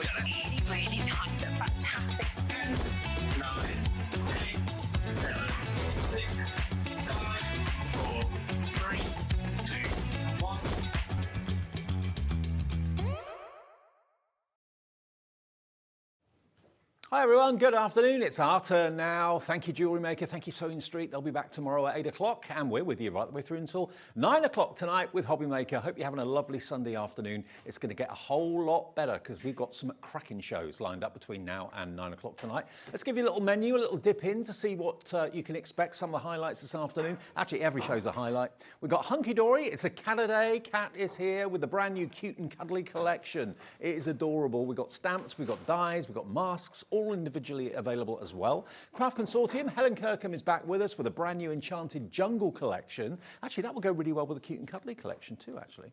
Really, really nice and fantastic. 10, 9, 8, 7, 6, 5, 4, 3, 2, 1. Hi everyone, good afternoon. It's our turn now. Thank you, Jewellery Maker. Thank you, Sewing Street. They'll be back tomorrow at 8 o'clock, and we're with you right the way through until 9 o'clock tonight with Hobby Maker. Hope you're having a lovely Sunday afternoon. It's going to get a whole lot better because we've got some cracking shows lined up between now and 9 o'clock tonight. Let's give you a little menu, a little dip in to see what you can expect. Some of the highlights this afternoon. Actually, every show's a highlight. We've got Hunkydory. It's a Cat-a-day. Cat is here with the brand new Cute and Cuddly collection. It is adorable. We've got stamps, we've got dies, we've got masks, all individually available as well. Craft Consortium, Helen Kirkham is back with us with a brand new Enchanted Jungle collection. Actually, that will go really well with the Cute and Cuddly collection too, actually.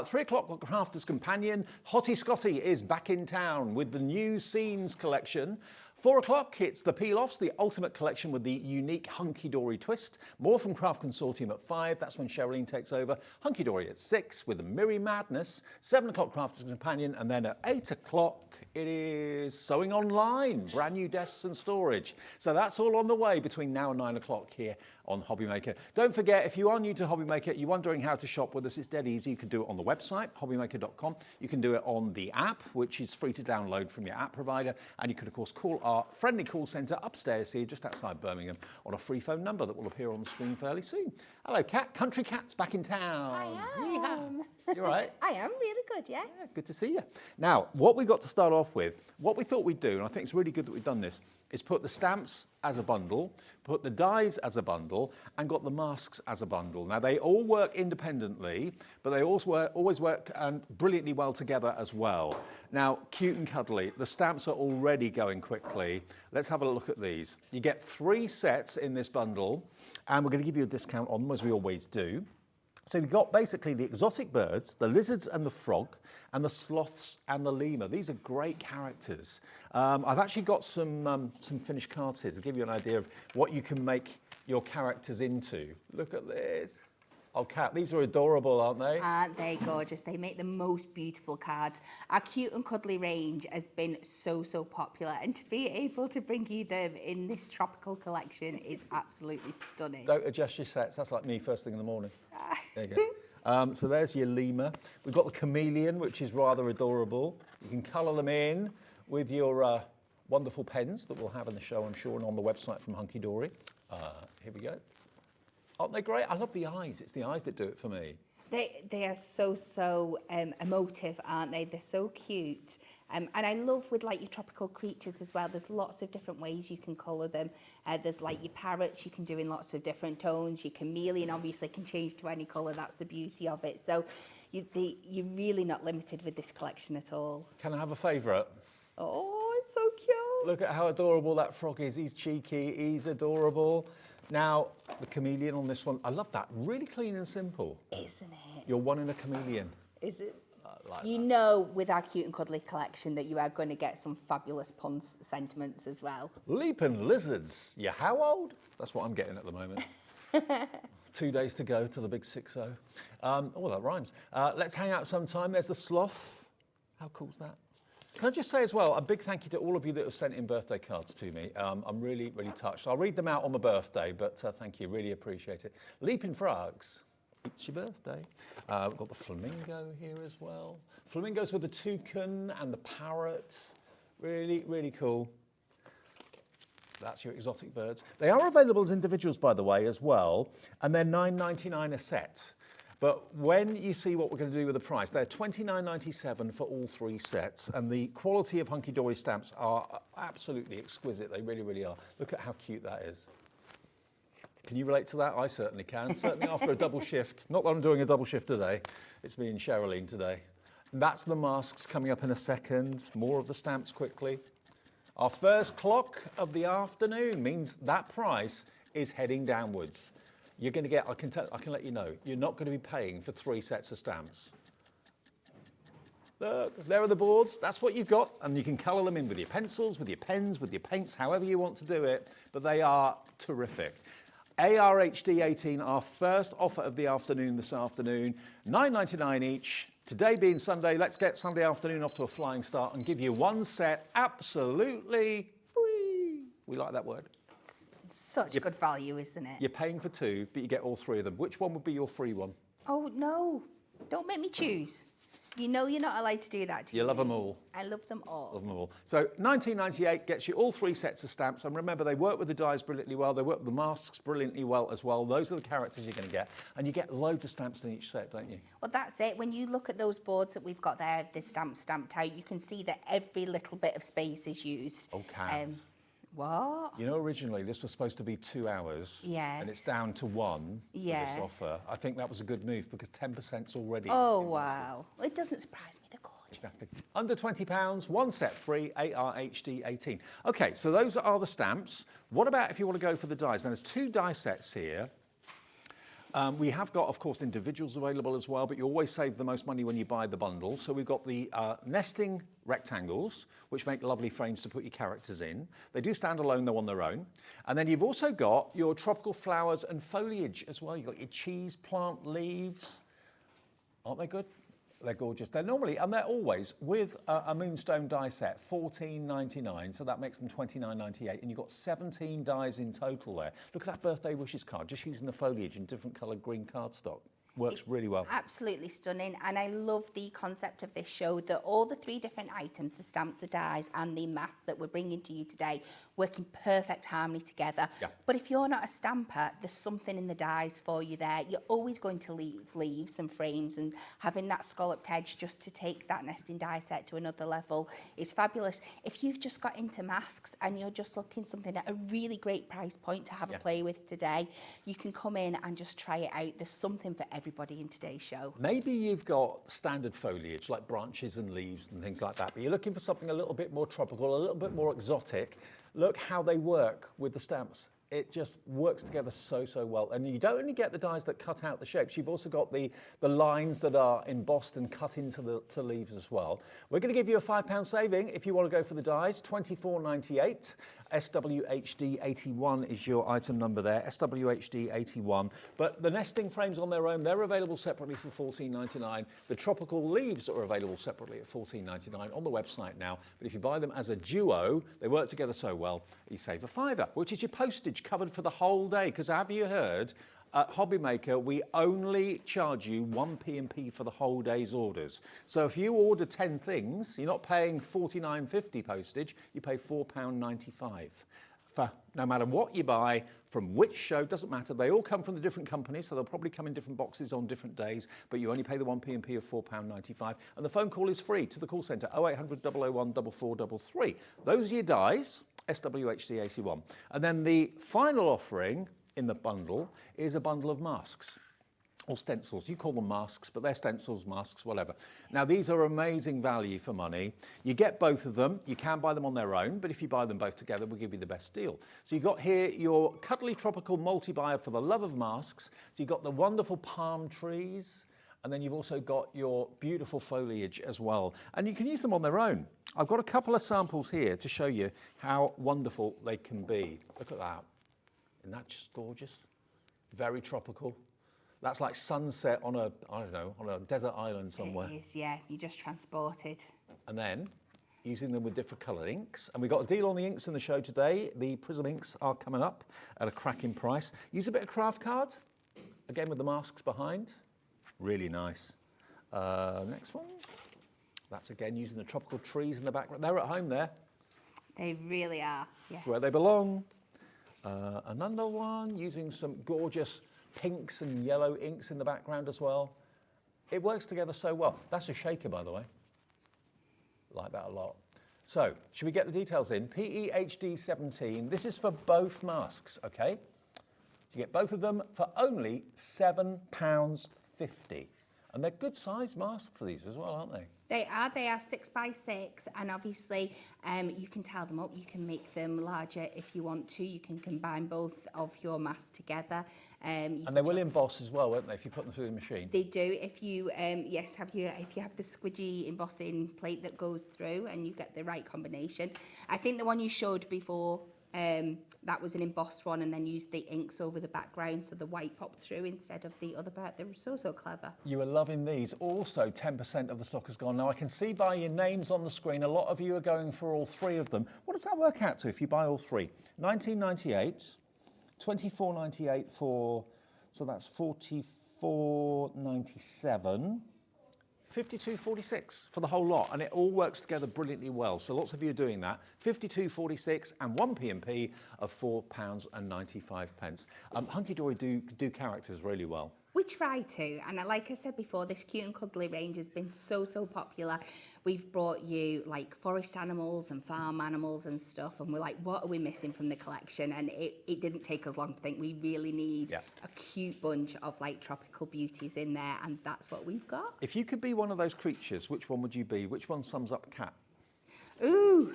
3 o'clock, got Crafter's Companion. Hottie Scotty is back in town with the new Scenes collection. 4 o'clock, it's the Peel-Offs, the ultimate collection with the unique Hunkydory twist. More from Craft Consortium at 5, that's when Sherilyn takes over. Hunkydory at 6 with the Mirry Madness. 7 o'clock, Crafter's Companion, and then at 8 o'clock, it is Sewing Online, brand new desks and storage. So that's all on the way between now and 9 o'clock here on Hobby Maker. Don't forget, if you are new to Hobby Maker, you're wondering how to shop with us, it's dead easy. You can do it on the website, hobbymaker.com. You can do it on the app, which is free to download from your app provider. And you can, of course, call our friendly call centre upstairs here, just outside Birmingham, on a free phone number that will appear on the screen fairly soon. Hello, Cat. Country Cat's back in town. I am. You all right? I am really good, yes. Yeah, good to see you. Now, what we've got to start off with, what we thought we'd do, and I think it's really good that we've done this, is put the stamps as a bundle, put the dies as a bundle, and got the masks as a bundle. Now, they all work independently, but they always work brilliantly well together as well. Now, Cute and Cuddly, the stamps are already going quickly. Let's have a look at these. You get 3 sets in this bundle, and we're going to give you a discount on them, as we always do. So we've got basically the exotic birds, the lizards and the frog, and the sloths and the lemur. These are great characters. I've actually got some finished cards here to give you an idea of what you can make your characters into. Look at this. Oh, Cat, these are adorable, aren't they? Aren't they gorgeous? They make the most beautiful cards. Our Cute and Cuddly range has been so popular, and to be able to bring you them in this tropical collection is absolutely stunning. Don't adjust your sets. That's like me first thing in the morning. There you go. So there's your lemur. We've got the chameleon, which is rather adorable. You can colour them in with your wonderful pens that we'll have in the show, I'm sure, and on the website from Hunkydory. Here we go. Aren't they great? I love the eyes. It's the eyes that do it for me. They are so emotive, aren't they? They're so cute. And I love with like your tropical creatures as well. There's lots of different ways you can colour them. There's like your parrots you can do in lots of different tones. Your chameleon obviously can change to any colour. That's the beauty of it. So you're really not limited with this collection at all. Can I have a favourite? Oh, it's so cute. Look at how adorable that frog is. He's cheeky, he's adorable. Now, the chameleon on this one, I love that. Really clean and simple. Isn't it? You're one in a chameleon. Is it? Like you that. know, with our Cute and Cuddly collection, that you are going to get some fabulous pun sentiments as well. Leaping lizards. Yeah, how old? That's what I'm getting at the moment. 2 days to go to the big 6-0. Oh, that rhymes. Let's hang out sometime. There's the sloth. How cool's that? Can I just say as well, a big thank you to all of you that have sent in birthday cards to me. I'm really touched. I'll read them out on my birthday, but thank you, really appreciate it. Leaping frogs, it's your birthday. We've got the flamingo here as well. Flamingos with the toucan and the parrot. Really cool. That's your exotic birds. They are available as individuals, by the way, as well, and they're $9.99 a set. But when you see what we're going to do with the price, they're $29.97 for all 3 sets, and the quality of Hunkydory stamps are absolutely exquisite. They really are. Look at how cute that is. Can you relate to that? I certainly can. Certainly after a double shift. Not that I'm doing a double shift today. It's me and Sherilyn today. And that's the masks coming up in a second. More of the stamps quickly. Our first clock of the afternoon means that price is heading downwards. You're going to get, I can let you know, you're not going to be paying for 3 sets of stamps. Look, there are the boards, that's what you've got, and you can colour them in with your pencils, with your pens, with your paints, however you want to do it, but they are terrific. ARHD 18, our first offer of the afternoon this afternoon, $9.99 each. Today being Sunday, let's get Sunday afternoon off to a flying start and give you one set absolutely free. We like that word. Such good value, isn't it? You're paying for two, but you get all three of them. Which one would be your free one? Oh, no. Don't make me choose. You know you're not allowed to do that to me. You love them all. I love them all. Love them all. So $19.98 gets you all three sets of stamps. And remember, they work with the dies brilliantly well. They work with the masks brilliantly well as well. Those are the characters you're going to get. And you get loads of stamps in each set, don't you? Well, that's it. When you look at those boards that we've got there, the stamps stamped out, you can see that every little bit of space is used. Oh, cats. What? You know, originally this was supposed to be 2 hours. Yes. And it's down to 1 for Yes. this offer. I think that was a good move because 10%'s already. Oh, wow. Well, it doesn't surprise me. They're gorgeous. Exactly. Under £20, one set free, ARHD 18. Okay, so those are the stamps. What about if you want to go for the dies? Now, there's 2 die sets here. We have got, of course, individuals available as well, but you always save the most money when you buy the bundle. So we've got the nesting rectangles, which make lovely frames to put your characters in. They do stand alone, though, on their own. And then you've also got your tropical flowers and foliage as well. You've got your cheese plant leaves. Aren't they good? They're gorgeous. They're normally, and they're always, with a Moonstone die set, $14.99, so that makes them $29.98, and you've got 17 dies in total there. Look at that birthday wishes card, just using the foliage and different coloured green cardstock. Works really well. Absolutely stunning. And I love the concept of this show, that all the 3 different items, the stamps, the dies and the mask that we're bringing to you today, work in perfect harmony together. Yeah. But if you're not a stamper, there's something in the dies for you there. You're always going to leave leaves and frames, and having that scalloped edge just to take that nesting die set to another level is fabulous. If you've just got into masks and you're just looking something at a really great price point to have a play with today, you can come in and just try it out. There's something for everybody in today's show. Maybe you've got standard foliage like branches and leaves and things like that, but you're looking for something a little bit more tropical, a little bit more exotic. Look how they work with the stamps. It just works together so, so well. And you don't only get the dies that cut out the shapes, you've also got the lines that are embossed and cut into the leaves as well. We're going to give you a £5 saving if you want to go for the dies, $24.98. SWHD 81 is your item number there, SWHD 81. But the nesting frames on their own, they're available separately for $14.99. The tropical leaves are available separately at $14.99 on the website now. But if you buy them as a duo, they work together so well, you save a £5, which is your postage covered for the whole day. Because have you heard, at Hobbymaker, we only charge you 1p&p for the whole day's orders. So if you order 10 things, you're not paying $49.50 postage, you pay £4.95. For no matter what you buy, from which show, doesn't matter. They all come from the different companies, so they'll probably come in different boxes on different days, but you only pay the 1p&p of £4.95. And the phone call is free to the call centre, 0800 001 4433. Those are your dies, SWHD 81. And then the final offering in the bundle is a bundle of masks, or stencils. You call them masks, but they're stencils, masks, whatever. Now, these are amazing value for money. You get both of them. You can buy them on their own, but if you buy them both together, we'll give you the best deal. So you've got here your cuddly tropical multi-buyer for the love of masks. So you've got the wonderful palm trees, and then you've also got your beautiful foliage as well. And you can use them on their own. I've got a couple of samples here to show you how wonderful they can be. Look at that. Isn't that just gorgeous? Very tropical. That's like sunset on a, I don't know, on a desert island somewhere. It is, yeah. You just transported. And then using them with different coloured inks. And we've got a deal on the inks in the show today. The Prism inks are coming up at a cracking price. Use a bit of craft card, again with the masks behind. Really nice. Next one. That's again using the tropical trees in the background. They're at home there. They really are, yes. That's where they belong. Another one using some gorgeous pinks and yellow inks in the background as well. It works together so well. That's a shaker, by the way. Like that a lot. So, should we get the details in? PEHD 17. This is for both masks, okay? You get both of them for only £7.50. And they're good sized masks, these as well, aren't they? They are 6 by 6, and obviously you can tile them up, you can make them larger if you want to, you can combine both of your masks together. And they will emboss as well, won't they, if you put them through the machine? They do, if you if you have the squidgy embossing plate that goes through and you get the right combination. I think the one you showed before that was an embossed one, and then used the inks over the background so the white popped through instead of the other part. They were so clever. You are loving these. Also, 10% of the stock has gone. Now, I can see by your names on the screen, a lot of you are going for all three of them. What does that work out to if you buy all three? 19.98, 24.98 for, so that's 44.97. 52.46 for the whole lot, and it all works together brilliantly well. So lots of you are doing that. 52.46 and one P&P of £4.95. Hunkydory do characters really well. We try to, and like I said before, this cute and cuddly range has been so popular. We've brought you like forest animals and farm animals and stuff, and we're like, what are we missing from the collection? And it didn't take us long to think we really need a cute bunch of like tropical beauties in there, and that's what we've got. If you could be one of those creatures, which one would you be? Which one sums up cat? Ooh.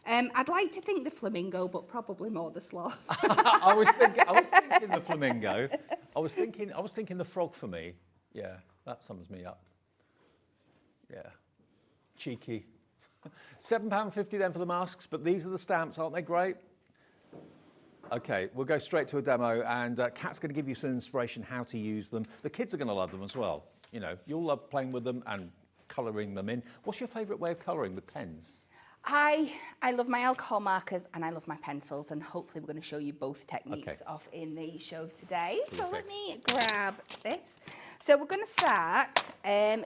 I'd like to think the flamingo, but probably more the sloth. I was thinking the flamingo. I was thinking the frog for me. Yeah, that sums me up. Yeah, cheeky. £7.50 then for the masks, but these are the stamps, aren't they great? Okay, we'll go straight to a demo, and Kat's going to give you some inspiration how to use them. The kids are going to love them as well. You know, you'll love playing with them and colouring them in. What's your favourite way of colouring with pens? I love my alcohol markers and I love my pencils, and hopefully we're going to show you both techniques off in the show today. Perfect. So let me grab this. So we're going to start.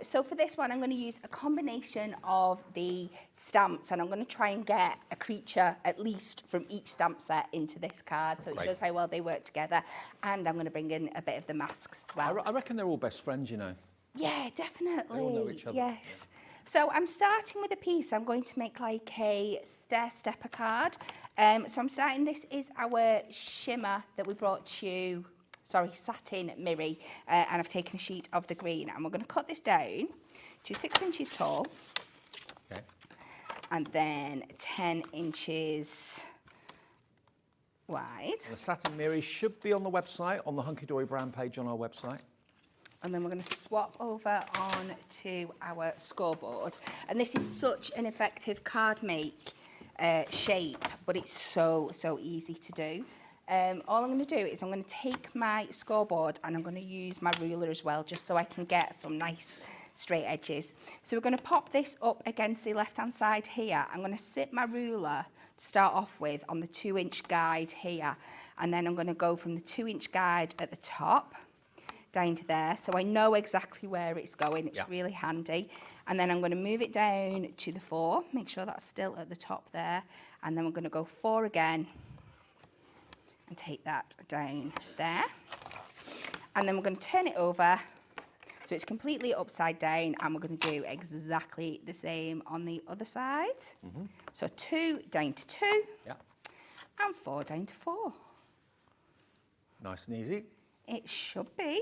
So for this one, I'm going to use a combination of the stamps, and I'm going to try and get a creature at least from each stamp set into this card, so it shows how well they work together. And I'm going to bring in a bit of the masks as well. I reckon they're all best friends, you know. Yeah, definitely. They all know each other. Yes. Yeah. So I'm starting with a piece. I'm going to make like a stepper card. So I'm starting, this is our shimmer that we brought you, satin mirror. And I've taken a sheet of the green, and we're going to cut this down to 6 inches tall. Okay. And then 10 inches wide. The satin mirror should be on the website, on the Hunkydory brand page on our website. And then we're going to swap over on to our scoreboard. And this is such an effective card make shape, but it's so easy to do. All I'm going to do is I'm going to take my scoreboard, and I'm going to use my ruler as well, just so I can get some nice straight edges. So we're going to pop this up against the left-hand side here. I'm going to sit my ruler to start off with on the 2-inch guide here. And then I'm going to go from the 2-inch guide at the top down to there, so I know exactly where it's going. It's really handy. And then I'm going to move it down to the 4, make sure that's still at the top there, and then we're going to go 4 again and take that down there. And then we're going to turn it over so it's completely upside down, and we're going to do exactly the same on the other side. So 2 down to 2 and 4 down to 4. Nice and easy. It should be.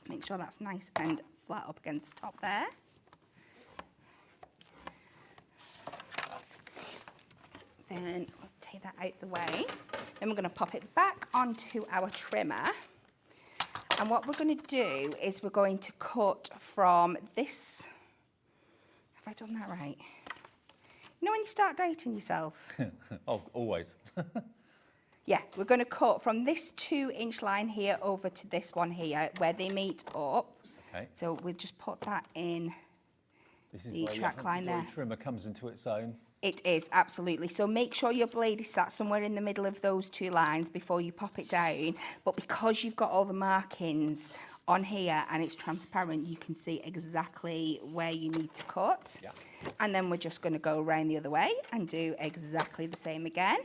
Make sure that's nice and flat up against the top there. Then let's take that out the way. Then we're going to pop it back onto our trimmer. And what we're going to do is we're going to cut from this. Have I done that right? You know when you start dating yourself? Oh, always. Yeah, we're going to cut from this 2-inch line here over to this one here where they meet up. Okay. So we'll just put that in This is the where track line your there. trimmer comes into its own. It is, absolutely. So make sure your blade is sat somewhere in the middle of those 2 lines before you pop it down. But because you've got all the markings on here and it's transparent, you can see exactly where you need to cut. Yeah. And then we're just going to go around the other way and do exactly the same again.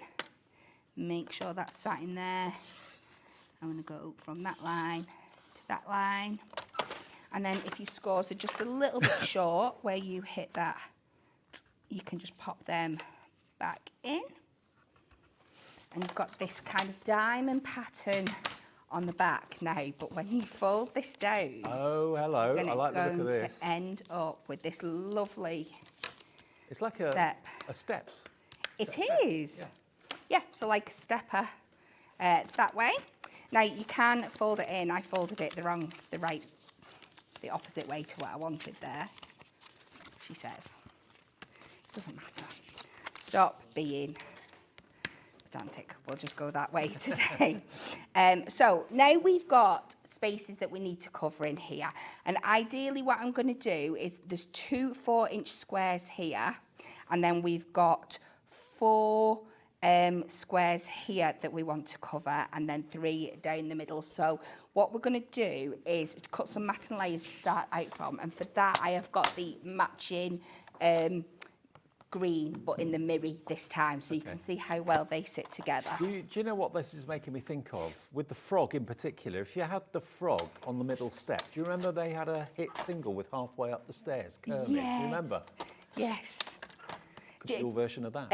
Make sure that's sat in there. I'm going to go from that line to that line. And then if your scores are just a little bit short where you hit that, you can just pop them back in. And you've got this kind of diamond pattern on the back now, but when you fold this down, oh, hello, I like the look of this. To end up with this lovely It's like step. a steps. It Step. is. Yeah, so like a stepper that way. Now you can fold it in. I folded it the opposite way to what I wanted there. She says, doesn't matter. Stop being pedantic. We'll just go that way today. So now we've got spaces that we need to cover in here. And ideally what I'm going to do is there's 2 4-inch squares here. And then we've got 4 squares here that we want to cover, and then 3 down the middle. So what we're going to do is cut some matting layers to start out from, and for that I have got the matching green, but in the mirror this time, so you can see how well they sit together. Do you know what this is making me think of? With the frog in particular, if you had the frog on the middle step, do you remember they had a hit single with Halfway Up the Stairs, Kermit? Yes. Do you remember? Yes. Could be your version of that.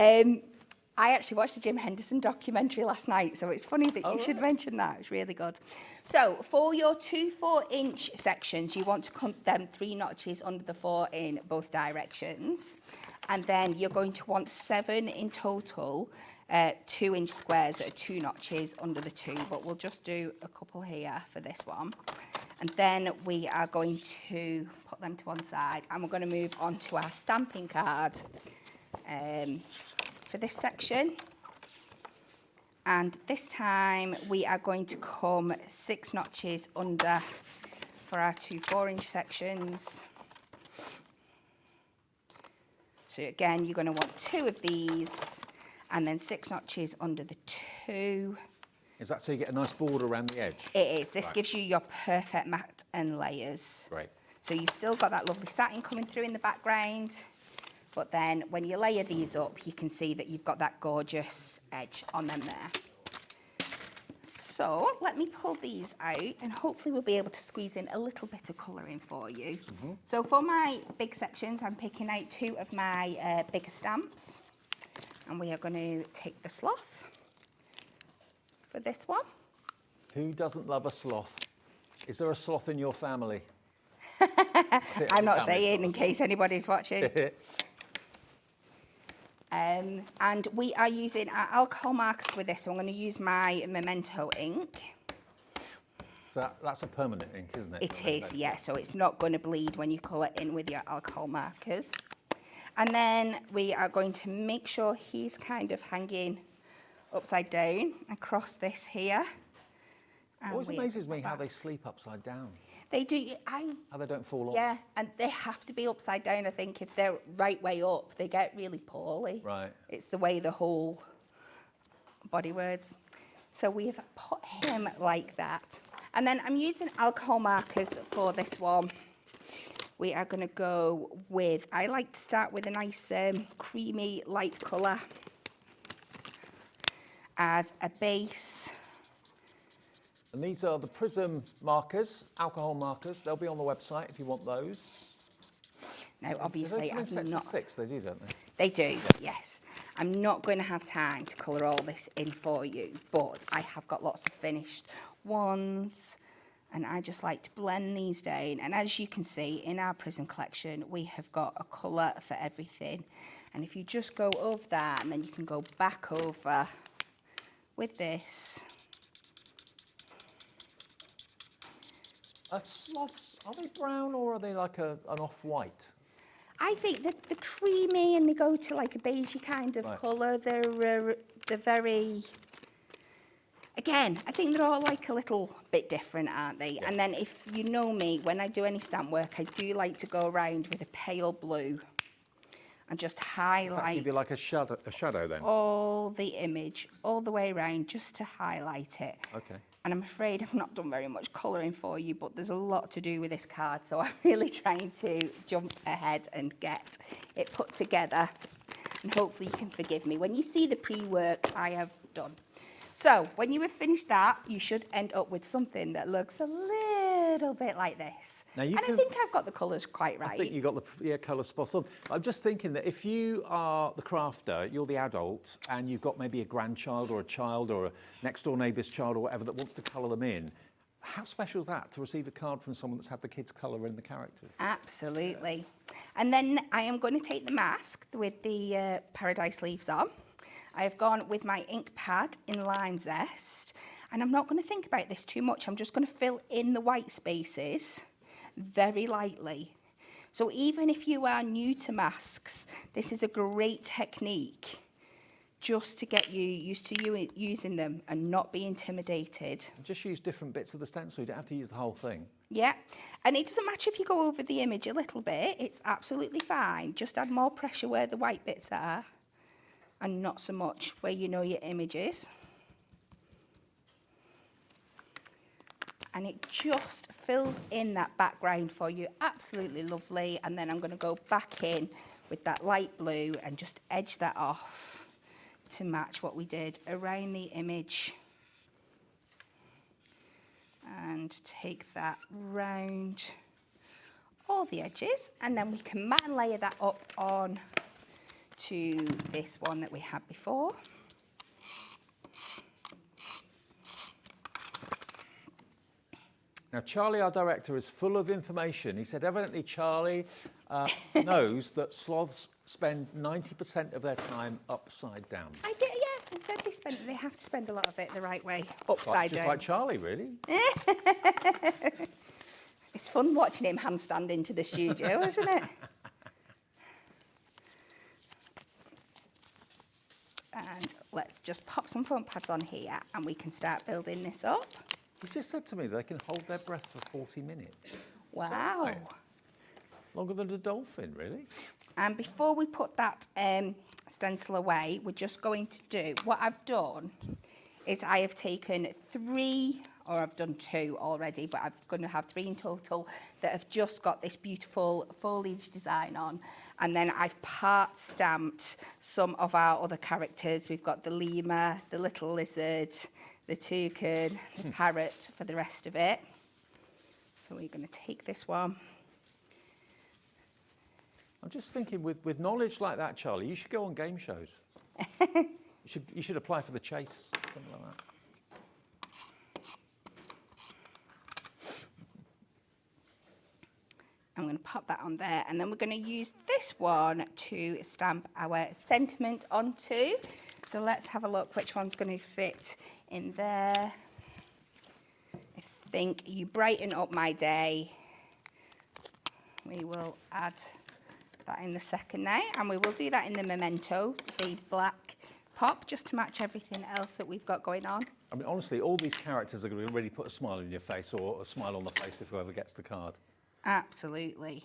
I actually watched the Jim Henderson documentary last night, so it's funny that you should mention that. It's really good. So for your 2 4-inch sections, you want to cut them 3 notches under the 4 in both directions. And then you're going to want 7 in total, 2-inch squares that are 2 notches under the 2, but we'll just do a couple here for this one. And then we are going to put them to one side, and we're going to move on to our stamping card. For this section, and this time we are going to come 6 notches under for our 2 4-inch sections. So again, you're going to want 2 of these, and then 6 notches under the 2. Is that so you get a nice border around the edge? It is. This gives you your perfect mat and layers. Right. So you've still got that lovely satin coming through in the background. But then when you layer these up, you can see that you've got that gorgeous edge on them there. So let me pull these out, and hopefully we'll be able to squeeze in a little bit of colour in for you. So for my big sections, I'm picking out 2 of my bigger stamps, and we are going to take the sloth for this one. Who doesn't love a sloth? Is there a sloth in your family? I'm not saying in case anybody's watching. And we are using our alcohol markers with this, so I'm going to use my Memento ink. So that's a permanent ink, isn't it? It is, yeah, so it's not going to bleed when you colour in with your alcohol markers. And then we are going to make sure he's kind of hanging upside down across this here. It always amazes me how they sleep upside down. They do. How they don't fall off. Yeah, and they have to be upside down, I think. If they're right way up, they get really poorly. Right. It's the way the whole body works. So we've put him like that. And then I'm using alcohol markers for this one. We are going to go with, I like to start with a nice creamy light colour as a base. And these are the Prism markers, alcohol markers. They'll be on the website if you want those. Now, obviously, I've not. Six, they do, don't they? They do, yes. I'm not going to have time to colour all this in for you, but I have got lots of finished ones, and I just like to blend these down. And as you can see, in our Prism collection, we have got a colour for everything. And if you just go over that, and then you can go back over with this. Sloths, are they brown or are they like an off-white? I think that they're creamy and they go to like a beigey kind of colour. They're very, again, I think they're all like a little bit different, aren't they? Yeah. And then if you know me, when I do any stamp work, I do like to go around with a pale blue and just highlight. Does that give you like a shadow then? All the image, all the way around, just to highlight it. Okay. And I'm afraid I've not done very much colouring for you, but there's a lot to do with this card, so I'm really trying to jump ahead and get it put together. And hopefully you can forgive me when you see the pre-work I have done. So when you have finished that, you should end up with something that looks a little bit like this. Now I think I've got the colours quite right. I think you got the colour spot on. I'm just thinking that if you are the crafter, you're the adult, and you've got maybe a grandchild or a child or a next door neighbour's child or whatever that wants to colour them in, how special is that to receive a card from someone that's had the kids colour in the characters? Absolutely. And then I am going to take the mask with the paradise leaves on. I've gone with my ink pad in Lime Zest, and I'm not going to think about this too much. I'm just going to fill in the white spaces very lightly. So even if you are new to masks, this is a great technique just to get you used to using them and not be intimidated. Just use different bits of the stencil. You don't have to use the whole thing. Yeah, and it doesn't matter if you go over the image a little bit, it's absolutely fine. Just add more pressure where the white bits are and not so much where you know your image is. And it just fills in that background for you. Absolutely lovely. And then I'm going to go back in with that light blue and just edge that off to match what we did around the image. And take that round all the edges, and then we can mat and layer that up on to this one that we had before. Now, Charlie, our director, is full of information. He said evidently Charlie knows that sloths spend 90% of their time upside down. I did, yeah. They have to spend a lot of it the right way, upside down. Just like Charlie, really. It's fun watching him handstand into the studio, isn't it? And let's just pop some foam pads on here and we can start building this up. He just said to me they can hold their breath for 40 minutes. Wow. Right. Longer than a dolphin, really. And before we put that stencil away, we're just going to do, what I've done is I have taken 3, or I've done 2 already, but I'm going to have 3 in total that have just got this beautiful foliage design on. And then I've part stamped some of our other characters. We've got the lemur, the little lizard, the toucan, the parrot for the rest of it. So we're going to take this one. I'm just thinking, with knowledge like that, Charlie, you should go on game shows. you should apply for the Chase, something like that. I'm going to pop that on there, and then we're going to use this one to stamp our sentiment onto. So let's have a look which one's going to fit in there. I think you brighten up my day. We will add that in the second now, and we will do that in the memento, the black pop, just to match everything else that we've got going on. I mean, honestly, all these characters are going to really put a smile on your face, or a smile on the face of whoever gets the card. Absolutely.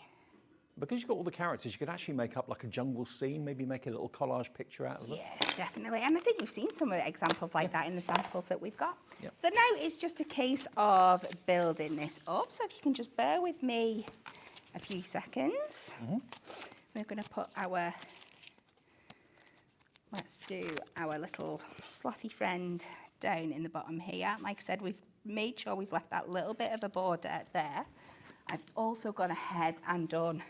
Because you've got all the characters, you could actually make up like a jungle scene, maybe make a little collage picture out of it. Yeah, definitely. And I think you've seen some of the examples like that in the samples that we've got. Yep. So now it's just a case of building this up. So if you can just bear with me a few seconds. We're going to put our, let's do our little slothy friend down in the bottom here. Like I said, we've made sure we've left that little bit of a border there. I've also gone ahead and done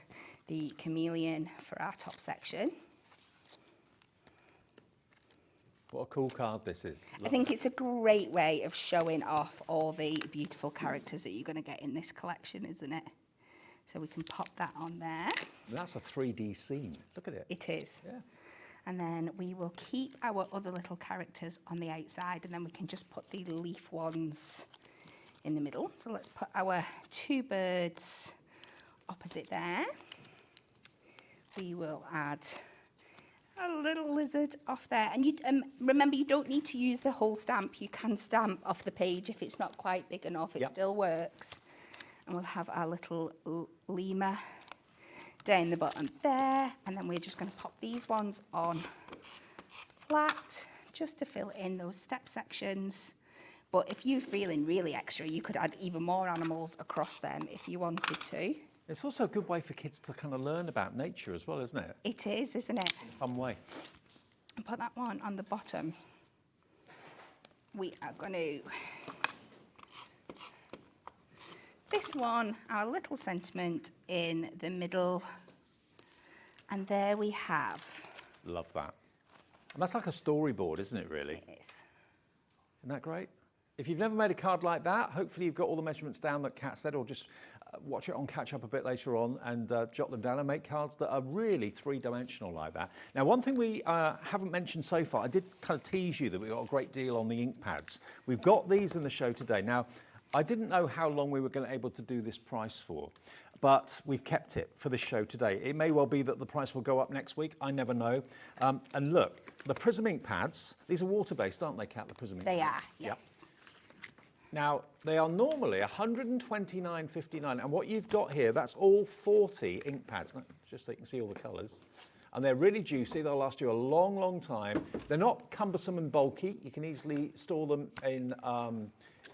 the chameleon for our top section. What a cool card this is. I think it's a great way of showing off all the beautiful characters that you're going to get in this collection, isn't it? So we can pop that on there. That's a 3D scene. Look at it. It is. Yeah. And then we will keep our other little characters on the outside, and then we can just put the leaf ones in the middle. So let's put our 2 birds opposite there. We will add a little lizard off there. And you remember, you don't need to use the whole stamp. You can stamp off the page if it's not quite big enough. It still works. And we'll have our little lemur down the bottom there. And then we're just going to pop these ones on flat just to fill in those step sections. But if you're feeling really extra, you could add even more animals across them if you wanted to. It's also a good way for kids to kind of learn about nature as well, isn't it? It is, isn't it? In a fun way. And put that one on the bottom. We are going to... This one, our little sentiment in the middle. And there we have. Love that. And that's like a storyboard, isn't it, really? It is. Isn't that great? If you've never made a card like that, hopefully you've got all the measurements down that Kat said, or just watch it on Catch Up a bit later on and jot them down and make cards that are really 3-dimensional like that. Now, one thing we haven't mentioned so far, I did kind of tease you that we got a great deal on the ink pads. We've got these in the show today. Now, I didn't know how long we were going to be able to do this price for, but we've kept it for this show today. It may well be that the price will go up next week. I never know. And look, the Prism ink pads, these are water-based, aren't they, Kat, the Prism ink They pads? are, yes. Now, they are normally £129.59, and what you've got here, that's all 40 ink pads, just so you can see all the colours. And they're really juicy, they'll last you a long, long time. They're not cumbersome and bulky. You can easily store them in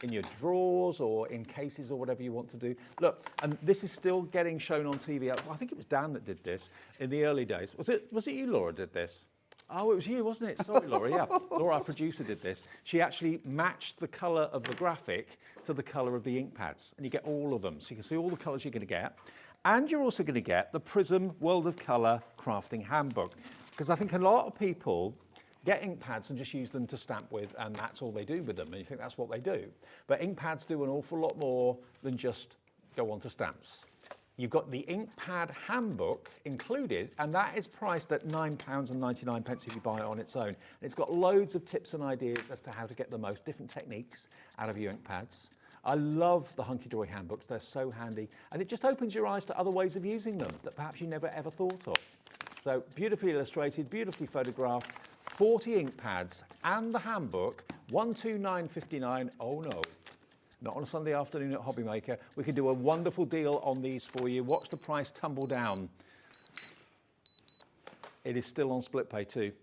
your drawers or in cases or whatever you want to do. Look, and this is still getting shown on TV. I think it was Dan that did this in the early days. Was it you, Laura, did this? Oh, it was you, wasn't it? Sorry, Laura, yeah. Laura, our producer, did this. She actually matched the colour of the graphic to the colour of the ink pads, and you get all of them. So you can see all the colours you're going to get. And you're also going to get the Prism World of Colour Crafting Handbook, because I think a lot of people get ink pads and just use them to stamp with, and that's all they do with them, and you think that's what they do. But ink pads do an awful lot more than just go onto stamps. You've got the ink pad handbook included, and that is priced at £9.99 if you buy it on its own. And it's got loads of tips and ideas as to how to get the most different techniques out of your ink pads. I love the Hunkydory handbooks, they're so handy, and it just opens your eyes to other ways of using them that perhaps you never ever thought of. So beautifully illustrated, beautifully photographed, 40 ink pads and the handbook, £129.59. Oh no. Not on a Sunday afternoon at Hobby Maker. We can do a wonderful deal on these for you. Watch the price tumble down. It is still on split pay too.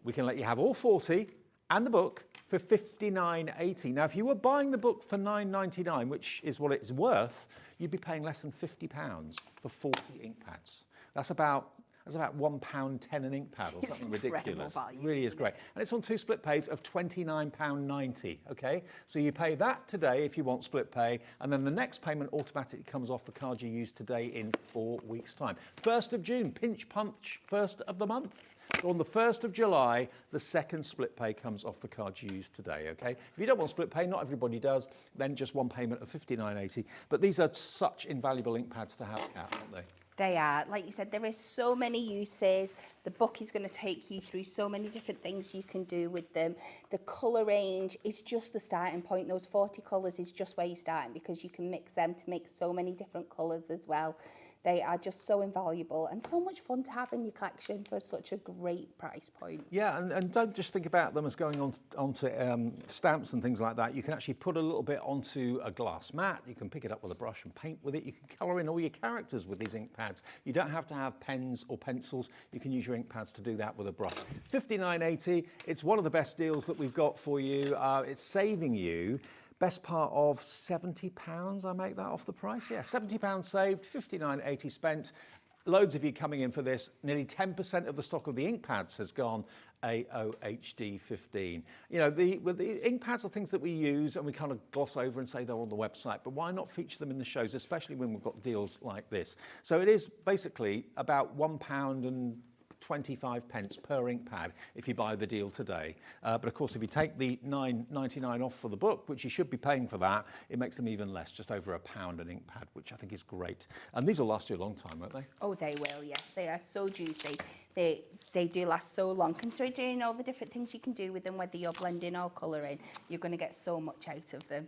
We can let you have all 40 and the book for £59.80. Now, if you were buying the book for £9.99, which is what it's worth, you'd be paying less than £50 for 40 ink pads. That's about £1.10 an ink pad or something ridiculous. Value, it really is great. And it's on 2 split pays of £29.90, okay? So you pay that today if you want split pay, and then the next payment automatically comes off the card you used today in 4 weeks' time. 1st of June, pinch punch, 1st of the month. So on the 1st of July, the second split pay comes off the card you used today, okay? If you don't want split pay, not everybody does, then just one payment of £59.80. But these are such invaluable ink pads to have, Kat, aren't they? They are. Like you said, there is so many uses. The book is going to take you through so many different things you can do with them. The colour range is just the starting point. Those 40 colours is just where you're starting, because you can mix them to make so many different colours as well. They are just so invaluable and so much fun to have in your collection for such a great price point. Yeah, and don't just think about them as going onto stamps and things like that. You can actually put a little bit onto a glass mat. You can pick it up with a brush and paint with it. You can colour in all your characters with these ink pads. You don't have to have pens or pencils. You can use your ink pads to do that with a brush. £59.80. It's one of the best deals that we've got for you. It's saving you best part of £70, I make that off the price. Yeah, £70 saved, £59.80 spent. Loads of you coming in for this. Nearly 10% of the stock of the ink pads has gone AOHD 15. You know, the ink pads are things that we use and we kind of gloss over and say they're on the website, but why not feature them in the shows, especially when we've got deals like this? So it is basically about £1.25 per ink pad if you buy the deal today. But of course, if you take the £9.99 off for the book, which you should be paying for that, it makes them even less, just over £1 an ink pad, which I think is great. And these will last you a long time, won't they? Oh, they will, yes. They are so juicy. They do last so long. Considering all the different things you can do with them, whether you're blending or colouring, you're going to get so much out of them.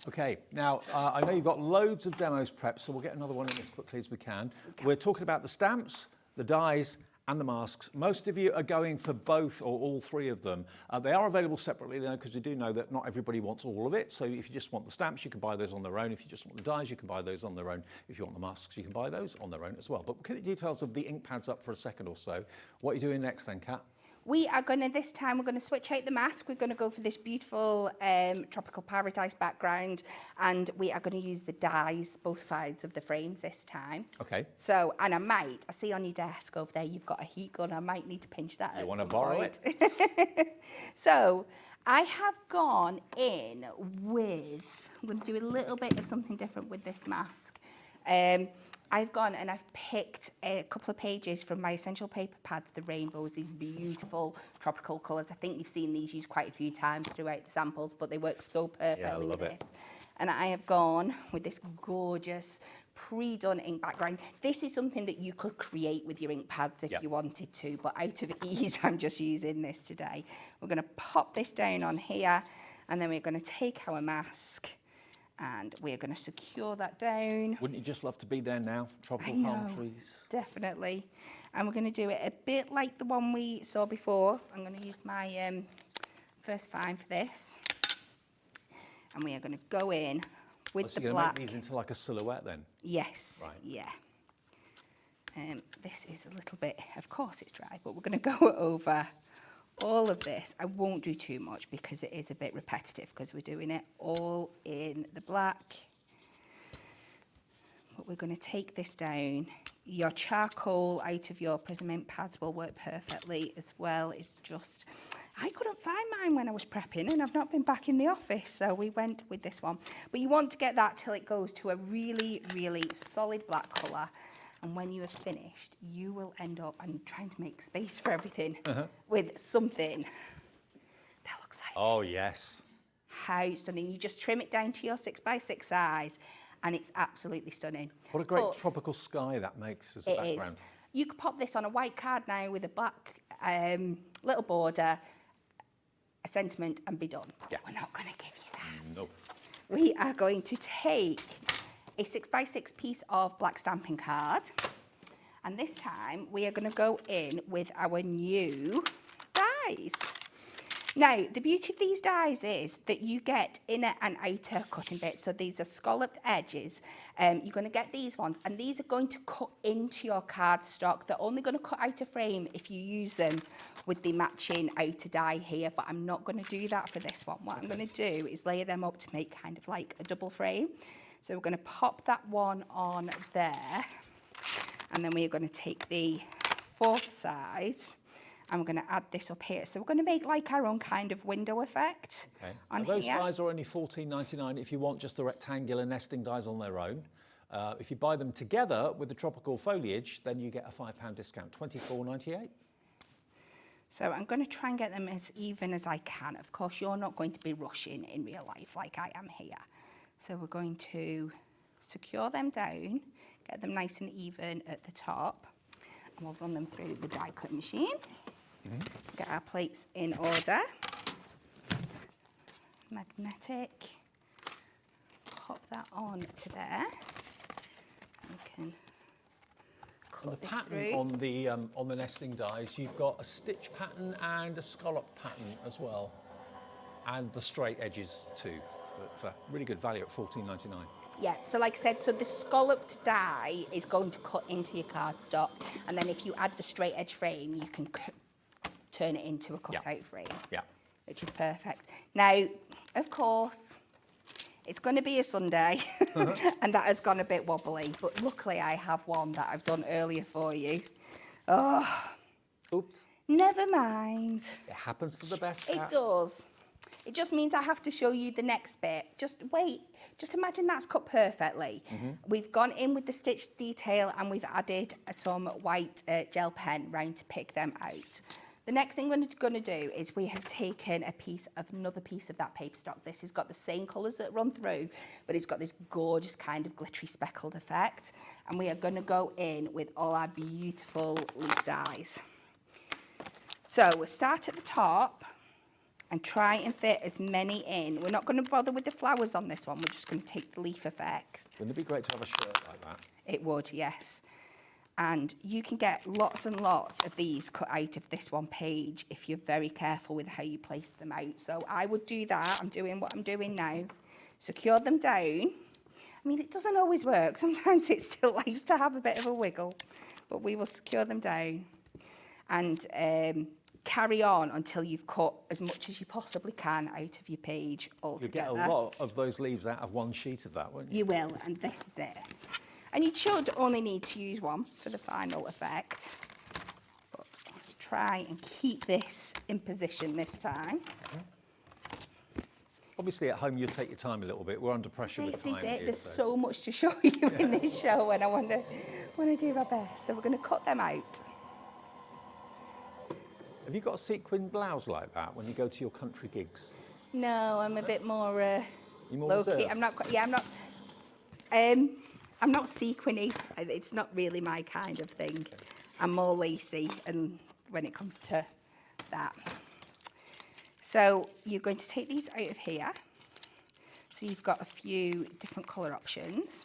Okay, now I know you've got loads of demos prepped, so we'll get another one in as quickly as we can. We're talking about the stamps, the dies and the masks. Most of you are going for both or all three of them. They are available separately though, because you do know that not everybody wants all of it. So if you just want the stamps, you can buy those on their own. If you just want the dies, you can buy those on their own. If you want the masks, you can buy those on their own as well. But we'll get the details of the ink pads up for a second or so. What are you doing next then, Kat? We are going to, this time, we're going to switch out the mask. We're going to go for this beautiful tropical paradise background, and we are going to use the dies, both sides of the frames this time. Okay. So, and I see on your desk over there, you've got a heat gun. I might need to pinch that. You want to borrow it? So, I have gone in with, I'm going to do a little bit of something different with this mask. I've gone and I've picked a couple of pages from my Essential Paper Pads, the rainbows, these beautiful tropical colours. I think you've seen these used quite a few times throughout the samples, but they work so perfectly with this. And I have gone with this gorgeous pre-done ink background. This is something that you could create with your ink pads if you wanted to, but out of ease, I'm just using this today. We're going to pop this down on here. And then we're going to take our mask and we're going to secure that down. Wouldn't you just love to be there now? Tropical I palm know, trees. definitely. And we're going to do it a bit like the one we saw before. I'm going to use my first find for this. And we are going to go in with So the you're black. going to make these into like a silhouette then? Yes, Right. yeah. This is a little bit, of course it's dry, but we're going to go over all of this. I won't do too much because it is a bit repetitive because we're doing it all in the black. But we're going to take this down. Your charcoal out of your prism ink pads will work perfectly as well. It's just, I couldn't find mine when I was prepping and I've not been back in the office, so we went with this one. But you want to get that till it goes to a really, really solid black colour. And when you have finished, you will end up, and trying to make space for everything, with something that looks like Oh, this. yes. How stunning. You just trim it down to your 6x6 size and it's absolutely stunning. What a great But tropical sky that makes as a it background. is. You could pop this on a white card now with a black little border, a sentiment, and be done. Yeah. We're not going to give you that. Nope. We are going to take a 6x6 piece of black stamping card, and this time we are going to go in with our new dies. Now, the beauty of these dies is that you get inner and outer cutting bits. So these are scalloped edges. You're going to get these ones, and these are going to cut into your cardstock. They're only going to cut out of frame if you use them with the matching outer die here, but I'm not going to do that for this one. What I'm going to do is layer them up to make kind of like a double frame. So we're going to pop that one on there, and then we are going to take the fourth size and we're going to add this up here. So we're going to make like our own kind of window effect on Those here. dies are only $14.99 if you want just the rectangular nesting dies on their own. If you buy them together with the tropical foliage, then you get a £5 discount, $24.98. So I'm going to try and get them as even as I can. Of course, you're not going to be rushing in real life like I am here. So we're going to secure them down, get them nice and even at the top, and we'll run them through the die cut machine. Get our plates in order. Magnetic. Pop that on to there. We can And the cut this pattern through. on the nesting dies, you've got a stitch pattern and a scallop pattern as well, and the straight edges too. But really good value at $14.99. Yeah, so like I said, so the scalloped die is going to cut into your cardstock, and then if you add the straight edge frame, you can turn it into a cut-out frame, Yeah. which is perfect. Now, of course, it's going to be a Sunday, and that has gone a bit wobbly, but luckily I have one that I've done earlier for you. Oh, Oops. never mind. It happens to the best. It Kat. does. It just means I have to show you the next bit. Just wait. Just imagine that's cut perfectly. We've gone in with the stitch detail and we've added some white gel pen round to pick them out. The next thing we're going to do is we have taken another piece of that paper stock. This has got the same colours that run through, but it's got this gorgeous kind of glittery speckled effect. And we are going to go in with all our beautiful leaf dies. So we'll start at the top and try and fit as many in. We're not going to bother with the flowers on this one. We're just going to take the leaf effect. Wouldn't it be great to have a shirt like that? It would, yes. And you can get lots and lots of these cut out of this one page if you're very careful with how you place them out. So I would do that. I'm doing what I'm doing now. Secure them down. I mean, it doesn't always work. Sometimes it still likes to have a bit of a wiggle. But we will secure them down and carry on until you've cut as much as you possibly can out of your page You'll altogether. get a lot of those leaves out of one sheet of that, won't you? You will, and this is it. And you should only need to use one for the final effect. But let's try and keep this in position this time. Obviously, at home, you'll take your time a little bit. We're under pressure with This time. is it. here, There's so- so much to show you in this show, and I want to do my best. So we're going to cut them out. Have you got a sequin blouse like that when you go to your country gigs? No, I'm a bit more You more low-key. reserved? I'm not. Yeah, I'm not. I'm not sequiny. It's not really my kind of thing. I'm more lacy, and when it comes to that. So you're going to take these out of here. So you've got a few different colour options.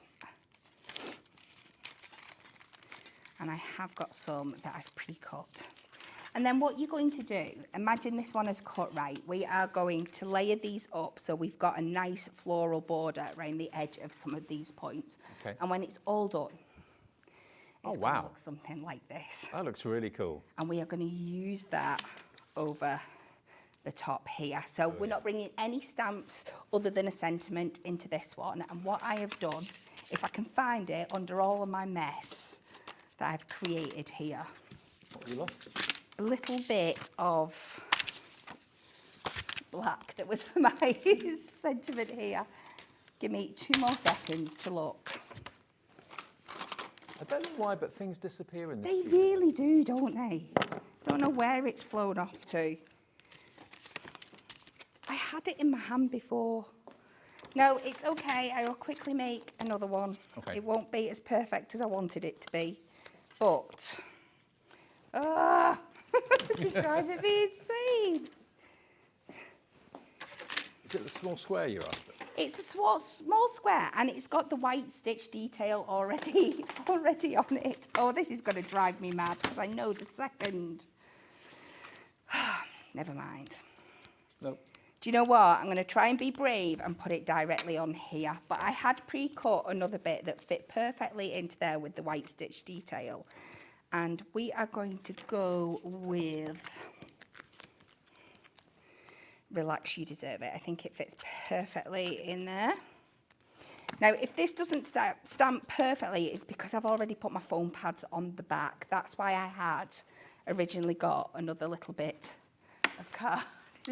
And I have got some that I've pre-cut. And then what you're going to do, imagine this one is cut right. We are going to layer these up so we've got a nice floral border around the edge of some of these points. Okay. And when it's all done, it's going wow. to look something like this. That looks really cool. And we are going to use that over the top here. So we're not bringing any stamps other than a sentiment into this one. And what I have done, if I can find it under all of my mess that I've created here, What have you lost? a little bit of black that was for my sentiment here. Give me 2 more seconds to look. I don't know why, but things disappear in the They cube. really do, don't they? Don't know where it's flown off to. I had it in my hand before. No, it's okay. I will quickly make another one. Okay. It won't be as perfect as I wanted it to be. But, this is driving me insane. Is it the small square you're after? It's a small square and it's got the white stitch detail already on it. Oh, this is going to drive me mad because I know the second. Never mind. Nope. Do you know what? I'm going to try and be brave and put it directly on here. But I had pre-cut another bit that fit perfectly into there with the white stitch detail. And we are going to go with Relax, You Deserve It. I think it fits perfectly in there. Now, if this doesn't stamp perfectly, it's because I've already put my foam pads on the back. That's why I had originally got another little bit of card.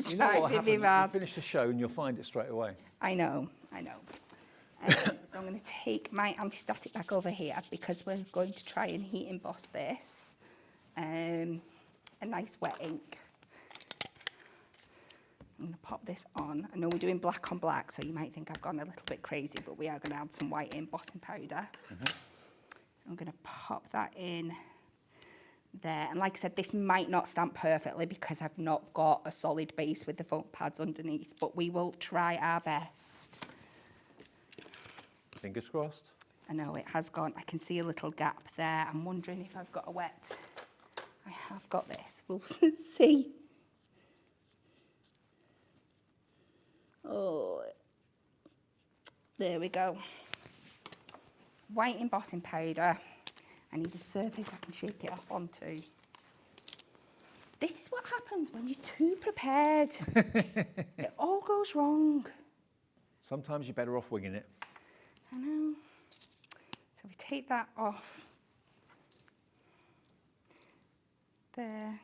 You know what happens? You finish the show and you'll find it straight away. I know. So I'm going to take my anti-static back over here because we're going to try and heat emboss this. A nice wet ink. I'm going to pop this on. I know we're doing black on black, so you might think I've gone a little bit crazy, but we are going to add some white embossing powder. I'm going to pop that in there. And like I said, this might not stamp perfectly because I've not got a solid base with the foam pads underneath, but we will try our best. Fingers crossed. I know it has gone. I can see a little gap there. I'm wondering if I've got a wet. I have got this. We'll see. Oh, there we go. White embossing powder. I need a surface I can shake it off onto. This is what happens when you're too prepared. It all goes wrong. Sometimes you're better off winging it. I know. So we take that off there.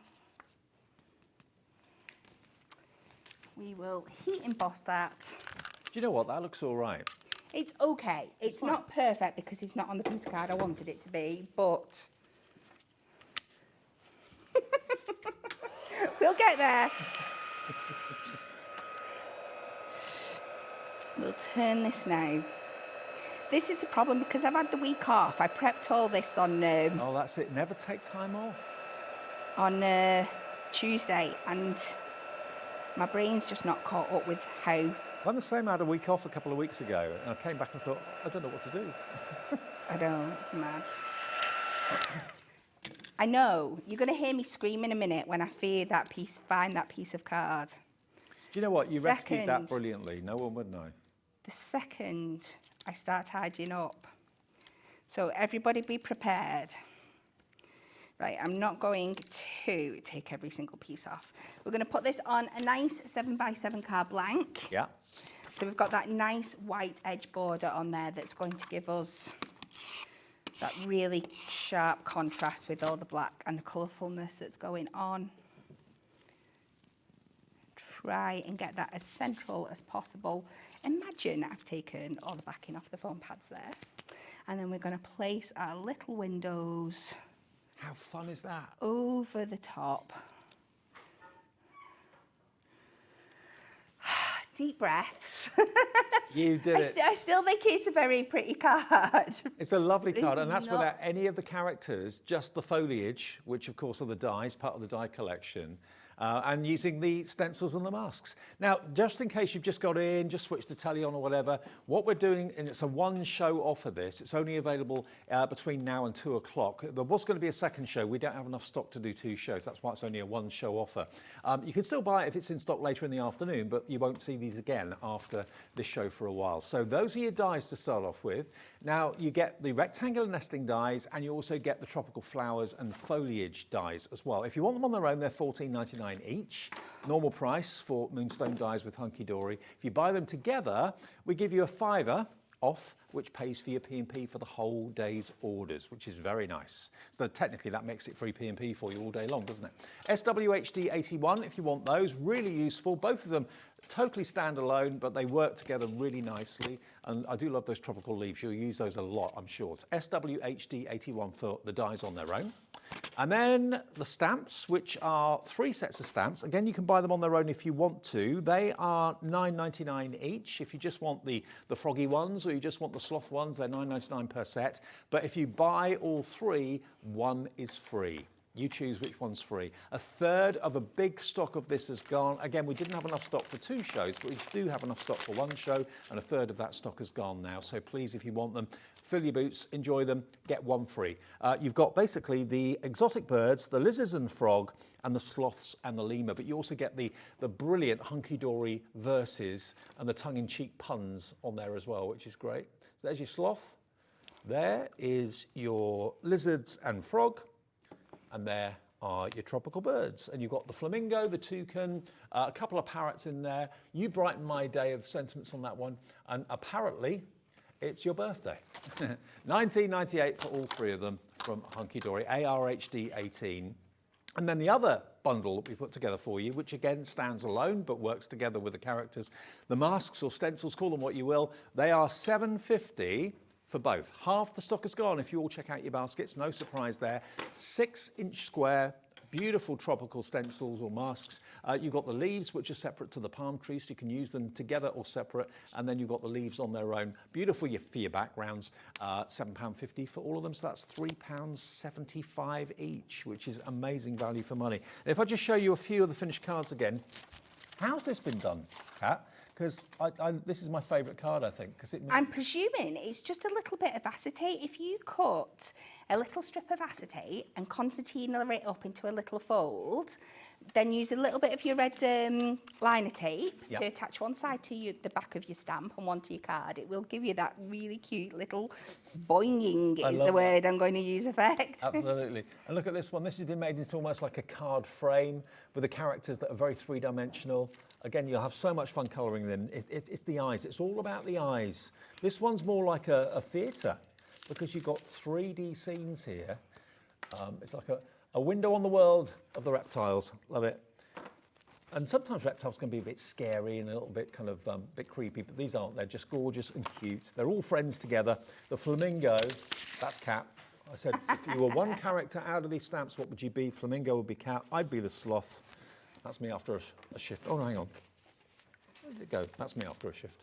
We will heat emboss that. Do you know what? That looks all right. It's okay. It's fine. not perfect because it's not on the piece of card I wanted it to be, but we'll get there. We'll turn this now. This is the problem because I've had the week off. I prepped all this on Oh, that's it. Never take time off. Tuesday, and my brain's just not caught up with how. I'm the same. I had a week off a couple of weeks ago, and I came back and thought, I don't know what to do. I know, it's mad. I know, you're going to hear me scream in a minute when I find that piece of card. Do you know what? You rescued that Second. brilliantly. No one would know. The second I start tidying up. So everybody be prepared. Right, I'm not going to take every single piece off. We're going to put this on a nice 7x7 card blank. Yeah. So we've got that nice white edge border on there that's going to give us that really sharp contrast with all the black and the colourfulness that's going on. Try and get that as central as possible. Imagine I've taken all the backing off the foam pads there. And then we're going to place our little windows How fun is that? over the top. Deep breaths. You did it. I still think it's a very pretty card. It's a lovely But card, it's and that's not- without any of the characters, just the foliage, which of course are the dies, part of the die collection. and using the stencils and the masks. Now, just in case you've just got in, just switched the telly on or whatever, what we're doing, and it's a one show offer this, it's only available between now and 2 o'clock. There was going to be a second show. We don't have enough stock to do 2 shows. That's why it's only a one show offer. You can still buy it if it's in stock later in the afternoon, but you won't see these again after this show for a while. So those are your dies to start off with. Now you get the rectangular nesting dies, and you also get the tropical flowers and foliage dies as well. If you want them on their own, they're $14.99 each. Normal price for Moonstone dies with Hunkydory. If you buy them together, we give you a £5 off, which pays for your P&P for the whole day's orders, which is very nice. So technically that makes it free P&P for you all day long, doesn't it? SWHD 81, if you want those, really useful. Both of them totally standalone, but they work together really nicely. And I do love those tropical leaves. You'll use those a lot, I'm sure. It's SWHD 81 for the dies on their own. And then the stamps, which are 3 sets of stamps. Again, you can buy them on their own if you want to. They are $9.99 each. If you just want the froggy ones or you just want the sloth ones, they're $9.99 per set. But if you buy all 3, one is free. You choose which one's free. A third of a big stock of this has gone. Again, we didn't have enough stock for 2 shows, but we do have enough stock for 1 show, and a third of that stock has gone now. So please, if you want them, fill your boots, enjoy them, get 1 free. You've got basically the exotic birds, the lizards and frog, and the sloths and the lemur, but you also get the brilliant Hunkydory verses and the tongue-in-cheek puns on there as well, which is great. So there's your sloth. There is your lizards and frog. And there are your tropical birds. And you've got the flamingo, the toucan, a couple of parrots in there. You brighten my day with sentiments on that one. And apparently, it's your birthday. $19.98 for all 3 of them from Hunkydory, ARHD 18. And then the other bundle that we put together for you, which again stands alone but works together with the characters, the masks or stencils, call them what you will, they are $7.50 for both. Half the stock is gone if you all check out your baskets, no surprise there. 6-inch square, beautiful tropical stencils or masks. You've got the leaves, which are separate to the palm trees, so you can use them together or separate, and then you've got the leaves on their own. Beautiful for your backgrounds, £7.50 for all of them, so that's £3.75 each, which is amazing value for money. And if I just show you a few of the finished cards again, how's this been done, Kat? Because this is my favourite card, I think. I'm presuming it's just a little bit of acetate. If you cut a little strip of acetate and concertina it up into a little fold, then use a little bit of your red liner tape to attach one side to the back of your stamp and one to your card. It will give you that really cute little boinging is the word I'm going to use effect. Absolutely. And look at this one. This has been made into almost like a card frame with the characters that are very 3-dimensional. Again, you'll have so much fun colouring them. It's the eyes. It's all about the eyes. This one's more like a theatre because you've got 3D scenes here. It's like a window on the world of the reptiles. Love it. And sometimes reptiles can be a bit scary and a little bit kind of bit creepy, but these aren't. They're just gorgeous and cute. They're all friends together. The flamingo, that's Cat. I said, if you were one character out of these stamps, what would you be? Flamingo would be Cat. I'd be the sloth. That's me after a shift. Oh, hang on. Where did it go? That's me after a shift.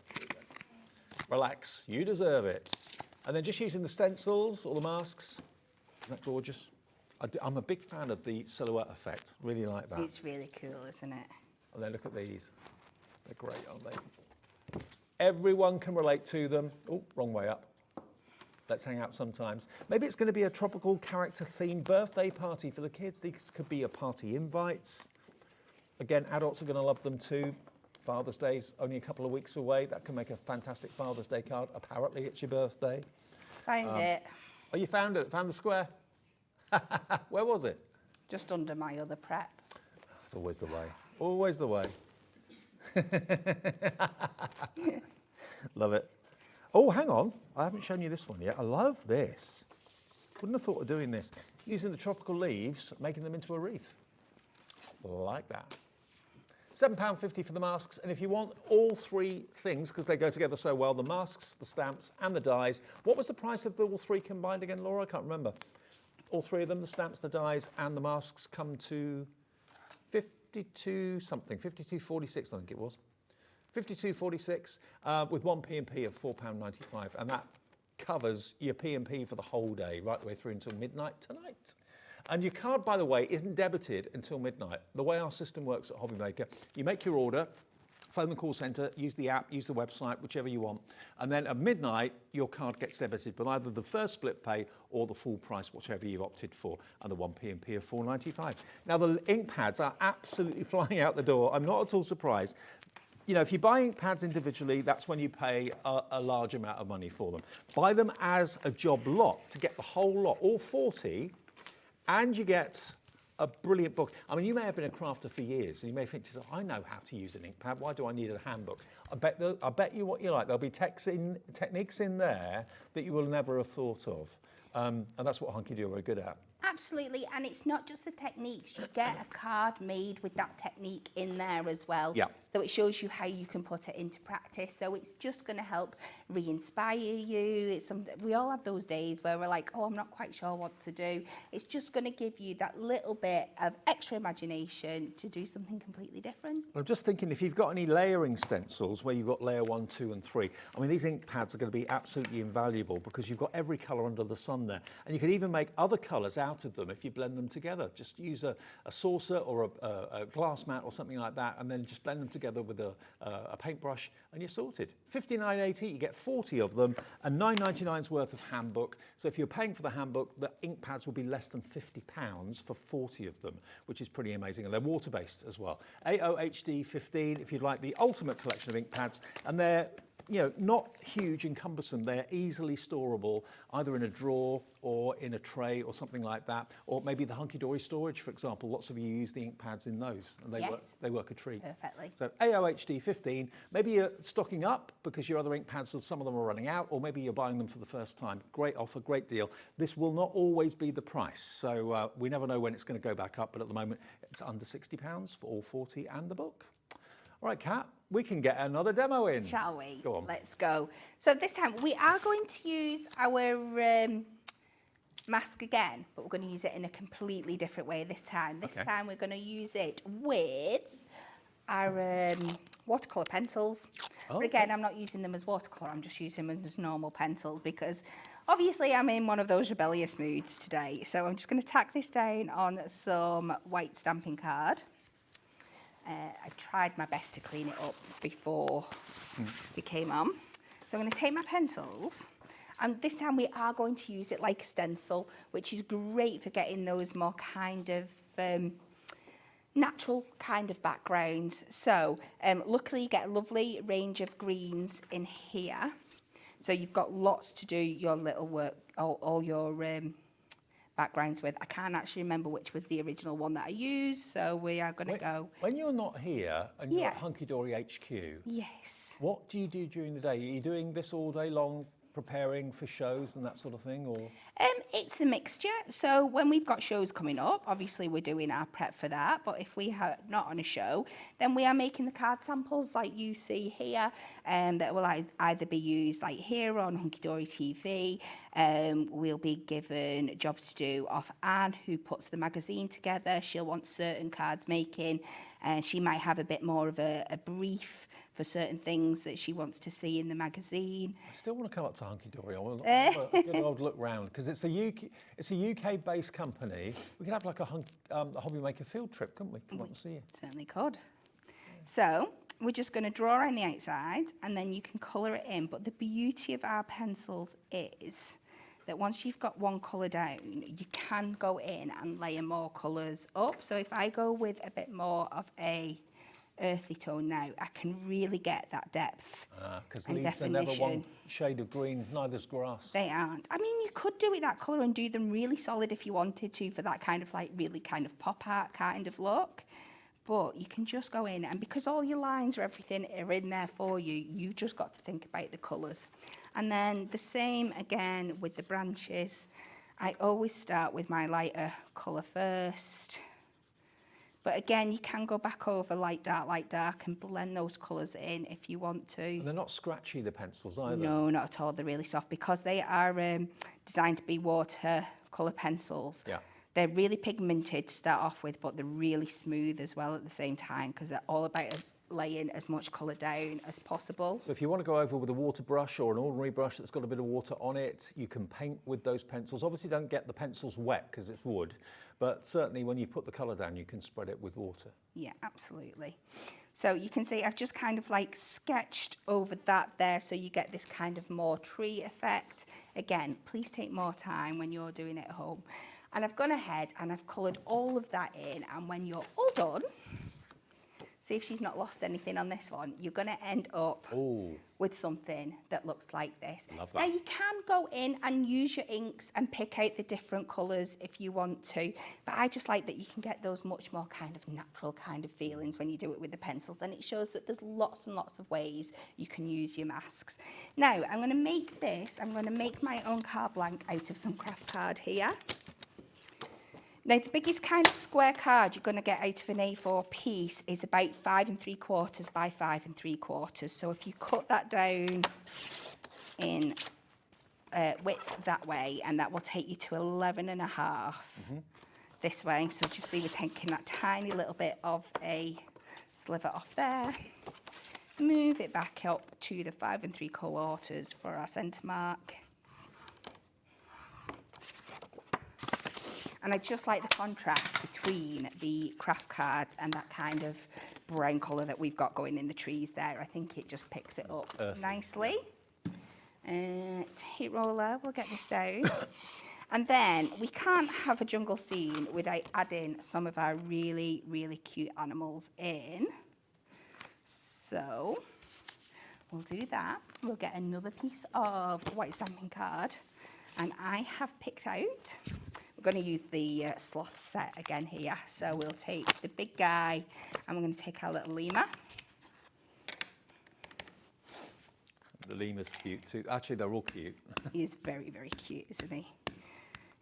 Relax. You deserve it. And then just using the stencils or the masks. Isn't that gorgeous? I'm a big fan of the silhouette effect. Really like that. It's really cool, isn't it? And then look at these. They're great, aren't they? Everyone can relate to them. Oh, wrong way up. Let's hang out sometimes. Maybe it's going to be a tropical character-themed birthday party for the kids. These could be a party invites. Again, adults are going to love them too. Father's Day's only a couple of weeks away. That can make a fantastic Father's Day card. Apparently, it's your birthday. Found it. Oh, you found it? Found the square? Where was it? Just under my other prep. That's always the way. Always the way. Love it. Oh, hang on. I haven't shown you this one yet. I love this. Wouldn't have thought of doing this. Using the tropical leaves, making them into a wreath. Like that. £7.50 for the masks. And if you want all 3 things, because they go together so well, the masks, the stamps, and the dies, what was the price of all 3 combined again, Laura? I can't remember. All 3 of them, the stamps, the dies, and the masks, come to 52 something, 52.46, I think it was. 52.46 with 1 P&P of £4.95, and that covers your P&P for the whole day, right the way through until midnight tonight. And your card, by the way, isn't debited until midnight. The way our system works at Hobbymaker, you make your order, phone the call centre, use the app, use the website, whichever you want. And then at midnight, your card gets debited, but either the first split pay or the full price, whichever you've opted for, and the 1p of £4.95. Now, the ink pads are absolutely flying out the door. I'm not at all surprised. You know, if you buy ink pads individually, that's when you pay a large amount of money for them. Buy them as a job lot to get the whole lot, all 40, and you get a brilliant book. I mean, you may have been a crafter for years, and you may think to yourself, I know how to use an ink pad. Why do I need a handbook? I bet you what you like. There'll be techniques in there that you will never have thought of. And that's what Hunkydory are good at. Absolutely, and it's not just the techniques. You get a card made with that technique in there as well. Yeah. So it shows you how you can put it into practice. So it's just going to help re-inspire you. It's something we all have those days where we're like, oh, I'm not quite sure what to do. It's just going to give you that little bit of extra imagination to do something completely different. I'm just thinking if you've got any layering stencils where you've got layer 1, 2 and 3, I mean, these ink pads are going to be absolutely invaluable because you've got every colour under the sun there. And you can even make other colours out of them if you blend them together. Just use a saucer or a glass mat or something like that, and then just blend them together with a paintbrush, and you're sorted. $59.80, you get 40 of them, and $9.99's worth of handbook. So if you're paying for the handbook, the ink pads will be less than £50 for 40 of them, which is pretty amazing, and they're water-based as well. AOHD 15 if you'd like the ultimate collection of ink pads, and they're not huge and cumbersome. They're easily storable, either in a drawer or in a tray or something like that, or maybe the Hunkydory storage, for example. Lots of you use the ink pads in those, and they work a treat. Perfectly. So AOHD 15, maybe you're stocking up because your other ink pads, some of them are running out, or maybe you're buying them for the first time. Great offer, great deal. This will not always be the price, so we never know when it's going to go back up, but at the moment it's under £60 for all 40 and the book. All right, Kat, we can get another demo in. Shall we? Go on. Let's go. So this time we are going to use our mask again, but we're going to use it in a completely different way this time. This time we're going to use it with our watercolour pencils. Oh, but again, I'm not using them as watercolour, I'm just using them as normal pencils because obviously I'm in one of those rebellious moods today. So I'm just going to tack this down on some white stamping card. I tried my best to clean it up before we came on. So I'm going to take my pencils, and this time we are going to use it like a stencil, which is great for getting those more kind of natural kind of backgrounds. So luckily you get a lovely range of greens in here. So you've got lots to do your little work, all your backgrounds with. I can't actually remember which was the original one that I used, so we are going to go. When you're not here and you're at Hunkydory HQ, yes. what do you do during the day? Are you doing this all day long, preparing for shows and that sort of thing, or? It's a mixture. So when we've got shows coming up, obviously we're doing our prep for that. But if we are not on a show, then we are making the card samples like you see here, that will either be used like here on Hunkydory TV. We'll be given jobs to do off Anne, who puts the magazine together. She'll want certain cards making, and she might have a bit more of a brief for certain things that she wants to see in the magazine. I still want to come up to Hunkydory. I want to have a good old look round, because it's a UK-based company. We could have like a Hobbymaker field trip, couldn't we? Come up and see you. Certainly could. So we're just going to draw around the outside, and then you can colour it in. But the beauty of our pencils is that once you've got one colour down, you can go in and layer more colours up. So if I go with a bit more of a earthy tone now, I can really get that depth because and leaves definition. are never one shade of green, neither's grass. They aren't. I mean, you could do it that colour and do them really solid if you wanted to for that kind of like really kind of pop art kind of look. But you can just go in, and because all your lines or everything are in there for you, you've just got to think about the colours. And then the same again with the branches. I always start with my lighter colour first. But again, you can go back over light, dark, and blend those colours in if you want to. And they're not scratchy, the pencils, either. No, not at all. They're really soft because they are designed to be watercolour pencils. Yeah. They're really pigmented to start off with, but they're really smooth as well at the same time because they're all about laying as much colour down as possible. So if you want to go over with a water brush or an ordinary brush that's got a bit of water on it, you can paint with those pencils. Obviously don't get the pencils wet because it's wood, but certainly when you put the colour down, you can spread it with water. Yeah, absolutely. So you can see I've just kind of like sketched over that there so you get this kind of more tree effect. Again, please take more time when you're doing it at home. And I've gone ahead and I've coloured all of that in, and when you're all done, see if she's not lost anything on this one, you're going to end up with something that looks like this. Love that. Now you can go in and use your inks and pick out the different colours if you want to, but I just like that you can get those much more kind of natural kind of feelings when you do it with the pencils, and it shows that there's lots and lots of ways you can use your masks. Now I'm going to make this, I'm going to make my own card blank out of some craft card here. Now, the biggest kind of square card you're going to get out of an A4 piece is about 5 3/4 by 5 3/4. So if you cut that down in width that way, and that will take you to 11 1/2 this way. So just see we're taking that tiny little bit of a sliver off there. Move it back up to the 5 3/4 for our centre mark. And I just like the contrast between the craft card and that kind of brown colour that we've got going in the trees there. I think it just picks it up nicely. Tape roller, we'll get this down. And then we can't have a jungle scene without adding some of our really, really cute animals in. So we'll do that. We'll get another piece of white stamping card. And I have picked out, we're going to use the sloth set again here. So we'll take the big guy and we're going to take our little lemur. The lemur's cute too. Actually, they're all cute. He is very, very cute, isn't he?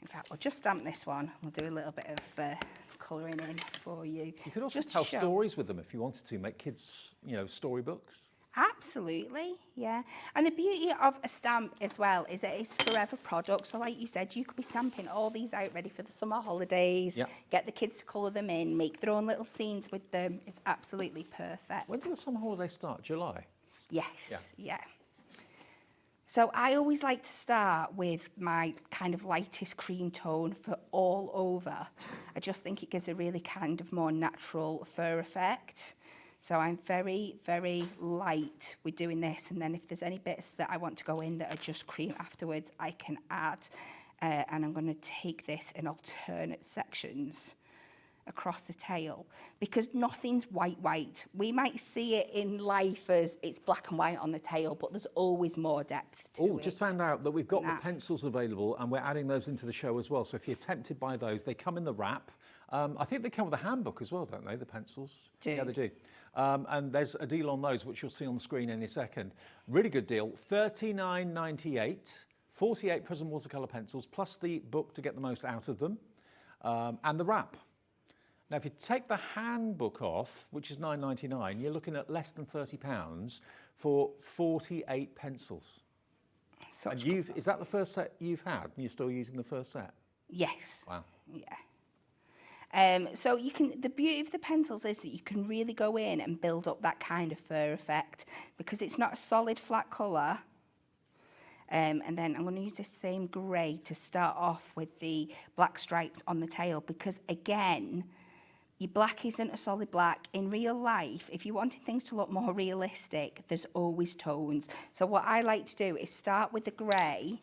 In fact, we'll just stamp this one. We'll do a little bit of colouring in for you. You could also just tell stories with them if you wanted to, make kids, you know, storybooks. Absolutely, yeah. And the beauty of a stamp as well is that it's forever product. So like you said, you could be stamping all these out ready for the summer holidays, get the kids to colour them in, make their own little scenes with them. It's absolutely perfect. When does the summer holiday start? July? Yes, yeah. So I always like to start with my kind of lightest cream tone for all over. I just think it gives a really kind of more natural fur effect. So I'm very, very light with doing this. And then if there's any bits that I want to go in that are just cream afterwards, I can add. And I'm going to take this in alternate sections across the tail, because nothing's white. We might see it in life as it's black and white on the tail, but there's always more depth to it. Oh, just found out that we've got the pencils available and we're adding those into the show as well. So if you're tempted by those, they come in the wrap. I think they come with a handbook as well, don't they, the pencils? Yeah, they do. And there's a deal on those, which you'll see on the screen in a second. Really good deal, $39.98, 48 Prism watercolour pencils, plus the book to get the most out of them, and the wrap. Now, if you take the handbook off, which is $9.99, you're looking at less than £30 for 48 pencils. And is that the first set you've had? And you're still using the first set? Yes. Wow. Yeah. So you can. The beauty of the pencils is that you can really go in and build up that kind of fur effect, because it's not a solid flat colour. And then I'm going to use this same grey to start off with the black stripes on the tail, because again, your black isn't a solid black. In real life, if you wanted things to look more realistic, there's always tones. So what I like to do is start with the grey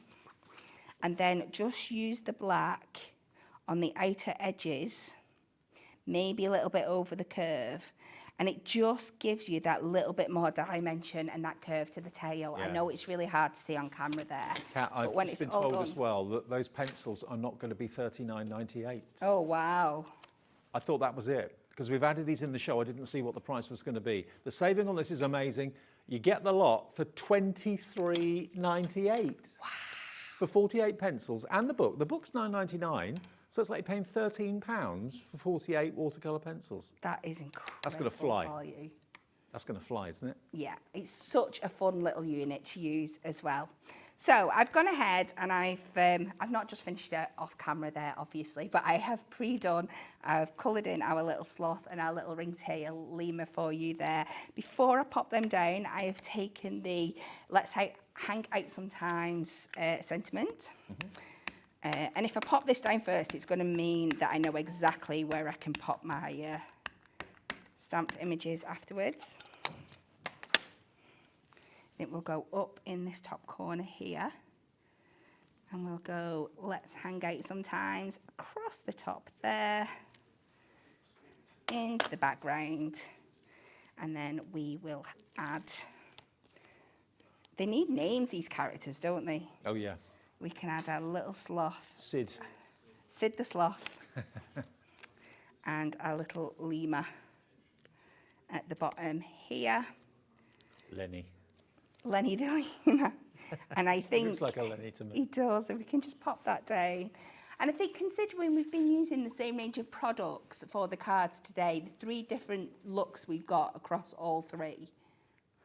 and then just use the black on the outer edges, maybe a little bit over the curve. And it just gives you that little bit more dimension and that curve to the tail. Yeah. I know it's really hard to see on camera there. Kat, I've been told as well that those pencils are not going to be $39.98. Oh, wow. I thought that was it, because we've added these in the show. I didn't see what the price was going to be. The saving on this is amazing. You get the lot for $23.98 for 48 pencils and the book. The book's $9.99, so it's like you're paying £13 for 48 watercolour pencils. That is incredible. That's going to fly. Value. That's going to fly, isn't it? Yeah, it's such a fun little unit to use as well. So I've gone ahead and I've not just finished it off camera there, obviously, but I have pre-done. I've coloured in our little sloth and our little ringtail lemur for you there. Before I pop them down, I have taken the let's hang out sometimes sentiment. And if I pop this down first, it's going to mean that I know exactly where I can pop my stamped images afterwards. It will go up in this top corner here, and we'll go let's hang out sometimes across the top there into the background, and then we will add, they need names, these characters, don't they? Oh yeah. We can add our little sloth, Sid the sloth, and our little lemur at the bottom here. Lenny the lemur. And I think looks like a Lenny to me. He does, so we can just pop that down. And I think considering we've been using the same range of products for the cards today, the 3 different looks we've got across all 3.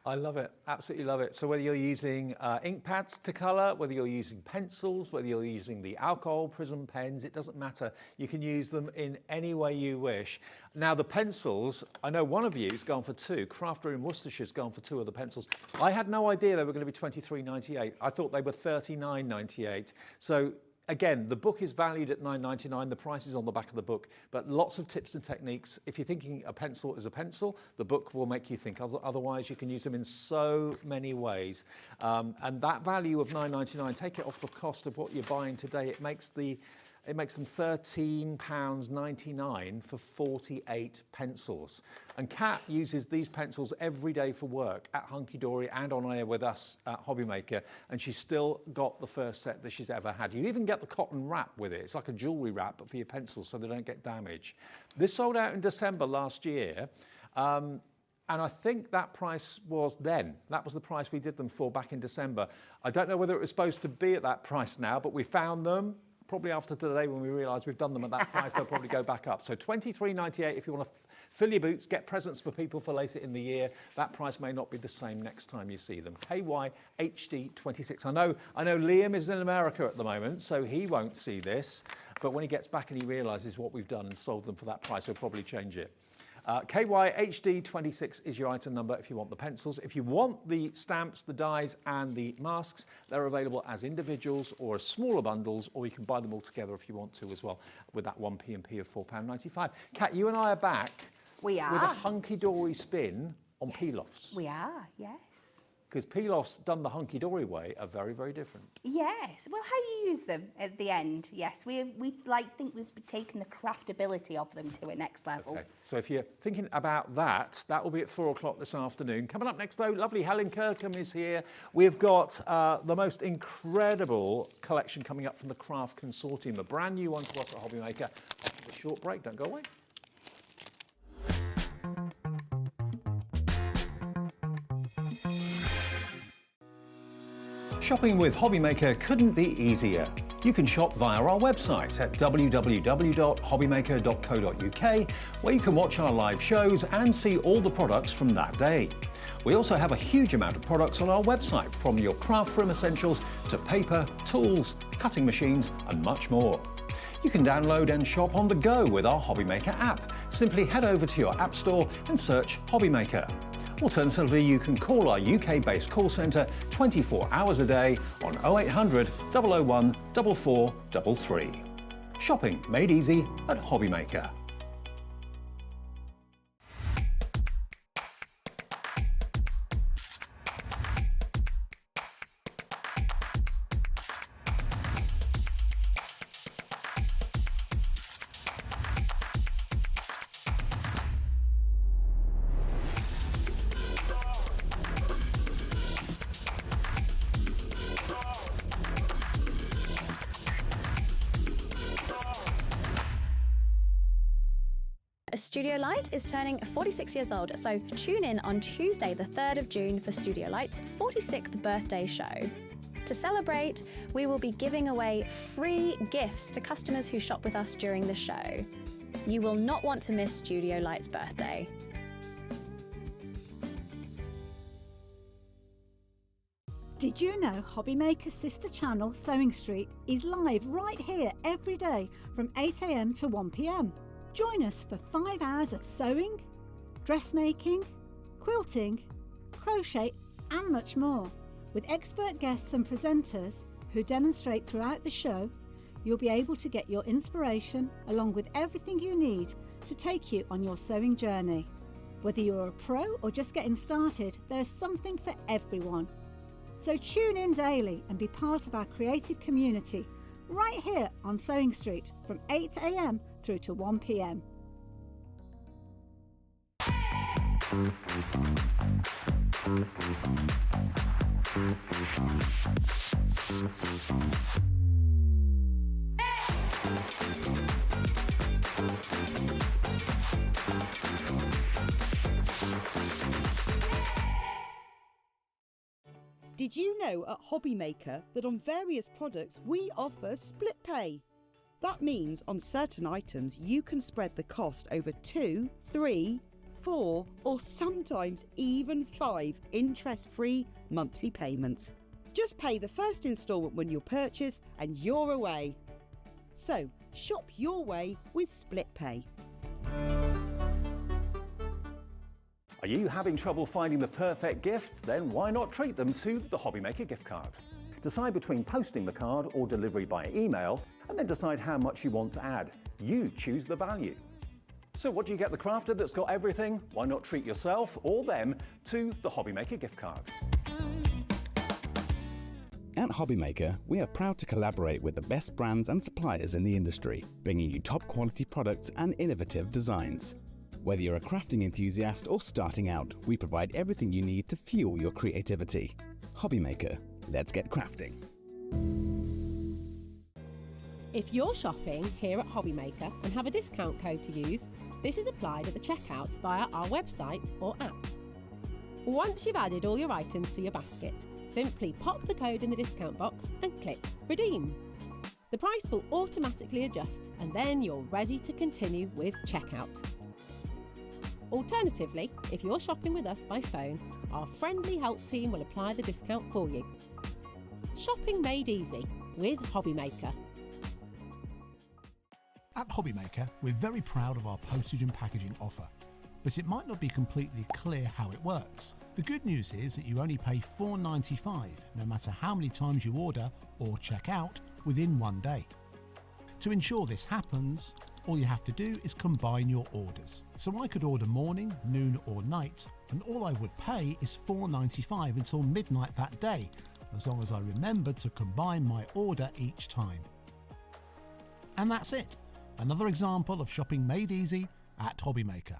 I love it, absolutely love it. So whether you're using ink pads to colour, whether you're using pencils, whether you're using the alcohol prism pens, it doesn't matter. You can use them in any way you wish. Now the pencils, I know one of you's gone for 2. Crafter in Worcestershire's gone for 2 of the pencils. I had no idea they were going to be $23.98. I thought they were $39.98. So again, the book is valued at $9.99. The price is on the back of the book, but lots of tips and techniques. If you're thinking a pencil is a pencil, the book will make you think. Otherwise, you can use them in so many ways. And that value of $9.99, take it off the cost of what you're buying today. It makes them £13.99 for 48 pencils. And Kat uses these pencils every day for work at Hunkydory and on air with us at Hobbymaker, and she's still got the first set that she's ever had. You even get the cotton wrap with it. It's like a jewellery wrap, but for your pencils so they don't get damaged. This sold out in December last year. And I think that price was then. That was the price we did them for back in December. I don't know whether it was supposed to be at that price now, but we found them. Probably after today when we realise we've done them at that price, they'll probably go back up. So $23.98 if you want to fill your boots, get presents for people for later in the year. That price may not be the same next time you see them. KYHD26. I know Liam is in America at the moment, so he won't see this. But when he gets back and he realises what we've done and sold them for that price, he'll probably change it. KYHD26 is your item number if you want the pencils. If you want the stamps, the dies and the masks, they're available as individuals or as smaller bundles, or you can buy them all together if you want to as well, with that 1 P&P of £4.95. Kat, you and I are back. We are. With a Hunkydory spin on peel-offs. We are, yes. Because peel-offs done the Hunkydory way are very, very different. Yes. Well, how you use them at the end, yes. We think we've taken the craftability of them to a next level. Okay. So if you're thinking about that, that will be at 4 o'clock this afternoon. Coming up next, though, lovely Helen Kirkham is here. We've got the most incredible collection coming up from the Craft Consortium, a brand new one to us at Hobbymaker. After a short break, don't go away. Shopping with Hobbymaker couldn't be easier. You can shop via our website at www.hobbymaker.co.uk, where you can watch our live shows and see all the products from that day. We also have a huge amount of products on our website, from your craft room essentials to paper, tools, cutting machines and much more. You can download and shop on the go with our Hobbymaker app. Simply head over to your app store and search Hobbymaker. Alternatively, you can call our UK-based call centre 24 hours a day on 0800 001 4433. Shopping made easy at Hobbymaker. Studio Light is turning 46 years old, so tune in on Tuesday the 3rd of June for Studio Light's 46th birthday show. To celebrate, we will be giving away free gifts to customers who shop with us during the show. You will not want to miss Studio Light's birthday. Did you know Hobbymaker's sister channel, Sewing Street, is live right here every day from 8 AM to 1 PM? Join us for 5 hours of sewing, dressmaking, quilting, crochet and much more. With expert guests and presenters who demonstrate throughout the show, you'll be able to get your inspiration along with everything you need to take you on your sewing journey. Whether you're a pro or just getting started, there is something for everyone. So tune in daily and be part of our creative community right here on Sewing Street from 8 AM through to 1 PM. Did you know at Hobbymaker that on various products we offer split pay? That means on certain items you can spread the cost over 2, 3, 4 or sometimes even 5 interest-free monthly payments. Just pay the first instalment when you purchase and you're away. So shop your way with split pay. Are you having trouble finding the perfect gift? Then why not treat them to the Hobbymaker gift card? Decide between posting the card or delivery by email, and then decide how much you want to add. You choose the value. So what do you get the crafter that's got everything? Why not treat yourself or them to the Hobbymaker gift card? At Hobbymaker, we are proud to collaborate with the best brands and suppliers in the industry, bringing you top quality products and innovative designs. Whether you're a crafting enthusiast or starting out, we provide everything you need to fuel your creativity. Hobbymaker, let's get crafting. If you're shopping here at Hobbymaker and have a discount code to use, this is applied at the checkout via our website or app. Once you've added all your items to your basket, simply pop the code in the discount box and click Redeem. The price will automatically adjust and then you're ready to continue with checkout. Alternatively, if you're shopping with us by phone, our friendly help team will apply the discount for you. Shopping made easy with Hobbymaker. At Hobbymaker, we're very proud of our postage and packaging offer, but it might not be completely clear how it works. The good news is that you only pay $4.95 no matter how many times you order or check out within 1 day. To ensure this happens, all you have to do is combine your orders. So I could order morning, noon or night, and all I would pay is $4.95 until midnight that day, as long as I remembered to combine my order each time. And that's it. Another example of shopping made easy at Hobbymaker.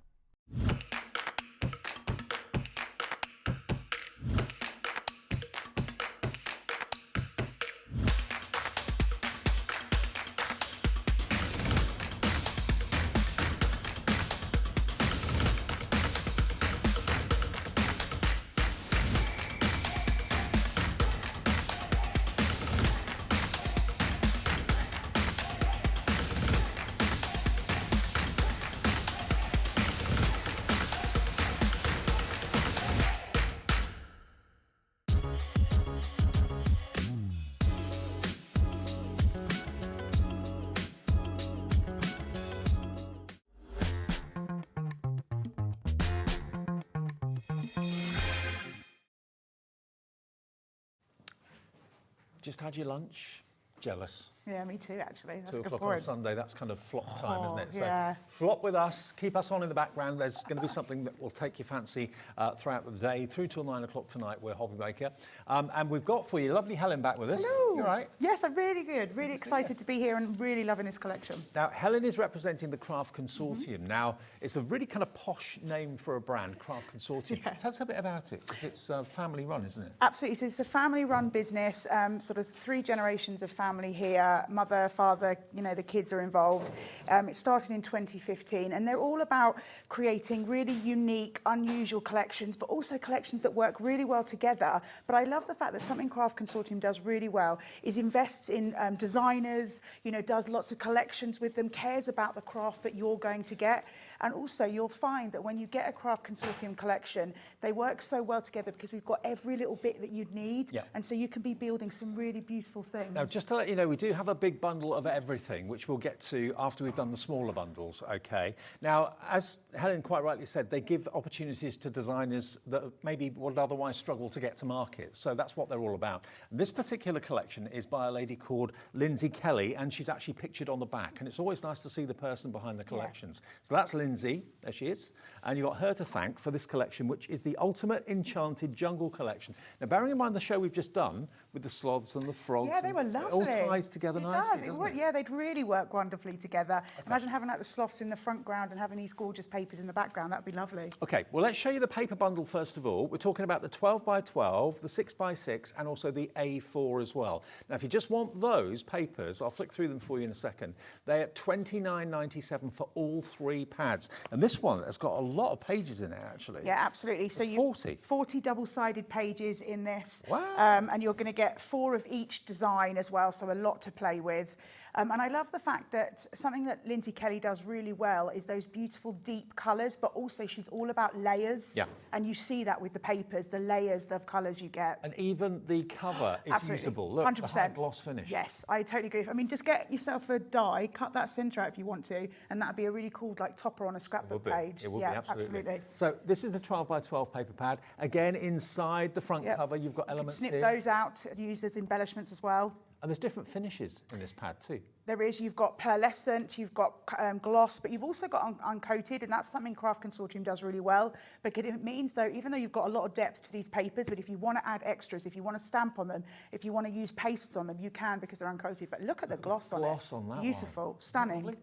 Just had your lunch? Jealous. Yeah, me too, actually. That's 2 a good o'clock on point. a Sunday, that's kind of flop time, isn't it? So yeah. flop with us, keep us on in the background. There's going to be something that will take your fancy throughout the day, through till 9 o'clock tonight. We're Hobbymaker. And we've got for you lovely Helen back with us. Hello. You all right? Yes, I'm really good. Really excited to be here and really loving this collection. Now, Helen is representing the Craft Consortium. Now, it's a really kind of posh name for a brand, Craft Consortium. Yeah. Tell us a bit about it. It's family run, isn't it? Absolutely. So it's a family-run business, sort of 3 generations of family here. mother, father, you know, the kids are involved. It started in 2015, and they're all about creating really unique, unusual collections, but also collections that work really well together. But I love the fact that something Craft Consortium does really well is invests in designers, you know, does lots of collections with them, cares about the craft that you're going to get. And also you'll find that when you get a Craft Consortium collection, they work so well together because we've got every little bit that you'd need. Yep. And so you can be building some really beautiful things. Now, just to let you know, we do have a big bundle of everything, which we'll get to after we've done the smaller bundles, okay? Now, as Helen quite rightly said, they give opportunities to designers that maybe would otherwise struggle to get to market. So that's what they're all about. This particular collection is by a lady called Lindsay Kelly, and she's actually pictured on the back. And it's always nice to see the person behind the collections. So that's Lindsay, there she is. And you've got her to thank for this collection, which is the Ultimate Enchanted Jungle Collection. Now, bearing in mind the show we've just done with the sloths and the frogs. Yeah, they were lovely. It all ties together nicely, doesn't it? Yeah, they'd really work wonderfully together. Okay. Imagine having like the sloths in the front ground and having these gorgeous papers in the background. That'd be lovely. Okay, well, let's show you the paper bundle first of all. We're talking about the 12x12, the 6x6, and also the A4 as well. Now, if you just want those papers, I'll flick through them for you in a second. They're at $29.97 for all 3 pads. And this one has got a lot of pages in it, actually. Yeah, absolutely. So you 40 double-sided pages in this. Wow. And you're going to get 4 of each design as well, so a lot to play with. And I love the fact that something that Lindsay Kelly does really well is those beautiful deep colours, but also she's all about layers. Yeah. And you see that with the papers, the layers of colours you get. And even the cover is Absolutely. usable. Look, 100%. the high gloss finish. Yes, I totally agree. I mean, just get yourself a die, cut that centre out if you want to, and that'd be a really cool like topper on a scrapbook page. It will yeah, be, absolutely. absolutely. So this is the 12x12 paper pad. Again, inside the front Yep. cover, you've got elements snip here. those out and use as embellishments as well. And there's different finishes in this pad too. There is, you've got pearlescent, you've got gloss, but you've also got uncoated, and that's something Craft Consortium does really well. But it means, though, even though you've got a lot of depth to these papers, but if you want to add extras, if you want to stamp on them, if you want to use pastes on them, you can because they're uncoated. But look at the gloss on it. Gloss on that Beautiful, one. stunning.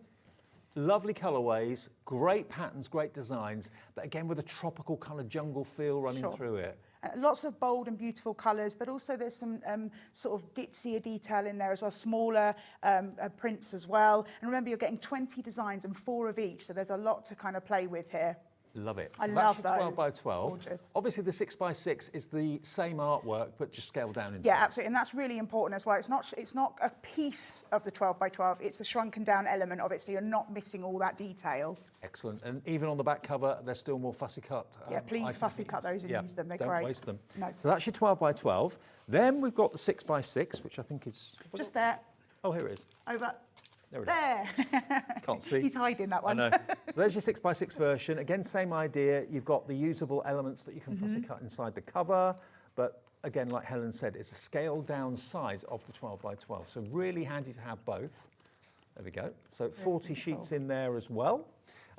Lovely colourways, great patterns, great designs, but again with a tropical kind of jungle feel running through it. Lots of bold and beautiful colours, but also there's some sort of ditzier detail in there as well, smaller prints as well. And remember, you're getting 20 designs and 4 of each, so there's a lot to kind of play with here. Love it. I So love that's your those. 12x12. Gorgeous. Obviously, the 6x6 is the same artwork, but just scaled down inside. Yeah, absolutely, and that's really important as well. It's not a piece of the 12x12, it's a shrunken down element of it, so you're not missing all that detail. Excellent. And even on the back cover, there's still more fussy cut. Yeah, please items fussy that cut you those and yeah, use them, they're don't great. waste them. No. So that's your 12x12. Then we've got the 6x6, which I think is... Just there. Oh, here it is. Over. There it is. Can't see. He's hiding that one. I know. So there's your 6x6 version. Again, same idea. You've got the usable elements that you can fussy cut inside the cover. But again, like Helen said, it's a scaled down size of the 12x12. So really handy to have both. There we go. So 40 sheets in there as well.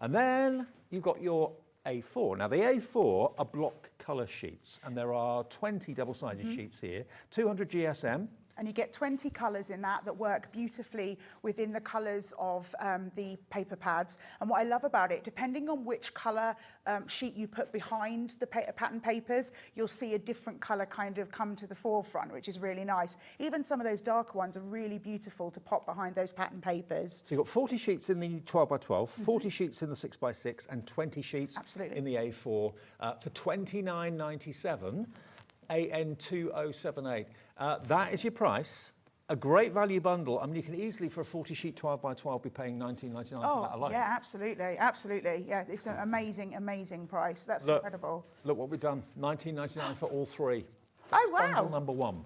And then you've got your A4. Now the A4 are block colour sheets, and there are 20 double-sided sheets here, 200 GSM. And you get 20 colours in that work beautifully within the colours of the paper pads. And what I love about it, depending on which colour sheet you put behind the pattern papers, you'll see a different colour kind of come to the forefront, which is really nice. Even some of those darker ones are really beautiful to pop behind those pattern papers. So you've got 40 sheets in the 12x12, 40 sheets in the 6x6, and 20 sheets in the A4 for $29.97. AN2078. That is your price. A great value bundle. I mean, you can easily, for a 40-sheet 12x12, be paying $19.99 for that alone. Yeah, absolutely, absolutely. Yeah, it's an amazing, amazing price. That's Look, incredible. Look what we've done. $19.99 for all 3. Oh, wow. Bundle number 1.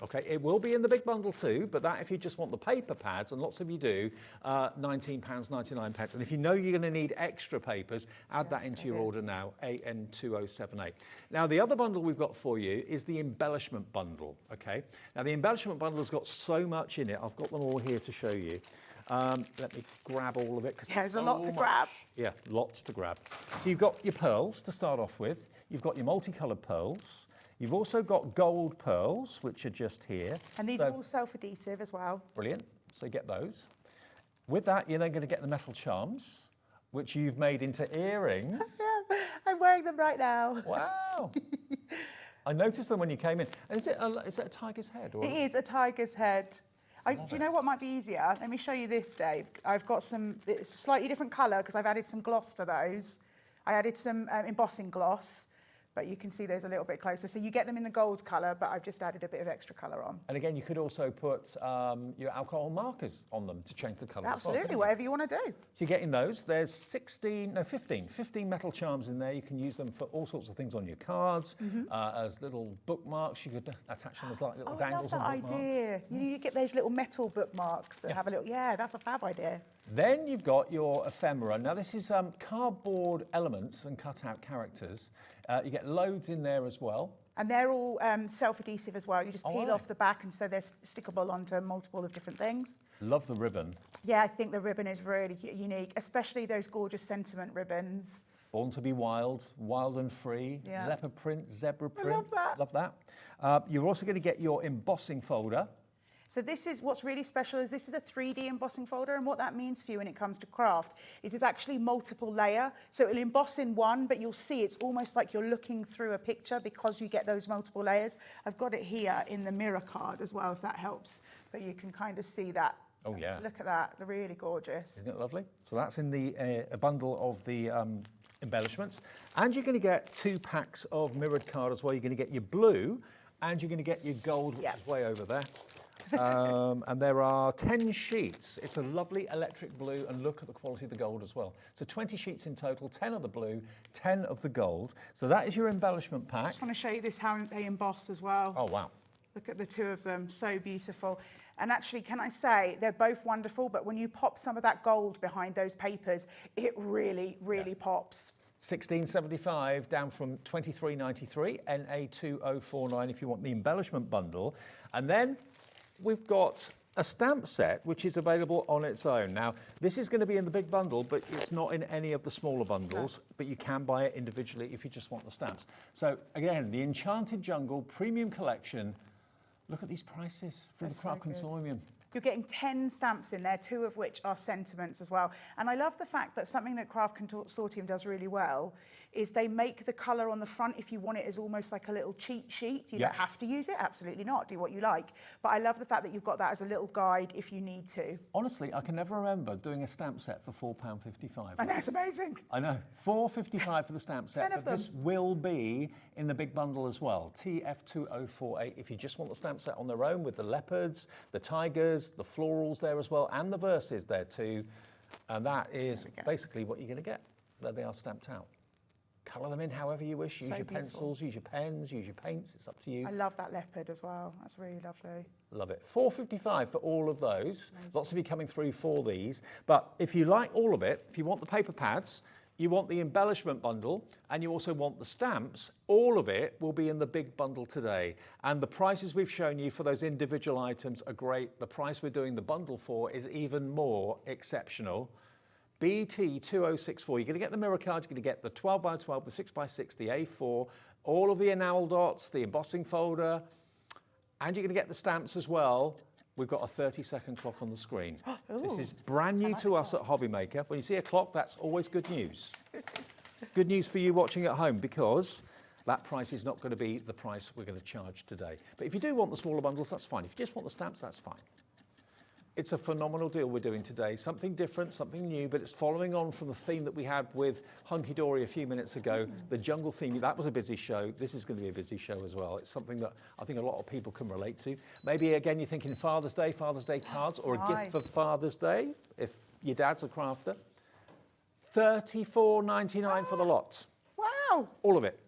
Okay, it will be in the big bundle too, but that if you just want the paper pads, and lots of you do, £19.99. And if you know you're going to need extra papers, add that into your order now, AN2078. Now, the other bundle we've got for you is the embellishment bundle, okay? Now, the embellishment bundle has got so much in it. I've got them all here to show you. Let me grab all of it. Yeah, there's a lot to grab. Yeah, lots to grab. So you've got your pearls to start off with. You've got your multicoloured pearls. You've also got gold pearls, which are just here. And these are all self-adhesive as well. Brilliant. So you get those. With that, you're then going to get the metal charms, which you've made into earrings. I'm wearing them right now. Wow. I noticed them when you came in. And is it a tiger's head? Or It is a tiger's head. Do you know what might be easier? Let me show you this, Dave. I've got it's a slightly different colour because I've added some gloss to those. I added some embossing gloss, but you can see those a little bit closer. So you get them in the gold colour, but I've just added a bit of extra colour on. And again, you could also put your alcohol markers on them to change the colour. Absolutely, whatever you want to do. So you're getting those. There's 15 metal charms in there. You can use them for all sorts of things on your cards, as little bookmarks. You could attach them as like little dangles on bookmarks. I love that idea. You get those little metal bookmarks that have a little, that's a fab idea. Then you've got your ephemera. Now this is cardboard elements and cut out characters. You get loads in there as well. And they're all self-adhesive as well. You just peel off the back, and so they're stickable onto multiple of different things. Love the ribbon. Yeah, I think the ribbon is really unique, especially those gorgeous sentiment ribbons. Born to be wild, wild and free, leopard print, zebra print. I love that. Love that. You're also going to get your embossing folder. So this is what's really special is this is a 3D embossing folder, and what that means for you when it comes to craft is it's actually multiple layer. So it'll emboss in one, but you'll see it's almost like you're looking through a picture because you get those multiple layers. I've got it here in the mirror card as well, if that helps, but you can kind of see that. Oh yeah. Look at that, they're really gorgeous. Isn't it lovely? So that's in the a bundle of the embellishments. And you're going to get 2 packs of mirrored card as well. You're going to get your blue and you're going to get your gold, which is way over there. And there are 10 sheets. It's a lovely electric blue, and look at the quality of the gold as well. So 20 sheets in total, 10 of the blue, 10 of the gold. So that is your embellishment pack. I just want to show you this, how they emboss as well. Oh, wow. Look at the 2 of them, so beautiful. And actually, can I say, they're both wonderful, but when you pop some of that gold behind those papers, it really, really pops. $16.75 down from $23.93, NA2049 if you want the embellishment bundle. And then we've got a stamp set, which is available on its own. Now, this is going to be in the big bundle, but it's not in any of the smaller bundles, but you can buy it individually if you just want the stamps. So again, the Enchanted Jungle Premium Collection. Look at these prices from the Craft Consortium. You're getting 10 stamps in there, 2 of which are sentiments as well. And I love the fact that something that Craft Consortium does really well is they make the colour on the front, if you want it as almost like a little cheat sheet. You don't have to use it, absolutely not, do what you like. But I love the fact that you've got that as a little guide if you need to. Honestly, I can never remember doing a stamp set for £4.55. And that's amazing. I know, £4.55 for the stamp set, but this will be in the big bundle as well, TF2048, if you just want the stamp set on their own with the leopards, the tigers, the florals there as well, and the verses there too. And that is basically what you're going to get. There they are stamped out. Colour them in however you wish. Use your pencils, use your pens, use your paints. It's up to you. I love that leopard as well. That's really lovely. Love it. $4.55 for all of those. Amazing. Lots of you coming through for these. But if you like all of it, if you want the paper pads, you want the embellishment bundle, and you also want the stamps, all of it will be in the big bundle today. And the prices we've shown you for those individual items are great. The price we're doing the bundle for is even more exceptional. BT2064, you're going to get the mirror card, you're going to get the 12x12, the 6x6, the A4, all of the enamel dots, the embossing folder, and you're going to get the stamps as well. We've got a 30-second clock on the screen. This is brand new to us at Hobbymaker. When you see a clock, that's always good news. Good news for you watching at home, because that price is not going to be the price we're going to charge today. But if you do want the smaller bundles, that's fine. If you just want the stamps, that's fine. It's a phenomenal deal we're doing today. Something different, something new, but it's following on from the theme that we had with Hunkydory a few minutes ago, the jungle theme. That was a busy show. This is going to be a busy show as well. It's something that I think a lot of people can relate to. Maybe, again, you're thinking Father's Day cards, or a gift for Father's Day, if your dad's a crafter. $34.99 for the lot. Wow. All of it.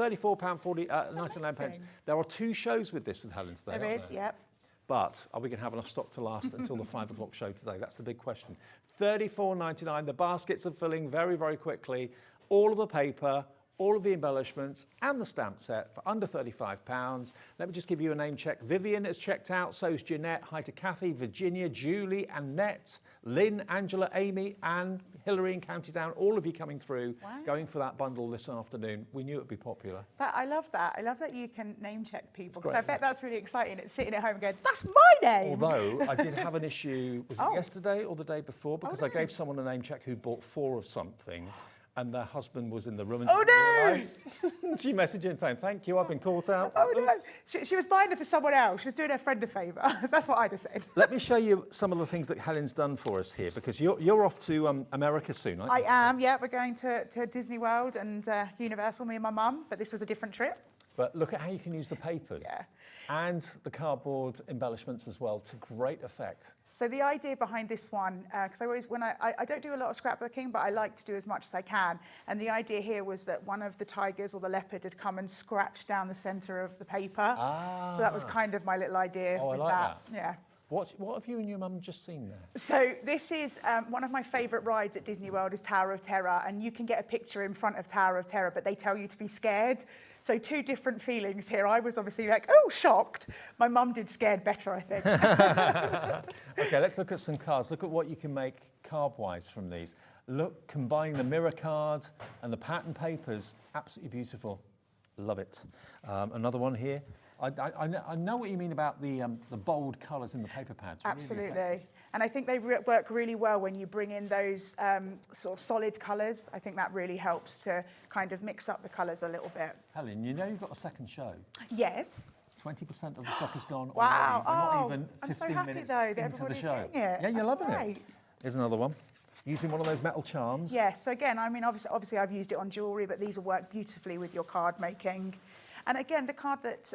£34.40, 99 pence. There are 2 shows with this with Helen today. There is, yep. But are we going to have enough stock to last until the 5 o'clock show today? That's the big question. $34.99. The baskets are filling very, very quickly. All of the paper, all of the embellishments, and the stamp set for under £35. Let me just give you a name check. Vivian is checked out, so is Jeanette. Hi to Kathy, Virginia, Julie, Annette, Lynn, Angela, Amy, Anne, Hillary in County Down. All of you coming through, going for that bundle this afternoon. We knew it would be popular. I love that. I love that you can name check people, because I bet that's really exciting. It's sitting at home and going, that's my name. Although I did have an issue, was it yesterday or the day before? Because I gave someone a name check who bought 4 of something. and their husband was in the room. And Oh, no! realised. She messaged in saying, "Thank you, I've been caught out." Oh no, she was buying it for someone else. She was doing her friend a favour. That's what I'd have said. Let me show you some of the things that Helen's done for us here, because you're off to America soon, aren't you? I am, yeah. We're going to Disney World and Universal, me and my mum, but this was a different trip. But look at how you can use the papers and the cardboard embellishments as well to great effect. So the idea behind this one, because I don't do a lot of scrapbooking, but I like to do as much as I can. And the idea here was that one of the tigers or the leopard had come and scratched down the centre of the paper. So that was kind of my little idea with like that. Yeah. What have you and your mum just seen there? So this is one of my favourite rides at Disney World is Tower of Terror, and you can get a picture in front of Tower of Terror, but they tell you to be scared. So two different feelings here. I was obviously like, oh, shocked. My mum did scared better, I think. Okay, let's look at some cards. Look at what you can make card-wise from these. Look, combining the mirror card and the pattern papers, absolutely beautiful. Love it. Another one here. I know what you mean about the bold colours in the paper pads. Absolutely. And I think they work really well when you bring in those sort of solid colours. I think that really helps to kind of mix up the colours a little bit. Helen, you know you've got a second show. Yes. 20% of the stock is gone Wow. already. We're not even 15 I'm so happy minutes though that into the everybody's show. getting it. Yeah, you're That's loving great. it. Here's another one. Using one of those metal charms. Yeah, so again, I mean, obviously I've used it on jewellery, but these will work beautifully with your card making. And again, the card that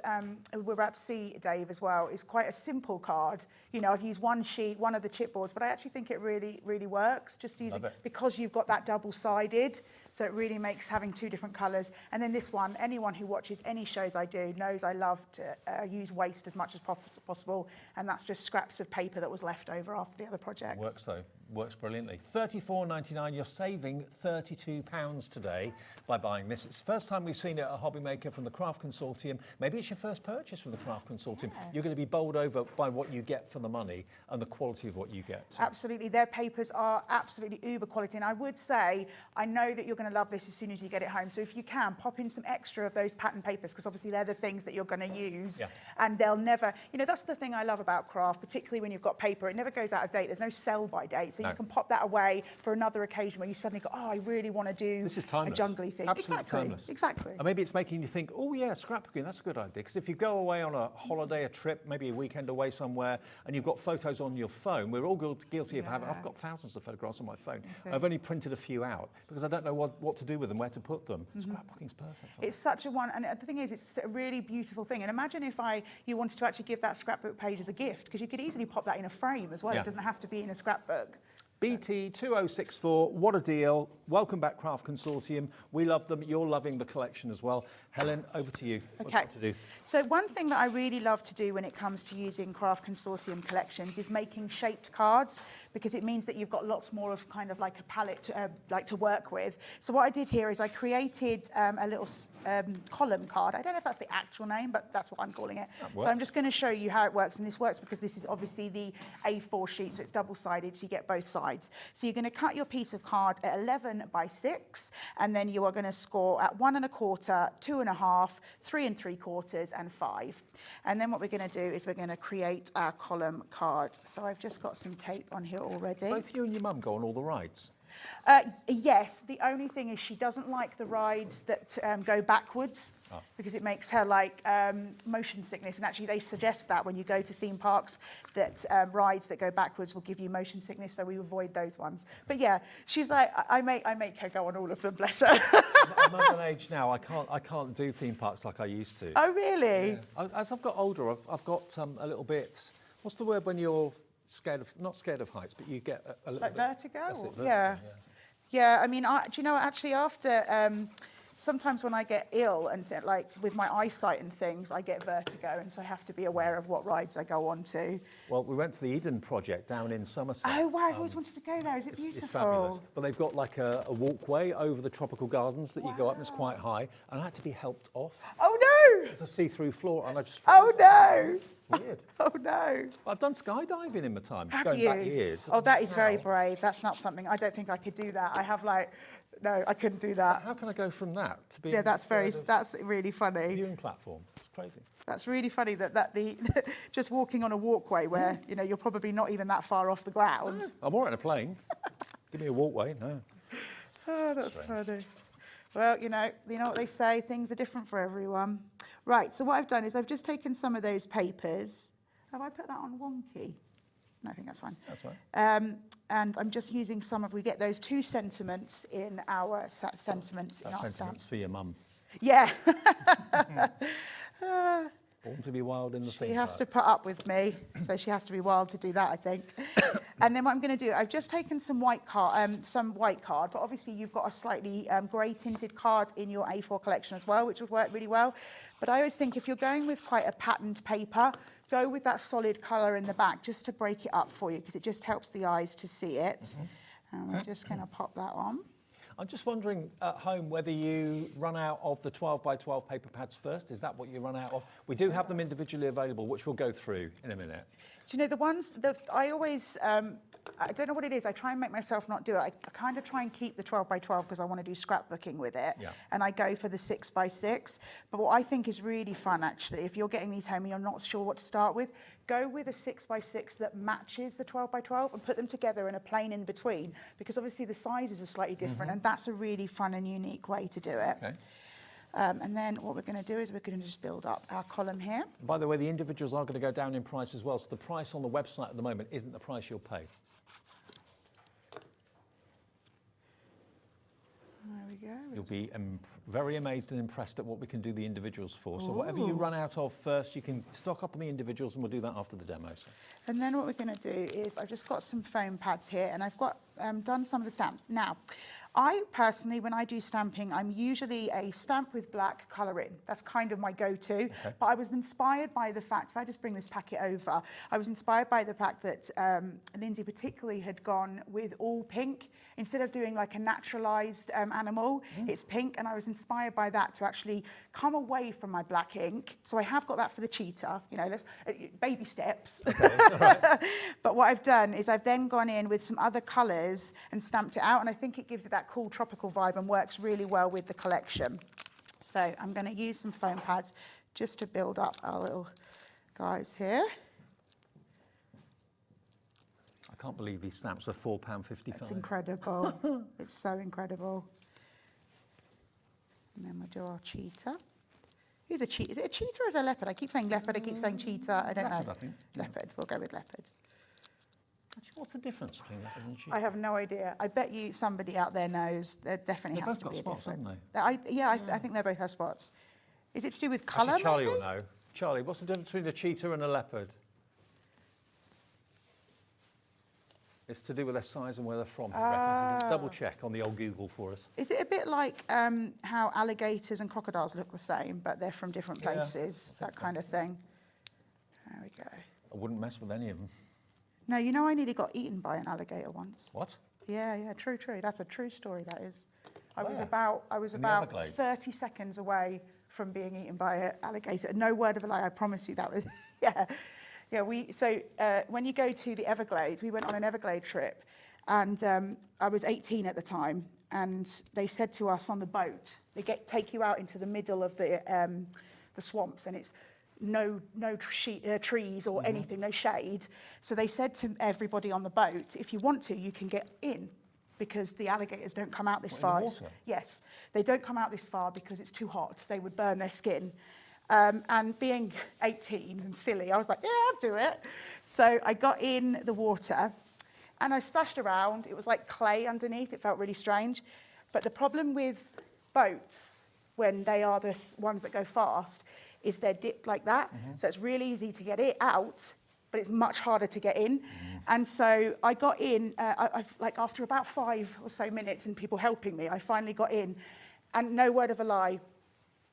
we're about to see, Dave, as well, is quite a simple card. You know, I've used one sheet, one of the chipboards, but I actually think it really, really works. Just using because you've got that double-sided, so it really makes having two different colours. And then this one, anyone who watches any shows I do knows I love to use waste as much as possible, and that's just scraps of paper that was left over after the other projects. Works though, works brilliantly. $34.99, you're saving £32 today by buying this. It's the first time we've seen it at Hobby Maker from the Craft Consortium. Maybe it's your first purchase from the Craft Consortium. Yeah. You're going to be bowled over by what you get for the money and the quality of what you get. Absolutely, their papers are absolutely uber quality, and I would say, I know that you're going to love this as soon as you get it home, so if you can, pop in some extra of those pattern papers, because obviously they're the things that you're going to use, and they'll never, you know, that's the thing I love about craft, particularly when you've got paper, it never goes out of date, there's no sell-by date, so you can pop that away for another occasion where you suddenly go, oh, I really want to do this is timeless. A jungly thing. Absolutely timeless. Exactly. And maybe it's making you think, oh yeah, scrapbooking, that's a good idea, because if you go away on a holiday, a trip, maybe a weekend away somewhere, and you've got photos on your phone, we're all guilty of having, I've got thousands of photographs on my phone. I've only printed a few out, because I don't know what to do with them, where to put them. Scrapbooking's perfect. It's such a one, and the thing is, it's a really beautiful thing. And imagine if you wanted to actually give that scrapbook page as a gift, because you could easily pop that in a frame as well. It doesn't have to be in a scrapbook. BT2064, what a deal. Welcome back, Craft Consortium. We love them. You're loving the collection as well. Helen, over to you. Okay. What to do? So one thing that I really love to do when it comes to using Craft Consortium collections is making shaped cards, because it means that you've got lots more of kind of like a palette to work with. So what I did here is I created a little column card. I don't know if that's the actual name, but that's what I'm calling it. So I'm just going to show you how it works. And this works because this is obviously the A4 sheet, so it's double-sided, so you get both sides. So you're going to cut your piece of card at 11 by 6, and then you are going to score at 1 1/4, 2 1/2, 3 3/4, and 5. And then what we're going to do is we're going to create our column card. So I've just got some tape on here already. Both you and your mum go on all the rides? Yes, the only thing is she doesn't like the rides that go backwards, because it makes her like motion sickness, and actually they suggest that when you go to theme parks that rides that go backwards will give you motion sickness, so we avoid those ones. But yeah, she's like, I make her go on all of them, bless her. I'm at an age now, I can't do theme parks like I used to. Oh really? Yeah. As I've got older, I've got a little bit, what's the word when you're not scared of heights, but you get a little like bit... vertigo? Vertigo, yeah, I mean, do you know, actually after, sometimes when I get ill and like with my eyesight and things, I get vertigo, and so I have to be aware of what rides I go on to. Well, we went to the Eden project down in Somerset. Oh wow, I've always wanted to go there. Is it beautiful? It's fabulous. But they've got like a walkway over the tropical gardens that you go up, and it's quite high, and I had to be helped off. Oh no! It's a see-through floor, and I just... Oh no! Weird. Oh no! I've done skydiving in my time, Have going you? back years. Oh, that is very brave. That's not something, I don't think I could do that. I have like, no, I couldn't do that. How can I go from that to being... Yeah, that's really funny. Viewing platform. It's crazy. That's really funny that just walking on a walkway where, you know, you're probably not even that far off the ground. No, I'm all right in a plane. Give me a walkway, no. Oh, that's funny. Well, you know what they say, things are different for everyone. Right, so what I've done is I've just taken some of those papers. Have I put that on wonky? No, I think that's fine. That's right. And I'm just using some of, we get those 2 sentiments in our sentiments in our Sentiments stamp. for your mum. Yeah. Born to be wild in the thing. She has to put up with me, so she has to be wild to do that, I think. And then what I'm going to do, I've just taken some white card, but obviously you've got a slightly grey tinted card in your A4 collection as well, which would work really well. But I always think if you're going with quite a patterned paper, go with that solid colour in the back just to break it up for you, because it just helps the eyes to see it. And we're just going to pop that on. I'm just wondering at home whether you run out of the 12 by 12 paper pads first. Is that what you run out of? We do have them individually available, which we'll go through in a minute. So, you know, the ones that I always, I don't know what it is, I try and make myself not do it. I kind of try and keep the 12 by 12 because I want to do scrapbooking with it. Yeah. And I go for the 6 by 6. But what I think is really fun, actually, if you're getting these home and you're not sure what to start with, go with a 6 by 6 that matches the 12 by 12 and put them together in a plane in between, because obviously the sizes are slightly different, and that's a really fun and unique way to do it. Okay. And then what we're going to do is we're going to just build up our column here. By the way, the individuals are going to go down in price as well, so the price on the website at the moment isn't the price you'll pay. There we go. You'll be very amazed and impressed at what we can do the individuals for. So whatever you run out of first, you can stock up on the individuals, and we'll do that after the demo. So. And then what we're going to do is I've just got some foam pads here, and I've got done some of the stamps. Now, I personally, when I do stamping, I'm usually a stamp with black colour in. That's kind of my go-to. Okay. But I was inspired by the fact, if I just bring this packet over, I was inspired by the fact that Lindsay particularly had gone with all pink. Instead of doing like a naturalised animal, it's pink, and I was inspired by that to actually come away from my black ink. So I have got that for the cheetah, you know, let's, baby steps. Okay, all right. But what I've done is I've then gone in with some other colours and stamped it out, and I think it gives it that cool tropical vibe and works really well with the collection. So I'm going to use some foam pads just to build up our little guys here. I can't believe these stamps are £4.55. It's incredible. It's so incredible. And then we'll do our cheetah. Who's a cheetah? Is it a cheetah or is it a leopard? I keep saying leopard, I keep saying cheetah. I don't leopard, know. I think. Leopard. We'll go with leopard. Actually, what's the difference between leopard and cheetah? I have no idea. I bet you somebody out there knows. There definitely has to be a spots, difference. haven't they? I think they both have spots. Is it to do with colour? Actually, Charlie maybe? will know. Charlie, what's the difference between a cheetah and a leopard? It's to do with their size and where they're from. Double check on the old Google for us. Is it a bit like how alligators and crocodiles look the same, but they're from different places, that kind of thing? There we go. I wouldn't mess with any of them. No, you know I nearly got eaten by an alligator once. What? Yeah, true. That's a true story, that is. I was Where? about 30 seconds away from being eaten by an alligator. No word of a lie, I promise you that was, yeah. Yeah, when you go to the Everglades, we went on an Everglade trip, and I was 18 at the time, and they said to us on the boat, they take you out into the middle of the swamps, and it's no trees or anything, no shade. So they said to everybody on the boat, if you want to, you can get in, because the alligators don't come out this far. In the water? Yes, they don't come out this far because it's too hot. They would burn their skin. And being 18 and silly, I was like, yeah, I'll do it. So I got in the water and I splashed around. It was like clay underneath. It felt really strange. But the problem with boats, when they are the ones that go fast, is they're dipped like that. So it's really easy to get it out, but it's much harder to get in. And so I got in, like after about 5 or so minutes and people helping me, I finally got in. And no word of a lie,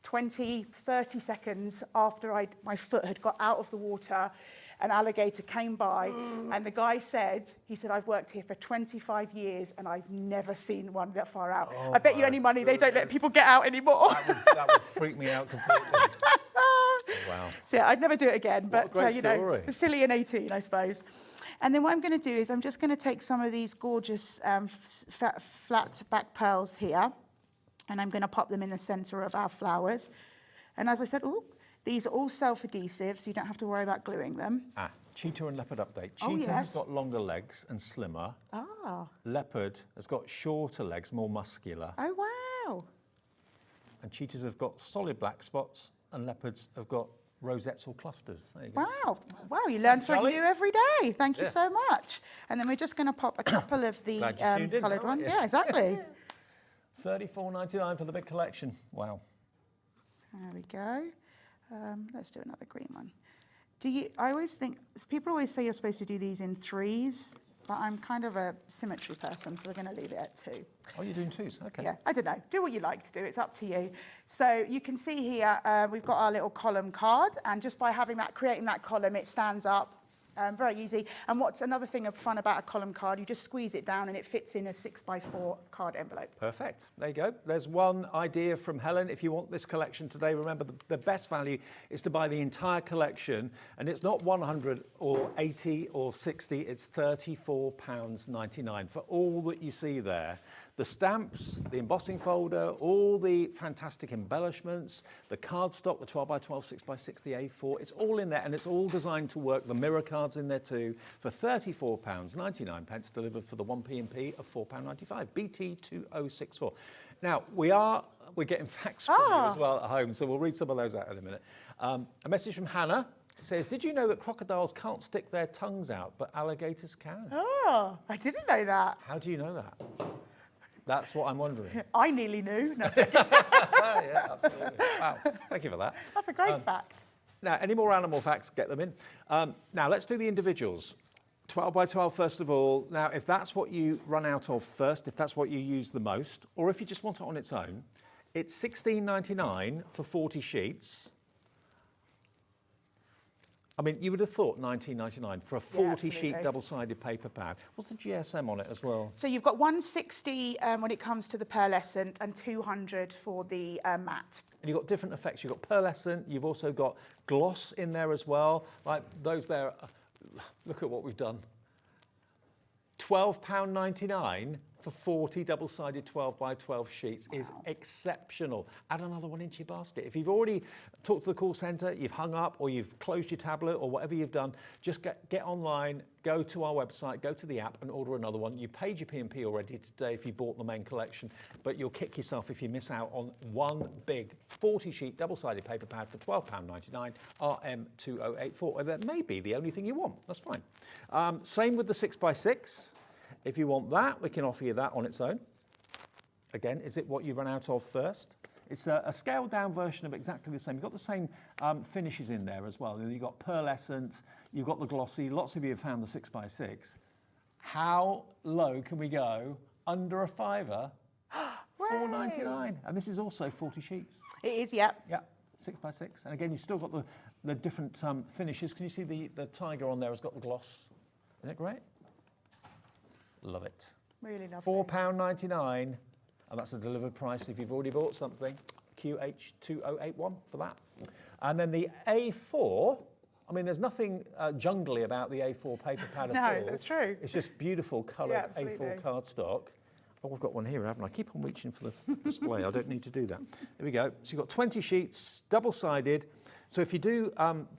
20, 30 seconds after my foot had got out of the water, an alligator came by, and the guy said, I've worked here for 25 years and I've never seen one that far out. Oh, I bet you any money they don't let people get out anymore. That would freak me out completely. Wow. So yeah, I'd never do it again, but What a great you know, story. it's silly and 18, I suppose. And then what I'm going to do is I'm just going to take some of these gorgeous flat back pearls here, and I'm going to pop them in the centre of our flowers. And as I said, these are all self-adhesive, so you don't have to worry about gluing them. Cheetah and leopard update. Cheetah has got longer legs and slimmer. Ah. Leopard has got shorter legs, more muscular. Oh, wow. And cheetahs have got solid black spots, and leopards have got rosettes or clusters. There you go. Wow. Wow, you learn something Charlie? new every day. Thank you Yeah. so much. And then we're just going to pop a couple of the Glad you tuned in, coloured aren't ones. you? Yeah, exactly. $34.99 for the big collection. Wow. There we go. Let's do another green one. I always think, people always say you're supposed to do these in threes, but I'm kind of a symmetry person, so we're going to leave it at 2. Oh, you're doing twos? Okay. Yeah, I don't know. Do what you like to do. It's up to you. So you can see here, we've got our little column card, and just by creating that column, it stands up. Very easy. And what's another thing of fun about a column card, you just squeeze it down and it fits in a 6x4 card envelope. Perfect. There you go. There's one idea from Helen. If you want this collection today, remember the best value is to buy the entire collection, and it's not 100 or 80 or 60, it's £34.99 for all that you see there. The stamps, the embossing folder, all the fantastic embellishments, the cardstock, the 12x12, 6x6, the A4, it's all in there, and it's all designed to work. The mirror card's in there too for £34.99, delivered for the 1p&p of £4.95, BT2064. Now, we're getting facts from you as well at home, so we'll read some of those out in a minute. A message from Hannah says, did you know that crocodiles can't stick their tongues out, but alligators can? Oh, I didn't know that. How do you know that? That's what I'm wondering. I nearly knew. No. Yeah, absolutely. Wow, thank you for that. That's a great fact. Now, any more animal facts, get them in. Now, let's do the individuals. 12x12, first of all. Now, if that's what you run out of first, if that's what you use the most, or if you just want it on its own, it's $16.99 for 40 sheets. I mean, you would have thought $19.99 for a 40-sheet double-sided paper pad. What's the GSM on it as well? So you've got 160 when it comes to the pearlescent and 200 for the matte. And you've got different effects. You've got pearlescent, you've also got gloss in there as well. Like those there, look at what we've done. £12.99 for 40 double-sided 12x12 sheets is exceptional. Add another one into your basket. If you've already talked to the call centre, you've hung up, or you've closed your tablet, or whatever you've done, just get online, go to our website, go to the app and order another one. You paid your P&P already today if you bought the main collection, but you'll kick yourself if you miss out on one big 40-sheet double-sided paper pad for £12.99 RM2084. Or that may be the only thing you want. That's fine. Same with the 6x6. If you want that, we can offer you that on its own. Again, is it what you run out of first? It's a scaled down version of exactly the same. You've got the same finishes in there as well. You've got pearlescent, you've got the glossy. Lots of you have found the 6x6. How low can we go? Under a £5? $4.99. And this is also 40 sheets. It is, yeah. Yeah, 6x6. And again, you've still got the different finishes. Can you see the tiger on there has got the gloss? Isn't it great? Love it. Really lovely. £4.99, and that's the delivered price if you've already bought something. QH2081 for that. And then the A4, I mean, there's nothing jungly about the A4 paper pad at all. No, that's true. It's just beautiful coloured A4 cardstock. Oh, I've got one here, haven't I? I keep on reaching for the display. I don't need to do that. There we go. So you've got 20 sheets, double-sided. So if you do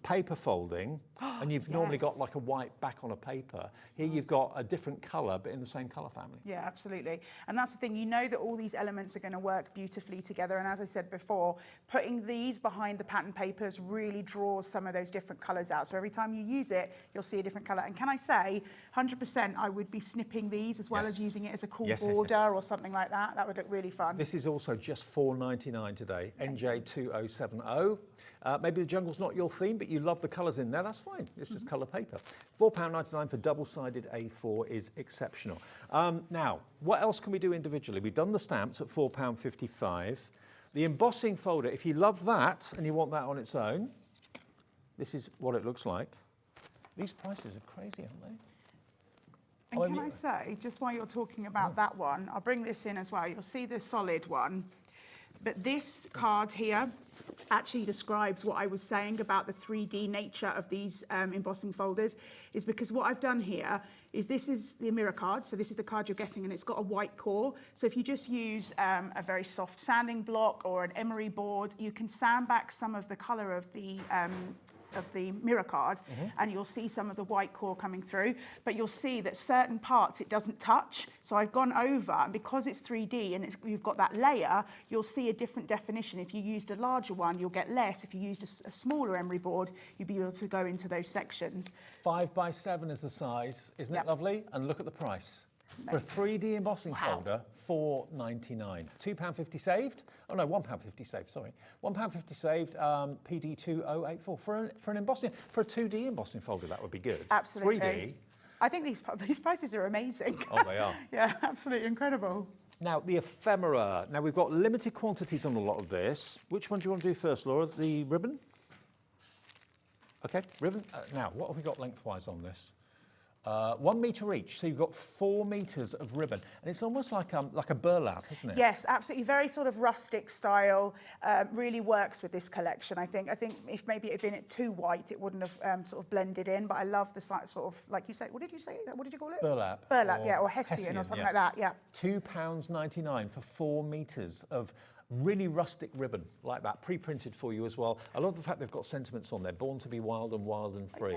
paper folding, and you've normally got like a white back on a paper, here you've got a different colour, but in the same colour family. Yeah, absolutely. And that's the thing, you know that all these elements are going to work beautifully together. And as I said before, putting these behind the pattern papers really draws some of those different colours out. So every time you use it, you'll see a different colour. And can I say, 100% I would be snipping these as well as using it as a cool border or something like that. That would look really fun. This is also just $4.99 today, NJ2070. Maybe the jungle's not your theme, but you love the colours in there, that's fine. This is colour paper. £4.99 for double-sided A4 is exceptional. Now, what else can we do individually? We've done the stamps at £4.55. The embossing folder, if you love that and you want that on its own, this is what it looks like. These prices are crazy, aren't they? And can I say, just while you're talking about that one, I'll bring this in as well. You'll see the solid one. But this card here actually describes what I was saying about the 3D nature of these embossing folders, is because what I've done here is this is the mirror card. So this is the card you're getting, and it's got a white core. So if you just use a very soft sanding block or an emery board, you can sand back some of the colour of the the mirror card, and you'll see some of the white core coming through, but you'll see that certain parts it doesn't touch. So I've gone over, and because it's 3D and you've got that layer, you'll see a different definition. If you used a larger one, you'll get less. If you used a smaller emery board, you'd be able to go into those sections. 5x7 is the size, isn't it lovely? And look at the price. For a 3D embossing folder, £4.99. £2.50 saved. Oh no, £1.50 saved, sorry. £1.50 saved, PD2084. For an embossing, for a 2D embossing folder, that would be good. Absolutely. 3D. I think these prices are amazing. Oh, they are. Yeah, absolutely incredible. Now, the ephemera. Now, we've got limited quantities on a lot of this. Which one do you want to do first, Laura? The ribbon? Okay, ribbon. Now, what have we got lengthwise on this? 1 metre each, so you've got 4 metres of ribbon, and it's almost like a burlap, isn't it? Yes, absolutely. Very sort of rustic style. Really works with this collection. I think if maybe it had been too white, it wouldn't have sort of blended in. But I love the sort of, like you say. What did you say? What did you call it? Burlap. Burlap, yeah, or Hessian or something like that. Yeah. £2.99 for 4 metres of really rustic ribbon like that, pre-printed for you as well. I love the fact they've got sentiments on there. Born to be wild and free.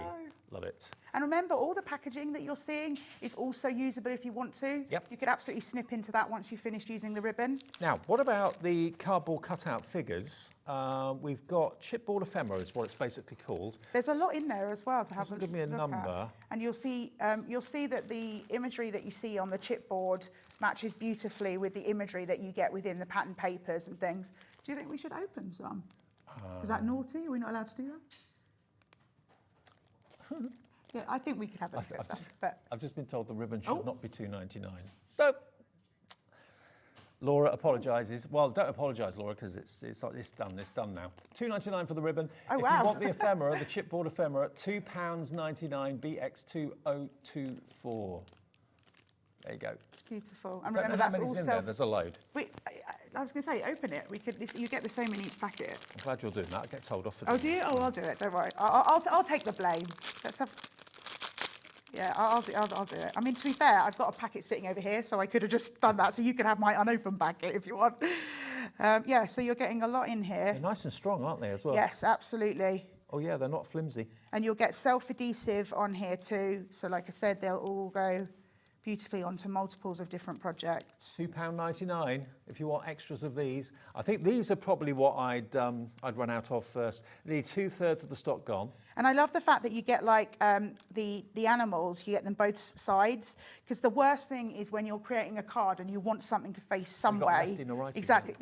Love it. And remember, all the packaging that you're seeing is also usable if you want to. Yep. You could absolutely snip into that once you've finished using the ribbon. Now, what about the cardboard cutout figures? We've got chipboard ephemera is what it's basically called. There's a lot in there as well to have Doesn't give me a number. And you'll see that the imagery that you see on the chipboard matches beautifully with the imagery that you get within the pattern papers and things. Do you think we should open some? Is that naughty? Are we not allowed to do that? Yeah, I think we could have a look at some. But I've just been told the ribbon should not be £2.99. No. Laura apologises. Well, don't apologise, Laura, because it's done. It's done now. £2.99 for the ribbon. Oh, if wow. you want the ephemera, the chipboard ephemera, £2.99 BX2024. There you go. Beautiful. And Don't remember, know how that's many's all in there. There's a load. I was going to say, open it. You get the same in each packet. I'm glad you're doing that. It gets told off. Oh, do you? Oh, I'll do it. Don't worry. I'll take the blame. Let's have. Yeah, I'll do it. I mean, to be fair, I've got a packet sitting over here, so I could have just done that. So you can have my unopened packet if you want. Yeah, so you're getting a lot in here. They're nice and strong, aren't they, as well? Yes, absolutely. Oh, yeah, they're not flimsy. And you'll get self-adhesive on here too. So like I said, they'll all go beautifully onto multiples of different projects. £2.99 if you want extras of these. I think these are probably what I'd run out of first. Nearly 2/3 of the stock gone. And I love the fact that you get like the animals, you get them both sides, because the worst thing is when you're creating a card and you want something to face some way. Lefty and a righty. Exactly.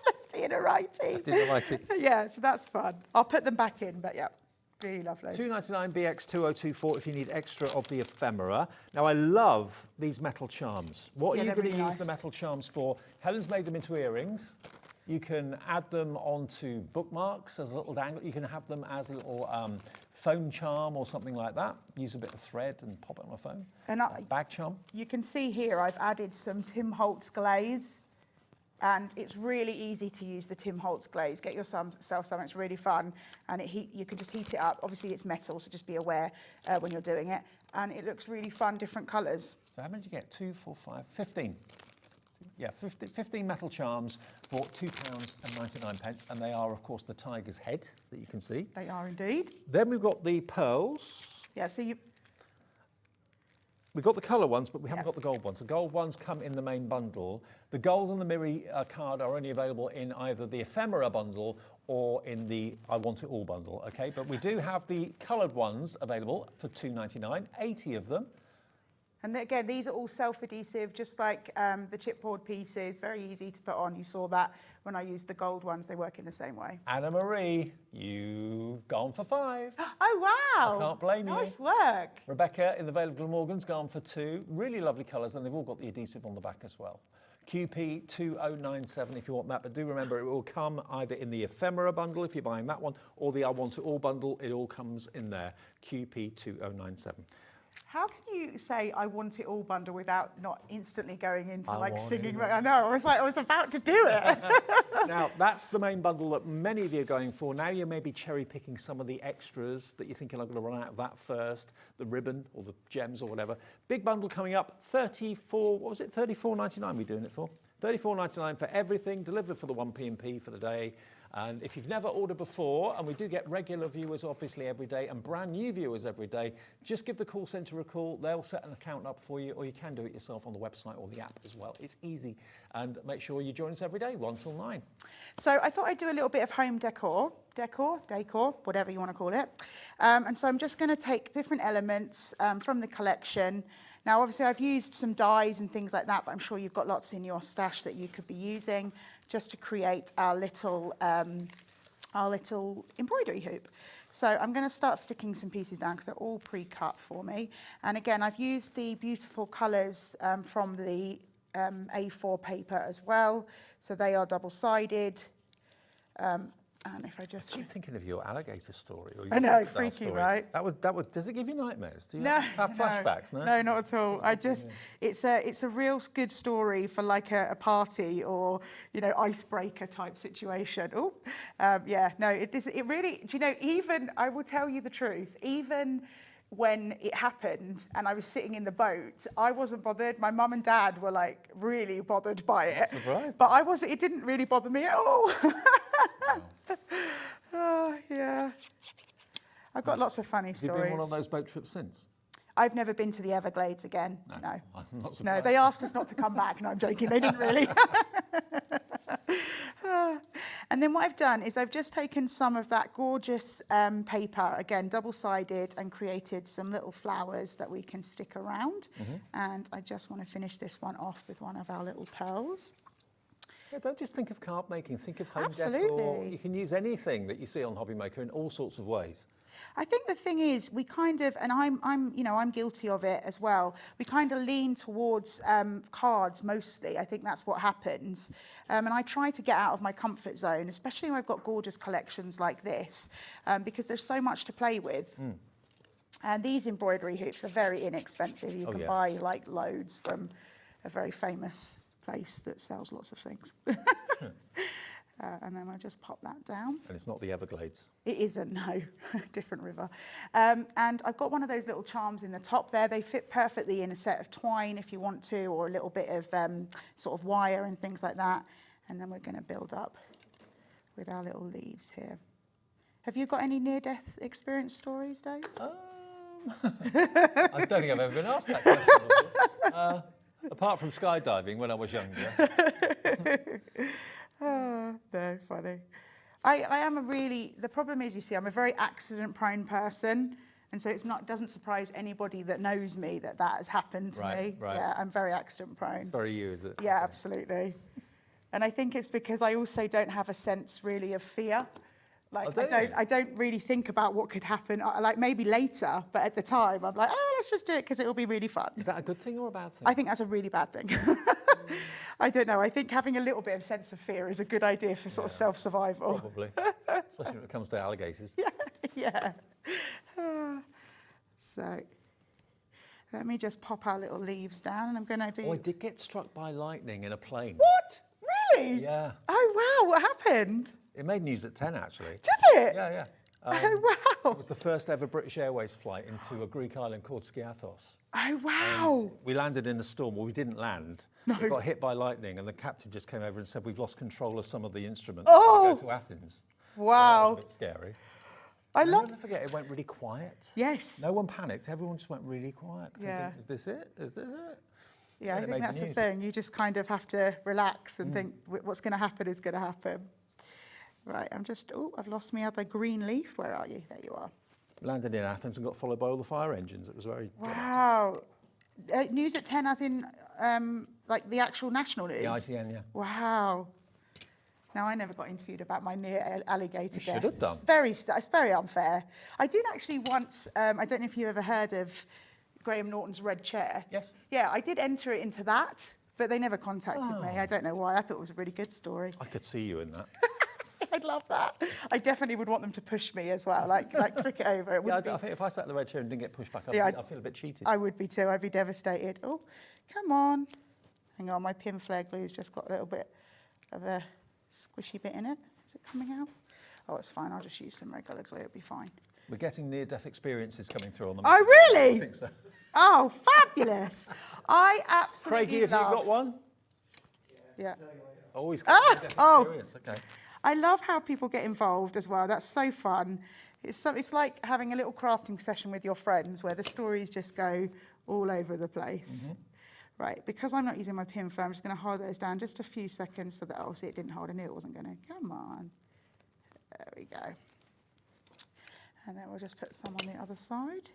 Lefty and a righty. Lefty and a righty. Yeah, so that's fun. I'll put them back in, but yeah. Really lovely. £2.99 BX2024 if you need extra of the ephemera. Now, I love these metal charms. What are you going to use the metal charms for? Helen's made them into earrings. You can add them onto bookmarks as a little dangle. You can have them as a little phone charm or something like that. Use a bit of thread and pop it on a phone. And bag charm. You can see here I've added some Tim Holtz glaze. And it's really easy to use the Tim Holtz glaze. Get yourself some, it's really fun. And you can just heat it up. Obviously it's metal, so just be aware when you're doing it. And it looks really fun, different colours. So how many did you get? 2, 4, 5, 15. Yeah, 15 metal charms for £2.99. And they are, of course, the tiger's head that you can see. They are indeed. Then we've got the pearls. Yeah, so We've got the colour ones, but we haven't got the gold ones. The gold ones come in the main bundle. The gold and the Miri card are only available in either the ephemera bundle or in the I Want It All bundle, okay? But we do have the coloured ones available for £2.99, 80 of them. And again, these are all self-adhesive, just like the chipboard pieces, very easy to put on. You saw that when I used the gold ones, they work in the same way. Anna Marie, you've gone for 5. Oh, wow. I can't blame you. Nice work. Rebecca in the Vale of Glamorgan's gone for 2. Really lovely colours, and they've all got the adhesive on the back as well. QP2097 if you want that, but do remember it will come either in the ephemera bundle if you're buying that one, or the I Want It All bundle. It all comes in there. QP2097. How can you say I Want It All bundle without not instantly going into I like want singing? it I know, I was about to do it. Now, that's the main bundle that many of you are going for. Now you may be cherry picking some of the extras that you're thinking I'm going to run out of that first, the ribbon or the gems or whatever. Big bundle coming up, 34, what was it, 34.99 we're doing it for? 34.99 for everything, delivered for the 1p&p for the day. And if you've never ordered before, and we do get regular viewers obviously every day and brand new viewers every day, just give the call centre a call. They'll set an account up for you, or you can do it yourself on the website or the app as well. It's easy. And make sure you join us every day, 1 till 9. So I thought I'd do a little bit of home decor, whatever you want to call it. And so I'm just going to take different elements from the collection. Now, obviously, I've used some dyes and things like that, but I'm sure you've got lots in your stash that you could be using just to create our little embroidery hoop. So I'm going to start sticking some pieces down because they're all pre-cut for me. And again, I've used the beautiful colours from the A4 paper as well. So they are double-sided. And if I just... I'm thinking of your alligator story. Or your I know, crocodile freaky, story. right? That would, does it give you nightmares? Do you No, have flashbacks? No, no, not at all. I just, it's a real good story for like a party or, you know, icebreaker type situation. Oh, yeah, no, it really, do you know, even, I will tell you the truth, even when it happened and I was sitting in the boat, I wasn't bothered. My mum and dad were like really bothered by it. Surprised. But I wasn't, it didn't really bother me at all. Oh, yeah. I've got lots of funny Have you stories. been on one of those boat trips since? I've never been to the Everglades again. No. I'm not No, surprised. they asked us not to come back. No, I'm joking. They didn't really. And then what I've done is I've just taken some of that gorgeous paper, again, double-sided, and created some little flowers that we can stick around. And I just want to finish this one off with one of our little pearls. Yeah, don't just think of card making, think of home decor. Absolutely. You can use anything that you see on Hobby Maker in all sorts of ways. I think the thing is, we kind of, and I'm guilty of it as well. We kind of lean towards cards mostly. I think that's what happens. And I try to get out of my comfort zone, especially when I've got gorgeous collections like this, because there's so much to play with. And these embroidery hoops are very inexpensive. You can buy like loads from a very famous place that sells lots of things. And then I'll just pop that down. And it's not the Everglades. It isn't, no, different river. And I've got one of those little charms in the top there. They fit perfectly in a set of twine if you want to, or a little bit of sort of wire and things like that. And then we're going to build up with our little leaves here. Have you got any near-death experience stories, Dave? I don't think I've ever been asked that question before. Apart from skydiving when I was younger. Oh, no, funny. I am the problem is, you see, I'm a very accident-prone person, and so doesn't surprise anybody that knows me that has happened to me. Right. Yeah, I'm very accident-prone. It's very you, is it? Yeah, absolutely. And I think it's because I also don't have a sense really of fear. Like I don't really think about what could happen. Like maybe later, but at the time I'm like, oh, let's just do it because it'll be really fun. Is that a good thing or a bad thing? I think that's a really bad thing. I don't know. I think having a little bit of sense of fear is a good idea for sort of self-survival. Probably, especially when it comes to alligators. Yeah. So let me just pop our little leaves down, and I'm going to do. Oh, I did get struck by lightning in a plane. What? Really? Yeah. Oh wow! What happened? It made news at 10 actually. Did it? Yeah. Oh wow! It was the first ever British Airways flight into a Greek island called Skiathos. Oh wow! And we landed in a storm. Well, we didn't land. No. We got hit by lightning, and the captain just came over and said, "We've lost control of some of the instruments. Oh! Go to Athens." Wow! So that was a bit scary. I'll never forget, it went really quiet. Yes. No one panicked. Everyone just went really quiet. Yeah. Thinking, is this it? Is this it? Yeah, I And it think made that's the news. thing. You just kind of have to relax and think what's going to happen is going to happen. Right, I've lost my other green leaf. Where are you? There you are. Landed in Athens and got followed by all the fire engines. It was very dramatic. Wow. News at 10 as in like the actual national news? The ITN, yeah. Wow. Now, I never got interviewed about my near alligator death. should have done. It's very unfair. I did actually once, I don't know if you ever heard of Graham Norton's Red Chair. Yes. Yeah, I did enter it into that, but they never contacted me. I don't know why. I thought it was a really good story. I could see you in that. I'd love that. I definitely would want them to push me as well, like click it over. It Yeah, wouldn't I think if I sat in the red chair and didn't get pushed back up, Yeah, I'd feel a bit cheated. I would be too. I'd be devastated. Oh, come on. Hang on, my pin flare glue's just got a little bit of a squishy bit in it. Is it coming out? Oh, it's fine. I'll just use some regular glue. It'll be fine. We're getting near-death experiences coming through on the. Oh, really? I think so. Oh, fabulous. I absolutely Craigie, have you got one? Yeah. Always Ah, near-death oh. experience. Okay. I love how people get involved as well. That's so fun. It's like having a little crafting session with your friends where the stories just go all over the place. Right, because I'm not using my pin frame, I'm just going to hold those down just a few seconds so that, oh, see, it didn't hold. I knew it wasn't going to. Come on. There we go. And then we'll just put some on the other side.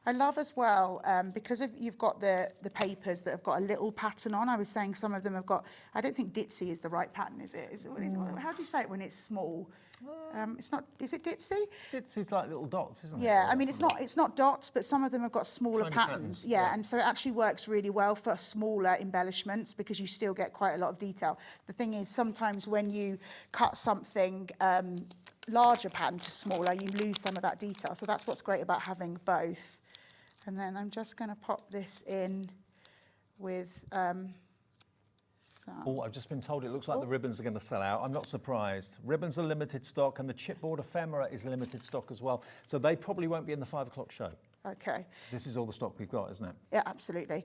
I love as well, because you've got the papers that have got a little pattern on. I was saying some of them have got, I don't think ditzy is the right pattern, is it? How do you say it when it's small? It's not, is it ditzy? Ditzy's like little dots, isn't it? Yeah, I mean, it's not dots, but some of them have got smaller Tiny patterns. Yeah, and so it actually works really well for smaller embellishments because you still get quite a lot of detail. The thing is, sometimes when you cut something larger pattern to smaller, you lose some of that detail. So that's what's great about having both. And then I'm just going to pop this in with some. Oh, I've just been told it looks like the ribbons are going to sell out. I'm not surprised. Ribbons are limited stock and the chipboard ephemera is limited stock as well. So they probably won't be in the 5 o'clock show. Okay. This is all the stock we've got, isn't it? Yeah, absolutely.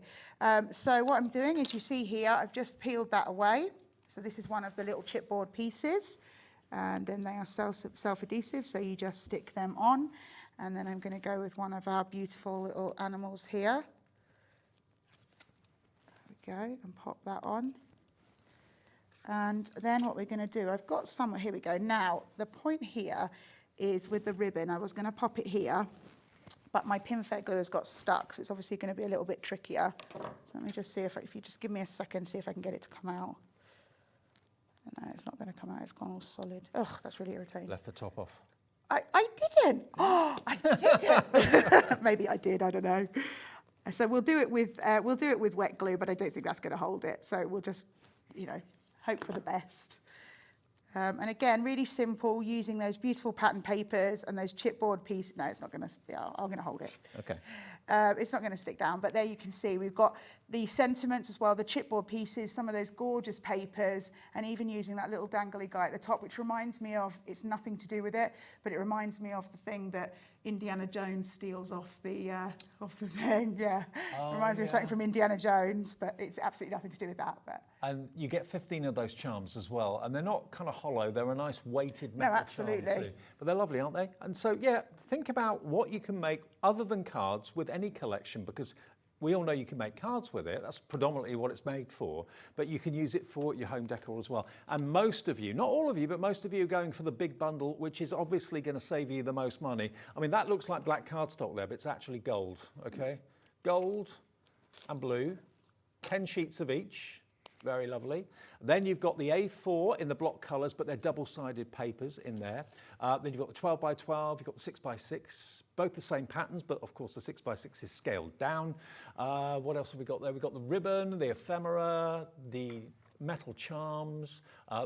So what I'm doing is, you see here, I've just peeled that away. So this is one of the little chipboard pieces. And then they are self-adhesive, so you just stick them on. And then I'm going to go with one of our beautiful little animals here. There we go, and pop that on. And then what we're going to do, I've got some, here we go. Now, the point here is with the ribbon, I was going to pop it here, but my pin fed glue has got stuck, so it's obviously going to be a little bit trickier. So let me just see if you just give me a second, see if I can get it to come out. No, it's not going to come out, it's gone all solid. Ugh, that's really irritating. Left the top off. I didn't. Oh, I didn't. Maybe I did. I don't know. So we'll do it with wet glue, but I don't think that's going to hold it. So we'll just, hope for the best. And again, really simple, using those beautiful pattern papers and those chipboard pieces. No, it's not going to. Yeah, I'm going to hold it. Okay. It's not going to stick down, but there you can see we've got the sentiments as well, the chipboard pieces, some of those gorgeous papers, and even using that little dangly guy at the top, which reminds me of, it's nothing to do with it, but it reminds me of the thing that Indiana Jones steals off the thing. Yeah, reminds me of something from Indiana Jones, but it's absolutely nothing to do with that. But And you get 15 of those charms as well, and they're not kind of hollow, they're a nice weighted metal absolutely. charm too. But they're lovely, aren't they? And so, yeah, think about what you can make other than cards with any collection, because we all know you can make cards with it. That's predominantly what it's made for, but you can use it for your home decor as well. And most of you, not all of you, but most of you are going for the big bundle, which is obviously going to save you the most money. I mean, that looks like black cardstock there, but it's actually gold, okay? Gold and blue, 10 sheets of each. Very lovely. Then you've got the A4 in the block colours, but they're double-sided papers in there. Then you've got the 12 by 12, you've got the 6 by 6, both the same patterns, but of course the 6 by 6 is scaled down. What else have we got there? We've got the ribbon, the ephemera, the metal charms,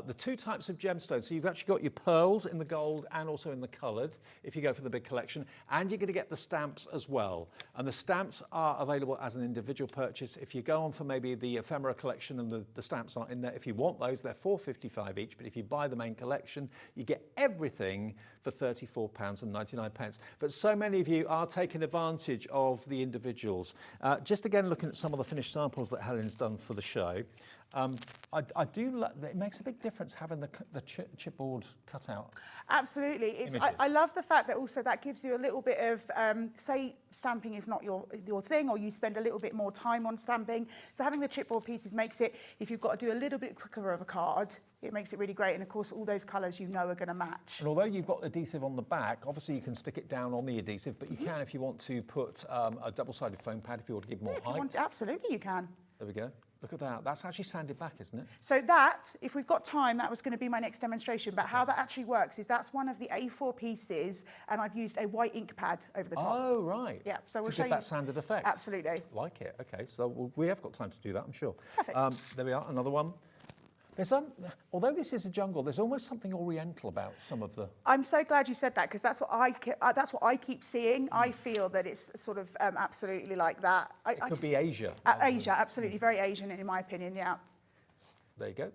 the two types of gemstones. So you've actually got your pearls in the gold and also in the coloured, if you go for the big collection, and you're going to get the stamps as well. And the stamps are available as an individual purchase. If you go on for maybe the ephemera collection and the stamps aren't in there, if you want those, they're £4.55 each, but if you buy the main collection, you get everything for £34.99. But so many of you are taking advantage of the individuals. Just again, looking at some of the finished samples that Helen's done for the show, I do. It makes a big difference having the chipboard cut out. Absolutely, I love the fact that also that gives you a little bit of, say, stamping is not your thing, or you spend a little bit more time on stamping. So having the chipboard pieces makes it, if you've got to do a little bit quicker of a card, it makes it really great. And of course, all those colours are going to match. And although you've got adhesive on the back, obviously you can stick it down on the adhesive, but you can if you want to put a double-sided foam pad if you want to give more height. Absolutely, you can. There we go. Look at that. That's actually sanded back, isn't it? So that, if we've got time, that was going to be my next demonstration. But how that actually works is that's one of the A4 pieces, and I've used a white ink pad over the top. Oh, right. Yeah, so we'll to show give you that sanded effect. Absolutely. Like it. Okay, so we have got time to do that, I'm sure. Perfect. There we are, another one. There's although this is a jungle, there's almost something oriental about some of the... I'm so glad you said that, because that's what I keep seeing. I feel that it's sort of absolutely like that. It could be Asia. Asia, absolutely. Very Asian, in my opinion, yeah. There you go.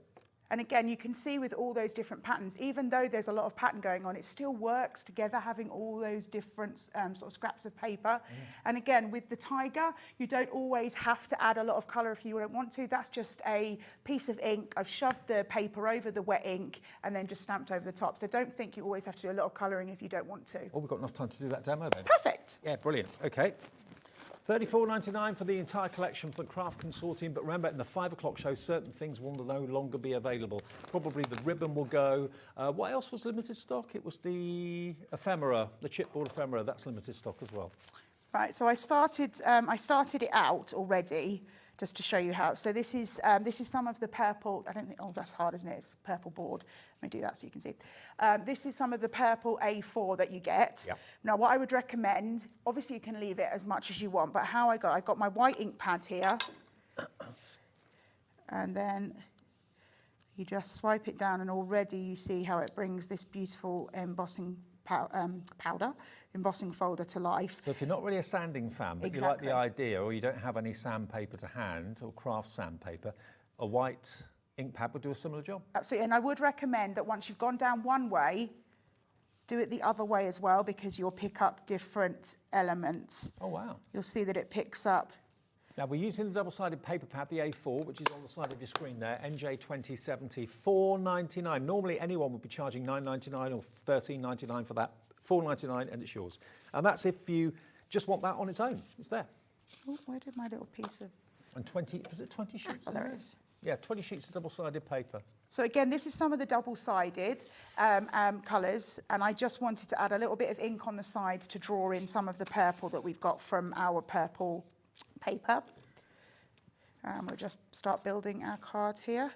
And again, you can see with all those different patterns, even though there's a lot of pattern going on, it still works together, having all those different sort of scraps of paper. And again, with the tiger, you don't always have to add a lot of colour if you don't want to. That's just a piece of ink. I've shoved the paper over the wet ink and then just stamped over the top. So don't think you always have to do a lot of colouring if you don't want to. Oh, we've got enough time to do that demo then. Perfect. Yeah, brilliant. Okay. $34.99 for the entire collection for the Craft Consortium, but remember, in the 5 o'clock show, certain things will no longer be available. Probably the ribbon will go. What else was limited stock? It was the ephemera, the chipboard ephemera. That's limited stock as well. Right, so I started it out already, just to show you how. So this is some of the purple. I don't think. Oh, that's hard, isn't it? It's purple board. Let me do that so you can see. This is some of the purple A4 that you get. Yep. Now, what I would recommend, obviously you can leave it as much as you want, but how I've got my white ink pad here, and then you just swipe it down, and already you see how it brings this beautiful embossing embossing folder to life. So if you're not really a sanding fan, but you like the idea, or you don't have any sandpaper to hand, or craft sandpaper, a white ink pad would do a similar job. Absolutely, and I would recommend that once you've gone down one way, do it the other way as well, because you'll pick up different elements. Oh, wow. You'll see that it picks up. Now, we're using the double-sided paper pad, the A4, which is on the side of your screen there, NJ2070, $4.99. Normally, anyone would be charging $9.99 or $13.99 for that. $4.99, and it's yours. And that's if you just want that on its own. It's there. Oh, where did my little piece of... And 20, was it 20 sheets? Oh, there it is. Yeah, 20 sheets of double-sided paper. So again, this is some of the double-sided colours, and I just wanted to add a little bit of ink on the side to draw in some of the purple that we've got from our purple paper. We'll just start building our card here.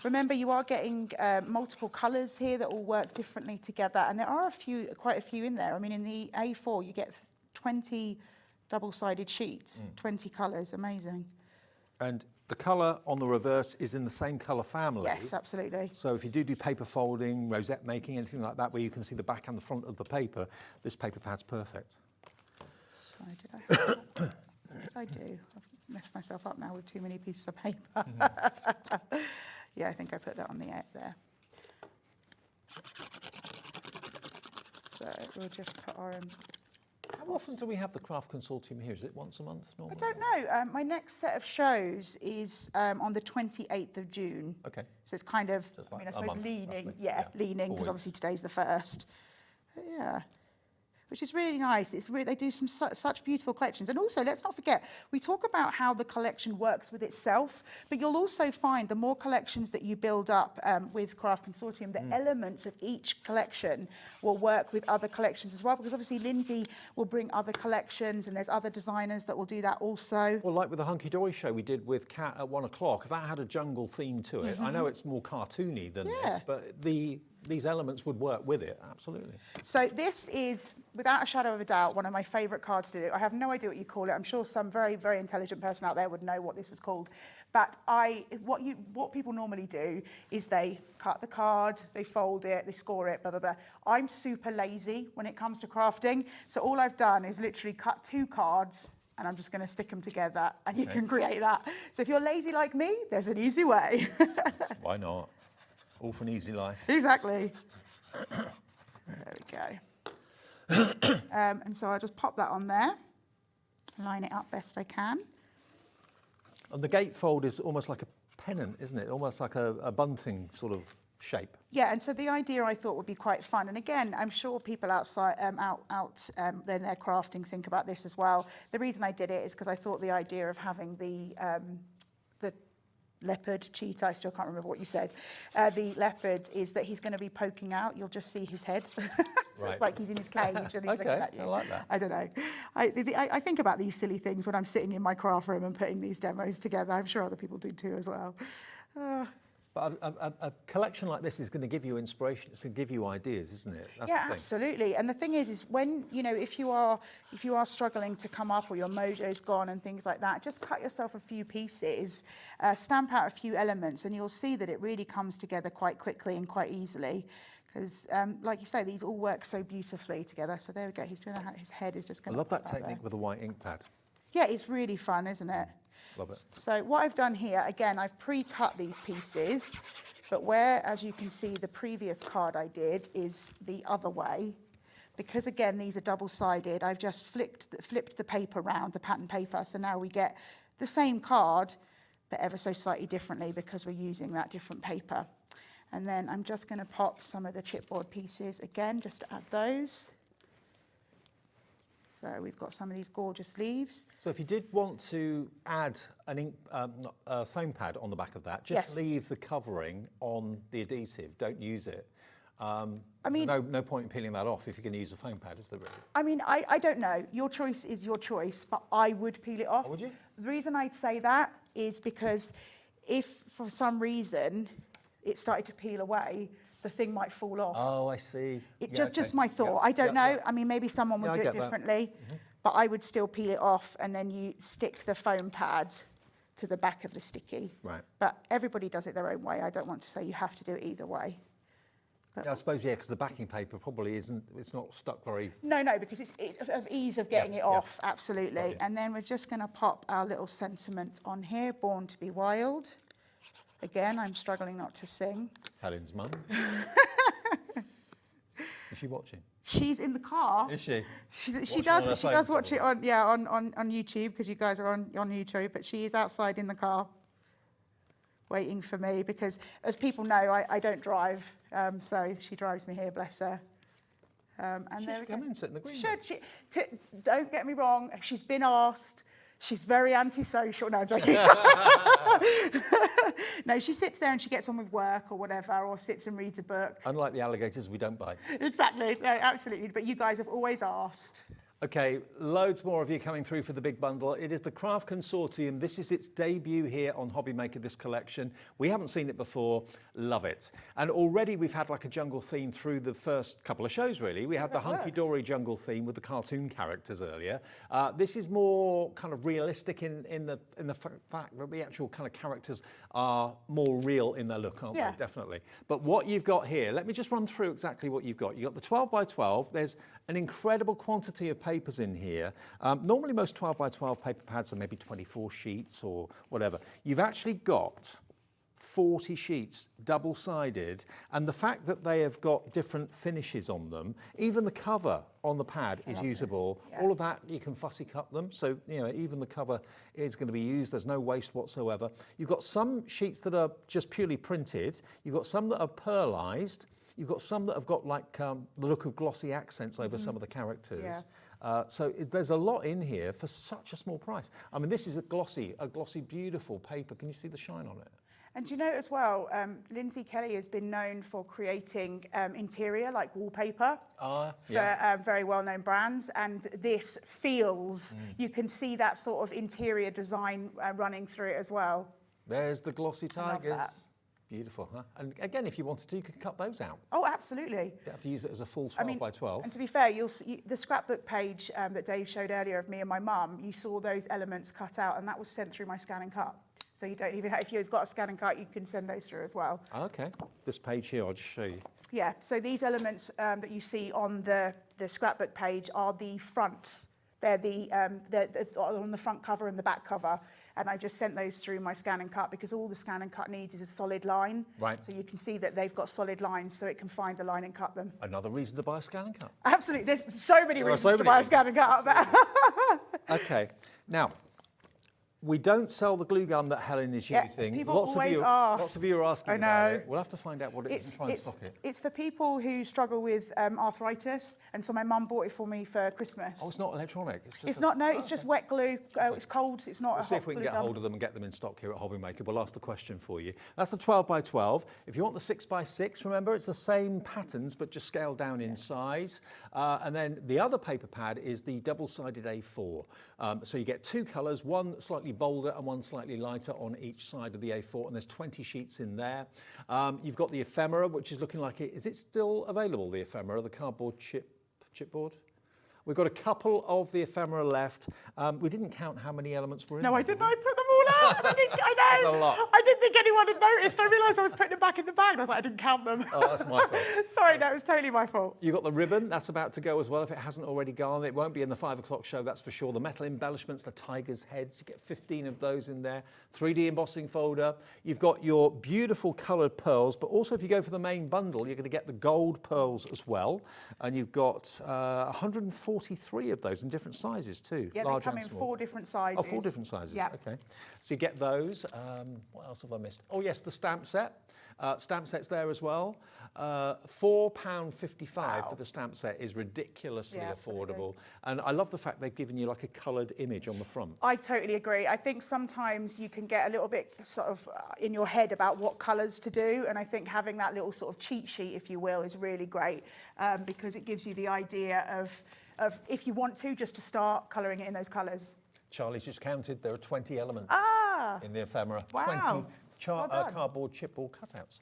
Remember, you are getting multiple colours here that all work differently together, and there are quite a few in there. I mean, in the A4, you get 20 double-sided sheets, 20 colours, amazing. And the colour on the reverse is in the same colour family. Yes, absolutely. So if you do paper folding, rosette making, anything like that, where you can see the back and the front of the paper, this paper pad's perfect. Sorry, what did I do? I've messed myself up now with too many pieces of paper. Yeah, I think I put that on the end there. So we'll just put our... How often do we have the Craft Consortium here? Is it once a month normally? I don't know. My next set of shows is on the 28th of June. Okay. So it's kind of, So it's I mean, I like a suppose month, leaning, roughly. yeah, leaning, 4 because weeks. obviously today's the 1st. But yeah. Which is really nice. It's really, they do some such beautiful collections. And also, let's not forget, we talk about how the collection works with itself, but you'll also find the more collections that you build up with Craft Consortium, the elements of each collection will work with other collections as well, because obviously Lindsay will bring other collections, and there's other designers that will do that also. Well, like with the Hunkydory show we did with Kat at 1 o'clock, that had a jungle theme to it. I know it's more cartoony than this, but these elements would work with it, absolutely. So this is, without a shadow of a doubt, one of my favourite cards to do. I have no idea what you call it. I'm sure some very, very intelligent person out there would know what this was called. But what people normally do is they cut the card, they fold it, they score it, blah, blah, blah. I'm super lazy when it comes to crafting. So all I've done is literally cut 2 cards, and I'm just going to stick them together, and you can create that. So if you're lazy like me, there's an easy way. Why not? All for an easy life. Exactly. There we go. And so I'll just pop that on there, line it up best I can. And the gatefold is almost like a pennant, isn't it? Almost like a bunting sort of shape. Yeah, and so the idea I thought would be quite fun. And again, I'm sure people outside, when they're crafting think about this as well. The reason I did it is because I thought the idea of having the leopard, cheetah, I still can't remember what you said. The leopard is that he's going to be poking out. You'll just see his head. So it's like he's in his cage and he's looking at you. I like that. I don't know. I think about these silly things when I'm sitting in my craft room and putting these demos together. I'm sure other people do too as well. But a collection like this is going to give you inspiration. It's going to give you ideas, isn't it? That's the thing. Absolutely. And the thing is when, you know, if you are struggling to come up or your mojo's gone and things like that, just cut yourself a few pieces, stamp out a few elements, and you'll see that it really comes together quite quickly and quite easily. Because, like you say, these all work so beautifully together. So there we go. He's doing that. His head is just going to. I love that technique with a white ink pad. Yeah, it's really fun, isn't it? Love it. So what I've done here, again, I've pre-cut these pieces. But where, as you can see, the previous card I did is the other way, because again, these are double-sided, I've just flipped the paper round, the pattern paper, so now we get the same card, but ever so slightly differently because we're using that different paper. And then I'm just going to pop some of the chipboard pieces again, just to add those. So we've got some of these gorgeous leaves. So if you did want to add a foam pad on the back of that, just leave the covering on the adhesive, don't use it. I mean, no point in peeling that off if you're going to use a foam pad, is there really? I mean, I don't know. Your choice is your choice, but I would peel it off. Oh, would you? The reason I'd say that is because if for some reason it started to peel away, the thing might fall off. Oh, I see. Just my thought. I don't know. I mean, maybe someone would do it differently, but I would still peel it off and then you stick the foam pad to the back of the sticky. Right. But everybody does it their own way. I don't want to say you have to do it either way. I suppose, because the backing paper probably isn't, it's not stuck very... No, because it's of ease of getting it off, absolutely. And then we're just going to pop our little sentiment on here, Born to be Wild. Again, I'm struggling not to sing. Helen's mum. Is she watching? She's in the car. Is she? She does watch it on YouTube, because you guys are on YouTube, but she is outside in the car waiting for me, because as people know, I don't drive, so she drives me here, bless her. And she should come in and sit in the green. Don't get me wrong, she's been asked. She's very antisocial. No, I'm joking. No, she sits there and she gets on with work or whatever, or sits and reads a book. Unlike the alligators, we don't bite. Exactly, no, absolutely. But you guys have always asked. Okay, loads more of you coming through for the big bundle. It is the Craft Consortium. This is its debut here on Hobby Maker, this collection. We haven't seen it before. Love it. And already we've had like a jungle theme through the first couple of shows, really. We had the Hunkydory jungle theme with the cartoon characters earlier. This is more kind of realistic in the fact that the actual kind of characters are more real in their look, aren't they? Definitely. But what you've got here, let me just run through exactly what you've got. You've got the 12 by 12. There's an incredible quantity of papers in here. Normally most 12 by 12 paper pads are maybe 24 sheets or whatever. You've actually got 40 sheets, double-sided, and the fact that they have got different finishes on them, even the cover on the pad is usable. All of that, you can fussy cut them, so even the cover is going to be used. There's no waste whatsoever. You've got some sheets that are just purely printed. You've got some that are pearlized. You've got some that have got like the look of glossy accents over some of the characters. So there's a lot in here for such a small price. I mean, this is a glossy, beautiful paper. Can you see the shine on it? And you know as well, Lindsay Kelly has been known for creating interior, like wallpaper, for very well-known brands. And this feels, you can see that sort of interior design running through it as well. There's the glossy tigers. Beautiful, huh? And again, if you wanted to, you could cut those out. Oh, absolutely. You don't have to use it as a full 12 by 12. And to be fair, you'll see the scrapbook page that Dave showed earlier of me and my mum, you saw those elements cut out, and that was sent through my scan and cut. So you don't even have, if you've got a scan and cut, you can send those through as well. Okay. This page here, I'll just show you. Yeah, so these elements that you see on the scrapbook page are the fronts. They're on the front cover and the back cover. And I just sent those through my scan and cut because all the scan and cut needs is a solid line. Right. So you can see that they've got solid lines so it can find the line and cut them. Another reason to buy a scan and cut. Absolutely. There's so many reasons to buy a scan and cut. Okay. Now, we don't sell the glue gun that Helen is using. People lots always ask. Lots of you are asking about it. We'll have to find out what it is and try and stock it. It's for people who struggle with arthritis, and so my mum bought it for me for Christmas. Oh, it's not electronic. It's not. No, it's just wet glue. It's cold. It's not. We'll see if we can get hold of them and get them in stock here at Hobby Maker. We'll ask the question for you. That's the 12 by 12. If you want the 6 by 6, remember it's the same patterns but just scaled down in size. And then the other paper pad is the double-sided A4. So you get two colours, one slightly bolder and one slightly lighter on each side of the A4, and there's 20 sheets in there. You've got the ephemera, which is looking like it. Is it still available, the ephemera, the cardboard chipboard? We've got a couple of the ephemera left. We didn't count how many elements were in No, there, I didn't. did we? I put them all out. I know. That's a lot. I didn't think anyone had noticed. I realised I was putting them back in the bag. And I was like, I didn't count them. Oh, that's my fault. Sorry, no, it was totally my fault. You've got the ribbon, that's about to go as well if it hasn't already gone. It won't be in the 5 o'clock show, that's for sure. The metal embellishments, the tiger's heads, you get 15 of those in there. 3D embossing folder. You've got your beautiful coloured pearls, but also if you go for the main bundle, you're going to get the gold pearls as well. And you've got 143 of those in different sizes too. Yeah, large they come and in small. 4 different sizes. Oh, 4 different sizes, Yeah. okay. So you get those. What else have I missed? Oh yes, the stamp set. Stamp set's there as well. £4.55 for the stamp set is ridiculously affordable. And I love the fact they've given you like a coloured image on the front. I totally agree. I think sometimes you can get a little bit sort of in your head about what colours to do. And I think having that little sort of cheat sheet, if you will, is really great because it gives you the idea of if you want to, just to start colouring it in those colours. Charlie's just counted, there are 20 elements in the ephemera. Wow. 20 cardboard chipboard cutouts.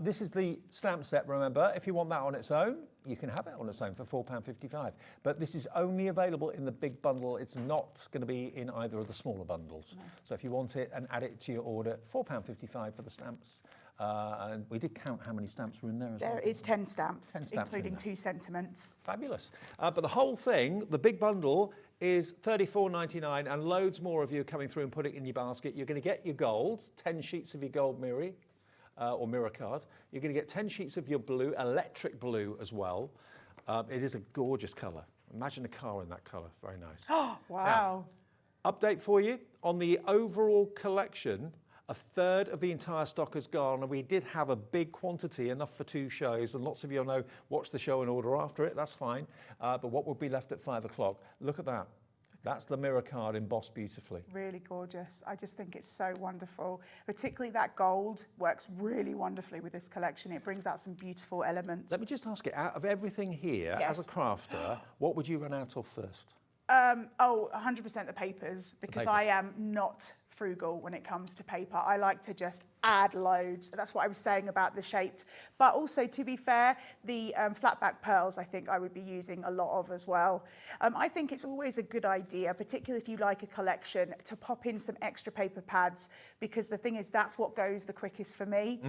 This is the stamp set, remember. If you want that on its own, you can have it on its own for £4.55. But this is only available in the big bundle. It's not going to be in either of the smaller bundles. No. So if you want it and add it to your order, £4.55 for the stamps. And we did count how many stamps were in there as well. There is 10 stamps, 10 stamps including 2 sentiments. Fabulous. But the whole thing, the big bundle, is $34.99 and loads more of you are coming through and putting it in your basket. You're going to get your gold, 10 sheets of your gold mirror or mirror card. You're going to get 10 sheets of your blue, electric blue as well. It is a gorgeous colour. Imagine a car in that colour. Very nice. Oh, wow. Now, update for you on the overall collection. A third of the entire stock has gone, and we did have a big quantity, enough for 2 shows, and lots of you know, watch the show and order after it, that's fine. But what will be left at 5 o'clock? Look at that. That's the mirror card embossed beautifully. Really gorgeous. I just think it's so wonderful. Particularly that gold works really wonderfully with this collection. It brings out some beautiful elements. Let me just ask you, out of everything here, as a crafter, what would you run out of first? 100% the papers, because I am not frugal when it comes to paper. I like to just add loads. That's what I was saying about the shaped. But also, to be fair, the flat back pearls I think I would be using a lot of as well. I think it's always a good idea, particularly if you like a collection, to pop in some extra paper pads, because the thing is that's what goes the quickest for me.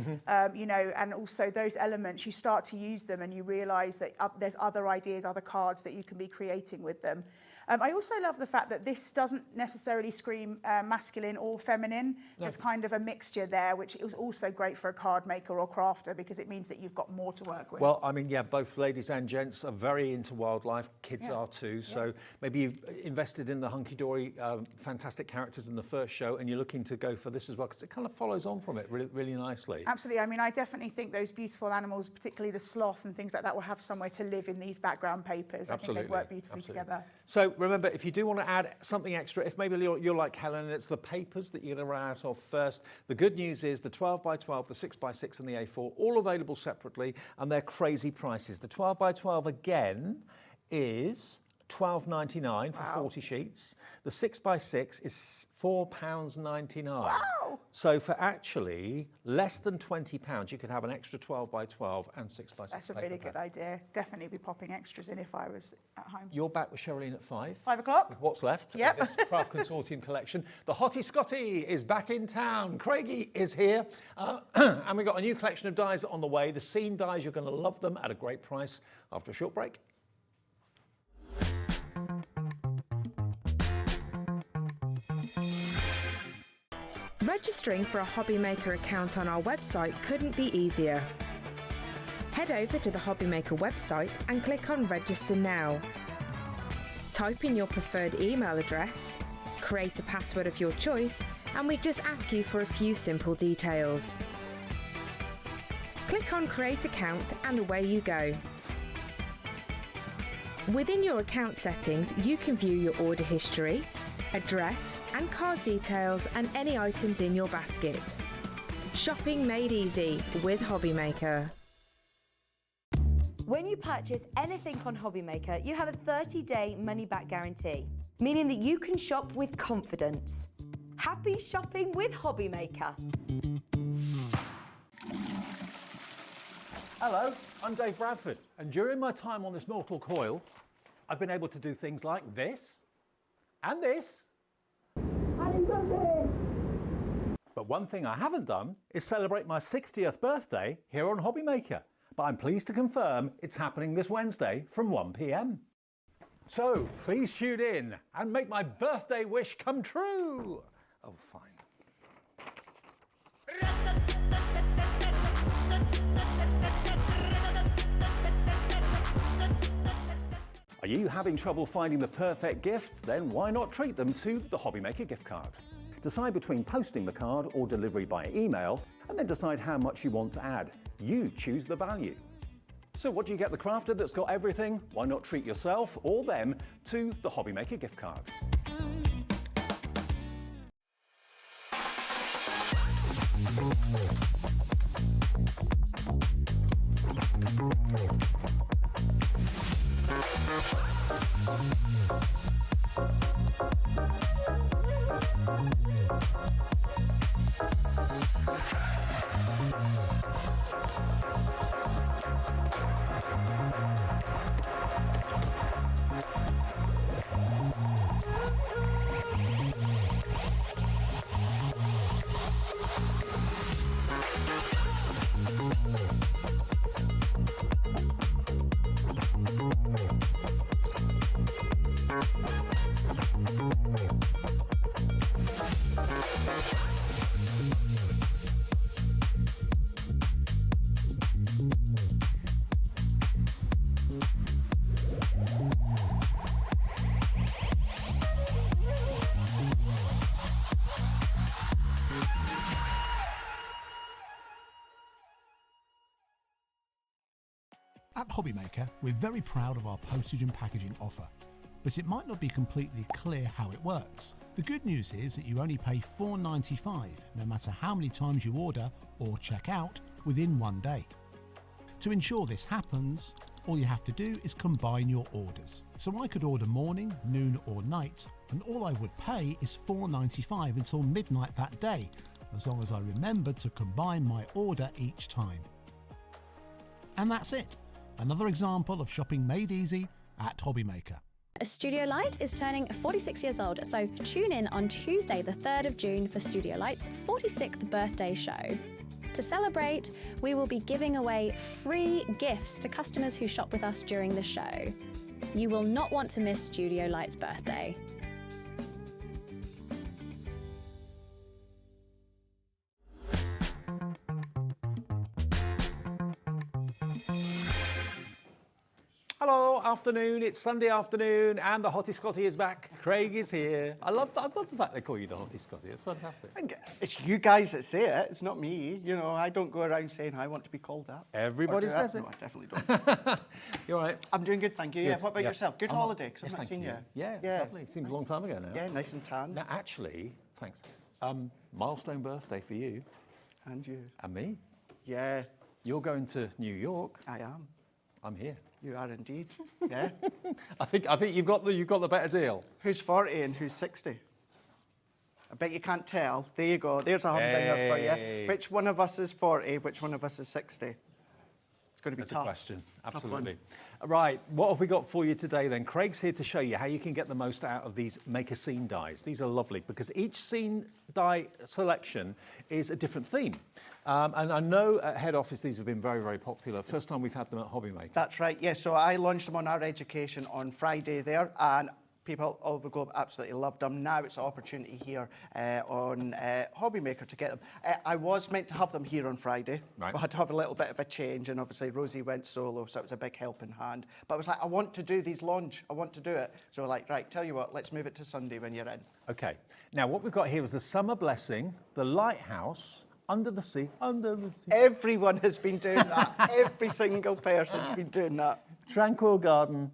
You know, and also those elements, you start to use them and you realise that there's other ideas, other cards that you can be creating with them. I also love the fact that this doesn't necessarily scream masculine or feminine. No. There's kind of a mixture there, which is also great for a card maker or crafter because it means that you've got more to work with. Well, I mean, yeah, both ladies and gents are very into wildlife. Kids are too. So maybe you've invested in the Hunkydory fantastic characters in the first show and you're looking to go for this as well because it kind of follows on from it really, really nicely. Absolutely. I mean, I definitely think those beautiful animals, particularly the sloth and things like that, will have somewhere to live in these background papers. Absolutely. I think they work beautifully together. So remember, if you do want to add something extra, if maybe you're like Helen and it's the papers that you're going to run out of first, the good news is the 12x12, the 6x6 and the A4, all available separately and they're crazy prices. The 12x12 again is £12.99 for 40 sheets. The 6x6 is £4.99. Wow! So for actually less than £20, you could have an extra 12x12 and 6x6. That's a really good idea. Definitely be popping extras in if I was at home. You're back with Sherilyn at 5. 5 o'clock. With what's left of this Craft Consortium collection. The Hottie Scotty is back in town. Craigie is here. And we've got a new collection of dies on the way. The scene dies, you're going to love them at a great price after a short break. Registering for a Hobby Maker account on our website couldn't be easier. Head over to the Hobby Maker website and click on Register Now. Type in your preferred email address, create a password of your choice, and we just ask you for a few simple details. Click on Create Account and away you go. Within your account settings, you can view your order history, address and card details and any items in your basket. Shopping made easy with Hobby Maker. When you purchase anything on Hobby Maker, you have a 30-day money-back guarantee, meaning that you can shop with confidence. Happy shopping with Hobby Maker. Hello, I'm Dave Bradford, and during my time on this mortal coil, I've been able to do things like this and this. But one thing I haven't done is celebrate my 60th birthday here on Hobbymaker. But I'm pleased to confirm it's happening this Wednesday from 1 p.m. So please tune in and make my birthday wish come true. Oh, fine. Are you having trouble finding the perfect gift? Then why not treat them to the Hobbymaker gift card? Decide between posting the card or delivery by email, and then decide how much you want to add. You choose the value. So what do you get the crafter that's got everything? Why not treat yourself or them to the Hobbymaker gift card? At Hobbymaker, we're very proud of our postage and packaging offer, but it might not be completely clear how it works. The good news is that you only pay $4.95 no matter how many times you order or check out within 1 day. To ensure this happens, all you have to do is combine your orders. So I could order morning, noon or night, and all I would pay is $4.95 until midnight that day, as long as I remember to combine my order each time. And that's it. Another example of shopping made easy at Hobbymaker. Studio Light is turning 46 years old, so tune in on Tuesday the 3rd of June for Studio Light's 46th birthday show. To celebrate, we will be giving away free gifts to customers who shop with us during the show. You will not want to miss Studio Light's birthday. Hello, afternoon. It's Sunday afternoon, and the Hottie Scotty is back. Craig is here. I love the fact they call you the Hottie Scotty. It's fantastic. It's you guys that say it. It's not me. You know, I don't go around saying I want to be called that. Everybody says it. No, I definitely don't. You're right. I'm doing good, thank you. Good. Yeah. What about yourself? Good holiday, because I've Yes, not thank seen you. Yeah, it's lovely. It seems a long time ago now. Yeah, nice and tan. Now, actually, thanks. Milestone birthday for you. And you. And me. Yeah. You're going to New York. I am. I'm here. You are indeed. Yeah. I think you've got the better deal. Who's 40 and who's 60? I bet you can't tell. There you go. There's a humdinger for you. Which one of us is 40? Which one of us is 60? It's going to be That's tough. a question. Absolutely. Right, what have we got for you today then? Craig's here to show you how you can get the most out of these Make a Scene dies. These are lovely because each scene die selection is a different theme. And I know at head office these have been very, very popular. First time we've had them at Hobbymaker. That's right, yes. So I launched them on our education on Friday there, and people all over the globe absolutely loved them. Now it's an opportunity here on Hobbymaker to get them. I was meant to have them here on Friday, right. but I had to have a little bit of a change, and obviously Rosie went solo, so it was a big helping hand. But I was like, I want to do these launch. I want to do it. So we're like, right, tell you what, let's move it to Sunday when you're in. Okay. Now what we've got here is the Summer Blessing, the Lighthouse, Under the Sea, Under the Sea. Everyone has been doing that. Every single person's been doing that. Tranquil Garden,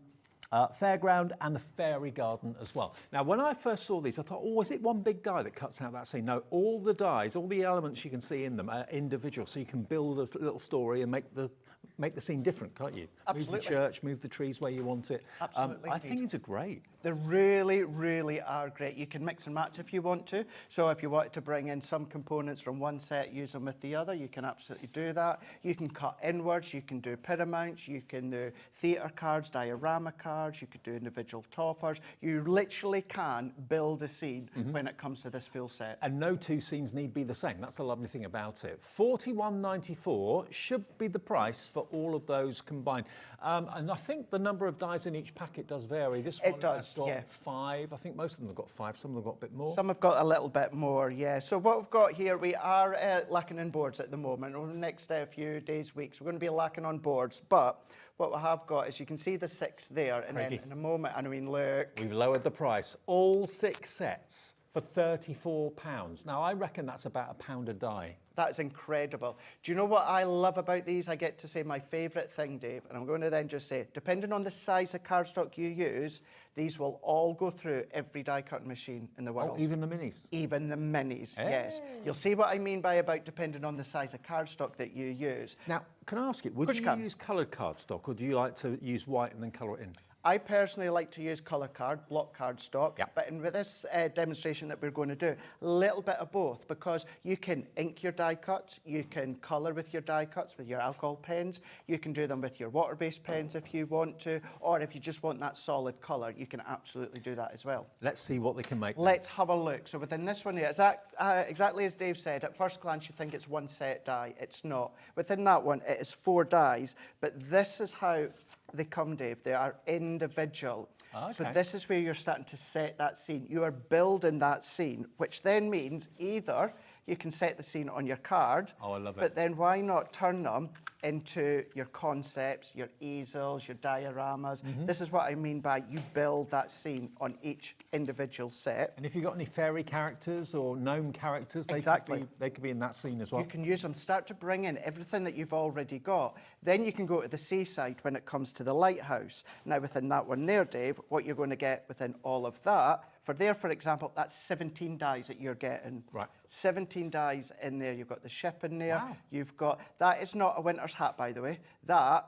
Fairground, and the Fairy Garden as well. Now, when I first saw these, I thought, oh, is it one big die that cuts out that scene? No, all the dies, all the elements you can see in them are individual, so you can build a little story and make the make the scene different, can't you? Absolutely. Move the church, move the trees where you want it. Absolutely, I think indeed. these are great. They really, really are great. You can mix and match if you want to. So if you wanted to bring in some components from one set, use them with the other, you can absolutely do that. You can cut inwards, you can do pyramid mounts, you can do theatre cards, diorama cards, you could do individual toppers. You literally can build a scene when it comes to this full set. And no two scenes need be the same. That's the lovely thing about it. $41.94 should be the price for all of those combined. And I think the number of dies in each packet does vary. This one has got 5. I think most of them have got 5. Some of them have got a bit more. Some have got a little bit more, yeah. So what we've got here, we are lacking in boards at the moment. Over the next few days, weeks, we're going to be lacking on boards. But what we have got is you can see the 6 there. And then in a moment, and I mean, look. We've lowered the price. All 6 sets for £34. Now, I reckon that's about £1 a die. That's incredible. Do you know what I love about these? I get to say my favourite thing, Dave, and I'm going to then just say, depending on the size of cardstock you use, these will all go through every die cutting machine in the world. Oh, even the minis? Even the minis, Hey. yes. You'll see what I mean by about depending on the size of cardstock that you use. Now, can I ask you, would you use coloured cardstock, or do you like to use white and then colour it in? I personally like to use colour card, block cardstock, but with this demonstration that we're going to do, a little bit of both, because you can ink your die cuts, you can colour with your die cuts with your alcohol pens, you can do them with your water-based pens if you want to, or if you just want that solid colour, you can absolutely do that as well. Let's see what they can make. Let's have a look. So within this one here, exactly as Dave said, at first glance you think it's one set die. It's not. Within that one, it is 4 dies, but this is how they come, Dave. They are individual. Okay. So this is where you're starting to set that scene. You are building that scene, which then means either you can set the scene on your card. Oh, I love it. But then why not turn them into your concepts, your easels, your dioramas. This is what I mean by you build that scene on each individual set. And if you've got any fairy characters or gnome characters, they could be in that scene as well. You can use them, start to bring in everything that you've already got. Then you can go to the seaside when it comes to the lighthouse. Now within that one there, Dave, what you're going to get within all of that, for example, that's 17 dies that you're getting. Right. 17 dies in there. You've got the ship in there. Wow. You've got, that is not a winter's hat, by the way. That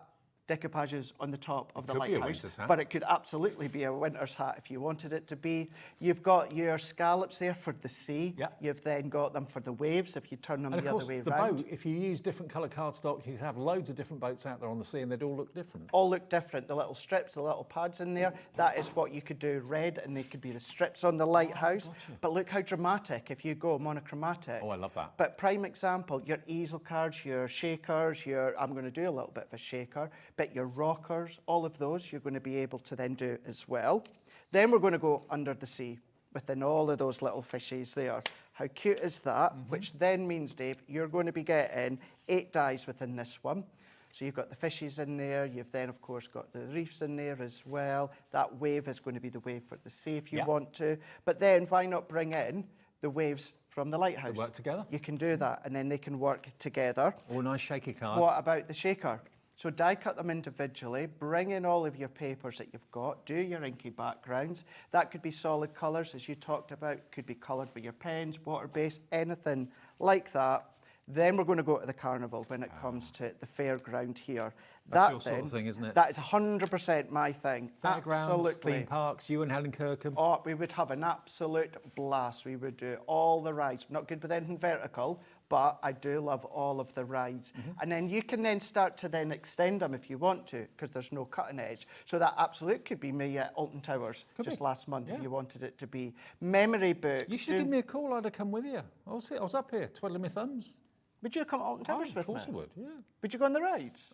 decoupages on the top of the could be a lighthouse. winter's hat. But it could absolutely be a winter's hat if you wanted it to be. You've got your scallops there for the sea. Yeah. You've then got them for the waves if you turn them And the of course, other way the round. boat, if you use different coloured cardstock, you could have loads of different boats out there on the sea and they'd all look different. All look different. The little strips, the little pads in there, that is what you could do red, and they could be the strips on the lighthouse. But look how dramatic if you go monochromatic. Oh, I love that. But prime example, your easel cards, your shakers, I'm going to do a little bit of a shaker, but your rockers, all of those you're going to be able to then do as well. Then we're going to go under the sea within all of those little fishies there. How cute is that? Which then means, Dave, you're going to be getting 8 dies within this one. So you've got the fishies in there. You've then, of course, got the reefs in there as well. That wave is going to be the wave for the sea if you want to. But then why not bring in the waves from the lighthouse? They work together. You can do that, and then they can work together. Or a nice shaky card. What about the shaker? So die cut them individually, bring in all of your papers that you've got, do your inky backgrounds. That could be solid colours, as you talked about, could be coloured with your pens, water-based, anything like that. Then we're going to go to the carnival when it comes to the fairground here. That's your sort of thing, isn't it? That is 100% my thing. Fairgrounds, Absolutely. theme parks, you and Helen Kirkham. Oh, we would have an absolute blast. We would do all the rides. Not good with anything vertical, but I do love all of the rides. And then you can then start to then extend them if you want to, because there's no cutting edge. So that absolutely could be me at Alton Towers just last month if you wanted it to be. Memory books. You should give me a call, I'd have come with you. I was up here twiddling my thumbs. Would you come to Alton Towers with me? Of course I would, yeah. Would you go on the rides?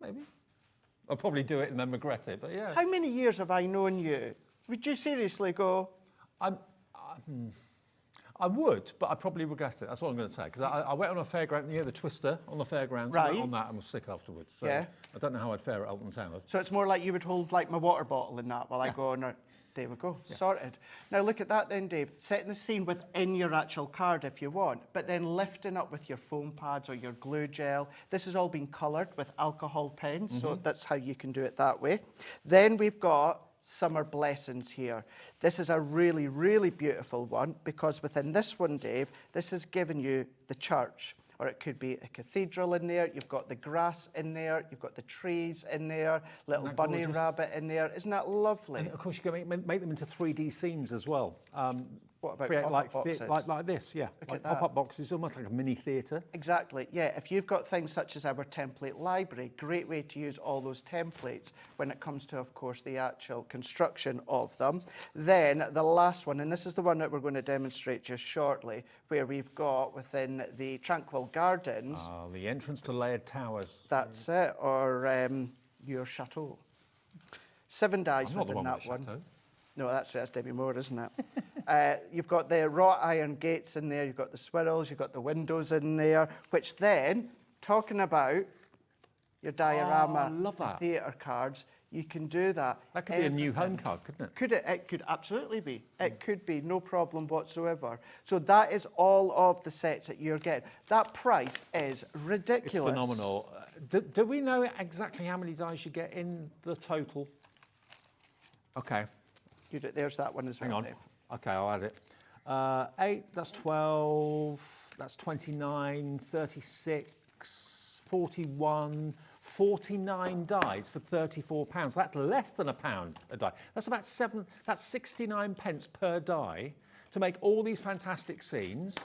Maybe. I'll probably do it and then regret it, but yeah. How many years have I known you? Would you seriously go? I would, but I'd probably regret it. That's what I'm going to say. Because I went on a fairground, the Twister on the fairgrounds. Right. I went on that and was sick afterwards. So Yeah. I don't know how I'd fare at Alton Towers. So it's more like you would hold like my water bottle in that while I go on. There we go, sorted. Now look at that then, Dave. Setting the scene within your actual card if you want, but then lifting up with your foam pads or your glue gel. This has all been coloured with alcohol pens, so that's how you can do it that way. Then we've got Summer Blessings here. This is a really, really beautiful one because within this one, Dave, this is giving you the church. or it could be a cathedral in there. You've got the grass in there. You've got the trees in there. Little bunny gorgeous? rabbit in there. Isn't that lovely? And of course, you can make them into 3D scenes as well. What about Create pop-up boxes? like this, yeah. Look Like at that. pop-up boxes, almost like a mini theatre. Exactly, yeah. If you've got things such as our template library, great way to use all those templates when it comes to, of course, the actual construction of them. Then the last one, and this is the one that we're going to demonstrate just shortly, where we've got within the Tranquil Gardens. The entrance to layered towers. That's it, or your chateau. 7 dies I'm not the within one that with one. chateau. No, that's Debbie Moore, isn't it? You've got the wrought iron gates in there, you've got the swirls, you've got the windows in there, which then, talking about your diorama love that. theatre cards, you can do that. That could be a new home card, couldn't it? Could it? It could absolutely be. It could be, no problem whatsoever. So that is all of the sets that you're getting. That price is ridiculous. It's phenomenal. Do we know exactly how many dies you get in the total? Okay. There's that one as well, Hang on. Dave. Okay, I'll add it. 8, that's 12, that's 29, 36, 41, 49 dies for £34. That's less than £1 a die. That's about 69 pence per die to make all these fantastic scenes.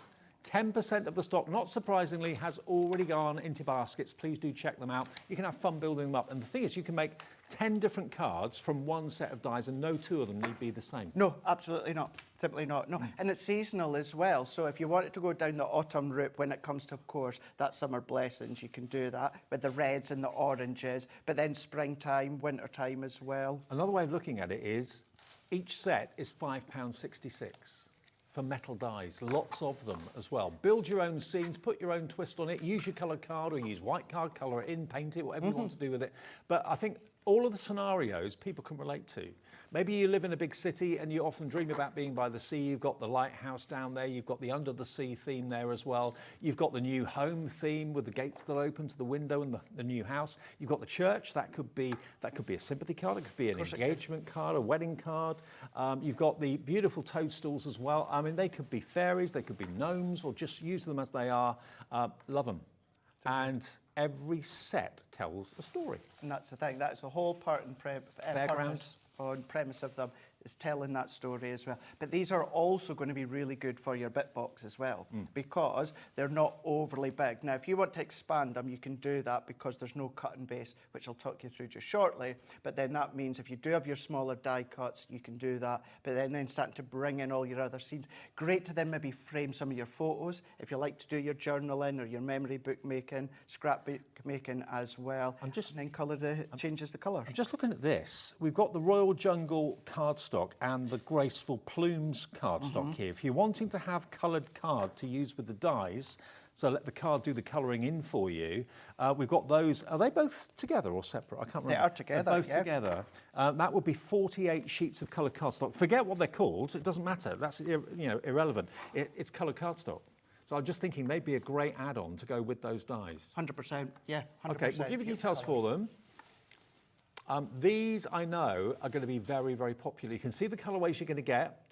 10% of the stock, not surprisingly, has already gone into baskets. Please do check them out. You can have fun building them up. And the thing is, you can make 10 different cards from one set of dies, and no two of them need be the same. No, absolutely not. Simply not. No. And it's seasonal as well. So if you wanted to go down the autumn route when it comes to, of course, that summer blessings, you can do that with the reds and the oranges. But then springtime, wintertime as well. Another way of looking at it is each set is £5.66. For metal dies, lots of them as well. Build your own scenes, put your own twist on it, use your coloured card or use white card, colour it in, paint it, whatever you want to do with it. But I think all of the scenarios people can relate to. Maybe you live in a big city and you often dream about being by the sea. You've got the lighthouse down there, you've got the under the sea theme there as well. You've got the new home theme with the gates that open to the window and the new house. You've got the church, that could be a sympathy card, it could be an engagement card, a wedding card. You've got the beautiful toadstools as well. I mean, they could be fairies, they could be gnomes, or just use them as they are. Love them. And every set tells a story. And that's the thing. That's the whole part and Fairgrounds. premise of them, is telling that story as well. But these are also going to be really good for your bit box as well, because they're not overly big. Now, if you want to expand them, you can do that because there's no cut and base, which I'll talk you through just shortly. But then that means if you do have your smaller die cuts, you can do that. But then starting to bring in all your other scenes. Great to then maybe frame some of your photos if you like to do your journaling or your memory book making, scrapbook making as well. And then changes the colours. I'm just looking at this. We've got the Royal Jungle cardstock and the Graceful Plumes cardstock here. If you're wanting to have coloured card to use with the dies, so let the card do the colouring in for you, we've got those. Are they both together or separate? I can't remember. They are together. They're both together. That would be 48 sheets of coloured cardstock. Forget what they're called. It doesn't matter. That's irrelevant. It's coloured cardstock. So I'm just thinking they'd be a great add-on to go with those dies. 100%. Yeah, 100%. Okay, we'll give you details for them. These, I know, are going to be very, very popular. You can see the colourways you're going to get.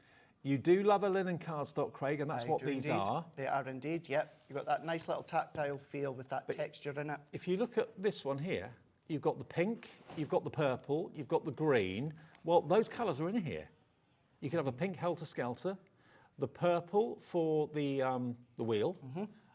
You do love a linen cardstock, Craig, and that's what these are. They are indeed, yep. You've got that nice little tactile feel with that texture in it. If you look at this one here, you've got the pink, you've got the purple, you've got the green. Well, those colours are in here. You can have a pink helter-skelter, the purple for the wheel,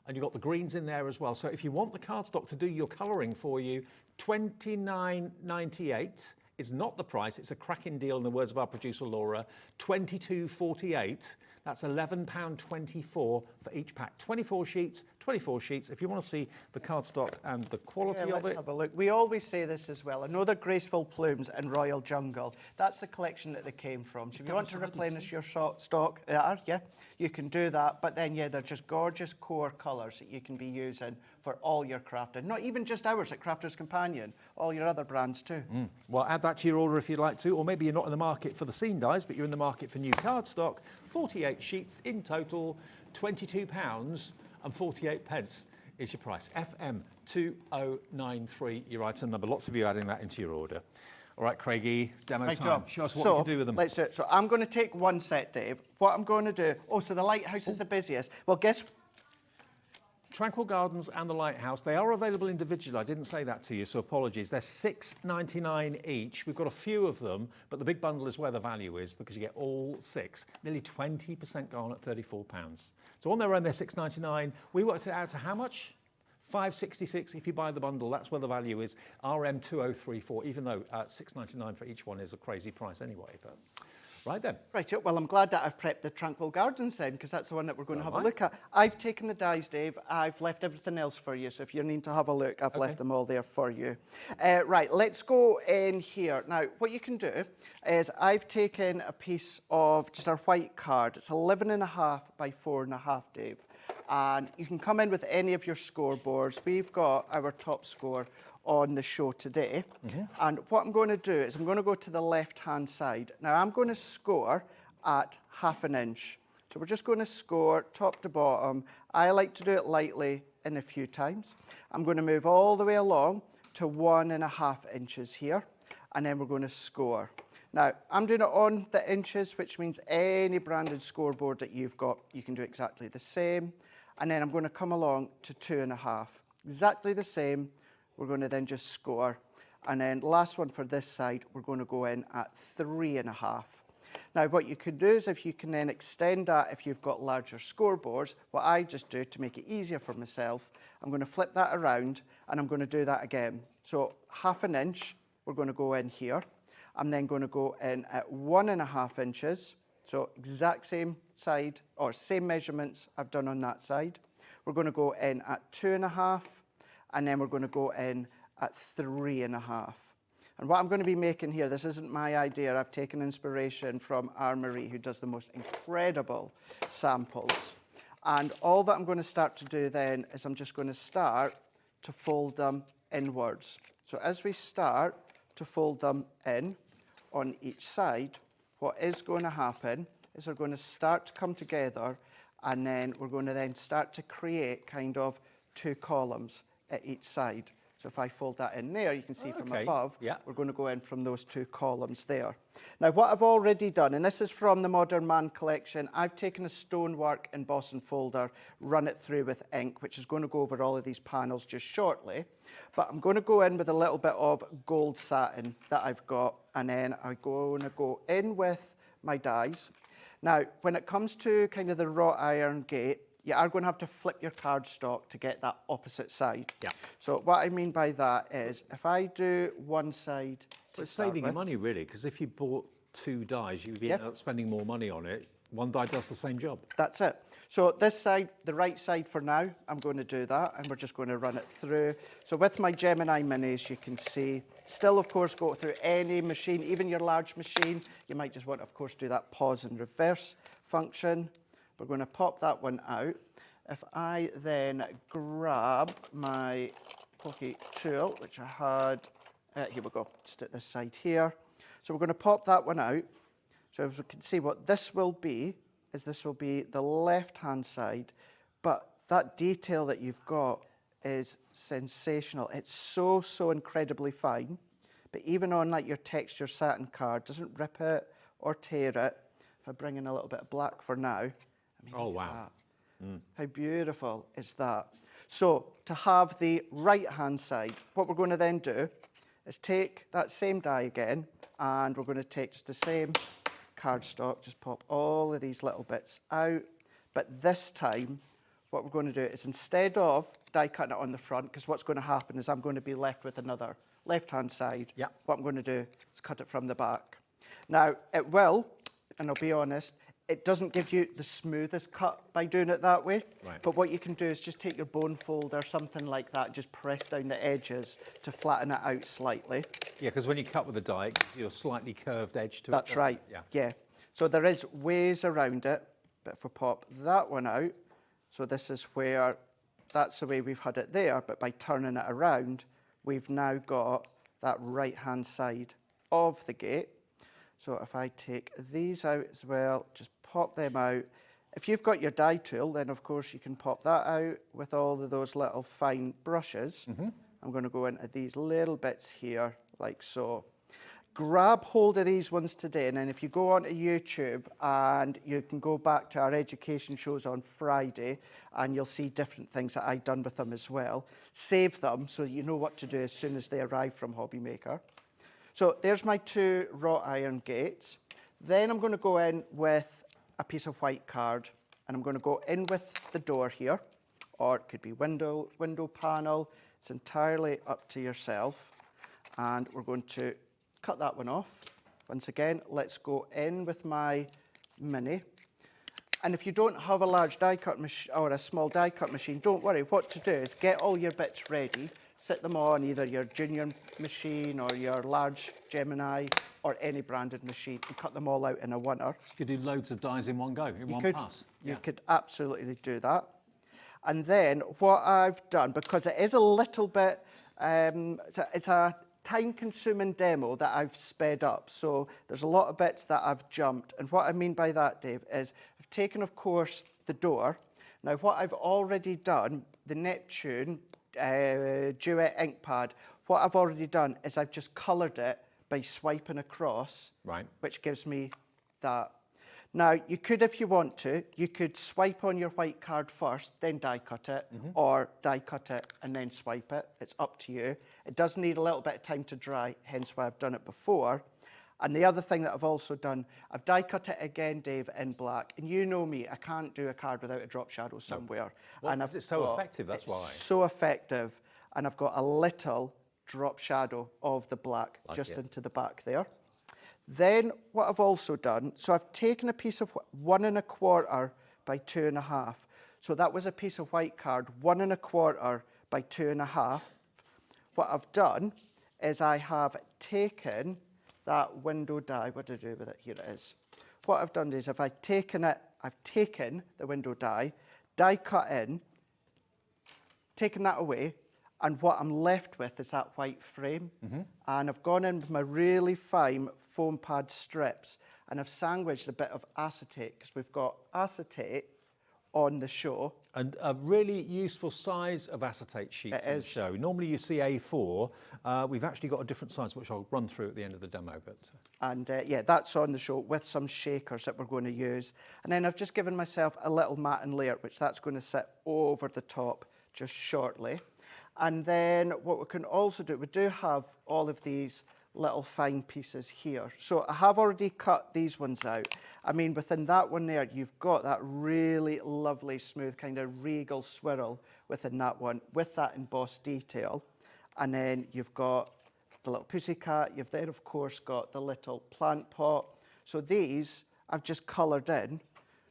and you've got the greens in there as well. So if you want the cardstock to do your colouring for you, $29.98 is not the price. It's a cracking deal in the words of our producer Laura. $22.48. That's £11.24 for each pack. 24 sheets. If you want to see the cardstock and the quality of it. Let's have a look. We always say this as well. Another Graceful Plumes and Royal Jungle. That's the collection that they came from. So if you want to replenish your stock, you can do that. But then, they're just gorgeous core colours that you can be using for all your crafting. Not even just ours at Crafter's Companion, all your other brands too. Well, add that to your order if you'd like to, or maybe you're not in the market for the scene dies, but you're in the market for new cardstock. 48 sheets in total, £22.48 is your price. FM2093, your item number. Lots of you adding that into your order. All right, Craigie, demo time. Show us what you can do with them. Let's do it. So I'm going to take one set, Dave. What I'm going to do... Oh, so the lighthouse is the busiest. Well, guess... Tranquil Gardens and the Lighthouse, they are available individually. I didn't say that to you, so apologies. They're $6.99 each. We've got a few of them, but the big bundle is where the value is because you get all 6. Nearly 20% gone at £34. So on their own, they're $6.99. We worked it out to how much? $5.66 if you buy the bundle. That's where the value is. RM2034, even though $6.99 for each one is a crazy price anyway. But right then. Right, well, I'm glad that I've prepped the Tranquil Gardens then, because that's the one that we're going to have a look at. I've taken the dies, Dave. I've left everything else for you, so if you need to have a look, I've left them all there for you. Right, let's go in here. Now, what you can do is I've taken a piece of just a white card. It's 11.5 by 4.5, Dave. And you can come in with any of your scoreboards. We've got our top score on the show today. And what I'm going to do is I'm going to go to the left-hand side. Now, I'm going to score at 1/2 inch. So we're just going to score top to bottom. I like to do it lightly and a few times. I'm going to move all the way along to 1.5 inches here, and then we're going to score. Now, I'm doing it on the inches, which means any branded scoreboard that you've got, you can do exactly the same. And then I'm going to come along to 2.5. Exactly the same. We're going to then just score. And then last one for this side, we're going to go in at 3.5. Now, what you could do is if you can then extend that if you've got larger scoreboards, what I just do to make it easier for myself, I'm going to flip that around and I'm going to do that again. So 1/2 inch, we're going to go in here. I'm then going to go in at 1.5 inches. So exact same side or same measurements I've done on that side. We're going to go in at 2.5 and then we're going to go in at 3.5. And what I'm going to be making here, this isn't my idea. I've taken inspiration from our Marie, who does the most incredible samples. And all that I'm going to start to do then is I'm just going to start to fold them inwards. So as we start to fold them in on each side, what is going to happen is they're going to start to come together, and then we're going to then start to create kind of 2 columns at each side. So if I fold that in there, you can see from above, we're going to go in from those 2 columns there. Now, what I've already done, and this is from the Modern Man collection, I've taken a stonework emboss and folder, run it through with ink, which is going to go over all of these panels just shortly. But I'm going to go in with a little bit of gold satin that I've got, and then I'm going to go in with my dies. Now, when it comes to kind of the wrought iron gate, you are going to have to flip your cardstock to get that opposite side. So what I mean by that is if I do one side to it's start saving you with, money, really, because if you bought 2 dies, you'd be end up spending more money on it. One die does the same job. That's it. So this side, the right side for now, I'm going to do that, and we're just going to run it through. So with my Gemini Minis, you can see, still, of course, go through any machine, even your large machine. You might just want to, of course, do that pause and reverse function. We're going to pop that one out. If I then grab my pokey tool, which I had, here we go, just at this side here. So we're going to pop that one out. So as we can see, what this will be is this will be the left-hand side, but that detail that you've got is sensational. It's so, so incredibly fine, but even on like your texture satin card, doesn't rip it or tear it. If I bring in a little bit of black for now, I mean, oh, wow. How beautiful is that? So to have the right-hand side, what we're going to then do is take that same die again, and we're going to take just the same cardstock, just pop all of these little bits out. But this time, what we're going to do is instead of die cutting it on the front, because what's going to happen is I'm going to be left with another left-hand side. What I'm going to do is cut it from the back. Now, it will, and I'll be honest, it doesn't give you the smoothest cut by doing it that way. But what you can do is just take your bone folder or something like that, just press down the edges to flatten it out slightly. Yeah, because when you cut with a die, it gives you a slightly curved edge to it. That's right. Yeah. So there is ways around it, but if we pop that one out, so this is where, that's the way we've had it there, but by turning it around, we've now got that right-hand side of the gate. So if I take these out as well, just pop them out. If you've got your die tool, then of course you can pop that out with all of those little fine brushes. I'm going to go into these little bits here, like so. grab hold of these ones today, and then if you go onto YouTube and you can go back to our education shows on Friday and you'll see different things that I've done with them as well. Save them so you know what to do as soon as they arrive from Hobby Maker. So there's my 2 wrought iron gates. Then I'm going to go in with a piece of white card, and I'm going to go in with the door here, or it could be window panel. It's entirely up to yourself. And we're going to cut that one off. Once again, let's go in with my mini. And if you don't have a large die cut machine or a small die cut machine, don't worry. What to do is get all your bits ready, sit them on either your junior machine or your large Gemini or any branded machine, and cut them all out in a oneer. You could do loads of dies in one go, in one pass. You could absolutely do that. And then what I've done, because it is a little bit, it's a time-consuming demo that I've sped up. So there's a lot of bits that I've jumped. And what I mean by that, Dave, is I've taken, of course, the door. Now, what I've already done, the Neptune Duet ink pad, what I've already done is I've just coloured it by swiping across, right, which gives me that. Now, you could, if you want to, you could swipe on your white card first, then die cut it, or die cut it and then swipe it. It's up to you. It does need a little bit of time to dry, hence why I've done it before. And the other thing that I've also done, I've die cut it again, Dave, in black. And you know me, I can't do a card without a drop shadow somewhere. Well, and it's so effective, that's why. So effective. And I've got a little drop shadow of the black just into the back there. Then what I've also done, so I've taken a piece of 1 1/4 by 2 1/2. So that was a piece of white card, 1 1/4 by 2 1/2. What I've done is I have taken that window die. What did I do with it? Here it is. What I've done is I've taken the window die cut in, taken that away, and what I'm left with is that white frame. And I've gone in with my really fine foam pad strips, and I've sandwiched a bit of acetate, because we've got acetate on the show. And a really useful size of acetate sheets on the show. Normally you see A4. We've actually got a different size, which I'll run through at the end of the demo. And yeah, that's on the show with some shakers that we're going to use. And then I've just given myself a little matting layer, which that's going to sit over the top just shortly. And then what we can also do, we do have all of these little fine pieces here. So I have already cut these ones out. I mean, within that one there, you've got that really lovely, smooth kind of regal swirl within that one with that embossed detail. And then you've got the little pussycat. You've then, of course, got the little plant pot. So these I've just coloured in.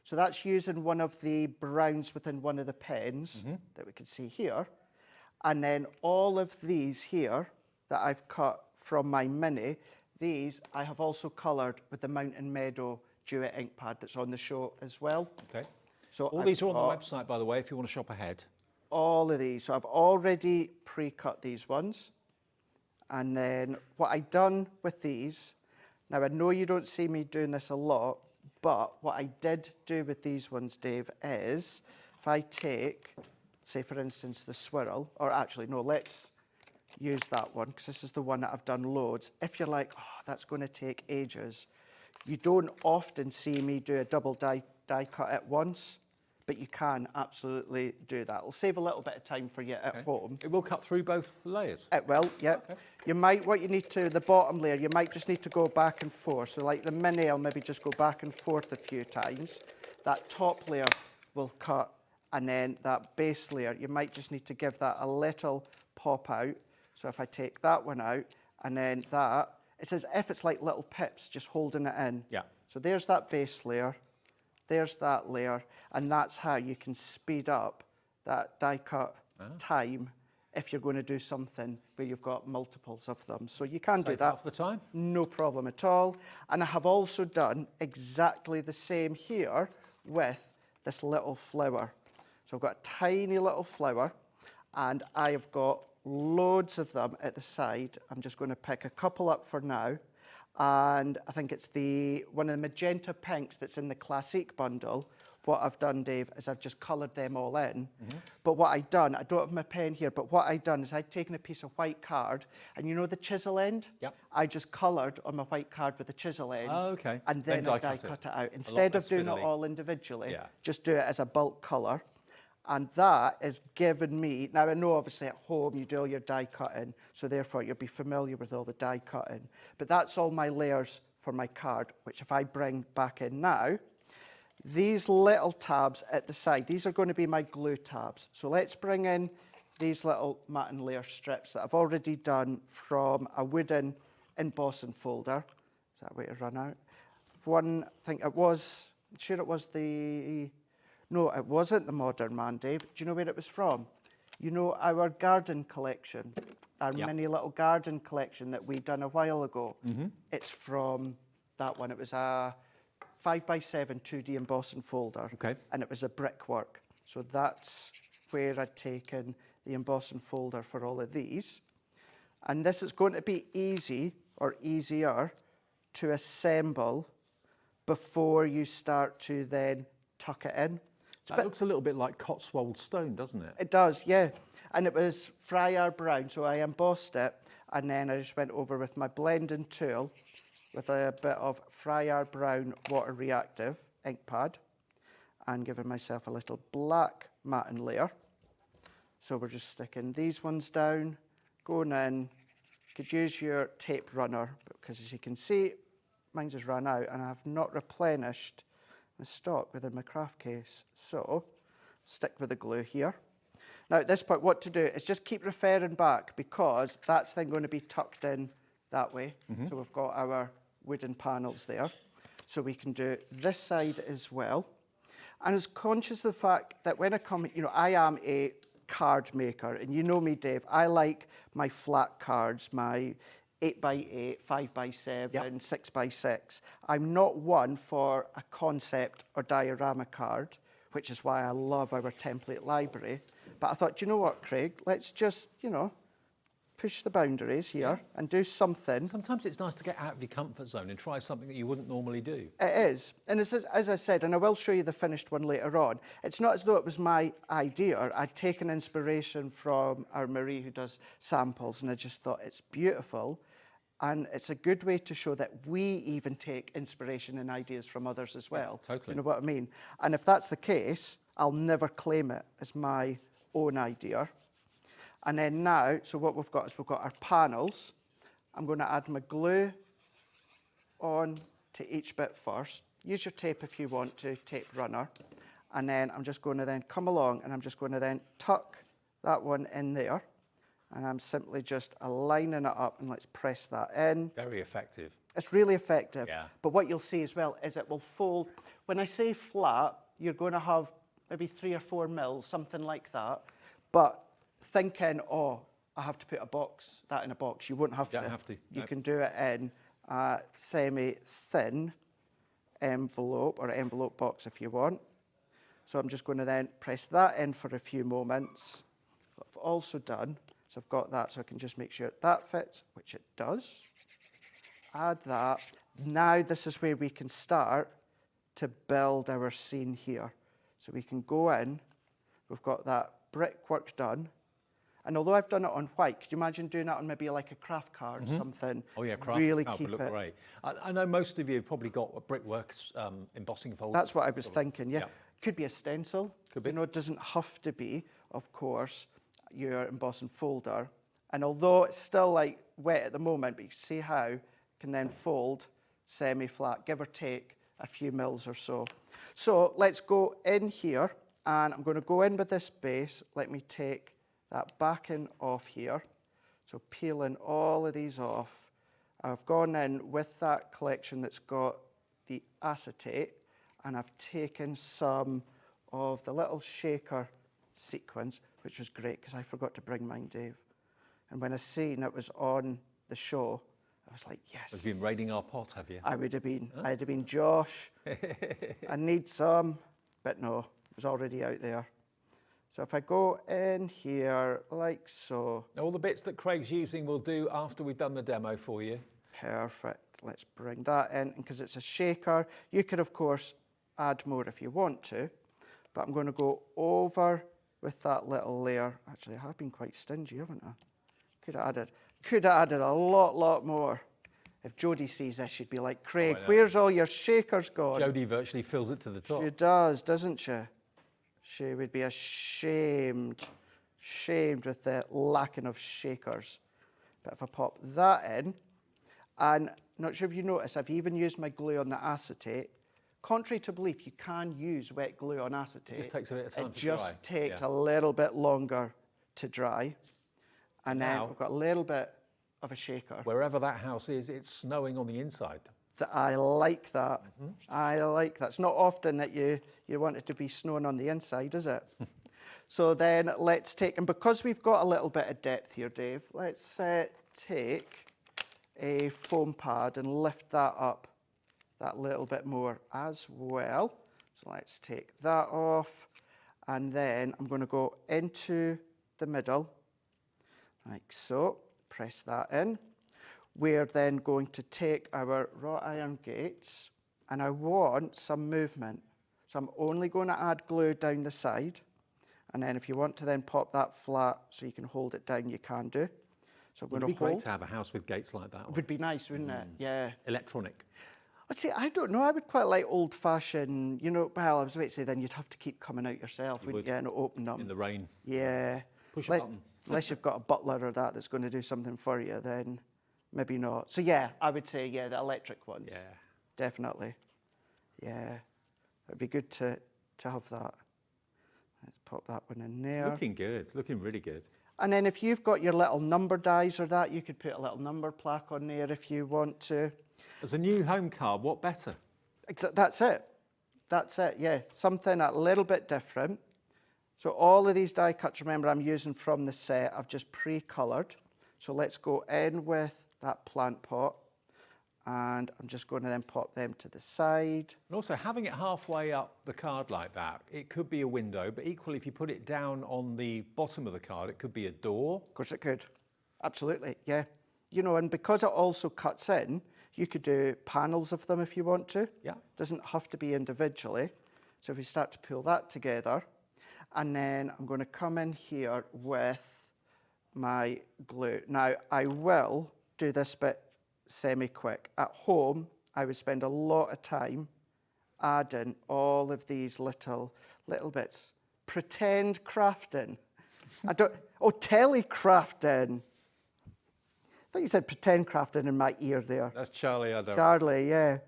So that's using one of the browns within one of the pens that we can see here. And then all of these here that I've cut from my mini, these I have also coloured with the Mountain Meadow Duet ink pad that's on the show as well. Okay. So all these are on the website, by the way, if you want to shop ahead. All of these. So I've already pre-cut these ones. And then what I've done with these, now I know you don't see me doing this a lot, but what I did do with these ones, Dave, is if I take, say for instance, the swirl, or actually, no, let's use that one, because this is the one that I've done loads. If you're like, oh, that's going to take ages, you don't often see me do a double die cut at once, but you can absolutely do that. It'll save a little bit of time for you at home. It will cut through both layers? It will, yeah. Okay. You might, what you need to, the bottom layer, you might just need to go back and forth. So like the mini, I'll maybe just go back and forth a few times. That top layer will cut, and then that base layer, you might just need to give that a little pop out. So if I take that one out, and then that, it's as if it's like little pips just holding it in. Yeah. So there's that base layer, there's that layer, and that's how you can speed up that die cut time if you're going to do something where you've got multiples of them. So you can do that. Half the time? No problem at all. And I have also done exactly the same here with this little flower. So I've got a tiny little flower, and I have got loads of them at the side. I'm just going to pick a couple up for now. And I think it's one of the magenta pinks that's in the Classique bundle. what I've done, Dave, is I've just coloured them all in. But what I've done, I don't have my pen here, but what I've done is I've taken a piece of white card, and you know the chisel end? Yep. I just coloured on my white card with the chisel end. Oh, okay. And then I die cut it out. Instead of doing it all individually, just do it as a bulk colour. And that is given me, now I know obviously at home you do all your die cutting, so therefore you'll be familiar with all the die cutting. But that's all my layers for my card, which if I bring back in now, these little tabs at the side, these are going to be my glue tabs. So let's bring in these little matte and layer strips that I've already done from a wooden embossing folder. Is that a way to run out? One, I think it was, I'm sure it was the, no, it wasn't the Modern Man, Dave. Do you know where it was from? You know, our garden collection, our mini little garden collection that we done a while ago. It's from that one. It was a 5x7 2D embossing folder. Okay. And it was a brickwork. So that's where I'd taken the embossing folder for all of these. And this is going to be easy or easier to assemble before you start to then tuck it in. That looks a little bit like Cotswold stone, doesn't it? It does, yeah. And it was Friar Brown, so I embossed it, and then I just went over with my blending tool with a bit of Friar Brown water reactive ink pad and giving myself a little black matte layer. So we're just sticking these ones down, going in. You could use your tape runner, because as you can see, mine's has run out and I have not replenished the stock within my craft case. So stick with the glue here. Now at this point, what to do is just keep referring back, because that's then going to be tucked in that way. So we've got our wooden panels there. So we can do this side as well. And I was conscious of the fact that when I come, you know, I am a card maker, and you know me, Dave, I like my flat cards, my 8x8, 5x7, 6x6. I'm not one for a concept or diorama card, which is why I love our template library. But I thought, do you know what, Craig? Let's just, you know, push the boundaries here and do something. Sometimes it's nice to get out of your comfort zone and try something that you wouldn't normally do. It is. And as I said, and I will show you the finished one later on, it's not as though it was my idea. I'd taken inspiration from our Marie who does samples, and I just thought it's beautiful. And it's a good way to show that we even take inspiration and ideas from others as well. Yeah, totally. You know what I mean? And if that's the case, I'll never claim it as my own idea. And then now, so what we've got is we've got our panels. I'm going to add my glue on to each bit first. Use your tape if you want to, tape runner. And then I'm just going to then come along and I'm just going to then tuck that one in there. And I'm simply just aligning it up, and let's press that in. Very effective. It's really effective. Yeah. But what you'll see as well is it will fold. When I say flat, you're going to have maybe 3 or 4 mils, something like that. But thinking, oh, I have to put that in a box. You won't have to. Don't have to. You Nope. can do it in a semi-thin envelope or envelope box if you want. So I'm just going to then press that in for a few moments. What I've also done, so I've got that, so I can just make sure that fits, which it does. Add that. Now this is where we can start to build our scene here. So we can go in, we've got that brickwork done. And although I've done it on white, could you imagine doing that on maybe like a craft card, something? Oh yeah, craft really card keep would look it. great. I know most of you have probably got a brickwork embossing folder. That's what I was thinking, yeah. Could be a stencil. Could be. You know, it doesn't have to be, of course, your embossing folder. And although it's still like wet at the moment, but you see how it can then fold semi-flat, give or take a few mils or so. So let's go in here, and I'm going to go in with this base. Let me take that backing off here. So peeling all of these off. I've gone in with that collection that's got the acetate, and I've taken some of the little shaker sequins, which was great because I forgot to bring mine, Dave. And when I seen it was on the show, I was like, yes. Have you been raiding our pot, have you? I would have been. I'd have been, Josh, I need some. But no, it was already out there. So if I go in here like so. All the bits that Craig's using we'll do after we've done the demo for you. Perfect. Let's bring that in. And because it's a shaker, you could, of course, add more if you want to, but I'm going to go over with that little layer. Actually, I have been quite stingy, haven't I? Could have added a lot more. If Jodie sees this, she'd be like, Craig, where's all your shakers gone? Jodie virtually fills it to the top. She does, doesn't she? She would be ashamed with the lacking of shakers. But if I pop that in, and not sure if you notice, I've even used my glue on the acetate. Contrary to belief, you can use wet glue on acetate. It just takes a bit of time it to dry. just takes a little bit longer to dry. And then we've got a little bit of a shaker. Wherever that house is, it's snowing on the inside. I like that. I like that. It's not often that you want it to be snowing on the inside, is it? So then let's take, and because we've got a little bit of depth here, Dave, let's take a foam pad and lift that up that little bit more as well. So let's take that off, and then I'm going to go into the middle, like so. Press that in. We're then going to take our wrought iron gates, and I want some movement. So I'm only going to add glue down the side, and then if you want to then pop that flat so you can hold it down, you can do. So I'm going to hold. It'd be great to have a house with gates like that. It would be nice, wouldn't it? Yeah. Electronic. I'd say, I don't know, I would quite like old-fashioned, you know, well, I was about to say then you'd have to keep coming out yourself, wouldn't you, and open them. In the rain. Yeah. Push a button. Unless you've got a butler or that's going to do something for you, then maybe not. So yeah, I would say, yeah, the electric ones. Yeah. Definitely. Yeah. It'd be good to have that. Let's pop that one in there. It's looking good, looking really good. And then if you've got your little number dies or that, you could put a little number plaque on there if you want to. As a new home card, what better? That's it. That's it, yeah. Something a little bit different. So all of these die cuts, remember, I'm using from the set. I've just pre-coloured. So let's go in with that plant pot. And I'm just going to then pop them to the side. And also, having it halfway up the card like that, it could be a window, but equally, if you put it down on the bottom of the card, it could be a door. Of course it could. Absolutely, yeah. You know, and because it also cuts in, you could do panels of them if you want to. Yeah. Doesn't have to be individually. So if we start to pull that together, and then I'm going to come in here with my glue. Now, I will do this bit semi-quick. At home, I would spend a lot of time adding all of these little bits. Pretend crafting. Telecrafting. I thought you said pretend crafting in my ear there. That's Charlie, I don't. Charlie, yeah.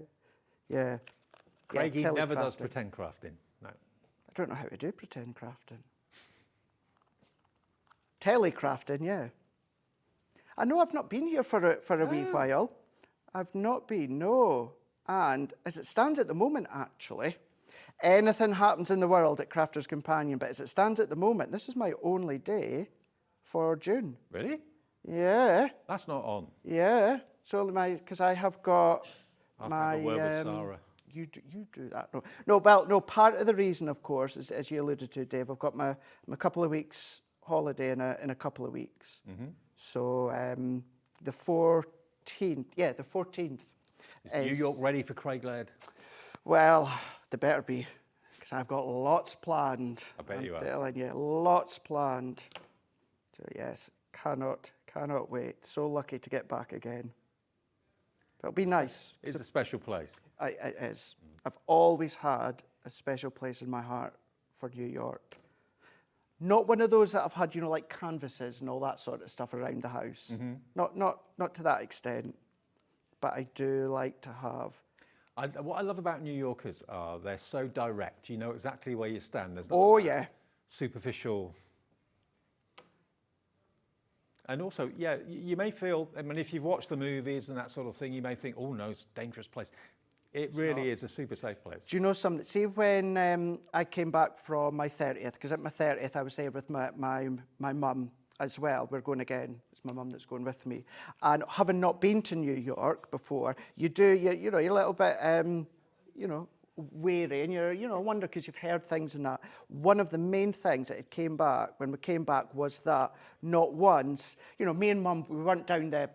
Yeah. Craigie never does telecrafting. pretend crafting. No. I don't know how to do pretend crafting. Telecrafting, yeah. I know I've not been here for a wee while. I've not been, no. And as it stands at the moment, actually, anything happens in the world at Crafter's Companion, but as it stands at the moment, this is my only day for June. Really? Yeah. That's not on. Yeah. So because I have got Have a word with Sarah. You do that. No, part of the reason, of course, is, as you alluded to, Dave, I've got my couple of weeks holiday in a couple of weeks. Mm-hmm. So the 14th, the 14th. Is New York ready for Craig Laird? Well, they better be, because I've got lots planned. I bet you are. I'm telling you, lots planned. So yes, cannot wait. So lucky to get back again. It'll be nice. It's a special place. It is. I've always had a special place in my heart for New York. Not one of those that I've had, like canvases and all that sort of stuff around the house. Mm-hmm. Not to that extent, but I do like to have. What I love about New Yorkers are they're so direct. You know exactly where you stand. There's not superficial. And also, you may feel, I mean, if you've watched the movies and that sort of thing, you may think, oh no, it's a dangerous place. It's really is a super safe place. Do you know something? See, when I came back from my 30th, because at my 30th I was there with my mum as well. We're going again. It's my mum that's going with me. And having not been to New York before, you're a little bit, wary, and you're wonder because you've heard things and that. One of the main things that when we came back was that not once, me and mum, we weren't down the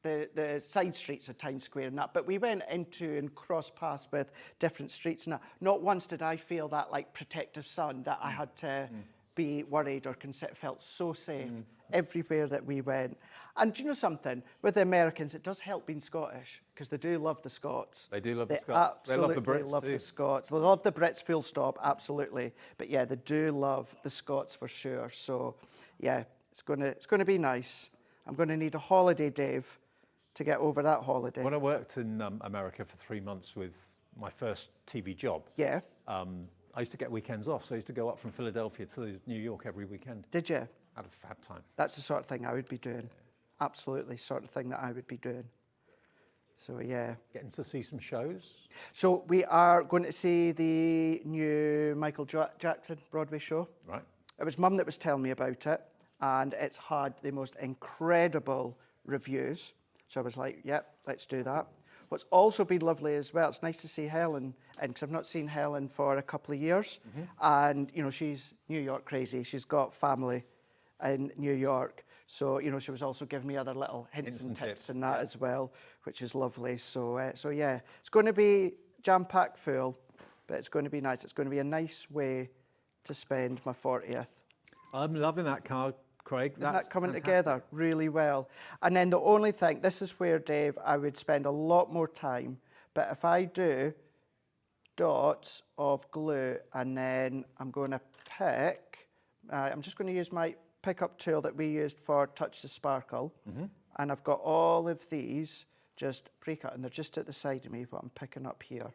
the side streets of Times Square and that, but we went into and crossed paths with different streets and that. Not once did I feel that like protective sun that I had to be worried or felt so safe everywhere that we went. And do you know something? With the Americans, it does help being Scottish because they do love the Scots. They do love the Scots. They love the Brits love too. the Scots. They love the Brits, full stop, absolutely. But yeah, they do love the Scots for sure. So yeah, it's gonna be nice. I'm gonna need a holiday, Dave, to get over that holiday. When I worked in America for 3 months with my first TV job, yeah, I used to get weekends off, so I used to go up from Philadelphia to New York every weekend. Did you? I'd have time. That's the sort of thing I would be doing. Absolutely, sort of thing that I would be doing. So yeah. Getting to see some shows? So we are going to see the new Michael Jackson Broadway show. Right. It was Mum that was telling me about it, and it's had the most incredible reviews. So I was like, yep, let's do that. What's also been lovely as well, it's nice to see Helen, because I've not seen Helen for a couple of years. And, you know, she's New York crazy. She's got family in New York. So, you know, she was also giving me other little hints and tips and that as well, which is lovely. So, so yeah, it's going to be jam-packed full, but it's going to be nice. It's going to be a nice way to spend my 40th. I'm loving that card, Craig. Isn't that coming together really well? And then the only thing, this is where, Dave, I would spend a lot more time, but if I do dots of glue and then I'm going to pick, I'm just going to use my pickup tool that we used for Touch the Sparkle, and I've got all of these just pre-cut, and they're just at the side of me, but I'm picking up here,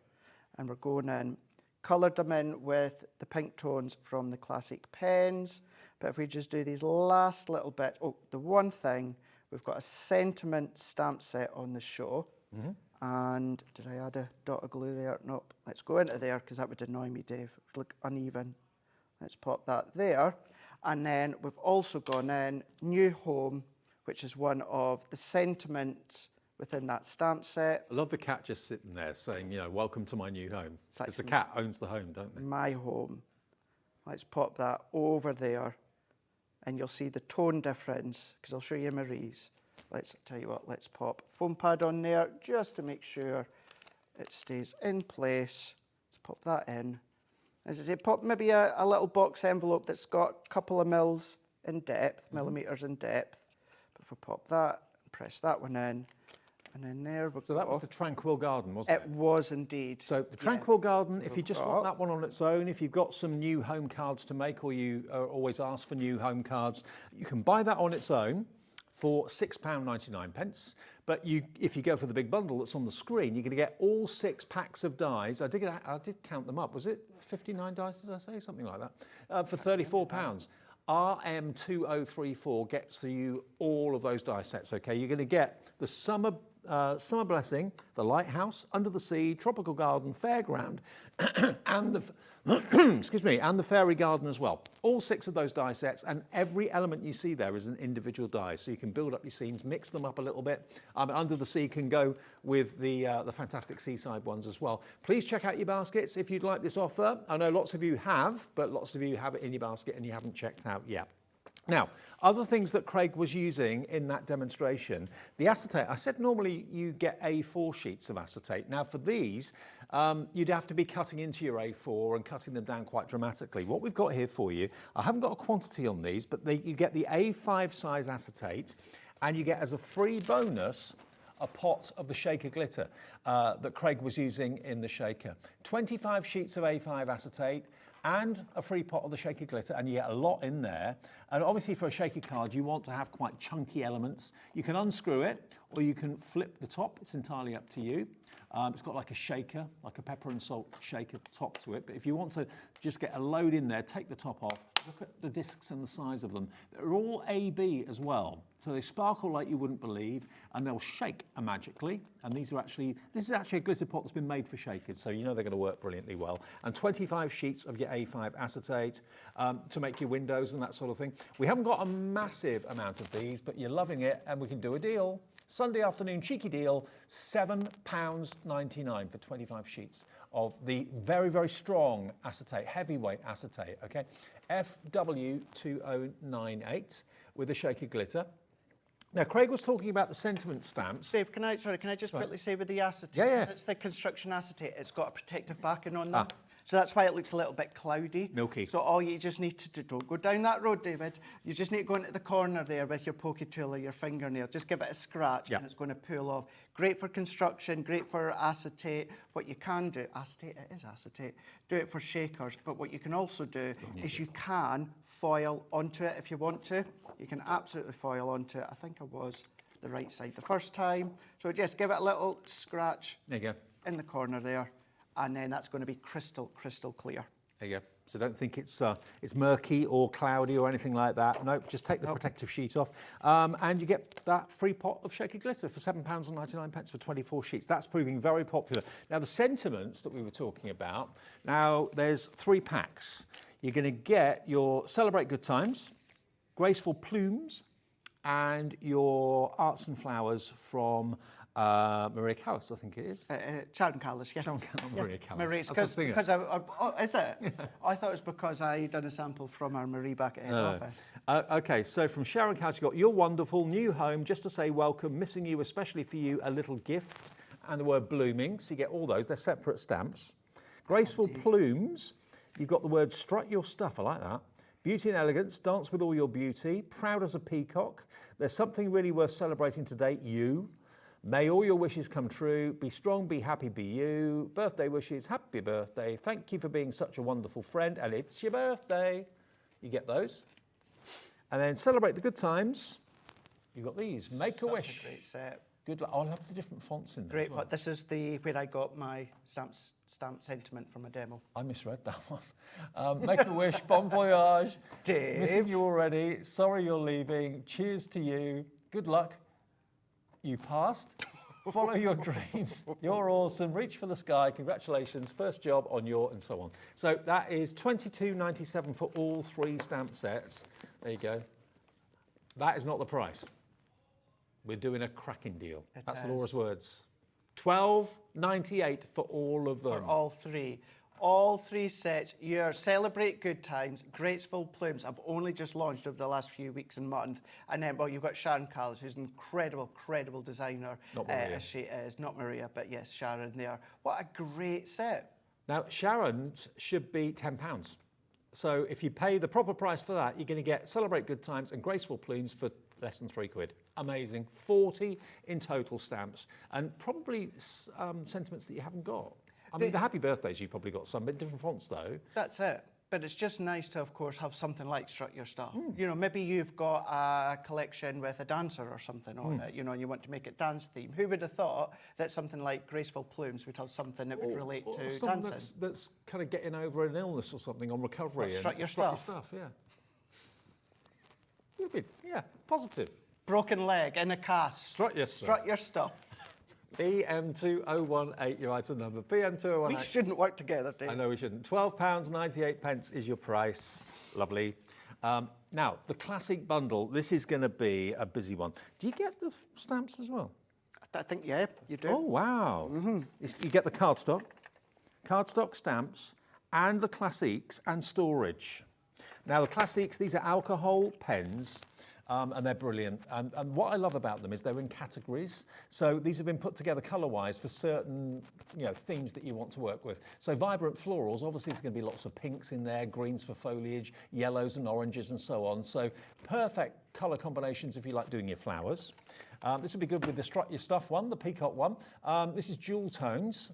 and we're going in, coloured them in with the pink tones from the classic pens. But if we just do these last little bit, oh, the one thing, we've got a sentiment stamp set on the show. And did I add a dot of glue there? Nope. Let's go into there because that would annoy me, Dave. It would look uneven. Let's pop that there. And then we've also gone in New Home, which is one of the sentiments within that stamp set. I love the cat just sitting there saying, you know, welcome to my new home. Because the cat owns the home, don't they? My home. Let's pop that over there. And you'll see the tone difference, because I'll show you Marie's. Let's tell you what, let's pop foam pad on there just to make sure it stays in place. Let's pop that in. As I say, pop maybe a little box envelope that's got a couple of mils in depth, millimetres in depth. But if I pop that, and press that one in, and then there we go. So that was the Tranquil Garden, wasn't it? It was indeed. So the Tranquil Garden, if you just want that one on its own, if you've got some new home cards to make, or you always ask for new home cards, you can buy that on its own for £6.99. But if you go for the big bundle that's on the screen, you're going to get all 6 packs of dies. I did count them up. Was it 59 dies, did I say? Something like that. For £34. RM2034 gets you all of those die sets, okay? You're going to get the Summer Blessing, the Lighthouse, Under the Sea, Tropical Garden, Fairground, and the Fairy Garden as well. All 6 of those die sets, and every element you see there is an individual die, so you can build up your scenes, mix them up a little bit. Under the Sea can go with the fantastic seaside ones as well. Please check out your baskets if you'd like this offer. I know lots of you have, but lots of you have it in your basket and you haven't checked out yet. Now, other things that Craig was using in that demonstration, the acetate, I said normally you get A4 sheets of acetate. Now for these, you'd have to be cutting into your A4 and cutting them down quite dramatically. What we've got here for you, I haven't got a quantity on these, but you get the A5 size acetate, and you get as a free bonus a pot of the shaker glitter that Craig was using in the shaker. 25 sheets of A5 acetate, and a free pot of the shaker glitter, and you get a lot in there. And obviously for a shaker card, you want to have quite chunky elements. You can unscrew it, or you can flip the top. It's entirely up to you. It's got like a shaker, like a pepper and salt shaker top to it. But if you want to just get a load in there, take the top off, look at the discs and the size of them. They're all AB as well. So they sparkle like you wouldn't believe, and they'll shake magically. And this is actually a glitter pot that's been made for shakers, so you know they're going to work brilliantly well. And 25 sheets of your A5 acetate to make your windows and that sort of thing. We haven't got a massive amount of these, but you're loving it, and we can do a deal. Sunday afternoon cheeky deal, £7.99 for 25 sheets of the very, very strong acetate, heavyweight acetate, okay? FW2098 with the shaker glitter. Now, Craig was talking about the sentiment stamps. Dave, can I just quickly say with the acetate, Yeah, yeah. because it's the construction acetate, it's got a protective backing on them. So that's why it looks a little bit cloudy. Milky. So all you just need to do, don't go down that road, David. You just need to go into the corner there with your pokey tool or your fingernail. Just give it a scratch and it's going to pull off. Great for construction, great for acetate. What you can do, acetate, it is acetate, do it for shakers. But what you can also do is you can foil onto it if you want to. You can absolutely foil onto it. I think I was the right side the first time. So just give it a little scratch There you go. in the corner there. And then that's going to be crystal clear. There you go. So don't think it's murky or cloudy or anything like that. Nope, just take the protective sheet off. And you get that free pot of shaky glitter for £7.99 for 24 sheets. That's proving very popular. Now, the sentiments that we were talking about, now there's 3 packs. You're going to get your Celebrate Good Times, Graceful Plumes, and your Arts and Flowers from Maria Callas, I think it is. Sharon Callas, yeah. Sharon Callas, not Maria Callas. Marie, because is it? I thought it was because I done a sample from our Marie back at head office. Okay, so from Sharon Callas, you've got You're Wonderful, New Home, Just to Say Welcome, Missing You, Especially for You, A Little Gift, and the word Blooming. So you get all those. They're separate stamps. Graceful Plumes, you've got the word Strut Your Stuff. I like that. Beauty and Elegance, Dance with All Your Beauty, Proud as a Peacock, There's Something Really Worth Celebrating Today, You. May all your wishes come true. Be strong, be happy, be you. Birthday wishes, happy birthday. Thank you for being such a wonderful friend. And it's your birthday. You get those. And then Celebrate the Good Times. You've got these. Make a Wish. A great set. Good luck. I'll have the different fonts in there. Great. as well. This is where I got my stamp sentiment from a demo. I misread that one. Make a Wish. Bon voyage. Dave. Missing you already. Sorry you're leaving. Cheers to you. Good luck. You passed. Follow your dreams. You're awesome. Reach for the sky. Congratulations. First job on your, and so on. So that is $22.97 for all 3 stamp sets. There you go. That is not the price. We're doing a cracking deal. That's Laura's words. $12.98 for all of them. For all 3. All 3 sets, your Celebrate Good Times, Graceful Plumes, I've only just launched over the last few weeks and month. And then, well, you've got Sharon Callas, who's an incredible designer. Not Maria. As she is. Not Maria, but yes, Sharon there. What a great set. Now, Sharon's should be £10. So if you pay the proper price for that, you're going to get Celebrate Good Times and Graceful Plumes for less than £3. Amazing. 40 in total stamps. And probably sentiments that you haven't got. I mean, the happy birthdays, you've probably got some, but different fonts, though. That's it. But it's just nice to, of course, have something like Strut Your Stuff. You know, maybe you've got a collection with a dancer or something on it, you know, and you want to make it dance theme. Who would have thought that something like Graceful Plumes would have something that would relate to dancing? That's kind of getting over an illness or something on recovery. Strut Your Stuff. Yeah, positive. Broken leg in a cast. Strut Your Stuff. Strut Your Stuff. BM2018, your item number. BM2018. We shouldn't work together, Dave. I know we shouldn't. £12.98 is your price. Lovely. Now, the classic bundle. This is going to be a busy one. Do you get the stamps as well? I think, yeah, you do. Oh, wow. You get the cardstock stamps, and the classics and storage. Now, the classics, these are alcohol pens. And they're brilliant. And what I love about them is they're in categories. So these have been put together colour-wise for certain, themes that you want to work with. So vibrant florals, obviously there's going to be lots of pinks in there, greens for foliage, yellows and oranges and so on. So perfect colour combinations if you like doing your flowers. This would be good with the Strut Your Stuff one, the Peacock one. This is jewel tones.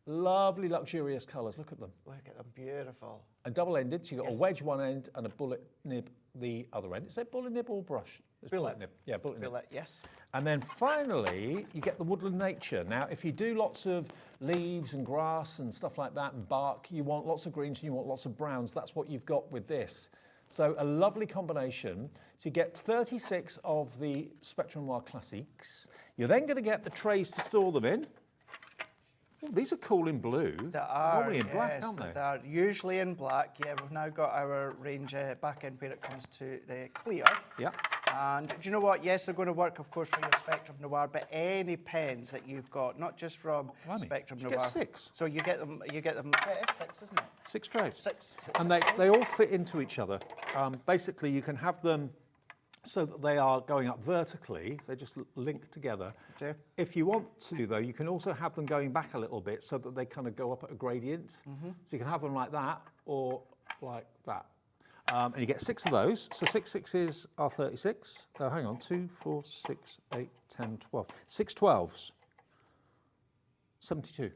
Lovely, luxurious colours. Look at them. Look at them, beautiful. And double-ended, so you've got a wedge one end and a bullet nib the other end. Is that bullet nib or brush? It's bullet nib. Yeah, bullet nib. Yes. And then finally, you get the woodland nature. Now, if you do lots of leaves and grass and stuff like that and bark, you want lots of greens and you want lots of browns. That's what you've got with this. So a lovely combination. So you get 36 of the Spectrum Noir Classiques. You're then going to get the trays to store them in. Oh, these are cool in blue. They are, normally in black, aren't they? They are usually in black. Yeah, we've now got our range back in where it comes to the clear. Yeah. And do you know what? Yes, they're going to work, of course, for your Spectrum Noir, but any pens that you've got, not just from Spectrum Noir. You get 6. So you get them. Yeah, it's 6, isn't it? 6 trays. Six and they all fit into each other. Basically, you can have them so that they are going up vertically. They just link together. Do. If you want to, though, you can also have them going back a little bit so that they kind of go up at a gradient. So you can have them like that or like that. And you get 6 of those. So 6 6s are 36. Hang on, 2, 4, 6, 8, 10, 12. 6 12s. 72.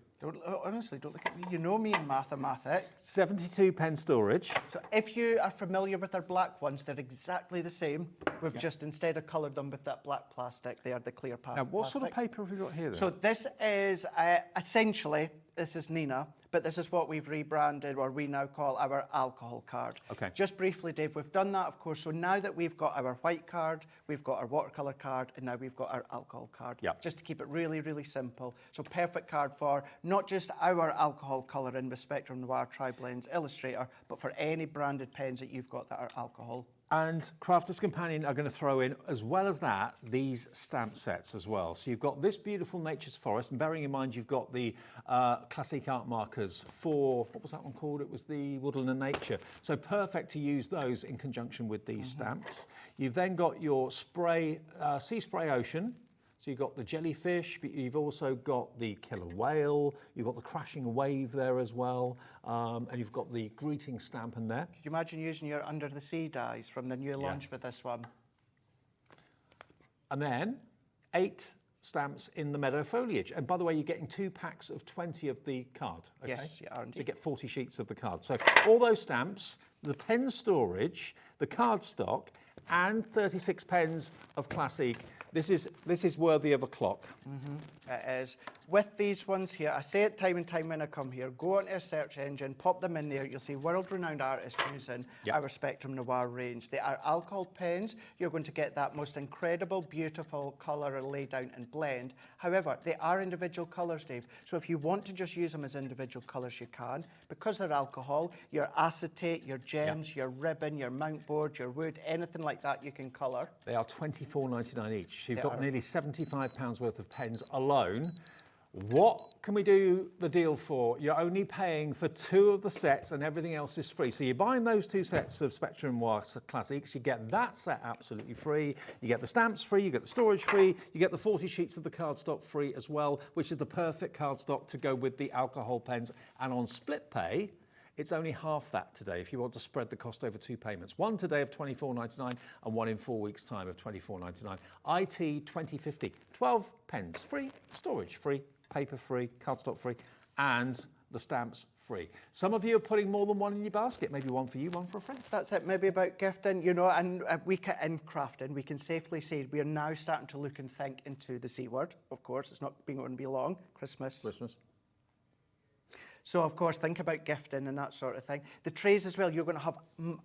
Honestly, don't look at me. You know me in mathematics. 72 pen storage. So if you are familiar with our black ones, they're exactly the same. We've just instead of coloured them with that black plastic. They are the clear plastic. Now, what sort of paper have we got here then? So this is essentially, this is Nina, but this is what we've rebranded, or we now call our alcohol card. Okay. Just briefly, Dave, we've done that, of course. So now that we've got our white card, we've got our watercolour card, and now we've got our alcohol card. Yep. Just to keep it really, really simple. So perfect card for not just our alcohol colouring with Spectrum Noir Tri-Blends Illustrator, but for any branded pens that you've got that are alcohol. And Crafter's Companion are going to throw in, as well as that, these stamp sets as well. So you've got this beautiful Nature's Forest, and bearing in mind you've got the classic art markers for, what was that one called? It was the Woodland and Nature. So perfect to use those in conjunction with these stamps. You've then got your spray, Sea Spray Ocean. So you've got the jellyfish, but you've also got the killer whale, you've got the crashing wave there as well, and you've got the greeting stamp in there. Could you imagine using your Under the Sea dies from the new launch with this one? And then 8 stamps in the meadow foliage. And by the way, you're getting 2 packs of 20 of the card. Okay? Yes, you are indeed. So you get 40 sheets of the card. So all those stamps, the pen storage, the card stock, and 36 pens of classic. This is worthy of a clock. It is. With these ones here, I say it time and time when I come here, go onto a search engine, pop them in there, you'll see world-renowned artists using our Spectrum Noir range. They are alcohol pens. You're going to get that most incredible, beautiful colour and lay down and blend. However, they are individual colours, Dave. So if you want to just use them as individual colours, you can. Because they're alcohol, your acetate, your gems, your ribbon, your mount board, your wood, anything like that you can colour. They are £24.99 each. You've got nearly £75 worth of pens alone. What can we do the deal for? You're only paying for 2 of the sets and everything else is free. So you're buying those 2 sets of Spectrum Noir Classics, you get that set absolutely free, you get the stamps free, you get the storage free, you get the 40 sheets of the cardstock free as well, which is the perfect cardstock to go with the alcohol pens. And on split pay, it's only half that today if you want to spread the cost over 2 payments. One today of £24.99 and one in 4 weeks' time of £24.99. IT 2050, 12 pens free, storage free, paper free, cardstock free, and the stamps free. Some of you are putting more than one in your basket, maybe one for you, one for a friend. That's it, maybe about gifting, you know, and we can, in crafting, we can safely say we are now starting to look and think into the C word, of course, it's not going to be long, Christmas. So, of course, think about gifting and that sort of thing. The trays as well, you're going to have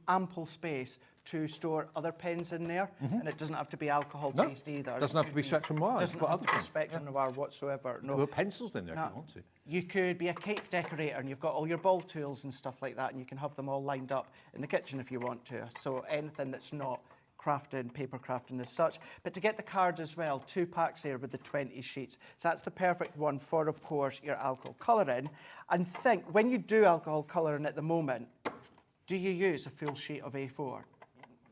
ample space to store other pens in there, and it doesn't have to be alcohol-based either. It doesn't have to be Spectrum Noir. Doesn't have to be Spectrum Noir whatsoever. No. You put pencils in there if you want to. You could be a cake decorator and you've got all your ball tools and stuff like that, and you can have them all lined up in the kitchen if you want to. So anything that's not crafting, paper crafting as such. But to get the card as well, 2 packs here with the 20 sheets. So that's the perfect one for, of course, your alcohol colouring. And think, when you do alcohol colouring at the moment, do you use a full sheet of A4?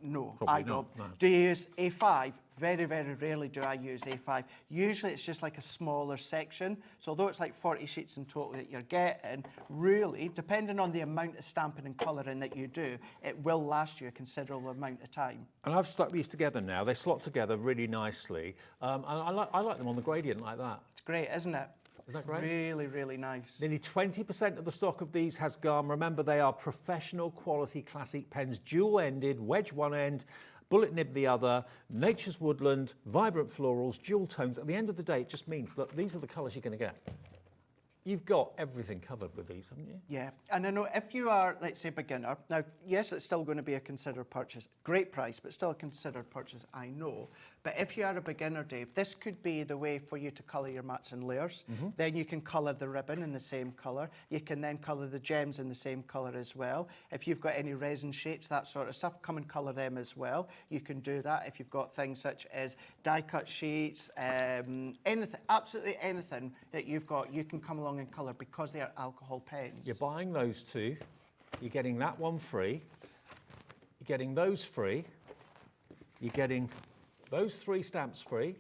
No, I don't. No. Do you use A5? Very, very rarely do I use A5. Usually it's just like a smaller section. So although it's like 40 sheets in total that you're getting, really, depending on the amount of stamping and colouring that you do, it will last you a considerable amount of time. And I've stuck these together now. They slot together really nicely. And I like them on the gradient like that. It's great, isn't it? Is that great? Really, really nice. Nearly 20% of the stock of these has gum. Remember, they are professional quality classic pens, dual-ended, wedge one end, bullet nib the other, nature's woodland, vibrant florals, dual tones. At the end of the day, it just means that these are the colours you're going to get. You've got everything covered with these, haven't you? Yeah, and I know if you are, let's say, beginner, now, yes, it's still going to be a considered purchase. Great price, but still a considered purchase, I know. But if you are a beginner, Dave, this could be the way for you to colour your mats and layers. Then you can colour the ribbon in the same colour. You can then colour the gems in the same colour as well. If you've got any resin shapes, that sort of stuff, come and colour them as well. You can do that if you've got things such as die-cut sheets, anything, absolutely anything that you've got, you can come along and colour because they are alcohol pens. You're buying those 2. You're getting that one free. You're getting those free. you're getting those 3 stamps free,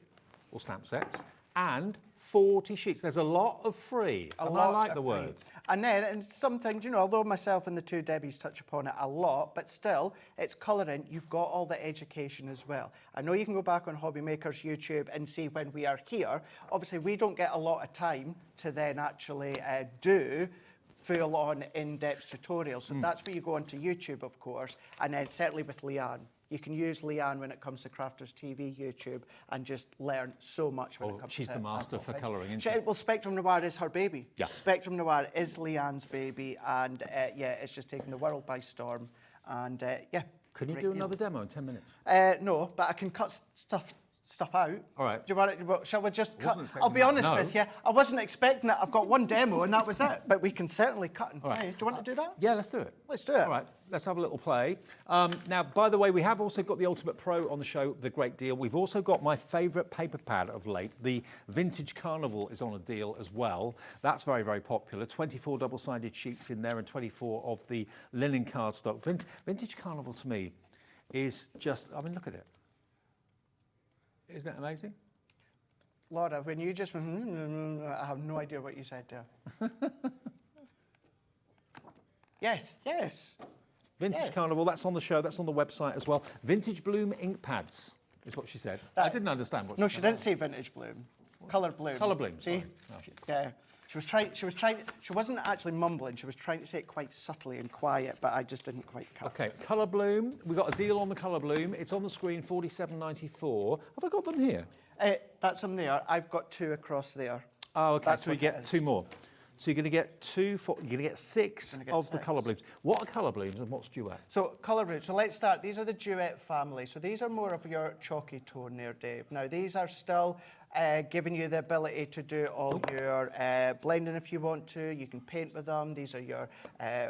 or stamp sets, and 40 sheets. There's a lot of free, and I like the word. And then, and some things, you know, although myself and the 2 Debbies touch upon it a lot, but still, it's colouring. You've got all the education as well. I know you can go back on Hobby Maker's YouTube and see when we are here. Obviously, we don't get a lot of time to then actually do full-on in-depth tutorials. So that's where you go onto YouTube, of course, and then certainly with Leanne. You can use Leanne when it comes to Crafters TV YouTube and just learn so much when it comes to she's the master for colouring, isn't she? Well, Spectrum Noir is her baby. Yeah. Spectrum Noir is Leanne's baby, and yeah, it's just taken the world by storm. And yeah. Can you do another demo in 10 minutes? No, but I can cut stuff out. All right. Do you want it? Shall we just cut? I'll be that, honest no. with you. I wasn't expecting it. I've got one demo and that was it. But we can certainly cut and play. Do you want to do that? Yeah, let's do it. Let's do it. All right, let's have a little play. Now, by the way, we have also got the Ultimate Pro on the show, the great deal. We've also got my favourite paper pad of late. The Vintage Carnival is on a deal as well. That's very, very popular. 24 double-sided sheets in there and 24 of the linen cardstock. Vintage Carnival, to me, is just, I mean, look at it. Isn't that amazing? Laura, when you just went, I have no idea what you said there. Yes. Vintage Carnival, that's on the show, that's on the website as well. Vintage Bloom ink pads is what she said. I didn't understand what No, she didn't say Vintage Bloom. Colour Bloom. Colour Bloom, See? Yeah. She wasn't actually mumbling, she was trying to say it quite subtly and quiet, but I just didn't quite catch it. Okay, Colour Bloom, we've got a deal on the Colour Bloom. It's on the screen, $47.94. Have I got them here? That's them there. I've got 2 across there. Oh, okay, That's so we what it get is. 2 more. So you're going to get 2, you're going to get 6 of the Colour Blooms. What are Colour Blooms and what's Duet? So, Colour Blooms. So let's start. These are the Duet family. So these are more of your chalky tone there, Dave. Now, these are still giving you the ability to do all your blending if you want to. You can paint with them. These are your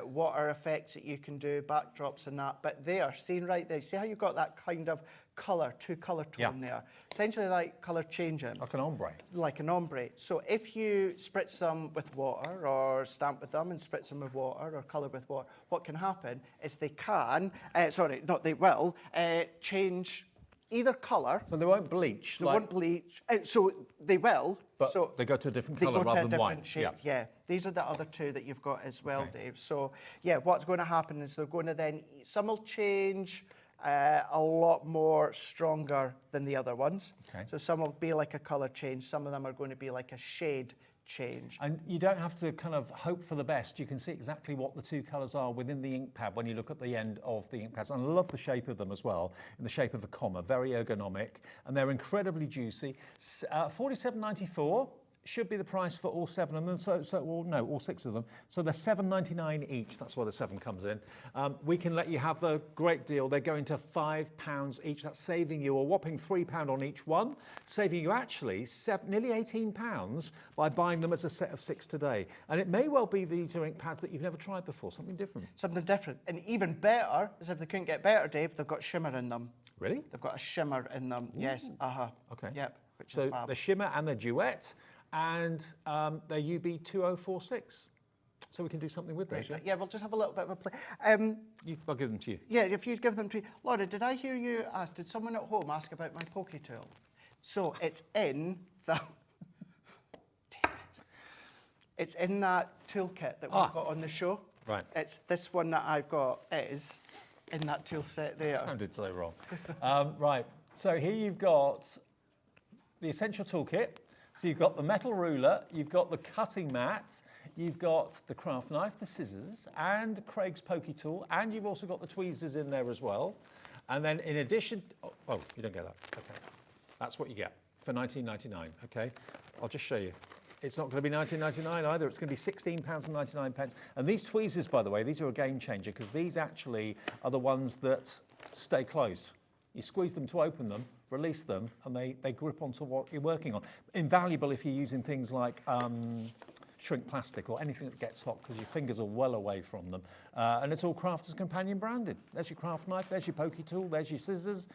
water effects that you can do, backdrops and that. But there, seen right there, see how you've got that kind of colour, 2-colour tone there? Essentially like colour changing. Like an ombre. Like an ombre. So if you spritz them with water or stamp with them and spritz them with water or colour with water, what can happen is they can, they will, change either colour. So they won't bleach? They won't bleach. So they will. But so they go to a different colour rather than white. Shade. Yeah. These are the other 2 that you've got as well, Dave. So yeah, what's going to happen is they're going to then, some will change a lot more stronger than the other ones. Okay. So some will be like a colour change. Some of them are going to be like a shade change. And you don't have to kind of hope for the best. You can see exactly what the 2 colours are within the ink pad when you look at the end of the ink pads. And I love the shape of them as well, in the shape of a comma, very ergonomic, and they're incredibly juicy. $47.94 should be the price for all 7 of them, all 6 of them. So they're $7.99 each, that's where the 7 comes in. We can let you have the great deal. They're going to £5 each. That's saving you a whopping £3 on each one, saving you actually nearly £18 by buying them as a set of 6 today. And it may well be these are ink pads that you've never tried before, something different. Something different. And even better is if they couldn't get better, Dave, they've got shimmer in them. Really? They've got a shimmer in them, yes. Okay. Yep, which so is fab. the shimmer and the duet, and they're UB2046. So we can do something with those, Yeah, we'll just have a little bit of a play. I'll give them to you. Yeah, if you give them to... Laura, did I hear you ask, did someone at home ask about my Poké tool? So it's in the... Damn it. It's in that toolkit that we've got on the show. Right. It's this one that I've got is in that tool set there. That sounded so wrong. Right, so here you've got the Essential Toolkit. So you've got the metal ruler, you've got the cutting mat, you've got the craft knife, the scissors, and Craig's Poké tool, and you've also got the tweezers in there as well. And then in addition, oh, you don't get that. Okay, that's what you get for $19.99. Okay, I'll just show you. It's not going to be $19.99 either. It's going to be £16.99. And these tweezers, by the way, these are a game changer because these actually are the ones that stay closed. You squeeze them to open them, release them, and they grip onto what you're working on. Invaluable if you're using things like shrink plastic or anything that gets hot because your fingers are well away from them. And it's all Crafters Companion branded. There's your craft knife, there's your Poké tool, there's your scissors.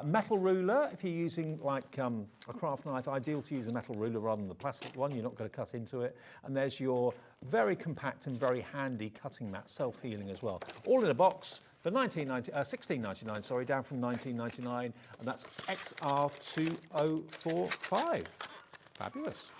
Metal ruler, if you're using like a craft knife, ideal to use a metal ruler rather than the plastic one, you're not going to cut into it. And there's your very compact and very handy cutting mat, self-healing as well. All in a box for 16.99, sorry, down from 19.99, and that's XR2045. Fabulous.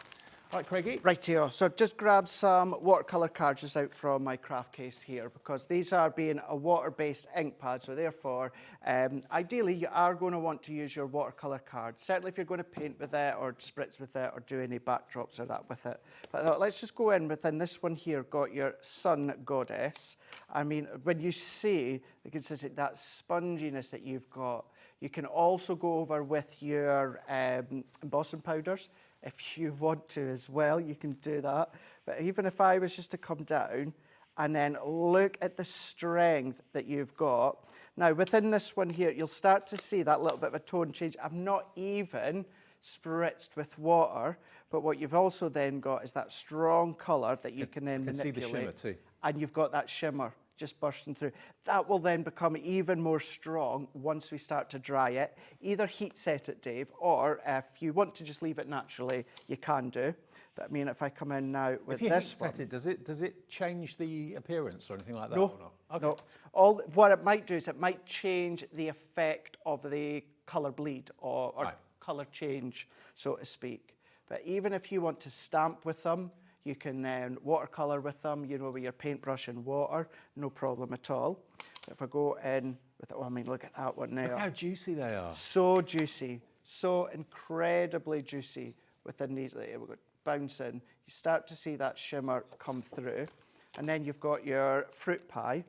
All right, Craigie. Rightio. So just grab some watercolour cartridges out from my craft case here, because these are being a water-based ink pad, so therefore, ideally you are going to want to use your watercolour card. Certainly if you're going to paint with it or spritz with it or do any backdrops or that with it. But I thought, let's just go in within this one here, got your sun goddess. I mean, when you see the consistency, that sponginess that you've got, you can also go over with your embossing powders. If you want to as well, you can do that. But even if I was just to come down and then look at the strength that you've got. Now, within this one here, you'll start to see that little bit of a tone change. I've not even spritzed with water, but what you've also then got is that strong colour that you can then manipulate. See the shimmer too. And you've got that shimmer just bursting through. That will then become even more strong once we start to dry it. Either heat set it, Dave, or if you want to just leave it naturally, you can do. But I mean, if I come in now with this one, If you heat set it, does it change the appearance or anything like that? No, or not? Okay. no. What it might do is it might change the effect of the colour bleed or Right. colour change, so to speak. But even if you want to stamp with them, you can then watercolour with them, you know, with your paintbrush and water, no problem at all. If I go in with it, oh, I mean, look at that one now. Look how juicy they are. So juicy, so incredibly juicy within these. We've got bouncing. You start to see that shimmer come through. And then you've got your fruit pie.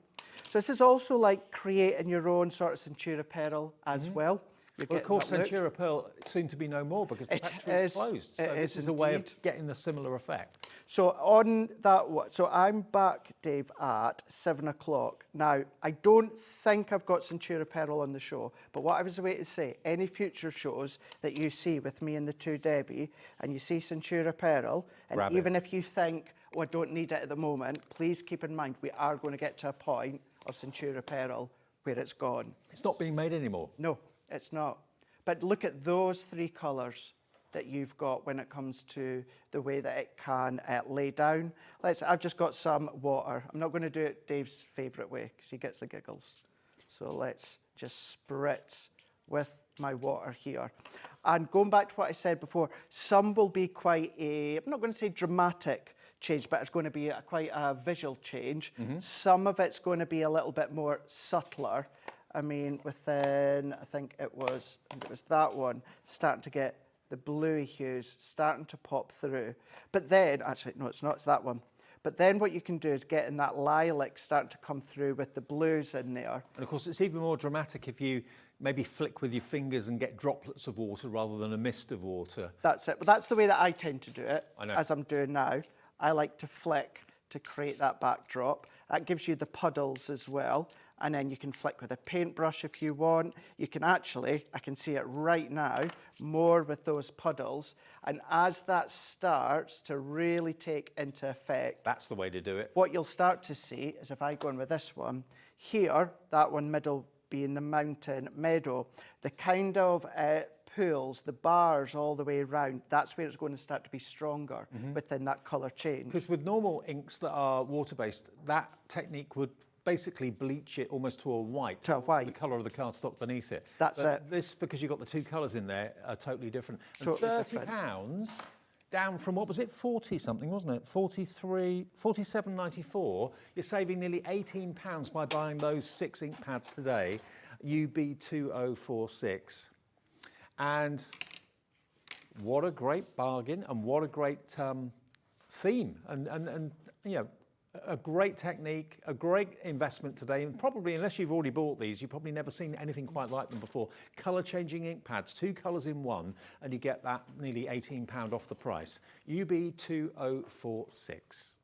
So this is also like creating your own sort of Centura Pearl as well. Well, of course, Centura Pearl soon to be no more because the factory is closed. So this is a way of getting the similar effect. So on that one, so I'm back, Dave, at 7 o'clock. Now, I don't think I've got Centura Pearl on the show, but what I was about to say, any future shows that you see with me and the two Debbie, and you see Centura Pearl, and Grab even if you think, oh, I don't need it at the moment, please keep in mind, we are going to get to a point of Centura Pearl where it's gone. It's not being made anymore. No, it's not. But look at those three colours that you've got when it comes to the way that it can lay down. I've just got some water. I'm not going to do it Dave's favourite way because he gets the giggles. So let's just spritz with my water here. And going back to what I said before, some will be quite I'm not going to say dramatic change, but it's going to be quite a visual change. Some of it's going to be a little bit more subtler. I mean, within, I think it was that one, starting to get the bluey hues starting to pop through. But then, actually, no, it's not, it's that one. But then what you can do is get in that lilac starting to come through with the blues in there. And of course, it's even more dramatic if you maybe flick with your fingers and get droplets of water rather than a mist of water. That's it. But that's the way that I tend to do it, I know. as I'm doing now. I like to flick to create that backdrop. That gives you the puddles as well. And then you can flick with a paintbrush if you want. You can actually, I can see it right now, more with those puddles. And as that starts to really take into effect, that's the way to do it. What you'll start to see is if I go in with this one, here, that one middle being the mountain meadow, the kind of pools, the bars all the way around, that's where it's going to start to be stronger within that colour change. Because with normal inks that are water-based, that technique would basically bleach it almost to a white. To a white. The colour of the cardstock beneath it. That's but it. This, because you've got the two colours in there, are totally different. And Totally £30 down from, what was it, 40 something, wasn't it? 47.94. You're saving nearly £18 by buying those 6 ink pads today. UB2046. And what a great bargain and what a great theme. And you know, a great technique, a great investment today, and probably, unless you've already bought these, you've probably never seen anything quite like them before. Colour-changing ink pads, 2 colours in one, and you get that nearly £18 off the price. UB2046.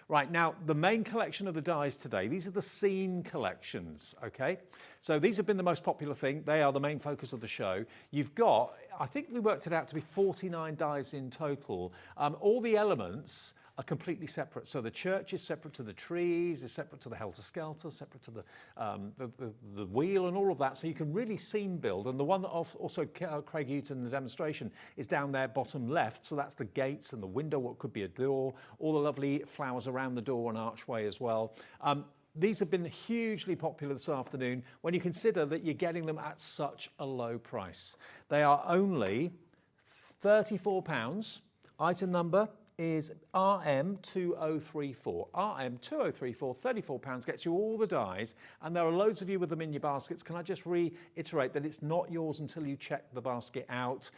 Right, now, the main collection of the dies today, these are the scene collections, okay? So these have been the most popular thing. They are the main focus of the show. You've got, I think we worked it out to be 49 dies in total. All the elements are completely separate. So the church is separate to the trees, is separate to the helter-skelter, separate to the wheel and all of that. So you can really scene build. And the one that also Craig used in the demonstration is down there bottom left. So that's the gates and the window, what could be a door, all the lovely flowers around the door and archway as well. These have been hugely popular this afternoon when you consider that you're getting them at such a low price. They are only £34. Item number is RM2034. RM2034, £34 gets you all the dies, and there are loads of you with them in your baskets. Can I just reiterate that it's not yours until you check the basket out.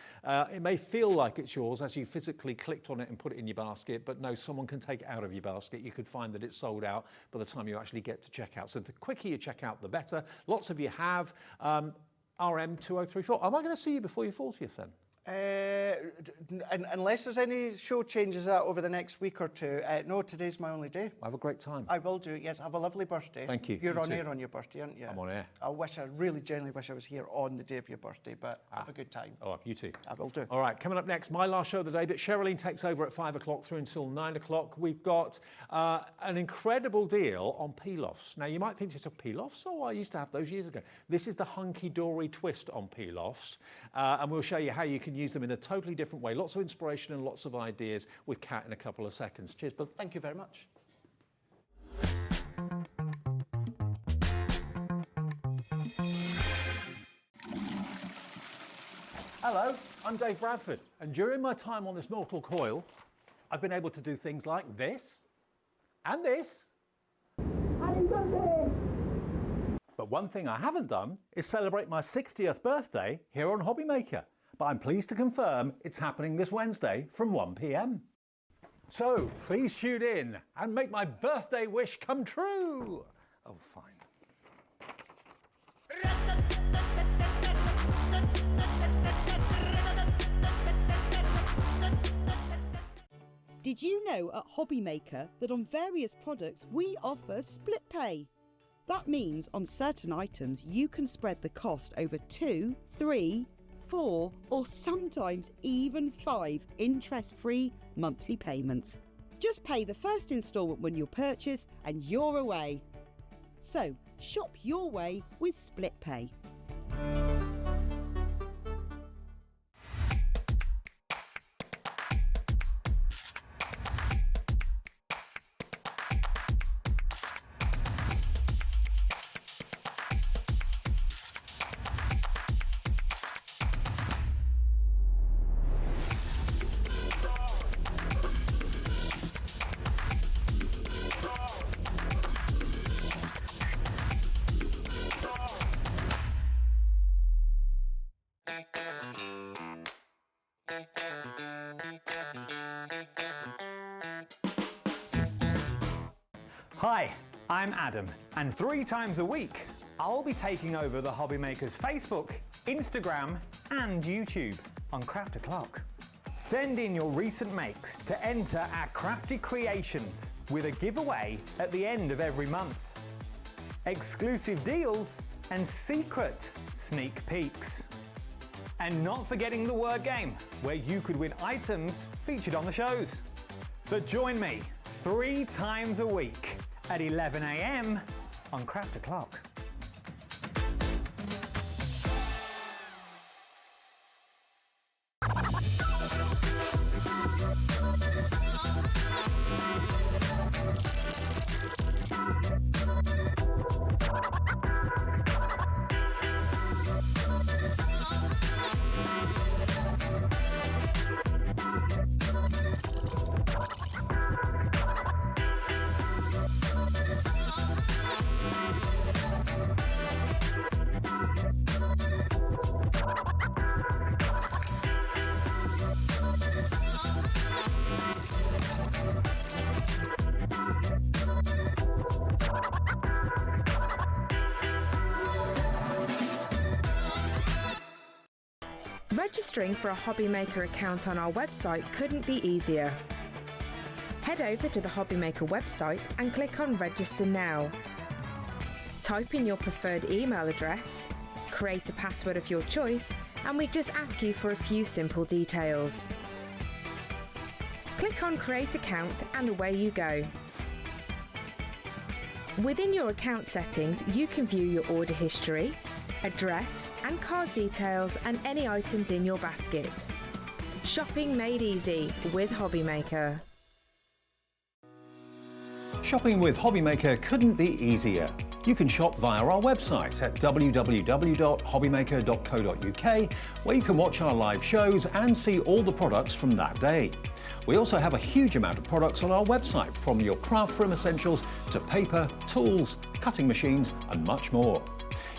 It may feel like it's yours as you physically clicked on it and put it in your basket, but no, someone can take it out of your basket. You could find that it's sold out by the time you actually get to checkout. So the quicker you check out, the better. Lots of you have RM2034. Am I going to see you before your 40th then? Unless there's any show changes over the next week or two. No, today's my only day. Have a great time. I will do, yes. Have a lovely birthday. Thank you. You're You on too. air on your birthday, aren't you? I'm on air. I really genuinely wish I was here on the day of your birthday, but have a good time. Oh, you too. I will do. All right, coming up next, my last show of the day, but Sherilyn takes over at 5 o'clock through until 9 o'clock. We've got an incredible deal on peel-offs. Now, you might think to yourself, peel-offs? Oh, I used to have those years ago. This is the Hunkydory twist on peel-offs, and we'll show you how you can use them in a totally different way. Lots of inspiration and lots of ideas with Kat in a couple of seconds. Cheers, but thank you very much. Hello, I'm Dave Bradford, and during my time on this mortal coil, I've been able to do things like this, and this, but one thing I haven't done is celebrate my 60th birthday here on Hobbymaker. But I'm pleased to confirm it's happening this Wednesday from 1 p.m. So please tune in and make my birthday wish come true. Oh, fine. Did you know at Hobbymaker that on various products we offer split pay? That means on certain items you can spread the cost over 2, 3, 4 or sometimes even 5 interest-free monthly payments. Just pay the first instalment when you purchase and you're away. So shop your way with split pay. Hi, I'm Adam, and 3 times a week I'll be taking over the Hobbymaker's Facebook, Instagram and YouTube on Craft O'Clock. Send in your recent makes to enter our crafty creations with a giveaway at the end of every month. Exclusive deals and secret sneak peeks. And not forgetting the word game, where you could win items featured on the shows. So join me 3 times a week at 11 a.m. on Craft O'Clock. Registering for a Hobbymaker account on our website couldn't be easier. Head over to the Hobbymaker website and click on Register Now. Type in your preferred email address, create a password of your choice, and we just ask you for a few simple details. Click on Create Account and away you go. Within your account settings, you can view your order history, address and card details and any items in your basket. Shopping made easy with Hobbymaker. Shopping with Hobbymaker couldn't be easier. You can shop via our website at www.hobbymaker.co.uk, where you can watch our live shows and see all the products from that day. We also have a huge amount of products on our website, from your craft room essentials to paper, tools, cutting machines and much more.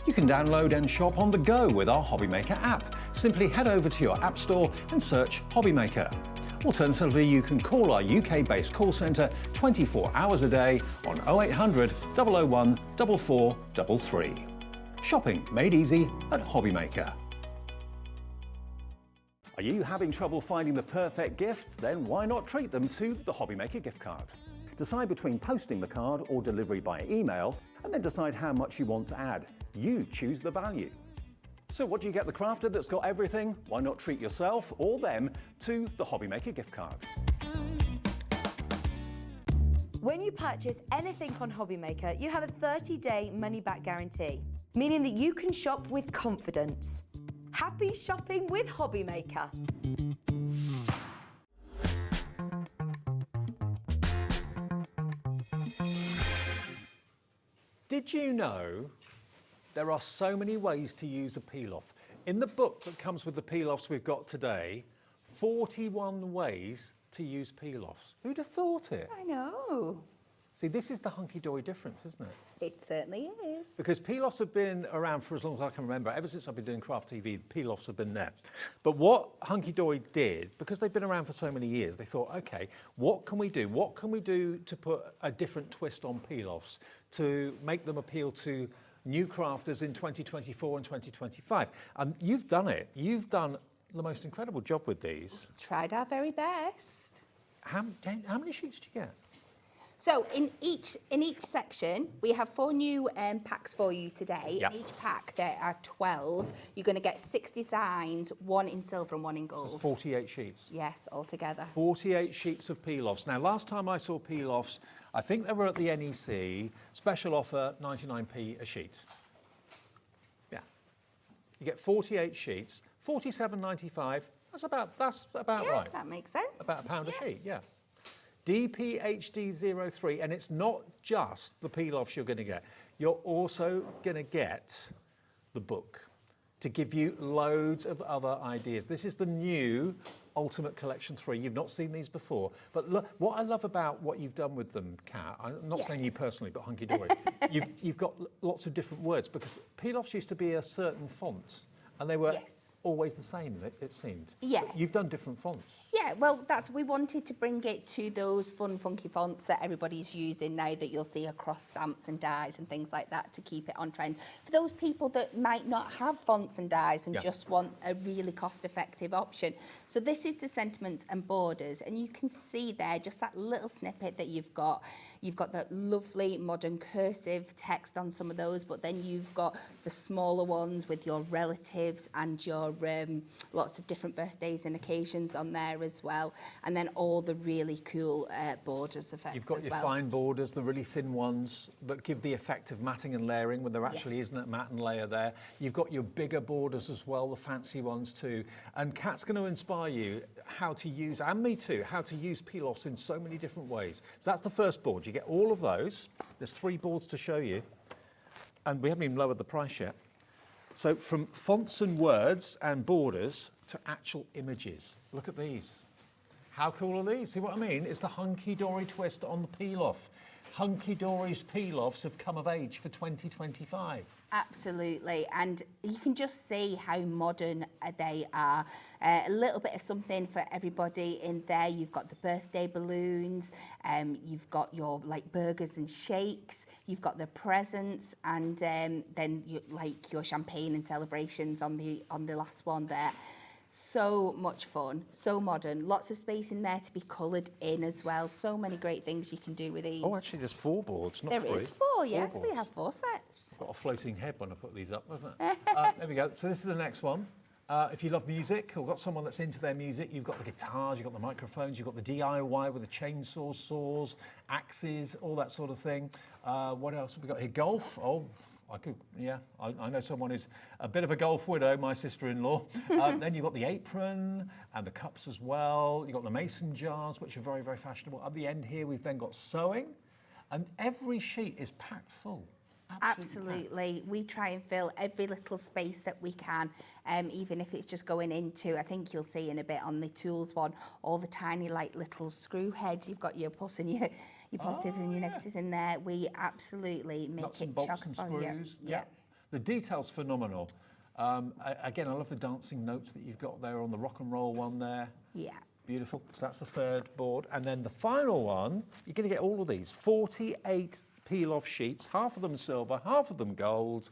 You can download and shop on the go with our Hobbymaker app. Simply head over to your app store and search Hobbymaker. Alternatively, you can call our UK-based call centre 24 hours a day on 0800 001 4433. Shopping made easy at Hobbymaker. Are you having trouble finding the perfect gift? Then why not treat them to the Hobbymaker gift card? Decide between posting the card or delivery by email, and then decide how much you want to add. You choose the value. So what do you get the crafter that's got everything? Why not treat yourself or them to the Hobbymaker gift card? When you purchase anything on Hobbymaker, you have a 30-day money-back guarantee, meaning that you can shop with confidence. Happy shopping with Hobbymaker. Did you know there are so many ways to use a peel-off? In the book that comes with the peel-offs we've got today, 41 ways to use peel-offs. Who'd have thought it? I know. See, this is the hunky-dory difference, isn't it? It certainly is. Because peel-offs have been around for as long as I can remember. Ever since I've been doing Craft TV, peel-offs have been there. But what Hunkydory did, because they've been around for so many years, they thought, okay, what can we do? What can we do to put a different twist on peel-offs to make them appeal to new crafters in 2024 and 2025? And you've done it. You've done the most incredible job with these. Tried our very best. How many sheets do you get? So in each section, we have 4 new packs for you today. Yep. In each pack, there are 12. You're going to get 6 designs, 1 in silver and 1 in gold. So it's 48 sheets. Yes, altogether. 48 sheets of peel-offs. Now, last time I saw peel-offs, I think they were at the NEC, special offer, 99p a sheet. Yeah. You get 48 sheets, 47.95. That's about right. That makes sense. About £1 a sheet, yeah. DPHD03, and it's not just the peel-offs you're going to get. You're also going to get the book to give you loads of other ideas. This is the new Ultimate Collection 3. You've not seen these before. But look, what I love about what you've done with them, Kat, I'm not saying you personally, but Hunkydory, you've got lots of different words, because peel-offs used to be a certain font, and they were always the same, it seemed. Yes. But you've done different fonts. Yeah, well, we wanted to bring it to those fun, funky fonts that everybody's using now, that you'll see across stamps and dies and things like that, to keep it on trend. For those people that might not have fonts and dies and just want a really cost-effective option. So this is the sentiments and borders, and you can see there just that little snippet that you've got. You've got that lovely modern cursive text on some of those, but then you've got the smaller ones with your relatives and your lots of different birthdays and occasions on there as well, and then all the really cool borders effects. You've got your fine borders, the really thin ones that give the effect of matting and layering when there actually isn't a mat and layer there. You've got your bigger borders as well, the fancy ones too. And Kat's going to inspire you how to use, and me too, how to use peel-offs in so many different ways. So that's the first board. You get all of those. There's 3 boards to show you, and we haven't even lowered the price yet. So from fonts and words and borders to actual images. Look at these. How cool are these? See what I mean? It's the Hunkydory twist on the peel-off. Hunkydory's peel-offs have come of age for 2025. Absolutely, and you can just see how modern they are. A little bit of something for everybody in there. You've got the birthday balloons, you've got your burgers and shakes, you've got the presents, and then your champagne and celebrations on the last one there. So much fun, so modern, lots of space in there to be coloured in as well. So many great things you can do with these. Oh, actually, there's 4 boards, not 3. There is 4, yes. Boards. We have 4 sets. Got a floating head when I put these up, hasn't it? There we go. So this is the next one. If you love music, or got someone that's into their music, you've got the guitars, you've got the microphones, you've got the DIY with the chainsaws, saws, axes, all that sort of thing. What else have we got here? Golf. Oh, I know someone who's a bit of a golf widow, my sister-in-law. Then you've got the apron and the cups as well. You've got the mason jars, which are very, very fashionable. At the end here, we've then got sewing. And every sheet is packed full. Absolutely. We try and fill every little space that we can, even if it's just going into, I think you'll see in a bit on the tools one, all the tiny like little screw heads. You've got your plus and your positives and your negatives in there. We absolutely make Nuts it and bolts chock and full. screws. Yeah. The detail's phenomenal. Again, I love the dancing notes that you've got there on the rock and roll one there. Yeah. Beautiful. So that's the third board. And then the final one, you're going to get all of these, 48 peel-off sheets, half of them silver, half of them gold.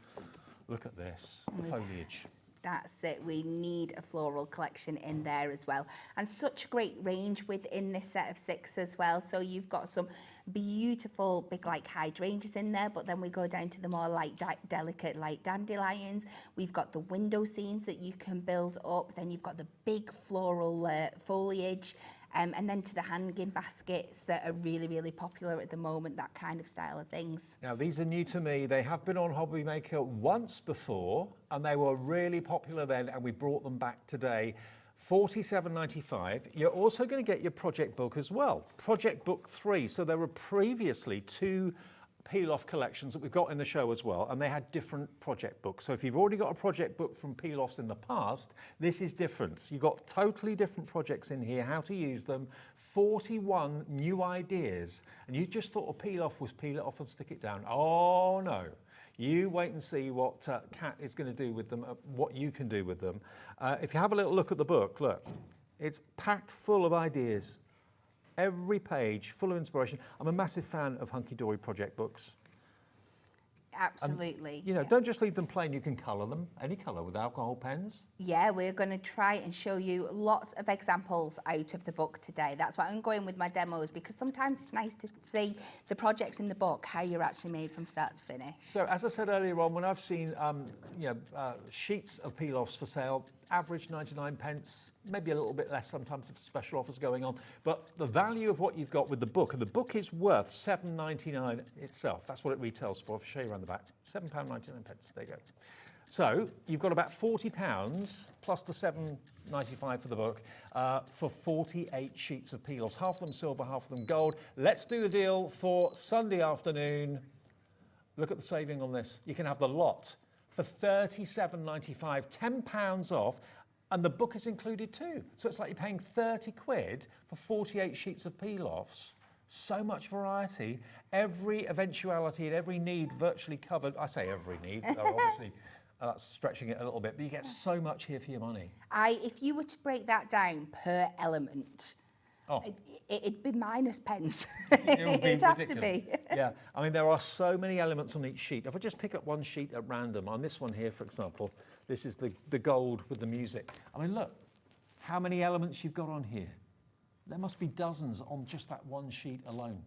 Look at this, the foliage. That's it. We need a floral collection in there as well. And such a great range within this set of 6 as well. So you've got some beautiful big like hydrangeas in there, but then we go down to the more like delicate like dandelions. We've got the window scenes that you can build up. Then you've got the big floral foliage. And then to the hanging baskets that are really, really popular at the moment, that kind of style of things. Now, these are new to me. They have been on Hobby Maker once before, and they were really popular then, and we brought them back today. $47.95. You're also going to get your project book as well. Project book 3. So there were previously 2 peel-off collections that we've got in the show as well, and they had different project books. So if you've already got a project book from peel-offs in the past, this is different. You've got totally different projects in here, how to use them, 41 new ideas, and you just thought a peel-off was peel it off and stick it down. Oh no. You wait and see what Kat is going to do with them, what you can do with them. If you have a little look at the book, look, it's packed full of ideas. Every page full of inspiration. I'm a massive fan of Hunkydory project books. Absolutely. And, you know, don't just leave them plain. You can colour them, any colour, with alcohol pens. Yeah, we're going to try and show you lots of examples out of the book today. That's why I'm going with my demos, because sometimes it's nice to see the projects in the book, how you're actually made from start to finish. So, as I said earlier on, when I've seen sheets of peel-offs for sale, average 99 pence, maybe a little bit less sometimes if special offers going on. But the value of what you've got with the book, and the book is worth $7.99 itself. That's what it retails for. I'll show you around the back. £7.99. There you go. So you've got about £40 plus the $7.95 for the book for 48 sheets of peel-offs. Half of them silver, half of them gold. Let's do the deal for Sunday afternoon. Look at the saving on this. You can have the lot for £37.95, £10 off, and the book is included too. So it's like you're paying 30 quid for 48 sheets of peel-offs. So much variety, every eventuality and every need virtually covered. I say every need, obviously that's stretching it a little bit, but you get so much here for your money. If you were to break that down per element, it'd be minus pence. It'd have to be. Yeah, I mean, there are so many elements on each sheet. If I just pick up one sheet at random, on this one here, for example, this is the gold with the music. I mean, look, how many elements you've got on here. There must be dozens on just that one sheet alone.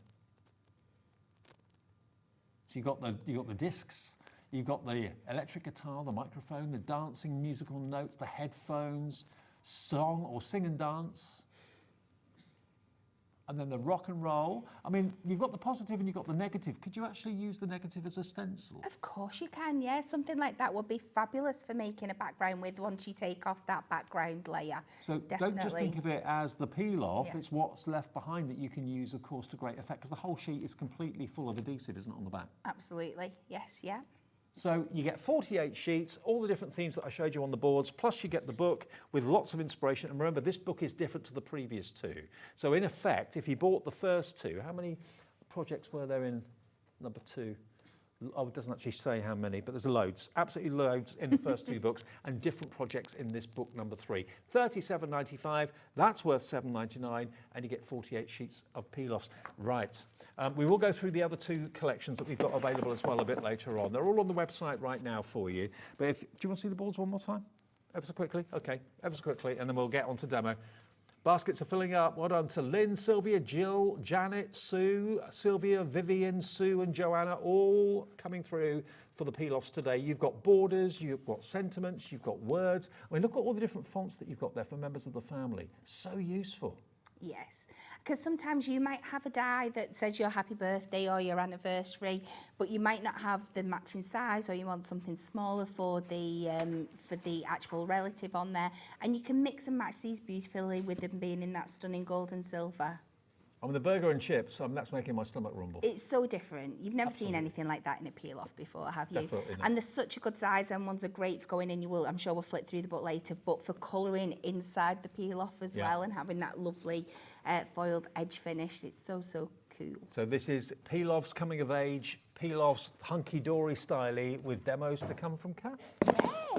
So you've got the discs, you've got the electric guitar, the microphone, the dancing musical notes, the headphones, song or sing and dance, and then the rock and roll. I mean, you've got the positive and you've got the negative. Could you actually use the negative as a stencil? Of course you can, yeah. Something like that would be fabulous for making a background with once you take off that background layer. So Definitely. don't just think of it as the peel-off, Yeah. it's what's left behind that you can use, of course, to great effect, because the whole sheet is completely full of adhesive, isn't it, on the back? Absolutely, yes, yeah. So you get 48 sheets, all the different themes that I showed you on the boards, plus you get the book with lots of inspiration. And remember, this book is different to the previous 2. So in effect, if you bought the first 2, how many projects were there in number 2? Oh, it doesn't actually say how many, but there's loads, absolutely loads in the first 2 books, and different projects in this book number 3. $37.95, that's worth $7.99, and you get 48 sheets of peel-offs. Right, we will go through the other 2 collections that we've got available as well a bit later on. They're all on the website right now for you. But do you want to see the boards one more time? Ever so quickly? Okay, ever so quickly, and then we'll get on to demo. Baskets are filling up. Well done to Lynn, Sylvia, Jill, Janet, Sue, Sylvia, Vivian, Sue and Joanna, all coming through for the peel-offs today. You've got borders, you've got sentiments, you've got words. I mean, look at all the different fonts that you've got there for members of the family. So useful. Yes, because sometimes you might have a die that says your happy birthday or your anniversary, but you might not have the matching size, or you want something smaller for the actual relative on there, and you can mix and match these beautifully with them being in that stunning gold and silver. I mean, the burger and chips, that's making my stomach rumble. It's so different. You've never seen anything like that in a peel-off before, have you? Definitely not. And they're such a good size, and ones are great for going in. I'm sure we'll flip through the book later, but for colouring inside the peel-off as well, and having that lovely foiled edge finish. It's so, so cool. So this is peel-offs coming of age, peel-offs hunky-dory styly with demos to come from Kat.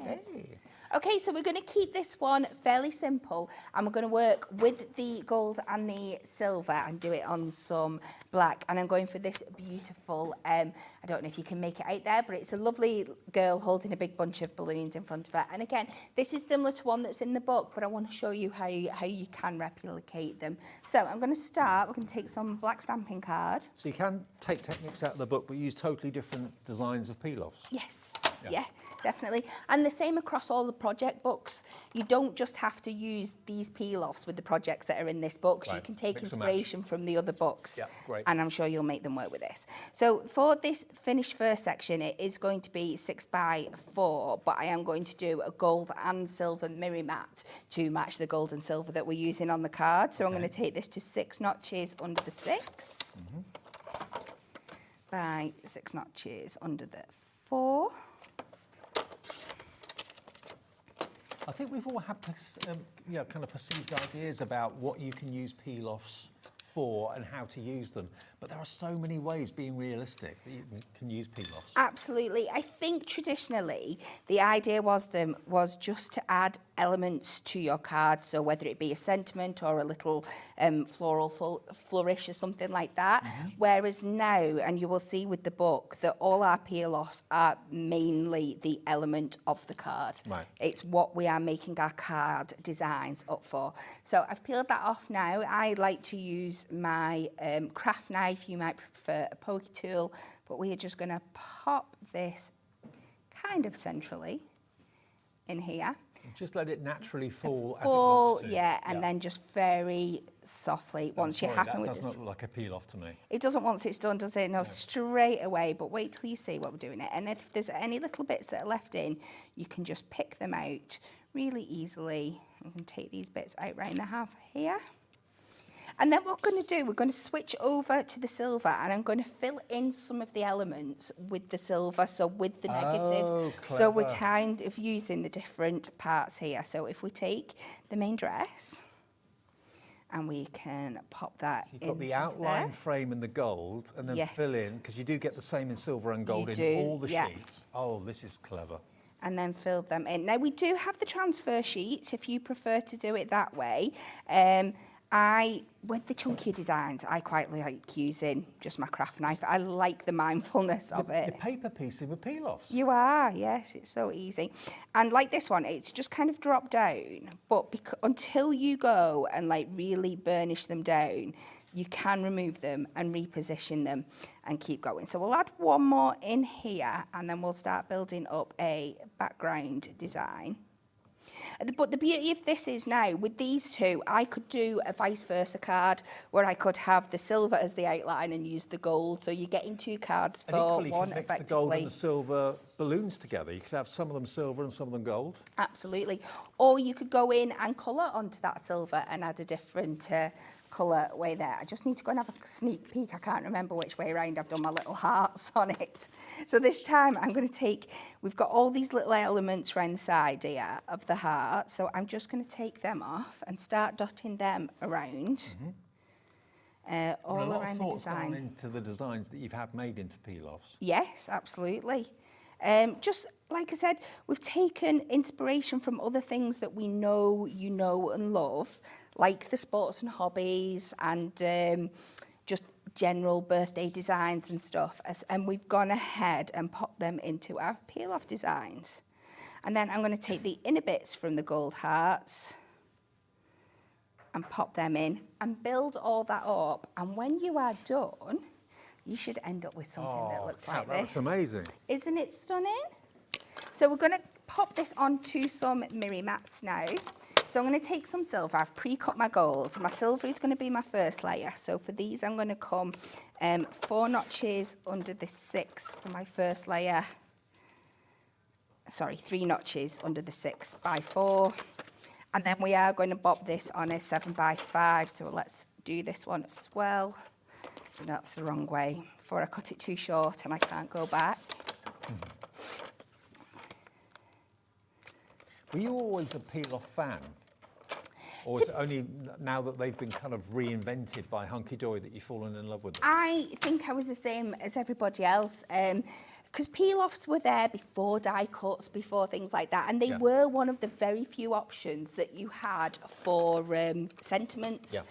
Yes. Hey. Okay, so we're going to keep this one fairly simple, and we're going to work with the gold and the silver and do it on some black. And I'm going for this beautiful, I don't know if you can make it out there, but it's a lovely girl holding a big bunch of balloons in front of her. And again, this is similar to one that's in the book, but I want to show you how you can replicate them. So I'm going to start, we're going to take some black stamping card. So you can take techniques out of the book, but use totally different designs of peel-offs. Yes. Yeah, definitely. And the same across all the project books. You don't just have to use these peel-offs with the projects that are in this book. So you can take inspiration from the other books. Yeah, great. And I'm sure you'll make them work with this. So for this finished first section, it is going to be 6x4, but I am going to do a gold and silver mirror mat to match the gold and silver that we're using on the card. So I'm going to take this to 6 notches under the 6 by 6 notches under the 4. I think we've all had kind of perceived ideas about what you can use peel-offs for and how to use them. But there are so many ways, being realistic, that you can use peel-offs. Absolutely. I think traditionally the idea was just to add elements to your card, so whether it be a sentiment or a little floral flourish or something like that. Whereas now, and you will see with the book, that all our peel-offs are mainly the element of the card. Right. It's what we are making our card designs up for. So I've peeled that off now. I like to use my craft knife. You might prefer a pokey tool, but we are just going to pop this kind of centrally in here. Just let it naturally fall as it wants to. Yeah, and then just very softly, once you're happy with it. That does not look like a peel-off to me. It doesn't once it's done, does it? No, straight away, but wait till you see what we're doing it. And if there's any little bits that are left in, you can just pick them out really easily. I'm going to take these bits out right in the half here. And then what we're going to do, we're going to switch over to the silver, and I'm going to fill in some of the elements with the silver, so with the negatives. So we're kind of using the different parts here. So if we take the main dress, and we can pop that in. So you've got the outline frame and the gold, and then fill in, because you do get the same in silver and gold in all the sheets. Oh, this is clever. And then fill them in. Now, we do have the transfer sheet, if you prefer to do it that way. With the chunkier designs, I quite like using just my craft knife. I like the mindfulness of it. You're paper piecing with peel-offs. You are, yes, it's so easy. And like this one, it's just kind of dropped down, but until you go and like really burnish them down, you can remove them and reposition them and keep going. So we'll add one more in here, and then we'll start building up a background design. But the beauty of this is now, with these two, I could do a vice versa card where I could have the silver as the outline and use the gold. So you're getting two cards for one, one, mix effectively. the gold and the silver balloons together. You could have some of them silver and some of them gold. Absolutely. Or you could go in and colour onto that silver and add a different colour way there. I just need to go and have a sneak peek. I can't remember which way around I've done my little hearts on it. So this time I'm going to take, we've got all these little elements around the side here of the heart. So I'm just going to take them off and start dotting them around. All around the design. Gone into the designs that you've had made into peel-offs. Yes, absolutely. Just like I said, we've taken inspiration from other things that we know, you know and love, like the sports and hobbies and just general birthday designs and stuff. And we've gone ahead and popped them into our peel-off designs. And then I'm going to take the inner bits from the gold hearts and pop them in and build all that up. And when you are done, you should end up with something that looks like this. That looks amazing. Isn't it stunning? So we're going to pop this onto some mirror mats now. So I'm going to take some silver. I've pre-cut my gold. My silver is going to be my first layer. So for these, I'm going to come 4 notches under the 6 for my first layer. Sorry, 3 notches under the 6 by 4. And then we are going to bob this on a 7 by 5. So let's do this one as well. That's the wrong way. Before I cut it too short and I can't go back. Were you always a peel-off fan? Or is it only now that they've been kind of reinvented by Hunkydory that you've fallen in love with them? I think I was the same as everybody else. Because peel-offs were there before die cuts, before things like that, and they were one of the very few options that you had for sentiments.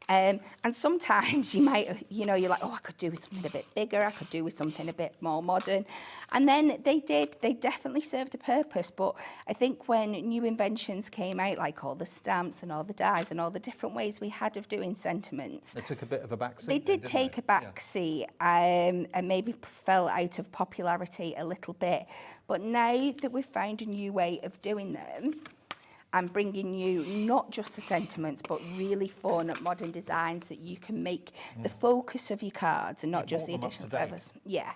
And sometimes you might, you know, you're like, oh, I could do with something a bit bigger, I could do with something a bit more modern. And then they definitely served a purpose. But I think when new inventions came out, like all the stamps and all the dies and all the different ways we had of doing sentiments. They took a bit of a back seat. They did take a back seat and maybe fell out of popularity a little bit. But now that we've found a new way of doing them, and bringing you not just the sentiments, but really fun modern designs that you can make the focus of your cards and not just the additional flavours. Yeah,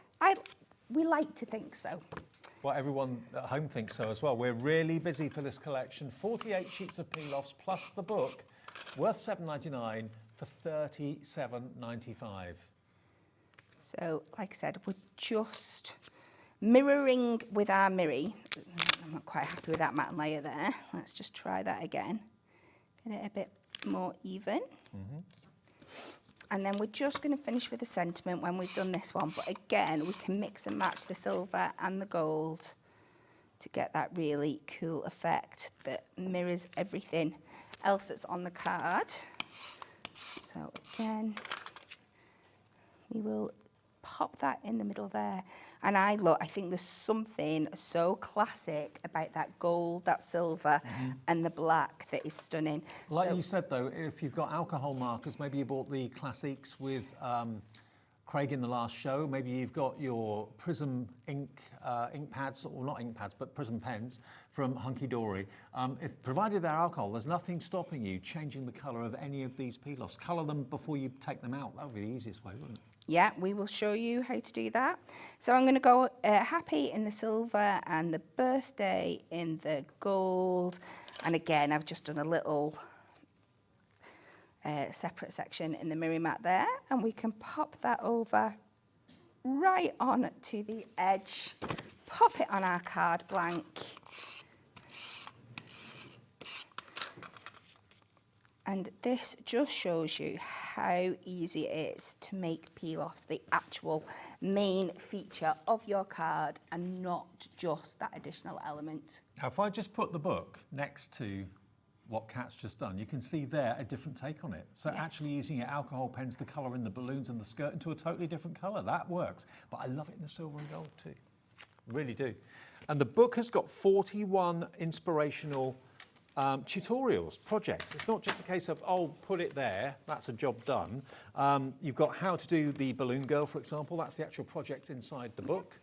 we like to think so. Well, everyone at home thinks so as well. We're really busy for this collection. 48 sheets of peel-offs plus the book, worth $7.99 for $37.95. So, like I said, we're just mirroring with our mirror. I'm not quite happy with that matte layer there. Let's just try that again. Get it a bit more even. And then we're just going to finish with the sentiment when we've done this one. But again, we can mix and match the silver and the gold to get that really cool effect that mirrors everything else that's on the card. So again, we will pop that in the middle there. And I think there's something so classic about that gold, that silver, and the black that is stunning. Like you said, though, if you've got alcohol markers, maybe you bought the classics with Craig in the last show. Maybe you've got your Prism ink pads, or not ink pads, but Prism pens from Hunkydory. If provided they're alcohol, there's nothing stopping you changing the colour of any of these peel-offs. Colour them before you take them out. That would be the easiest way, wouldn't it? Yeah, we will show you how to do that. So I'm going to go happy in the silver and the birthday in the gold. And again, I've just done a little separate section in the mirror mat there. And we can pop that over right on to the edge. Pop it on our card blank. And this just shows you how easy it is to make peel-offs the actual main feature of your card and not just that additional element. Now, if I just put the book next to what Kat's just done, you can see there a different take on it. So actually using your alcohol pens to colour in the balloons and the skirt into a totally different colour, that works. But I love it in the silver and gold too, really do. And the book has got 41 inspirational tutorials, projects. It's not just a case of, oh, put it there, that's a job done. You've got how to do the balloon girl, for example. That's the actual project inside the book.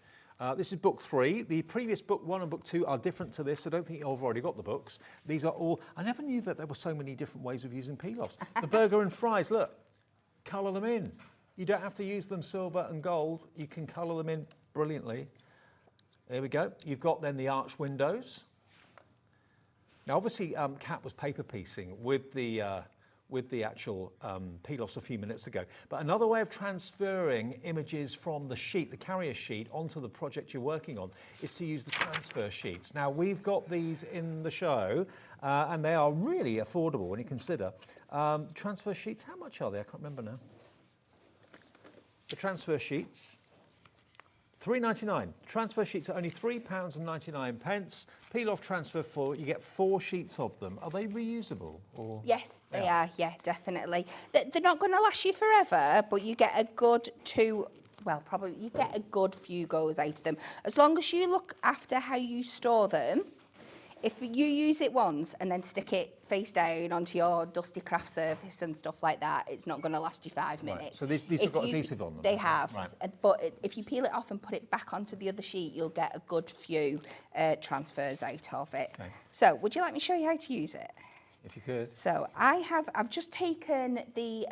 This is book 3. The previous book 1 and book 2 are different to this. I don't think you've already got the books. These are all, I never knew that there were so many different ways of using peel-offs. The burger and fries, look, colour them in. You don't have to use them silver and gold. You can colour them in brilliantly. There we go. You've got then the arch windows. Now, obviously, Kat was paper piecing with the actual peel-offs a few minutes ago. But another way of transferring images from the sheet, the carrier sheet, onto the project you're working on is to use the transfer sheets. Now, we've got these in the show, and they are really affordable when you consider. Transfer sheets, how much are they? I can't remember now. The transfer sheets. $3.99. Transfer sheets are only £3.99. Peel-off transfer for, you get 4 sheets of them. Are they reusable? Or? Yes, they are. Yeah, definitely. They're not going to last you forever, but you get a good probably you get a good few goes out of them. As long as you look after how you store them. If you use it once and then stick it face down onto your dusty craft surface and stuff like that, it's not going to last you 5 minutes. Right. So these have got adhesive on them? They have. Right. But if you peel it off and put it back onto the other sheet, you'll get a good few transfers out of it. Okay. So would you like me to show you how to use it? If you could. So I've just taken the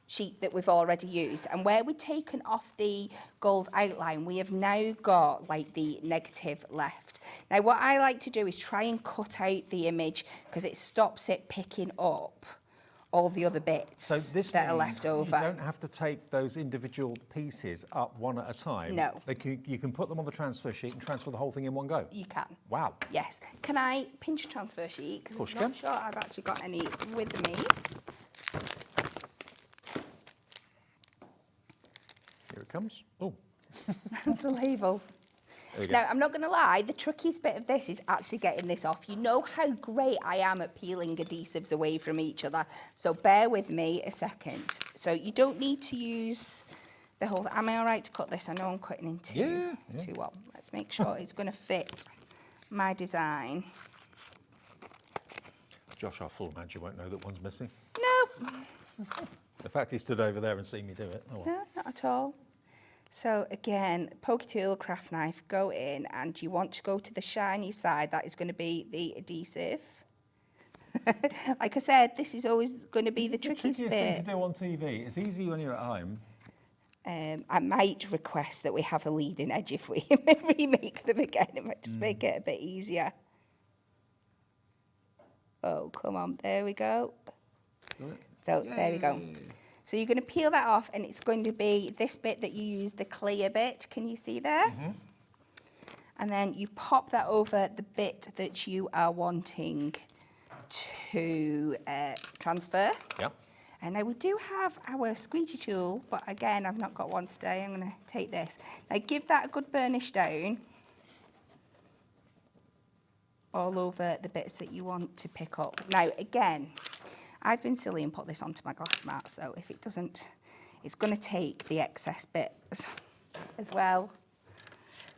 sheet that we've already used, and where we've taken off the gold outline, we have now got like the negative left. Now what I like to do is try and cut out the image because it stops it picking up all the other bits So this that are means left over. You don't have to take those individual pieces up one at a time. No. You can put them on the transfer sheet and transfer the whole thing in one go. You can. Wow. Yes. Can I pinch a transfer sheet? Of course Because you I'm not sure I've actually got any with me. Here it comes. Oh. That's the label. There you go. Now, I'm not going to lie, the trickiest bit of this is actually getting this off. You know how great I am at peeling adhesives away from each other. So bear with me a second. So you don't need to use the whole... Am I all right to cut this? I know I'm cutting in two. Two what? Let's make sure it's going to fit my design. Josh, our full manager, won't know that one's missing. No. The fact he stood over there and seen me do it. Oh, well. No, not at all. So again, pokey tool, craft knife, go in, and you want to go to the shiny side. That is going to be the adhesive. Like I said, this is always going to be the trickiest thing bit. to do on TV. It's easy when you're at home. I might request that we have a leading edge if we remake them again. It might just make it a bit easier. Oh, come on. There we go. So there we go. So you're going to peel that off, and it's going to be this bit that you use, the clear bit. Can you see there? And then you pop that over the bit that you are wanting to transfer. Yep. And now we do have our squeegee tool, but again, I've not got one today. I'm going to take this. Now give that a good burnish down all over the bits that you want to pick up. Now, again, I've been silly and put this onto my glass mat, so if it doesn't, it's going to take the excess bit as well.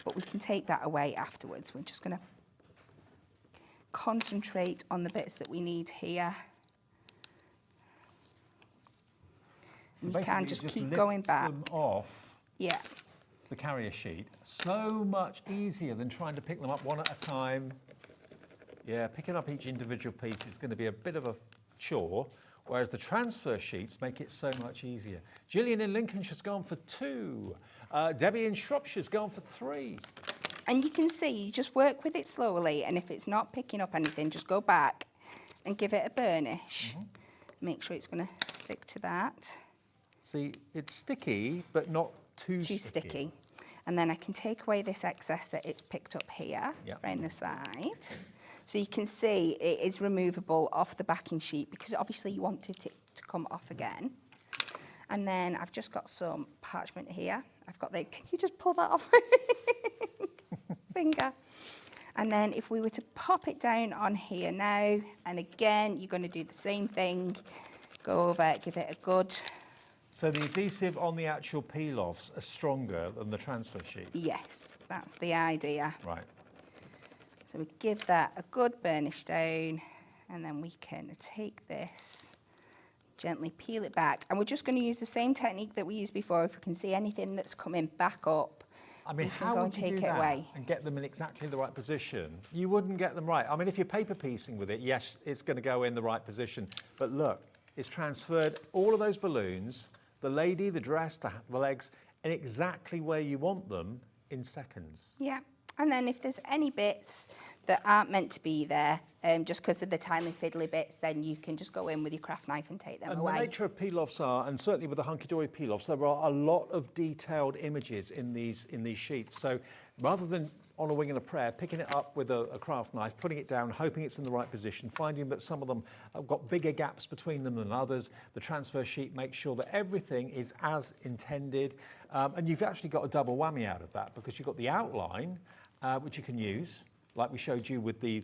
But we can take that away afterwards. We're just going to concentrate on the bits that we need here. And So you can basically just it keep lifts going back. them off Yeah. the carrier sheet. So much easier than trying to pick them up one at a time. Yeah, picking up each individual piece is going to be a bit of a chore, whereas the transfer sheets make it so much easier. Gillian in Lincolnshire's gone for 2. Debbie in Shropshire's gone for 3. And you can see, you just work with it slowly, and if it's not picking up anything, just go back and give it a burnish. Make sure it's going to stick to that. See, it's sticky, but not too sticky. And then I can take away this excess that it's picked up here, around the side. So you can see it is removable off the backing sheet because obviously you want it to come off again. And then I've just got some parchment here. I've got the, can you just pull that off my finger? And then if we were to pop it down on here now, and again, you're going to do the same thing. Go over, give it a good... So the adhesive on the actual peel-offs are stronger than the transfer sheet? Yes, that's the idea. Right. So we give that a good burnish down, and then we can take this, gently peel it back. And we're just going to use the same technique that we used before. If we can see anything that's coming back up, I mean, we can how go would and you take do it that away. and get them in exactly the right position? You wouldn't get them right. I mean, if you're paper piecing with it, yes, it's going to go in the right position. But look, it's transferred all of those balloons, the lady, the dress, the legs, in exactly where you want them in seconds. Yeah, and then if there's any bits that aren't meant to be there, just because of the tiny fiddly bits, then you can just go in with your craft knife and take them And away. the nature of peel-offs are, and certainly with the Hunkydory peel-offs, there are a lot of detailed images in these sheets. So rather than on a wing and a prayer, picking it up with a craft knife, putting it down, hoping it's in the right position, finding that some of them have got bigger gaps between them than others, the transfer sheet makes sure that everything is as intended. And you've actually got a double whammy out of that because you've got the outline, which you can use, like we showed you with the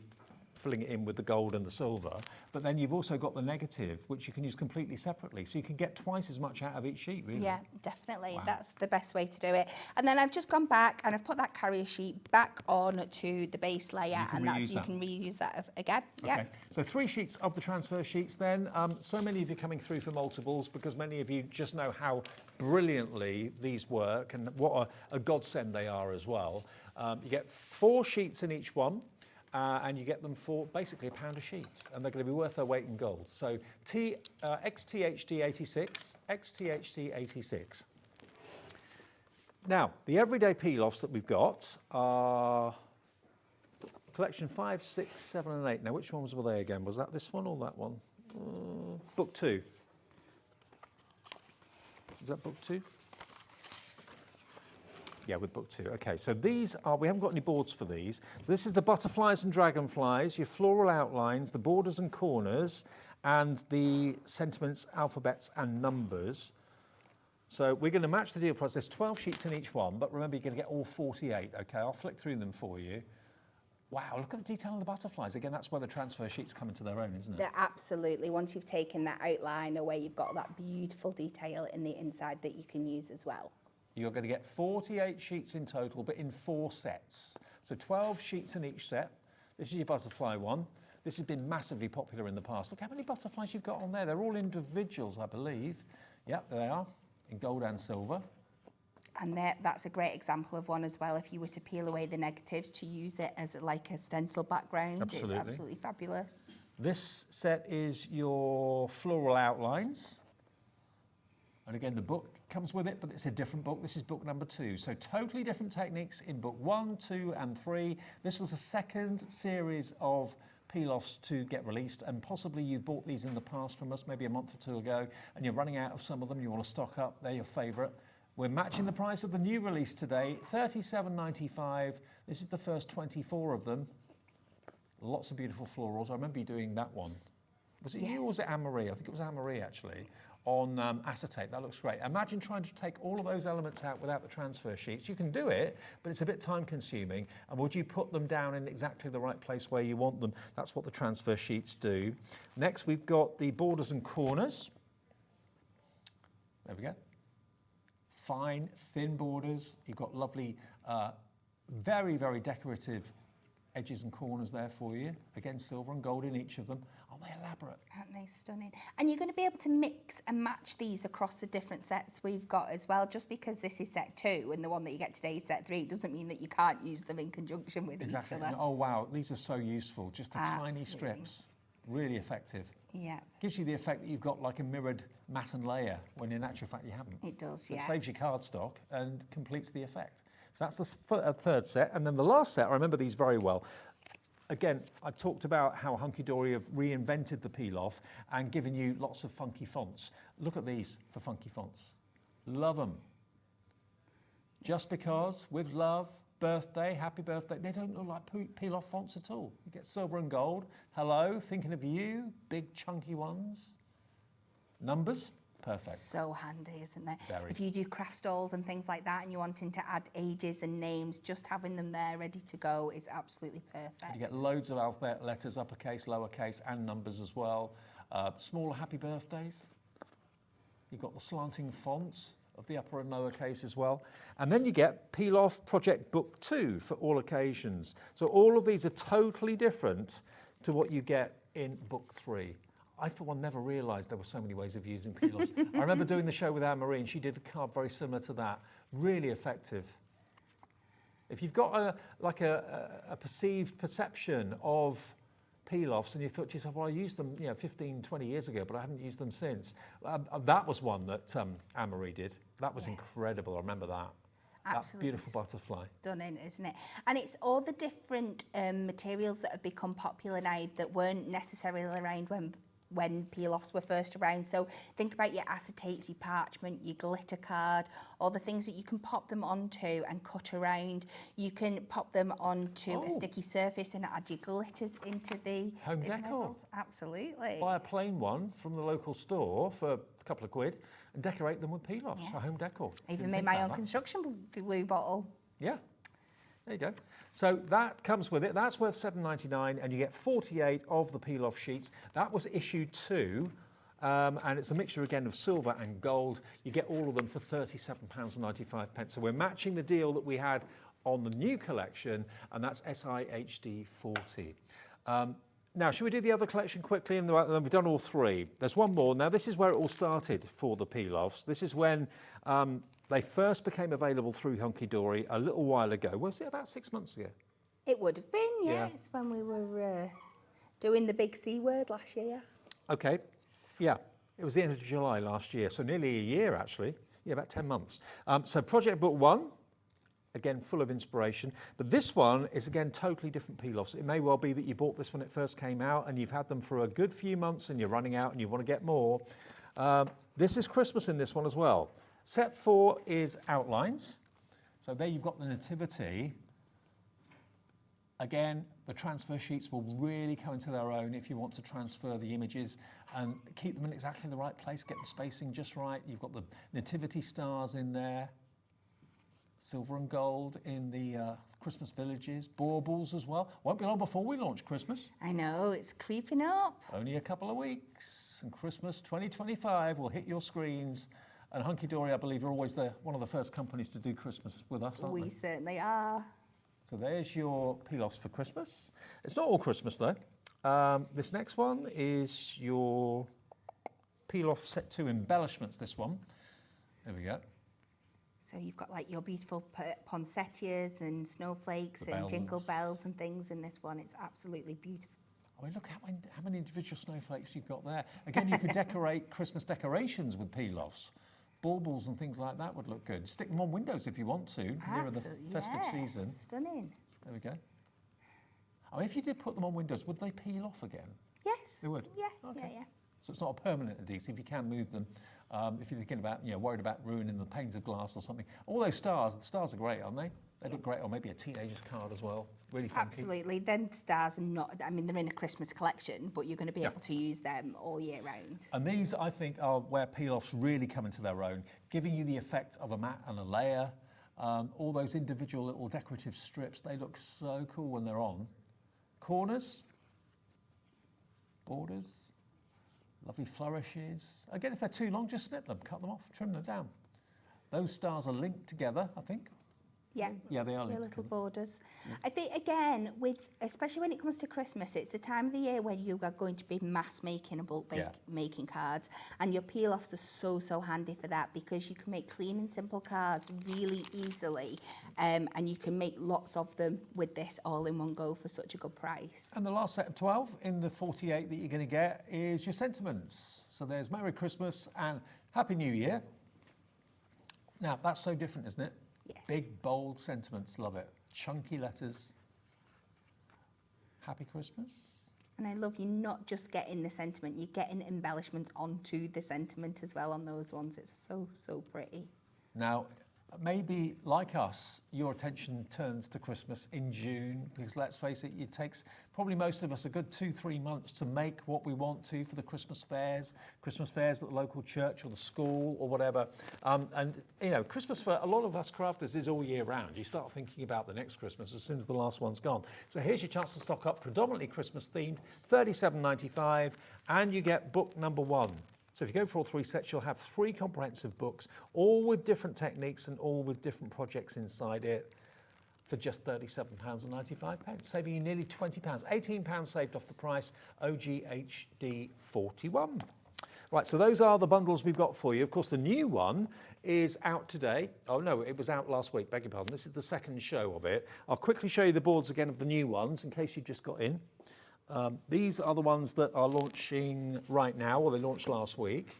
filling it in with the gold and the silver, but then you've also got the negative, which you can use completely separately. So you can get twice as much out of each sheet, really. Yeah, definitely. Wow. That's the best way to do it. And then I've just gone back and I've put that carrier sheet back on to the base layer, and that's you can reuse that again. Okay. Yeah. So 3 sheets of the transfer sheets then. So many of you coming through for multiples because many of you just know how brilliantly these work and what a godsend they are as well. You get 4 sheets in each one. And you get them for basically £1 a sheet, and they're going to be worth their weight in gold. So XTHD 86, XTHD 86. Now, the everyday peel-offs that we've got are collection 5, 6, 7 and 8. Now, which ones were they again? Was that this one or that one? book 2. Is that book 2? Yeah, with book 2. Okay, so these are, we haven't got any boards for these. So this is the butterflies and dragonflies, your floral outlines, the borders and corners, and the sentiments, alphabets and numbers. So we're going to match the deal price. There's 12 sheets in each one, but remember you're going to get all 48, okay? I'll flick through them for you. Wow, look at the detail on the butterflies. Again, that's where the transfer sheets come into their own, isn't it? They're absolutely. Once you've taken that outline away, you've got that beautiful detail in the inside that you can use as well. You're going to get 48 sheets in total, but in 4 sets. So 12 sheets in each set. This is your butterfly one. This has been massively popular in the past. Look how many butterflies you've got on there. They're all individuals, I believe. Yep, there they are, in gold and silver. And that's a great example of one as well. If you were to peel away the negatives to use it as like a stencil background, Absolutely. It's absolutely fabulous. This set is your floral outlines. And again, the book comes with it, but it's a different book. This is book number 2. So totally different techniques in book 1, 2, and 3. This was the second series of peel-offs to get released, and possibly you've bought these in the past from us, maybe a month or 2 ago, and you're running out of some of them. You want to stock up. They're your favourite. We're matching the price of the new release today, $37.95. This is the first 24 of them. Lots of beautiful florals. I remember you doing that one. Was it you or was it Anne-Marie? I think it was Anne-Marie actually, on acetate. That looks great. Imagine trying to take all of those elements out without the transfer sheets. You can do it, but it's a bit time consuming. And would you put them down in exactly the right place where you want them? That's what the transfer sheets do. Next, we've got the borders and corners. There we go. Fine, thin borders. You've got lovely, very, very decorative edges and corners there for you. Again, silver and gold in each of them. Aren't they elaborate? Aren't they stunning? And you're going to be able to mix and match these across the different sets we've got as well. Just because this is set 2 and the one that you get today is set 3 doesn't mean that you can't use them in conjunction with each other. Oh, wow. These are so useful. Just the Absolutely. tiny strips. Really effective. Yeah. Gives you the effect that you've got like a mirrored matte and layer when in actual fact you haven't. It does, It yeah. saves you cardstock and completes the effect. So that's the third set. And then the last set, I remember these very well. Again, I talked about how Hunkydory have reinvented the peel-off and given you lots of funky fonts. Look at these for funky fonts. Love them. Just because, with love, birthday, happy birthday, they don't look like peel-off fonts at all. You get silver and gold. Hello, thinking of you, big chunky ones. Numbers, perfect. So handy, isn't it? Very. If you do craft stalls and things like that and you're wanting to add ages and names, just having them there ready to go is absolutely perfect. You get loads of alphabet letters, uppercase, lowercase, and numbers as well. Smaller happy birthdays. You've got the slanting fonts of the upper and lower case as well. And then you get Peel Off Project Book 2 for all occasions. So all of these are totally different to what you get in Book 3. I, for one, never realised there were so many ways of using peel-offs. I remember doing the show with Anne-Marie and she did a card very similar to that. Really effective. If you've got a perceived perception of peel-offs and you thought to yourself, well, I used them 15, 20 years ago, but I haven't used them since. That was one that Anne-Marie did. That was incredible, I remember that. Absolutely. That beautiful butterfly. Stunning, isn't it? And it's all the different materials that have become popular now that weren't necessarily around when peel-offs were first around. So think about your acetates, your parchment, your glitter card, all the things that you can pop them onto and cut around. You can pop them onto a sticky surface and add your glitters into the home decor. Levels. Absolutely. Buy a plain one from the local store for a couple of quid and decorate them with peel-offs for home decor. Even made my own construction glue bottle. Yeah. There you go. So that comes with it. That's worth $7.99 and you get 48 of the peel-off sheets. That was issue 2 and it's a mixture again of silver and gold. You get all of them for £37.95. So we're matching the deal that we had on the new collection and that's SIHD 40. Now, should we do the other collection quickly? And then we've done all 3. There's one more. Now, this is where it all started for the peel-offs. This is when they first became available through Hunkydory a little while ago. Was it about 6 months ago? It would have been, yeah. It's when we were doing the big C word last year. Okay, yeah. It was the end of July last year, so nearly a year, actually. Yeah, about 10 months. So Project Book 1, again, full of inspiration. But this one is, again, totally different peel-offs. It may well be that you bought this when it first came out and you've had them for a good few months and you're running out and you want to get more. This is Christmas in this one as well. Set 4 is outlines. So there you've got the nativity. Again, the transfer sheets will really come into their own if you want to transfer the images and keep them in exactly the right place, get the spacing just right. You've got the nativity stars in there, silver and gold in the Christmas villages, baubles as well. Won't be long before we launch Christmas. I know, it's creeping up. Only a couple of weeks, and Christmas 2025 will hit your screens. And Hunkydory, I believe, are always one of the first companies to do Christmas with us, aren't We certainly are. So there's your peel-offs for Christmas. It's not all Christmas though. This next one is your peel-off set 2 embellishments, this one. There we go. So you've got like your beautiful poinsettias and snowflakes The and jingle bells. bells and things in this one. It's absolutely beautiful. I mean, look how many individual snowflakes you've got there. Again, you could decorate Christmas decorations with peel-offs. Baubles and things like that would look good. Stick them on windows if you want to, nearer the festive season. Stunning. There we go. I mean, if you did put them on windows, would they peel off again? Yes. They would? Yeah, Okay. yeah. So it's not a permanent adhesive, you can move them. If you're thinking about, worried about ruining the panes of glass or something. All those stars, the stars are great, aren't they? They look great on maybe a teenager's card as well. Really funky. Absolutely. Then the stars are not, I mean, they're in a Christmas collection, but you're going to be able to use them all year round. And these, I think, are where peel-offs really come into their own, giving you the effect of a mat and a layer. All those individual little decorative strips, they look so cool when they're on. Corners, borders, lovely flourishes. Again, if they're too long, just snip them, cut them off, trim them down. Those stars are linked together, I think. Yeah, Yeah, they are your linked little together. borders. I think again, especially when it comes to Christmas, it's the time of the year when you are going to be mass making and bulk making cards, and your peel-offs are so handy for that because you can make clean and simple cards really easily, and you can make lots of them with this all in one go for such a good price. And the last set of 12 in the 48 that you're going to get is your sentiments. So there's Merry Christmas and Happy New Year. Now, that's so different, isn't it? Yes. Big, bold sentiments, love it. Chunky letters. Happy Christmas. And I love you not just getting the sentiment, you're getting embellishments onto the sentiment as well on those ones. It's so pretty. Now, maybe like us, your attention turns to Christmas in June, because let's face it, it takes probably most of us a good 2-3 months to make what we want to for the Christmas fairs at the local church or the school or whatever. And Christmas for a lot of us crafters is all year round. You start thinking about the next Christmas as soon as the last one's gone. So here's your chance to stock up, predominantly Christmas themed, $37.95, and you get book number 1. So if you go for all 3 sets, you'll have 3 comprehensive books, all with different techniques and all with different projects inside it for just £37.95, saving you nearly £20, £18 saved off the price, OGHD 41. Right, so those are the bundles we've got for you. Of course, the new one is out today. Oh no, it was out last week, beg your pardon. This is the second show of it. I'll quickly show you the boards again of the new ones in case you've just got in. These are the ones that are launching right now, or they launched last week.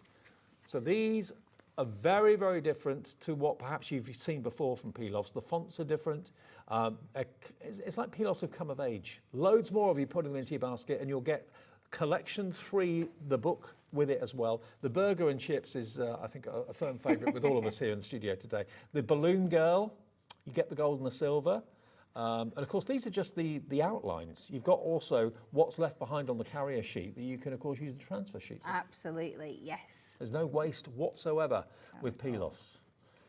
So these are very, very different to what perhaps you've seen before from peel-offs. The fonts are different. It's like peel-offs have come of age. Loads more of you putting them into your basket and you'll get collection 3, the book with it as well. The burger and chips is, I think, a firm favourite with all of us here in the studio today. The balloon girl, you get the gold and the silver. And of course, these are just the outlines. You've got also what's left behind on the carrier sheet that you can, of course, use the transfer sheets. Absolutely, yes. There's no waste whatsoever with peel-offs.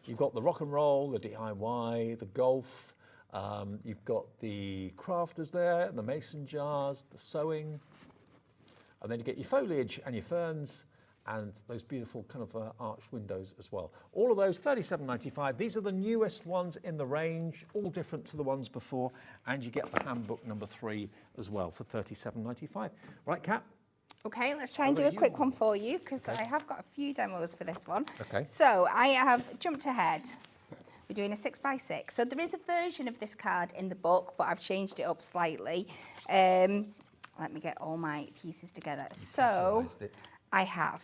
You've got the rock and roll, the DIY, the golf. You've got the crafters there, the mason jars, the sewing. And then you get your foliage and your ferns and those beautiful kind of arched windows as well. All of those, $37.95. These are the newest ones in the range, all different to the ones before, and you get the handbook number 3 as well for $37.95. Right, Kat? Okay, let's try and do a quick one for you, because I have got a few demos for this one. Okay. So I have jumped ahead. We're doing a 6x6. So there is a version of this card in the book, but I've changed it up slightly. Let me get all my pieces together. So I have.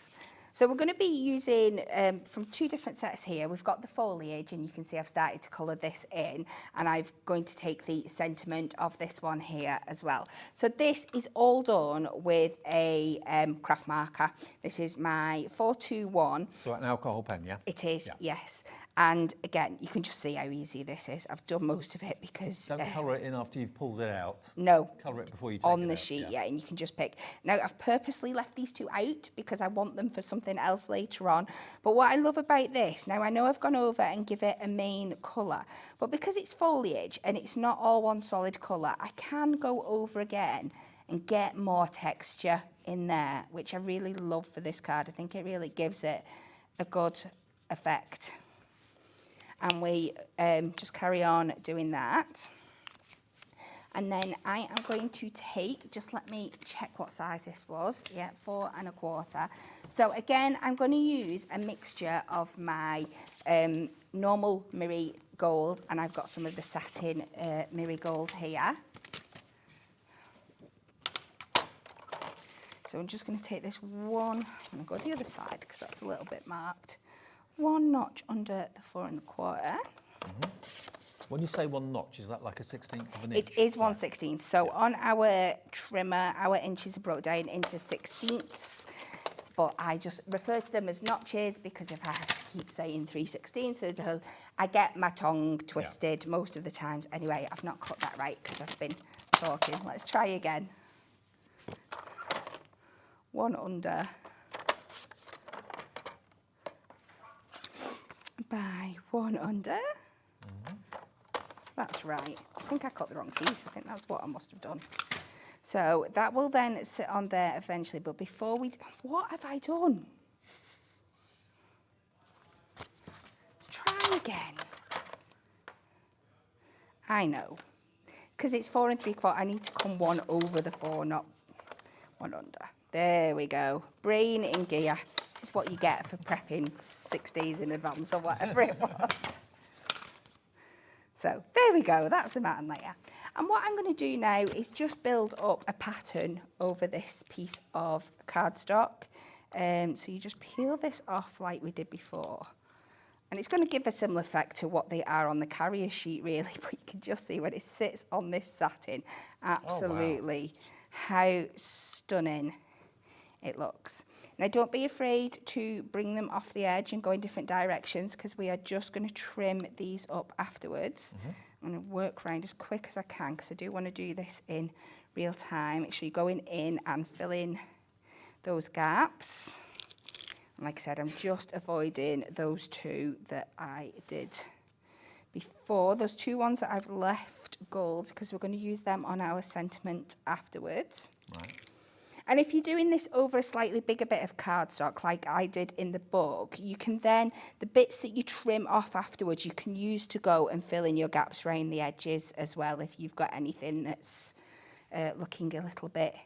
So we're going to be using from 2 different sets here. We've got the foliage, and you can see I've started to colour this in, and I'm going to take the sentiment of this one here as well. So this is all done with a craft marker. This is my 421. So an alcohol pen, yeah? It is, yes. And again, you can just see how easy this is. I've done most of it because... Don't colour it in after you've pulled it out. No. Colour it before you take it on the out, sheet, yeah, and you can just pick. Now, I've purposely left these 2 out because I want them for something else later on. But what I love about this, now I know I've gone over and give it a main colour, but because it's foliage and it's not all one solid colour, I can go over again and get more texture in there, which I really love for this card. I think it really gives it a good effect. And we just carry on doing that. And then I am going to take, just let me check what size this was. Yeah, 4 1/4. So again, I'm going to use a mixture of my normal Miri Gold, and I've got some of the satin Miri Gold here. So I'm just going to take this one, I'm going to go the other side because that's a little bit marked. 1 notch under the 4 1/4. When you say 1 notch, is that like a 16th of an inch? It is 1/16. So on our trimmer, our inches are broke down into 16ths, but I just refer to them as notches because if I have to keep saying 3/16, I get my tongue twisted most of the times. Anyway, I've not cut that right because I've been talking. Let's try again. 1 under by 1 under. That's right. I think I cut the wrong piece. I think that's what I must have done. So that will then sit on there eventually. But before we... What have I done? Let's try again. I know. Because it's 4 3/4, I need to come 1 over the 4, not 1 under. There we go. Brain in gear. This is what you get for prepping 6 days in advance or whatever it was. So there we go, that's a matten layer. And what I'm going to do now is just build up a pattern over this piece of cardstock. So you just peel this off like we did before. And it's going to give a similar effect to what they are on the carrier sheet really, but you can just see when it sits on this satin, absolutely how stunning it looks. Now don't be afraid to bring them off the edge and go in different directions because we are just going to trim these up afterwards. I'm going to work around as quick as I can because I do want to do this in real time. Make sure you're going in and filling those gaps. And like I said, I'm just avoiding those 2 that I did before. Those 2 ones that I've left gold because we're going to use them on our sentiment afterwards. Right. And if you're doing this over a slightly bigger bit of cardstock, like I did in the book, you can then, the bits that you trim off afterwards, you can use to go and fill in your gaps around the edges as well if you've got anything that's looking a little bit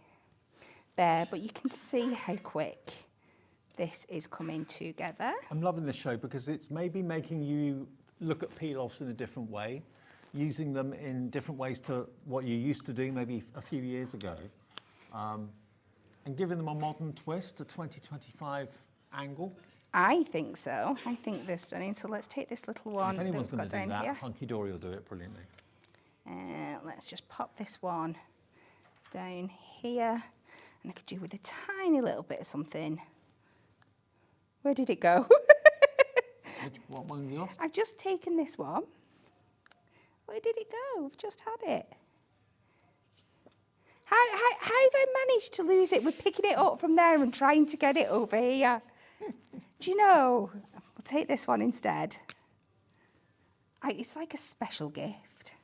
bare. But you can see how quick this is coming together. I'm loving this show because it's maybe making you look at peel-offs in a different way, using them in different ways to what you used to do maybe a few years ago. And giving them a modern twist, a 2025 angle. I think so. I think they're stunning. So let's take this little one. If anyone's that we've going to got do down that, Hunkydory will do it brilliantly. Let's just pop this one down here. And I could do with a tiny little bit of something. Where did it go? What one have you lost? I've just taken this one. Where did it go? I've just had it. How have I managed to lose it? We're picking it up from there and trying to get it over here. Do you know? We'll take this one instead. It's like a special gift.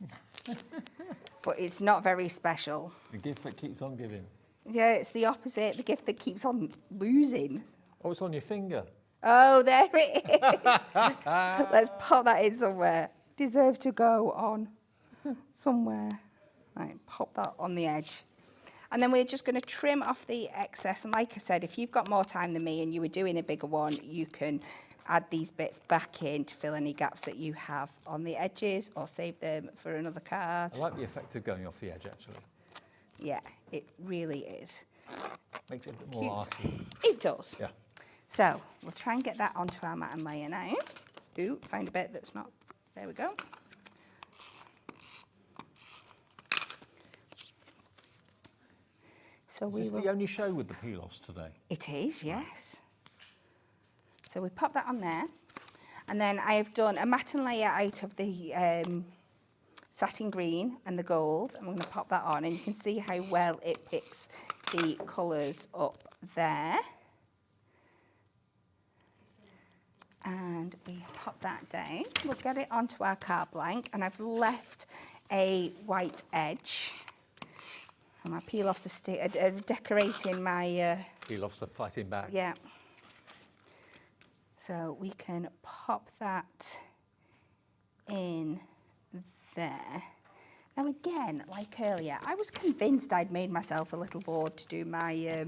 But it's not very special. The gift that keeps on giving. Yeah, it's the opposite. The gift that keeps on losing. Oh, it's on your finger. Oh, there it is. Let's pop that in somewhere. Deserves to go on somewhere. Right, pop that on the edge. And then we're just going to trim off the excess. And like I said, if you've got more time than me and you were doing a bigger one, you can add these bits back in to fill any gaps that you have on the edges or save them for another card. I like the effect of going off the edge, actually. Yeah, it really is. Makes it a bit more arty. It does. Yeah. So we'll try and get that onto our mat and layer now. Ooh, find a bit that's not, there we go. So Is this the only show with the peel-offs today? It is, yes. So we pop that on there. And then I have done a matte and layer out of the satin green and the gold. I'm going to pop that on, and you can see how well it picks the colours up there. And we pop that down. We'll get it onto our card blank, and I've left a white edge. And my peel-offs are decorating my... Peel-offs are fighting back. Yeah. So we can pop that in there. Now again, like earlier, I was convinced I'd made myself a little board to do my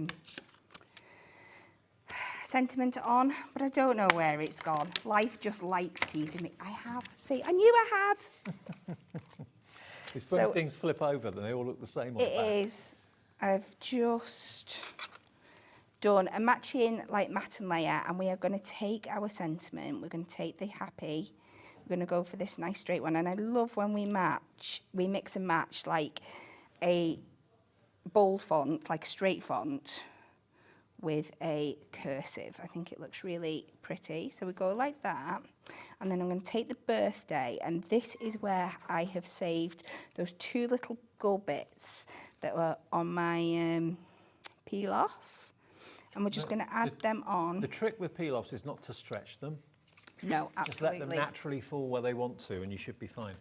sentiment on, but I don't know where it's gone. Life just likes teasing me. I have. See, I knew I had. It's when things flip over, then they all look the same on the back. It is. I've just done a matching like matte and layer, and we are going to take our sentiment, we're going to take the happy, we're going to go for this nice straight one. And I love when we mix and match like a bold font, like straight font, with a cursive. I think it looks really pretty. So we go like that, and then I'm going to take the birthday, and this is where I have saved those two little gold bits that were on my peel off, and we're just going to add them on. The trick with peel-offs is not to stretch them. No, absolutely. Just let them naturally fall where they want to, and you should be fine.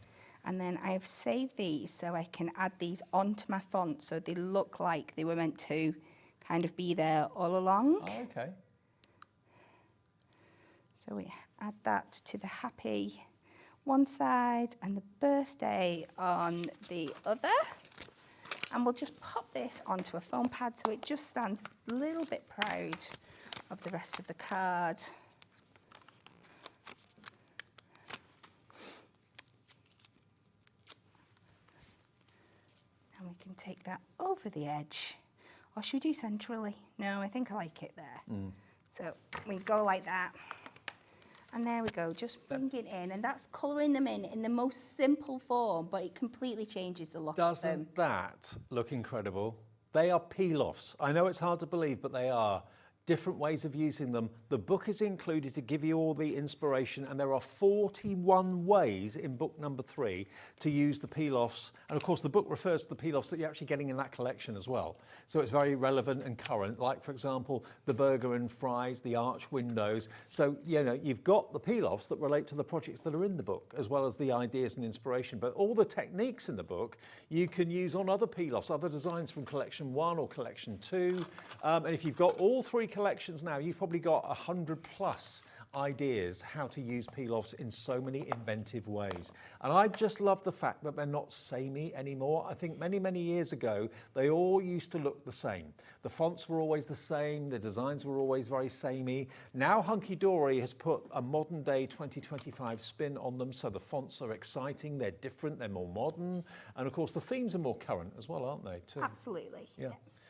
And then I have saved these so I can add these onto my font so they look like they were meant to kind of be there all along. Oh, okay. So we add that to the happy one side and the birthday on the other. And we'll just pop this onto a foam pad so it just stands a little bit proud of the rest of the card. And we can take that over the edge. Or should we do centrally? No, I think I like it there. So we go like that. And there we go, just bring it in. And that's colouring them in the most simple form, but it completely changes the look of them. Doesn't that look incredible? They are peel-offs. I know it's hard to believe, but they are. Different ways of using them. The book is included to give you all the inspiration, and there are 41 ways in book number 3 to use the peel-offs. And of course, the book refers to the peel-offs that you're actually getting in that collection as well. So it's very relevant and current, like, for example, the burger and fries, the arch windows. So, you know, you've got the peel-offs that relate to the projects that are in the book, as well as the ideas and inspiration. But all the techniques in the book, you can use on other peel-offs, other designs from collection 1 or collection 2. And if you've got all 3 collections now, you've probably got 100 plus ideas how to use peel-offs in so many inventive ways. And I just love the fact that they're not samey anymore. I think many, many years ago, they all used to look the same. The fonts were always the same, the designs were always very samey. Now Hunkydory has put a modern day 2025 spin on them, so the fonts are exciting, they're different, they're more modern, and of course the themes are more current as well, aren't they, too? Absolutely. Yeah.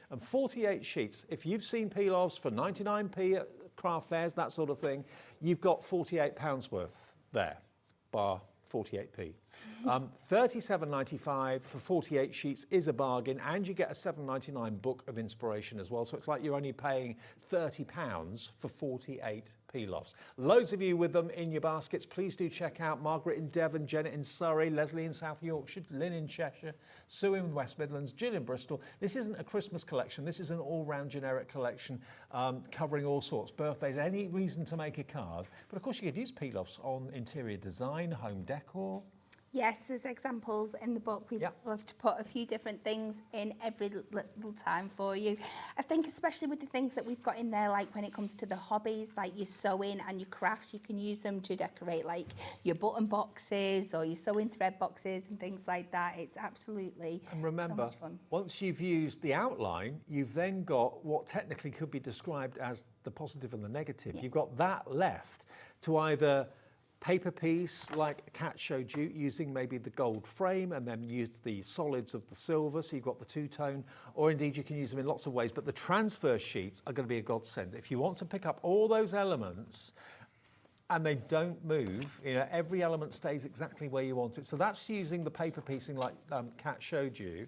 And 48 sheets. If you've seen peel-offs for 99p at craft fairs, that sort of thing, you've got £48 worth there, bar 48p. 37.95 for 48 sheets is a bargain, and you get a £7.99 book of inspiration as well. So it's like you're only paying £30 for 48 peel-offs. Loads of you with them in your baskets. Please do check out Margaret in Devon, Janet in Surrey, Leslie in South Yorkshire, Lynn in Cheshire, Sue in West Midlands, Jill in Bristol. This isn't a Christmas collection. This is an all-round generic collection covering all sorts, birthdays, any reason to make a card. But of course you could use peel-offs on interior design, home decor. Yes, there's examples in the book. We'd love to put a few different things in every little time for you. I think especially with the things that we've got in there, like when it comes to the hobbies, like your sewing and your crafts, you can use them to decorate like your button boxes or your sewing thread boxes and things like that. It's absolutely And remember, so much fun. once you've used the outline, you've then got what technically could be described as the positive and the negative. You've got that left to either paper piece like Kat showed you, using maybe the gold frame and then use the solids of the silver, so you've got the two-tone, or indeed you can use them in lots of ways, but the transfer sheets are going to be a godsend. If you want to pick up all those elements and they don't move, you know, every element stays exactly where you want it. So that's using the paper piecing like Kat showed you.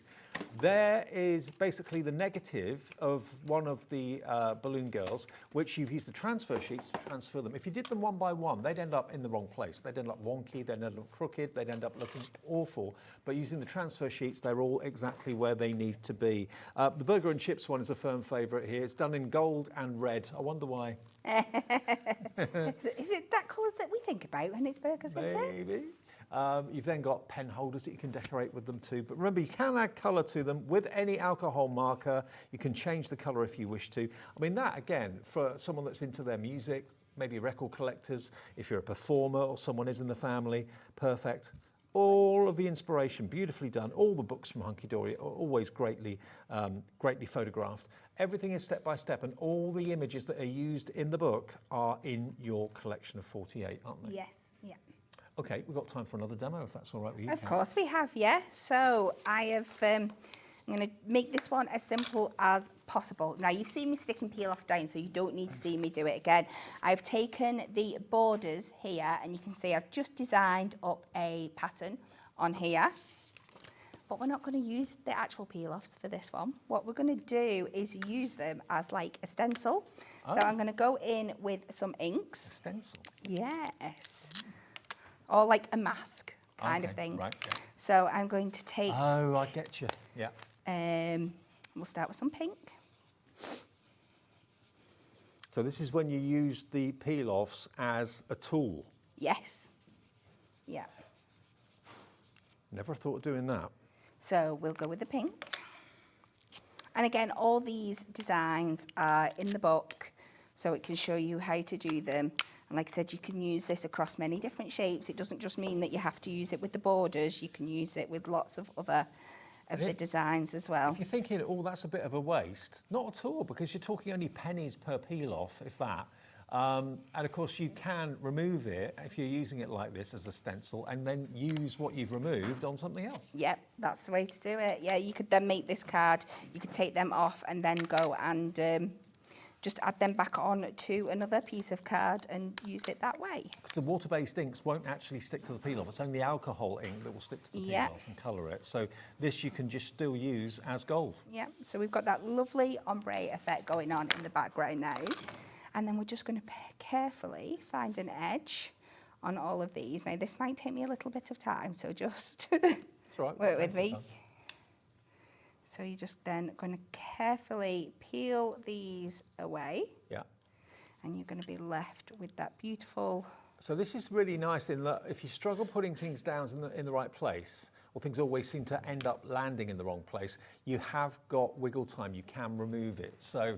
There is basically the negative of one of the balloon girls, which you've used the transfer sheets to transfer them. If you did them one by one, they'd end up in the wrong place. They'd end up wonky, they'd end up crooked, they'd end up looking awful. But using the transfer sheets, they're all exactly where they need to be. The burger and chips one is a firm favourite here. It's done in gold and red. I wonder why. Is it that colours that we think about when it's burgers and chips? Maybe. You've then got pen holders that you can decorate with them too. But remember, you can add colour to them with any alcohol marker. You can change the colour if you wish to. I mean, that, again, for someone that's into their music, maybe record collectors, if you're a performer or someone is in the family, perfect. All of the inspiration, beautifully done. All the books from Hunkydory are always greatly photographed. Everything is step by step, and all the images that are used in the book are in your collection of 48, aren't they? Yes, yeah. Okay, we've got time for another demo, if that's all right with you. Of course we have, yeah. So I have, I'm going to make this one as simple as possible. Now, you've seen me sticking peel-offs down, so you don't need to see me do it again. I've taken the borders here, and you can see I've just designed up a pattern on here. But we're not going to use the actual peel-offs for this one. What we're going to do is use them as like a stencil. Oh. So I'm going to go in with some inks. Stencil? Yes. Or like a mask kind of thing. Right, yeah. So I'm going to take... Oh, I get you, yeah. We'll start with some pink. So this is when you use the peel-offs as a tool? Yes. Yeah. Never thought of doing that. So we'll go with the pink. And again, all these designs are in the book, so it can show you how to do them. And like I said, you can use this across many different shapes. It doesn't just mean that you have to use it with the borders. You can use it with lots of other of the designs as well. If you're thinking, oh, that's a bit of a waste, not at all, because you're talking only pennies per peel-off, if that. And of course, you can remove it if you're using it like this as a stencil, and then use what you've removed on something else. Yep, that's the way to do it. Yeah, you could then make this card. You could take them off and then go and just add them back on to another piece of card and use it that way. Because the water-based inks won't actually stick to the peel-off. It's only alcohol ink that will stick to the peel-off and colour it. So this you can just still use as gold. Yeah, so we've got that lovely ombre effect going on in the background now. And then we're just going to carefully find an edge on all of these. Now, this might take me a little bit of time, so just right, work with me. So you're just then going to carefully peel these away. Yeah. And you're going to be left with that beautiful... So this is really nice in that if you struggle putting things down in the right place, or things always seem to end up landing in the wrong place, you have got wiggle time. You can remove it. So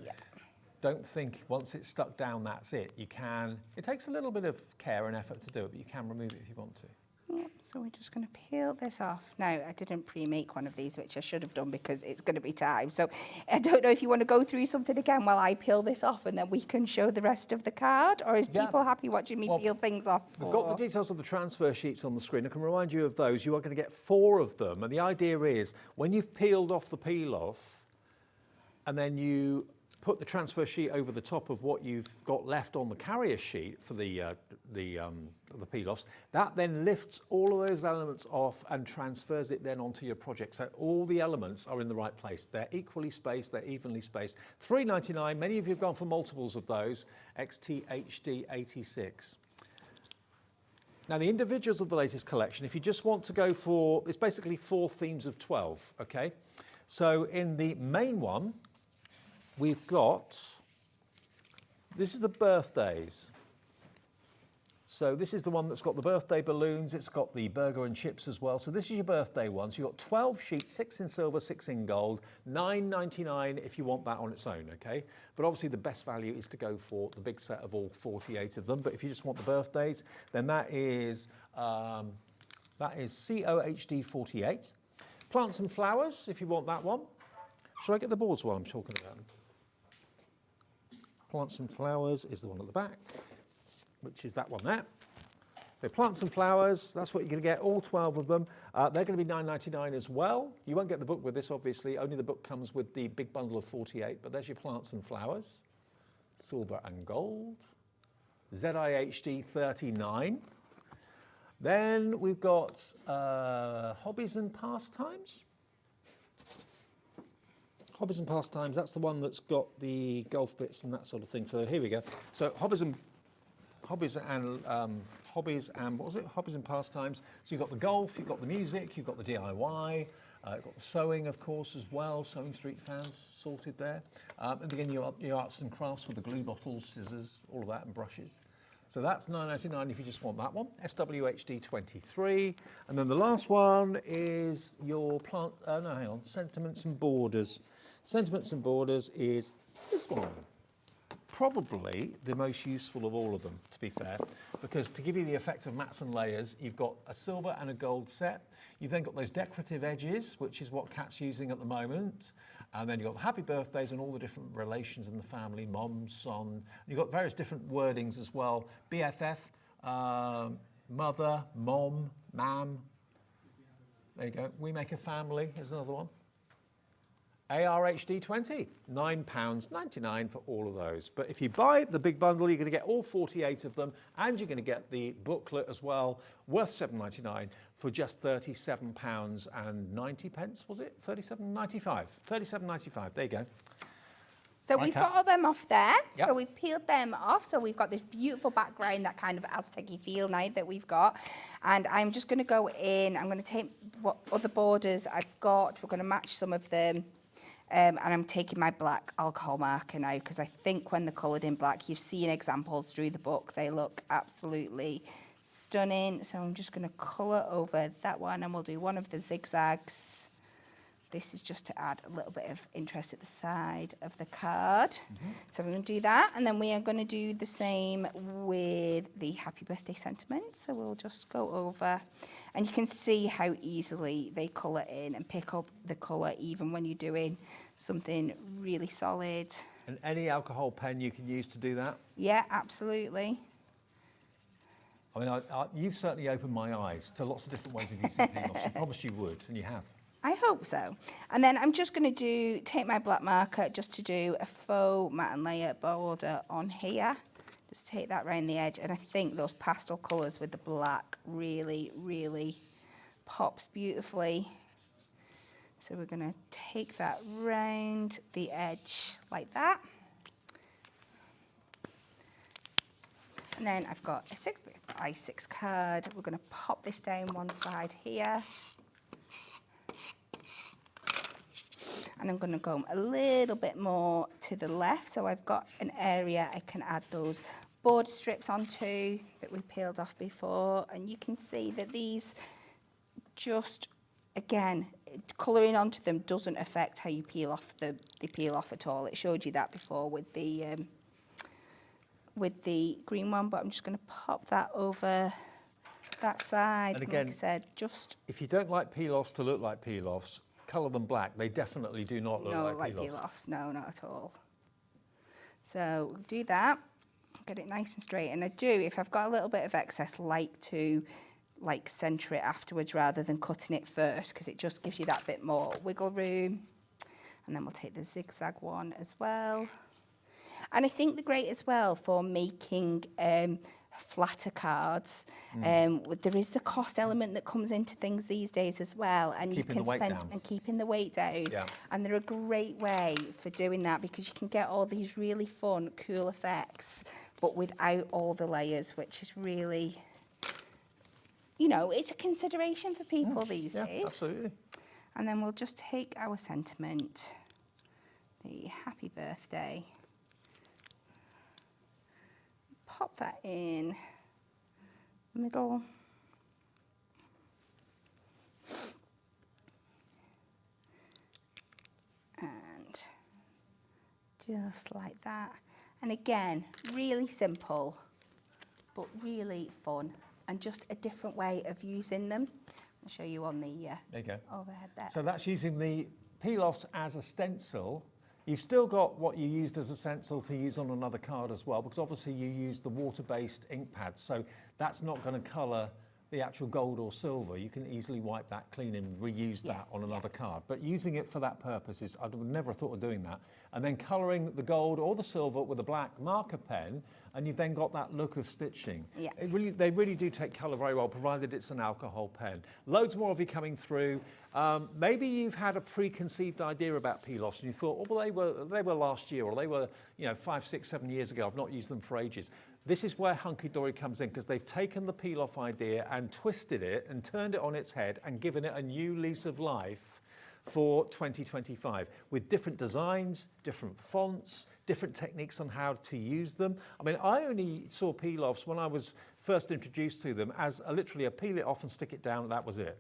don't think once it's stuck down, that's it. You can, it takes a little bit of care and effort to do it, but you can remove it if you want to. Yep, so we're just going to peel this off. Now, I didn't pre-make one of these, which I should have done because it's going to be time. So I don't know if you want to go through something again while I peel this off and then we can show the rest of the card, or is people happy watching me peel things off? We've got the details of the transfer sheets on the screen. I can remind you of those. You are going to get 4 of them. And the idea is when you've peeled off the peel-off and then you put the transfer sheet over the top of what you've got left on the carrier sheet for the peel-offs, that then lifts all of those elements off and transfers it then onto your project. So all the elements are in the right place. They're equally spaced, they're evenly spaced. $3.99, many of you have gone for multiples of those, XTHD86. Now, the individuals of the latest collection, if you just want to go for, it's basically 4 themes of 12, okay? So in the main one, we've got, this is the birthdays. So this is the one that's got the birthday balloons. It's got the burger and chips as well. So this is your birthday one. So you've got 12 sheets, 6 in silver, 6 in gold, $9.99 if you want that on its own, okay? But obviously the best value is to go for the big set of all 48 of them. But if you just want the birthdays, then that is COHD 48. Plants and flowers, if you want that one. Shall I get the boards while I'm talking about them? Plants and flowers is the one at the back, which is that one there. The plants and flowers, that's what you're going to get, all 12 of them. They're going to be £9.99 as well. You won't get the book with this, obviously. Only the book comes with the big bundle of 48, but there's your plants and flowers. Silver and gold. ZIHD 39. Then we've got hobbies and pastimes. Hobbies and pastimes, that's the one that's got the golf bits and that sort of thing. So here we go. So hobbies and what was it? Hobbies and pastimes. So you've got the golf, you've got the music, you've got the DIY, you've got the sewing, of course, as well. Sewing Street fans sorted there. And again, your arts and crafts with the glue bottles, scissors, all of that, and brushes. So that's £9.99 if you just want that one. SWHD 23. And then the last one is your plant, no, hang on, Sentiments and Borders. Sentiments and Borders is this one. Probably the most useful of all of them, to be fair, because to give you the effect of mats and layers, you've got a silver and a gold set. You've then got those decorative edges, which is what Kat's using at the moment. And then you've got the happy birthdays and all the different relations in the family, mom, son. You've got various different wordings as well. BFF, mother, mom, mam. There you go. We Make a Family is another one. ARHD 20, £9.99 for all of those. But if you buy the big bundle, you're going to get all 48 of them, and you're going to get the booklet as well, worth £7.99 for just £37.90, was it? £37.95. £37.95, there you go. So we've got all them off there. Yep. So we've peeled them off. So we've got this beautiful background, that kind of Aztec-y feel now that we've got. And I'm just going to go in. I'm going to take what other borders I've got. We're going to match some of them. And I'm taking my black alcohol marker now, because I think when they're coloured in black, you've seen examples through the book. They look absolutely stunning. So I'm just going to colour over that one, and we'll do one of the zigzags. This is just to add a little bit of interest at the side of the card. So we're going to do that, and then we are going to do the same with the happy birthday sentiment. So we'll just go over, and you can see how easily they colour in and pick up the colour even when you're doing something really solid. And any alcohol pen you can use to do that? Yeah, absolutely. I mean, you've certainly opened my eyes to lots of different ways of using peeloffs. You promised you would, and you have. I hope so. And then I'm just going to take my black marker just to do a faux matte and layer border on here. Just take that around the edge, and I think those pastel colours with the black really, really pops beautifully. So we're going to take that round the edge like that. And then I've got a 6x6 card. We're going to pop this down one side here. And I'm going to go a little bit more to the left. So I've got an area I can add those board strips onto that we peeled off before. And you can see that these just, again, colouring onto them doesn't affect how you peel off they peel off at all. It showed you that before with the green one, but I'm just going to pop that over that side. And again, like I said, just if you don't like peel-offs to look like peel-offs, colour them black. They definitely do not look like peel-offs. No, not at all. So do that, get it nice and straight. And I do, if I've got a little bit of excess, like to centre it afterwards rather than cutting it first, because it just gives you that bit more wiggle room. And then we'll take the zigzag one as well. And I think they're great as well for making flatter cards. There is the cost element that comes into things these days as well, and you can spend and keeping the weight down. Yeah. And they're a great way for doing that, because you can get all these really fun, cool effects, but without all the layers, which is really, you know, it's a consideration for people these days. Absolutely. And then we'll just take our sentiment, the happy birthday. Pop that in the middle. And just like that. And again, really simple, but really fun, and just a different way of using them. I'll show you on the there you go. overhead there. So that's using the peel-offs as a stencil. You've still got what you used as a stencil to use on another card as well, because obviously you use the water-based ink pads, so that's not going to colour the actual gold or silver. You can easily wipe that clean and reuse that on another card. But using it for that purpose is, I would never have thought of doing that. And then colouring the gold or the silver with a black marker pen, and you've then got that look of stitching. Yeah. They really do take colour very well, provided it's an alcohol pen. Loads more of you coming through. Maybe you've had a preconceived idea about peel-offs and you thought, oh, well, they were last year, or they were 5, 6, 7 years ago. I've not used them for ages. This is where Hunkydory comes in, because they've taken the peel-off idea and twisted it and turned it on its head and given it a new lease of life for 2025 with different designs, different fonts, different techniques on how to use them. I mean, I only saw peel-offs when I was first introduced to them as literally a peel it off and stick it down, and that was it.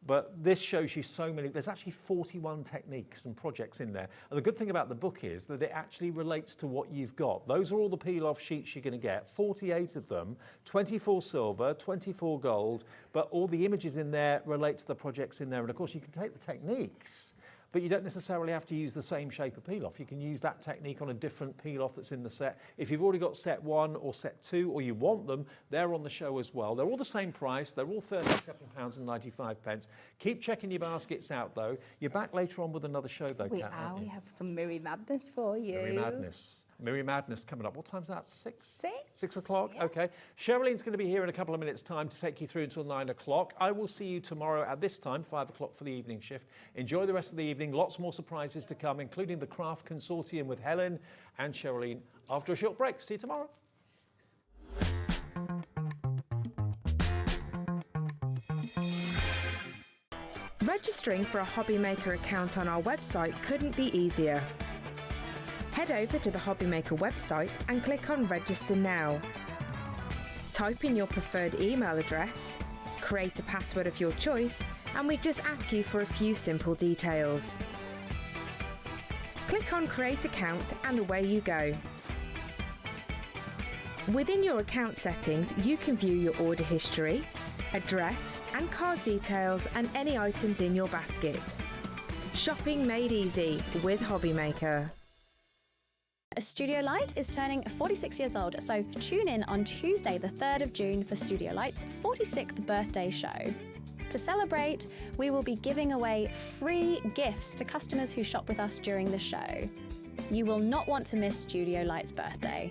But this shows you so many, there's actually 41 techniques and projects in there. And the good thing about the book is that it actually relates to what you've got. Those are all the peel-off sheets you're going to get, 48 of them, 24 silver, 24 gold, but all the images in there relate to the projects in there. And of course, you can take the techniques, but you don't necessarily have to use the same shape of peel-off. You can use that technique on a different peel-off that's in the set. If you've already got set 1 or set 2, or you want them, they're on the show as well. They're all the same price. They're all £37.95. Keep checking your baskets out, though. You're back later on with another show, though, We Kat, are. aren't you? We have some Mirry Madness for you. Merry Madness. Merry Madness coming up. What time's that? 6? 6. 6 o'clock? Yeah. Okay. Sherilyn's going to be here in a couple of minutes' time to take you through until 9 o'clock. I will see you tomorrow at this time, 5 o'clock for the evening shift. Enjoy the rest of the evening. Lots more surprises to come, including the Craft Consortium with Helen and Sherilyn after a short break. See you tomorrow. Registering for a Hobbymaker account on our website couldn't be easier. Head over to the Hobbymaker website and click on Register Now. Type in your preferred email address, create a password of your choice, and we just ask you for a few simple details. Click on Create Account and away you go. Within your account settings, you can view your order history, address and card details, and any items in your basket. Shopping made easy with Hobbymaker. Studio Light is turning 46 years old, so tune in on Tuesday the 3rd of June for Studio Light's 46th birthday show. To celebrate, we will be giving away free gifts to customers who shop with us during the show. You will not want to miss Studio Light's birthday.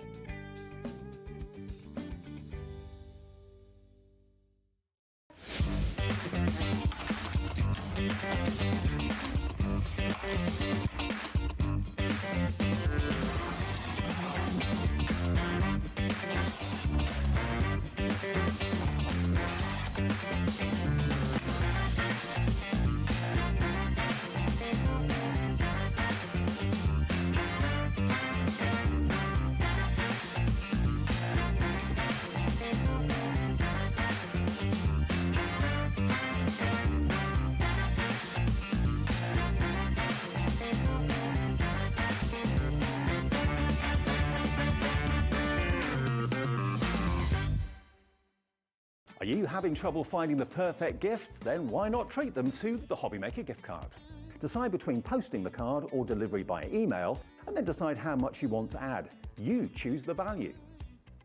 Are you having trouble finding the perfect gift? Then why not treat them to the Hobbymaker gift card? Decide between posting the card or delivery by email, and then decide how much you want to add. You choose the value.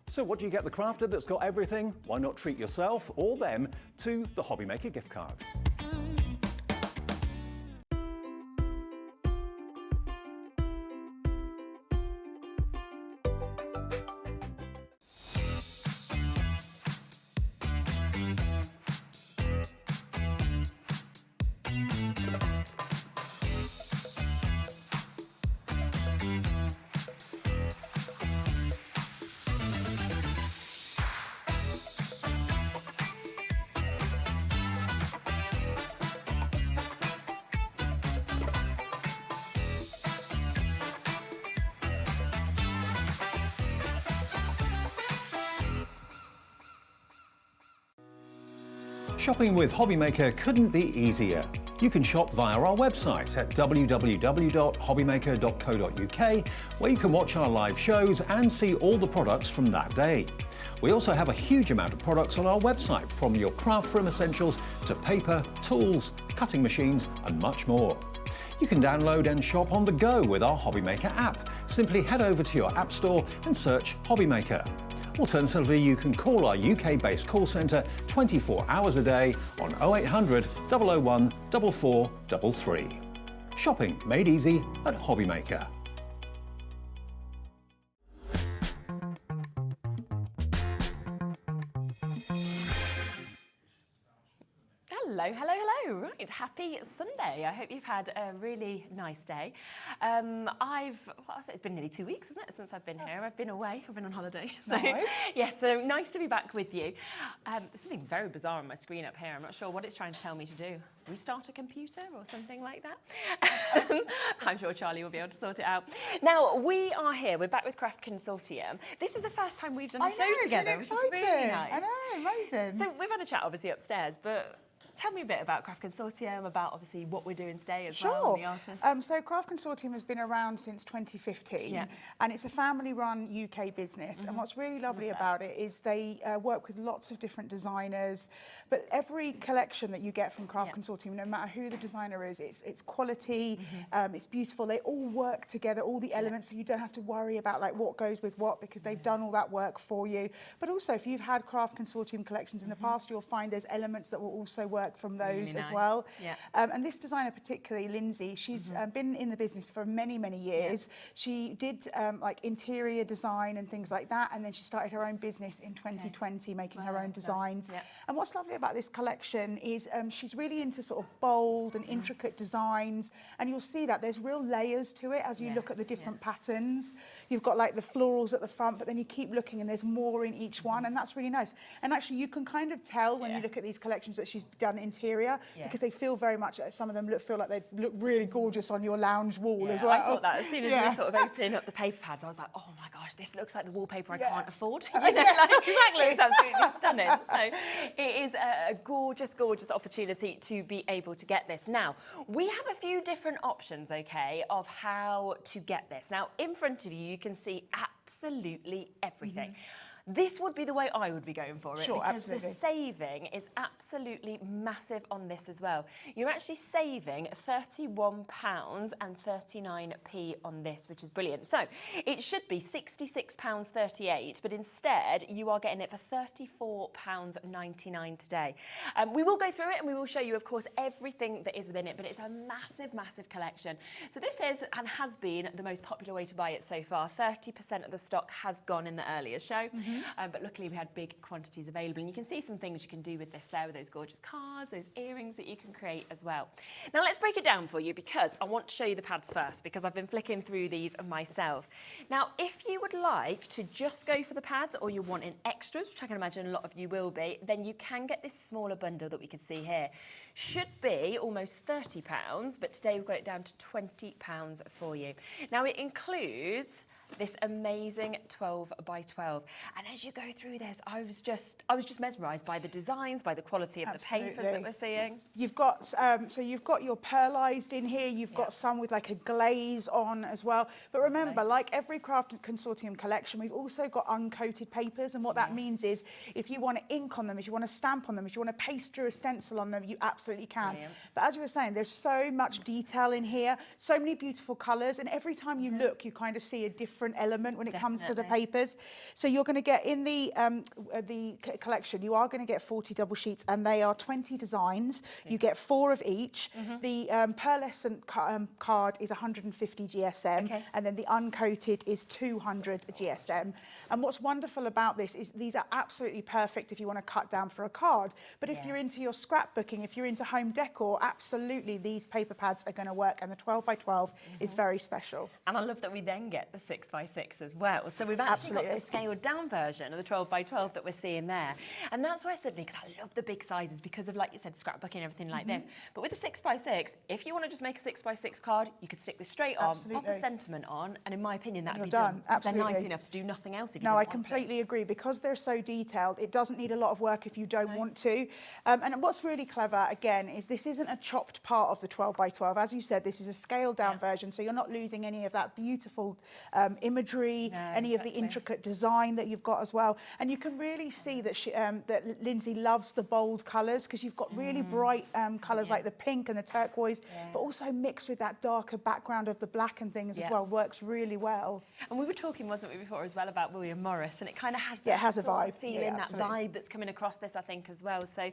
So what do you get the crafter that's got everything? Why not treat yourself or them to the Hobbymaker gift card? Shopping with Hobbymaker couldn't be easier. You can shop via our website at www.hobbymaker.co.uk, where you can watch our live shows and see all the products from that day. We also have a huge amount of products on our website, from your craft room essentials to paper, tools, cutting machines and much more. You can download and shop on the go with our Hobbymaker app. Simply head over to your app store and search Hobbymaker. Alternatively, you can call our UK-based call centre 24 hours a day on 0800 001 4433. Shopping made easy at Hobbymaker. Hello, hello, hello. Right, happy Sunday. I hope you've had a really nice day. It's been nearly 2 weeks, isn't it, since I've been here. I've been away, I've been on holiday. So, Nice. yeah, so nice to be back with you. There's something very bizarre on my screen up here. I'm not sure what it's trying to tell me to do. Restart a computer or something like that. I'm sure Charlie will be able to sort it out. Now, we are here. We're back with Craft Consortium. This is the first time we've done a show together, which is really nice. I know, amazing. So we've had a chat, obviously, upstairs, but tell me a bit about Craft Consortium, about obviously what we're doing today as well, and the artists. So Craft Consortium has been around since 2015, and it's a family-run UK business. And what's really lovely about it is they work with lots of different designers, but every collection that you get from Craft Consortium, no matter who the designer is, it's quality, it's beautiful. They all work together, all the elements, so you don't have to worry about like what goes with what, because they've done all that work for you. But also, if you've had Craft Consortium collections in the past, you'll find there's elements that will also work from those as well. And this designer particularly, Lindsay, she's been in the business for many, many years. She did like interior design and things like that, and then she started her own business in 2020, making her own designs. And what's lovely about this collection is she's really into sort of bold and intricate designs, and you'll see that there's real layers to it as you look at the different patterns. You've got like the florals at the front, but then you keep looking and there's more in each one, and that's really nice. And actually you can kind of tell when you look at these collections that she's done interior, because they feel very much, some of them feel like they look really gorgeous on your lounge wall as well. I thought that as soon as we were sort of opening up the paper pads, I was like, oh my gosh, this looks like the wallpaper I can't afford. Exactly. It's absolutely stunning. So it is a gorgeous, gorgeous opportunity to be able to get this. Now, we have a few different options, okay, of how to get this. Now, in front of you, you can see absolutely everything. This would be the way I would be going for it, because the saving is absolutely massive on this as well. You're actually saving £31.39 on this, which is brilliant. So it should be £66.38, but instead you are getting it for £34.99 today. We will go through it and we will show you, of course, everything that is within it, but it's a massive, massive collection. So this is and has been the most popular way to buy it so far. 30% of the stock has gone in the earlier show. But luckily we had big quantities available, and you can see some things you can do with this there, with those gorgeous cards, those earrings that you can create as well. Now let's break it down for you, because I want to show you the pads first, because I've been flicking through these myself. Now, if you would like to just go for the pads, or you're wanting extras, which I can imagine a lot of you will be, then you can get this smaller bundle that we can see here. Should be almost £30, but today we've got it down to £20 for you. Now it includes this amazing 12 by 12, and as you go through this, I was just mesmerised by the designs, by the quality of the papers that we're seeing. You've got so you've got your pearlised in here. You've got some with like a glaze on as well. But remember, like every Craft Consortium collection, we've also got uncoated papers, and what that means is if you want to ink on them, if you want to stamp on them, if you want to paste a stencil on them, you absolutely can. Brilliant. But as you were saying, there's so much detail in here, so many beautiful colours, and every time you look, you kind of see a different element when it comes to the papers. So you're going to get in the collection, you are going to get 40 double sheets, and they are 20 designs. You get 4 of each. The pearlescent card is 150 GSM, and then the uncoated is 200 GSM. And what's wonderful about this is these are absolutely perfect if you want to cut down for a card. But if you're into your scrapbooking, if you're into home decor, absolutely these paper pads are going to work, and the 12 by 12 is very special. And I love that we then get the 6 by 6 as well. So we've actually got the scaled down version of the 12 by 12 that we're seeing there. And that's why suddenly, because I love the big sizes, because of, like you said, scrapbooking and everything like this. But with the 6 by 6, if you want to just make a 6 by 6 card, you could stick this straight on, pop a sentiment on, and in my opinion, that'd be done. They're nice enough to do nothing else if you No, I completely agree. Because they're so detailed, it doesn't need a lot of work if you don't want to. And what's really clever, again, is this isn't a chopped part of the 12 by 12. As you said, this is a scaled down version, so you're not losing any of that beautiful imagery, any of the intricate design that you've got as well. And you can really see that that Lindsay loves the bold colours, because you've got really bright colours like the pink and the turquoise, but also mixed with that darker background of the black and things as well. Works really well. And we were talking, wasn't we, before as well about William Morris, and it kind of has that it has a sort vibe. of feeling, that vibe that's coming across this, I think, as well. So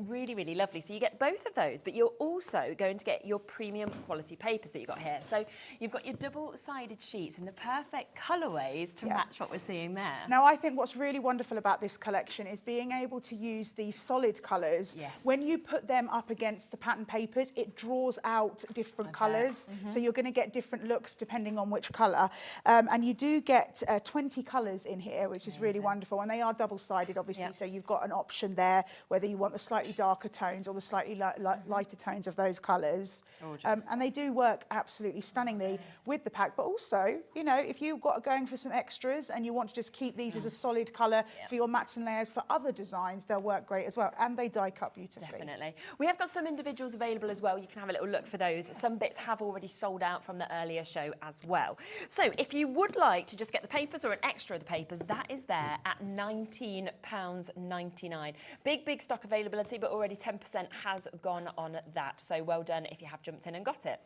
really, really lovely. So you get both of those, but you're also going to get your premium quality papers that you've got here. So you've got your double-sided sheets in the perfect colourways to match what we're seeing there. Now, I think what's really wonderful about this collection is being able to use these solid colours. When you put them up against the pattern papers, it draws out different colours. So you're going to get different looks depending on which colour. And you do get 20 colours in here, which is really wonderful. And they are double-sided, obviously, so you've got an option there, whether you want the slightly darker tones or the slightly lighter tones of those colours. And they do work absolutely stunningly with the pack. But also, you know, if you've got going for some extras and you want to just keep these as a solid colour for your mats and layers for other designs, they'll work great as well. And they die cut beautifully. Definitely. We have got some individuals available as well. You can have a little look for those. Some bits have already sold out from the earlier show as well. So if you would like to just get the papers or an extra of the papers, that is there at £19.99. Big stock availability, but already 10% has gone on that. So well done if you have jumped in and got it.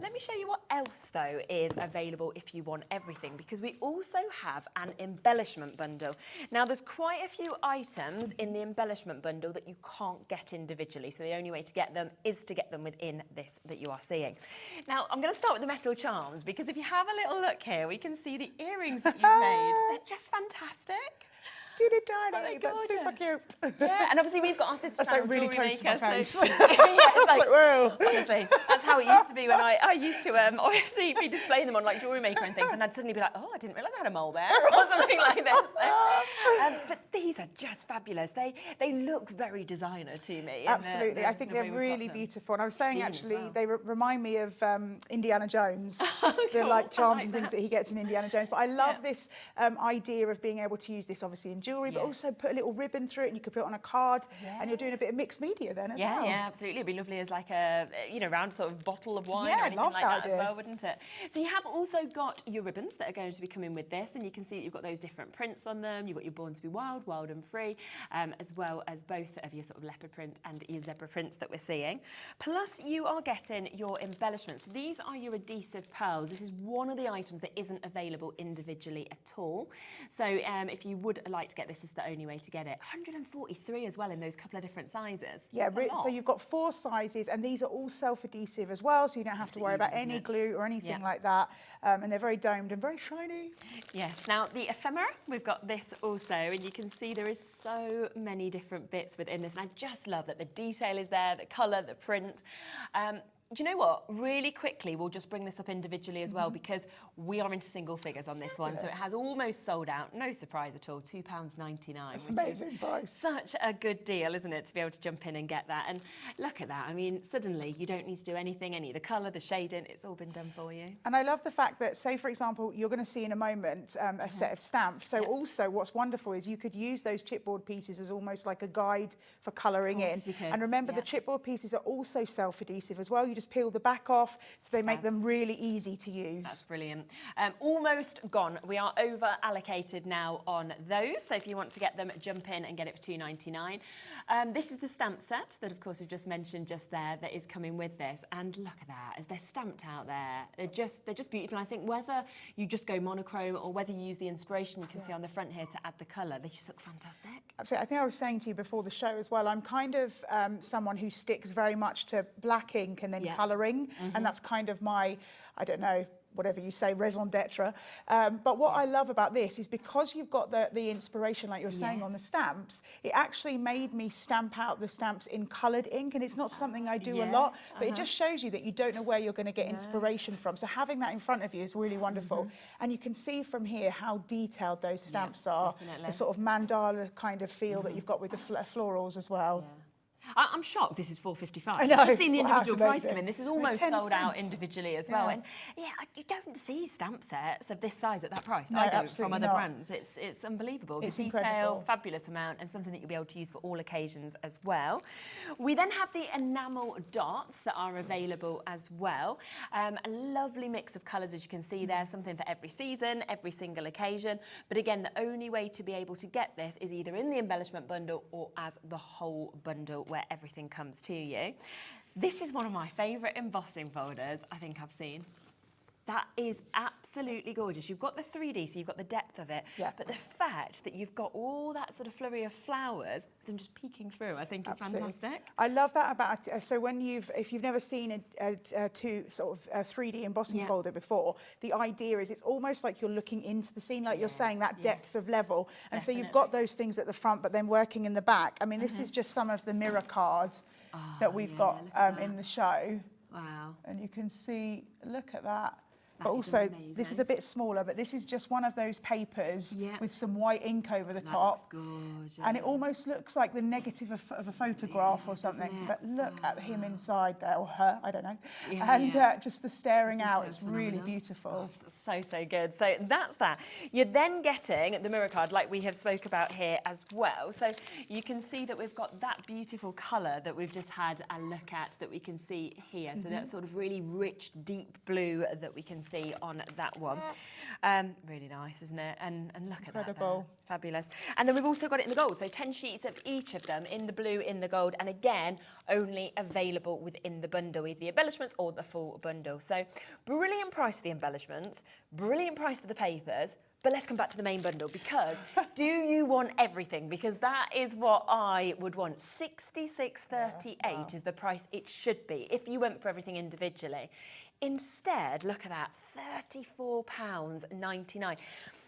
Let me show you what else, though, is available if you want everything, because we also have an embellishment bundle. Now, there's quite a few items in the embellishment bundle that you can't get individually, so the only way to get them is to get them within this that you are seeing. Now, I'm going to start with the metal charms, because if you have a little look here, we can see the earrings that you've made. They're just fantastic. Tiny, that's super cute. Yeah, and obviously we've got our sister That's channel, like really Jewellery close to my Maker. face. So, like, whoa. Honestly, that's how it used to be when I used to obviously be displaying them on like Jewellery Maker and things, and I'd suddenly be like, oh, I didn't realise I had a mole there, or something like this. But these are just fabulous. They look very designer to me. Absolutely, I think they're really beautiful. And I was saying, actually, they remind me of Indiana Jones. They're like charms and things that he gets in Indiana Jones. But I love this idea of being able to use this, obviously, in jewellery, but also put a little ribbon through it, and you could put it on a card, and you're doing a bit of mixed media then as well. Yeah, absolutely. It'd be lovely as like a round sort of bottle of wine or anything love like that that as well, wouldn't it? So you have also got your ribbons that are going to be coming with this, and you can see that you've got those different prints on them. You've got your Born to be Wild, Wild and Free, as well as both of your sort of leopard print and your zebra prints that we're seeing. Plus, you are getting your embellishments. These are your adhesive pearls. This is one of the items that isn't available individually at all. So if you would like to get this, is the only way to get it. 143 as well in those couple of different sizes. Yeah, so you've got 4 sizes, and these are all self-adhesive as well, so you don't have to worry about any glue or anything like that. And they're very domed and very shiny. Yes, now the ephemera, we've got this also, and you can see there is so many different bits within this, and I just love that the detail is there, the colour, the print. Do you know what? Really quickly, we'll just bring this up individually as well, because we are into single figures on this one. So it has almost sold out. No surprise at all. £2.99. That's an amazing price. Such a good deal, isn't it, to be able to jump in and get that? And look at that. I mean, suddenly you don't need to do anything, any of the colour, the shading, it's all been done for you. And I love the fact that, say, for example, you're going to see in a moment a set of stamps. So also what's wonderful is you could use those chipboard pieces as almost like a guide for colouring in. And remember, the chipboard pieces are also self-adhesive as well. You just peel the back off, so they make them really easy to use. That's brilliant. Almost gone. We are over allocated now on those, so if you want to get them, jump in and get it for £2.99. This is the stamp set that, of course, we've just mentioned just there, that is coming with this. And look at that, as they're stamped out there. They're just beautiful. And I think whether you just go monochrome or whether you use the inspiration you can see on the front here to add the colour, they just look fantastic. Absolutely. I think I was saying to you before the show as well, I'm kind of someone who sticks very much to black ink and then colouring. And that's kind of my, I don't know, whatever you say, raison d'etre. But what I love about this is because you've got the inspiration, like you're saying, on the stamps, it actually made me stamp out the stamps in coloured ink, and it's not something I do a lot, but it just shows you that you don't know where you're going to get inspiration from. So having that in front of you is really wonderful. And you can see from here how detailed those stamps are, the sort of mandala kind of feel that you've got with the florals as well. I'm shocked this is £4.55. I know, I've just seen the it's individual price amazing. come in. This is I mean, almost 10 sold out stamps. individually as well. Yeah. And yeah, you don't see stamp sets of this size at that price. No, I don't from absolutely other not. brands. It's unbelievable. It's the detail, incredible. fabulous amount, and something that you'll be able to use for all occasions as well. We then have the enamel dots that are available as well. A lovely mix of colours, as you can see there, something for every season, every single occasion. But again, the only way to be able to get this is either in the embellishment bundle or as the whole bundle where everything comes to you. This is one of my favourite embossing folders I think I've seen. That is absolutely gorgeous. You've got the 3D, so you've got the depth of it, but the fact that you've got all that sort of flurry of flowers, them just peeking through, I think is fantastic. I love that about so when if you've never seen a 3D embossing folder before, the idea is it's almost like you're looking into the scene, like you're saying, that depth of level, and so you've got those things at the front, but then working in the back. I mean, this is just some of the mirror cards that we've got in the show. Wow! And you can see, look at that. But also, this is a bit smaller, but this is just one of those papers with some white ink over the top. Gorgeous. And it almost looks like the negative of a photograph or something. But look at him inside there, or her, I don't know. Just the staring out, it's really beautiful. So good. So that's that. You're then getting the mirror card like we have spoke about here as well. So you can see that we've got that beautiful colour that we've just had a look at that we can see here. So that sort of really rich, deep blue that we can see on that one. Really nice, isn't it? And look at that. Incredible. Fabulous. And then we've also got it in the gold. So 10 sheets of each of them in the blue, in the gold, and again, only available within the bundle, either the embellishments or the full bundle. So brilliant price for the embellishments, brilliant price for the papers. But let's come back to the main bundle, because do you want everything? Because that is what I would want. $66.38 is the price it should be if you went for everything individually. Instead, look at that, £34.99.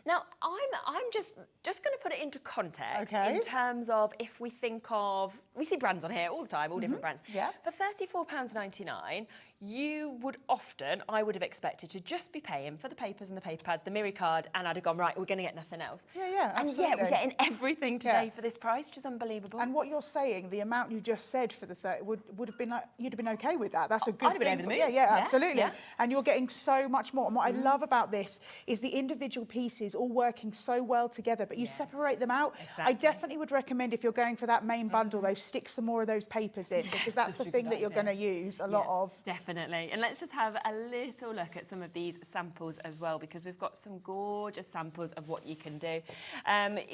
Now, I'm just going to put it into context in terms of if we think of, we see brands on here all the time, all different brands. Yeah. For £34.99, you would often, I would have expected to just be paying for the papers and the paper pads, the mirror card, and I'd have gone, right, we're going to get nothing else. Yeah, and absolutely. yet we're getting everything today for this price, which is unbelievable. And what you're saying, the amount you just said for the 30 would have been like, you'd have been okay with that. That's a good I'd have been over the moon. Yeah, absolutely. Yeah. And you're getting so much more. And what I love about this is the individual pieces all working so well together, but you separate them out. Exactly. I definitely would recommend, if you're going for that main bundle, though, stick some more of those papers in, because that's the thing that you're going to use a lot of. Definitely. And let's just have a little look at some of these samples as well, because we've got some gorgeous samples of what you can do.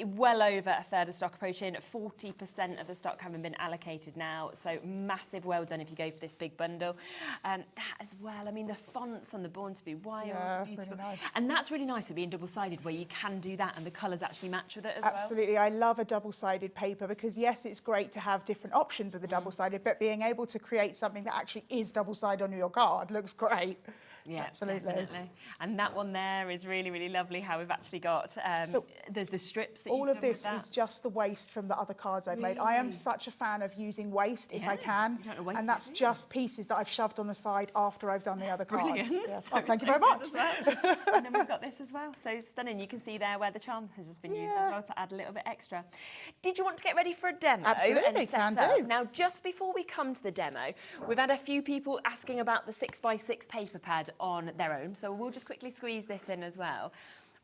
Well over a third of stock, approaching 40% of the stock having been allocated now. So massive well done if you go for this big bundle. That as well, I mean, the fonts on the Born to Be Wild, beautiful. Really nice. And that's really nice with being double-sided, where you can do that and the colours actually match with it as well. Absolutely. I love a double-sided paper, because yes, it's great to have different options with a double-sided, but being able to create something that actually is double-sided on your card looks great. Yeah, absolutely. Definitely. And that one there is really, really lovely, how we've actually got there's the strips that all of this is just the waste from the other cards I've made. I am such a fan of using waste if I can, and that's just pieces that I've shoved on the side after I've done the other cards. Yeah. So, thank you very much. And then we've got this as well. So stunning. You can see there where the charm has just been used as well to add a little bit extra. Did you want to get ready for a demo? Absolutely, and set can up? do. Now, just before we come to the demo, we've had a few people asking about the 6x6 paper pad on their own, so we'll just quickly squeeze this in as well.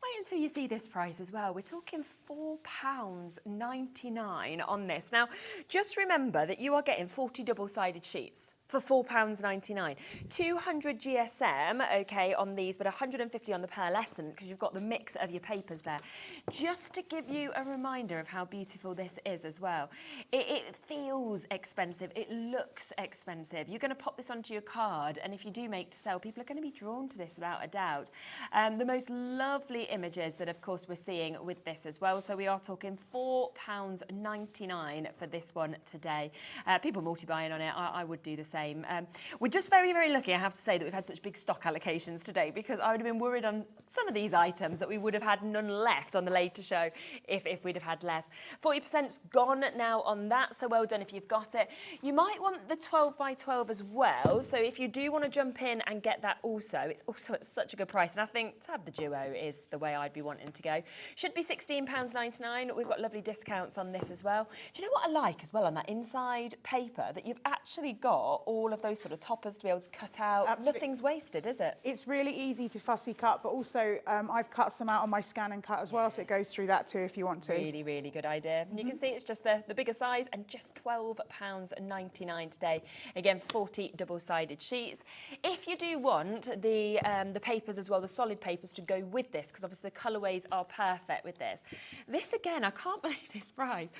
Wait until you see this price as well. We're talking £4.99 on this. Now, just remember that you are getting 40 double-sided sheets for £4.99. 200 GSM, okay, on these, but 150 on the pearlescent, because you've got the mix of your papers there. Just to give you a reminder of how beautiful this is as well. It feels expensive. It looks expensive. You're going to pop this onto your card, and if you do make to sell, people are going to be drawn to this without a doubt. The most lovely images that, of course, we're seeing with this as well. So we are talking £4.99 for this one today. People multi-buying on it. I would do the same. same. We're just very, very lucky, I have to say, that we've had such big stock allocations today, because I would have been worried on some of these items that we would have had none left on the later show if we'd have had less. 40%'s gone now on that, so well done if you've got it. You might want the 12 by 12 as well, so if you do want to jump in and get that also, it's also at such a good price, and I think to have the duo is the way I'd be wanting to go. Should be £16.99. We've got lovely discounts on this as well. Do you know what I like as well on that inside paper? That you've actually got all of those sort of toppers to be able to cut out. Absolutely. Nothing's wasted, is it? It's really easy to fussy cut, but also I've cut some out on my Scan and Cut as well, so it goes through that too if you want to. Really, really good idea. And you can see it's just the bigger size and just £12.99 today. Again, 40 double-sided sheets. If you do want the papers as well, the solid papers to go with this, because obviously the colourways are perfect with this. This again, I can't believe this price.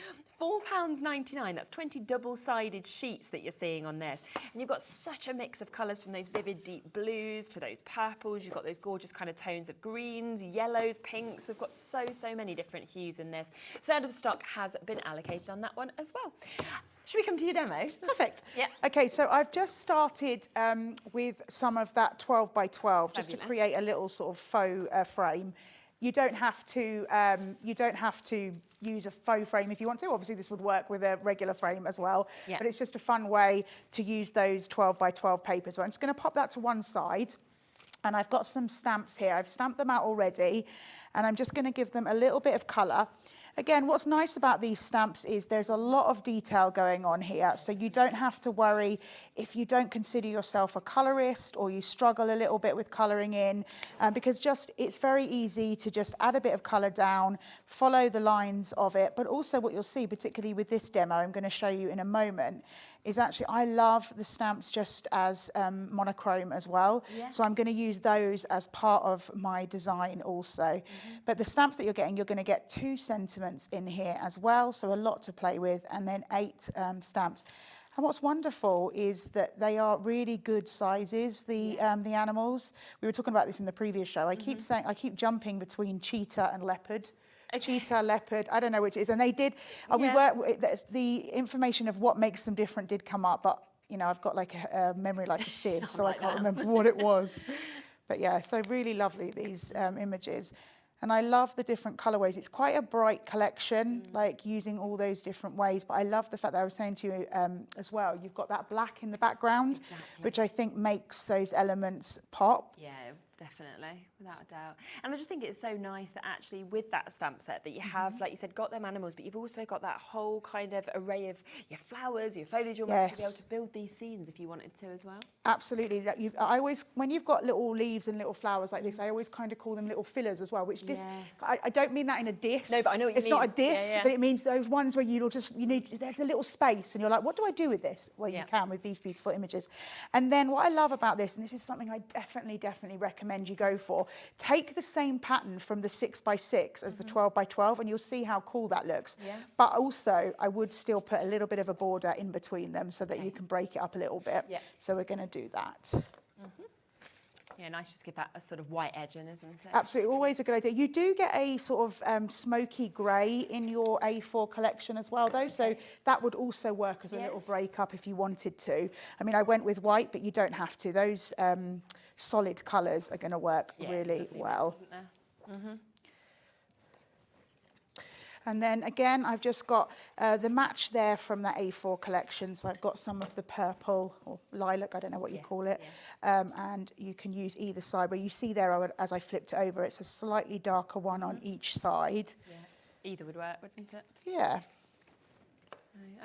£4.99, that's 20 double-sided sheets that you're seeing on this. And you've got such a mix of colours, from those vivid deep blues to those purples. You've got those gorgeous kind of tones of greens, yellows, pinks. We've got so many different hues in this. Third of the stock has been allocated on that one as well. Should we come to your demo? Perfect. Yeah. Okay, so I've just started with some of that 12 by 12 just to create a little sort of faux frame. You don't have to use a faux frame if you want to. Obviously, this would work with a regular frame as well. Yeah. But it's just a fun way to use those 12 by 12 papers. So I'm just going to pop that to one side. And I've got some stamps here. I've stamped them out already. And I'm just going to give them a little bit of colour. Again, what's nice about these stamps is there's a lot of detail going on here, so you don't have to worry if you don't consider yourself a colourist or you struggle a little bit with colouring in, because it's very easy to just add a bit of colour down, follow the lines of it, but also what you'll see, particularly with this demo I'm going to show you in a moment, is actually I love the stamps just as monochrome as well. Yeah. So I'm going to use those as part of my design also. But the stamps that you're going to get 2 sentiments in here as well, so a lot to play with, and then 8 stamps. And what's wonderful is that they are really good sizes, the animals. We were talking about this in the previous show. I keep jumping between cheetah and leopard. Cheetah, leopard, I don't know which it is. And they did, the information of what makes them different did come up, but, you know, I've got like a memory like a sieve, so I can't remember what it was. But yeah, so really lovely, these images. And I love the different colourways. It's quite a bright collection, like using all those different ways. But I love the fact that I was saying to you as well, you've got that black in the background, which I think makes those elements pop. Yeah, definitely, without a doubt. And I just think it's so nice that actually with that stamp set that you have, like you said, got them animals, but you've also got that whole kind of array of your flowers, your foliage, almost to be able to build these scenes if you wanted to as well. Absolutely. I always, when you've got little leaves and little flowers like this, I always kind of call them little fillers as well, which I don't mean that in a diss. No, but I know what you mean. It's not a diss, but it means those ones where there's a little space and you're like, what do I do with this? Well, you can with these beautiful images. And then what I love about this, and this is something I definitely recommend you go for, take the same pattern from the 6 by 6 as the 12 by 12 and you'll see how cool that looks. Yeah. But also I would still put a little bit of a border in between them so that you can break it up a little bit. Yeah. So we're going to do that. Yeah, nice, just give that a sort of white edge in, isn't it? Absolutely, always a good idea. You do get a sort of smoky grey in your A4 collection as well, though, so that would also work as a little break up if you wanted to. I mean, I went with white, but you don't have to. Those solid colours are going to work really well. And then again, I've just got the match there from that A4 collection. So I've got some of the purple or lilac, I don't know what you call it. And you can use either side. Where you see there, as I flipped it over, it's a slightly darker one on each side. Yeah, either would work, wouldn't it? Yeah.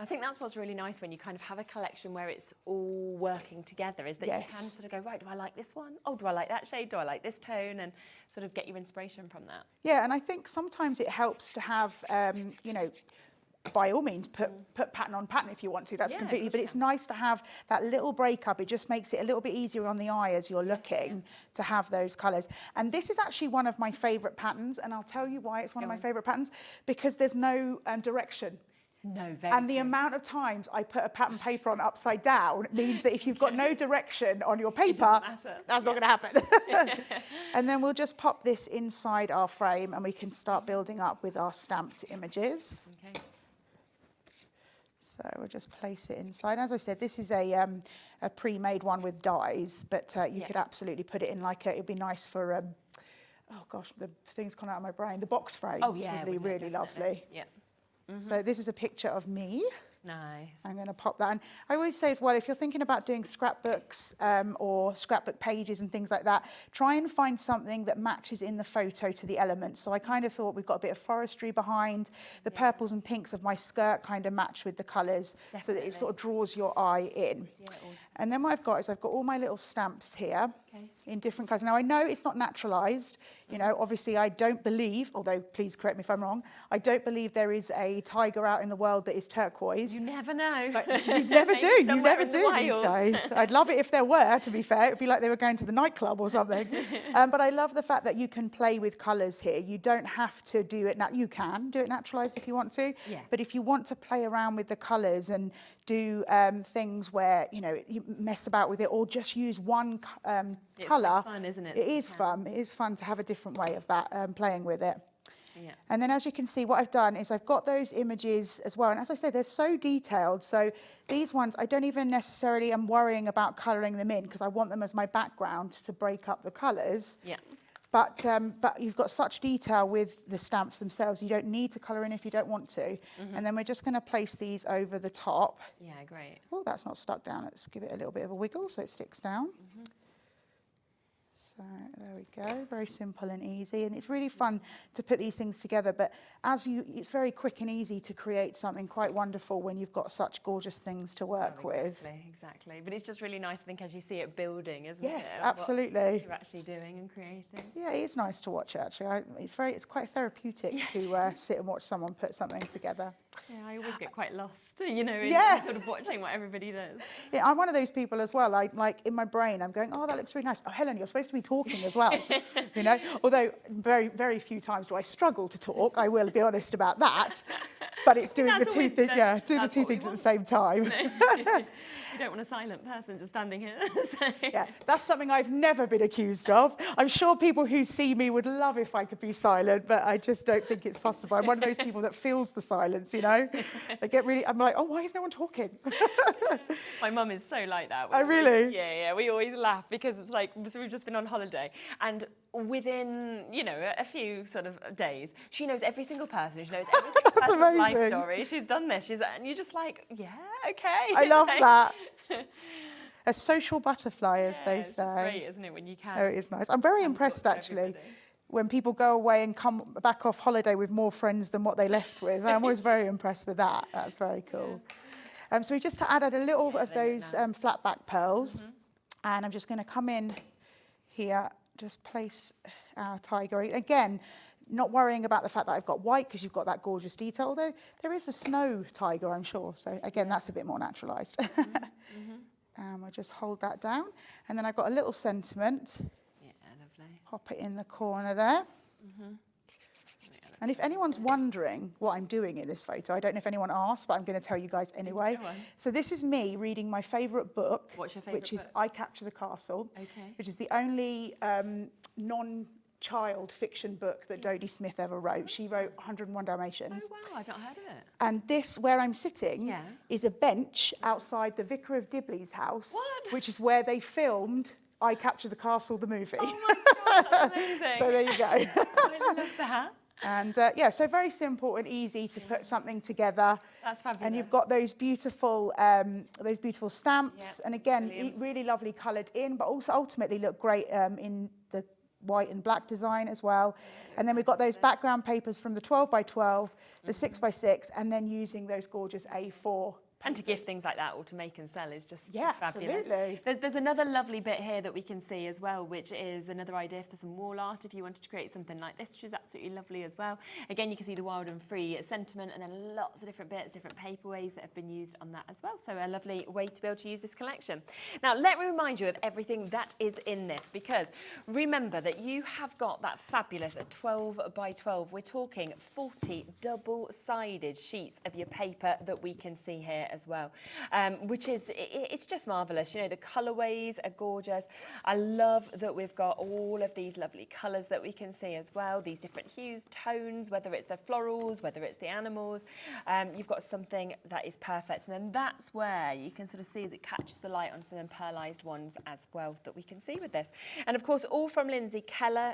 I think that's what's really nice when you kind of have a collection where it's all working together, is that you can sort of go, right, do I like this one? Oh, do I like that shade? Do I like this tone? And sort of get your inspiration from that. Yeah, and I think sometimes it helps to have, you know, by all means, put pattern on pattern if you want to. That's completely, but it's nice to have that little breakup. It just makes it a little bit easier on the eye as you're looking to have those colours. And this is actually one of my favourite patterns, and I'll tell you why it's one of my favourite patterns, because there's no direction. No, very And the amount of times I put a pattern paper on upside down means that if you've got no direction on your paper, that's not going to happen. And then we'll just pop this inside our frame and we can start building up with our stamped images. Okay. So So we'll just place it inside. As I said, this is a pre-made one with dies, but you could absolutely put it in like it'd be nice for, oh gosh, the thing's gone out of my brain. The box frames would be really lovely. Yeah. So this is a picture of me. Nice. I'm going to pop that in. I always say as well, if you're thinking about doing scrapbooks or scrapbook pages and things like that, try and find something that matches in the photo to the elements. So I kind of thought we've got a bit of forestry behind. The purples and pinks of my skirt kind of match with the colours so that it sort of draws your eye in. Yeah, and then what I've got is I've got all my little stamps here in different colours. Now I know it's not naturalised. You know, obviously I don't believe, although please correct me if I'm wrong, I don't believe there is a tiger out in the world that is turquoise. You never know. But you never do. You never do these days. I'd love it if there were, to be fair. It would be like they were going to the nightclub or something. But I love the fact that you can play with colours here. You don't have to do it. You can do it naturalised if you want to. Yeah. But if you want to play around with the colours and do things where, you know, you mess about with it or just use one colour. It's fun, isn't it? It is fun. It is fun to have a different way of that, playing with it. Yeah. And then as you can see, what I've done is I've got those images as well. And as I say, they're so detailed. So these ones, I don't even necessarily am worrying about colouring them in because I want them as my background to break up the colours. Yeah. But you've got such detail with the stamps themselves. You don't need to colour in if you don't want to. And then we're just going to place these over the top. Yeah, great. Oh, that's not stuck down. Let's give it a little bit of a wiggle so it sticks down. So there we go, very simple and easy. And it's really fun to put these things together, but it's very quick and easy to create something quite wonderful when you've got such gorgeous things to work with. Exactly. But it's just really nice, I think, as you see it building, isn't it? Yes, absolutely. What you're actually doing and creating. Yeah, it is nice to watch, actually. It's quite therapeutic to sit and watch someone put something together. Yeah, I always get quite lost, you know, in sort of watching what everybody does. Yeah, I'm one of those people as well. Like in my brain, I'm going, oh, that looks really nice. Oh, Helen, you're supposed to be talking as well, you know. Although very, very few times do I struggle to talk. I will be honest about that. But it's doing the two things. Yeah, doing the two things at the same time. You don't want a silent person just standing here. Yeah, that's something I've never been accused of. I'm sure people who see me would love if I could be silent, but I just don't think it's possible. I'm one of those people that feels the silence, you know. They get really. I'm like, oh, why is no one talking? My mum is so like that. Oh, really? Yeah. We always laugh because it's like, so we've just been on holiday, and within, you know, a few sort of days, she knows every single person. She knows every single person's life story. She's done this. And you're just like, yeah, okay. I love that. A social butterfly, as they say. It's great, isn't it, when you can? Oh, it is nice. I'm very impressed, actually, when people go away and come back off holiday with more friends than what they left with. I'm always very impressed with that. That's very cool. Yeah. So we just added a little of those flat back pearls. And I'm just going to come in here, just place our tiger. Again, not worrying about the fact that I've got white because you've got that gorgeous detail, although there is a snow tiger, I'm sure. So again, that's a bit more naturalised. I'll just hold that down. And then I've got a little sentiment. Yeah, lovely. Pop it in the corner there. And if anyone's wondering what I'm doing in this photo, I don't know if anyone asked, but I'm going to tell you guys anyway. So this is me reading my favourite book, What's your favourite which is book? I Capture the Castle, which is the only non-child fiction book that Dodie Smith ever wrote. She wrote 101 Dalmatians. Oh, wow, I've not heard of it. And this, where I'm sitting, is a bench outside the Vicar of Dibley's house, which is where they filmed I Capture the Castle, the movie. Oh my God, that's amazing. So there you go. I love that. And yeah, so very simple and easy to put something together. That's fabulous. And you've got those beautiful stamps. And again, really lovely coloured in, but also ultimately look great in the white and black design as well. And then we've got those background papers from the 12 by 12, the 6 by 6, and then using those gorgeous A4 And to give things like that or to make and sell is just yeah, fabulous. Absolutely. There's another lovely bit here that we can see as well, which is another idea for some wall art if you wanted to create something like this, which is absolutely lovely as well. Again, you can see the wild and free sentiment and then lots of different bits, different paperways that have been used on that as well. So a lovely way to be able to use this collection. Now, let me remind you of everything that is in this, because remember that you have got that fabulous 12 by 12. We're talking 40 double-sided sheets of your paper that we can see here it as well, which is, it's just marvellous. You know, the colourways are gorgeous. I love that we've got all of these lovely colours that we can see as well, these different hues, tones, whether it's the florals, whether it's the animals. You've got something that is perfect. And then that's where you can sort of see as it catches the light onto them pearlised ones as well that we can see with this. And of course, all from Lindsay Kelly,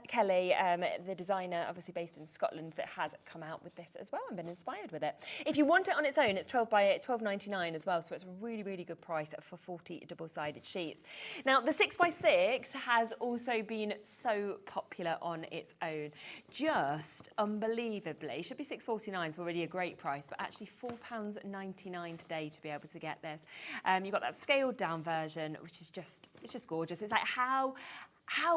the designer, obviously based in Scotland, that has come out with this as well and been inspired with it. If you want it on its own, it's 12 by 8, $12.99 as well, so it's a really, really good price for 40 double-sided sheets. Now, the 6 by 6 has also been so popular on its own, just unbelievably. Should be £6.49, it's already a great price, but actually £4.99 today to be able to get this. You've got that scaled down version, which is just, it's just gorgeous. It's like, how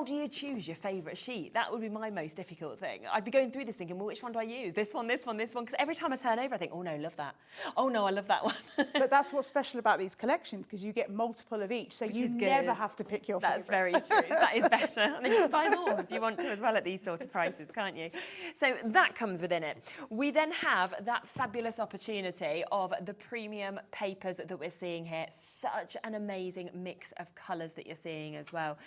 do you choose your favourite sheet? That would be my most difficult thing. I'd be going through this thinking, well, which one do I use? This one, this one, this one. Because every time I turn over, I think, oh no, love that. Oh no, I love that one. But that's what's special about these collections, because you get multiple of each, so you never have to pick your favourite. That's very true. That is better. And then you can buy more if you want to as well at these sort of prices, can't you? So that comes within it. We then have that fabulous opportunity of the premium papers that we're seeing here. Such an amazing mix of colours that you're seeing as well.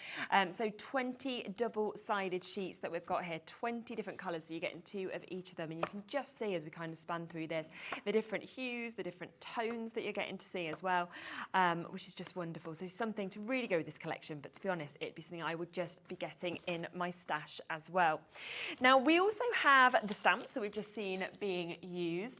So 20 double-sided sheets that we've got here, 20 different colours, so you're getting 2 of each of them, and you can just see as we kind of span through this, the different hues, the different tones that you're getting to see as well, which is just wonderful. So something to really go with this collection, but to be honest, it'd be something I would just be getting in my stash as well. Now, we also have the stamps that we've just seen being used.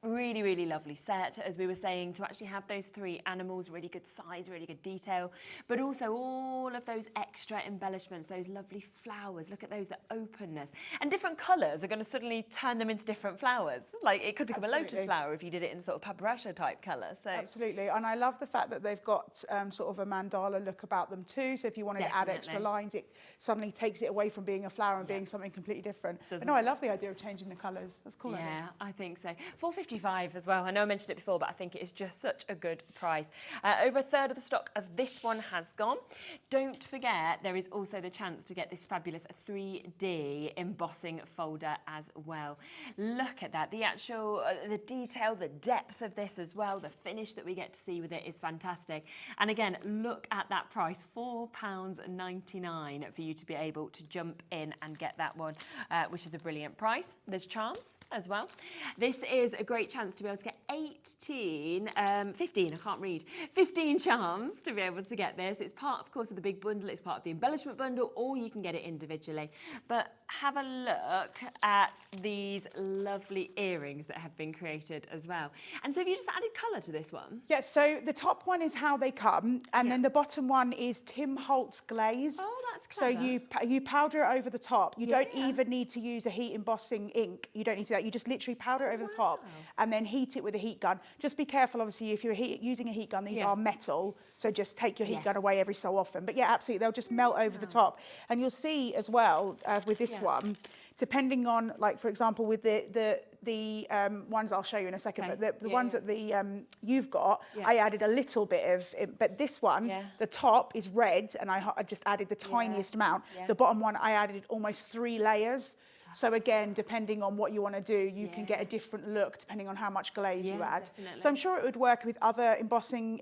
Really, really lovely set, as we were saying, to actually have those 3 animals, really good size, really good detail, but also all of those extra embellishments, those lovely flowers. Look at those, the openness. And different colours are going to suddenly turn them into different flowers. Like, it could become a lotus flower if you did it in sort of paprasha type colour. So absolutely, and I love the fact that they've got sort of a mandala look about them too, so if you wanted to add extra lines, it suddenly takes it away from being a flower and being something completely different. But no, I love the idea of changing the colours. That's cool. Yeah, I think so. $4.55 as well. I know I mentioned it before, but I think it is just such a good price. Over a third of the stock of this one has gone. Don't forget, there is also the chance to get this fabulous 3D embossing folder as well. Look at that. The actual, the detail, the depth of this as well, the finish that we get to see with it is fantastic. And again, look at that price, £4.99 for you to be able to jump in and get that one, which is a brilliant price. There's charms as well. This is a great chance to be able to get 15, I can't read, 15 charms to be able to get this. It's part, of course, of the big bundle. It's part of the embellishment bundle, or you can get it individually. But have a look at these lovely earrings that have been created as well. And so have you just added colour to this one? Yes, so the top one is how they come, and then the bottom one is Tim Holtz glaze. Oh, that's clever. So you powder it over the top. You don't even need to use a heat embossing ink. You don't need to do that. You just literally powder it over the top and then heat it with a heat gun. Just be careful, obviously, if you're using a heat gun, these are metal, so just take your heat gun away every so often. But yeah, absolutely, they'll just melt over the top. And you'll see as well with this one, depending on, like, for example, with the ones I'll show you in a second, but the ones that you've got, I added a little bit of it, but this one, the top is red, and I just added the tiniest amount. The bottom one, I added almost 3 layers. So again, depending on what you want to do, you can get a different look depending on how much glaze you add. Definitely. So I'm sure it would work with other embossing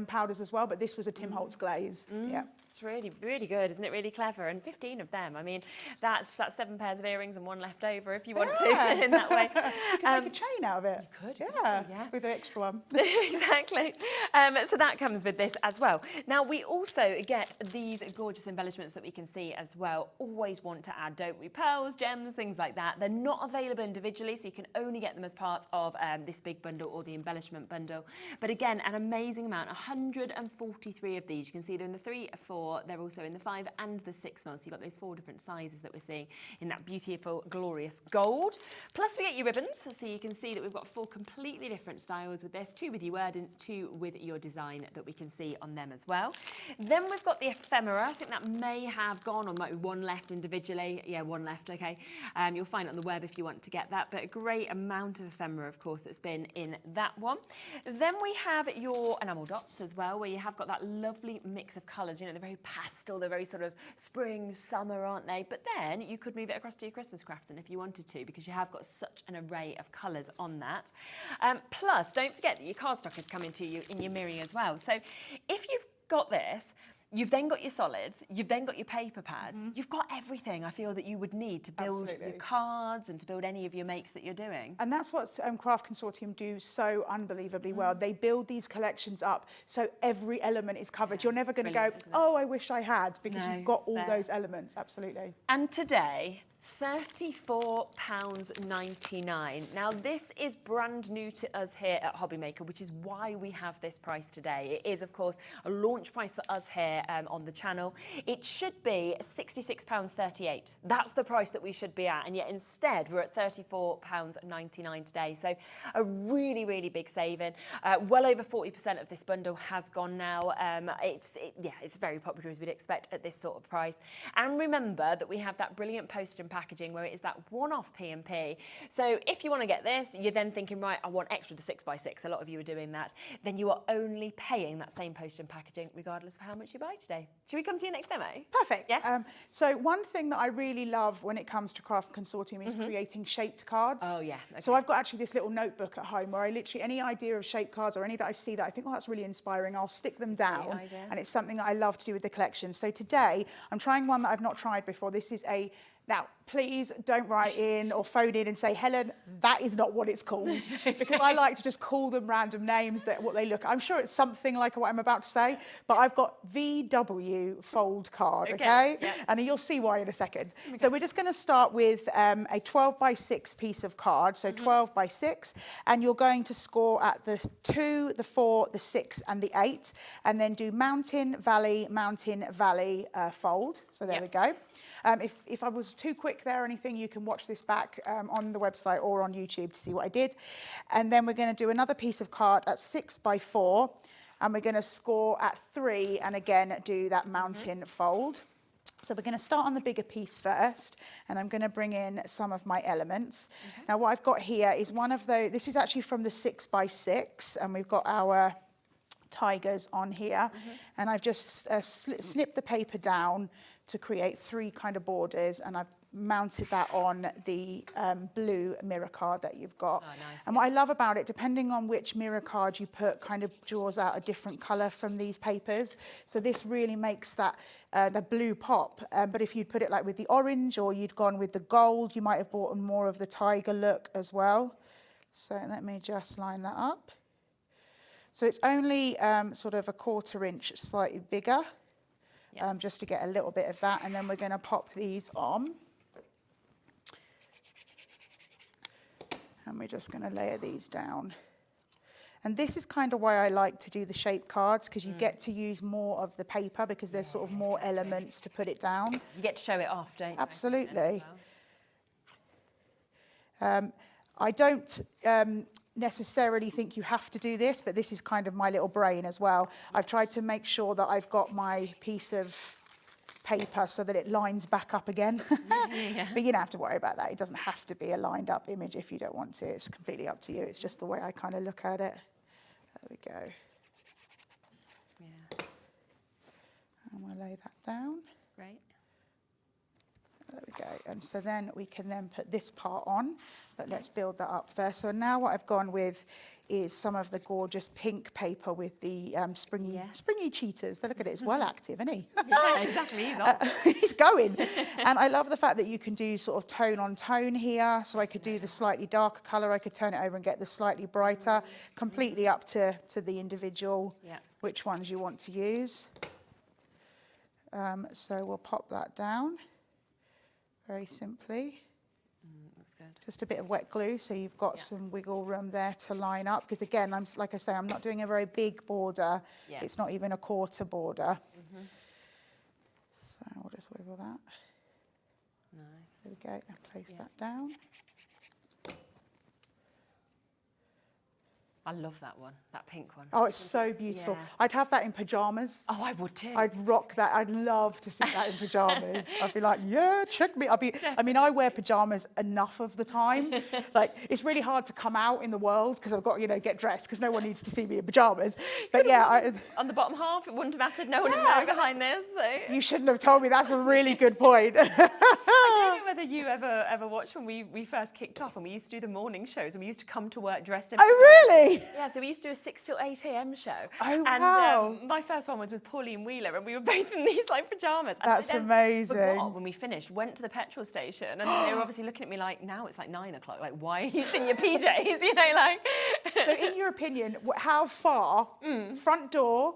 powders as well, but this was a Tim Holtz glaze. Yeah. It's really, really good, isn't it? Really clever. And 15 of them. I mean, that's 7 pairs of earrings and 1 left over if you want to in that way. You can make a chain out of it. You could. Yeah, with the extra one. Exactly. So that comes with this as well. Now, we also get these gorgeous embellishments that we can see as well. Always want to add, don't we? Pearls, gems, things like that. They're not available individually, so you can only get them as part of this big bundle or the embellishment bundle. But again, an amazing amount, 143 of these. You can see they're in the 3, 4, they're also in the 5 and the 6 mil. So you've got those 4 different sizes that we're seeing in that beautiful, glorious gold. Plus we get your ribbons, so you can see that we've got 4 completely different styles with this, 2 with your word and 2 with your design that we can see on them as well. Then we've got the ephemera. I think that may have gone, or might be 1 left individually. Yeah, 1 left, okay. You'll find it on the web if you want to get that, but a great amount of ephemera, of course, that's been in that one. Then we have your enamel dots as well, where you have got that lovely mix of colours. You know, they're very pastel, they're very sort of spring, summer, aren't they? But then you could move it across to your Christmas crafting if you wanted to, because you have got such an array of colours on that. Plus, don't forget that your cardstock is coming to you in your mirroring as well. So if you've got this, you've then got your solids, you've then got your paper pads, you've got everything I feel that you would need to build your cards and to build any of your makes that you're doing. And that's what Craft Consortium do so unbelievably well. They build these collections up so every element is covered. You're never going to go, oh, I wish I had, because you've got all those elements, absolutely. And today, £34.99. Now, this is brand new to us here at Hobbymaker, which is why we have this price today. It is, of course, a launch price for us here on the channel. It should be £66.38. That's the price that we should be at, and yet instead we're at £34.99 today. So a really, really big saving. Well over 40% of this bundle has gone now. It's very popular, as we'd expect at this sort of price. And remember that we have that brilliant postage and packaging where it is that one-off P&P. So if you want to get this, you're then thinking, right, I want extra the 6x6. A lot of you are doing that. Then you are only paying that same postage and packaging regardless of how much you buy today. Should we come to your next demo? Perfect. Yeah. So one thing that I really love when it comes to Craft Consortium is creating shaped cards. Oh, yeah. Okay. So I've got actually this little notebook at home where I literally, any idea of shaped cards or any that I see that I think, oh, that's really inspiring, I'll stick them down. And it's something that I love to do with the collection. So today, I'm trying one that I've not tried before. This is a, now, please don't write in or phone in and say, Helen, that is not what it's called. Because I like to just call them random names, that what they look. I'm sure it's something like what I'm about to say, but I've got VW fold card, okay? Yeah. And you'll see why in a second. Okay. So we're just going to start with a 12x6 piece of card, so 12x6, and you're going to score at the 2, the 4, the 6, and the 8, and then do mountain, valley, fold. So there we go. If I was too quick there or anything, you can watch this back on the website or on YouTube to see what I did. And then we're going to do another piece of card at 6x4, and we're going to score at 3, and again do that mountain fold. So we're going to start on the bigger piece first, and I'm going to bring in some of my elements. Now what I've got here is one of those, this is actually from the 6x6, and we've got our tigers on here, and I've just snipped the paper down to create 3 kind of borders, and I've mounted that on the blue mirror card that you've got. Oh, nice. And what I love about it, depending on which mirror card you put, kind of draws out a different colour from these papers. So this really makes that the blue pop. But if you'd put it like with the orange, or you'd gone with the gold, you might have brought more of the tiger look as well. So let me just line that up. So it's only sort of a 1/4 inch slightly bigger. Just to get a little bit of that, and then we're going to pop these on. And we're just going to layer these down. And this is kind of why I like to do the shape cards, because you get to use more of the paper, because there's sort of more elements to put it down. You get to show it off, don't you? Absolutely. I don't necessarily think you have to do this, but this is kind of my little brain as well. I've tried to make sure that I've got my piece of paper so that it lines back up again. But you don't have to worry about that. It doesn't have to be a lined up image if you don't want to. It's completely up to you. It's just the way I kind of look at it. There we go. Yeah. And we'll lay that down. Great. There we go. And so then we can then put this part on, but let's build that up first. So now what I've gone with is some of the gorgeous pink paper with the springy cheetahs. Look at it, it's well active, isn't he? Yeah, exactly, he's on. He's going. And I love the fact that you can do sort of tone on tone here. So I could do the slightly darker colour, I could turn it over and get the slightly brighter, completely up to the individual, which ones you want to use. So we'll pop that down. Very simply. Looks good. Just a bit of wet glue, so you've got some wiggle room there to line up. Because again, like I say, I'm not doing a very big border. Yeah. It's not even a 1/4 border. So we'll just wiggle that. Nice. There we go. And place that down. I love that one, that pink one. Oh, it's so beautiful. Yeah. I'd have that in pyjamas. Oh, I would too. I'd rock that. I'd love to see that in pyjamas. I'd be like, yeah, check me. I mean, I wear pyjamas enough of the time. Like, it's really hard to come out in the world because I've got, you know, get dressed because no one needs to see me in pyjamas. But yeah, on the bottom half, it wouldn't have mattered. No one would know behind this. So. You shouldn't have told me. That's a really good point. I don't know whether you ever watched when we first kicked off and we used to do the morning shows and we used to come to work dressed in. Oh, really? Yeah, so we used to do a 6 till 8 a.m. show. Oh, and, wow. My first one was with Pauline Wheeler and we were both in these like pyjamas. And That's then amazing. Forgot when we finished, went to the petrol station and they were obviously looking at me like, now it's like 9 o'clock. Like, why are you in your PJs? You know, like. So in your opinion, how far, front door,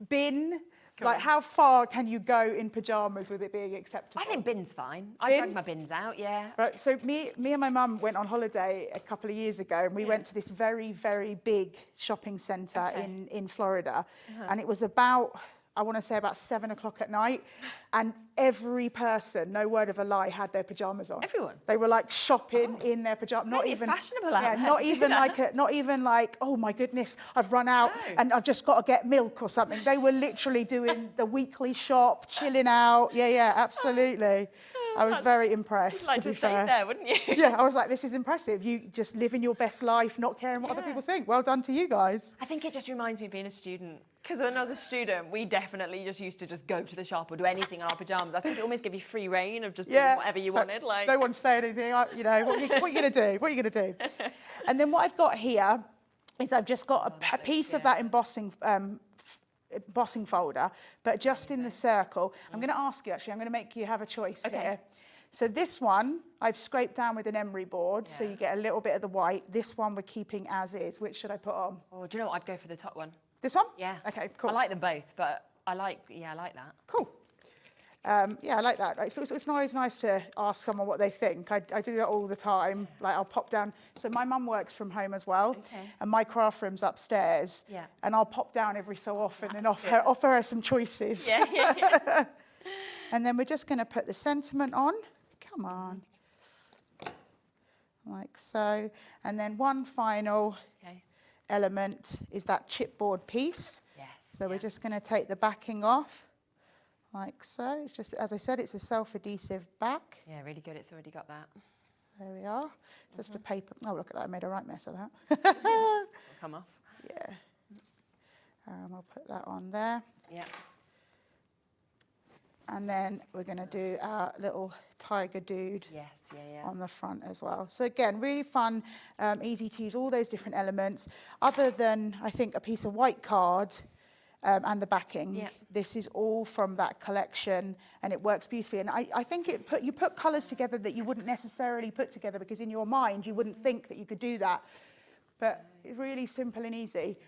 bin, like how far can you go in pyjamas with it being acceptable? I think bin's fine. I drag my bins out, yeah. Right, so me and my mum went on holiday a couple of years ago and we went to this very, very big shopping centre in Florida. And it was about, I want to say about 7 o'clock at night. And every person, no word of a lie, had their pyjamas on. Everyone? They were like shopping in their pyjamas. Not even fashionable out there not to do even that. not even like, oh my goodness, I've run out and I've just got to get milk or something. They were literally doing the weekly shop, chilling out. Yeah, absolutely. I was very impressed. You'd like to be to stay fair. there, wouldn't you? Yeah, I was like, this is impressive. You just living your best life, not caring what other people think. Well done to you guys. I think it just reminds me of being a student. Because when I was a student, we definitely just used to just go to the shop or do anything in our pyjamas. I think it almost gave you free reign of just doing whatever you wanted. Like, no one say anything. You know, what are you going to do? What are you going to do? And then what I've got here is I've just got a piece of that embossing folder, but just in the circle. I'm going to ask you, actually, I'm going to make you have a choice here. So this one, I've scraped down with an emery board, so you get a little bit of the white. This one we're keeping as is. Which should I put on? Oh, do you know what? I'd go for the top one. This one? Yeah. Okay, cool. I like them both, but I like that. Cool. Yeah, I like that. Right, so it's always nice to ask someone what they think. I do that all the time. Like, I'll pop down. So my mum works from home as well, and my craft room's upstairs. Yeah. And I'll pop down every so often and offer her some choices. Yeah. And then we're just going to put the sentiment on. Come on. Like so. And then one final element is that chipboard piece. Yes. So we're just going to take the backing off. Like so. It's just, as I said, it's a self-adhesive back. Yeah, really good. It's already got that. There we are. Just a paper. Oh, look at that. I made a right mess of that. It'll come off. Yeah. I'll put that on there. Yeah. And then we're going to do our little tiger dude on the front as well. So again, really fun, easy to use, all those different elements. Other than, I think, a piece of white card and the backing. This is all from that collection and it works beautifully. And I think you put colours together that you wouldn't necessarily put together because in your mind you wouldn't think that you could do that. But it's really simple and easy.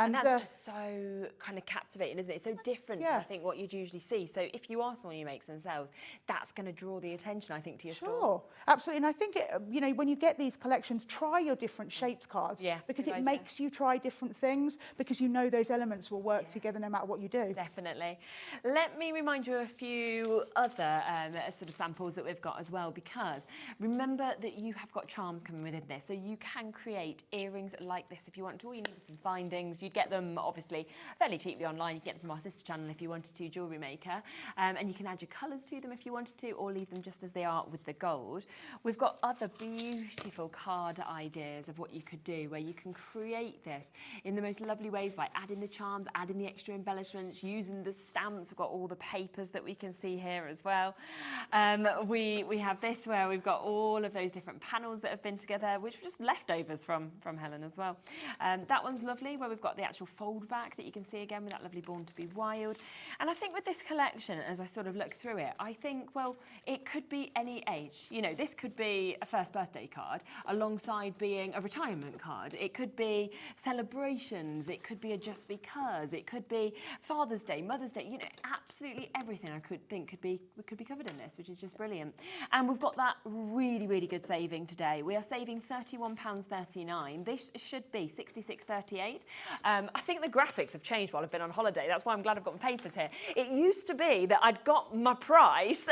And that's just so kind of captivating, isn't it? It's so different to, I think, what you'd usually see. So if you are someone who makes and sells, that's going to draw the attention, I think, to your store. Sure, absolutely. And I think, you know, when you get these collections, try your different shaped cards. Yeah, because it makes you try different things because you know those elements will work together no matter what you do. Definitely. Let me remind you of a few other sort of samples that we've got as well, because remember that you have got charms coming within this. So you can create earrings like this if you want to. All you need is some findings. You get them, obviously, fairly cheaply online. You can get them from our sister channel if you wanted to, Jewellery Maker. And you can add your colours to them if you wanted to, or leave them just as they are with the gold. We've got other beautiful card ideas of what you could do, where you can create this in the most lovely ways by adding the charms, adding the extra embellishments, using the stamps. We've got all the papers that we can see here as well. We have this where we've got all of those different panels that have been together, which were just leftovers from Helen as well. That one's lovely, where we've got the actual fold back that you can see again with that lovely Born to be Wild. And I think with this collection, as I sort of look through it, I think, well, it could be any age. You know, this could be a first birthday card alongside being a retirement card. It could be celebrations. It could be a just because. It could be Father's Day, Mother's Day. You know, absolutely everything I could think could be covered in this, which is just brilliant. And we've got that really, really good saving today. We are saving £31.39. This should be £66.38. I think the graphics have changed while I've been on holiday. That's why I'm glad I've got my papers here. It used to be that I'd got my price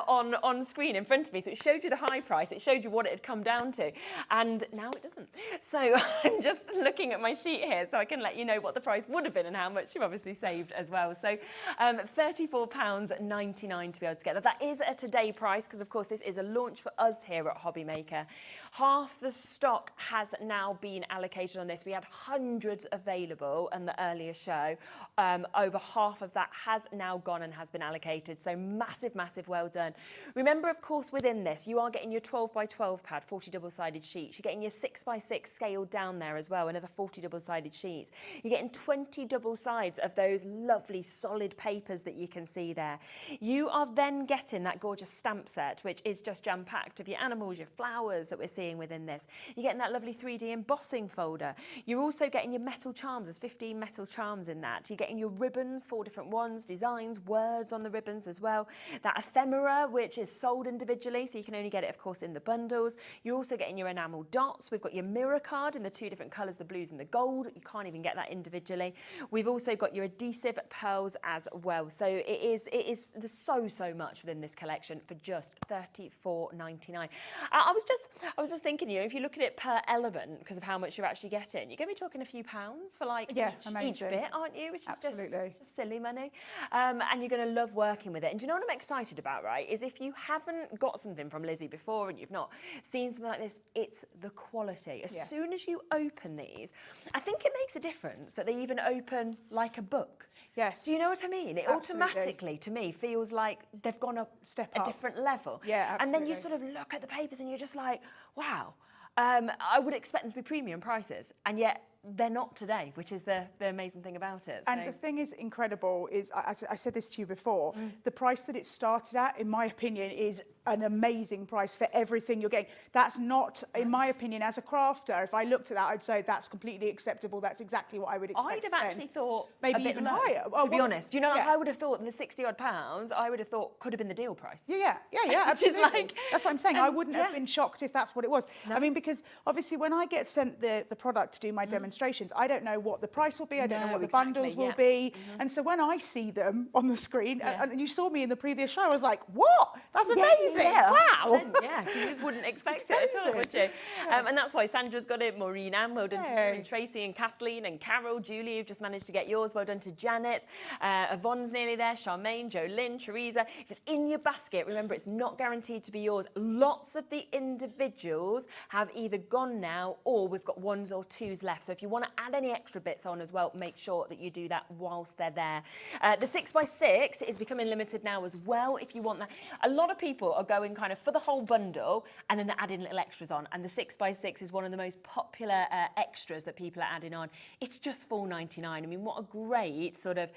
on screen in front of me, so it showed you the high price, it showed you what it had come down to, and now it doesn't. So I'm just looking at my sheet here so I can let you know what the price would have been and how much you've obviously saved as well. So £34.99 to be able to get that. That is a today price because, of course, this is a launch for us here at Hobby Maker. Half the stock has now been allocated on this. We had hundreds available in the earlier show. Over half of that has now gone and has been allocated. So massive, massive well done. Remember, of course, within this, you are getting your 12 by 12 pad, 40 double-sided sheets. You're getting your 6 by 6 scaled down there as well, another 40 double-sided sheets. You're getting 20 double sides of those lovely solid papers that you can see there. You are then getting that gorgeous stamp set, which is just jam-packed of your animals, your flowers that we're seeing within this. You're getting that lovely 3D embossing folder. You're also getting your metal charms. There's 15 metal charms in that. You're getting your ribbons, 4 different ones, designs, words on the ribbons as well. That ephemera, which is sold individually, so you can only get it, of course, in the bundles. You're also getting your enamel dots. We've got your mirror card in the 2 different colours, the blues and the gold. You can't even get that individually. We've also got your adhesive pearls as well. So there's so much within this collection for just £34.99. I was just thinking, if you look at it per element, because of how much you're actually getting, you're going to be talking a few pounds for like each bit, aren't you? Which is just silly money. And you're going to love working with it. And do you know what I'm excited about, right? Is if you haven't got something from Lizzie before and you've not seen something like this, it's the quality. As soon as you open these, I think it makes a difference that they even open like a book. Yes. Do you know what I mean? It automatically, to me, feels like they've gone up a different level. Yeah, absolutely. And then you sort of look at the papers and you're just like, wow. I would expect them to be premium prices, and yet they're not today, which is the amazing thing about it. And the thing is incredible is, I said this to you before, the price that it started at, in my opinion, is an amazing price for everything you're getting. That's not, in my opinion, as a crafter, if I looked at that, I'd say that's completely acceptable. That's exactly what I would expect. I'd have actually thought maybe a bit even low, higher. To be honest, you know, like I would have thought the 60 odd pounds, I would have thought could have been the deal price. Yeah, absolutely. That's what I'm saying. I wouldn't have been shocked if that's what it was. No. I mean, because obviously when I get sent the product to do my demonstrations, I don't know what the price will be. I don't know what the bundles will be. And so when I see them on the screen, and you saw me in the previous show, I was like, what? That's amazing. Wow. Yeah, you just wouldn't expect it at all, would you? And that's why Sandra's got it, Maureen Ann, well done to you, and Tracy and Kathleen and Carol, Julie, you've just managed to get yours, well done to Janet, Yvonne's nearly there, Charmaine, Jolynn, Teresa. If it's in your basket, remember it's not guaranteed to be yours. Lots of the individuals have either gone now or we've got 1s or 2s left. So if you want to add any extra bits on as well, make sure that you do that whilst they're there. The 6x6 is becoming limited now as well, if you want that. A lot of people are going kind of for the whole bundle and then they're adding little extras on, and the 6x6 is one of the most popular extras that people are adding on. It's just £4.99. I mean, what a great sort of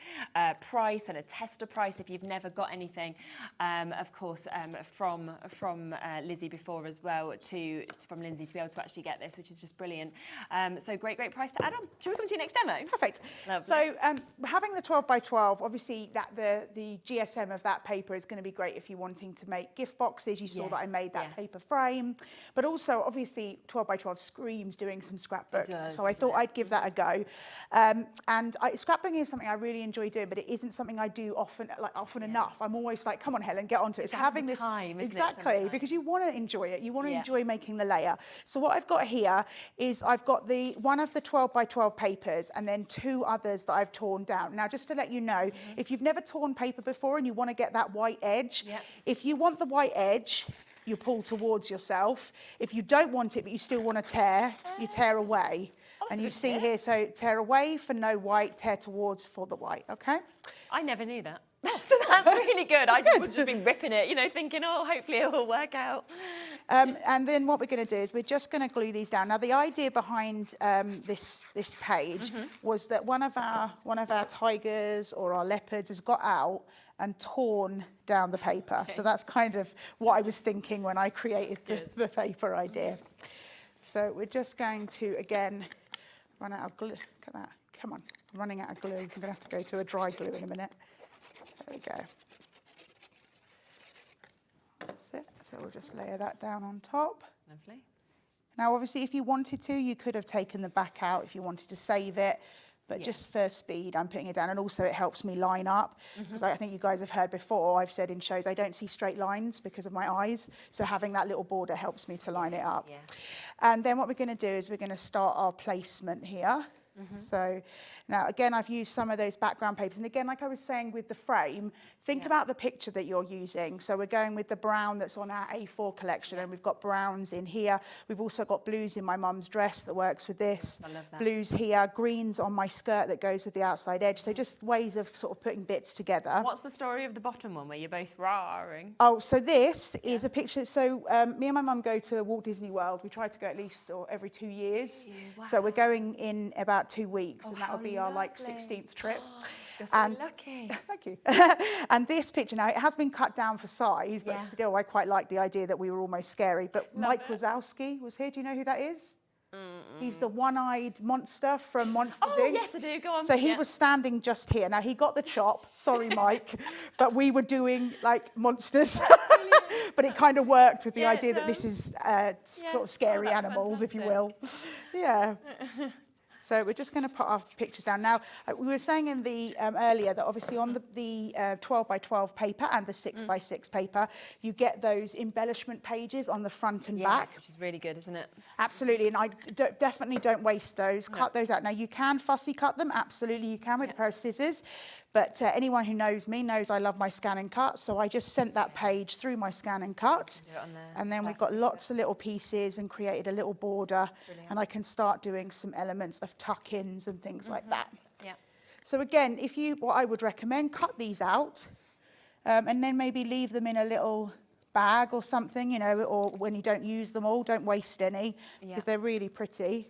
price and a tester price if you've never got anything, of course, from Lizzie before as well, from Lindsay to be able to actually get this, which is just brilliant. So great price to add on. Shall we come to your next demo? Perfect. Lovely. So having the 12x12, obviously that the GSM of that paper is going to be great if you're wanting to make gift boxes. You saw that I made that paper frame, but also obviously 12x12 screams doing some scrapbook. So I thought I'd give that a go. Scrapbooking is something I really enjoy doing, but it isn't something I do often enough. I'm always like, come on, Helen, get onto it. It's so having this time, exactly, because you want to enjoy it. You want to enjoy making the layer. So what I've got here is I've got one of the 12x12 papers and then 2 others that I've torn down. Now, just to let you know, if you've never torn paper before and you want to get that white edge, if you want the white edge, you pull towards yourself. If you don't want it, but you still want to tear, you tear away. And you see here, so tear away for no white, tear towards for the white, okay? I never knew that. So that's really good. I would just been ripping it, thinking, oh, hopefully it will work out. And then what we're going to do is we're just going to glue these down. Now, the idea behind this page was that one of our tigers or our leopards has got out and torn down the paper. So that's kind of what I was thinking when I created the paper idea. So we're just going to, again, run out of glue. Look at that. Come on. I'm running out of glue. I'm going to have to go to a dry glue in a minute. There we go. That's it. So we'll just layer that down on top. Lovely. Now, obviously, if you wanted to, you could have taken the back out if you wanted to save it. but Yeah. just for speed, I'm putting it down. And also it helps me line up, because I think you guys have heard before, I've said in shows, I don't see straight lines because of my eyes. So having that little border helps me to line it up. Yeah. And then what we're going to do is we're going to start our placement here. So now, again, I've used some of those background papers. And again, like I was saying with the frame, think about the picture that you're using. So we're going with the brown that's on our A4 collection, and we've got browns in here. We've also got blues in my mum's dress that works with this. I love that. Blues here, greens on my skirt that goes with the outside edge. So just ways of sort of putting bits together. What's the story of the bottom one where you're both roaring? Oh, so this is a picture. So me and my mum go to Walt Disney World. We try to go at least every 2 years. So we're going in about 2 weeks, and that will be our like 16th trip. You're so lucky. Thank you. And this picture now, it has been cut down for size, but still I quite like the idea that we were almost scary. But Mike Wazowski was here. Do you know who that is? He's the one-eyed monster from Monsters Inc. Oh, yes, I do. Go on. So he was standing just here. Now, he got the chop. Sorry, Mike. But we were doing, like, monsters. But it kind of worked with the idea that this is sort of scary animals, if you will. Yeah. So we're just going to put our pictures down. Now, we were saying in the earlier that obviously on the 12 by 12 paper and the 6 by 6 paper, you get those embellishment pages on the front and back. Which is really good, isn't it? Absolutely, and I definitely don't waste those. Cut those out. Now, you can fussy cut them. Absolutely, you can with a pair of scissors. But anyone who knows me knows I love my scan and cut. So I just sent that page through my scan and cut. And then we've got lots of little pieces and created a little border. And I can start doing some elements of tuck-ins and things like that. Yeah. So again, what I would recommend, cut these out. And then maybe leave them in a little bag or something, you know, or when you don't use them all, don't waste any, because they're really pretty.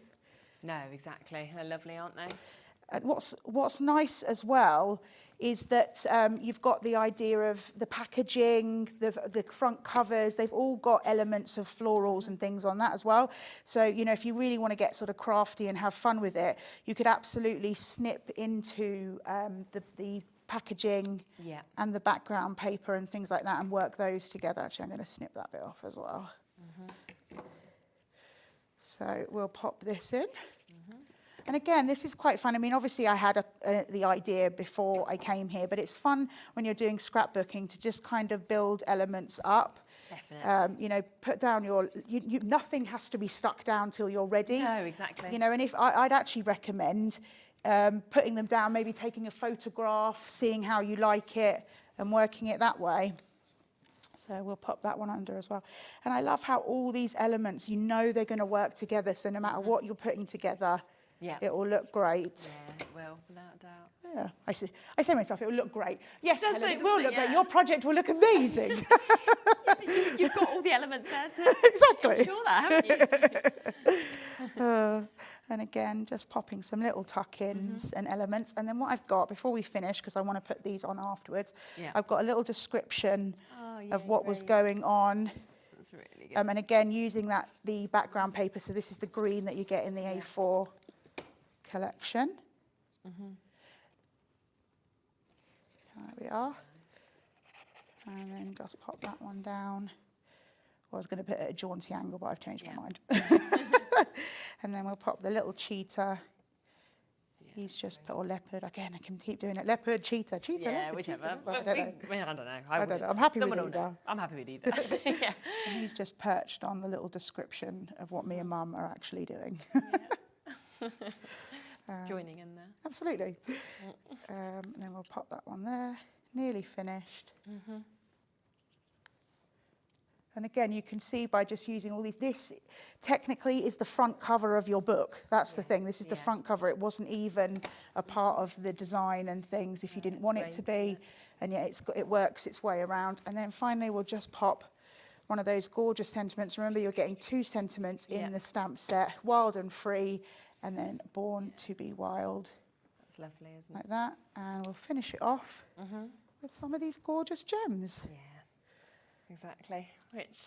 No, exactly. They're lovely, aren't they? And what's nice as well is that you've got the idea of the packaging, the front covers, they've all got elements of florals and things on that as well. So, you know, if you really want to get sort of crafty and have fun with it, you could absolutely snip into the packaging and the background paper and things like that and work those together. Actually, I'm going to snip that bit off as well. So we'll pop this in. And again, this is quite fun. I mean, obviously I had the idea before I came here, but it's fun when you're doing scrapbooking to just kind of build elements up. Definitely. You know, put down nothing has to be stuck down till you're ready. No, exactly. You know, and if I'd actually recommend putting them down, maybe taking a photograph, seeing how you like it and working it that way. So we'll pop that one under as well. And I love how all these elements, you know they're going to work together. So no matter what you're putting together, it will look great. Yeah, it will, without a doubt. Yeah, I say myself, it will look great. Yes, Does Helen, it, it will doesn't look it? great. Yeah. Your project will look amazing. You've got all the elements there to Exactly. ensure that, haven't you? And again, just popping some little tuck-ins and elements. And then what I've got, before we finish, because I want to put these on afterwards, I've got a little description of what was going on. That's really good. And again, using the background paper. So this is the green that you get in the A4 collection. There we are. And then just pop that one down. Well, I was going to put it at a jaunty angle, but I've changed my mind. And then we'll pop the little cheetah. He's just put, or leopard. Again, I can keep doing it. Leopard, cheetah, Yeah, leopard, whichever. cheetah. But I don't know. I don't know. I don't know. I'm happy with Someone will either. know. I'm happy with either. Yeah. And he's just perched on the little description of what me and Mum are actually doing. Joining in there. Absolutely. And then we'll pop that one there. Nearly finished. And again, you can see by just using all these, this technically is the front cover of your book. That's the thing. This is the front cover. It wasn't even a part of the design and things if you didn't want it to be. And yet it works its way around. And then finally, we'll just pop one of those gorgeous sentiments. Remember, you're getting 2 sentiments in the stamp set, Wild and Free, and then Born to be Wild. That's lovely, isn't it? Like that. And we'll finish it off with some of these gorgeous gems. Yeah. Exactly, which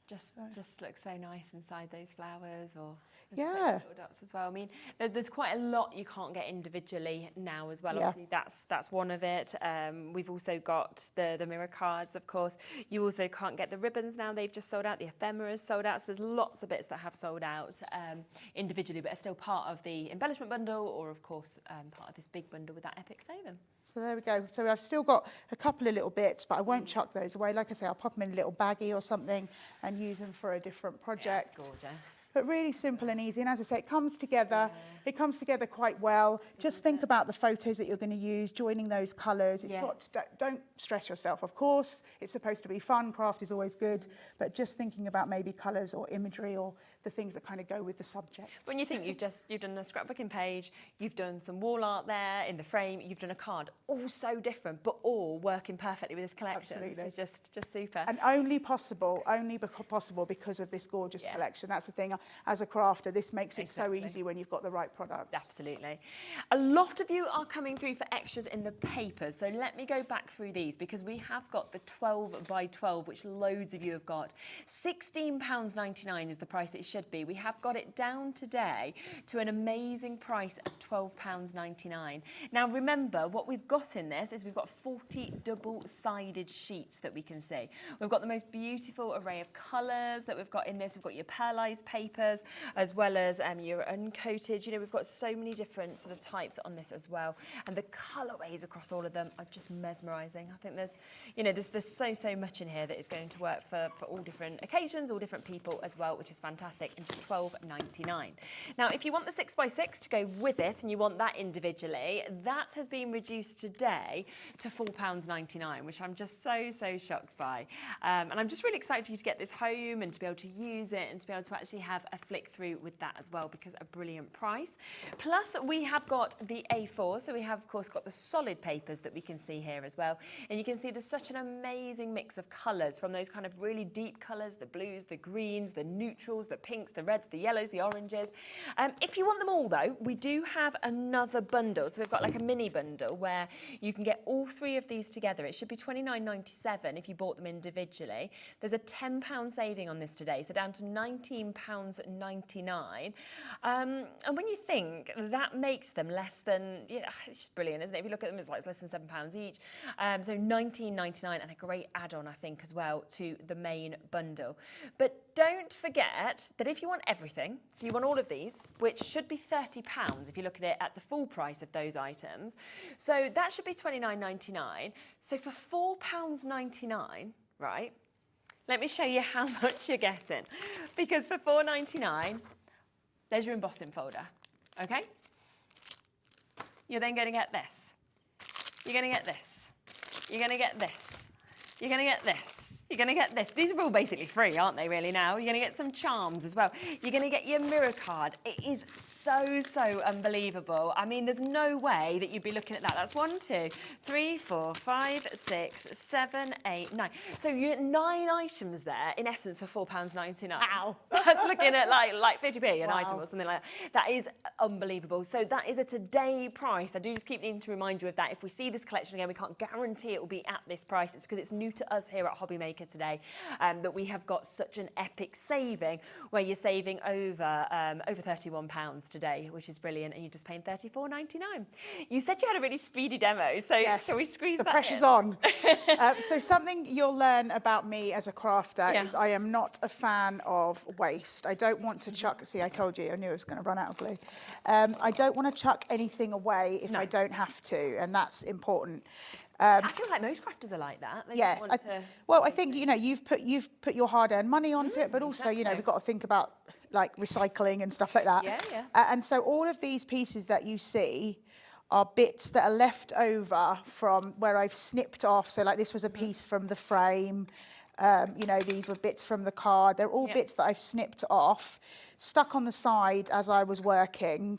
Just looks so nice inside those flowers, or Yeah. little dots as well. I mean, there's quite a lot you can't get individually now as well. Yeah. Obviously, that's one of it. We've also got the mirror cards, of course. You also can't get the ribbons now. They've just sold out. The ephemeras sold out. So there's lots of bits that have sold out individually, but are still part of the embellishment bundle, or of course part of this big bundle with that epic saving. So there we go. So I've still got a couple of little bits, but I won't chuck those away. Like I say, I'll pop them in a little baggie or something and use them for a different project. Yeah, it's gorgeous. But really simple and easy. And as I say, it comes together. It comes together quite well. Just think about the photos that you're going to use, joining those colours. It's not, don't stress yourself. Of course, it's supposed to be fun. Craft is always good. But just thinking about maybe colours or imagery or the things that kind of go with the subject. When you think you've done a scrapbooking page, you've done some wall art there in the frame, you've done a card, all so different, but all working perfectly with this collection. Absolutely. Which is just super. And only possible because of this gorgeous collection. That's the thing. As a crafter, this makes it so easy when you've got the right products. Absolutely. A lot of you are coming through for extras in the papers, so let me go back through these because we have got the 12 by 12, which loads of you have got. £16.99 is the price it should be. We have got it down today to an amazing price of £12.99. Now remember, what we've got in this is we've got 40 double-sided sheets that we can see. We've got the most beautiful array of colours that we've got in this. We've got your pearlised papers as well as your uncoated. You know, we've got so many different sort of types on this as well. And the colourways across all of them are just mesmerising. I think there's, you know, there's so much in here that is going to work for all different occasions, all different people as well, which is fantastic, and just £12.99. Now, if you want the 6x6 to go with it and you want that individually, that has been reduced today to £4.99, which I'm just so shocked by. And I'm just really excited for you to get this home and to be able to use it and to be able to actually have a flick through with that as well, because a brilliant price. Plus, we have got the A4, so we have, of course, got the solid papers that we can see here as well. And you can see there's such an amazing mix of colours, from those kind of really deep colours, the blues, the greens, the neutrals, the pinks, the reds, the yellows, the oranges. If you want them all, though, we do have another bundle. So we've got like a mini bundle where you can get all three of these together. It should be £29.97 if you bought them individually. There's a £10 saving on this today, so down to £19.99. And when you think that makes them less than, yeah, it's just brilliant, isn't it? If you look at them, it's like less than £7 each. So £19.99, and a great add-on, I think, as well to the main bundle. But don't forget that if you want everything, so you want all of these, which should be £30 if you look at it at the full price of those items. So that should be £29.99. So for £4.99, right, let me show you how much you're getting. Because for £4.99, there's your embossing folder, okay? You're then going to get this. You're going to get this. You're going to get this. You're going to get this. You're going to get this. These are all basically free, aren't they, really, now? You're going to get some charms as well. You're going to get your mirror card. It is so unbelievable. I mean, there's no way that you'd be looking at that. That's 1, 2, 3, 4, 5, 6, 7, 8, 9. So you're 9 items there, in essence, for £4.99. Wow. That's looking at like 50p an Wow. item or something like that. That is unbelievable. So that is a today price. I do just keep needing to remind you of that. If we see this collection again, we can't guarantee it will be at this price. It's because it's new to us here at Hobby Maker today that we have got such an epic saving, where you're saving over £31 today, which is brilliant, and you're just paying $34.99. You said you had a really speedy demo, so yes, shall we squeeze the that pressure's in? on. So something you'll learn about me as a crafter is I am not a fan of waste. I don't want to chuck, see, I told you, I knew I was going to run out of glue. I don't want to chuck anything away if I don't have to, and that's important. I feel like most crafters are like that. They don't want to... Well, I think, you know, you've put your hard-earned money onto it, but also, you know, we've got to think about like recycling and stuff like that. And so all of these pieces that you see are bits that are left over from where I've snipped off. So like this was a piece from the frame. You know, these were bits from the card. They're all bits that I've snipped off, stuck on the side as I was working,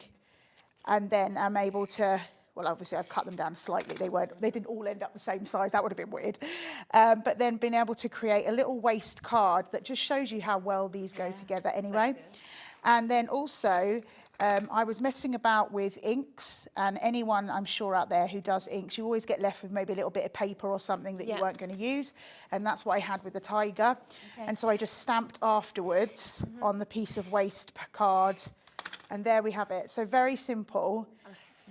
and then I'm able to... Well, obviously, I've cut them down slightly. They didn't all end up the same size. That would have been weird. But then being able to create a little waist card that just shows you how well these go together anyway. And then also, I was messing about with inks, and anyone I'm sure out there who does inks, you always get left with maybe a little bit of paper or something that you weren't going to use, and that's what I had with the tiger. And so I just stamped afterwards on the piece of waste card, and there we have it. So very simple.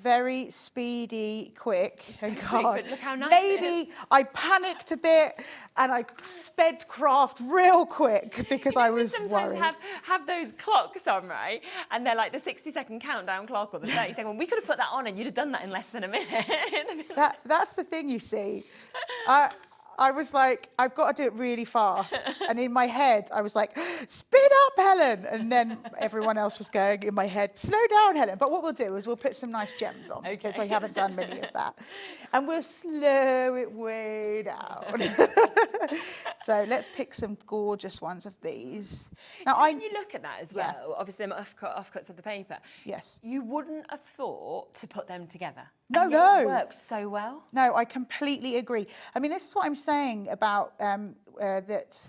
Very speedy, quick, and hard. Look how nice Maybe I panicked a bit and I sped craft real quick because I was worried. Have those clocks on, right? And they're like the 60-second countdown clock or the 30-second. We could have put that on and you'd have done that in less than a minute. That's the thing, you see. I was like, I've got to do it really fast. And in my head, I was like, speed up, Helen. And then everyone else was going in my head, slow down, Helen. But what we'll do is we'll put some nice gems on because I haven't done many of that. And we'll slow it way down. So let's pick some gorgeous ones of these. Now, when you look at that as well, obviously the offcuts of the paper. Yes. You wouldn't have thought to put them together. No, and yet it works so well. No, I completely agree. I mean, this is what I'm saying about that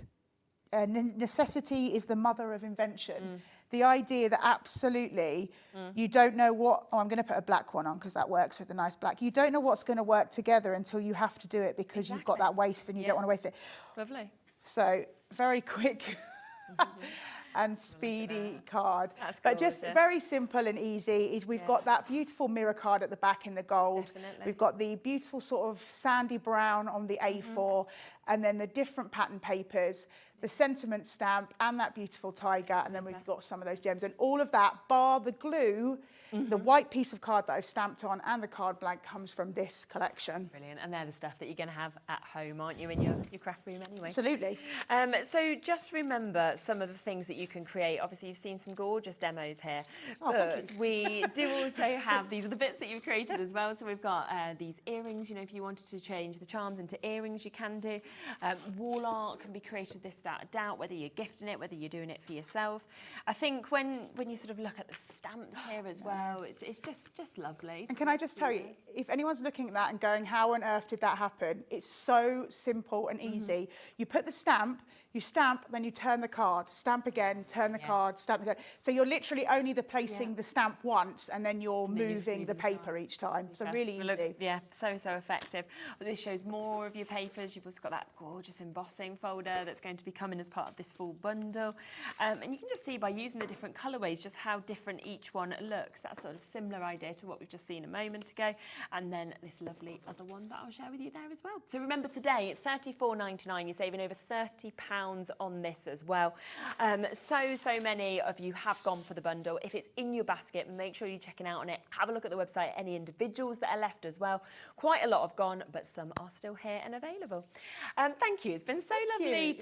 necessity is the mother of invention. The idea that absolutely you don't know what, I'm going to put a black one on because that works with a nice black. You don't know what's going to work together until you have to do it because you've got that waste and you don't want to waste it. Lovely. So very quick and speedy card. That's but just very simple and easy is we've got that beautiful mirror card at the back in the gold. Definitely. We've got the beautiful sort of sandy brown on the A4 and then the different pattern papers, the sentiment stamp and that beautiful tiger, and then we've got some of those gems and all of that bar the glue. The white piece of card that I've stamped on and the card blank comes from this collection. Brilliant, and they're the stuff that you're going to have at home, aren't you, in your craft room anyway? Absolutely. So just remember some of the things that you can create. Obviously, you've seen some gorgeous demos here, but we do also have, these are the bits that you've created as well. So we've got these earrings, you know, if you wanted to change the charms into earrings, you can do. Wall art can be created with this without a doubt, whether you're gifting it, whether you're doing it for yourself. I think when you sort of look at the stamps here as well, it's just lovely. And can I just tell you, if anyone's looking at that and going, how on earth did that happen? It's so simple and easy. You put the stamp, you stamp, then you turn the card, stamp again, turn the card, stamp again. So you're literally only placing the stamp once and then you're moving the paper each time. So really easy. Looks, so effective. Well, this shows more of your papers. You've also got that gorgeous embossing folder that's going to be coming as part of this full bundle. And you can just see by using the different colourways just how different each one looks. That sort of similar idea to what we've just seen a moment ago. And then this lovely other one that I'll share with you there as well. So remember today, at $34.99, you're saving over £30 on this as well. So many of you have gone for the bundle. If it's in your basket, make sure you're checking out on it. Have a look at the website, any individuals that are left as well. Quite a lot have gone, but some are still here and available. Thank you. It's been so lovely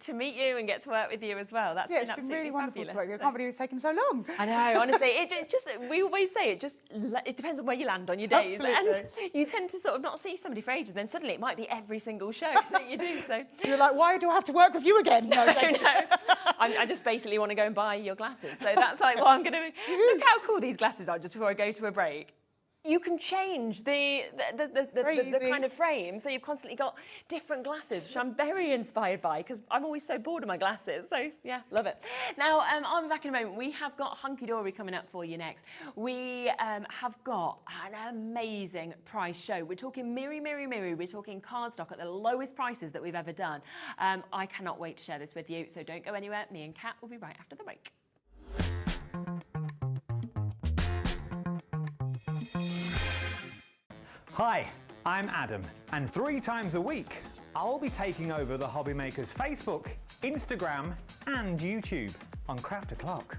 to meet you and get to work with you as well. That's been absolutely really wonderful fabulous. to work with you. I can't believe it's taken so long. I know, honestly, we always say it depends on where you land on your days. Absolutely. And you tend to sort of not see somebody for ages, then suddenly it might be every single show that you do. So you're like, why do I have to work with you again? No, I just basically want to go and buy your glasses. So that's like what I'm going to do. Look how cool these glasses are just before I go to a break. You can change the kind of frame, so you've constantly got different glasses, which I'm very inspired by because I'm always so bored of my glasses. So yeah, love it. Now I'll be back in a moment. We have got Hunkydory coming up for you next. We have got an amazing price show. We're talking Miri. We're talking cardstock at the lowest prices that we've ever done. I cannot wait to share this with you. So don't go anywhere. Me and Kat will be right after the break. Hi, I'm Adam, and 3 times a week, I'll be taking over the Hobby Makers Facebook, Instagram, and YouTube on Craft O'Clock.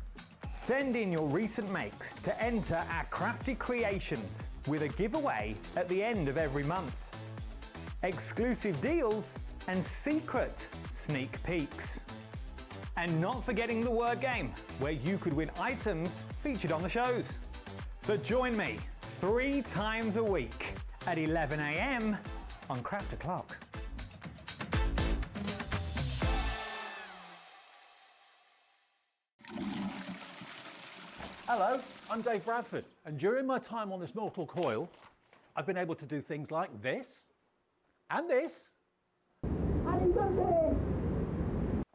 Send in your recent makes to enter our crafty creations with a giveaway at the end of every month. Exclusive deals and secret sneak peeks. And not forgetting the word game, where you could win items featured on the shows. So join me 3 times a week at 11 AM on Craft O'Clock. Hello, I'm Dave Bradford, and during my time on this mortal coil, I've been able to do things like this, and this.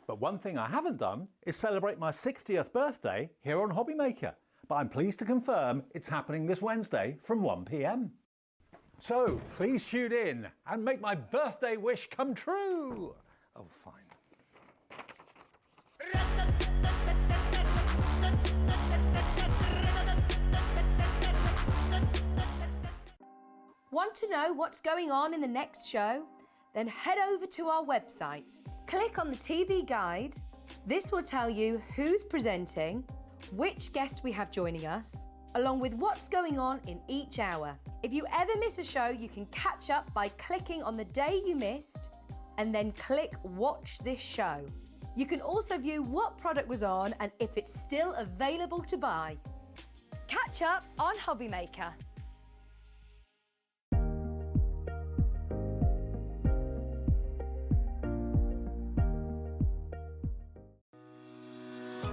But one thing I haven't done is celebrate my 60th birthday here on Hobby Maker but I'm pleased to confirm it's happening this Wednesday from 1 p.m. So please tune in and make my birthday wish come true. Oh, fine. Want to know what's going on in the next show? Then head over to our website. Click on the TV guide. This will tell you who's presenting, which guest we have joining us, along with what's going on in each hour. If you ever miss a show, you can catch up by clicking on the day you missed and then click Watch This Show. You can also view what product was on and if it's still available to buy. Catch up on Hobby Maker.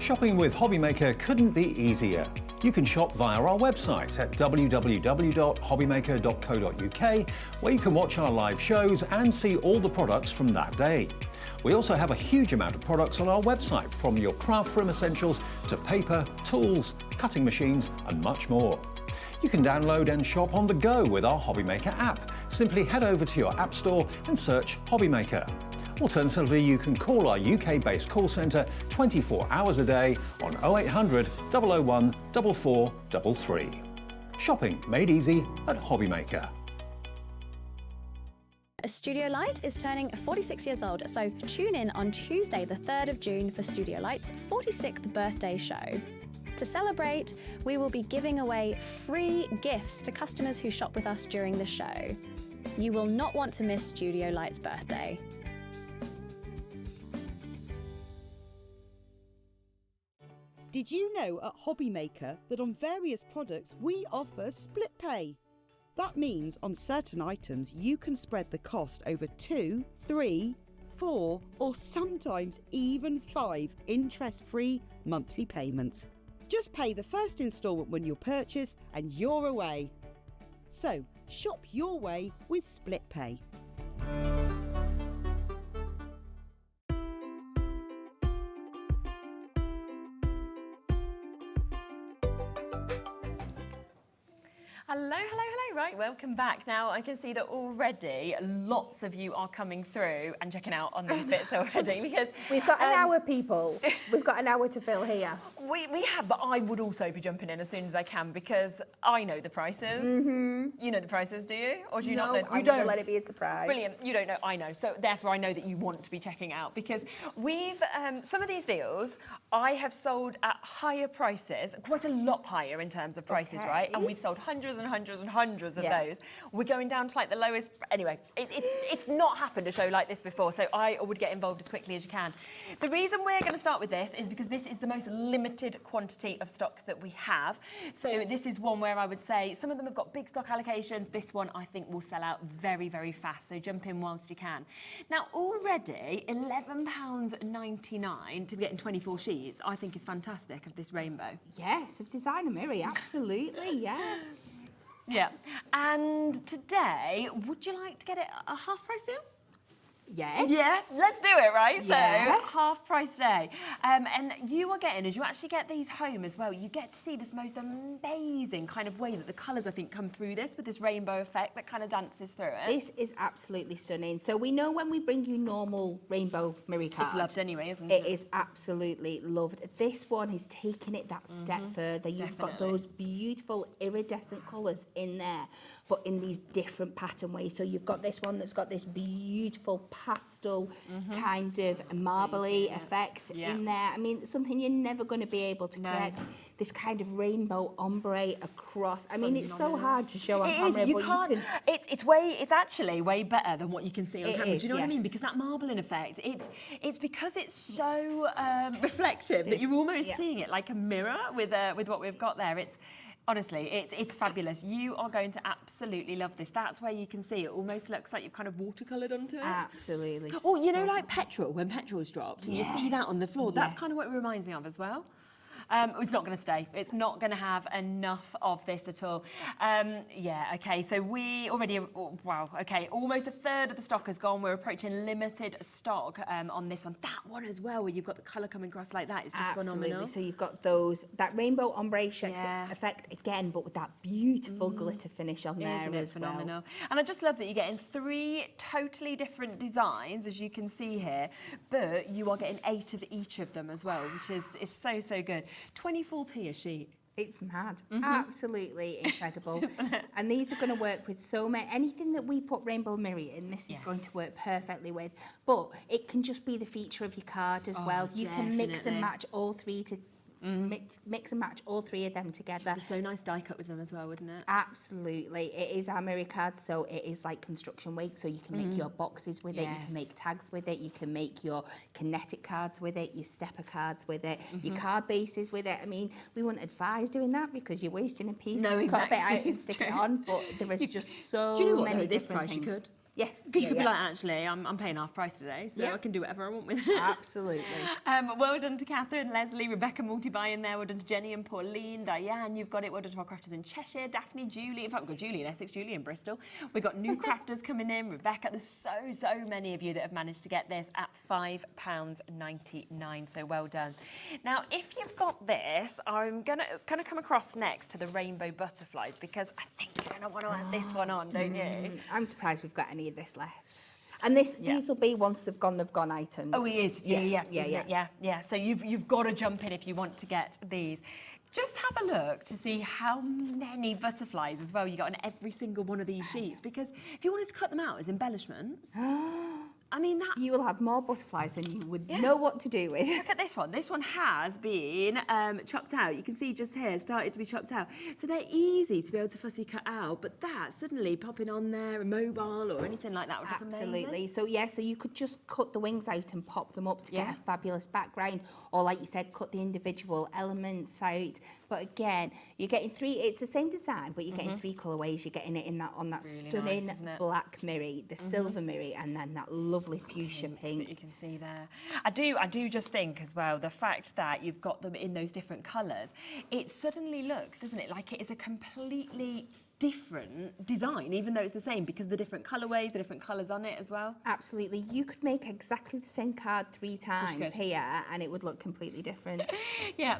Shopping with Hobbymaker couldn't be easier. You can shop via our website at www.hobbymaker.co.uk, where you can watch our live shows and see all the products from that day. We also have a huge amount of products on our website, from your craft room essentials to paper, tools, cutting machines and much more. You can download and shop on the go with our Hobbymaker app. Simply head over to your app store and search Hobbymaker. Alternatively, you can call our UK-based call centre 24 hours a day on 0800 001 4433. Shopping made easy at Hobbymaker. Studio Light is turning 46 years old, so tune in on Tuesday the 3rd of June for Studio Light's 46th birthday show. To celebrate, we will be giving away free gifts to customers who shop with us during the show. You will not want to miss Studio Light's birthday. Did you know at Hobbymaker that on various products we offer split pay? That means on certain items you can spread the cost over 2, 3, 4 or sometimes even 5 interest-free monthly payments. Just pay the first instalment when you purchase and you're away. So shop your way with split pay. Hello, hello, hello. Right, welcome back. Now, I can see that already lots of you are coming through and checking out on these bits already, because... We've got an hour, people. We've got an hour to fill here. We have, but I would also be jumping in as soon as I can, because I know the prices. You know the prices, do you? Or do you not know? I'm going to let it be a surprise. Brilliant. You don't know, I know. So therefore I know that you want to be checking out, because we've, some of these deals I have sold at higher prices, quite a lot higher in terms of prices, right? And we've sold hundreds and hundreds and hundreds of those. We're going down to like the lowest. Anyway, it's not happened a show like this before, so I would get involved as quickly as you can. The reason we're going to start with this is because this is the most limited quantity of stock that we have. So this is one where I would say some of them have got big stock allocations. This one I think will sell out very, very fast, so jump in whilst you can. Now already £11.99 to be getting 24 sheets I think is fantastic of this rainbow. Yes, of designer Miri, absolutely, yeah. Yeah, and today, would you like to get it a half price deal? Yes. Yeah, let's do it, right? Yeah. So, half price day. And you are getting, as you actually get these home as well, you get to see this most amazing kind of way that the colours, I think, come through this with this rainbow effect that kind of dances through it. This is absolutely stunning. So we know when we bring you normal rainbow Miri card. It's loved anyway, isn't it? It is absolutely loved. This one is taking it that step further. You've got those beautiful iridescent colours in there, but in these different pattern ways. So you've got this one that's got this beautiful pastel kind of marbly effect in there. I mean, something you're never going to be able to correct. This kind of rainbow ombre across. I mean, it's so hard to show on camera. You can't. It's actually way better than what you can see on camera. Do you know what I mean? Because that marbling effect, it's because it's so reflective that you're almost seeing it like a mirror with what we've got there. Honestly, it's fabulous. You are going to absolutely love this. That's where you can see it almost looks like you've kind of watercoloured onto it. Absolutely. Oh, you know, like petrol, when petrol's dropped, and you see that on the floor. That's kind of what it reminds me of as well. It's not going to stay. It's not going to have enough of this at all. Yeah, okay, so we already, wow, okay, almost a third of the stock has gone. We're approaching limited stock on this one. That one as well, where you've got the colour coming across like that, is just phenomenal. So you've got that rainbow ombre effect again, but with that beautiful glitter finish on there Isn't it as phenomenal? well. And I just love that you're getting 3 totally different designs, as you can see here, but you are getting 8 of each of them as well, which is so, so good. 24p a sheet. It's mad. Absolutely incredible. And these are going to work with so many, anything that we put rainbow mirror in, this is going to work perfectly with. But it can just be the feature of your card as well. You can mix and match all 3 to mix and match all 3 of them together. It'd be so nice die cut with them as well, wouldn't it? Absolutely. It is our mirror card, so it is like construction weight, so you can make your boxes with it, you can make tags with it, you can make your kinetic cards with it, your stepper cards with it, your card bases with it. I mean, we wouldn't advise doing that because you're wasting a piece. No, Cut a bit exactly. out and stick it on, but there is just so Do you know what, many though, this different price things. you could? Yes. Because you could be like, actually, I'm paying half price today, so I can do whatever I want with it. Absolutely. Well done to Catherine, Leslie, Rebecca multi-buy in there. Well done to Jenny and Pauline, Diane, you've got it. Well done to our crafters in Cheshire, Daphne, Julie. In fact, we've got Julie in Essex, Julie in Bristol. We've got new crafters coming in, Rebecca. There's so many of you that have managed to get this at £5.99, so well done. Now, if you've got this, I'm gonna come across next to the rainbow butterflies, because I think you're gonna want to add this one on, don't you? I'm surprised we've got any of this left. And these will be once they've gone items. Oh, it is. Yeah. So you've got to jump in if you want to get these. Just have a look to see how many butterflies as well you got on every single one of these sheets, because if you wanted to cut them out as embellishments, I mean, that you will have more butterflies than you would know what to do with. Look at this one. This one has been chopped out. You can see just here, started to be chopped out. So they're easy to be able to fussy cut out, but that suddenly popping on there, a mobile or anything like that would look amazing. Absolutely. So you could just cut the wings out and pop them up to get a fabulous background, or like you said, cut the individual elements out. But again, you're getting 3, it's the same design, but you're getting 3 colourways. You're getting it in that really stunning nice, black mirror, the silver mirror, and then that lovely fuchsia pink that you can see there. I do just think as well, the fact that you've got them in those different colours, it suddenly looks, doesn't it, like it is a completely different design, even though it's the same, because the different colourways, the different colours on it as well. Absolutely. You could make exactly the same card 3 times here and it would look completely different. Yeah.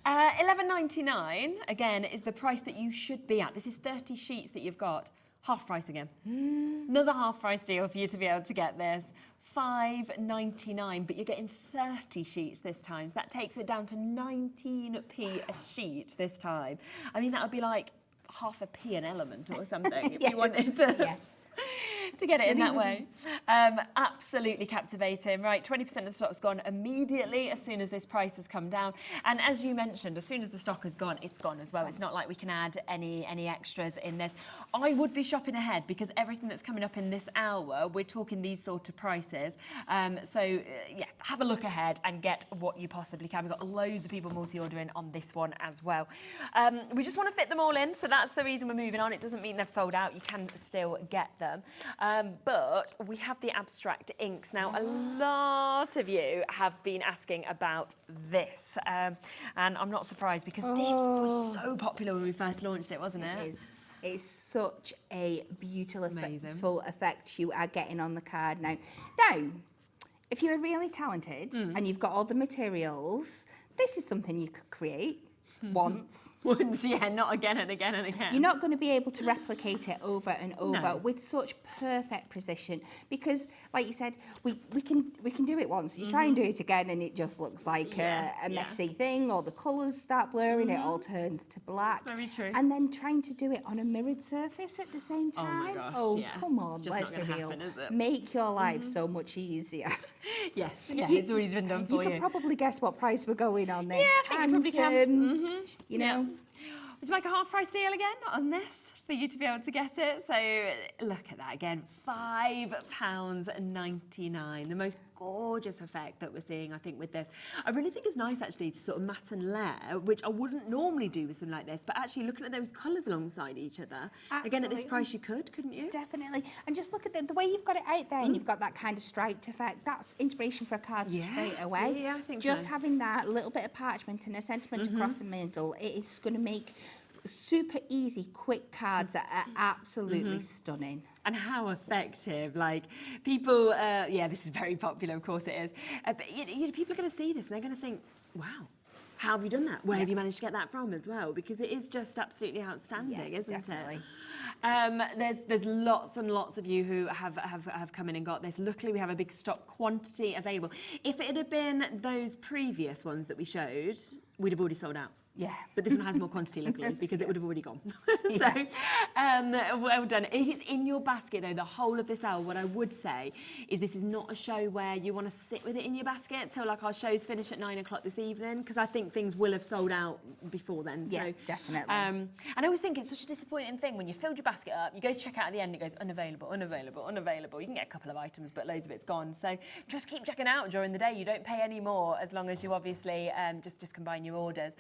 $11.99, again, is the price that you should be at. This is 30 sheets that you've got. Half price again. Another half price deal for you to be able to get this. $5.99, but you're getting 30 sheets this time. So that takes it down to 19p a sheet this time. I mean, that would be like half a p an element or something if you wanted to. To get it in that way. Absolutely captivating. Right, 20% of the stock's gone immediately as soon as this price has come down. And as you mentioned, as soon as the stock has gone, it's gone as well. It's not like we can add any extras in this. I would be shopping ahead, because everything that's coming up in this hour, we're talking these sort of prices. Yeah, have a look ahead and get what you possibly can. We've got loads of people multi-ordering on this one as well. We just want to fit them all in, so that's the reason we're moving on. It doesn't mean they've sold out. You can still get them. But we have the abstract inks. Now, a lot of you have been asking about this. And I'm not surprised, because this was so popular when we first launched it, wasn't it? It is. It's such a beautiful effect you are getting on the card now. Now, if you're really talented and you've got all the materials, this is something you could create. Once, yeah, not again and again and again. You're not going to be able to replicate it over and over with such perfect precision, because, like you said, we can do it once. You try and do it again, and it just looks like a messy thing, or the colours start blurring. It all turns to black. That's very true. And then trying to do it on a mirrored surface at the same time. Oh my gosh, come on, it's just let's not be gonna real. happen, is it? Make your life so much easier. Yes, it's already been done for you. You can probably guess what price we're going on this. Yeah, I think you probably can. You know. Would you like a half price deal again on this for you to be able to get it? So look at that again, £5.99, the most gorgeous effect that we're seeing, I think, with this. I really think it's nice, actually, to sort of matte and layer, which I wouldn't normally do with something like this, but actually looking at those colours alongside each other, again, at this price you could, couldn't you? Definitely. And just look at the way you've got it out there, and you've got that kind of striped effect. That's inspiration for a card straight away. Yeah, I think just so. having that little bit of parchment and a sentiment across the middle, it is going to make super easy, quick cards that are absolutely stunning. And how effective, like people, yeah, this is very popular, of course it is, but you know, people are going to see this and they're going to think, wow, how have you done that? Where have you managed to get that from as well? Because it is just absolutely outstanding, isn't it? There's lots and lots of you who have come in and got this. Luckily, we have a big stock quantity available. If it had been those previous ones that we showed, we'd have already sold out. Yeah. But this one has more quantity, luckily, because it would have already gone. So, well done. If it's in your basket, though, the whole of this hour, what I would say is this is not a show where you want to sit with it in your basket till, like, our shows finish at 9 o'clock this evening, because I think things will have sold out before then. Yeah, so, definitely. And I always think it's such a disappointing thing when you filled your basket up, you go to check out at the end, it goes unavailable, unavailable, unavailable. You can get a couple of items, but loads of it's gone. So just keep checking out during the day. You don't pay any more as long as you obviously just combine your orders.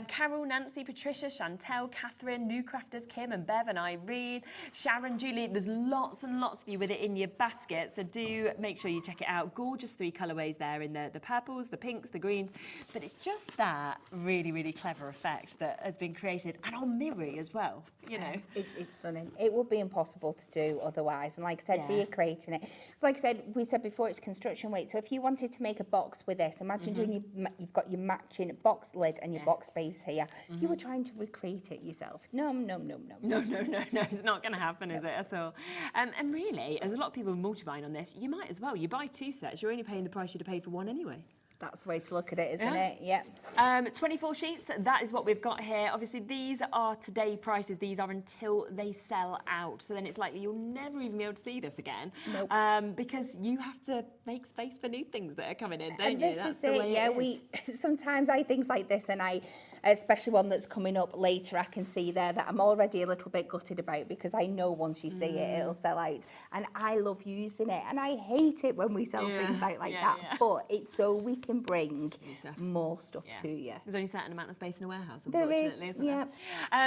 Carol, Nancy, Patricia, Chantel, Catherine, New Crafters, Kim and Bev and Irene, Sharon, Julie. There's lots and lots of you with it in your basket, so do make sure you check it out. Gorgeous 3 colourways there in the purples, the pinks, the greens, but it's just that really, really clever effect that has been created, and on Miri as well, you know. It's stunning. It would be impossible to do otherwise, and like I said, recreating it. Like I said, we said before, it's construction weight, so if you wanted to make a box with this, imagine doing you've got your matching box lid and your box base here. You were trying to recreate it yourself. No, it's not going to happen, is it, at all? And really, there's a lot of people multi-buying on this. You might as well. You buy 2 sets, you're only paying the price you'd have paid for one anyway. That's the way to look at it, isn't it? Yep. 24 sheets, that is what we've got here. Obviously, these are today prices. These are until they sell out. So then it's likely you'll never even be able to see this again. Nope. Because you have to make space for new things that are coming in, don't and you? this That's is the it, way yeah. it is. Sometimes I things like this, and especially one that's coming up later, I can see there that I'm already a little bit gutted about, because I know once you see it, it'll sell out. And I love using it, and I hate it when we sell things like that. Yeah. But it's so we can bring more stuff to you. There's only a certain amount of space in a warehouse, There unfortunately, is, isn't there?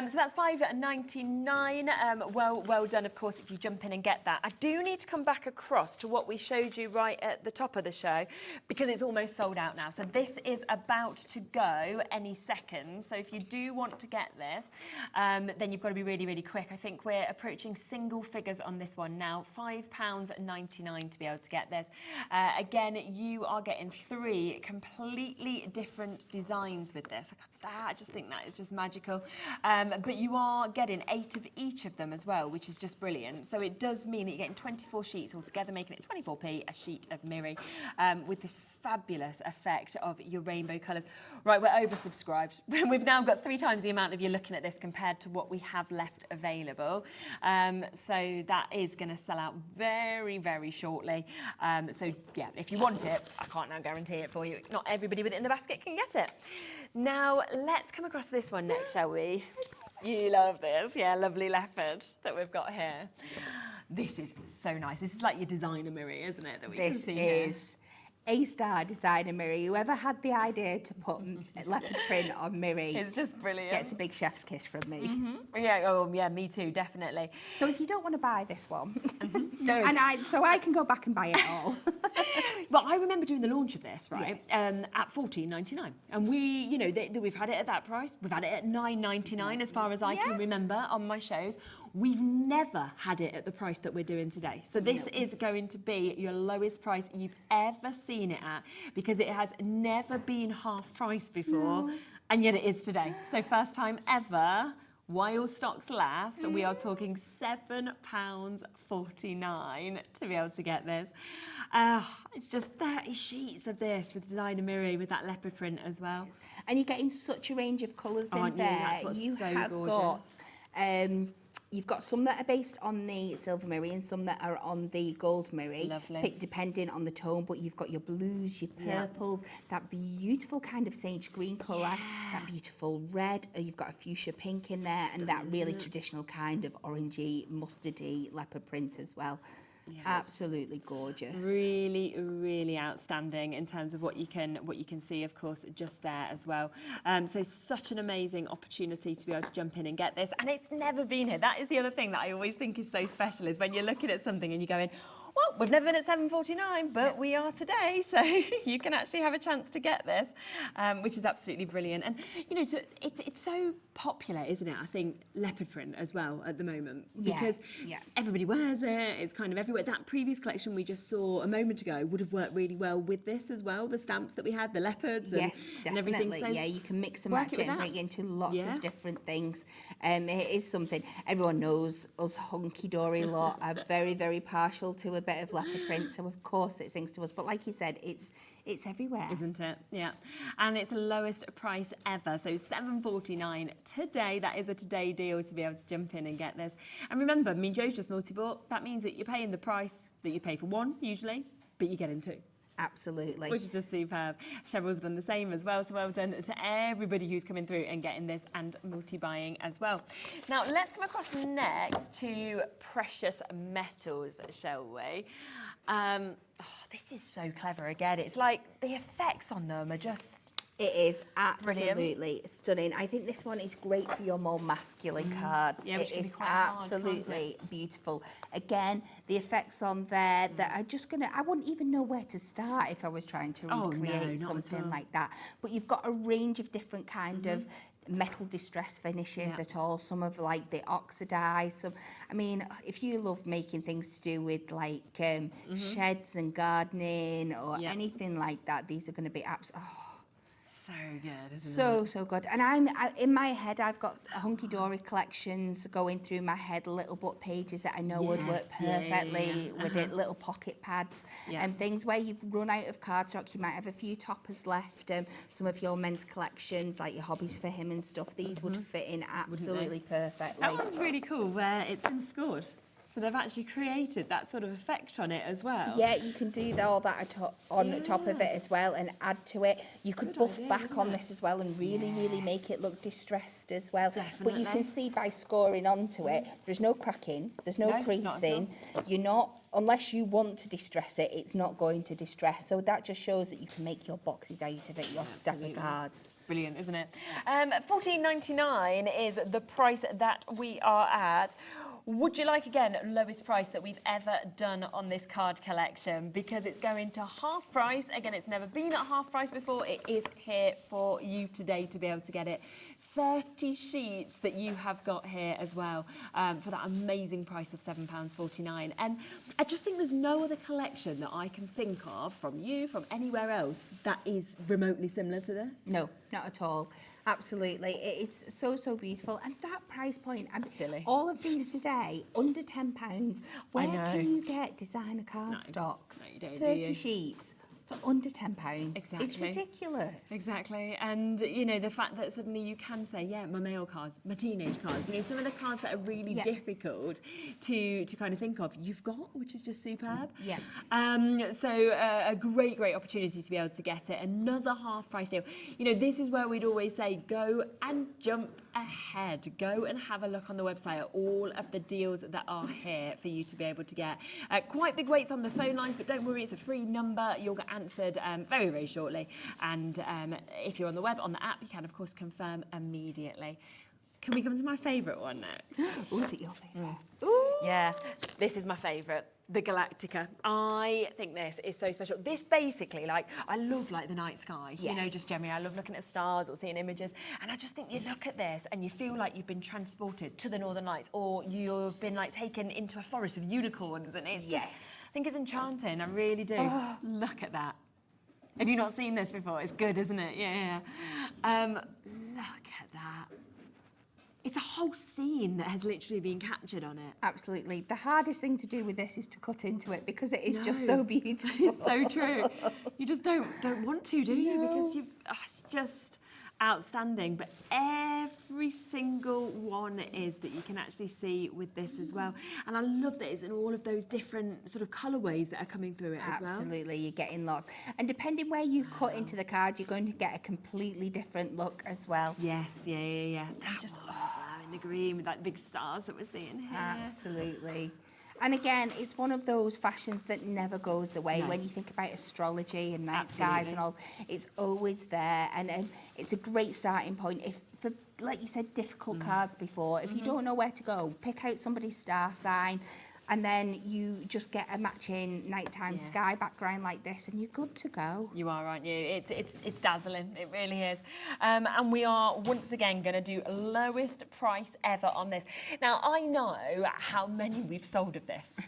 So that's $5.99. Well done, of course, if you jump in and get that. I do need to come back across to what we showed you right at the top of the show, because it's almost sold out now. So this is about to go any second. So if you do want to get this, then you've got to be really, really quick. I think we're approaching single figures on this one now. £5.99 to be able to get this. Again, you are getting 3 completely different designs with this. I just think that is just magical. But you are getting 8 of each of them as well, which is just brilliant. So it does mean that you're getting 24 sheets altogether, making it 24p a sheet of Miri, with this fabulous effect of your rainbow colours. Right, we're oversubscribed. We've now got 3 times the amount of you looking at this compared to what we have left available. So that is going to sell out very, very shortly. So yeah, if you want it, I can't now guarantee it for you. Not everybody with it in the basket can get it. Now, let's come across this one next, shall we? You love this. Yeah, lovely leopard that we've got here. This is so nice. This is like your designer Miri, isn't it? That we can see here. This is A-star designer Miri. Whoever had the idea to put leopard print on Miri, it's just brilliant. Gets a big chef's kiss from me. Yeah, oh yeah, me too, definitely. So if you don't want to buy this one, so I can go back and buy it all. Well, I remember doing the launch of this, right, at $14.99, and we've had it at that price. We've had it at $9.99 as far as I can remember on my shows. We've never had it at the price that we're doing today. So this is going to be your lowest price you've ever seen it at, because it has never been half price before, and yet it is today. So first time ever, while stocks last, we are talking £7.49 to be able to get this. It's just 30 sheets of this with designer Miri with that leopard print as well. And you're getting such a range of colours in there. That's what's you so have gorgeous. You've got some that are based on the silver Miri and some that are on the gold Miri. Lovely. Depending on the tone, but you've got your blues, your purples, that beautiful kind of sage green colour, that beautiful red, you've got a fuchsia pink in there, and that really traditional kind of orangey, mustardy leopard print as well. Yeah, Absolutely gorgeous. Really, really outstanding in terms of what you can see, of course, just there as well. So such an amazing opportunity to be able to jump in and get this, and it's never been here. That is the other thing that I always think is so special, is when you're looking at something and you're going, well, we've never been at 7.49, but we are today, so you can actually have a chance to get this, which is absolutely brilliant. And you know, it's so popular, isn't it? I think leopard print as well at the moment, because everybody wears it. It's kind of everywhere. That previous collection we just saw a moment ago would have worked really well with this as well. The stamps that we had, the leopards, and everything. So yeah, you can mix and match it and bring it into lots of different things. It is something everyone knows. Us Hunkydory lot are very, very partial to a bit of leopard print, so of course it sings to us. But like you said, it's everywhere, isn't it? Yeah, and it's the lowest price ever, so $7.49 today. That is a today deal to be able to jump in and get this. And remember, I mean, Joe's just multi-bought. That means that you're paying the price that you pay for one usually, but you're getting two. Absolutely. Which is just superb. Cheryl's done the same as well, so well done to everybody who's coming through and getting this and multi-buying as well. Now, let's come across next to precious metals, shall we? This is so clever again. It's like the effects on them are just... It is absolutely brilliant. Stunning. I think this one is great for your more masculine cards. Yeah, it is absolutely beautiful. Again, the effects on there that are just going to... I wouldn't even know where to start if I was trying to recreate something like that. But you've got a range of different kind of metal distress finishes at all. Some of like the oxidized. Some, I mean, if you love making things to do with like sheds and gardening or anything like that, these are going to be absolutely... So good, isn't it? So good. And in my head, I've got Hunkydory collections going through my head, little book pages that I know would work perfectly with it, little pocket pads and things where you've run out of cardstock. You might have a few toppers left. Some of your men's collections, like your hobbies for him and stuff, these would fit in absolutely perfectly. That one's really cool, where it's been scored. So they've actually created that sort of effect on it as well. Yeah, you can do all that on the top of it as well and add to it. You could buff back on this as well and really make it look distressed as well. Definitely. But you can see by scoring onto it, there's no cracking, there's no creasing. You're not, unless you want to distress it, it's not going to distress. So that just shows that you can make your boxes out of it, your stack of cards. Brilliant, isn't it? $14.99 is the price that we are at. Would you like, again, lowest price that we've ever done on this card collection? Because it's going to half price. Again, it's never been at half price before. It is here for you today to be able to get it. 30 sheets that you have got here as well for that amazing price of £7.49. And I just think there's no other collection that I can think of from you, from anywhere else, that is remotely similar to this. No, not at all. Absolutely. It is so beautiful. And that price point, I'm silly. All of these today, under £10. Where can you get designer cardstock? No, you don't, 30 sheets for under £10. Exactly. It's ridiculous. Exactly. And, you know, the fact that suddenly you can say, yeah, my male cards, my teenage cards, you know, some of the cards that are really difficult to kind of think of, you've got, which is just superb. Yeah. So a great opportunity to be able to get it. Another half price deal. You know, this is where we'd always say, go and jump ahead. Go and have a look on the website at all of the deals that are here for you to be able to get. Quite big waits on the phone lines, but don't worry, it's a free number. You'll get answered very shortly. And if you're on the web, on the app, you can, of course, confirm immediately. Can we come to my favourite one next? Oh, is it your favourite? Yeah, this is my favourite. The Galactica. I think this is so special. This basically, like, I love, like, the night sky. You know, just generally, I love looking at stars or seeing images. And I just think you look at this and you feel like you've been transported to the Northern Lights, or you've been, like, taken into a forest of unicorns. And it's just, I think it's enchanting. I really do. Look at that. Have you not seen this before? It's good, isn't it? Yeah. Look at that. It's a whole scene that has literally been captured on it. Absolutely. The hardest thing to do with this is to cut into it because it is just so beautiful. It's so true. You just don't want to, do you? Because it's just outstanding. But every single one is that you can actually see with this as well. And I love that it's in all of those different sort of colourways that are coming through it as well. Absolutely, you're getting lots. And depending where you cut into the card, you're going to get a completely different look as well. Yes, yeah. That just as well, in the green with like big stars that we're seeing here. Absolutely. And again, it's one of those fashions that never goes away. No. When you think about astrology and night skies and all, it's always there. And it's a great starting point. If, for, like you said, difficult cards before, if you don't know where to go, pick out somebody's star sign, and then you just get a matching nighttime sky background like this, and you're good to go. You are, aren't you? It's dazzling. It really is. And we are once again going to do lowest price ever on this. Now I know how many we've sold of this.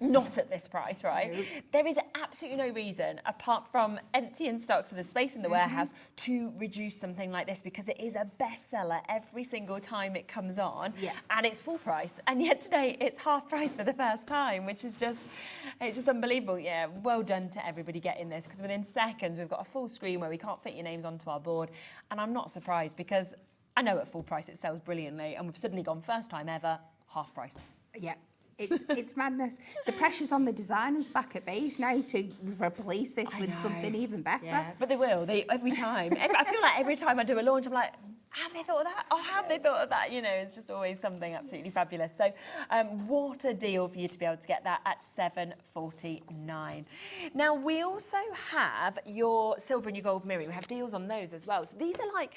Not at this price, right? Nope. There is absolutely no reason, apart from emptying stock, so there's space in the warehouse, to reduce something like this, because it is a bestseller every single time it comes on, and it's full price. And yet today it's half price for the first time, which is just, it's just unbelievable. Yeah, well done to everybody getting this, because within seconds we've got a full screen where we can't fit your names onto our board, and I'm not surprised, because I know at full price it sells brilliantly, and we've suddenly gone first time ever, half price. Yeah. It's madness. The pressure's on the designers back at base now to replace this with something even better. Yeah, but they will. Every time. I feel like every time I do a launch, I'm like, have they thought of that? Oh, have they thought of that? You know, it's just always something absolutely fabulous. So what a deal for you to be able to get that at $7.49. Now, we also have your silver and your gold mirror. We have deals on those as well. So these are like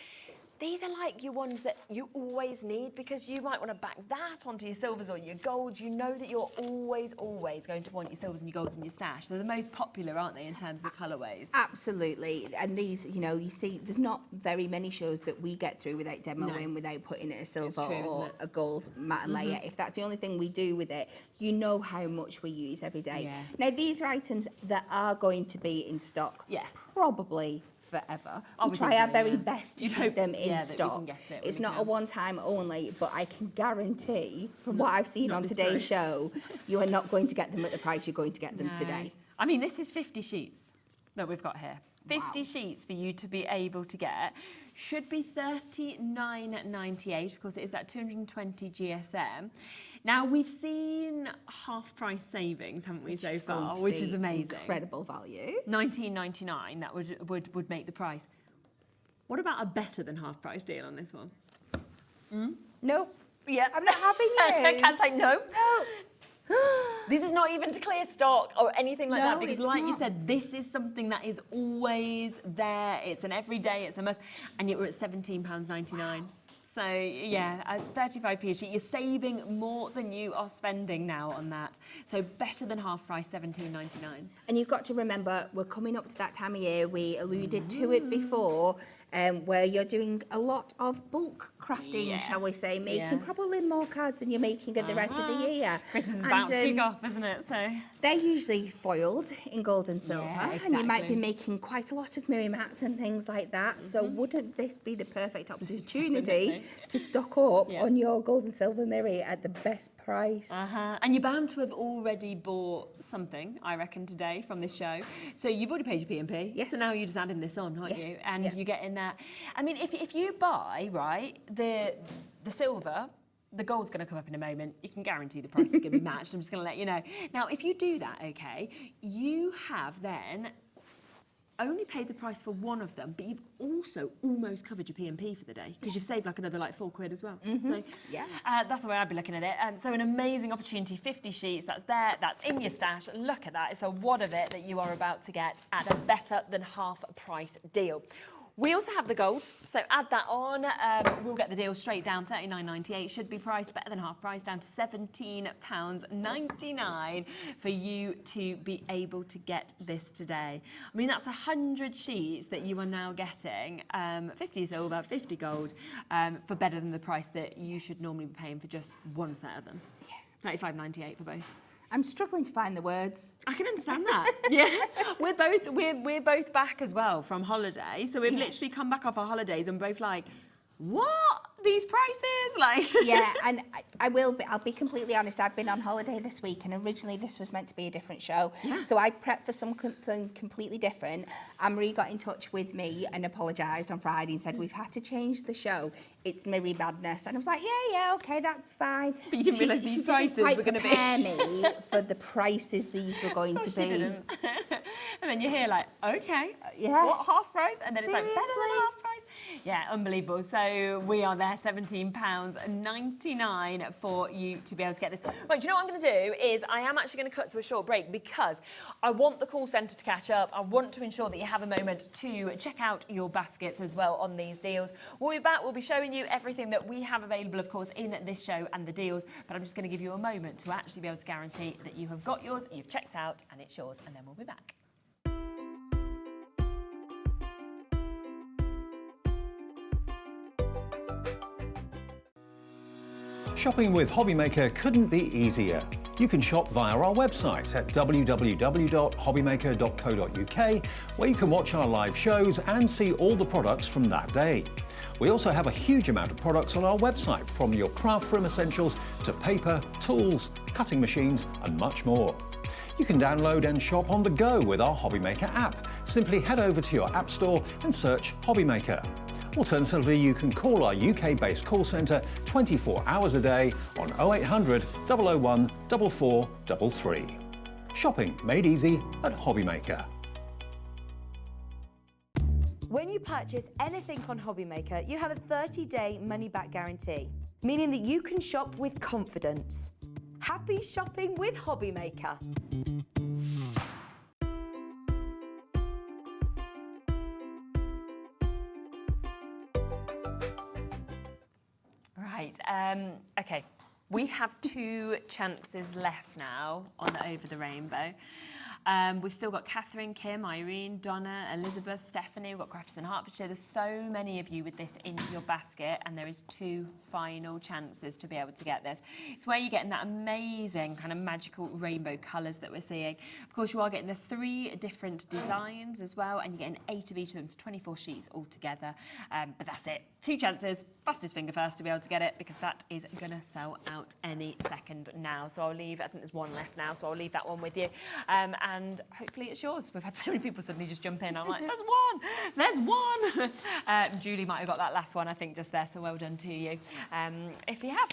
your ones that you always need, because you might want to back that onto your silvers or your golds. You know that you're always going to want your silvers and your golds in your stash. They're the most popular, aren't they, in terms of the colourways? Absolutely. And these, you know, you see, there's not very many shows that we get through without demoing, without putting it a silver or a gold matte layer. If that's the only thing we do with it, you know how much we use every day. Now, these are items that are going to be in stock probably forever. We try our very best to keep them in stock. It's not a one-time only, but I can guarantee, from what I've seen on today's show, you are not going to get them at the price you're going to get them today. I mean, this is 50 sheets that we've got here. 50 sheets for you to be able to get. Should be $39.98. Of course, it is that 220 GSM. Now, we've seen half-price savings, haven't we, so far, which is amazing. Incredible value. $19.99, that would make the price. What about a better than half-price deal on this one? Nope. Yeah. I'm not having it. Can't say no. No. This is not even to clear stock or anything like that, because it's like not. you said, this is something that is always there. It's an everyday, it's a must, and yet we're at £17.99. So yeah, at 35p a sheet, you're saving more than you are spending now on that. So better than half price, £17.99. And you've got to remember, we're coming up to that time of year. We alluded to it before, where you're doing a lot of bulk crafting, shall we say, making probably more cards than you're making at the rest of the year. Christmas is about to kick off, isn't it? So they're usually foiled in gold and silver, and you might be making quite a lot of mirror mats and things like that. So wouldn't this be the perfect opportunity to stock up on your gold and silver mirror at the best price? And you're bound to have already bought something, I reckon, today from this show. So you've already paid your P&P. Yes. So now you're just adding this on, aren't you? And you get in that. I mean, if you buy, right, the silver, the gold's going to come up in a moment. You can guarantee the price is going to be matched. I'm just going to let you know. Now, if you do that, okay, you have then only paid the price for one of them, but you've also almost covered your P&P for the day, because you've saved like another like £4 as well. So that's the way I'd be looking at it. So an amazing opportunity, 50 sheets, that's there, that's in your stash. Look at that, it's a wad of it that you are about to get at a better than half price deal. We also have the gold, so add that on. We'll get the deal straight down, $39.98. Should be priced better than half price, down to £17.99 for you to be able to get this today. I mean, that's 100 sheets that you are now getting, 50 silver, 50 gold, for better than the price that you should normally be paying for just one set of them. $35.98 for both. I'm struggling to find the words. I can understand that. We're both back as well from holiday, so we've literally come back off our holidays and both like, what? These prices? Like and I'll be completely honest, I've been on holiday this week, and originally this was meant to be a different show. So I prepped for something completely different. Anne-Marie got in touch with me and apologised on Friday and said, we've had to change the show. It's Mirry Madness. And I was like, yeah, okay, that's fine. But you didn't realise these prices were going to be. She didn't quite prepare me for the prices these were going to be. And then you're here like, okay, what, half price? And then it's like, better than half price? Yeah, unbelievable. So we are there, £17.99 for you to be able to get this. Right, do you know what I'm going to do is I am actually going to cut to a short break because I want the call centre to catch up. I want to ensure that you have a moment to check out your baskets as well on these deals. We'll be back. We'll be showing you everything that we have available, of course, in this show and the deals. But I'm just going to give you a moment to actually be able to guarantee that you have got yours, you've checked out, and it's yours. And then we'll be back. Shopping with Hobbymaker couldn't be easier. You can shop via our website at www.hobbymaker.co.uk, where you can watch our live shows and see all the products from that day. We also have a huge amount of products on our website, from your craft room essentials to paper, tools, cutting machines and much more. You can download and shop on the go with our Hobbymaker app. Simply head over to your app store and search Hobbymaker. Alternatively, you can call our UK-based call centre 24 hours a day on 0800 001 4433. Shopping made easy at Hobbymaker. When you purchase anything on Hobbymaker, you have a 30-day money-back guarantee, meaning that you can shop with confidence. Happy shopping with Hobbymaker. Right, okay. We have 2 chances left now on Over the Rainbow. We've still got Catherine, Kim, Irene, Donna, Elizabeth, Stephanie. We've got Crafts in Hertfordshire. There's so many of you with this in your basket, and there is 2 final chances to be able to get this. It's where you're getting that amazing kind of magical rainbow colours that we're seeing. Of course, you are getting the 3 different designs as well, and you're getting 8 of each of them, so 24 sheets altogether. But that's it. 2 chances, fastest finger first to be able to get it, because that is going to sell out any second now. So I'll leave, I think there's 1 left now, so I'll leave that one with you. And hopefully it's yours. We've had so many people suddenly just jump in. I'm like, there's 1! Julie might have got that last one, I think, just there, so well done to you, if you have.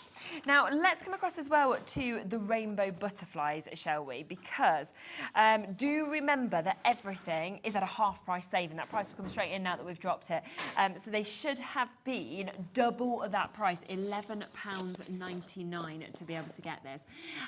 Now, let's come across as well to the rainbow butterflies, shall we? Because do remember that everything is at a half price saving. That price will come straight in now that we've dropped it. So they should have been double that price, £11.99 to be able to get this.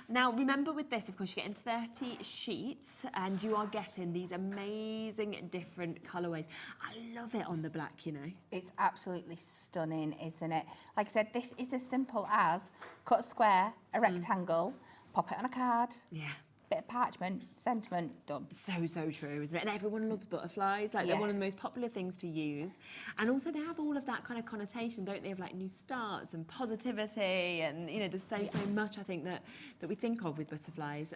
Now, remember with this, of course, you're getting 30 sheets and you are getting these amazing different colourways. I love it on the black, you know. It's absolutely stunning, isn't it? Like I said, this is as simple as cut a square, a rectangle, pop it on a card. Yeah. Bit of parchment, sentiment, done. So true, isn't it? And everyone loves butterflies. Like, they're one of the most popular things to use. And also they have all of that kind of connotation, don't they, of like new starts and positivity, and you know, there's so much I think that we think of with butterflies.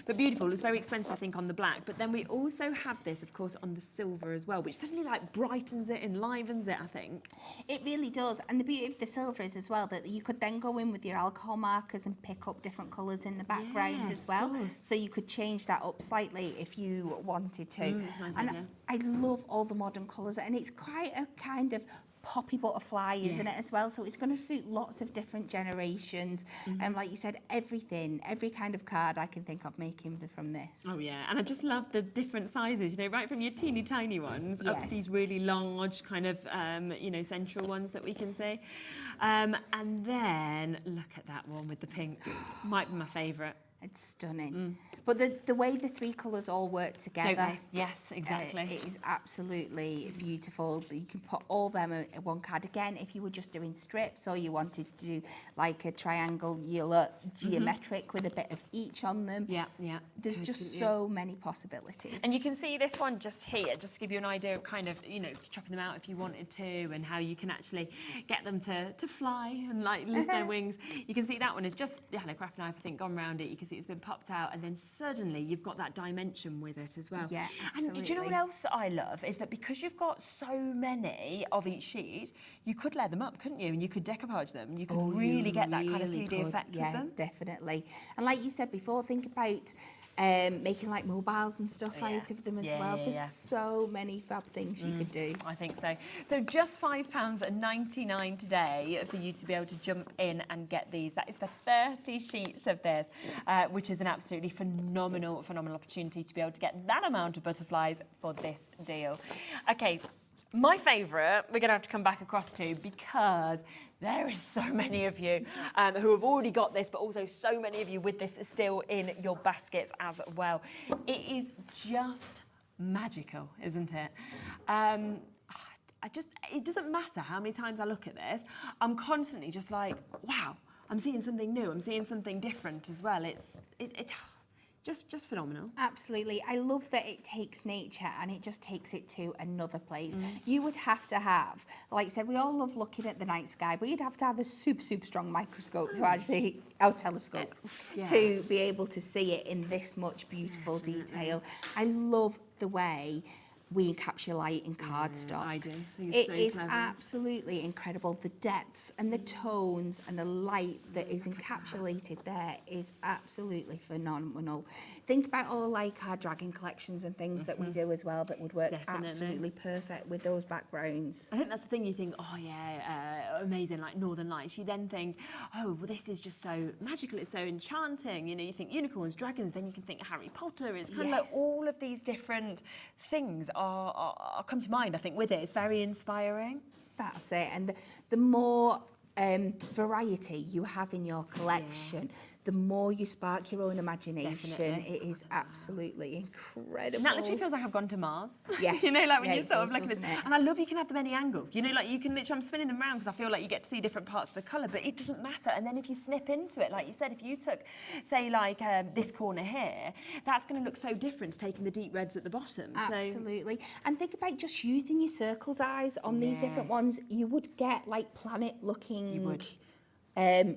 But beautiful. It's very expensive, I think, on the black. But then we also have this, of course, on the silver as well, which suddenly like brightens it, enlivens it, I think. It really does. And the beauty of the silver is as well that you could then go in with your alcohol markers and pick up different colours in the background as well. So you could change that up slightly if you wanted to. Nice, and I love all the modern colours, and it's quite a kind of poppy butterfly, isn't it, as well? So it's going to suit lots of different generations. And like you said, every kind of card I can think of making from this. Oh yeah, and I just love the different sizes, you know, right from your teeny tiny ones up to these really large kind of, you know, central ones that we can see. And then look at that one with the pink. Might be my favourite. It's stunning. But the way the 3 colours all work together. Don't they? Yes, exactly. It is absolutely beautiful. You can put all them in one card. Again, if you were just doing strips or you wanted to do like a triangular geometric with a bit of each on them. Yeah. There's just so many possibilities. And you can see this one just here, just to give you an idea of kind of, you know, chopping them out if you wanted to, and how you can actually get them to fly and like lift their wings. You can see that one is just, had a craft knife, I think, gone round it. You can see it's been popped out, and then suddenly you've got that dimension with it as well. Yeah, absolutely. And do you know what else I love is that because you've got so many of each sheet, you could layer them up, couldn't you? And you could decoupage them. You could really get that kind of 3D effect with them. Yeah, definitely. And like you said before, think about making like mobiles and stuff out of them as well. There's so many fab things you could do. I think so. So just £5.99 today for you to be able to jump in and get these. That is for 30 sheets of this, which is an absolutely phenomenal opportunity to be able to get that amount of butterflies for this deal. Okay. My favourite, we're going to have to come back across to because there is so many of you who have already got this, but also so many of you with this still in your baskets as well. It is just magical, isn't it? It doesn't matter how many times I look at this, I'm constantly just like, wow, I'm seeing something new, I'm seeing something different as well. It's just phenomenal. Absolutely. I love that it takes nature and it just takes it to another place. You would have to have, like I said, we all love looking at the night sky, but you'd have to have a super, super strong microscope to actually, telescope, to be able to see it in this much beautiful detail. I love the way we encapsulate in cardstock. I do. I think It so is clever. absolutely incredible. The depths and the tones and the light that is encapsulated there is absolutely phenomenal. Think about all like our dragon collections and things that we do as well that would work absolutely perfect with those backgrounds. I think that's the thing, you think, oh yeah, amazing, like Northern Lights. You then think, oh, well, this is just so magical, it's so enchanting. You know, you think unicorns, dragons, then you can think Harry Potter. It's kind of like all of these different things are come to mind, I think, with it. It's very inspiring. That's it. And the more variety you have in your collection, the more you spark your own imagination. Definitely. It is absolutely incredible. And that literally feels like I've gone to Mars. Yes. You know, like when Yeah, you're it sort of does, looking at this. doesn't it? And I love you can have them any angle. You know, like you can literally, I'm spinning them around because I feel like you get to see different parts of the colour, but it doesn't matter. And then if you snip into it, like you said, if you took, say, like this corner here, that's going to look so different to taking the deep reds at the bottom. Absolutely. And think about just using your circle dies on these different ones. You would get like planet-looking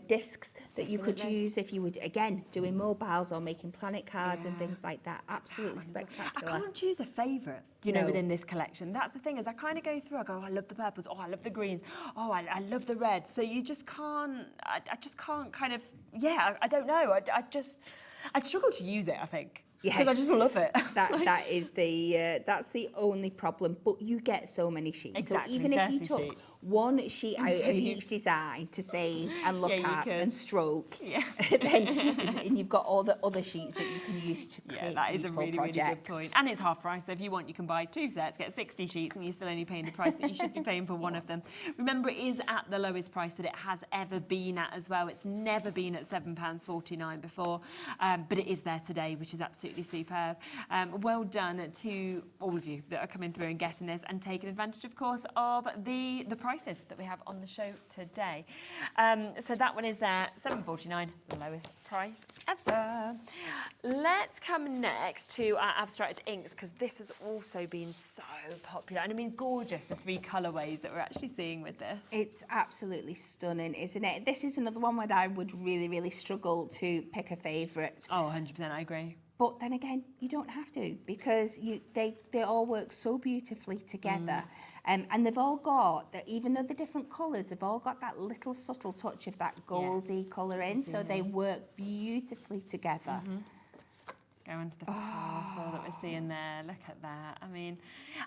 discs that you could use if you would, again, doing mobiles or making planet cards and things like that. Absolutely spectacular. I can't choose a favourite, you know, within this collection. That's the thing, is I kind of go through, I go, oh, I love the purples, oh, I love the greens, oh, I love the reds. So you just can't, I just can't kind of, I don't know. I struggle to use it, I think. Yes. Because I just love it. That is the that's the only problem. But you get so many sheets. Exactly, so even if you 30 took sheets. one sheet out of each design to save and look Yeah, you at could. and stroke, then you've got all the other sheets that you can use to create Yeah, that is a beautiful really, projects. really good point. And it's half price, so if you want, you can buy 2 sets, get 60 sheets, and you're still only paying the price that you should be paying for one of them. Remember, it is at the lowest price that it has ever been at as well. It's never been at £7.49 before, but it is there today, which is absolutely superb. Well done to all of you that are coming through and getting this and taking advantage, of course, of the prices that we have on the show today. So that one is there, £7.49, the lowest price ever. Let's come next to our abstract inks, because this has also been so popular. And I mean, gorgeous, the 3 colourways that we're actually seeing with this. It's absolutely stunning, isn't it? This is another one where I would really, really struggle to pick a favourite. Oh, 100%, I agree. But then again, you don't have to, because they all work so beautifully together. And they've all got, even though they're different colours, they've all got that little subtle touch of that goldy colour in, so they work beautifully together. Go into the purple that we're seeing there. Look at that. I mean,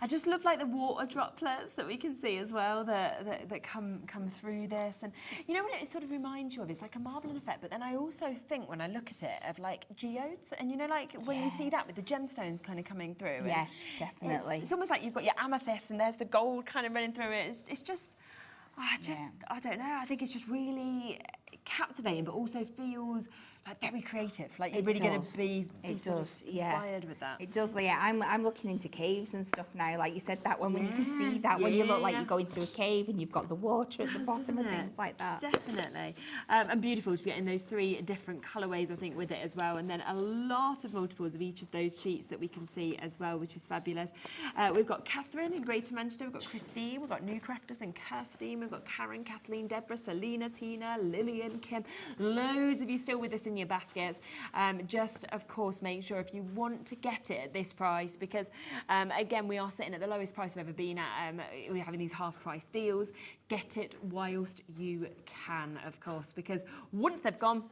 I just love like the water droplets that we can see as well that come through this. And you know what it sort of reminds you of? It's like a marbling effect. But then I also think when I look at it of like geodes, and you know, like when you see that with the gemstones kind of coming through. Yeah, definitely. It's almost like you've got your amethyst and there's the gold kind of running through it. It's just, I don't know. I think it's just really captivating, but also feels like very creative. Like you're really going to be sort of inspired with that. It does, yeah. I'm looking into caves and stuff now. Like you said, that one when you can see that, when you look like you're going through a cave and you've got the water at the bottom and things like that. Definitely. And beautiful to be getting those 3 different colourways, I think, with it as well. And then a lot of multiples of each of those sheets that we can see as well, which is fabulous. We've got Catherine in Greater Manchester. We've got Christine. We've got New Crafters and Kirsteen. We've got Karen, Kathleen, Deborah, Selena, Tina, Lillian, Kim. Loads of you still with us in your baskets. Just, of course, make sure if you want to get it at this price, because, again, we are sitting at the lowest price we've ever been at. We're having these half-price deals. Get it whilst you can, of course, because once they've gone,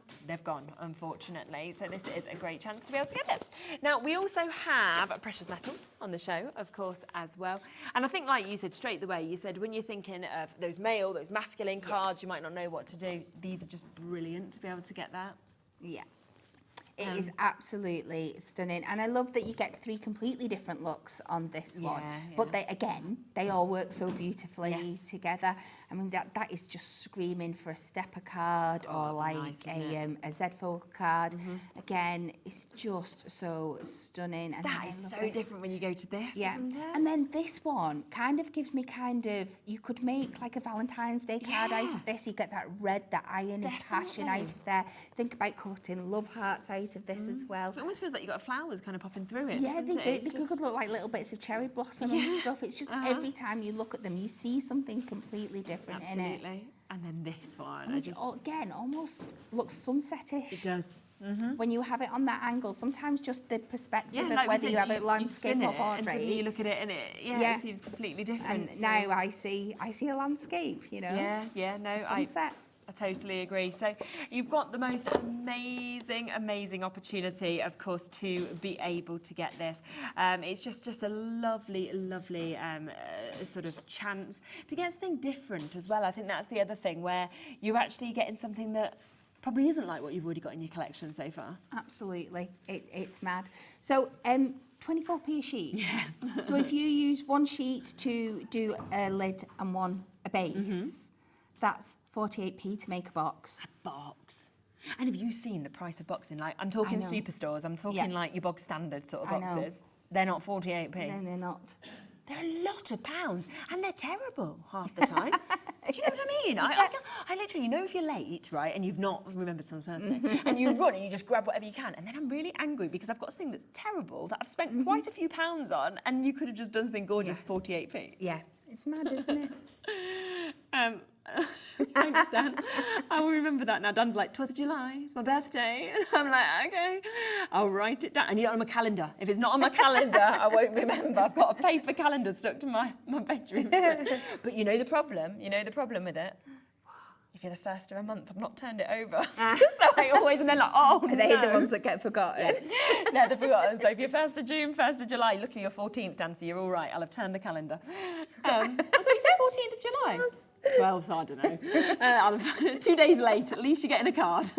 unfortunately. So this is a great chance to be able to get it. Now, we also have precious metals on the show, of course, as well. And I think, like you said, straight away, you said when you're thinking of those male, those masculine cards, you might not know what to do. These are just brilliant to be able to get that. Yeah. It is absolutely stunning, and I love that you get 3 completely different looks on this one. But they all work so beautifully together. I mean, that is just screaming for a stepper card or like a Z-fold card. Again, it's just so stunning. And that is so different when you go to this, isn't it? And then this one kind of gives me you could make like a Valentine's Day card out of this. You get that red, that iron and passion out of there. Think about cutting love hearts out of this as well. It almost feels like you've got flowers kind of popping through it. Yeah, they do. It's They could look like little bits of cherry blossom and stuff. It's just every time you look at them, you see something completely different in it. And then this one, Which again almost looks sunset-ish. It does. When you have it on that angle, sometimes just the perspective of like whether you have it landscape or portrait. And suddenly you look at it and it seems completely different. And now I see a landscape, you know. Sunset. I totally agree. So you've got the most amazing opportunity, of course, to be able to get this. It's just a lovely sort of chance to get something different as well. I think that's the other thing, where you're actually getting something that probably isn't like what you've already got in your collection so far. Absolutely. It's mad. So 24p a sheet. So if you use 1 sheet to do a lid and a base, that's 48p to make a box. A box. And have you seen the price of boxing? Like, I'm talking superstores, I'm talking like your bog standard sort of boxes. They're not 48p. No, they're not. They're a lot of pounds, and they're terrible half the time. Do you know what I mean? I literally, if you're late, right, and you've not remembered someone's birthday, and you run and you just grab whatever you can, and then I'm really angry because I've got something that's terrible that I've spent quite a few pounds on, and you could have just done something gorgeous for 48p. Yeah, it's mad, isn't it? Thanks, Dan. I will remember that now. Dan's like, 12th of July, it's my birthday. I'm like, okay, I'll write it down. I need it on my calendar. If it's not on my calendar, I won't remember. I've got a paper calendar stuck to my bedroom. But you know the problem with it? If you're the first of a month, I've not turned it over. So I always, and then like, oh Are they the ones that get forgotten? No, they're forgotten. So if you're 1st of June, 1st of July, luckily you're 14th, Dan, so you're all right. I'll have turned the calendar. I thought you said 14th of July. 12th, I don't know. I'll have 2 days late, at least you're getting a card.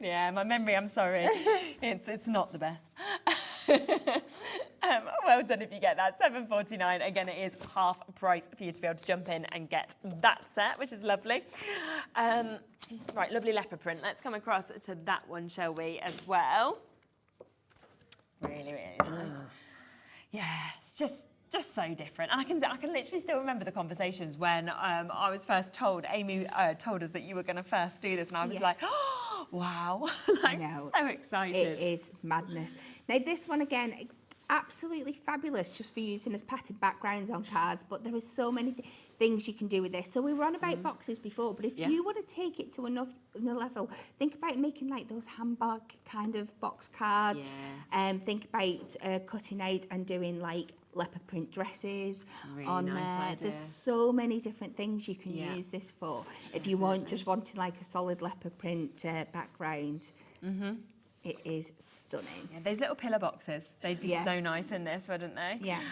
Yeah, my memory, I'm sorry. It's not the best. Well done if you get that. £7.49. Again, it is half price for you to be able to jump in and get that set, which is lovely. Right, lovely leopard print. Let's come across to that one, shall we, as well. Really nice. Yeah, it's just so different. And I can literally still remember the conversations when I was first told, Amy told us that you were going to first do this, and I was like, oh, wow. So excited. It is madness. Now this one again, absolutely fabulous just for using as pattern backgrounds on cards, but there are so many things you can do with this. So we were on about boxes before, but if you want to take it to another level, think about making like those handbag kind of box cards. Think about cutting out and doing like leopard print dresses on there. There's so many different things you can use this for. If you want just wanting like a solid leopard print background. It is stunning. Yeah, those little pillar boxes, they'd be so nice in this, wouldn't they? Yeah.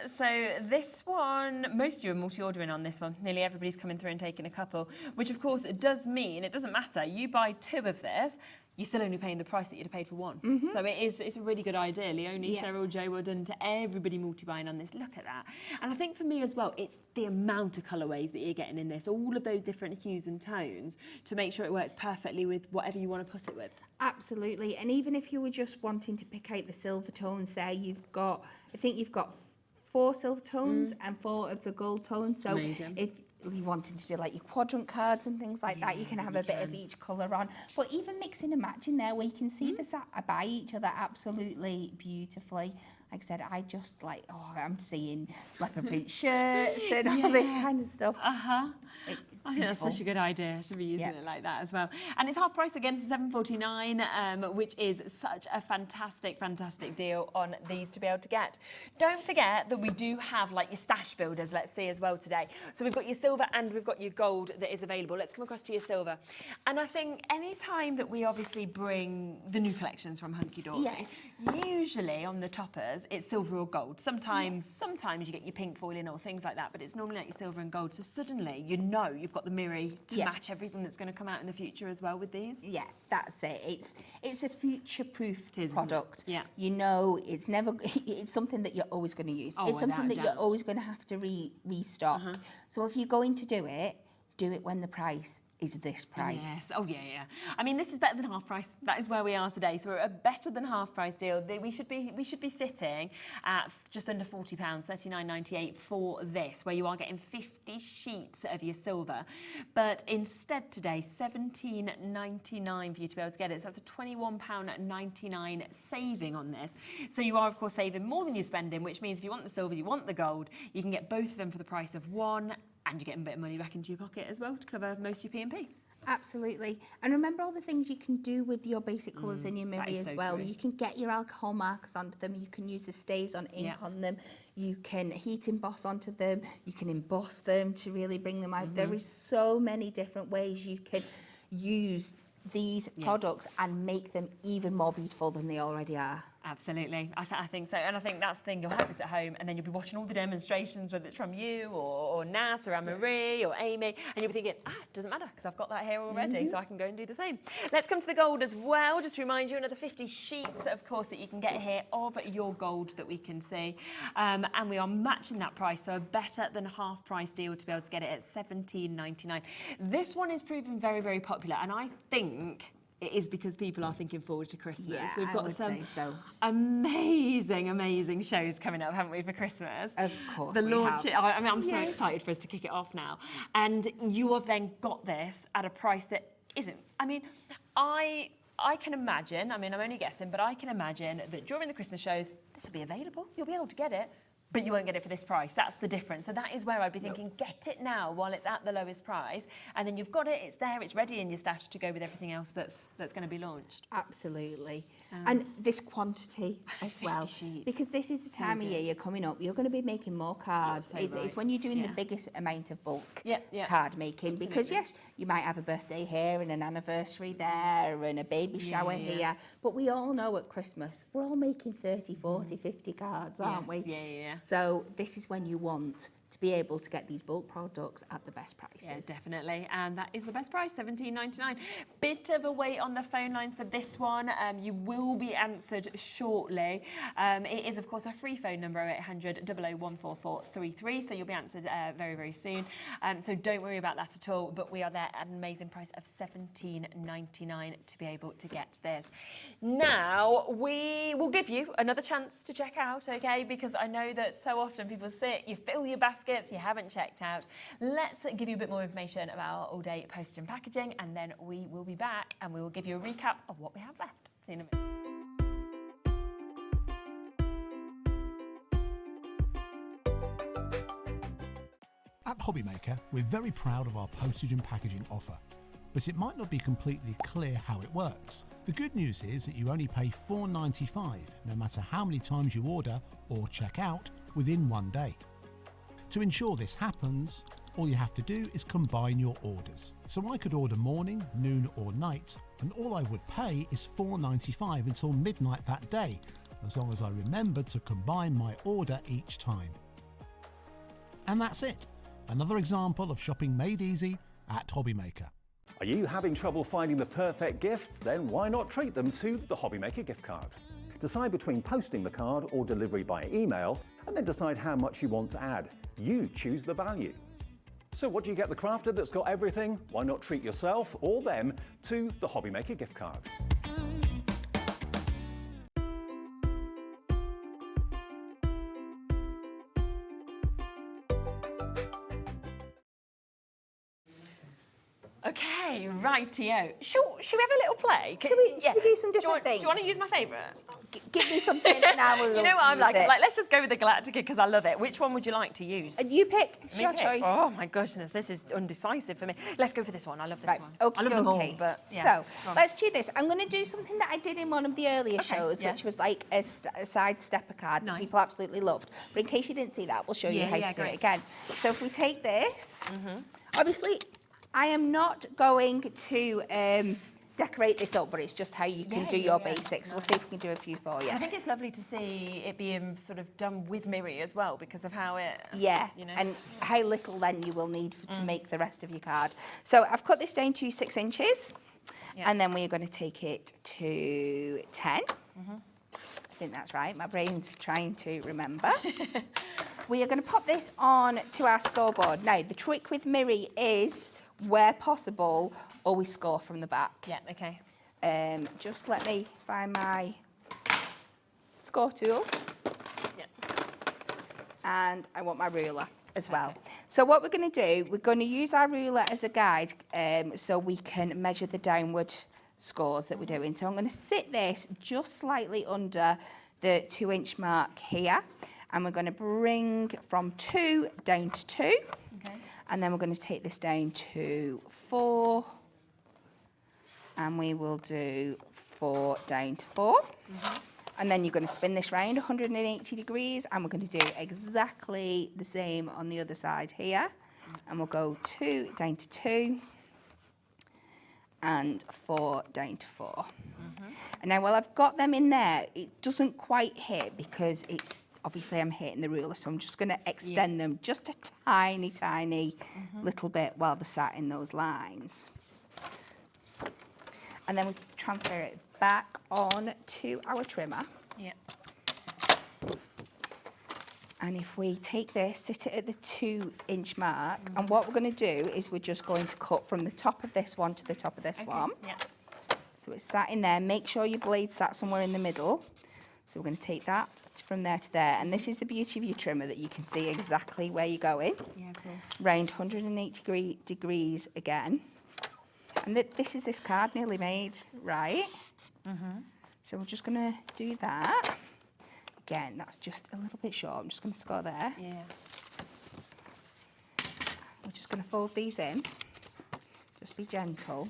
So this one, most of you are multi-ordering on this one. Nearly everybody's coming through and taking a couple, which of course it does mean, it doesn't matter, you buy 2 of this, you're still only paying the price that you'd have paid for 1. So it's a really good idea. Leonie, Cheryl, Joe, well done to everybody multi-buying on this. Look at that. And I think for me as well, it's the amount of colourways that you're getting in this, all of those different hues and tones to make sure it works perfectly with whatever you want to put it with. Absolutely. And even if you were just wanting to pick out the silver tones there, I think you've got 4 silver tones and 4 of the gold tones. So if you wanted to do like your quadrant cards and things like that, you can have a bit of each colour on. But even mixing and matching there, where you can see the sat by each other absolutely beautifully. Like I said, I just like, I'm seeing leopard print shirts and all this kind of stuff. I think that's such a good idea to be using it like that as well. And it's half price again, it's £7.49, which is such a fantastic deal on these to be able to get. Don't forget that we do have like your stash builders, let's see, as well today. So we've got your silver and we've got your gold that is available. Let's come across to your silver. And I think any time that we obviously bring the new collections from Hunkydory, usually on the toppers, it's silver or gold. Sometimes you get your pink foil in or things like that, but it's normally like your silver and gold. So suddenly you're know you've got the mirror to Yes. match everything that's going to come out in the future as well with these. Yeah, that's it. It's a future-proof It is, isn't it? product. Yeah. You know, it's something that you're always going to use. Oh, It's something without that a you're doubt. always going to have to restock. So if you're going to do it when the price is this price. Yes. Oh, yeah, yeah. I mean, this is better than half price. That is where we are today. So we're at a better than half price deal. We should be sitting at just under £40, $39.98 for this, where you are getting 50 sheets of your silver. But instead today, $17.99 for you to be able to get it. So that's a £21.99 saving on this. So you are, of course, saving more than you're spending, which means if you want the silver, you want the gold, you can get both of them for the price of one, and you're getting a bit of money back into your pocket as well to cover most of your P&P. Absolutely. And remember all the things you can do with your basic colours in your mirror that is as so well. true. You can get your alcohol markers onto them. You can use the stays on ink on them. You can heat emboss onto them. You can emboss them to really bring them out. There is so many different ways you can use these products and make them even more beautiful than they already are. Absolutely. I think so. And I think that's the thing. You'll have this at home and then you'll be watching all the demonstrations, whether it's from you or Nat or Anne-Marie or Amy, and you'll be thinking, it doesn't matter because I've got that here already, so I can go and do the same. Let's come to the gold as well. Just to remind you, another 50 sheets, of course, that you can get here of your gold that we can see. And we are matching that price, so a better than half price deal to be able to get it at $17.99. This one is proving very, very popular, and I think it is because people are thinking forward to Christmas. Yeah, We've I got would some say so. amazing shows coming up, haven't we, for Christmas? Of course The we launch. have. I mean, I'm so excited for us to kick it off now. And you have then got this at a price that isn't. I mean, I can imagine, I mean, I'm only guessing, but I can imagine that during the Christmas shows, this will be available. You'll be able to get it. But you won't get it for this price. That's the difference. So that is where I'd be thinking, get it now while it's at the lowest price. And then you've got it, it's there, it's ready in your stash to go with everything else that's going to be launched. Absolutely. And this quantity as well. sheets. Because this is the time of year you're coming up, you're going to be making more cards. So It's right. when you're doing the biggest amount of bulk Yeah. card making. Because yes, you might have a birthday here and an anniversary there and a baby shower here. But we all know at Christmas, we're all making 30, 40, 50 cards, aren't we? Yeah. So this is when you want to be able to get these bulk products at the best prices. Yeah, definitely. And that is the best price, $17.99. Bit of a wait on the phone lines for this one. You will be answered shortly. It is, of course, a free phone number, 0800 00014433. So you'll be answered very, very soon. So don't worry about that at all. But we are there at an amazing price of $17.99 to be able to get this. Now, we will give you another chance to check out, okay? Because I know that so often people sit, you fill your baskets, you haven't checked out. Let's give you a bit more information about our all-day postage and packaging, and then we will be back and we will give you a recap of what we have left. See you in a minute. At Hobbymaker, we're very proud of our postage and packaging offer, but it might not be completely clear how it works. The good news is that you only pay $4.95 no matter how many times you order or check out within one day. To ensure this happens, all you have to do is combine your orders. So I could order morning, noon or night, and all I would pay is $4.95 until midnight that day, as long as I remember to combine my order each time. And that's it. Another example of shopping made easy at Hobbymaker. Are you having trouble finding the perfect gift? Then why not treat them to the Hobbymaker gift card? Decide between posting the card or delivery by email, and then decide how much you want to add. You choose the value. So what do you get the crafter that's got everything? Why not treat yourself or them to the Hobbymaker gift card? Okay, rightio. Should we have a little play? Should we do some different things? Do you want to use my favourite? Give me something and I will You know what I'm use like? it. Like, let's just go with the Galactica because I love it. Which one would you like to use? You pick. It's Me your pick? choice. Oh my goodness, this is undecisive for me. Let's go for this one. I love this one. I love them all, but yeah. So Go on. let's do this. I'm going to do something that I did in one of the earlier Okay, shows, yeah. which was like a side stepper card that people absolutely loved. But in case you didn't see that, we'll show you how to do it again. So if we take this, obviously I am not going to decorate this up, but it's just how you can do your basics. We'll see if we can do a few for you. I think it's lovely to see it being sort of done with Miri as well, because of how it, yeah, you know. and how little then you will need to make the rest of your card. So I've cut this down to 6 inches, and then we're going to take it to 10. I think that's right. My brain's trying to remember. We are going to pop this on to our scoreboard. Now, the trick with Miri is, where possible, always score from the back. Yeah, okay. Just let me find my score tool. Yeah. And I want my ruler as well. So what we're going to do, we're going to use our ruler as a guide so we can measure the downward scores that we're doing. So I'm going to sit this just slightly under the 2-inch mark here, and we're going to bring from 2 down to 2. Okay. And then we're going to take this down to 4, and we will do 4 down to 4. And then you're going to spin this round 180 degrees, and we're going to do exactly the same on the other side here. And we'll go 2 down to 2, and 4 down to 4. And now, while I've got them in there, it doesn't quite hit because it's obviously I'm hitting the ruler, so I'm just going to extend them just a tiny, tiny little bit while they're sat in those lines. And then we transfer it back on to our trimmer. Yeah. And if we take this, sit it at the 2-inch mark, and what we're going to do is we're just going to cut from the top of this one to the top of this one. Yeah. So it's sat in there. Make sure your blade's sat somewhere in the middle. So we're going to take that from there to there. And this is the beauty of your trimmer, that you can see exactly where you're going. Yeah, of course. Round 180 degrees again. And this is this card nearly made, right? So we're just going to do that. Again, that's just a little bit short. I'm just going to score there. Yeah. We're just going to fold these in. Just be gentle.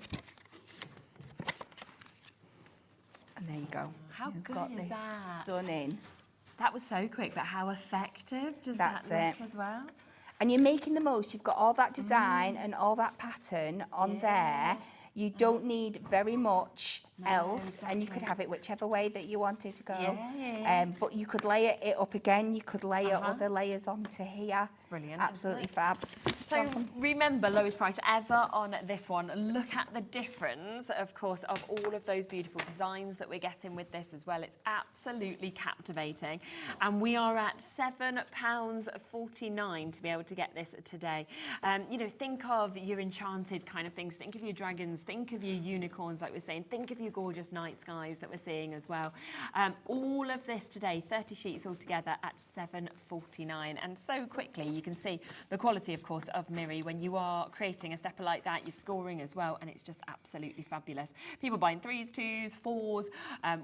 And there you go. How You've good got is this that? stunning. That was so quick, but how effective does That's that look it. as well? And you're making the most. You've got all that design and all that pattern on there. You don't need very much else, and you could have it whichever way that you wanted to go. But you could layer it up again. You could layer other layers onto here. Brilliant. Absolutely fab. So remember, lowest price ever on this one. Look at the difference, of course, of all of those beautiful designs that we're getting with this as well. It's absolutely captivating. And we are at £7.49 to be able to get this today. You know, think of your enchanted kind of things. Think of your dragons. Think of your unicorns, like we're saying. Think of your gorgeous night skies that we're seeing as well. All of this today, 30 sheets altogether at £7.49. And so quickly, you can see the quality, of course, of Miri. When you are creating a stepper like that, you're scoring as well, and it's just absolutely fabulous. People buying 3s, 2s, 4s.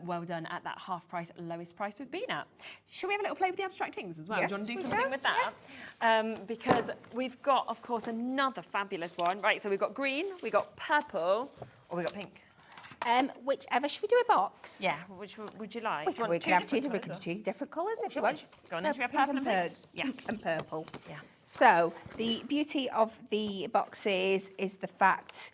Well done at that half price, lowest price we've been at. Should we have a little play with the abstract things as well? Yes, Do you want to do we something shall. with that? Yes. Because we've got, of course, another fabulous one. Right, so we've got green, we've got purple, or we've got pink. Whichever. Should we do a box? Yeah, which would you like? We Do you can, want have two colours, or- different colours if you sure. want. Go on then, should we have purple and pink? Yeah. And purple. Yeah. So the beauty of the boxes is the fact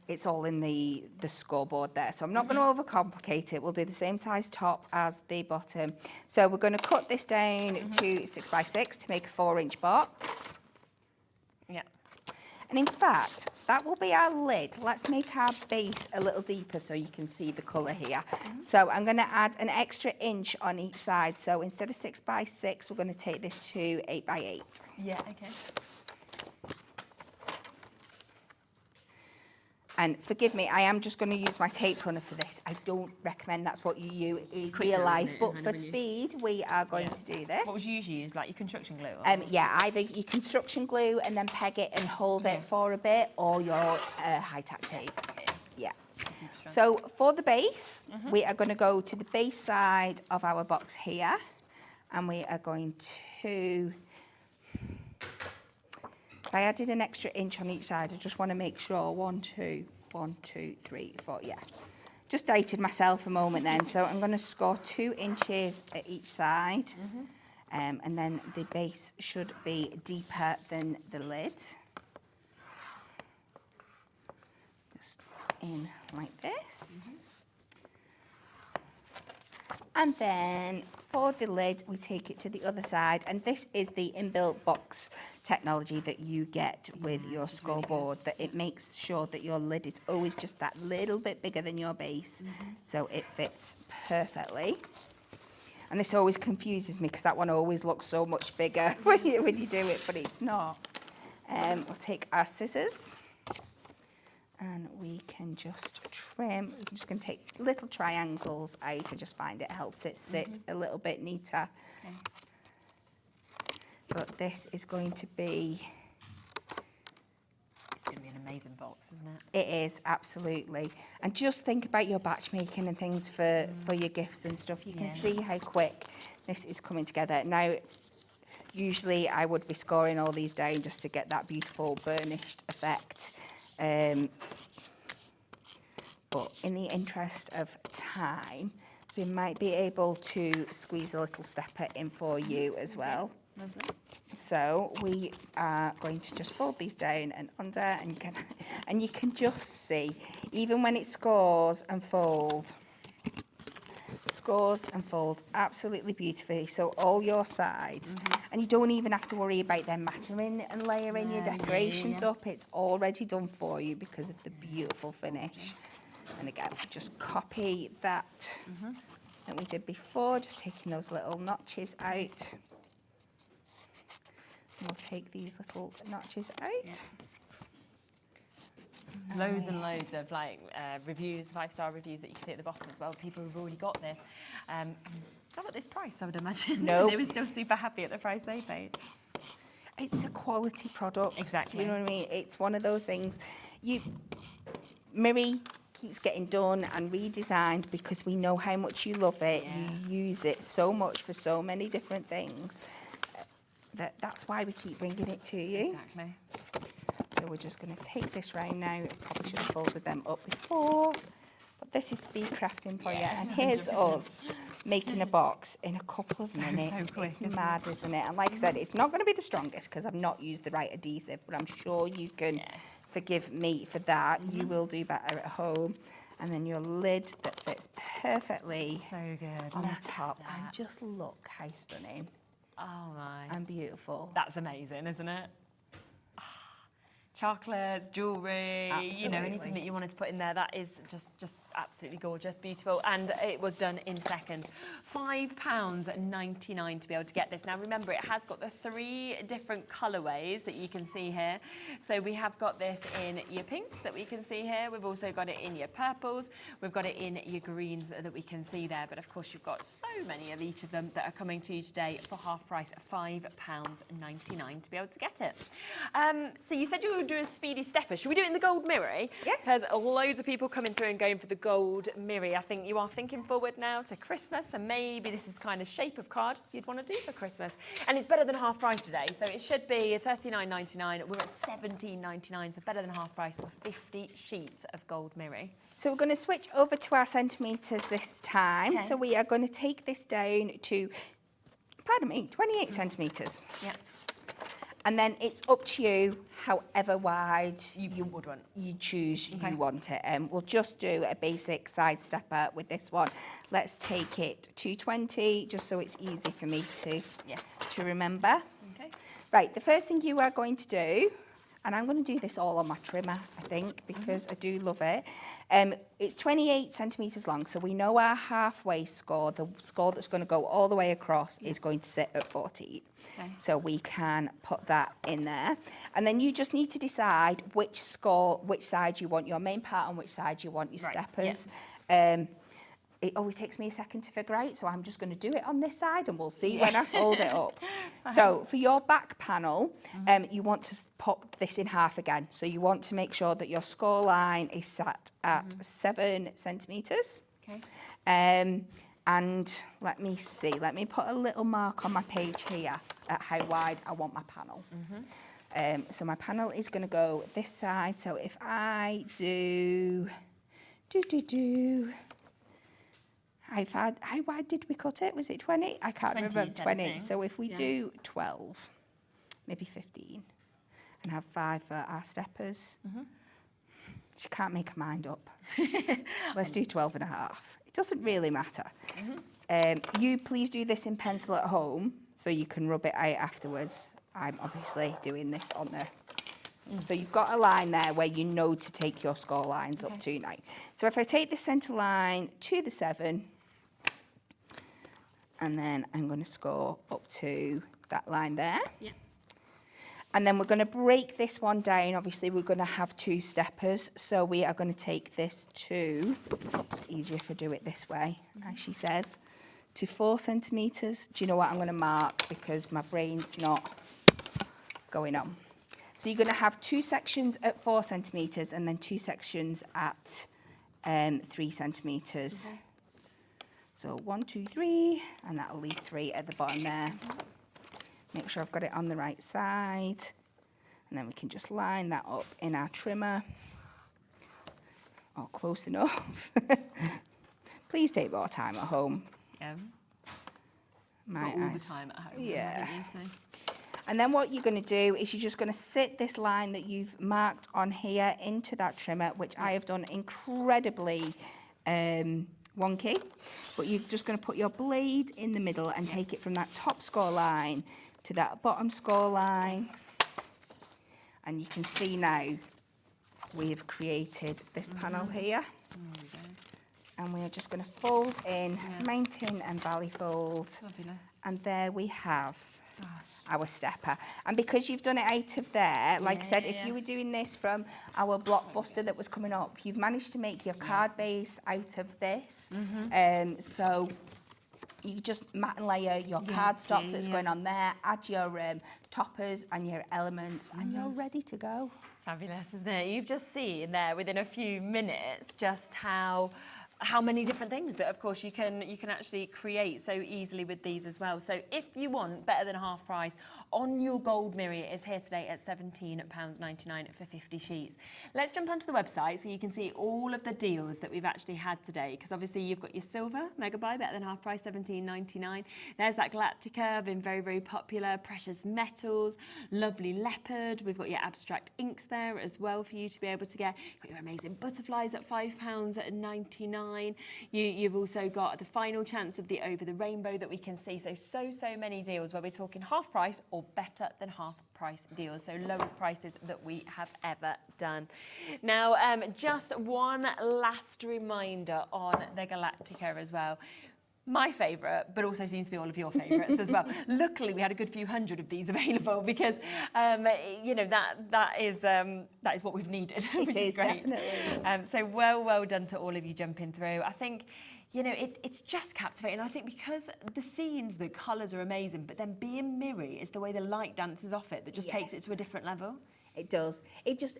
it's all in the scoreboard there. So I'm not going to overcomplicate it. We'll do the same size top as the bottom. So we're going to cut this down to 6 by 6 to make a 4-inch box. Yeah. And in fact, that will be our lid. Let's make our base a little deeper so you can see the colour here. So I'm going to add an extra inch on each side. So instead of 6 by 6, we're going to take this to 8 by 8. Yeah, okay. And forgive me, I am just going to use my tape runner for this. I don't recommend that's what you use in quicker, real life, isn't it, but kind for of when you- speed, we are going to do this. What would you usually use, like your construction glue? Or? Yeah, either your construction glue and then peg it and hold it for a bit, or your high-tack tape. Yeah. So for the base, we are going to go to the base side of our box here, and we are going to... I added an extra inch on each side. I just want to make sure. 1, 2, 1, 2, 3, 4. Yeah. Just dated myself a moment then. So I'm going to score 2 inches at each side. And then the base should be deeper than the lid. Just in like this. And then for the lid, we take it to the other side. And this is the inbuilt box technology that you get with your scoreboard, that it makes sure that your lid is always just that little bit bigger than your base, so it fits perfectly. And this always confuses me because that one always looks so much bigger when you do it, but it's not. We'll take our scissors and we can just trim. We're just going to take little triangles out. I just find it helps it sit a little bit neater. But this is going to be... It's going to be an amazing box, isn't it? It is, absolutely. And just think about your batch making and things for your gifts and stuff. You can see how quick this is coming together. Now, usually I would be scoring all these down just to get that beautiful burnished effect. But in the interest of time, so we might be able to squeeze a little stepper in for you as well. Lovely. So we are going to just fold these down and under, and you can just see, even when it scores and folds absolutely beautifully. So all your sides, and you don't even have to worry about them mattering and layering your decorations up. It's already done for you because of the beautiful finish. And again, just copy that that we did before, just taking those little notches out. We'll take these little notches out. Loads and loads of reviews, 5-star reviews that you can see at the bottom as well. People who've already got this. Not at this price, I would imagine. No. They were still super happy at the price they paid. It's a quality product. Exactly. Do you know what I mean? It's one of those things. Miri keeps getting done and redesigned because we know how much you love it. You use it so much for so many different things. That's why we keep bringing it to you. Exactly. So we're just going to take this round now. Probably should have folded them up before, but this is speed crafting for you. And here's 100%. us making a box in a couple of minutes. So quick, it's mad, isn't it? And like I said, it's not going to be the strongest because I've not used the right adhesive, but I'm sure you can forgive me for that. You will do better at home. And then your lid that fits perfectly on the top. And just look how stunning. Oh my. And beautiful. That's amazing, isn't it? Chocolates, jewellery, you know, anything that you wanted to put in there, that is just absolutely gorgeous, beautiful. And it was done in seconds. £5.99 to be able to get this. Now remember, it has got the 3 different colourways that you can see here. So we have got this in your pinks that we can see here. We've also got it in your purples. We've got it in your greens that we can see there. But of course, you've got so many of each of them that are coming to you today for half price, £5.99 to be able to get it. So you said you were do a speedy stepper. Should we do it in the gold mirror? Yes. There's loads of people coming through and going for the gold mirror. I think you are thinking forward now to Christmas, and maybe this is the kind of shape of card you'd want to do for Christmas. And it's better than half price today, so it should be $39.99. We're at $17.99, so better than half price for 50 sheets of gold mirror. So we're going to switch over to our centimetres this time. Okay. So we are going to take this down to, 28 centimetres. Yeah. And then it's up to you, however wide you would want. You choose you want it. We'll just do a basic side stepper with this one. Let's take it to 20, just so it's easy for me to remember. Okay. Right, the first thing you are going to do, and I'm going to do this all on my trimmer, I think, because I do love it. It's 28 centimetres long, so we know our halfway score, the score that's going to go all the way across, is going to sit at 14. Okay. So we can put that in there. And then you just need to decide which side you want your main part and which side you want your steppers. It always takes me a second to figure out, so I'm just going to do it on this side and we'll see when I fold it up. So for your back panel, you want to pop this in half again. So you want to make sure that your score line is sat at 7 centimetres. Okay. And let me see, let me put a little mark on my page here at how wide I want my panel. So my panel is going to go this side. So if I do, how wide did we cut it? Was it 20? I can't remember. 20. So if we do 12, maybe 15, and have 5 for our steppers. She can't make her mind up. Let's do 12 and a half. It doesn't really matter. You please do this in pencil at home so you can rub it out afterwards. I'm obviously doing this on there. So you've got a line there where you know to take your score lines up to now. So if I take the centre line to the 7, and then I'm going to score up to that line there. Yeah. And then we're going to break this one down. Obviously, we're going to have 2 steppers. So we are going to take this to, it's easier if I do it this way, as she says, to 4 centimetres. Do you know what I'm going to mark? Because my brain's not going on. So you're going to have 2 sections at 4 centimetres and then 2 sections at 3 centimetres. Okay. So 1, 2, 3, and that'll leave 3 at the bottom there. Make sure I've got it on the right side. And then we can just line that up in our trimmer. Oh, close enough. Please take more time at home. Yeah. Got all the time at home. Yeah. So. And then what you're going to do is you're just going to sit this line that you've marked on here into that trimmer, which I have done incredibly wonky. But you're just going to put your blade in the middle and take it from that top score line to that bottom score line. And you can see now we've created this panel here. And we are just going to fold in, mountain and valley fold. Fabulous. And there we have our stepper. And because you've done it out of there, like I said, if you were doing this from our blockbuster that was coming up, you've managed to make your card base out of this. So you just mat and layer your cardstock that's going on there, add your toppers and your elements, and you're ready to go. It's fabulous, isn't it? You've just seen there within a few minutes just how many different things that, of course, you can actually create so easily with these as well. So if you want better than half price on your gold mirror, it is here today at £17.99 for 50 sheets. Let's jump onto the website so you can see all of the deals that we've actually had today, because obviously you've got your silver mega buy, better than half price, £17.99. There's that Galactica, been very, very popular. Precious metals, lovely leopard. We've got your abstract inks there as well for you to be able to get. You've got your amazing butterflies at £5.99. You've also got the final chance of the over the rainbow that we can see. So many deals where we're talking half price or better than half price deals. So lowest prices that we have ever done. Now, just one last reminder on the Galactica as well. My favourite, but also seems to be all of your favourites as well. Luckily, we had a good few hundred of these available because, you know, that is what we've needed, which is great. Definitely. So well done to all of you jumping through. I think, you know, it's just captivating. I think because the scenes, the colours are amazing, but then being mirrory is the way the light dances off it that just takes it to a different level. It does. It just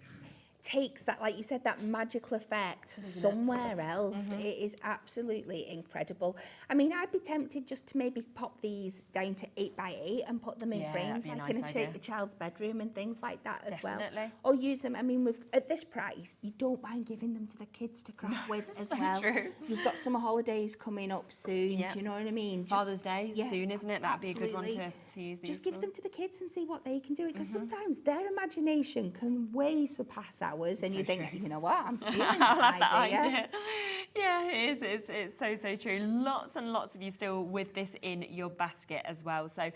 takes that, like you said, that magical effect somewhere else. It is absolutely incredible. I mean, I'd be tempted just to maybe pop these down to 8x8 and put them in frames, like in a child's bedroom and things like that as well. Or use them. I mean, at this price, you don't mind giving them to the kids to craft with as well. True. You've got summer holidays coming up soon. Do you know what I mean? Father's Day soon, isn't it? That'd be a good one to use these. Just give them to the kids and see what they can do. Because sometimes their imagination can way surpass ours. And you think, you know what, I'm stealing that idea. Yeah, it is. It's so true. Lots and lots of you still with this in your basket as well. So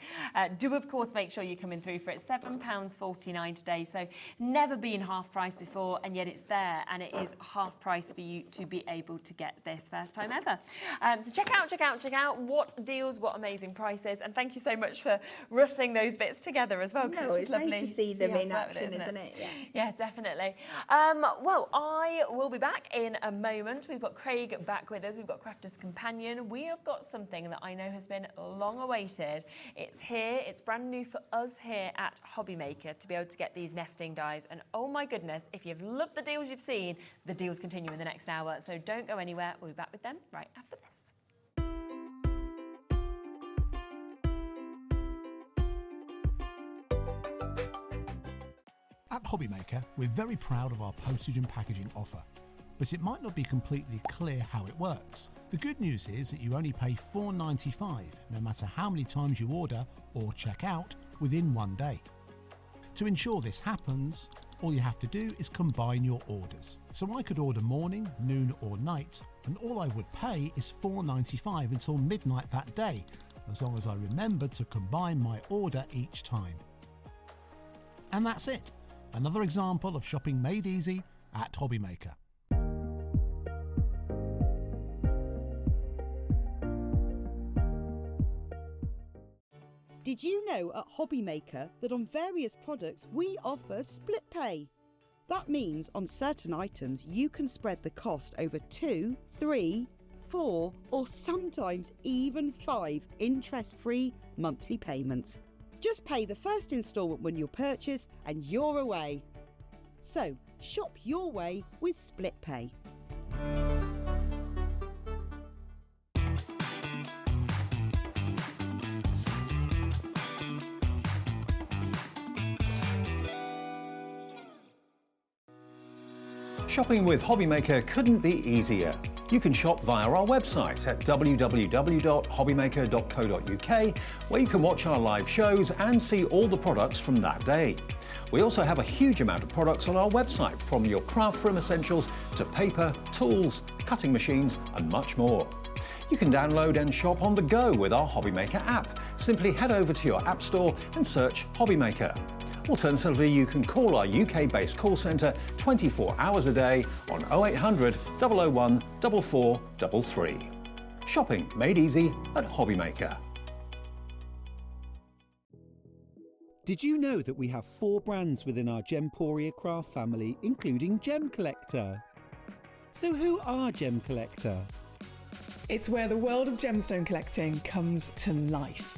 do, of course, make sure you're coming through for it. £7.49 today. So never been half price before, and yet it's there. And it is half price for you to be able to get this first time ever. So check out what deals, what amazing prices. And thank you so much for rustling those bits together as well. No, it's nice to see them in action, isn't it? Yeah, definitely. Well, I will be back in a moment. We've got Craig back with us. We've got Crafter's Companion. We have got something that I know has been long awaited. It's here. It's brand new for us here at Hobby Maker to be able to get these nesting dies. And oh my goodness, if you've loved the deals you've seen, the deals continue in the next hour. So don't go anywhere. We'll be back with them right after this. At Hobby Maker, we're very proud of our postage and packaging offer, but it might not be completely clear how it works. The good news is that you only pay £4.95 no matter how many times you order or check out within one day. To ensure this happens, All you have to do is combine your orders. So I could order morning, noon or night, and all I would pay is $4.95 until midnight that day, as long as I remembered to combine my order each time. And that's it. Another example of shopping made easy at Hobbymaker. Did you know at Hobbymaker that on various products we offer split pay? That means on certain items you can spread the cost over 2, 3, 4 or sometimes even 5 interest-free monthly payments. Just pay the first instalment when you purchase and you're away. So shop your way with split pay. Shopping with Hobbymaker couldn't be easier. You can shop via our website at www.hobbymaker.co.uk, where you can watch our live shows and see all the products from that day. We also have a huge amount of products on our website, from your craft room essentials to paper, tools, cutting machines and much more. You can download and shop on the go with our Hobbymaker app. Simply head over to your app store and search Hobbymaker. Alternatively, you can call our UK-based call centre 24 hours a day on 0800 001 4433. Shopping made easy at Hobbymaker. Did you know that we have 4 brands within our Gemporia craft family, including Gem Collector? So who are Gem Collector? It's where the world of gemstone collecting comes to life.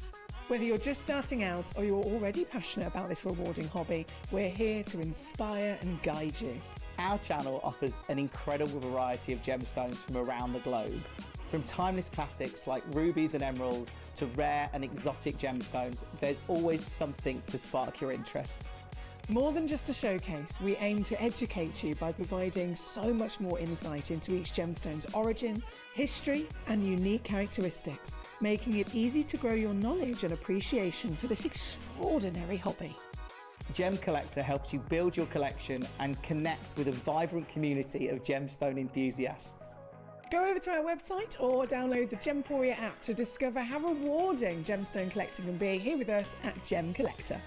Whether you're just starting out or you're already passionate about this rewarding hobby, we're here to inspire and guide you. Our channel offers an incredible variety of gemstones from around the globe. From timeless classics like rubies and emeralds to rare and exotic gemstones, there's always something to spark your interest. More than just a showcase, we aim to educate you by providing so much more insight into each gemstone's origin, history, and unique characteristics, making it easy to grow your knowledge and appreciation for this extraordinary hobby. Gem Collector helps you build your collection and connect with a vibrant community of gemstone enthusiasts. Go over to our website or download the Gemporia app to discover how rewarding gemstone collecting can be here with us at Gem Collector.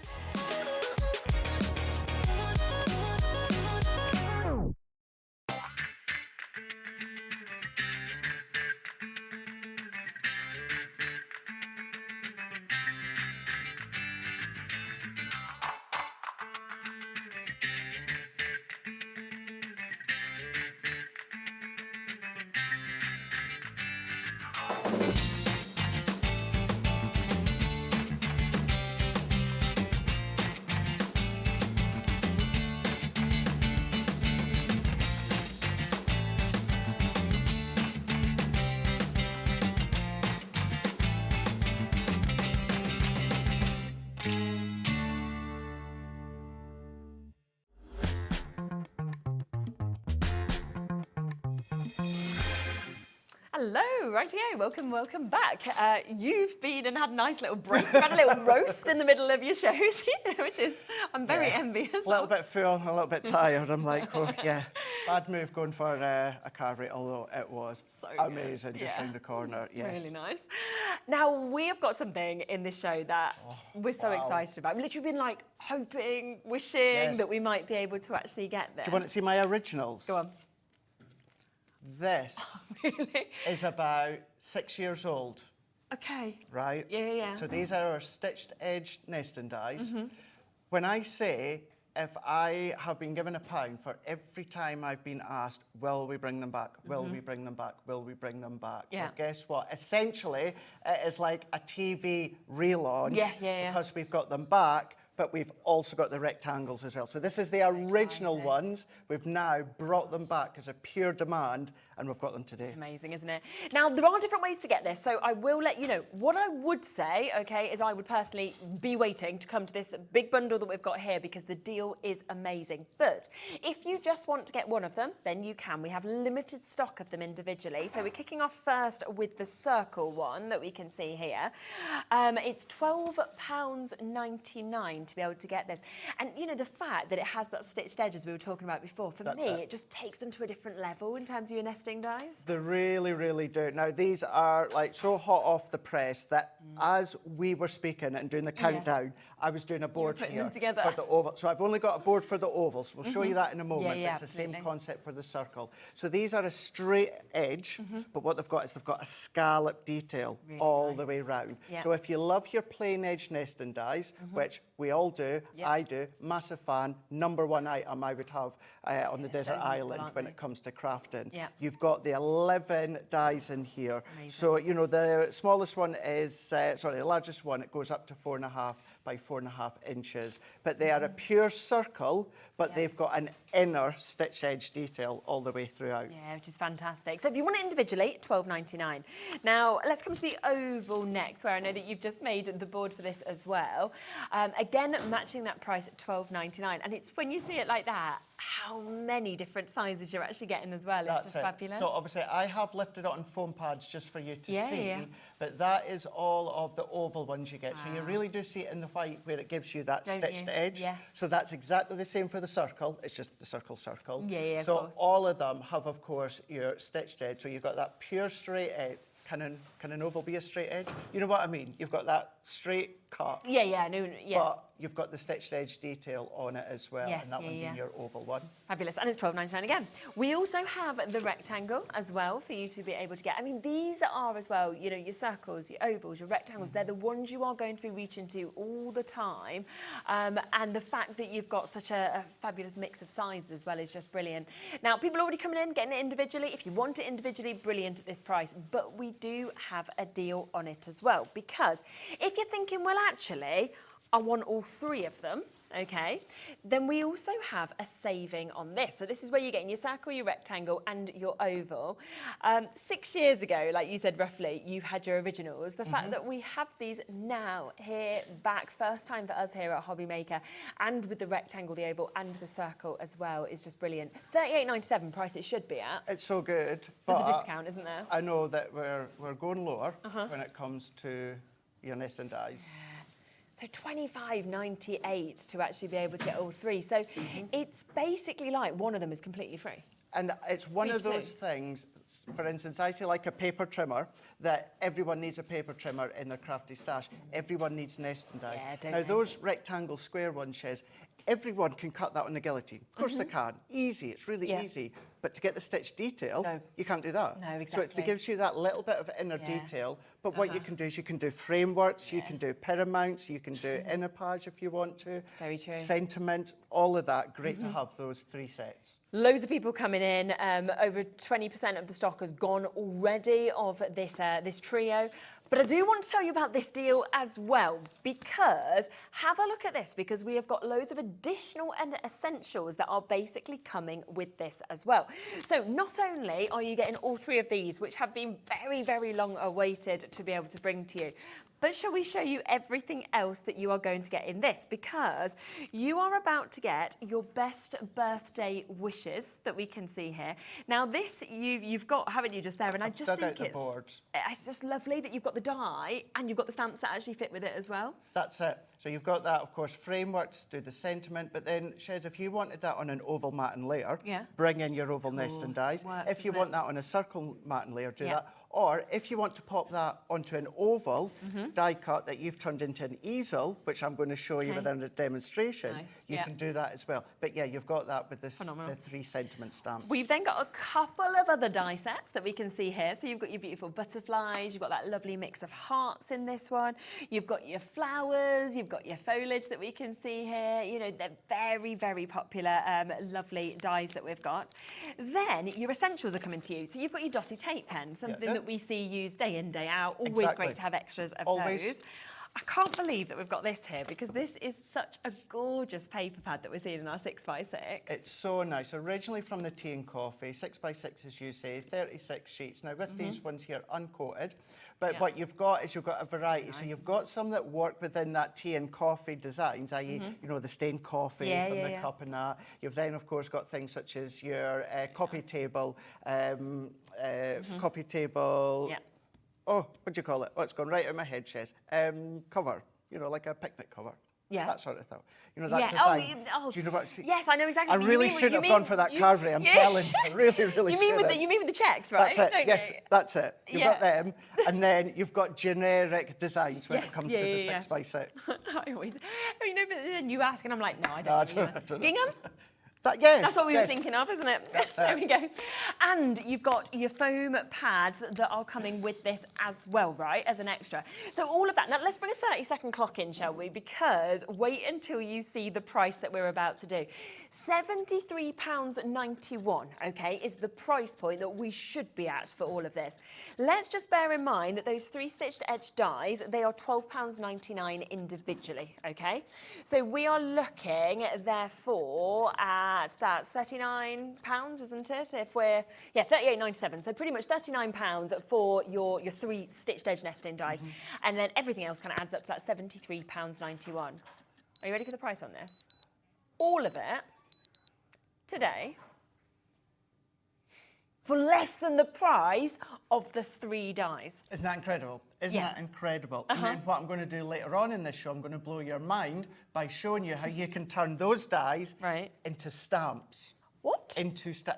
Hello, rightio, welcome back. You've been and had a nice little break. You've had a little roast in the middle of your shows here, which is, I'm very envious. A little bit full, a little bit tired. I'm like, oh yeah, bad move going for a carvery, although it was so amazing, just round the corner. Yes. Really nice. Now, we have got something in this show that we're so excited about. We've literally been like hoping, wishing that we might be able to actually get this. Do you want to see my originals? Go on. This is about 6 years old. Okay. Right? Yeah. So these are our stitched edge nesting dies. When I say, if I have been given £1 for every time I've been asked, will we bring them back? Will we bring them back? Will we bring them back? Yeah. Well, guess what? Essentially, it is like a TV relaunch because we've got them back, but we've also got the rectangles as well. So this is the original ones. We've now brought them back as a pure demand, and we've got them today. It's amazing, isn't it? Now, there are different ways to get this, so I will let you know. What I would say, okay, is I would personally be waiting to come to this big bundle that we've got here because the deal is amazing. But if you just want to get one of them, then you can. We have limited stock of them individually. So we're kicking off first with the circle one that we can see here. It's £12.99 time to be able to get this. And, you know, the fact that it has that stitched edge, as we were talking about before, for me, it just takes them to a different level in terms of your nesting dies. They really, really do. Now, these are like so hot off the press that as we were speaking and doing the countdown, I was doing a board here for the oval. So I've only got a board for the ovals. We'll show you that in a moment. It's the same concept for the circle. So these are a straight edge, but what they've got is they've got a scallop detail all the way round. So if you love your plain edge nesting dies, which we all do, I do, massive fan, #1 item I would have on the desert island when it comes to crafting. You've got the 11 dies in here. So, you know, the smallest one is, the largest one, it goes up to 4.5 by 4.5 inches. But they are a pure circle, but they've got an inner stitch edge detail all the way throughout. Yeah, which is fantastic. So if you want it individually, $12.99. Now, let's come to the oval next, where I know that you've just made the board for this as well. Again, matching that price at $12.99. And it's when you see it like that, how many different sizes you're actually getting as well. It's just fabulous. So obviously I have lifted it on foam pads just for you to see, but that is all of the oval ones you get. So you really do see it in the white where it gives you that stitched edge. So that's exactly the same for the circle. It's just the circle. So all of them have, of course, your stitched edge. So you've got that pure straight edge. Can an oval be a straight edge? You know what I mean? You've got that straight cut. But you've got the stitched edge detail on it as well, and that would be your oval one. Fabulous, and it's $12.99 again. We also have the rectangle as well for you to be able to get. I mean, these are as well, you know, your circles, your ovals, your rectangles, they're the ones you are going to be reaching to all the time. And the fact that you've got such a fabulous mix of sizes as well is just brilliant. Now, people are already coming in, getting it individually. If you want it individually, brilliant at this price. But we do have a deal on it as well, because if you're thinking, well, actually, I want all three of them, okay, then we also have a saving on this. So this is where you're getting your circle, your rectangle and your oval. 6 years ago, like you said roughly, you had your originals. The fact that we have these now here back, first time for us here at Hobby Maker, and with the rectangle, the oval and the circle as well is just brilliant. $38.97 price it should be at. It's so good. There's a discount, isn't there? I know that we're going lower when it comes to your nesting dies. So $25.98 to actually be able to get all three. So it's basically like one of them is completely free. And it's one of those things, for instance, I say like a paper trimmer, that everyone needs a paper trimmer in their crafty stash. Everyone needs nesting dies. Now, those rectangle square ones, Shez, everyone can cut that on the guillotine. Of course they can. Easy, it's really easy. But to get the stitch detail, you can't do that. No, exactly. So it gives you that little bit of inner detail. But what you can do is you can do frameworks, you can do pyra mounts, you can do inner pads if you want to. Very true. Sentiment, all of that. Great to have those 3 sets. Loads of people coming in. Over 20% of the stock has gone already of this trio. But I do want to tell you about this deal as well, because have a look at this, because we have got loads of additional and essentials that are basically coming with this as well. So not only are you getting all three of these, which have been very, very long awaited to be able to bring to you, but shall we show you everything else that you are going to get in this? Because you are about to get your best birthday wishes that we can see here. Now this you've got, haven't you, just there? And I just think it's just lovely that you've got the die and you've got the stamps that actually fit with it as well. That's it. So you've got that, of course, frameworks, do the sentiment, but then, Shez, if you wanted that on an oval matting layer, bring in your oval nesting dies. If you want that on a circle matting layer, do that. Or if you want to pop that onto an oval die cut that you've turned into an easel, which I'm going to show you within a demonstration, you can do that as well. But yeah, you've got that with this, the 3 sentiment stamps. We've then got a couple of other die sets that we can see here. So you've got your beautiful butterflies, you've got that lovely mix of hearts in this one, you've got your flowers, you've got your foliage that we can see here. You know, they're very, very popular, lovely dies that we've got. Then your essentials are coming to you. So you've got your dotty tape pen, something that we see used day in, day out. Always great to have extras of those. I can't believe that we've got this here, because this is such a gorgeous paper pad that we're seeing in our 6x6. It's so nice. Originally from the tea and coffee, 6x6 as you say, 36 sheets. Now with these ones here uncoated, but what you've got is you've got a variety. So you've got some that work within that tea and coffee designs, i.e. you know, the stained coffee from the cup and that. You've then of course got things such as your coffee table, oh, what do you call it? Oh, it's gone right out of my head, Shez. Cover, you know, like a picnic cover. Yeah. That sort of thing. You know, that Yeah. design. Oh, Do you know what? yes, I know exactly. I what you really mean. shouldn't have gone for that carvery. I'm telling you, I really, really You mean with shouldn't. you mean with the checks, right? That's it. Don't Yes, you? that's it. You've Yeah. got them, and then you've got generic designs when it Yes, comes yeah, to the yeah, 6x6. I always, you know, but then you ask, and I'm like, no, I No, I don't. don't- I don't know. Gingham. Yes, That's what we were yes. thinking of, isn't it? That's There it. we go. And you've got your foam pads that are coming with this as well, right, as an extra. So all of that. Now, let's bring a 30-second clock in, shall we? Because wait until you see the price that we're about to do. £73.91, okay, is the price point that we should be at for all of this. Let's just bear in mind that those 3 stitched edge dies, they are £12.99 individually, okay? So we are looking, therefore, at that's £39, isn't it? If we're, yeah, £38.97. So pretty much £39 for your 3 stitched edge nesting dies. And then everything else kind of adds up to that £73.91. Are you ready for the price on this? All of it today for less than the price of the 3 dies. Isn't that incredible? Isn't Yeah. that incredible? And then what I'm going to do later on in this show, I'm going to blow your mind by showing you how you can turn those dies into stamps. What?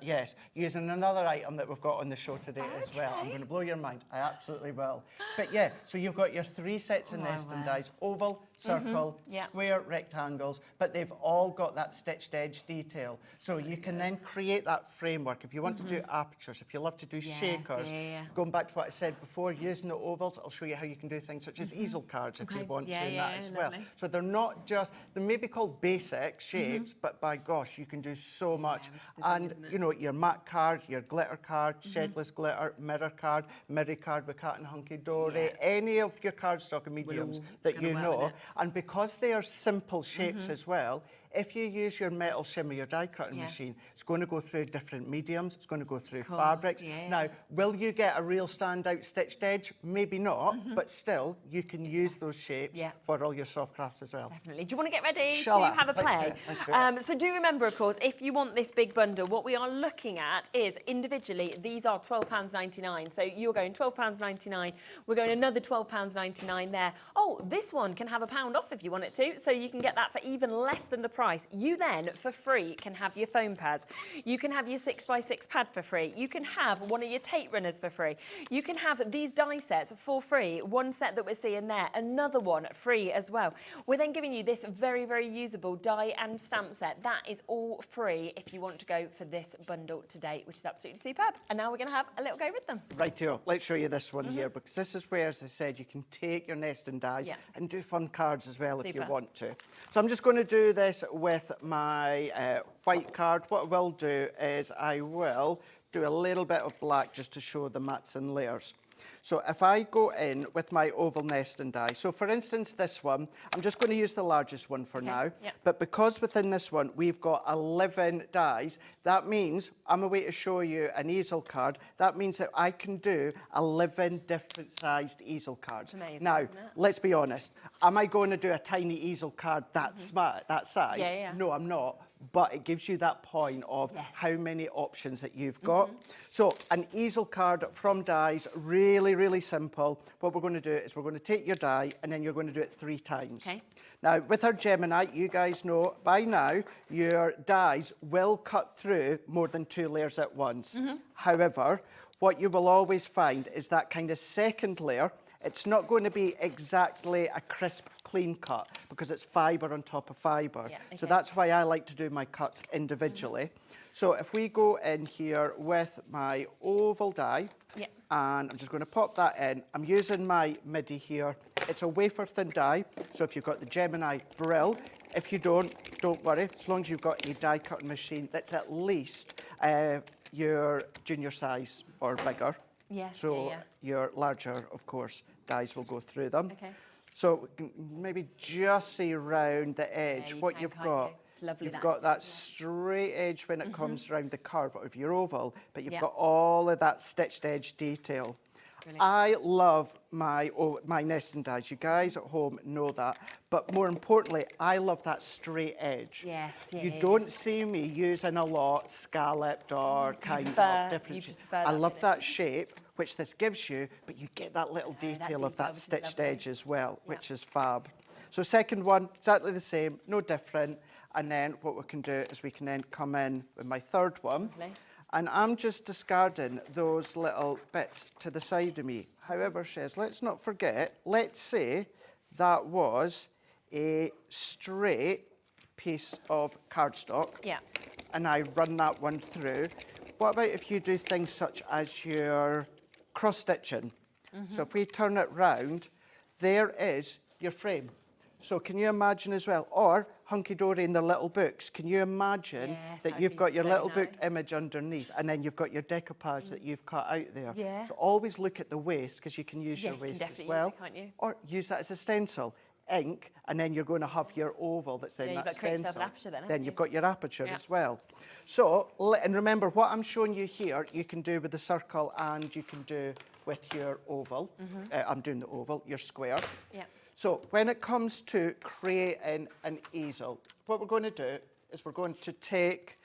Yes, using another item that we've got on the show today as well. I'm going to blow your mind. I absolutely will. But yeah, so you've got your 3 sets of nesting dies: oval, circle, square, rectangles, but they've all got that stitched edge detail. So you can then create that framework. If you want to do apertures, if you love to do shakers, going back to what I said before, using the ovals, I'll show you how you can do things such as easel cards if you want to, and that as well. So they're not just, they may be called basic shapes, but by gosh, you can do so much. And you know, your matte card, your glitter card, shedless glitter, mirror card with Cat and Hunkydory, any of your cardstock and mediums that you know. And because they are simple shapes as well, if you use your metal shimmer, your die cutting machine, it's going to go through different mediums, it's going to go through fabrics. Now, will you get a real standout stitched edge? Maybe not, but still, you can use those shapes for all your soft crafts as well. Definitely. Do you want to get ready Shall to I? have a Let's do play? it. Let's do it. So do remember, of course, if you want this big bundle, what we are looking at is individually, these are £12.99. So you're going £12.99. We're going another £12.99 there. Oh, this one can have £1 off if you want it to. So you can get that for even less than the price. You then, for free, can have your foam pads. You can have your 6x6 pad for free. You can have one of your tape runners for free. You can have these die sets for free. One set that we're seeing there, another one free as well. We're then giving you this very, very usable die and stamp set. That is all free if you want to go for this bundle today, which is absolutely superb. And now we're going to have a little go with them. Rightio, let's show you this one here, because this is where, as I said, you can take your nesting dies and do fun cards as well if you want to. So I'm just going to do this with my white card. What I will do is I will do a little bit of black just to show the mats and layers. So if I go in with my oval nesting die, so for instance this one, I'm just going to use the largest one for now, but because within this one we've got 11 dies, that means, I'm a way to show you an easel card, that means that I can do 11 different sized easel cards. Amazing, now, isn't it? let's be honest, am I going to do a tiny easel card that size? No, I'm not, but it gives you that point of how many options that you've got. So an easel card from dies, really simple. What we're going to do is we're going to take your die and then you're going to do it 3 times. Okay. Now, with our Gemini, you guys know by now your dies will cut through more than 2 layers at once. However, what you will always find is that kind of second layer, it's not going to be exactly a crisp, clean cut because it's fibre on top of fibre. So that's why I like to do my cuts individually. So if we go in here with my oval die, and I'm just going to pop that in. I'm using my MIDI here. It's a wafer thin die, so if you've got the Gemini, brill. If you don't worry, as long as you've got a die cutting machine that's at least your junior size or bigger. So your larger, of course, dies will go through them. So maybe just see round the edge what you've got. You've got that straight edge when it comes around the curve of your oval, but you've got all of that stitched edge detail. Brilliant. I love my nesting dies. You guys at home know that. But more importantly, I love that straight edge. You don't see me using a lot scalloped or kind of different. I love that shape, which this gives you, but you get that little detail of that stitched edge as well, which is fab. So second one, exactly the same, no different. And then what we can do is we can then come in with my third one. Lovely. And I'm just discarding those little bits to the side of me. However, Shez, let's not forget, let's say that was a straight piece of cardstock. Yeah. And I run that one through. What about if you do things such as your cross-stitching? So if we turn it round, there is your frame. So can you imagine as well, or Hunkydory in their little books, can you imagine Yes, that that'd you've be got your so little book nice. image underneath, and then you've got your decoupage that you've cut out there. Yeah. So always look at the waist, because you can use Yeah, your you can waist definitely as use well. it, can't you? Or use that as a stencil. Ink, and then you're going to have your oval that's in Yeah, you've that got to create yourself stencil. an aperture then, haven't You've you? got your aperture Yeah. as well. So, and remember, what I'm showing you here, you can do with the circle and you can do with your oval. I'm doing the oval, your square. Yeah. So when it comes to creating an easel, what we're going to do is we're going to take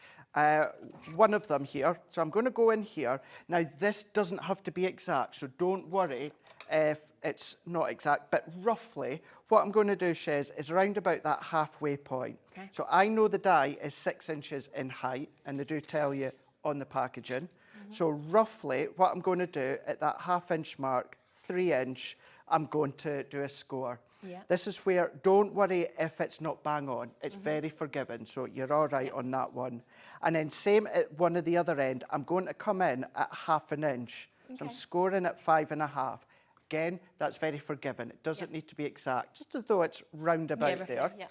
one of them here. So I'm going to go in here. Now, this doesn't have to be exact, so don't worry if it's not exact, but roughly what I'm going to do, Shez, is around about that halfway point. Okay. So I know the die is 6 inches in height, and they do tell you on the packaging. So roughly what I'm going to do at that half-inch mark, 3 inch, I'm going to do a score. Yeah. This is where, don't worry if it's not bang on. It's very forgiving, so you're all right on that one. And then same at one of the other end, I'm going to come in at 1/2 inch. So I'm scoring at 5.5. Again, that's very forgiving. It doesn't need to be exact, just as though it's round about roughly, there. yeah.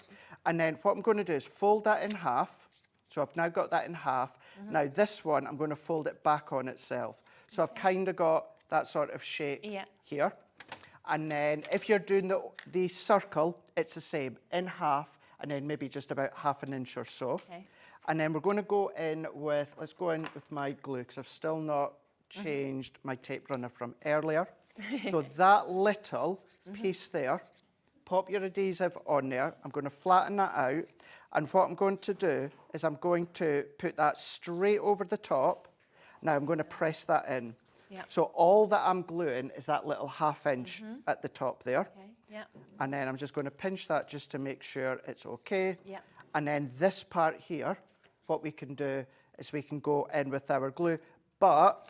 And then what I'm going to do is fold that in half. So I've now got that in half. Now this one, I'm going to fold it back on itself. So I've kind of got that sort of shape here. And then if you're doing the circle, it's the same, in half, and then maybe just about 1/2 inch or so. Okay. And then we're going to go in with, let's go in with my glue, because I've still not changed my tape runner from earlier. So that little piece there, pop your adhesive on there. I'm going to flatten that out. And what I'm going to do is I'm going to put that straight over the top. Now I'm going to press that in. Yeah. So all that I'm gluing is that little 1/2 inch at the top there. Okay. Yeah. And then I'm just going to pinch that just to make sure it's okay. Yeah. And then this part here, what we can do is we can go in with our glue. But,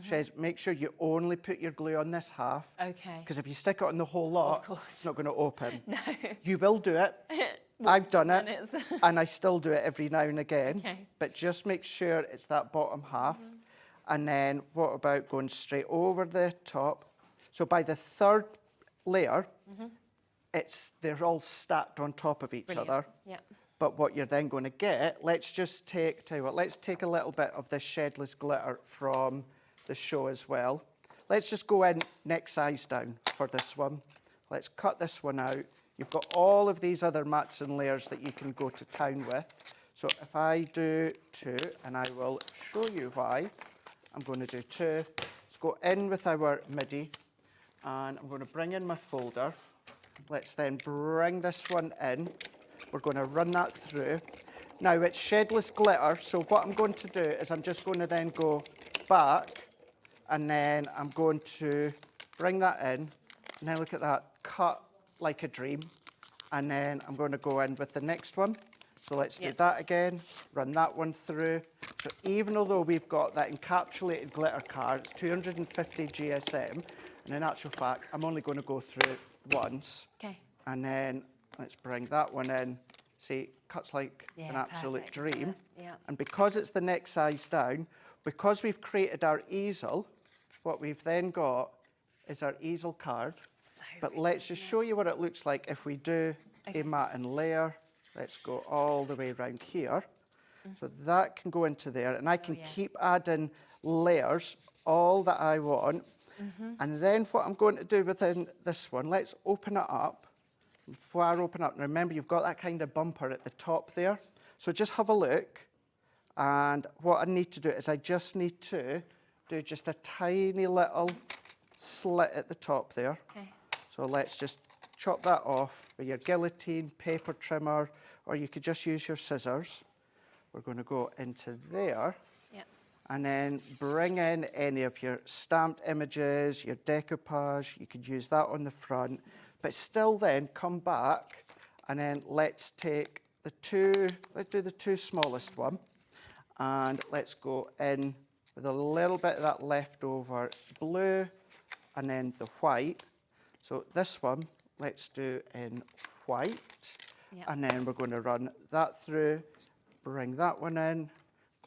Shez, make sure you only put your glue on this half. Okay. Because if you stick it on the whole lot, Of course. it's not going to open. No. You will do it. I've done it. minutes. And I still do it every now and again. Okay. But just make sure it's that bottom half. And then what about going straight over the top? So by the third layer, they're all stacked on top of each Brilliant. other. Yeah. But what you're then going to get, let's just take, tell you what, let's take a little bit of this shedless glitter from the show as well. Let's just go in next size down for this one. Let's cut this one out. You've got all of these other mats and layers that you can go to town with. So if I do 2, and I will show you why, I'm going to do 2. Let's go in with our MIDI, and I'm going to bring in my folder. Let's then bring this one in. We're going to run that through. Now it's shedless glitter, so what I'm going to do is I'm just going to then go back, and then I'm going to bring that in, and then look at that, cut like a dream. And then I'm going to go in with the next one. So let's do that again, run that one through. So even although we've got that encapsulated glitter card, it's 250 GSM, and in actual fact, I'm only going to go through once. Okay. And then let's bring that one in. See, cuts like an absolute perfect, isn't dream. it? Yeah. And because it's the next size down, because we've created our easel, what we've then got is our easel card. But let's just show you what it looks like if we do a mat and layer. Let's go all the way around here. So that can go into there, and I can keep adding layers all that I want. And then what I'm going to do within this one, let's open it up. Before I open up, remember you've got that kind of bumper at the top there. So just have a look. And what I need to do is I just need to do just a tiny little slit at the top there. Okay. So let's just chop that off with your guillotine, paper trimmer, or you could just use your scissors. We're going to go into there. Yep. And then bring in any of your stamped images, your decoupage. You could use that on the front. but still then come back and then let's take the two, let's do the two smallest one, and let's go in with a little bit of that leftover blue and then the white. So this one, let's do in white, and then we're going to run that through, bring that one in,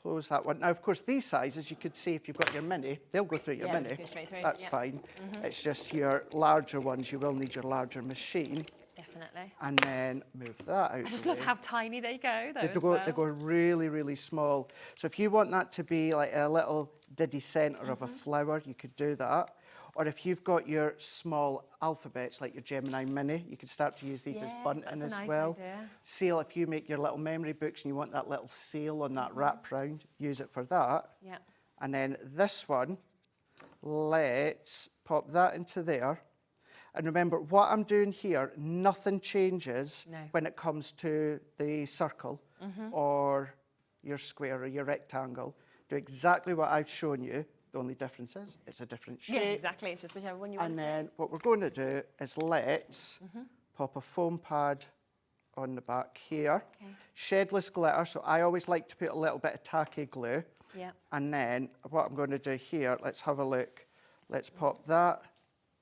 close that one. Now, of course, these sizes, you could see if you've got your mini, they'll go through your mini. Go straight through. That's fine. It's just your larger ones, you will need your larger machine. Definitely. And then move that out. I just love how tiny they go, though. They go really, really small. So if you want that to be like a little diddy centre of a flower, you could do that. Or if you've got your small alphabets, like your Gemini Mini, you can start to use these as bunting as well. Idea. Seal, if you make your little memory books and you want that little seal on that wrap round, use it for that. Yeah. And then this one, let's pop that into there. And remember, what I'm doing here, nothing changes when it comes to the circle or your square or your rectangle. Do exactly what I've shown you. The only difference is it's a different shape. Yeah, exactly. It's just whichever one you want. And then what we're going to do is let's pop a foam pad on the back here. Okay. Shedless glitter, so I always like to put a little bit of tacky glue. Yeah. And then what I'm going to do here, let's have a look. Let's pop that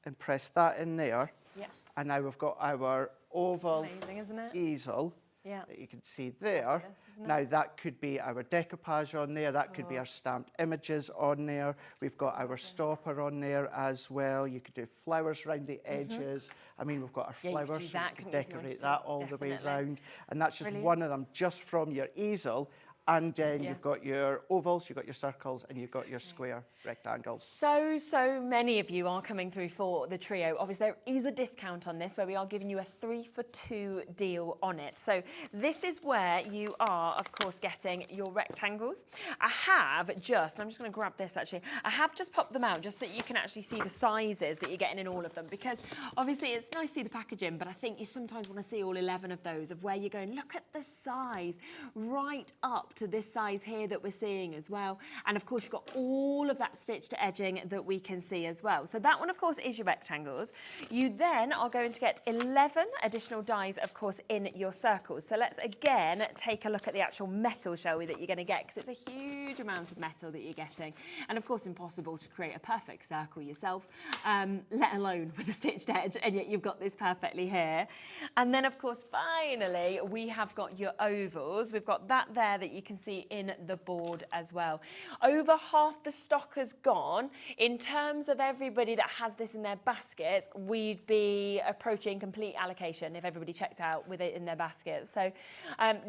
and press that in there. Yeah. And now we've got our oval Amazing, isn't it? easel Yeah. that you can see there. Now that could be our decoupage on there, that could be our stamped images on there. We've got our stopper on there as well. You could do flowers around the edges. I mean, we've got our flowers, so you can decorate that all the way around. And that's just one of them, just from your easel. And then you've got your ovals, you've got your circles, and you've got your square rectangles. So many of you are coming through for the trio. Obviously, there is a discount on this where we are giving you a 3-for-2 deal on it. So this is where you are, of course, getting your rectangles. I have just, and I'm just going to grab this actually, I have just popped them out just so that you can actually see the sizes that you're getting in all of them, because obviously it's nice to see the packaging, but I think you sometimes want to see all 11 of those, of where you're going, look at the size, right up to this size here that we're seeing as well. And of course, you've got all of that stitched edging that we can see as well. So that one, of course, is your rectangles. You then are going to get 11 additional dies, of course, in your circles. So let's again take a look at the actual metal, shall we, that you're going to get, because it's a huge amount of metal that you're getting. And of course, impossible to create a perfect circle yourself, let alone with a stitched edge, and yet you've got this perfectly here. And then, of course, finally, we have got your ovals. We've got that there that you can see in the board as well. Over half the stock has gone. In terms of everybody that has this in their baskets, we'd be approaching complete allocation if everybody checked out with it in their baskets. So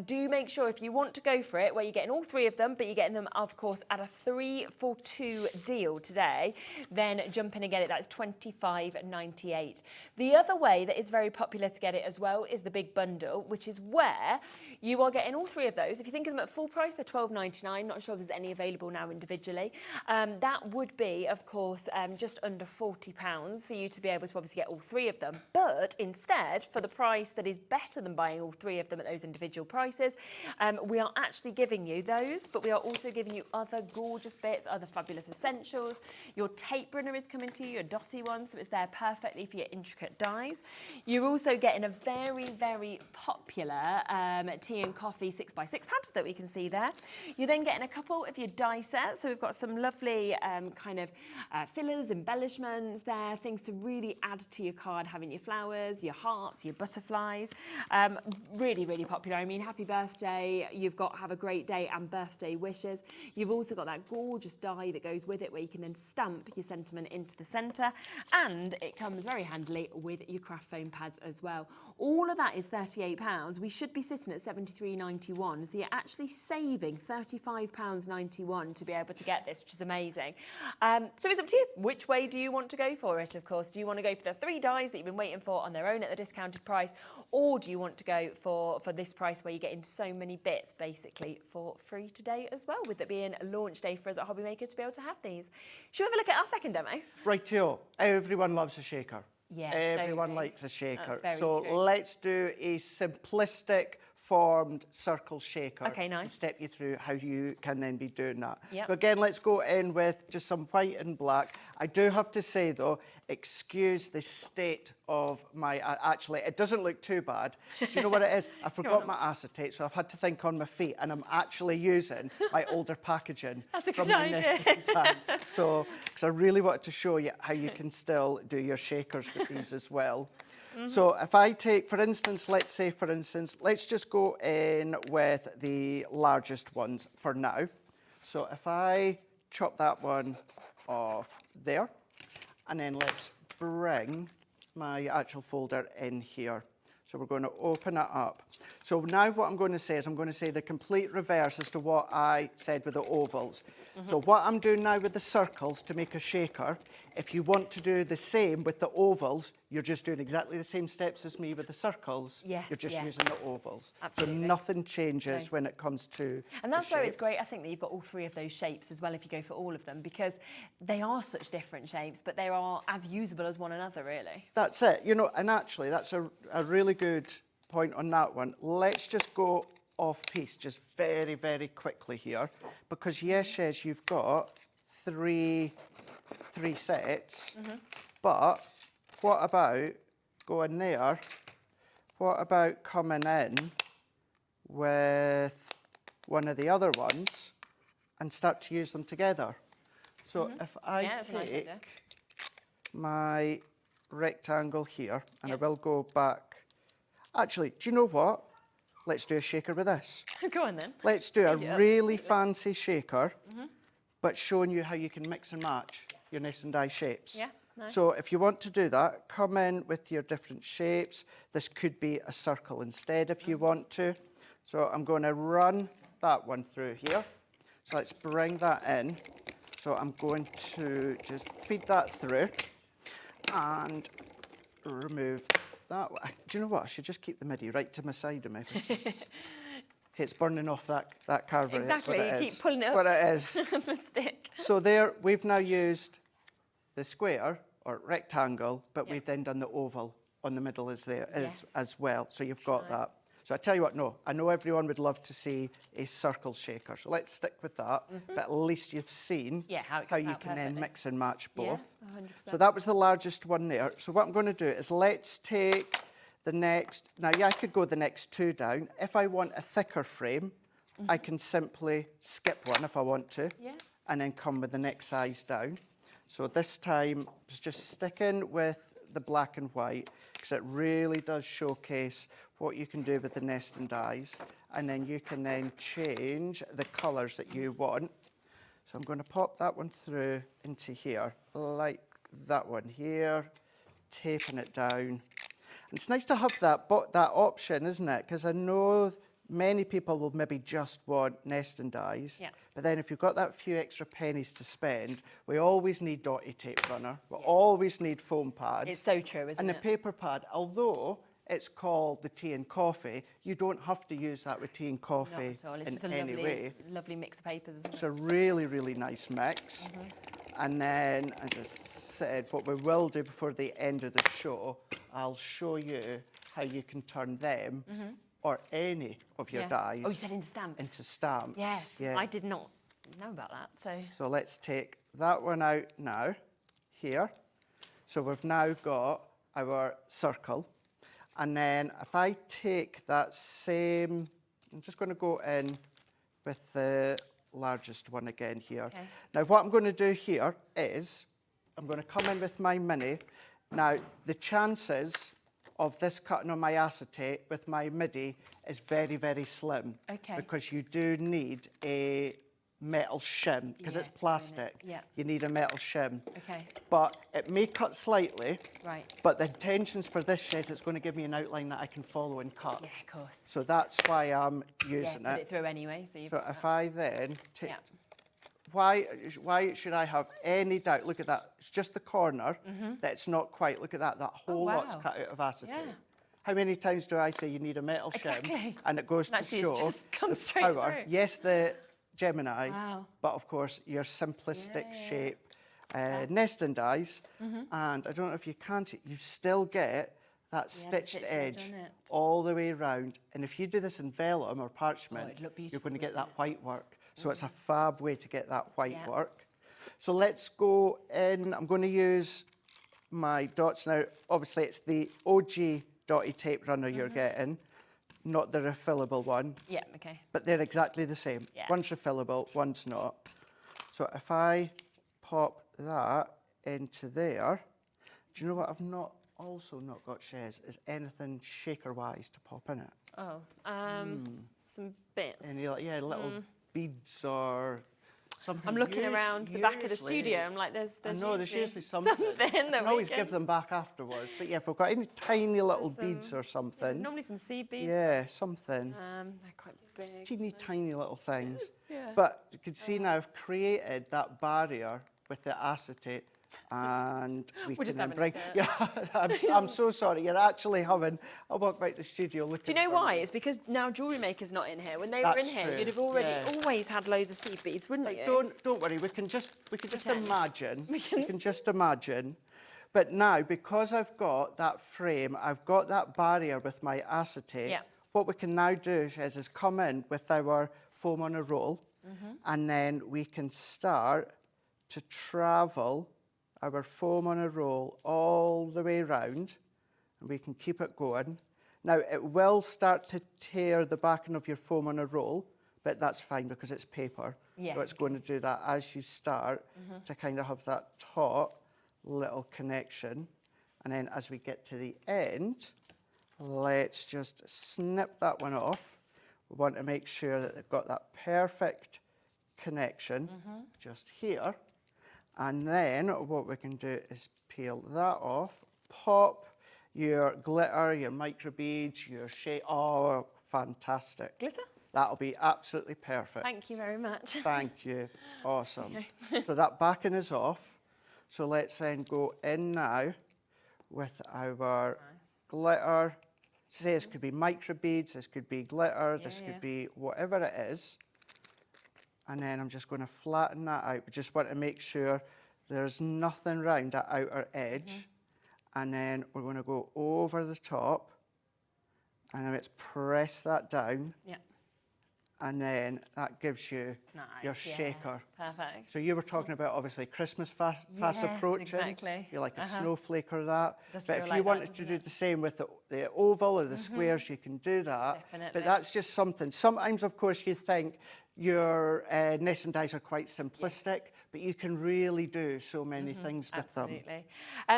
do make sure, if you want to go for it, where you're getting all three of them, but you're getting them, of course, at a 3-for-2 deal today, then jump in and get it. That's $25.98. The other way that is very popular to get it as well is the big bundle, which is where you are getting all three of those. If you think of them at full price, they're $12.99. Not sure if there's any available now individually. That would be, of course, just under £40 for you to be able to obviously get all three of them. But instead, for the price that is better than buying all three of them at those individual prices, we are actually giving you those, but we are also giving you other gorgeous bits, other fabulous essentials. Your tape runner is coming to you, your dotty one, so it's there perfectly for your intricate dies. You're also getting a very, very popular tea and coffee 6x6 pad that we can see there. You're then getting a couple of your die sets. So we've got some lovely kind of fillers, embellishments there, things to really add to your card, having your flowers, your hearts, your butterflies. Really, really popular. I mean, happy birthday. You've got have a great day and birthday wishes. You've also got that gorgeous die that goes with it, where you can then stamp your sentiment into the centre. And it comes very handily with your craft foam pads as well. All of that is £38. We should be sitting at £73.91. So you're actually saving £35.91 to be able to get this, which is amazing. So it's up to you. Which way do you want to go for it, of course? Do you want to go for the three dies that you've been waiting for on their own at the discounted price? Or do you want to go for this price where you're getting so many bits basically for free today as well, with it being a launch day for us at Hobbymaker to be able to have these? Should we have a look at our second demo? Rightio. Everyone loves a shaker. Yes, everyone likes a shaker. That's very so true. let's do a simplistic formed circle shaker. Okay, nice. To step you through how you can then be doing that. Yep. So again, let's go in with just some white and black. I do have to say though, excuse the state of my, actually, it doesn't look too bad. Do you know what it is? I forgot my acetate, so I've had to think on my feet, and I'm actually using my older packaging That's a from good my idea. nesting times. So, because I really wanted to show you how you can still do your shakers with these as well. So if I take, for instance, let's just go in with the largest ones for now. So if I chop that one off there, and then let's bring my actual folder in here. So we're going to open it up. So now what I'm going to say is I'm going to say the complete reverse as to what I said with the ovals. So what I'm doing now with the circles to make a shaker, if you want to do the same with the ovals, you're just doing exactly the same steps as me with the circles. Yes, You're just yeah. using the ovals. Absolutely. So nothing changes No. when it comes to And that's the where it's shape. great, I think, that you've got all three of those shapes as well if you go for all of them, because they are such different shapes, but they are as usable as one another, really. That's it, you know, and actually that's a really good point on that one. Let's just go off piece just very, very quickly here, because yes, you've got three sets, but what about going there? What about coming in with one of the other ones and start to use them together? So if I that's a nice idea. take my rectangle here, and I will go back. Actually, do you know what? Let's do a shaker with this. Go on then. Let's do a Change it up. really fancy shaker, but showing you how you can mix and match your nest and die shapes. Yeah, nice. So if you want to do that, come in with your different shapes. This could be a circle instead if you want to. So I'm going to run that one through here. So let's bring that in. So I'm going to just feed that through and remove that one. Do you know what? I should just keep the MIDI right to my side of me. It's burning off that carver. Exactly, That's what you it keep is. pulling it up What it is. the stick. So there, we've now used the square or rectangle, but we've then done the oval on the middle as well. So you've got that. So I tell you what, no, I know everyone would love to see a circle shaker. So let's stick with that. But at least you've seen how you out can then perfectly. mix and match both. Yeah, 100%. So that was the largest one there. So what I'm going to do is let's take the next. Now, I could go the next two down. If I want a thicker frame, I can simply skip one if I want to, and then come with the next size down. So this time, I was just sticking with the black and white because it really does showcase what you can do with the nest and dies, and then you can then change the colours that you want. So I'm going to pop that one through into here, like that one here, taping it down. And it's nice to have that option, isn't it? Because I know many people will maybe just want nest and dies, but then if you've got that few extra pennies to spend, we always need dotty tape runner, we always need foam pads. It's so true, isn't it? And the paper pad, although it's called the tea and coffee, you don't have to use that with tea and coffee Not at all. It's in just a any way. lovely mix of papers, isn't it? It's a really, really nice mix. And then, as I said, what we will do before the end of the show, I'll show you how you can turn them or any of your dies. Oh, you said into stamps? Into stamps. Yes, Yeah. I did not know about that. So let's take that one out now, here. So we've now got our circle. And then if I take that same, I'm just going to go in with the largest one again here. Okay. Now what I'm going to do here is, I'm going to come in with my mini. Now the chances of this cutting on my acetate with my MIDI is very, very slim. Okay. Because you do need a metal shim, because it's plastic. Yeah. You need a metal shim. Okay. But it may cut slightly. Right. But the intentions for this is it's going to give me an outline that I can follow and cut. Yeah, of course. So that's why I'm using put it. it through anyway. So if I then take... Why should I have any doubt? Look at that. It's just the corner that's not quite. Look at that. That whole lot's cut out of acetate. Yeah. How many times do I say you need a metal shim? And it goes to Actually, show it's just come the straight power. through. Yes, the Gemini, Wow. but of course your simplistic shape nest and dies. And I don't know if you can see, you still get Yeah, the stitched stitched edge edge on it. all the way round. And if you do this in vellum or parchment, it'd look you're beautiful, going to get that wouldn't white work. So it's a fab way to get that white Yeah. work. So let's go in. I'm going to use my dots now. Obviously, it's the OG dotty tape runner you're getting, not the refillable one. Yeah, okay. But they're exactly the same. Yeah. One's refillable, one's not. So if I pop that into there, do you know what I've also not got, Shez, is anything shaker-wise to pop in it? Oh, some bits. Any, little beads or something. I'm looking around the back of the Usually- studio. I'm like, there's I know, there's usually something something. that I can we always can... give them back afterwards. But yeah, if we've got any tiny little beads or There's something. normally some seed beads. Yeah, something. They're quite big. Teeny tiny little things. Yeah. But you can see now I've created that barrier with the acetate, and we We're can just then having a bring. sip. Yeah, I'm so sorry. You're actually having. I walk back to the studio looking. Do you know for why? me. It's because now Jewellery Maker's not in here. When they were in That's here, true, you'd have already yeah. always had loads of seed beads, wouldn't you? Don't worry. We can just Pretend. imagine. We We can just imagine. But now, because I've got that frame, I've got that barrier with my acetate. Yeah. What we can now do is come in with our foam on a roll, and then we can start to travel our foam on a roll all the way round, and we can keep it going. Now, it will start to tear the backing of your foam on a roll, but that's fine because it's paper. Yeah. So it's going to do that as you start to kind of have that top little connection. And then as we get to the end, let's just snip that one off. We want to make sure that they've got that perfect connection just here. And then what we can do is peel that off, pop your glitter, your micro beads, your shape. Oh, fantastic. Glitter? That'll be absolutely perfect. Thank you very much. Thank you. Awesome. Okay. So that backing is off. So let's then go in now with our glitter. Say this could be micro beads, this could be glitter, this could be whatever it is. And then I'm just going to flatten that out. We just want to make sure there's nothing round that outer edge. And then we're going to go over the top. And let's press that down. Yeah. And then that gives you your shaker. Perfect. So you were talking about obviously Christmas fast Yes, approaching. exactly. You're like a snowflake or that. Does But feel if like you that, wanted to doesn't do it? the same with the oval or the squares, you can do that. Definitely. But that's just something. Sometimes, of course, you think your nest and dies are quite simplistic, but you can really do so many things with them. Absolutely.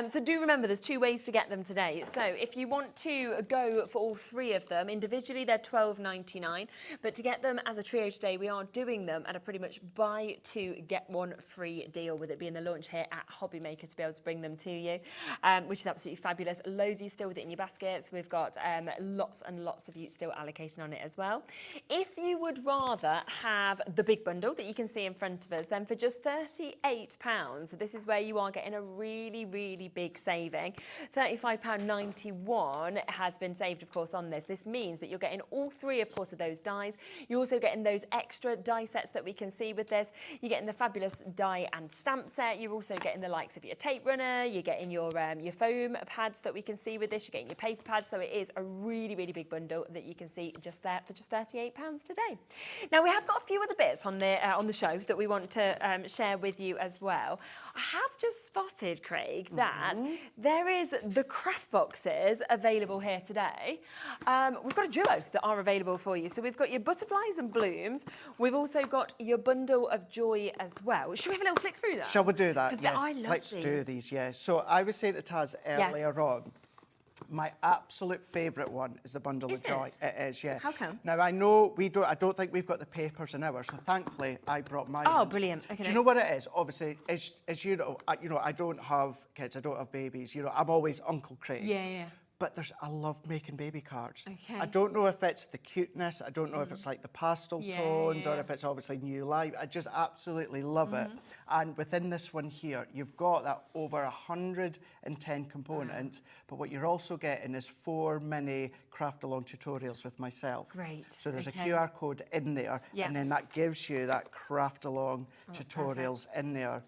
So do remember, there's two ways to get them today. So if you want to go for all three of them, individually they're $12.99, but to get them as a trio today, we are doing them at a pretty much buy two, get one free deal, with it being the launch here at Hobby Maker to be able to bring them to you, which is absolutely fabulous. Loads of you still with it in your baskets. We've got lots and lots of you still allocating on it as well. If you would rather have the big bundle that you can see in front of us, then for just £38, this is where you are getting a really, really big saving. £35.91 has been saved, of course, on this. This means that you're getting all three, of course, of those dies. You're also getting those extra die sets that we can see with this. You're getting the fabulous die and stamp set. You're also getting the likes of your tape runner. You're getting your foam pads that we can see with this. You're getting your paper pads. So it is a really, really big bundle that you can see just there for just £38 today. Now, we have got a few other bits on the show that we want to share with you as well. I have just spotted, Craig, that there is the craft boxes available here today. We've got a duo that are available for you. So we've got your butterflies and blooms. We've also got your bundle of joy as well. Should we have a little flick through that? Shall we do that? 'Cause Yes. I love Let's do these, yes. So I was saying to Taz earlier on, my absolute favourite one is the bundle of joy. It is, yeah. How come? Now I know I don't think we've got the papers in ours, so thankfully I brought mine. Oh, in. brilliant. Okay, Do you know what it is? Obviously, as you know, I don't have kids, I don't have babies. You know, I'm always Uncle Craig. Yeah. But I love making baby cards. Okay. I don't know if it's the cuteness, I don't know if it's like the pastel tones, or if it's obviously new life. I just absolutely love it. And within this one here, you've got that over 110 components, but what you're also getting is 4 mini craft along tutorials with myself. Great. So there's Okay. a QR code in there, Yeah. and then that gives you that craft along tutorials perfect. in there.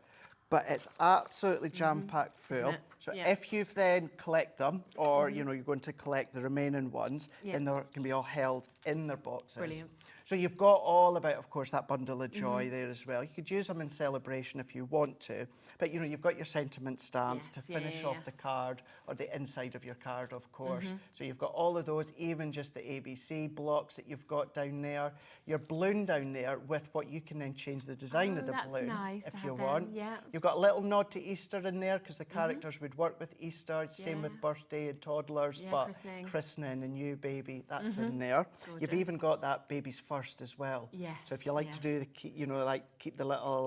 but it's absolutely jam-packed full. it? So Yeah. if you've then collect them, or you know you're going to collect the remaining ones, then they can be all held in their boxes. Brilliant. So you've got all about, of course, that bundle of joy there as well. You could use them in celebration if you want to, but you know you've got your sentiment stamps to finish off the card, or the inside of your card, of course. So you've got all of those, even just the ABC blocks that you've got down there. Your balloon down there with what you can then change the design of the balloon nice if to you have want. them, yeah. You've got a little nod to Easter in there because the characters would work with Easter. Same with birthday and toddlers, but christening a new baby, that's in there. You've even got that baby's first as well. Yes, so if you like to do the, you know, like keep the little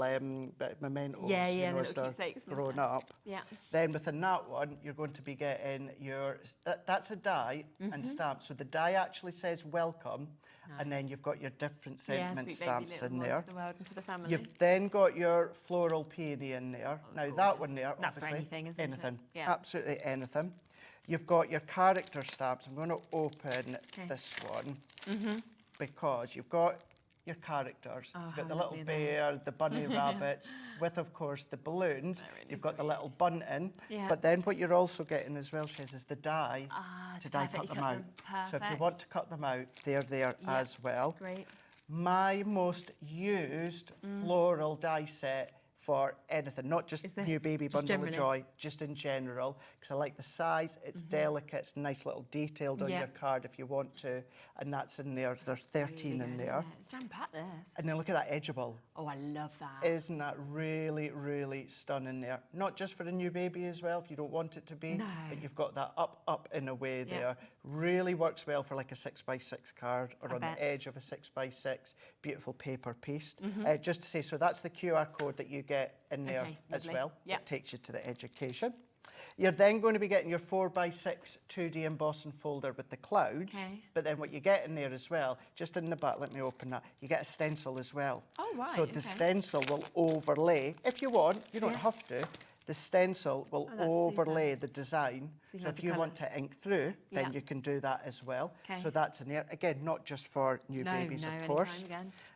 bit of mementos, you know, the as little they're keepsakes and grown stuff. up. Yeah. Then within that one, you're going to be getting your, that's a die and stamp. So the die actually says welcome, and then you've got your different sentiment stamps in there. To the world and to the family. You've then got your floral peony in there. Now that one there, That's for obviously, anything, isn't it? anything, Yeah. absolutely anything. You've got your character stamps. I'm going to open this one because you've got your characters. You've got the little bear, the bunny rabbits, with of course the balloons. You've got the little bunting, but then what you're also getting as well, Shiz, is the die to die cut them out. So if you want to cut them out, they're there as well. Great. My most used floral die set for anything, not just new baby bundle of joy, just in general, because I like the size, it's delicate, it's nice little detailed on your card if you want to, and that's in there. There's 13 in there. It's jam-packed, this. And then look at that edgeable. Oh, I love that. Isn't that really, really stunning there? Not just for a new baby as well, if you don't want it to be, but you've got that up in a way there. Really works well for like a 6x6 card, or on the edge of a 6x6. Beautiful paper piece. Just to say, so that's the QR code that you get in there as well. It takes you to the education. You're then going to be getting your 4x6 2D embossing folder with the clouds, but then what you get in there as well, just in the back, let me open that, you get a stencil as well. Oh, right, so the stencil will overlay, if you want, you don't have to, the stencil will overlay the design. So if you want to ink through, then you can do that as well. So that's in there. Again, not just for new babies, of course.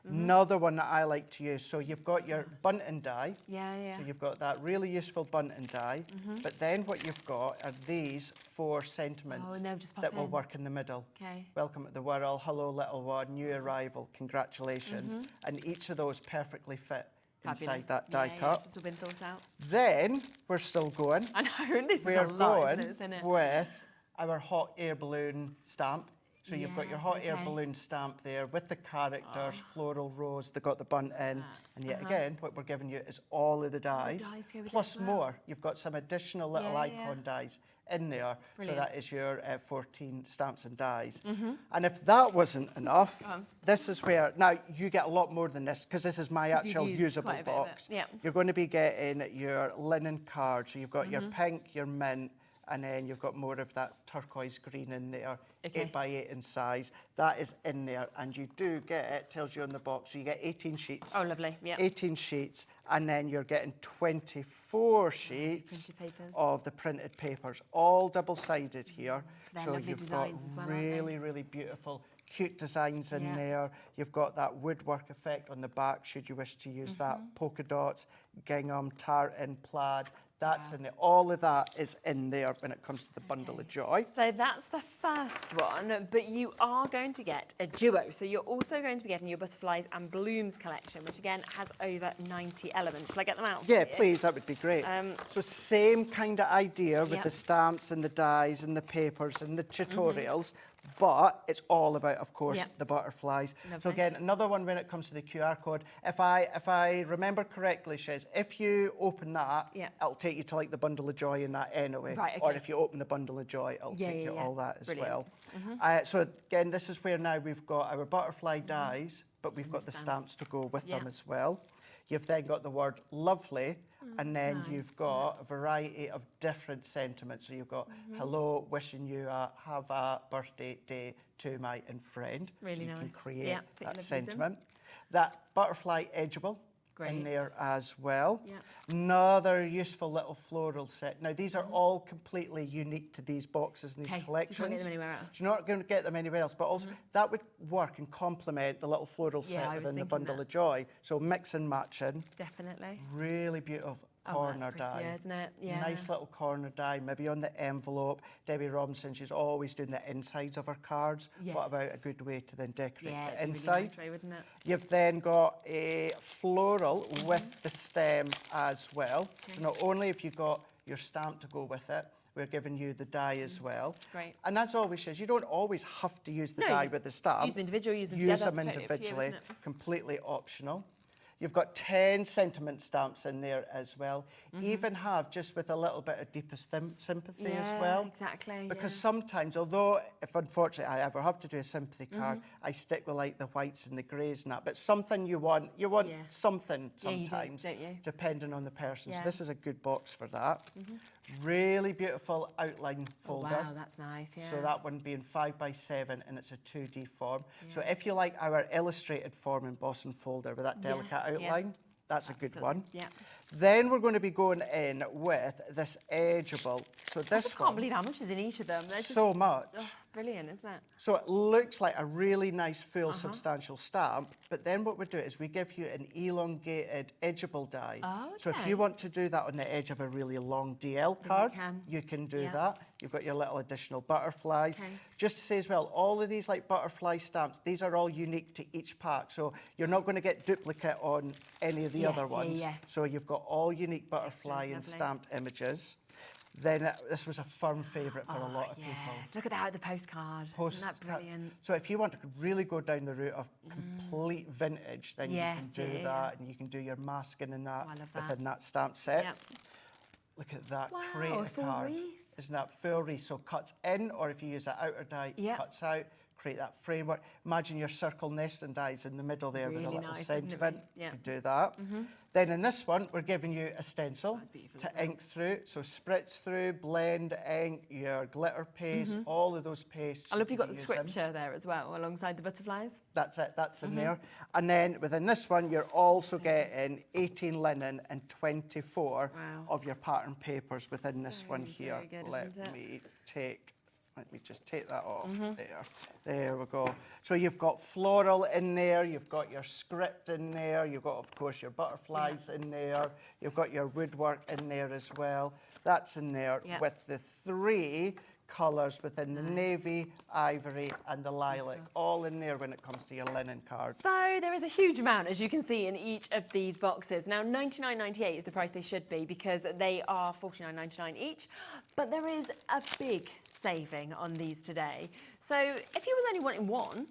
Another one that I like to use. So you've got your bunting die. So you've got that really useful bunting die. But then what you've got are these 4 sentiments that will work in the middle. Welcome to the world, hello little one, new arrival, congratulations. And each of those perfectly fit inside that die cut. This has been thought out. Then we're still going. I know, this is We're a lot, going isn't it? with our hot air balloon stamp. So you've got your hot air balloon stamp there with the characters, floral rose, they've got the bunting, and yet again, what we're giving you is all of the dies, plus more. You've got some additional little icon dies in there. So that is your 14 stamps and dies. And if that wasn't enough, this is where, now you get a lot more than this, because this is my actual usable box. You're going to be getting your linen card. So you've got your pink, your mint, and then you've got more of that turquoise green in there, 8x8 in size. That is in there, and you do get, it tells you on the box, so you get 18 sheets. Oh, lovely, 18 sheets, and then you're getting 24 sheets of the printed papers, all double-sided here. So you've got really, really beautiful, cute designs in there. You've got that woodwork effect on the back, should you wish to use that. Polka dots, gingham, tartan, plaid. That's in there. All of that is in there when it comes to the bundle of joy. So that's the first one, but you are going to get a duo. So you're also going to be getting your Butterflies and Blooms collection, which again has over 90 elements. Shall I get them out? Yeah, please, that would be great. So same kind of idea with the stamps and the dies and the papers and the tutorials, but it's all about, of course, the butterflies. Lovely. So again, another one when it comes to the QR code. If I remember correctly, Shiz, if you open that, it'll take you to like the bundle of joy in that anyway. Right, Or if you open the bundle of joy, it'll take you all that as Brilliant. well. So again, this is where now we've got our butterfly dies, but we've got the stamps to go with them as well. You've then got the word lovely, and then you've got a variety of different sentiments. So you've got hello, wishing you a have a birthday day to my friend. Really so you nice. can create that lovely sentiment. That butterfly edgeable in there as well. Yeah. Another useful little floral set. Now these are all completely unique to these boxes and these collections. So you can't get them anywhere else. You're not going to get them anywhere else, but also that would work and complement the little floral set within the bundle of joy. So mix and matching. Definitely. Really beautiful. corner that's pretty, die. isn't it? Yeah. Nice little corner die, maybe on the envelope. Debbie Robinson, she's always doing the insides of her cards. What about a good way to then decorate the inside? Really nice way, wouldn't it? You've then got a floral with the stem as well. So not only have you got your stamp to go with it, we're giving you the die as well. Great. And as always says, you don't always have to use the die with the stamp. Use them individually, use them Use together. them Totally up to you, individually, isn't it? completely optional. You've got 10 sentiment stamps in there as well. Even have just with a little bit of deepest sympathy as well. Exactly. Because sometimes, although if unfortunately I ever have to do a sympathy card, I stick with like the whites and the greys and that. But something you want something sometimes, don't you? depending on the person. So Yeah. this is a good box for that. Really beautiful outline folder. Wow, that's nice, yeah. So that one being 5x7 and it's a 2D form. So if you like our illustrated form embossing folder with that delicate outline, that's a good one. Yeah. Then we're going to be going in with this edgeable. So I this just one, can't believe how much is in each of them. They're so just, much. oh, brilliant, isn't it? So it looks like a really nice, full, substantial stamp. But then what we do is we give you an elongated edgeable die. Oh, So if okay. you want to do that on the edge of a really long DL card, you can do Yeah. that. You've got your little additional butterflies. Okay. Just to say as well, all of these like butterfly stamps, these are all unique to each pack. So you're not going to get duplicate on any of the Yes, other yeah, ones. yeah. So you've got all unique butterfly and lovely. stamped images. Then this was a firm favourite for a lot of people. Yes, look at that with the postcard. Isn't that brilliant? So if you want to really go down the route of complete vintage, then Yes, you can do yeah, that, and you can do your masking and that, I love that. within that stamp set. Yep. Look at that Wow, a creative full card. wreath. Isn't that full wreath? So cuts in, or if you use that outer die, Yep. cuts out. Create that framework. Imagine your circle nesting dies in the middle there with a Really little nice, wouldn't it sentiment. be? Yeah. You could do that. Then in this one, we're giving you a stencil to ink through. So spritz through, blend, ink, your glitter paste, all of those pastes. I love you got the can use in. scripture there as well, alongside the butterflies. That's it, that's in there. And then within this one, you're also getting 18 linen and 24 of your pattern papers within this one here. good, Let isn't it? me just take that off there. There we go. So you've got floral in there, you've got your script in there, you've got, of course, your butterflies in there, you've got your woodwork in there as well. That's in there with the 3 colours within the navy, ivory and the lilac, all in there when it comes to your linen card. So there is a huge amount, as you can see, in each of these boxes. Now, $99.98 is the price they should be because they are $49.99 each, but there is a big saving on these today. So if you was only wanting one,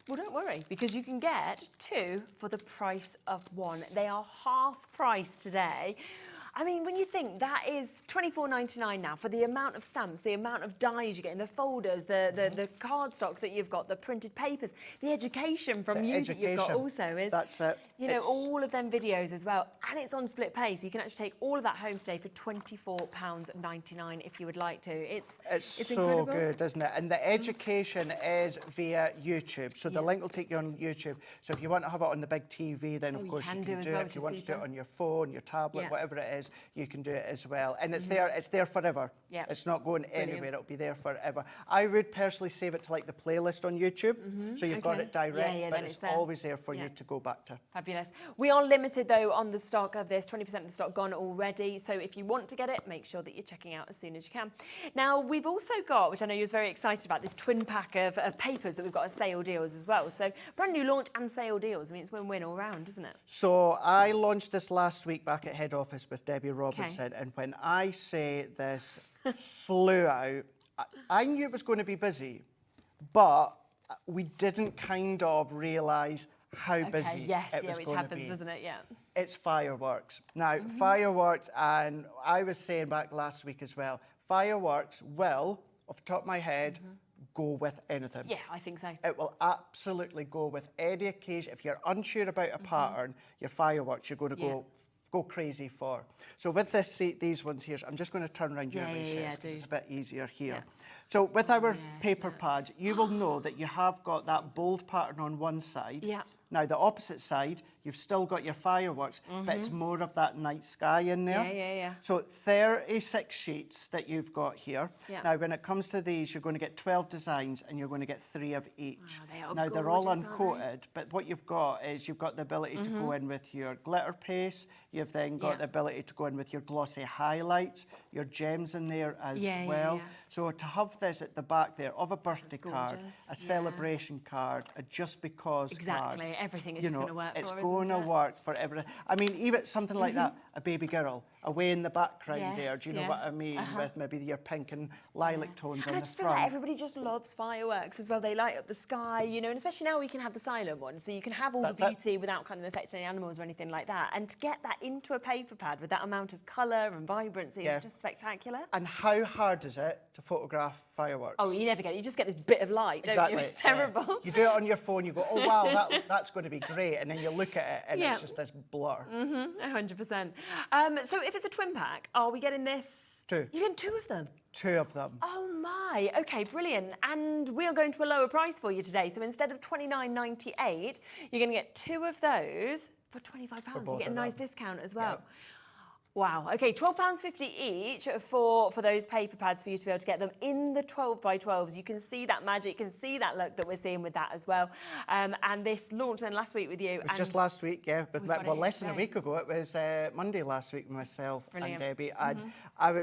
well, don't worry, because you can get 2 for the price of 1. They are half price today. I mean, when you think that is $24.99 now for the amount of stamps, the amount of dies you get in the folders, the cardstock that you've got, the printed papers, the education from you that you've got also is, that's it. you know, all of them videos as well. And it's on split pay, so you can actually take all of that home today for £24.99 if you would like to. It's so incredible. good, isn't it? And the education is via YouTube. So the link will take you on YouTube. So if you want to have it on the big TV, then of course you can do it. If you want to do it on your phone, your tablet, whatever it is, you can do it as well. And it's there forever. Yeah. It's not going anywhere. It'll be there forever. I would personally save it to like the playlist on YouTube. So you've got it direct, but it's always there for you to go back to. Fabulous. We are limited though on the stock of this, 20% of the stock gone already. So if you want to get it, make sure that you're checking out as soon as you can. Now, we've also got, which I know you was very excited about, this twin pack of papers that we've got as sale deals as well. So brand new launch and sale deals. I mean, it's win-win all round, isn't it? So I launched this last week back at head office with Debbie Robinson, and when I say this flew out, I knew it was going to be busy, but we didn't kind of realise how busy it was which going happens, to be. doesn't it? Yeah. It's fireworks. Now, fireworks, and I was saying back last week as well, fireworks will, off the top of my head, go with anything. Yeah, I think so. It will absolutely go with any occasion. If you're unsure about a pattern, your fireworks, you're going to go crazy for. So with these ones here, I'm just going to turn around your way, Chef, 'cause it's a bit easier here. Yeah. So with our paper pads, you will know that you have got that bold pattern on one side. Yeah. Now, the opposite side, you've still got your fireworks, but it's more of that night sky in there. Yeah. So 36 sheets that you've got here. Yeah. Now, when it comes to these, you're going to get 12 designs and you're going to get 3 of each. Wow, they are Now, they're all gorgeous, aren't uncoated, but what you've got is you've got the ability to go in with your glitter paste. You've then got the ability to go in with your glossy highlights, your gems in there as well. So to have this at the back there of a birthday card, a celebration card, a just because card. Everything is just going to work it's for, going to work for everything. I mean, even something like that, a baby girl away in the background there. Do you know what I mean? With maybe your pink and lilac tones on And I the just feel like front. everybody just loves fireworks as well. They light up the sky, you know, and especially now we can have the silent ones, so you can have all the beauty without kind of affecting any animals or anything like that. And to get that into a paper pad with that amount of colour and vibrancy is just spectacular. And how hard is it to photograph fireworks? Oh, you never get it. You just get this bit of light, don't you? It's terrible. You do it on your phone, you go, oh wow, that's going to be great, and then you look at it and it's just this blur. 100%. So if it's a twin pack, are we getting this? 2. You're getting 2 of them? 2 of them. Oh my, okay, brilliant. And we are going to a lower price for you today. So instead of $29.98, you're going to get 2 of those for £25. You get a nice discount as well. Wow, okay, £12.50 each for those paper pads for you to be able to get them in the 12 by 12s. You can see that magic, you can see that look that we're seeing with that as well. And this launched then last week with you. It was just last week, less than a week ago. It was Monday last week with myself and Debbie. And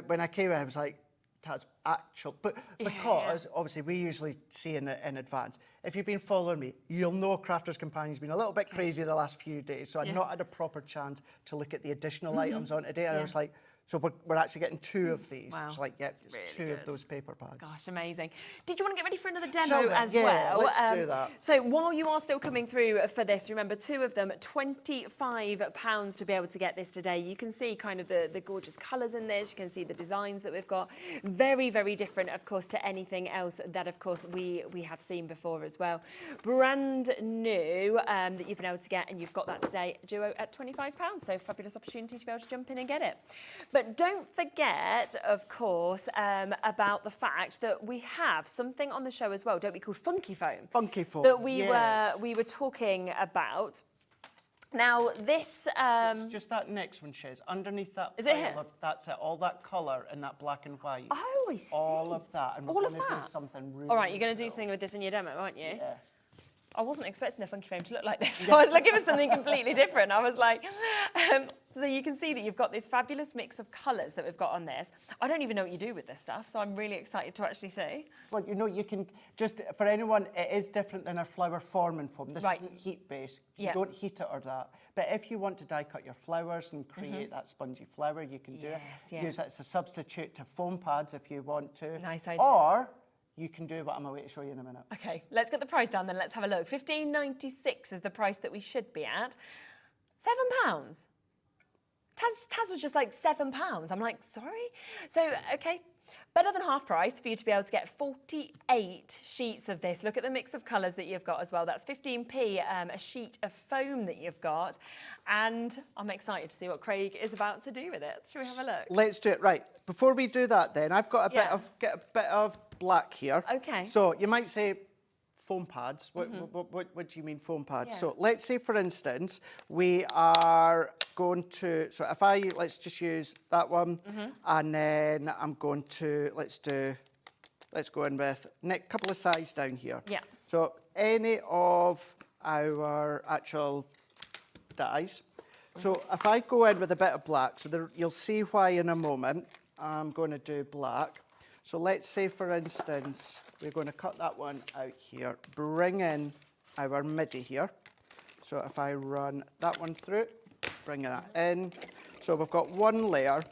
when I came in, I was like, that's actual, but because obviously we usually see in advance. If you've been following me, you'll know Crafters Companion's been a little bit crazy the last few days, so I've not had a proper chance to look at the additional items on today. And I was like, so we're actually getting 2 of these. Wow. It's like, it's really 2 of those paper pads. Gosh, amazing. Did you want to get ready for another demo as well? Let's do that. So while you are still coming through for this, remember 2 of them, £25 to be able to get this today. You can see kind of the gorgeous colours in this. You can see the designs that we've got. Very, very different, of course, to anything else that, of course, we have seen before as well. Brand new that you've been able to get, and you've got that today, duo at £25. So fabulous opportunity to be able to jump in and get it. But don't forget, of course, about the fact that we have something on the show as well, don't we, called Funky Foam? Funky Foam, that we were talking about. Now, this... It's just that next one, Shiz. Underneath that Is it here? That's it. All that colour and that black and white. Oh, I see. All of that. And all we're of going to do that? something really All right, you're going to do something with this in your demo, aren't you? Yeah. I wasn't expecting the Funky Foam to look like this. So I was looking for something completely different. I was like... so you can see that you've got this fabulous mix of colours that we've got on this. I don't even know what you do with this stuff, so I'm really excited to actually see. Well, you know, you can just, for anyone, it is different than a flower forming foam. This isn't heat-based. You don't heat it or that. But if you want to die cut your flowers and create that spongy flower, you can do it. Use it as a substitute to foam pads if you want to. Nice idea. Or you can do what I'm going to show you in a minute. Okay, let's get the price down then. Let's have a look. £15.96 is the price that we should be at. £7. Taz was just like £7. I'm like, sorry? So, okay, better than half price for you to be able to get 48 sheets of this. Look at the mix of colours that you've got as well. That's 15p a sheet of foam that you've got. And I'm excited to see what Craig is about to do with it. Should we have a look? Let's do it. Right, before we do that then, I've got get a bit of black here. Okay. So you might say, foam pads. What do you mean foam pads? Yeah. So let's say, for instance, we are going to, so if let's just use that one, and then I'm going to, let's go in with a couple of sides down here. Yeah. So any of our actual dies. So if I go in with a bit of black, so you'll see why in a moment, I'm going to do black. So let's say, for instance, we're going to cut that one out here, bring in our MIDI here. So if I run that one through, bring that in. So we've got one layer.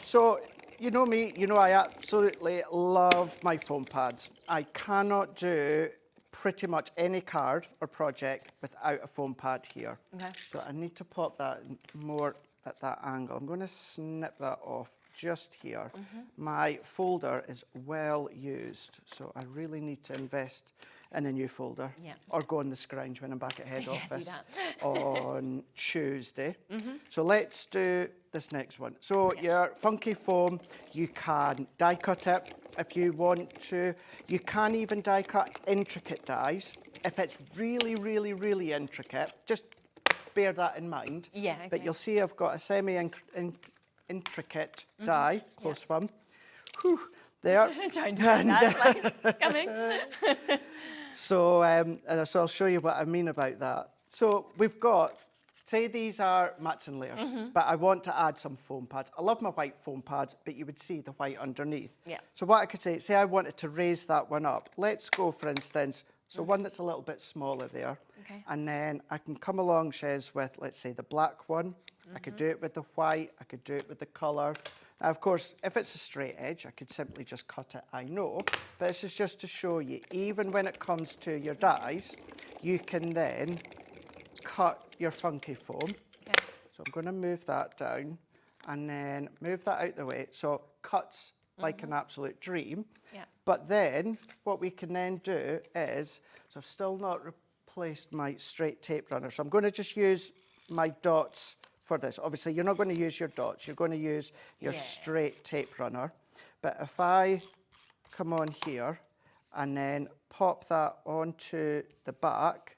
So you know me, you know I absolutely love my foam pads. I cannot do pretty much any card or project without a foam pad here. Okay. So I need to pop that more at that angle. I'm going to snip that off just here. My folder is well used, so I really need to invest in a new folder. Yeah. Or go on the scrounge when I'm back at head Yeah, do office that. on Tuesday. Mhm. So let's do this next one. So your funky foam, you can die cut it if you want to. You can even die cut intricate dies. If it's really, really, really intricate, just bear that in mind. Yeah, But okay. you'll see I've got a semi-intricate die, close one. Whew, there. Trying to say that, like, coming. So I'll show you what I mean about that. So we've got, say these are mats and layers, but I want to add some foam pads. I love my white foam pads, but you would see the white underneath. Yeah. So what I could say I wanted to raise that one up. Let's go, for instance, so one that's a little bit smaller there. Okay. And then I can come along, Shez, with, let's say, the black one. I could do it with the white. I could do it with the colour. Now, of course, if it's a straight edge, I could simply just cut it, I know. But this is just to show you, even when it comes to your dies, you can then cut your funky foam. Okay. So I'm going to move that down and then move that out the way. So cuts like an absolute dream. Yeah. But then what we can then do is, so I've still not replaced my straight tape runner. So I'm going to just use my dots for this. Obviously, you're not going to use your dots. You're going to use your straight tape runner. But if I come on here and then pop that onto the back,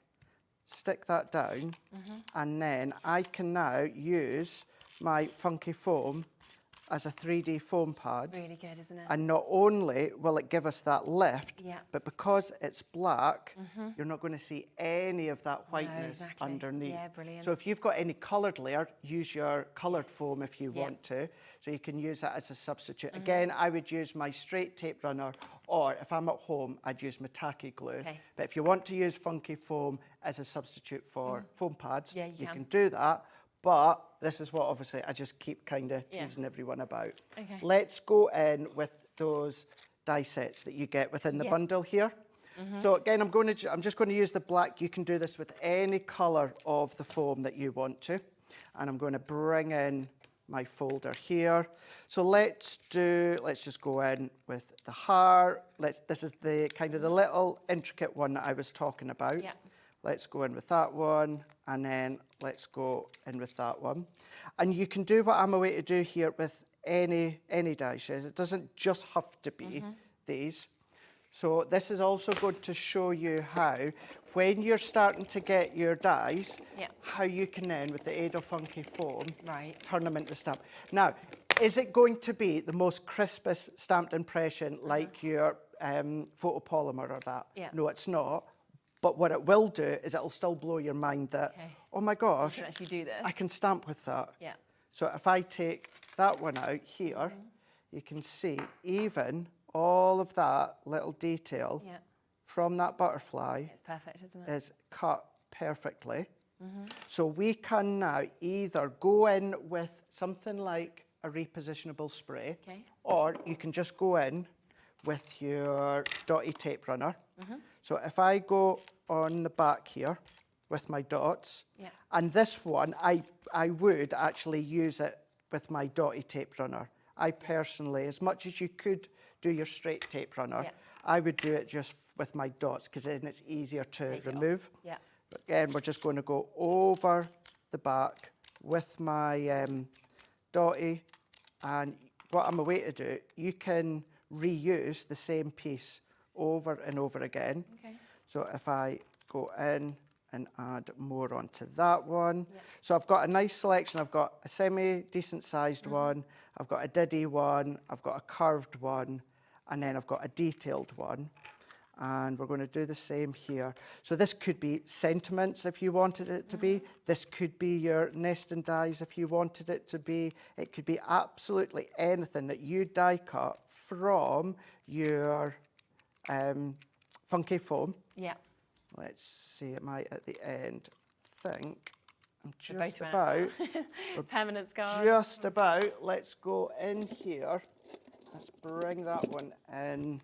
stick that down, and then I can now use my funky foam as a 3D foam pad. Really good, isn't it? And not only will it give us that lift, Yeah. but because it's black, you're not going to see any of that whiteness exactly. underneath. Yeah, brilliant. So if you've got any coloured layer, use your coloured foam if you want to. So you can use that as a substitute. Again, I would use my straight tape runner, or if I'm at home, I'd use my tacky glue. Okay. But if you want to use funky foam as a substitute for foam pads, Yeah, you can. can do that. But this is what obviously I just keep kind of teasing everyone about. Okay. Let's go in with those die sets that you get within the bundle here. So again, I'm just going to use the black. You can do this with any colour of the foam that you want to. And I'm going to bring in my folder here. So let's just go in with the heart. This is the kind of the little intricate one that I was talking about. Yeah. Let's go in with that one, and then let's go in with that one. And you can do what I'm away to do here with any dishes. It doesn't just have to be these. So this is also going to show you how, when you're starting to get your dies, how you can then, with the aid of funky foam, turn them into stamp. Now, is it going to be the most crispest stamped impression like your photopolymer or that? Yeah. No, it's not. But what it will do is it'll still blow your mind that, oh my gosh, You can actually do this. I can stamp with that. Yeah. So if I take that one out here, you can see even all of that little detail from that butterfly It's perfect, isn't it? is cut perfectly. So we can now either go in with something like a repositionable spray, or you can just go in with your dotty tape runner. So if I go on the back here with my dots, and this one, I would actually use it with my dotty tape runner. I personally, as much as you could do your straight tape runner, I would do it just with my dots, because then it's easier to remove. Yeah. But again, we're just going to go over the back with my dotty, and what I'm away to do, you can reuse the same piece over and over again. Okay. So if I go in and add more onto that one. So I've got a nice selection. I've got a semi-decent sized one, I've got a diddy one, I've got a curved one, and then I've got a detailed one. And we're going to do the same here. So this could be sentiments if you wanted it to be. This could be your nesting dies if you wanted it to be. It could be absolutely anything that you die cut from your funky foam. Yeah. Let's see, it might at the end think I'm They're both just went about. out. Permanent scar. Just about. Let's go in here. Let's bring that one in.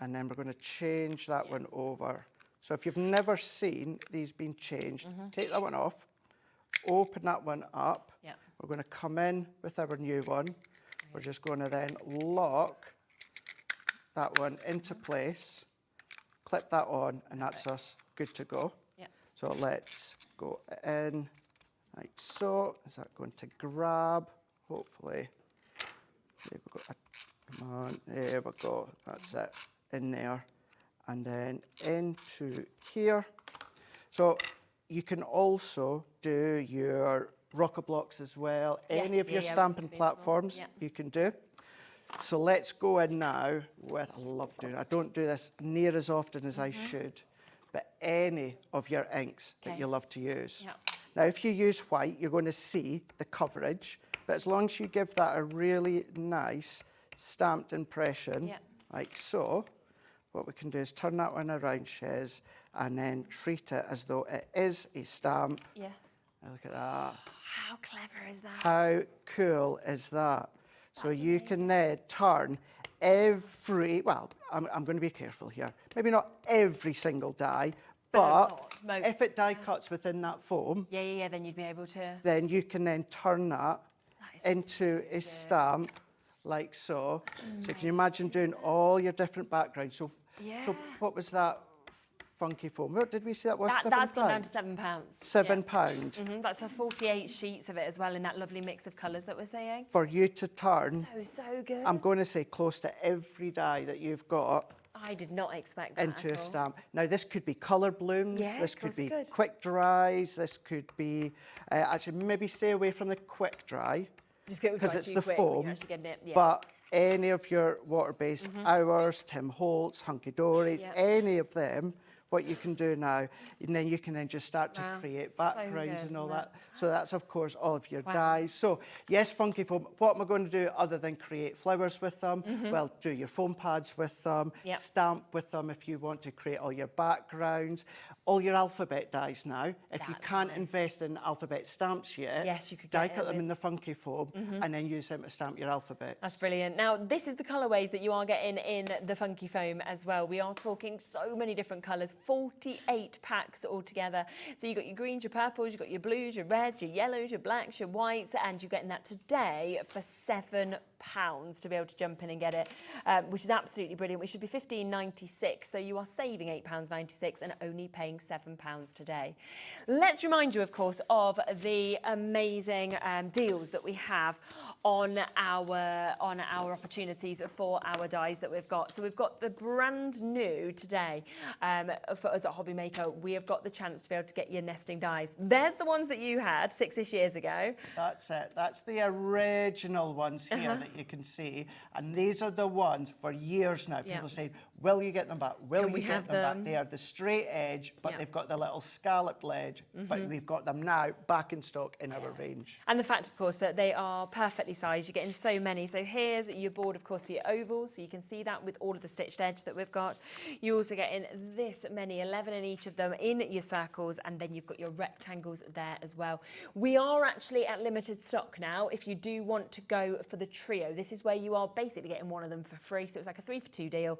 And then we're going to change that one over. So if you've never seen these being changed, take that one off, open that one up. Yeah. We're going to come in with our new one. We're just going to then lock that one into place, clip that on, and that's us good to go. Yep. So let's go in, like so. Is that going to grab? Hopefully. There we go. Come on, there we go. That's it, in there. And then into here. So you can also do your rocker blocks as well. Any of your stamping platforms you can do. So let's go in now with, I love doing it. I don't do this near as often as I should, but any of your inks that you love to use. Yep. Now, if you use white, you're going to see the coverage, but as long as you give that a really nice stamped impression, like so, what we can do is turn that one around, Shez, and then treat it as though it is a stamp. Yes. Now look at that. How clever is that? How cool is that? So you can then turn every, well, I'm going to be careful here, maybe not every single die, but if it die cuts within that foam, then you'd be able to. Then you can then turn that into a stamp like so. So can you imagine doing all your different backgrounds? So, so what was that funky foam? What did we say that was? That's gone down to £7. £7. That's for 48 sheets of it as well in that lovely mix of colours that we're saying. For you to turn, so good. I'm going to say close to every die that you've got. I did not expect that Into at a all. stamp. Now this could be colour blooms, Yeah, this could be good. quick dries, this could be, actually maybe stay away from the quick dry, because it's the foam, but any of your water-based Ours, Tim Holtz, Hunkydories, any of them, what you can do now, and then you can then just start to create backgrounds and all that. So that's, of course, all of your dies. So, yes, funky foam. What am I going to do other than create flowers with them? Well, do your foam pads with them, stamp with them if you want to create all your backgrounds, all your alphabet dies now. If you can't invest in alphabet stamps yet, yes, you could die cut them in the funky foam and then use them to stamp your alphabet. That's brilliant. Now, this is the colourways that you are getting in the funky foam as well. We are talking so many different colours. 48 packs altogether. So you've got your greens, your purples, you've got your blues, your reds, your yellows, your blacks, your whites, and you're getting that today for £7 to be able to jump in and get it, which is absolutely brilliant. We should be $15.96, so you are saving £8.96 and only paying £7 today. Let's remind you, of course, of the amazing deals that we have on our opportunities for our dies that we've got. So we've got the brand new today for us at Hobby Maker. We have got the chance to be able to get your nesting dies. There's the ones that you had 6-ish years ago. That's it. That's the original ones here that you can see. And these are the ones for years now. People say, will you get them back? Will you get them back? They are the straight edge, but they've got the little scalloped edge. But we've got them now back in stock in our range. And the fact, of course, that they are perfectly sized. You're getting so many. So here's your board, of course, for your ovals. So you can see that with all of the stitched edge that we've got. You also get in this many, 11 in each of them in your circles, and then you've got your rectangles there as well. We are actually at limited stock now. If you do want to go for the trio, this is where you are basically getting one of them for free. So it's like a 3-for-2 deal.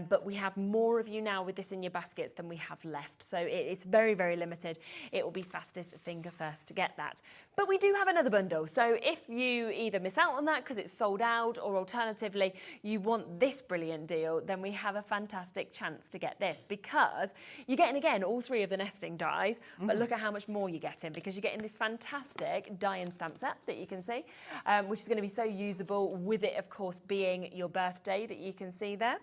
But we have more of you now with this in your baskets than we have left. So it's very, very limited. It will be fastest finger first to get that. But we do have another bundle. So if you either miss out on that because it's sold out, or alternatively, you want this brilliant deal, then we have a fantastic chance to get this, because you're getting, again, all three of the nesting dies, but look at how much more you're getting, because you're getting this fantastic die and stamp set that you can see, which is going to be so usable, with it, of course, being your birthday that you can see there.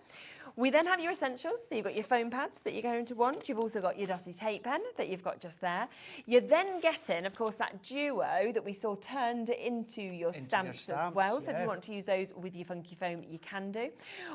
We then have your essentials, so you've got your foam pads that you're going to want. You've also got your dotty tape pen that you've got just there. You're then getting, of course, that duo that we saw turned into your stamps as well. So if you want to use those with your funky foam, you can do.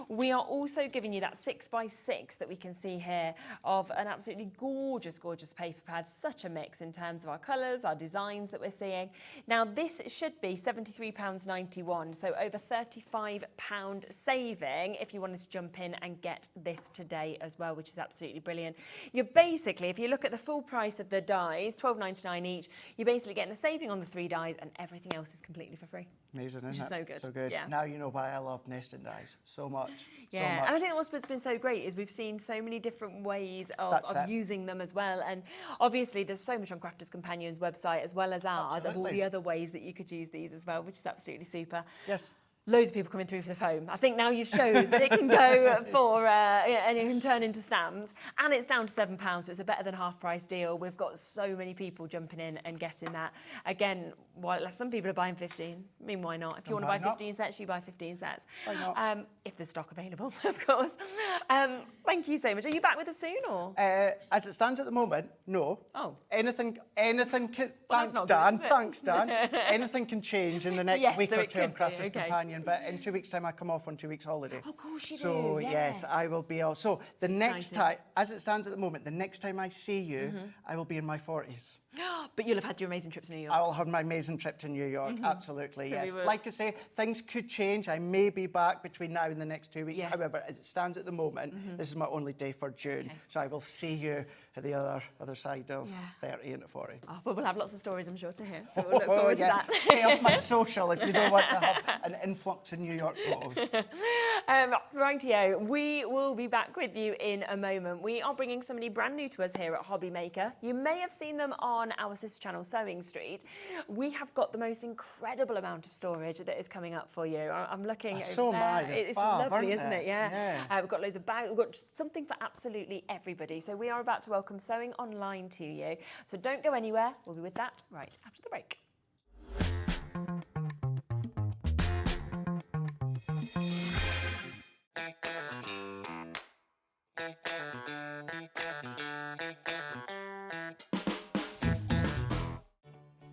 We are also giving you that 6x6 that we can see here of an absolutely gorgeous, gorgeous paper pad. Such a mix in terms of our colours, our designs that we're seeing. Now, this should be £73.91, so over £35 saving if you wanted to jump in and get this today as well, which is absolutely brilliant. You're basically, if you look at the full price of the dies, £12.99 each, you're basically getting a saving on the 3 dies, and everything else is completely for free. Amazing, isn't Which it? is so good. So good. Yeah. Now you know why I love nesting dies so much. Yeah, so much. and I think what's been so great is we've seen so many different ways of using them as well. And obviously there's so much on Crafters Companion's website as well as ours of all the other ways that you could use these as well, which is absolutely super. Yes. Loads of people coming through for the foam. I think now you've showed that it can go for, and it can turn into stamps. And it's down to £7, so it's a better than half price deal. We've got so many people jumping in and getting that. Again, while some people are buying 15, I mean, why not? If you want to buy 15 sets, you buy 15 sets. Why not? If there's stock available, of course. Thank you so much. Are you back with us soon, or? As it stands at the moment, no. Oh. Anything can, Well, thanks, Dan. Anything can change in the next week so or it two on could be, Crafters okay. Companion, but in 2 weeks' time I come off on 2 weeks holiday. Of course you So, do, yes, I will be out. So, the next Exciting. time, as it stands at the moment, the next time I see you, I will be in my 40s. But you'll have had your amazing trip to New York. I will have my amazing trip to New York, absolutely, So yes. we will- Like I say, things could change. I may be back between now and the next 2 weeks. However, as it stands at the moment, this is my only day for June. So I will see you at the other side of 30 into 40. Oh, but we'll have lots of stories, I'm sure, to hear. So we'll look forward to that. Stay off my social if you don't want to have an influx in New York photos. Rightio, we will be back with you in a moment. We are bringing somebody brand new to us here at Hobby Maker. You may have seen them on our sister channel, Sewing Street. We have got the most incredible amount of storage that is coming up for you. I'm looking So over am I. there. They're It's fab, lovely, aren't isn't they? it? Yeah. We've got loads of bags. We've got something for absolutely everybody. So we are about to welcome Sewing Online to you. So don't go anywhere. We'll be with that right after the break.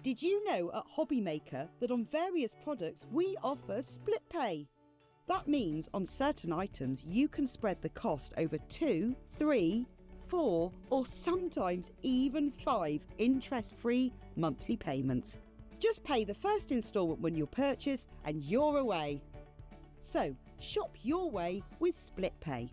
Did you know at Hobby Maker that on various products we offer split pay? That means on certain items you can spread the cost over 2, 3, 4 or sometimes even 5 interest-free monthly payments. Just pay the first instalment when you purchase and you're away. So shop your way with split pay.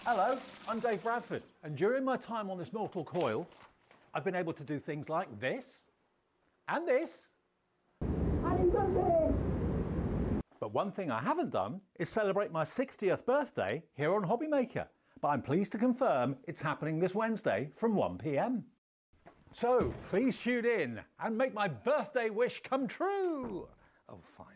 Hello, I'm Dave Bradford, and during my time on this mortal coil, I've been able to do things like this, and this. But one thing I haven't done is celebrate my 60th birthday here on Hobby Maker. But I'm pleased to confirm it's happening this Wednesday from 1 PM. So please tune in and make my birthday wish come true. Oh, fine.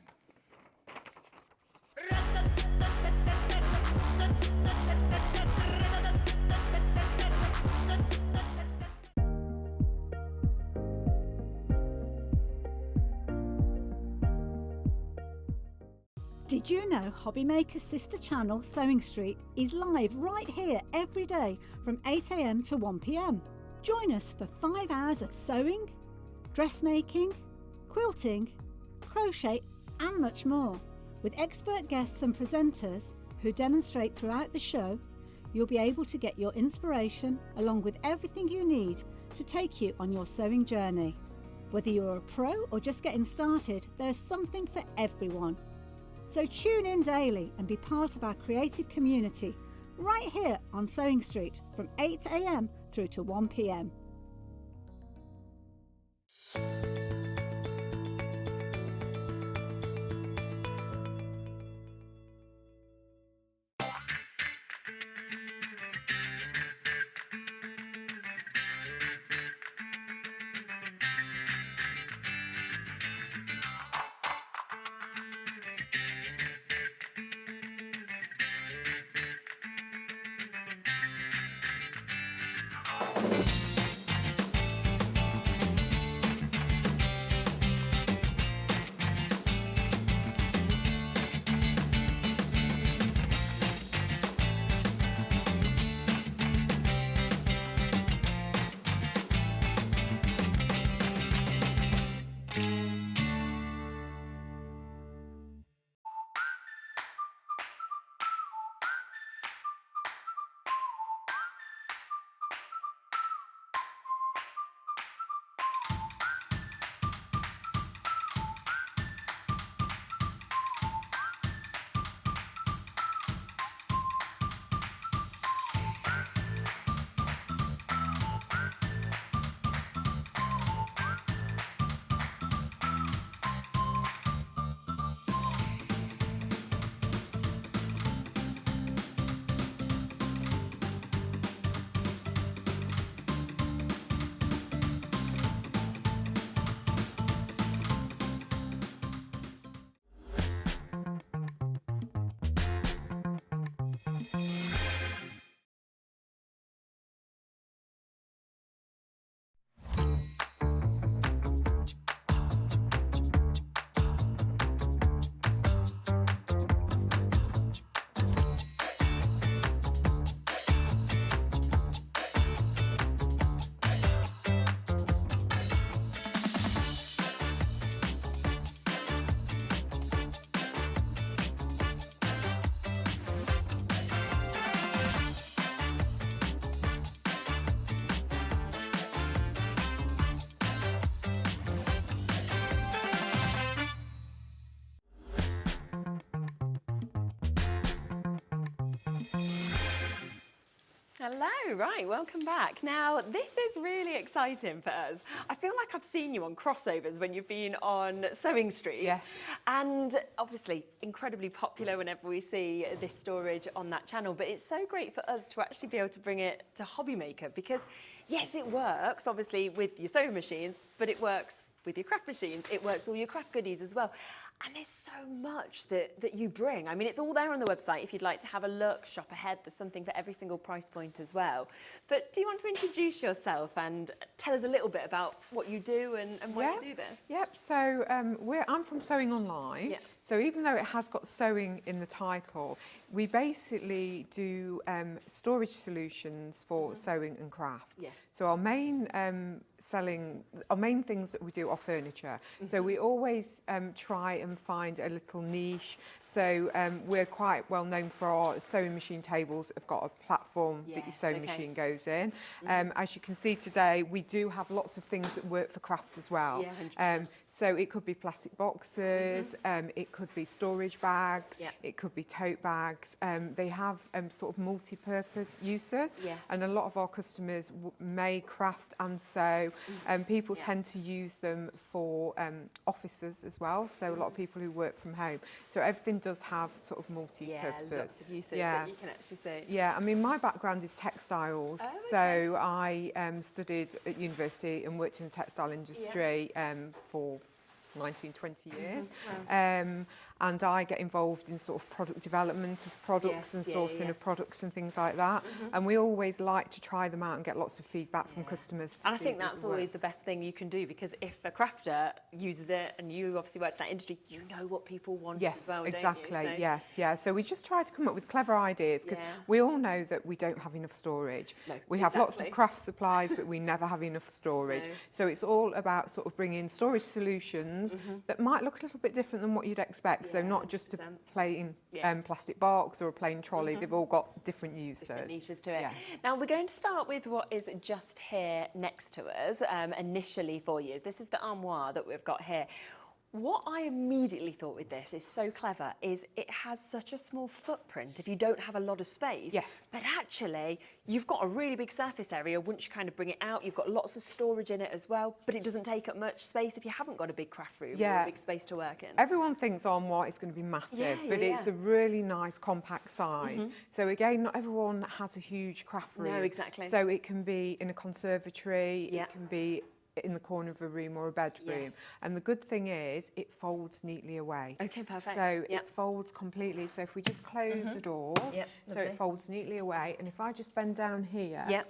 Did you know Hobby Maker's sister channel, Sewing Street, is live right here every day from 8 AM to 1 PM? Join us for 5 hours of sewing, dressmaking, quilting, crochet and much more. With expert guests and presenters who demonstrate throughout the show, you'll be able to get your inspiration along with everything you need to take you on your sewing journey. Whether you're a pro or just getting started, there is something for everyone. So tune in daily and be part of our creative community right here on Sewing Street from 8 AM through to 1 PM. Hello, right, welcome back. Now, this is really exciting for us. I feel like I've seen you on crossovers when you've been on Sewing Street. Yes. And obviously, incredibly popular whenever we see this storage on that channel. But it's so great for us to actually be able to bring it to Hobby Maker because, yes, it works, obviously, with your sewing machines, but it works with your craft machines. It works with all your craft goodies as well. And there's so much that you bring. I mean, it's all there on the website if you'd like to have a look, shop ahead. There's something for every single price point as well. But do you want to introduce yourself and tell us a little bit about what you do and why you do this? Yep, so I'm from Sewing Online. Yeah. So even though it has got sewing in the title, we basically do storage solutions for sewing and craft. Yeah. So our main things that we do are furniture. So we always try and find a little niche. So we're quite well known for our sewing machine tables. Have got a platform that your sewing machine goes in. As you can see today, we do have lots of things that work for craft as well. Yeah, so it could be plastic boxes, it could be storage bags, it could be tote bags. They have sort of multi-purpose uses, and a lot of our customers may craft and sew. People tend to use them for offices as well, so a lot of people who work from home. So everything does have sort of multi-purposes. Yeah, lots of uses that you can actually see. Yeah, I mean, my background is textiles, so I studied at university and worked in the textile industry for 19, 20 years. And I get involved in sort of product development of products and sourcing of products and things like that. And we always like to try them out and get lots of feedback from customers. And I think that's always the best thing you can do because if a crafter uses it and you obviously work in that industry, you know what people want as well, exactly, don't you? So yes, yeah. So we just try to come up with clever ideas because we all know that we don't have enough storage. No, we have lots of craft supplies, but we never have enough storage. No. So it's all about sort of bringing storage solutions that might look a little bit different than what you'd expect. So not just a plain plastic box or a plain trolley. They've all got different uses. Different niches to it. Now we're going to start with what is just here next to us initially for you. This is the armoire that we've got here. What I immediately thought with this is so clever is it has such a small footprint if you don't have a lot of space. Yes. But actually, you've got a really big surface area once you kind of bring it out. You've got lots of storage in it as well, but it doesn't take up much space if you haven't got a big craft room or a big space to work in. Everyone thinks armoire is going to be massive, but it's a really nice compact size. So again, not everyone has a huge craft room. No, exactly. So it can be in a conservatory, it can be in the corner of a room or a bedroom. And the good thing is it folds neatly away. Okay, perfect. So it folds completely. So if we just close the doors, so it folds neatly away. And if I just bend down here,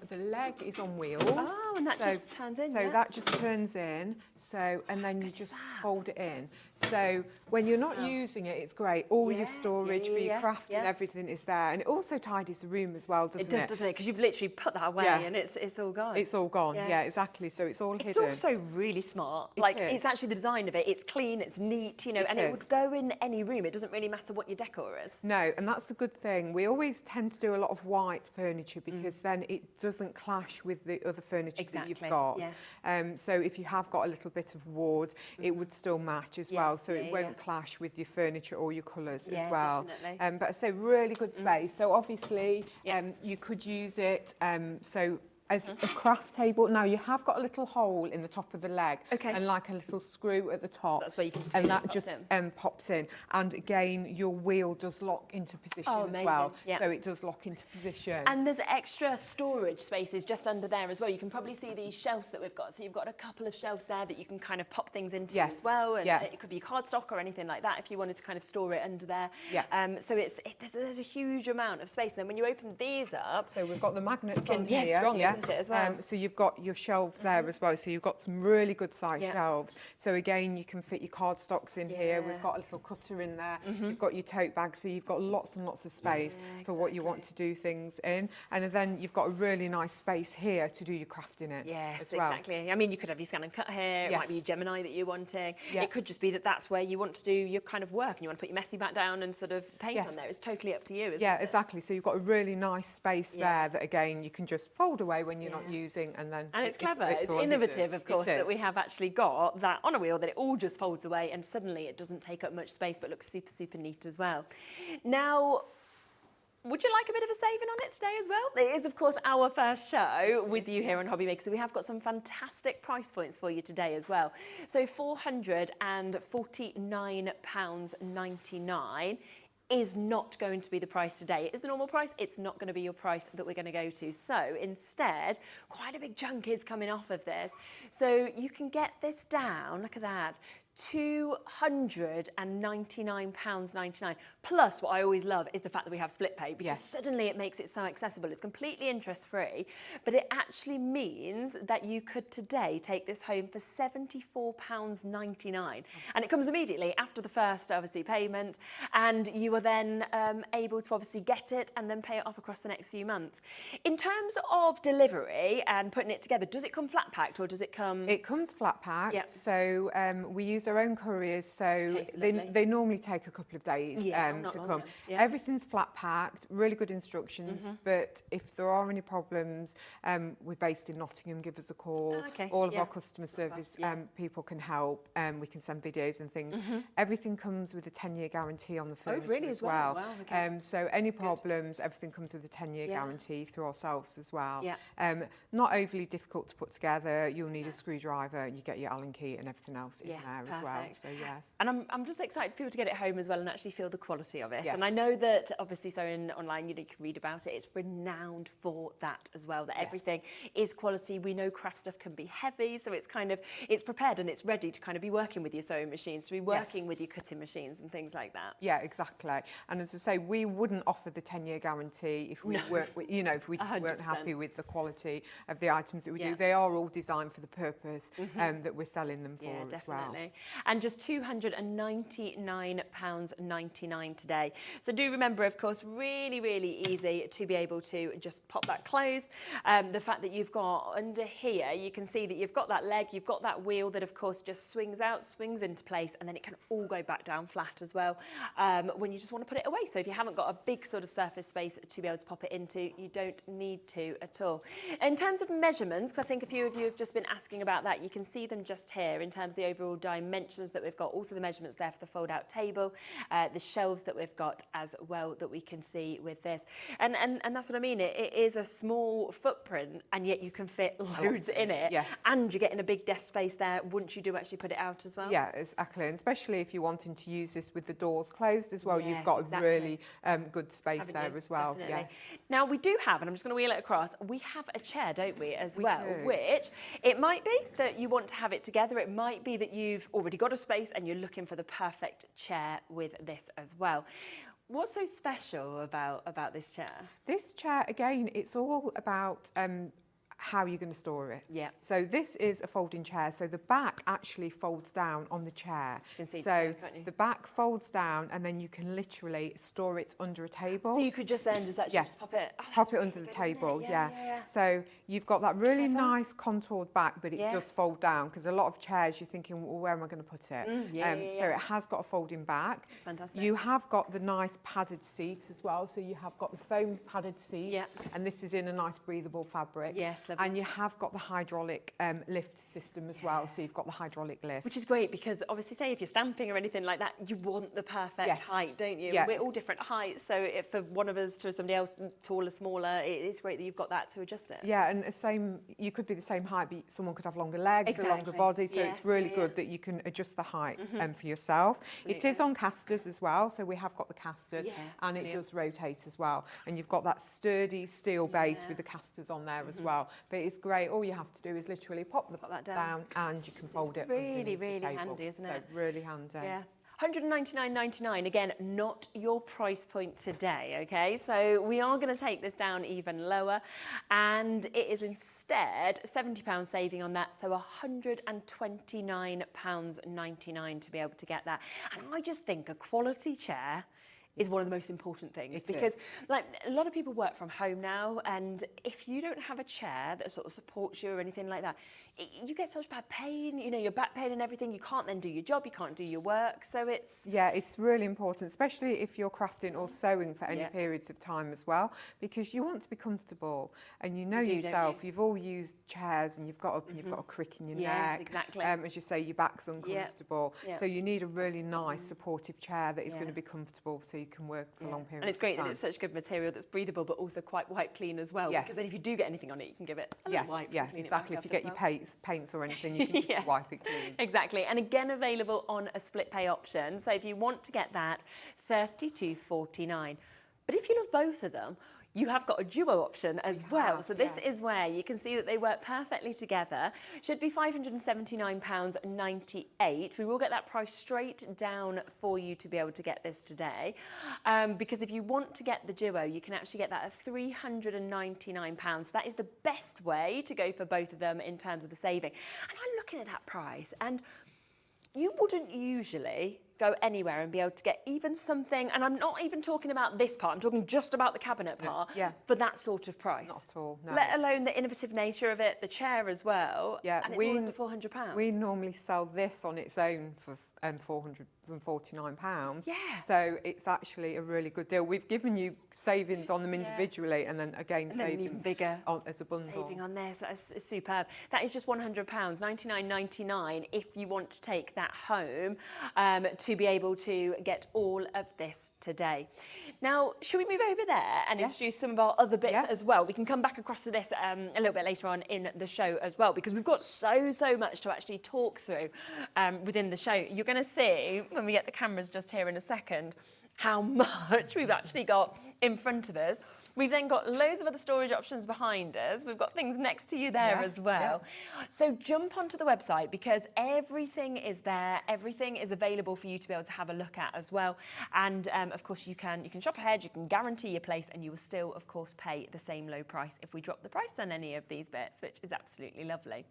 the leg is on wheels. Oh, and that just turns in, So that just turns in. So, and then you just fold it in. So when you're not using it, it's great. All your storage for your craft and everything is there. And it also tidies the room as well, doesn't it? It does, doesn't it? Because you've literally put that away and it's all gone. It's all gone, yeah, exactly. So it's all hidden. It's also really smart. It's actually the design of it. It's clean, it's neat, you know, and it would go in any room. It doesn't really matter what your decor is. No, and that's the good thing. We always tend to do a lot of white furniture because then it doesn't clash with the other furniture that you've got. So if you have got a little bit of wood, it would still match as well. So it won't clash with your furniture or your colours as well. Definitely. But I say really good space. So obviously you could use it as a craft table. Now you have got a little hole in the top of the leg and like a little screw at the top. So that's where you can just and that just pops in. And again, your wheel does lock into position as well. So it does lock into position. And there's extra storage spaces just under there as well. You can probably see these shelves that we've got. So you've got a couple of shelves there that you can kind of pop things into as well. And it could be cardstock or anything like that if you wanted to kind of store it under there. So there's a huge amount of space. And then when you open these up, so we've got the magnets on here. Strong, isn't it, as well? So you've got your shelves there as well. So you've got some really good size shelves. So again, you can fit your cardstocks in here. We've got a little cutter in there. You've got your tote bag. So you've got lots and lots of space for what you want to do things in. And then you've got a really nice space here to do your crafting in. Yes, as well. exactly. I mean, you could have your scan and cut here. It might be your Gemini that you're wanting. It could just be that that's where you want to do your kind of work and you want to put your messy back down and sort of paint on there. It's totally up to you, isn't it? Exactly. So you've got a really nice space there that, again, you can just fold away when you're not using. And it's clever. It's innovative, of course, that we have actually got that on a wheel that it all just folds away and suddenly it doesn't take up much space but looks super, super neat as well. Now, Would you like a bit of a saving on it today as well? It is, of course, our first show with you here on Hobby Maker, so we have got some fantastic price points for you today as well. So £449.99 is not going to be the price today. It is the normal price. It's not going to be your price that we're going to go to. So instead, quite a big chunk is coming off of this. So you can get this down, look at that, £299.99. Plus, what I always love is the fact that we have split pay, because suddenly it makes it so accessible. It's completely interest-free, but it actually means that you could today take this home for £74.99. And it comes immediately after the first, obviously, payment, and you are then able to obviously get it and then pay it off across the next few months. In terms of delivery and putting it together, does it come flat packed or does it come? It comes flat packed. Yep. So we use our own couriers, so they normally take a couple of days to come. Yeah. Everything's flat packed, really good instructions, but if there are any problems, we're based in Nottingham, give us a call. All of our customer service people can help, we can send videos and things. Everything comes with a 10-year guarantee on the furniture as well. Wow, so any problems, everything comes with a 10-year guarantee through ourselves as well. Yeah. Not overly difficult to put together. You'll need a screwdriver, you get your Allen key and everything else in there as well. So yes. And I'm just excited for people to get it home as well and actually feel the quality of it. Yes. And I know that obviously sewing online, you can read about it. It's renowned for that as well, that everything is quality. We know craft stuff can be heavy, so it's kind of, it's prepared and it's ready to kind of be working with your sewing machines, to be working with your cutting machines and things like that. Yeah, exactly. And as I say, we wouldn't offer the 10-year guarantee if we weren't, you know, if we weren't happy with the quality of the items that we do. They are all designed for the purpose that we're selling them for as well. And just £299.99 today. So do remember, of course, really, really easy to be able to just pop that closed. The fact that you've got under here, you can see that you've got that leg, you've got that wheel that, of course, just swings out, swings into place, and then it can all go back down flat as well when you just want to put it away. So if you haven't got a big sort of surface space to be able to pop it into, you don't need to at all. In terms of measurements, because I think a few of you have just been asking about that, you can see them just here in terms of the overall dimensions that we've got, also the measurements there for the fold-out table, the shelves that we've got as well that we can see with this. And that's what I mean. It is a small footprint, and yet you can fit loads in it. Yes. And you're getting a big desk space there once you do actually put it out as well. Yeah, exactly. And especially if you're wanting to use this with the doors closed as well, you've got a really good space there as well. Definitely. Yes. Now we do have, and I'm just going to wheel it across, we have a chair, don't we, as well, which it might be that you want to have it together. It might be that you've already got a space and you're looking for the perfect chair with this as well. What's so special about this chair? This chair, again, it's all about how you're going to store it. Yeah. So this is a folding chair. So the back actually folds down on the chair. You can see so today, can't you? the back folds down, and then you can literally store it under a table. So you could just then just actually just pop it. Oh, pop it under the table. Yeah. So you've got that really nice contoured back, but it does fold down, because a lot of chairs you're thinking, well, where am I going to put it? So it has got a folding back. It's fantastic. You have got the nice padded seat as well. So you have got the foam padded seat, and this is in a nice breathable fabric. Yes. And you have got the hydraulic lift system as well, so you've got the hydraulic lift. Which is great, because obviously, say if you're stamping or anything like that, you want the perfect height, don't you? Yeah. We're all different heights, so if for one of us to somebody else taller, smaller, it's great that you've got that to adjust it. Yeah, and you could be the same height, but someone could have longer legs, a longer body, so it's really good that you can adjust the height for yourself. Absolutely. It is on casters as well, so we have got the casters, and it does rotate as well. And you've got that sturdy steel base with the casters on there as well. But it's great. All you have to do is literally pop that down, and you can fold it. Really, really handy, isn't it? So really handy. Yeah. £199.99, again, not your price point today, okay? So we are going to take this down even lower, and it is instead £70 saving on that, so £129.99 to be able to get that. And I just think a quality chair is one of the most important things, because like a lot of people work from home now, and if you don't have a chair that sort of supports you or anything like that, you get such bad pain, you know, your back pain and everything. You can't then do your job, you can't do your work. So it's... Yeah, it's really important, especially if you're crafting or sewing for any periods of time as well, because you want to be comfortable. And you know yourself, you've all used chairs and you've got a crick in your neck. Exactly. As you say, your back's uncomfortable. Yep. So you need a really nice supportive chair that is going to be comfortable so you can work for long periods of time. And it's great that it's such good material that's breathable, but also quite wipe clean as well. Yes. Because then if you do get anything on it, you can give it a little wipe. Yeah, exactly. If you get your paints or anything, you can just wipe it clean. Exactly. And again, available on a split pay option. So if you want to get that, $32.49. But if you love both of them, you have got a duo option as well. So this is where you can see that they work perfectly together. Should be £579.98. We will get that price straight down for you to be able to get this today. Because if you want to get the duo, you can actually get that at £399. That is the best way to go for both of them in terms of the saving. And I'm looking at that price, and you wouldn't usually go anywhere and be able to get even something, and I'm not even talking about this part, I'm talking just about the cabinet part, for that sort of price. Not at all, no. Let alone the innovative nature of it, the chair as well, and it's all under £400. We normally sell this on its own for £449. Yeah. So it's actually a really good deal. We've given you savings on them individually, and then again savings even bigger as a bundle. Saving on this, that's superb. That is just £100, $99.99 if you want to take that home to be able to get all of this today. Now, should we move over there and introduce some of our other bits as well? We can come back across to this a little bit later on in the show as well, because we've got so much to actually talk through within the show. You're going to see, when we get the cameras just here in a second, how much we've actually got in front of us. We've then got loads of other storage options behind us. We've got things next to you there as well. So jump onto the website, because everything is there. Everything is available for you to be able to have a look at as well. And of course, you can shop ahead, you can guarantee your place, and you will still, of course, pay the same low price if we drop the price on any of these bits, which is absolutely lovely.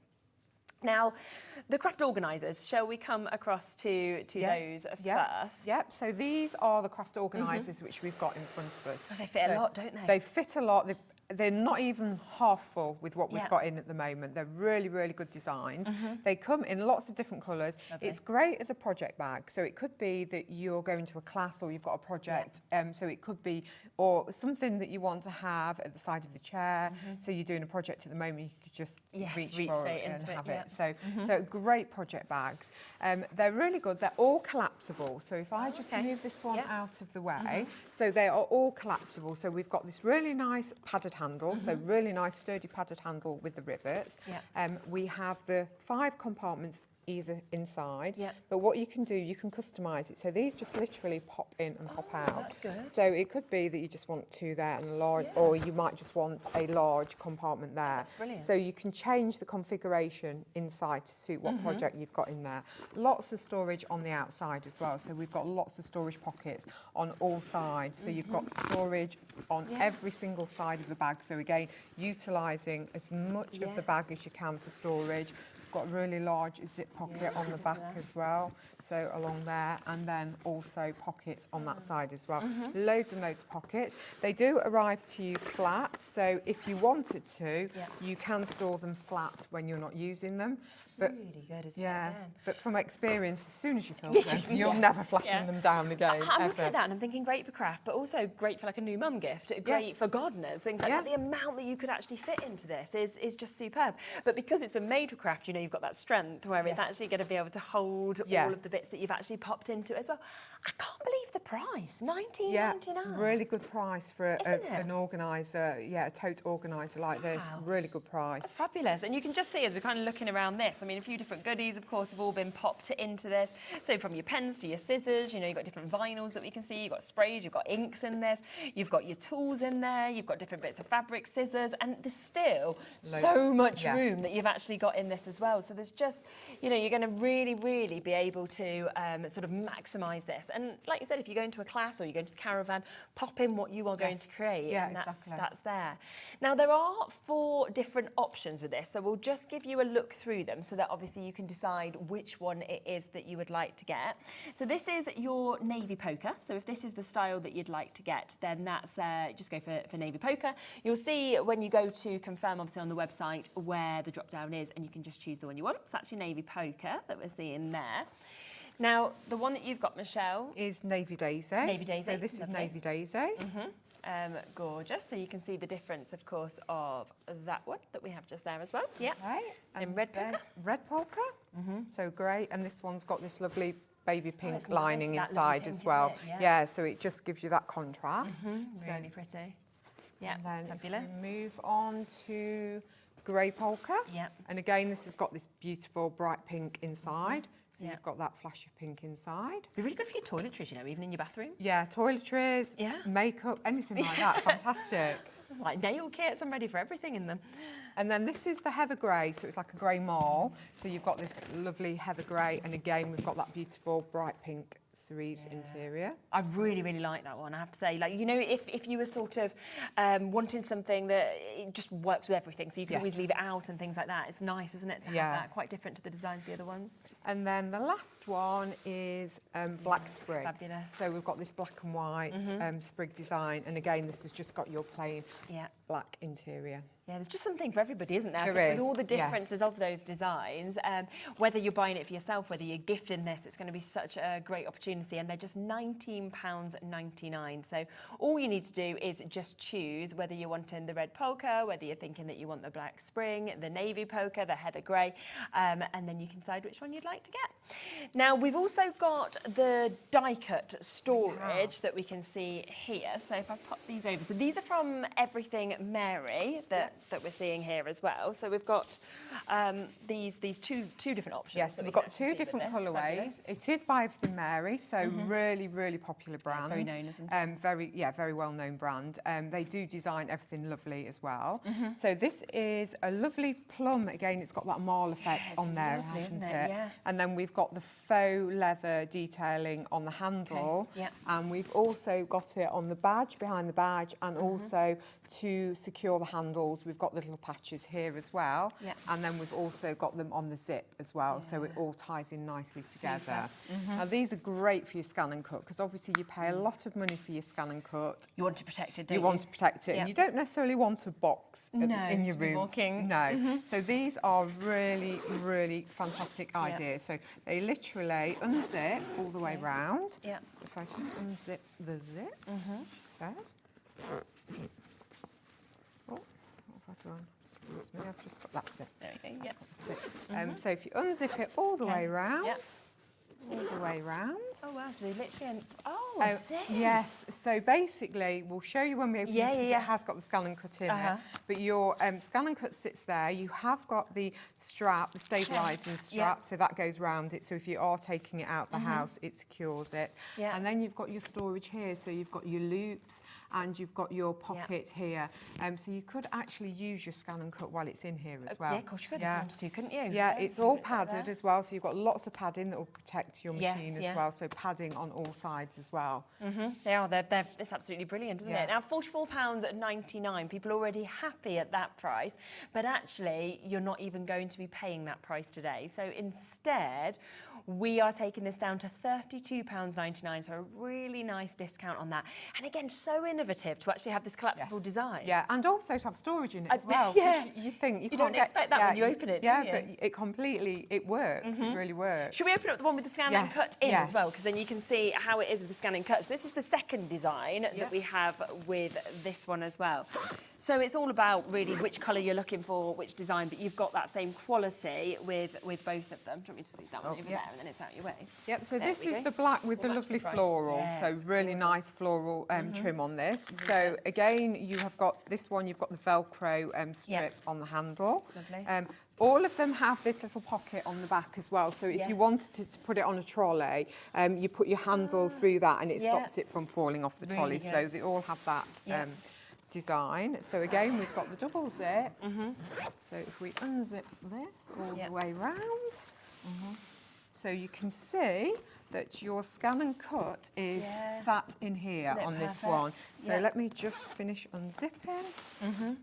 Now, the craft organisers, shall we come across to those first? Yep, so these are the craft organisers which we've got in front of us. Because they fit a lot, don't they? They fit a lot. They're not even half full with what we've got in at the moment. They're really, really good designs. They come in lots of different colours. It's great as a project bag. So it could be that you're going to a class or you've got a project. So it could be, or something that you want to have at the side of the chair. So you're doing a project at the moment, you could just reach for it and have it. So great project bags. They're really good. They're all collapsible. So if I just move this one out of the way, so they are all collapsible. So we've got this really nice padded handle, so really nice sturdy padded handle with the rivets. We have the 5 compartments either inside, but what you can do, you can customise it. So these just literally pop in and pop out. That's good. So it could be that you just want 2 there and a large, or you might just want a large compartment there. That's brilliant. So you can change the configuration inside to suit what project you've got in there. Lots of storage on the outside as well. So we've got lots of storage pockets on all sides. So you've got storage on every single side of the bag. So again, utilising as much of the bag as you can for storage. Got a really large zip pocket on the back as well, so along there, and then also pockets on that side as well. Loads and loads of pockets. They do arrive to you flat, so if you wanted to, you can store them flat when you're not using them. But really good, isn't it? But from experience, as soon as you fill them, you'll never flatten them down again. I'm looking at that and I'm thinking great for craft, but also great for like a new mum gift, great for gardeners, things like that. The amount that you could actually fit into this is just superb. But because it's been made for craft, you know, you've got that strength where it's actually going to be able to hold all of the bits that you've actually popped into as well. I can't believe the price, $19.99. Really good price for an organiser, a tote organiser like this. Really good price. That's fabulous. And you can just see as we're kind of looking around this, I mean, a few different goodies, of course, have all been popped into this. So from your pens to your scissors, you know, you've got different vinyls that we can see, you've got sprays, you've got inks in this, you've got your tools in there, you've got different bits of fabric, scissors, and there's still so much room that you've actually got in this as well. well. So there's just, you know, you're going to really be able to sort of maximise this. And like you said, if you go into a class or you go into the caravan, pop in what you are going to create, and that's there. Now there are 4 different options with this, so we'll just give you a look through them so that obviously you can decide which one it is that you would like to get. So this is your navy poker. So if this is the style that you'd like to get, then that's just go for navy poker. You'll see when you go to confirm, obviously on the website, where the drop down is, and you can just choose the one you want. So that's your navy poker that we're seeing there. Now, the one that you've got, Michelle, is Navy Daisy. Navy Daisy. So this is Navy Daisy. Gorgeous. So you can see the difference, of course, of that one that we have just there as well. Yeah. Okay. And red polka. Red polka. So great. And this one's got this lovely baby pink it's lining nice, that inside lovely as pink, well. isn't it? Yeah, so it just gives you that contrast. Really pretty. Yeah, and then fabulous. Move on to grey polka. Yeah. And again, this has got this beautiful bright pink inside. So you've got that flash of pink inside. Be really good for your toiletries, you know, even in your bathroom. Yeah, toiletries, makeup, anything like that. Fantastic. Like nail kits, I'm ready for everything in them. And then this is the heather grey, so it's like a grey marl. So you've got this lovely heather grey, and again, we've got that beautiful bright pink cerise interior. I really like that one, I have to say. Like, you know, if you were sort of wanting something that it just works with everything, so you can always leave it out and things like that, it's nice, isn't it, to have that? Quite different to the designs of the other ones. And then the last one is black sprig. Fabulous. So we've got this black and white sprig design, and again, this has just got your plain black interior. Yeah, there's just something for everybody, isn't there? There is, with all the differences of those designs, whether you're buying it for yourself, whether you're gifting this, it's going to be such a great opportunity, and they're just £19.99. So all you need to do is just choose whether you're wanting the red polka, whether you're thinking that you want the black spring, the navy polka, the heather grey, and then you can decide which one you'd like to get. Now, we've also got the die-cut storage that we can see here. So if I pop these over, so these are from Everything Mary that we're seeing here as well. So we've got these two different options. Yes, we've got 2 different colourways. It is by Everything Mary, so really popular brand. It's very known, isn't it? Very well known brand. They do design everything lovely as well. So this is a lovely plum. Again, it's got that marl effect on there, lovely, hasn't isn't it? Yeah. And then we've got the faux leather detailing on the handle. Okay. Yeah. And we've also got it on the badge, behind the badge, and also to secure the handles, we've got the little patches here as well. Yeah. And then we've also got them on the zip as well, so it all ties in nicely together. Now these are great for your scan and cut, because obviously you pay a lot of money for your scan and cut. You want to protect it, don't you? You want to protect it, and you don't necessarily want a box in your to be room. walking. No. So these are really fantastic ideas. So they literally unzip all the way round. Yeah. So if I just unzip the zip, she says. Oh, what have I done? Excuse me, I've just got that zip. There we go, So if you unzip it all the way round, Yep. all the way round. Oh wow, so they literally, zip. Yes, so basically, we'll show you when we open this, because it has got the scan and cut in it. But your scan and cut sits there. You have got the strap, the stabilising strap, so that goes round it. So if you are taking it out the house, it secures it. Yeah. And then you've got your storage here, so you've got your loops, and you've got your pocket here. So you could actually use your scan and cut while it's in here as well. Yeah, of course you could if you wanted to, couldn't you? Yeah, it's all padded as well, so you've got lots of padding that will protect your machine Yes, as well, so padding on all sides as well. They are, it's absolutely brilliant, isn't it? Now, £44.99, people are already happy at that price, but actually, you're not even going to be paying that price today. So instead, we are taking this down to £32.99, so a really nice discount on that. And again, so innovative to actually have this collapsible design. Yeah, and also to have storage in it as well. Yeah. You think you don't expect that when you open it, do you? but it works. It really works. Should we open up the one with the scan and cut in as well? Because then you can see how it is with the scan and cuts. This is the second design that we have with this one as well. So it's all about really which colour you're looking for, which design, but you've got that same quality with both of them. Do you want me to speak that one over there and then it's out your way? Yep, so There this we is go. the black with the We'll match lovely the price. floral. Yes, So really nice floral trim on this. So again, you have got this one, you've got the Velcro strip on the handle. Lovely. All of them have this little pocket on the back as well. So if you wanted to put it on a trolley, you put your handle through that and it stops it from falling off the trolley. Really So good. they all have that design. So again, we've got the double zip. So if we unzip this all the way round, so you can see that your scan and cut is sat in here Isn't it on this perfect? one. So Yeah. let me just finish unzipping.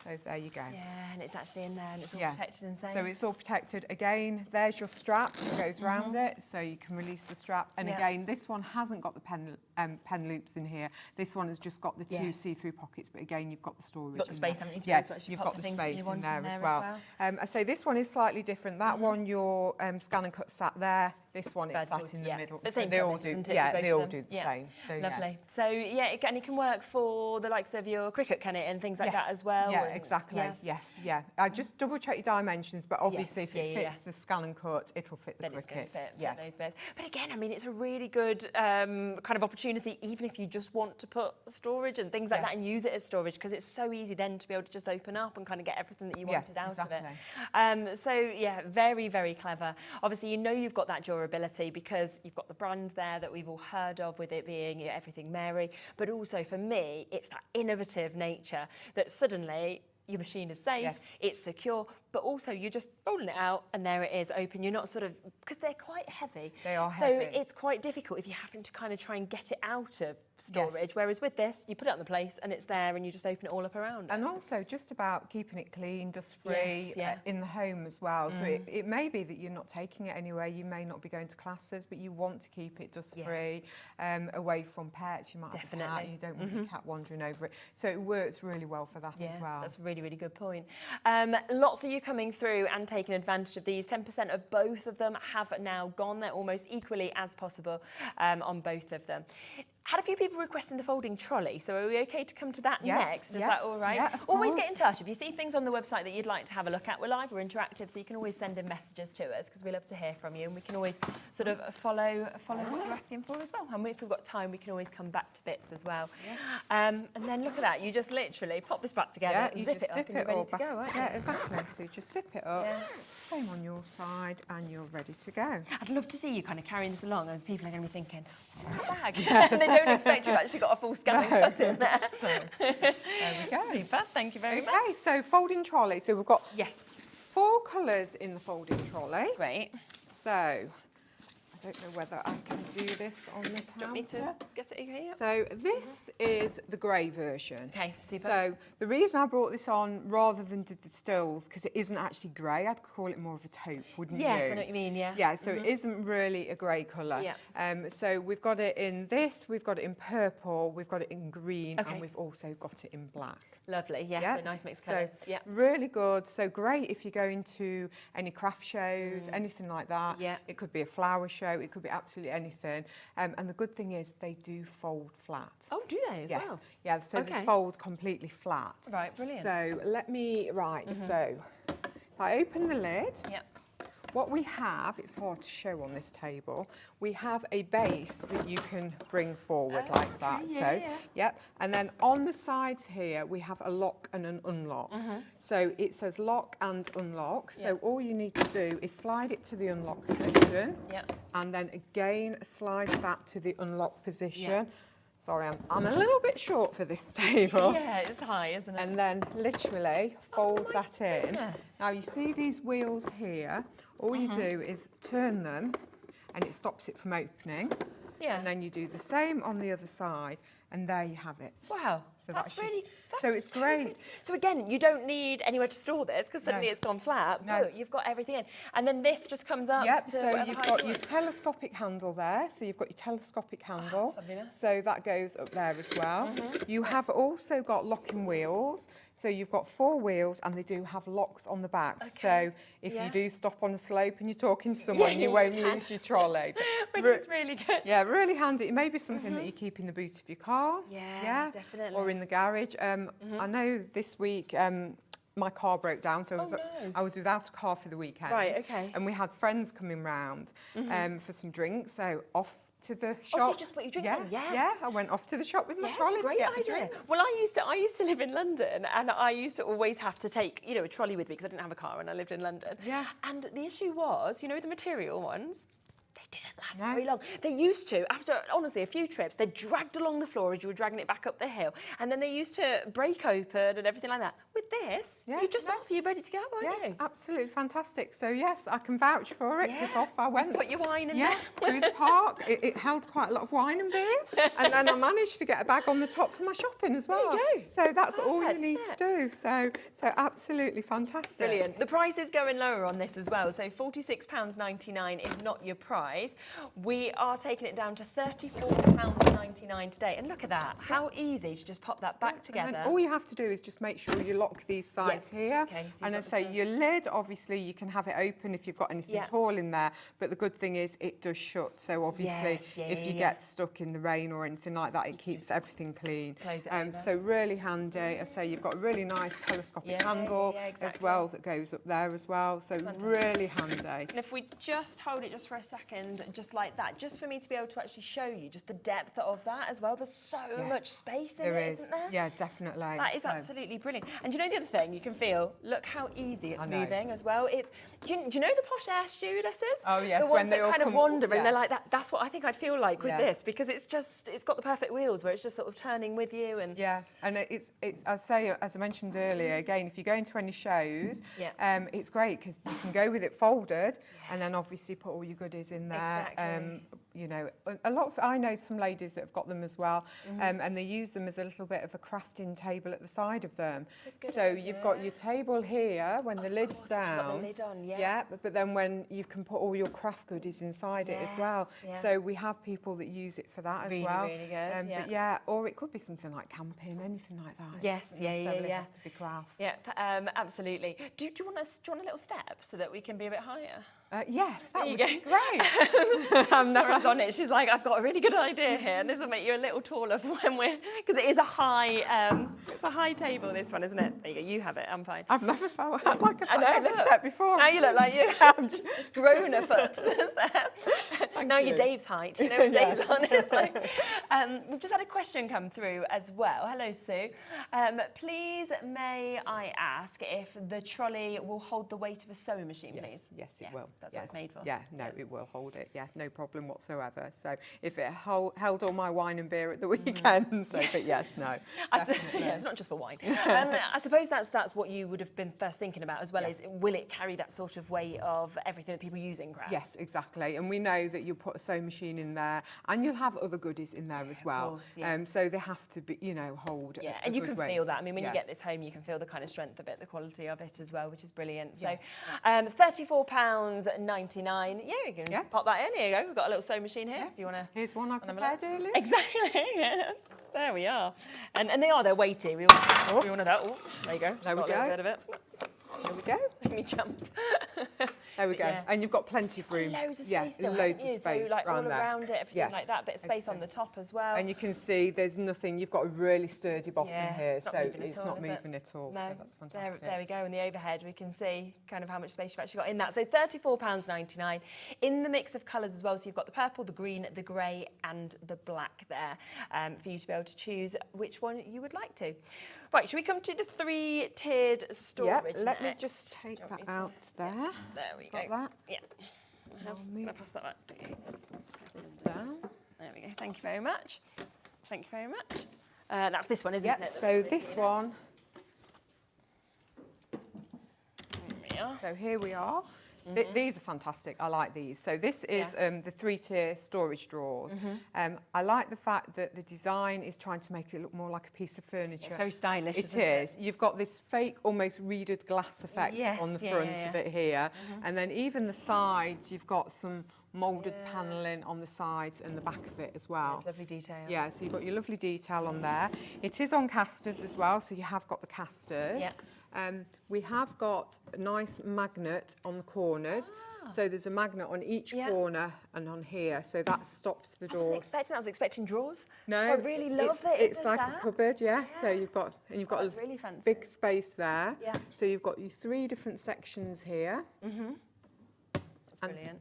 So there you go. Yeah, and it's actually in there and it's all Yeah. protected and safe. So it's all protected. Again, there's your strap that goes round it, so you can release the strap. And Yeah. again, this one hasn't got the pen loops in here. This one has just got the two Yes. see-through pockets, but again, you've got the storage. You've got the in space, there. haven't you, to be Yeah, able to actually you've pop got the the things that you space in want there, in as there well. as well. I say this one is slightly different. That one, your scan and cut sat there. This one is Vertical, sat in the yeah. middle. The same they all premise, do. isn't it, Yeah, with both they of all them? do the Yeah. same. So Lovely. yes. So yeah, and it can work for the likes of your cricket, can it, and things like that as well? Yeah, and- exactly. yeah. Yes, yeah. I just double check your dimensions, but obviously Yes, if it yeah, fits the scan and cut, it'll fit the Then it's cricket. going to fit yeah. those bits. But again, I mean, it's a really good kind of opportunity, even if you just want to put storage and things like that Yes. and use it as storage, because it's so easy then to be able to just open up and kind of get everything that you Yeah, wanted out exactly. of it. So yeah, very, very clever. Obviously, you know you've got that durability because you've got the brand there that we've all heard of, with it being Everything Mary. But also for me, it's that innovative nature that suddenly your machine is safe, Yes. it's secure, but also you're just rolling it out and there it is open. You're not sort of, because they're quite heavy. They are so heavy. it's quite difficult if you're having to kind of try and get it out of storage. Whereas with this, you put it on the place and it's there and you just open it all up around. And also just about keeping it clean, dust-free, Yes, yeah. in the home as well. So Mm. it may be that you're not taking it anywhere, you may not be going to classes, but you want to keep it dust-free, away from pets. You might have a cat, Definitely. you don't want your cat wandering over it. So it works really well for that as well. That's a really, really good point. Lots of you coming through and taking advantage of these. 10% of both of them have now gone. They're almost equally as possible on both of them. Had a few people requesting the folding trolley, so are we okay to come to that Yes, next? Is yes, that all right? yeah, of Always course. get in touch. If you see things on the website that you'd like to have a look at, we're live, we're interactive, so you can always send in messages to us because we love to hear from you, and we can always sort of follow what you're asking for as well. And if we've got time, we can always come back to bits as well. And then look at that, you just literally pop this back together, you zip just it up, zip and you're it all ready to back. go, aren't you? Yeah, exactly. So you just zip it up. Yeah. Same on your side, and you're ready to go. I'd love to see you kind of carrying this along as people are going to be thinking, what's in that bag? And they don't expect you've actually got a full scan and cut in there. There we go. Super, thank you very much. Okay, so folding trolley. So we've got Yes. 4 colours in the folding trolley. Great. So I don't know whether I can do this on the counter. Do you want me to get it okay? Yep. So this is the grey version. Okay, super. So the reason I brought this on rather than did the stills, because it isn't actually grey, I'd call it more of a taupe, wouldn't you? Yes, I know what you mean, yeah. Yeah, so it isn't really a grey colour. Yeah. So we've got it in this, we've got it in purple, we've got it in green, Okay. and we've also got it in black. Lovely, yes, Yeah. so nice mixed So colours. Yeah. really good. So great if you're going to any craft shows, anything like that. Yeah. It could be a flower show, it could be absolutely anything. And the good thing is they do fold flat. Oh, do they as Yes. well? Yeah, so Okay. they fold completely flat. Right, brilliant. So let me, so if I open the lid, what we have, it's hard to show on this table, we have a base that you can bring forward like that. Yep. And then on the sides here, we have a lock and an unlock. So it says lock and unlock. So all you need to do is slide it to the unlock position. And then again, slide that to the unlock position. Sorry, I'm a little bit short for this table. Yeah, it's high, isn't it? And then literally fold that in. goodness. Now you see these wheels here, all you do is turn them and it stops it from opening. Yeah. And then you do the same on the other side and there you have it. Wow, So that's your- really, so it's great. good. So again, you don't need anywhere to store this because suddenly No. it's gone flat. No. But you've got everything in. And then this just comes up Yep, to so whatever you've height got you your want. telescopic handle there. So you've got your telescopic handle. fabulous. So that goes up there as well. You have also got locking wheels. So you've got 4 wheels and they do have locks on the back. So if you do stop on a slope and you're talking to someone, you won't lose your trolley. Which is really good. Yeah, really handy. It may be something that you keep in the boot of your car. Yeah, definitely. Or in the garage. I know this week my car broke down, so I was without a car for the weekend. Right, okay. And we had friends coming round for some drinks, so off to the shop. Oh, so you just put your drinks in? Yeah. Yeah, I went off to the shop with my Yeah, trolley it's a great to get the idea. drinks. Well, I used to live in London, and I used to always have to take, a trolley with me because I didn't have a car and I lived in London. Yeah. And the issue was, the material ones, they didn't last very long. They used to, after honestly a few trips, they dragged along the floor as you were dragging it back up the hill, and then they used to break open and everything like that. With this, you're just off, you're ready to go, aren't you? Absolutely fantastic. So yes, I can vouch for it because off I went. Put your wine in there. Through the park. It held quite a lot of wine and beer, and then I managed to get a bag on the top for my shopping as well. There you go. So that's all you Perfect, need to do. So absolutely fantastic. Brilliant. The price is going lower on this as well. So £46.99 is not your price. We are taking it down to £34.99 today. And look at that. How easy to just pop that back together. All you have to do is just make sure you lock these sides here. Okay, so and I say your lid, obviously you can have it open if you've got anything tall in there, but the good thing is it does shut. So obviously if you get stuck in the rain or anything like that, it keeps everything clean. So really handy. I say you've got a really nice telescopic handle as well that goes up there as well. So really handy. And if we just hold it just for a second, just like that, just for me to be able to actually show you just the depth of that as well. There's so much space in it, isn't there? Yeah, definitely. That is absolutely brilliant. And do you know the other thing you can feel? Look how easy it's moving as well. It's do you know the posh air stewardesses? Oh yes, the ones that kind of wander and they're like that. That's what I think I'd feel like with this, because it's got the perfect wheels where it's just sort of turning with you. And and it's I say, as I mentioned earlier, again, if you go into any shows, it's great because you can go with it folded and then obviously put all your goodies in there. Exactly. You know, I know some ladies that have got them as well, and they use them as a little bit of a crafting table at the side of them. So you've got your table here when the lid's down. The lid on, but then when you can put all your craft goodies inside it as well. So we have people that use it for that as well. Really good. But or it could be something like camping, anything like that. Yes, It doesn't necessarily have to be craft. Yeah, absolutely. Do you want a little step so that we can be a bit higher? Yes, that would be great. I'm never on it. She's like, I've got a really good idea here, and this will make you a little taller for when we're, because it is a high table. This one, isn't it? There you go. You have it. I'm fine. I've never felt like I've taken a step before. Now you look like you have just grown a foot. Now you're Dave's height. You know what Dave's on. It's like, we've just had a question come through as well. Hello, Sue. Please, may I ask if the trolley will hold the weight of a sewing machine, please? Yes, it will. That's what it's made for. Yeah, no, it will hold it. Yeah, no problem whatsoever. So if it held all my wine and beer at the weekend, but yes, no. It's not just for wine. I suppose that's what you would have been first thinking about as well, is will it carry that sort of weight of everything that people use in craft? Yes, exactly. And we know that you'll put a sewing machine in there and you'll have other goodies in there as well. Of course, so they have to be, hold a and you can weight. feel that. I mean, when you get this home, you can feel the kind of strength of it, the quality of it as well, which is brilliant. So £34.99. Yeah, you can pop that in. Here you go. We've got a little sewing machine here if you want to. Here's one I prepared earlier. Exactly. There we are. And they're weighty. We all know that. Oh, there you go. There we go. A little bit of it. There we go. Let me jump. There we go. And you've got plenty of room. Loads of space still, loads of space so like all there. around it, everything like that. Bit of space on the top as well. And you can see there's nothing. You've got a really sturdy bottom here, it's not so moving it's at all, not is it? moving at all. No, So that's fantastic. There we go. In the overhead, we can see kind of how much space you've actually got in that. So £34.99 in the mix of colours as well. So you've got the purple, the green, the grey, and the black there for you to be able to choose which one you would like to. Right, should we come to the 3-tiered storage let me next? just take that out there. There we go. Got that? Yeah. Can I pass that back to you? This down. There we go. Thank you very much. Thank you very much. That's this one, isn't it? So this one. There we are. So here we are. These are fantastic. I like these. So this is the 3-tier storage drawers. I like the fact that the design is trying to make it look more like a piece of furniture. It's very stylish, isn't It is. You've got this fake, almost reeded glass effect on the front of it here. And then even the sides, you've got some moulded panelling on the sides and the back of it as well. It's lovely detail. Yeah, so you've got your lovely detail on there. It is on casters as well, so you have got the casters. Yeah. We have got a nice magnet on the corners. So there's a magnet on each corner and on here, so that stops the door. I was expecting drawers. No, so I really love that it's like a cupboard, So you've got a really fancy. big space there. Yeah. So you've got your 3 different sections here. That's brilliant.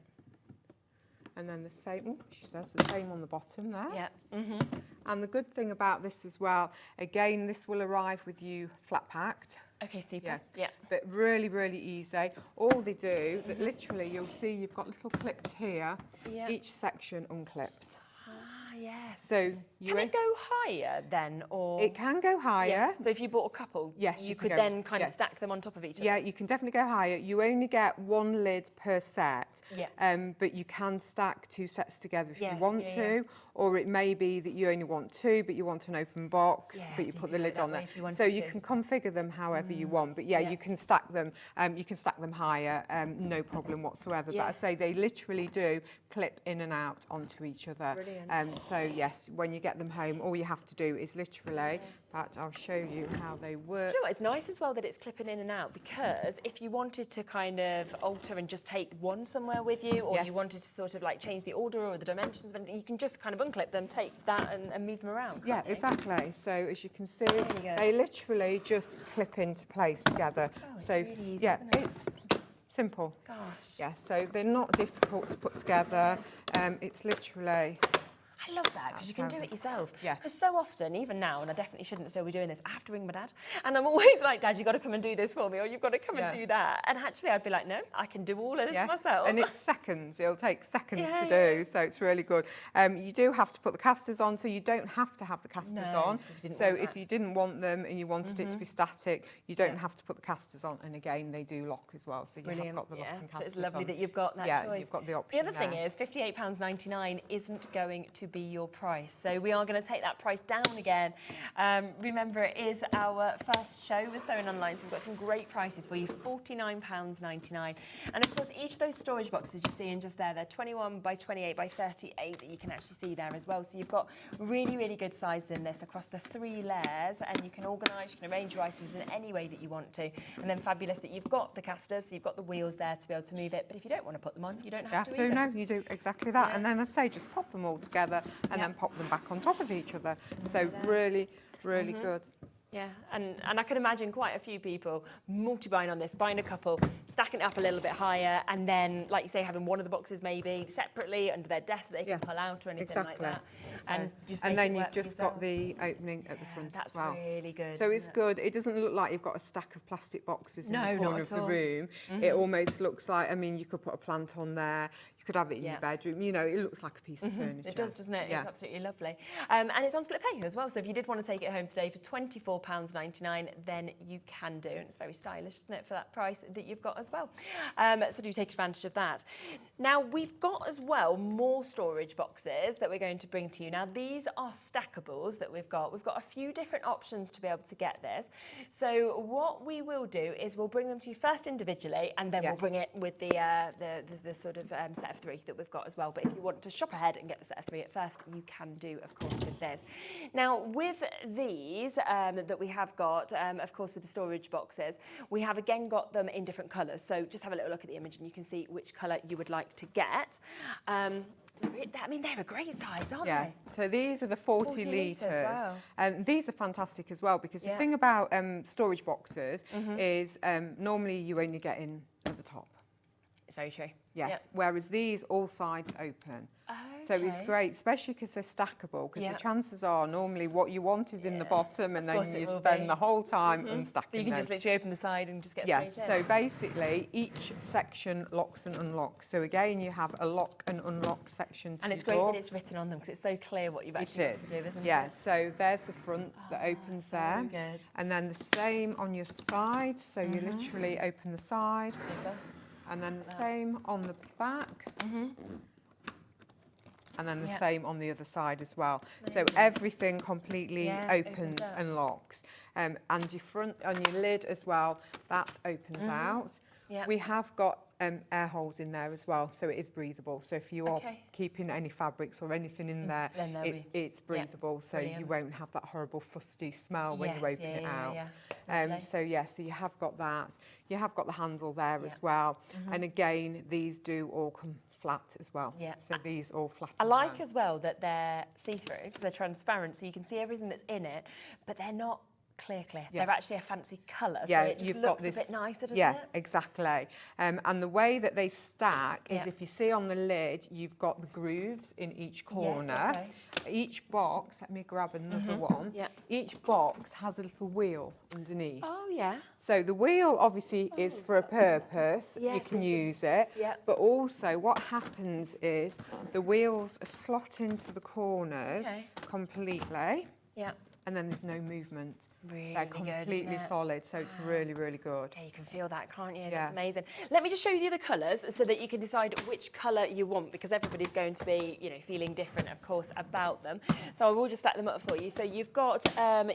And then the same, she says the same on the bottom there. Yeah. And the good thing about this as well, again, this will arrive with you flat packed. Okay, super. Yeah. But really, really easy. All they do, that literally you'll see you've got little clips here. Yeah. Each section unclips. Yes. So Can it go higher then, or it can go higher. Yeah. So if you bought a couple, yes, you can could go- then kind of yeah. stack them on top of each other. Yeah, you can definitely go higher. You only get one lid per set. Yeah. But you can stack 2 sets together if Yes, you want yeah, to. yeah. Or it may be that you only want 2, but you want an open box, Yeah, but you so you put could the do it lid that on way there. if you wanted So you to. can configure them however you want. But yeah, you can stack them. You can stack them higher, no problem whatsoever. Yeah. But I'd say they literally do clip in and out onto each other. Brilliant. So yes, when you get them home, all you have to do is literally, but I'll show you how they work. Do you know what? It's nice as well that it's clipping in and out, because if you wanted to kind of alter and just take one somewhere with you, or Yes. you wanted to sort of like change the order or the dimensions of anything, you can just kind of unclip them, take that and move them around. Yeah, can't you? exactly. So as you can see, good. they literally just clip into place together. it's so really easy, yeah, isn't it? it's simple. Gosh. Yeah, so they're not difficult to put together. It's literally. I love that, because you can do it yourself. Yeah. Because so often, even now, and I definitely shouldn't still be doing this, I have to ring my dad. And I'm always like, Dad, you've got to come and do this for me, or you've got to come and do that. And actually, I'd be like, no, I can do all of this myself. And it's seconds. It'll take seconds Yeah, to do, so it's really good. You do have to put the casters on, so you don't have to have the casters No, on. so if you didn't So want if that. you didn't want them and you wanted it to be static, you don't have to put the casters on. And again, they do lock as well, so you Brilliant. have got the locking So casters it's lovely on. that you've got that choice. You've got the The option other thing there. is £58.99 isn't going to be your price. So we are going to take that price down again. Remember, it is our first show with Sewing Online, so we've got some great prices for you, £49.99. And of course, each of those storage boxes you see in just there, they're 21 by 28 by 38 that you can actually see there as well. So you've got really, really good sizes in this across the 3 layers, and you can organise, you can arrange your items in any way that you want to. And then fabulous that you've got the casters, so you've got the wheels there to be able to move it. But if you don't want to put them on, you don't have to either. No, you do exactly that. And then, as I say, just pop them all together and then pop them back on top of each other. So really, really good. Yeah, and I can imagine quite a few people multi-buying on this, buying a couple, stacking it up a little bit higher, and then, like you say, having one of the boxes maybe separately under their desk that they can pull out or anything like that. So, And just and make then it you've work for just got yourself. the opening at the front That's as well. really good. So it's isn't it? good. It doesn't look like you've got a stack of plastic boxes in No, the not corner at of the all. room. It almost looks like, I mean, you could put a plant on there. You could have it in your bedroom. You know, it looks like a piece of furniture. It does, doesn't it? Yeah. It's absolutely lovely. And it's on split pay as well. So if you did want to take it home today for £24.99, then you can do. And it's very stylish, isn't it, for that price that you've got as well. So do take advantage of that. Now, we've got as well more storage boxes that we're going to bring to you. Now, these are stackables that we've got. We've got a few different options to be able to get this. So what we will do is we'll bring them to you first individually, and then we'll bring it with the sort of set of 3 that we've got as well. But if you want to shop ahead and get the set of 3 at first, you can do, of course, with this. Now, with these that we have got, of course, with the storage boxes, we have again got them in different colours. So just have a little look at the image and you can see which colour you would like to get. I mean, they're a great size, aren't they? So these are the 40 litres. Wow. These are fantastic as well, because the thing about storage boxes is normally you only get in at the top. It's very true. Yes, whereas these all sides open. So it's Okay. great, especially because they're stackable, because the chances are normally what you want is in the bottom, and then course it you will spend be. the whole time unstacking So you can them. just literally open the side and just get Yes, straight so in. basically each section locks and unlocks. So again, you have a lock and unlock section to And it's your great door. that it's written on them, because it's so clear what you've It actually got is. to do, isn't Yeah, it? so there's the front that opens there. good. And then the same on your side. So you literally open the side. And then the same on the back. And then the same on the other side as well. So everything completely opens up. and locks. And your front, on your lid as well, that opens out. Yeah. We have got air holes in there as well, so it is breathable. So if you are keeping any fabrics or anything in there, Then there'll it's breathable, so you Brilliant. won't have that horrible fusty smell when you Yes, open it yeah, out. Lovely. So you have got that. You have got the handle there as well. And again, these do all come flat as well. Yeah. So these all flat. I like as well that they're see-through, because they're transparent, so you can see everything that's in it, but they're not clear. Yes. They're actually a fancy colour, Yeah, so it just you've got looks this, a bit nicer, doesn't yeah, it? exactly. And the way that they stack is Yeah. if you see on the lid, you've got the grooves in each corner. okay. Each box, let me grab another one. Yeah. Each box has a little wheel underneath. Oh, yeah. So the wheel obviously is for a purpose. You Yes, can it use it. Yeah. But also what happens is the wheels slot into the corners completely. Yeah. And then there's no movement. Really They're good, isn't completely it? solid, so it's really, really good. Yeah, you can feel that, can't you? Yeah. That's amazing. Let me just show you the colours so that you can decide which colour you want, because everybody's going to be, you know, feeling different, of course, about them. So I will just stack them up for you. So you've got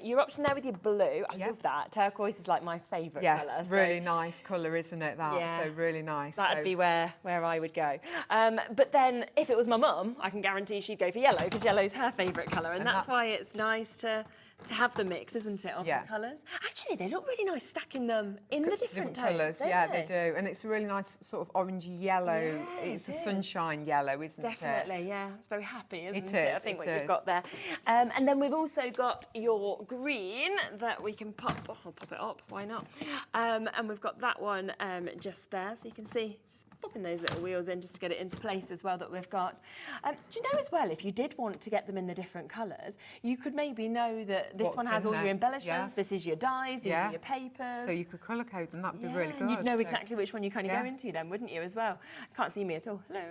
your option there with your blue. I love that. Turquoise is like my favourite colour. So really nice colour, isn't it, that? Yeah. So really nice. that'd be where I would go. But then if it was my mum, I can guarantee she'd go for yellow, because yellow's her favourite colour, and that's why it's nice to have the mix, isn't it, of the colours? Actually, they look really nice stacking them in the different tones, colours. don't Yeah, they? they do. And it's a really nice sort of orangey yellow. It's a sunshine yellow, isn't it? Definitely, yeah. It's very happy, isn't it? It I is, think it what you've is. got there. And then we've also got your green that we can pop. Oh, I'll pop it up. Why not? And we've got that one just there, so you can see just popping those little wheels in just to get it into place as well that we've got. Do you know as well, if you did want to get them in the different colours, you could maybe know that this What's one has in all there? your embellishments, Yes. this is your dyes, these are your papers. So you could colour code them, that'd be really good. And you'd know So- exactly which one you kind of Yeah. go into then, wouldn't you, as well? You can't see me at all. Hello.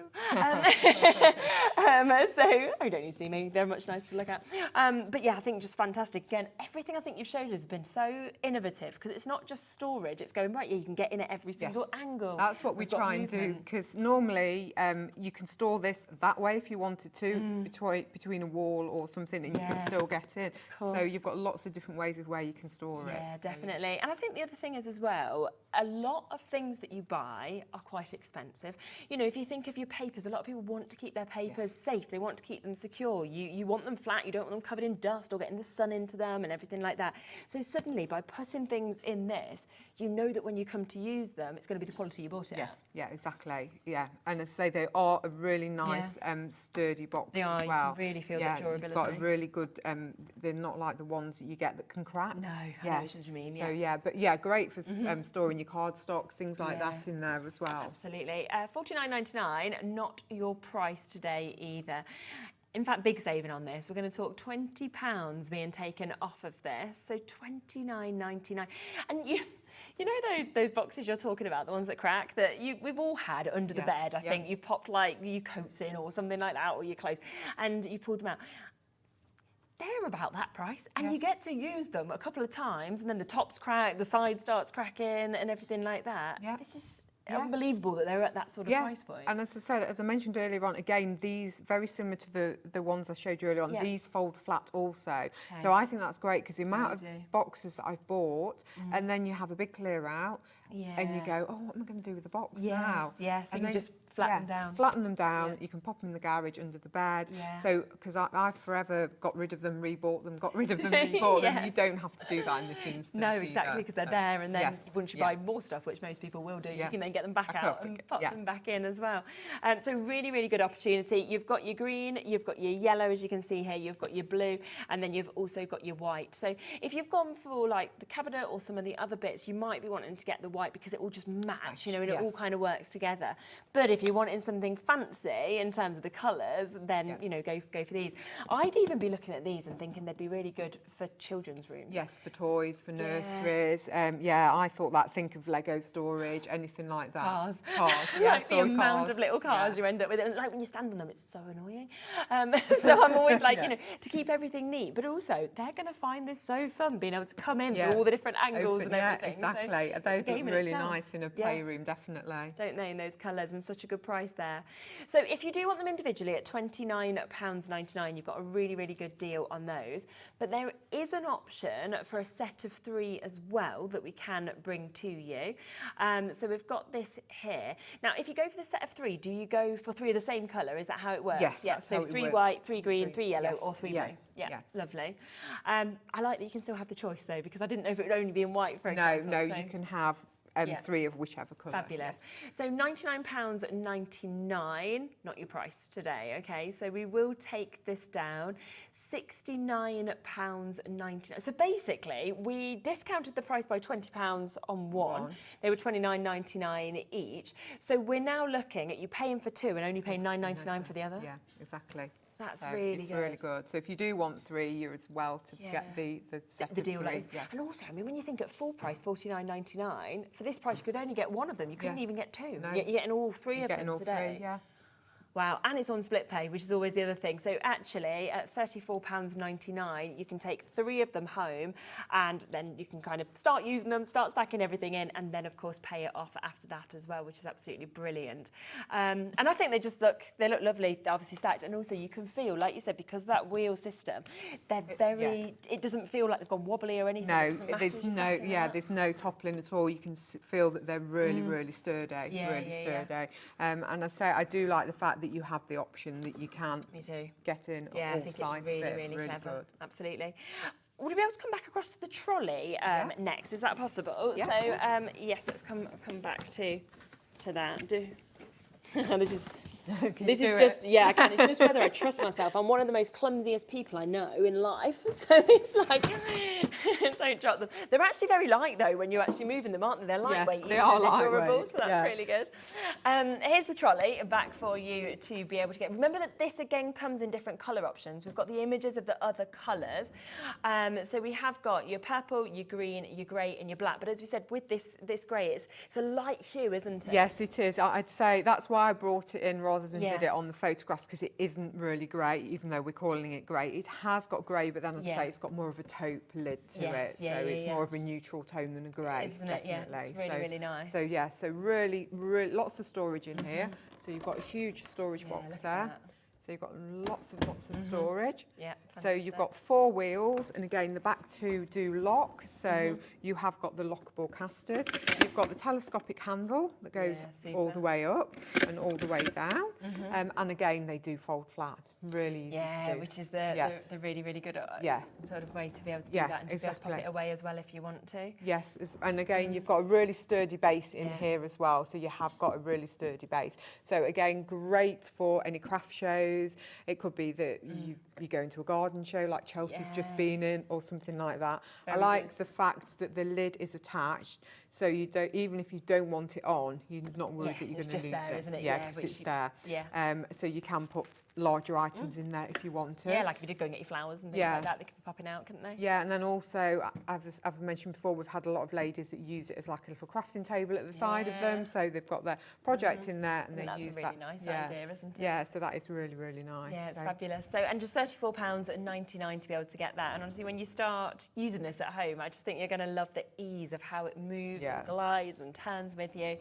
So, oh, you don't need to see me. They're much nicer to look at. But yeah, I think just fantastic. Again, everything I think you've showed us has been so innovative, because it's not just storage. It's going, right, yeah, you can get in at every single angle. That's what we We've got try and do, movement. because normally you can store this that way if you wanted to, between a wall or something, and you can still get in. So course. you've got lots of different ways of where you can store it. Yeah, definitely. And I think the other thing is as well, a lot of things that you buy are quite expensive. You know, if you think of your papers, a lot of people want to keep their papers safe. They want to keep them secure. You want them flat. You don't want them covered in dust or getting the sun into them and everything like that. So suddenly, by putting things in this, you know that when you come to use them, it's going to be the quality you bought it at. Yeah, exactly. Yeah, and as I say, they are a really nice, sturdy box They are, as you well. can really feel that You've got a durability. really good. They're not like the ones that you get that can crack. No, I know what you mean. So Yeah. but yeah, great for storing your cardstock, things like that in there as well. Absolutely. $49.99, not your price today either. In fact, big saving on this. We're going to talk £20 being taken off of this, so $29.99. And you know those boxes you're talking about, the ones that crack, that we've all had under the bed, I think. You've popped like your coats in or something like that, or your clothes, and you pulled them out. They're about that price, and you get to use them a couple of times, and then the top's crack, the side starts cracking, and everything like that. Yeah. This is unbelievable that they're at that sort of price point. And as I said, as I mentioned earlier on, again, these very similar to the ones I showed you earlier on. Yeah. These fold flat also. Okay. So I think that's great, because the amount Really do. of boxes that I've bought, and then you have a big clear out, and you Yeah. go, oh, what am I going to do with the box now? Yes, so And you then- just flatten them down. Flatten them down. You can pop them in the garage under the bed. Yeah. So, because I've forever got rid of them, rebought them, got rid of them, rebought them. You Yes. don't have to do that in this instance. No, either. exactly, because they're So, there, and then yes, once you yeah. buy more stuff, which most people will do, you can then get them back Back out up and again, pop yeah. them back in as well. So really, really good opportunity. You've got your green, you've got your yellow, as you can see here, you've got your blue, and then you've also got your white. So if you've gone for like the cabinet or some of the other bits, you might be wanting to get the white because it will just match, you know, and it all kind of works together. But if you're wanting something fancy in terms of the colours, then, you know, go for these. I'd even be looking at these and thinking they'd be really good for children's rooms. Yes, for toys, for nurseries. Yeah, I thought that. Think of Lego storage, anything like that. Cars. Yeah, Like the toy amount cars. of little cars you end up with. And like when you stand on them, it's so annoying. So I'm always like, you know, to keep everything neat. But also, they're going to find this so fun, being able to come in through all the different angles and everything. Exactly. So it's a They game look in really itself. nice in a playroom, definitely. Don't they, in those colours, and such a good price there. So if you do want them individually at £29.99, you've got a really, really good deal on those. But there is an option for a set of 3 as well that we can bring to you. So we've got this here. Now, if you go for the set of 3, do you go for 3 of the same colour? Is that how it works? Yes, Yeah, that's so how it 3 works. white, 3 green, 3 yellow, Yes, or 3 yeah, blue. Yeah, yeah. lovely. I like that you can still have the choice, though, because I didn't know if it would only be in white, for example. No, so- you can have 3 of whichever colour. Fabulous. So £99.99, not your price today, okay? So we will take this down, £69.99. So basically, we discounted the price by £20 on one. They were £29.99 each. So we're now looking at you paying for 2 and only paying £9.99 for the other. Yeah, exactly. That's So really it's good. really good. So if you do want 3, you're as well to get the set the of deal. 3. Yes. And also, I mean, when you think at full price, $49.99, for this price you could only get one of them. You couldn't even get 2. No. You're getting all 3 You're of getting them all today. 3, yeah. Wow, and it's on split pay, which is always the other thing. So actually, at £34.99, you can take 3 of them home, and then you can kind of start using them, start stacking everything in, and then of course pay it off after that as well, which is absolutely brilliant. And I think they look lovely, they're obviously stacked, and also you can feel, like you said, because of that wheel system, they're very. It doesn't feel like they've gone wobbly or anything. No, it doesn't matter there's as you're no, stacking yeah, that. there's no toppling at all. You can feel that they're really sturdy, really sturdy. And I say I do like the fact that you have the option that you can get in Yeah, all I think sides it's of it. really clever. Good. Absolutely. Would we be able to come back across to the trolley next? Is that possible? Yeah, So yes, let's come back to that. This is This is just, yeah, I can. It's just whether I trust myself. I'm one of the most clumsiest people I know in life. So it's like, don't drop them. They're actually very light, though, when you're actually moving them, aren't they? They're lightweight. Yes, they are they're durable, lightweight, so that's yeah. really good. Here's the trolley back for you to be able to get. Remember that this, again, comes in different colour options. We've got the images of the other colours. So we have got your purple, your green, your grey and your black. But as we said, with this grey, it's a light hue, isn't it? Yes, it is. I'd say that's why I brought it in rather than did it on the photographs, because it isn't really grey, even though we're calling it grey. It has got grey, but then I'd say it's got more of a taupe lid to it. So it's more of a neutral tone than a grey, Isn't definitely. it? Yeah, it's really, really nice. So yeah, so really lots of storage in here. So you've got a huge storage box there. So you've got lots of storage. Yeah, so you've got 4 wheels, and again the back 2 do lock. So you have got the lockable casters. You've got the telescopic handle that goes all the way up and all the way down. And again they do fold flat. Really easy to do. Which is the really, really good sort of way to be able to do that, and just be able to pop it away as well if you want to. Yes, and again you've got a really sturdy base in here as well, so you have got a really sturdy base. So again, great for any craft shows. It could be that you go into a garden show like Chelsea's just been in, or something like that. I like the fact that the lid is attached, so you don't, even if you don't want it on, you're not worried that you're going to lose it. It's just there, isn't it? Yeah, because it's there. So you can put larger items in there if you want to. Yeah, like if you did go and get your flowers and things like that, they could be popping out, couldn't they? Yeah, and then also, I've mentioned before, we've had a lot of ladies that use it as like a little crafting table at the side of them, so they've got their project in there and they that's use a really nice idea, isn't it? Yeah, so that is really, really nice. Yeah, it's fabulous. So, and just £34.99 to be able to get that. And honestly, when you start using this at home, I just think you're going to love the ease of how it moves and glides and turns with you.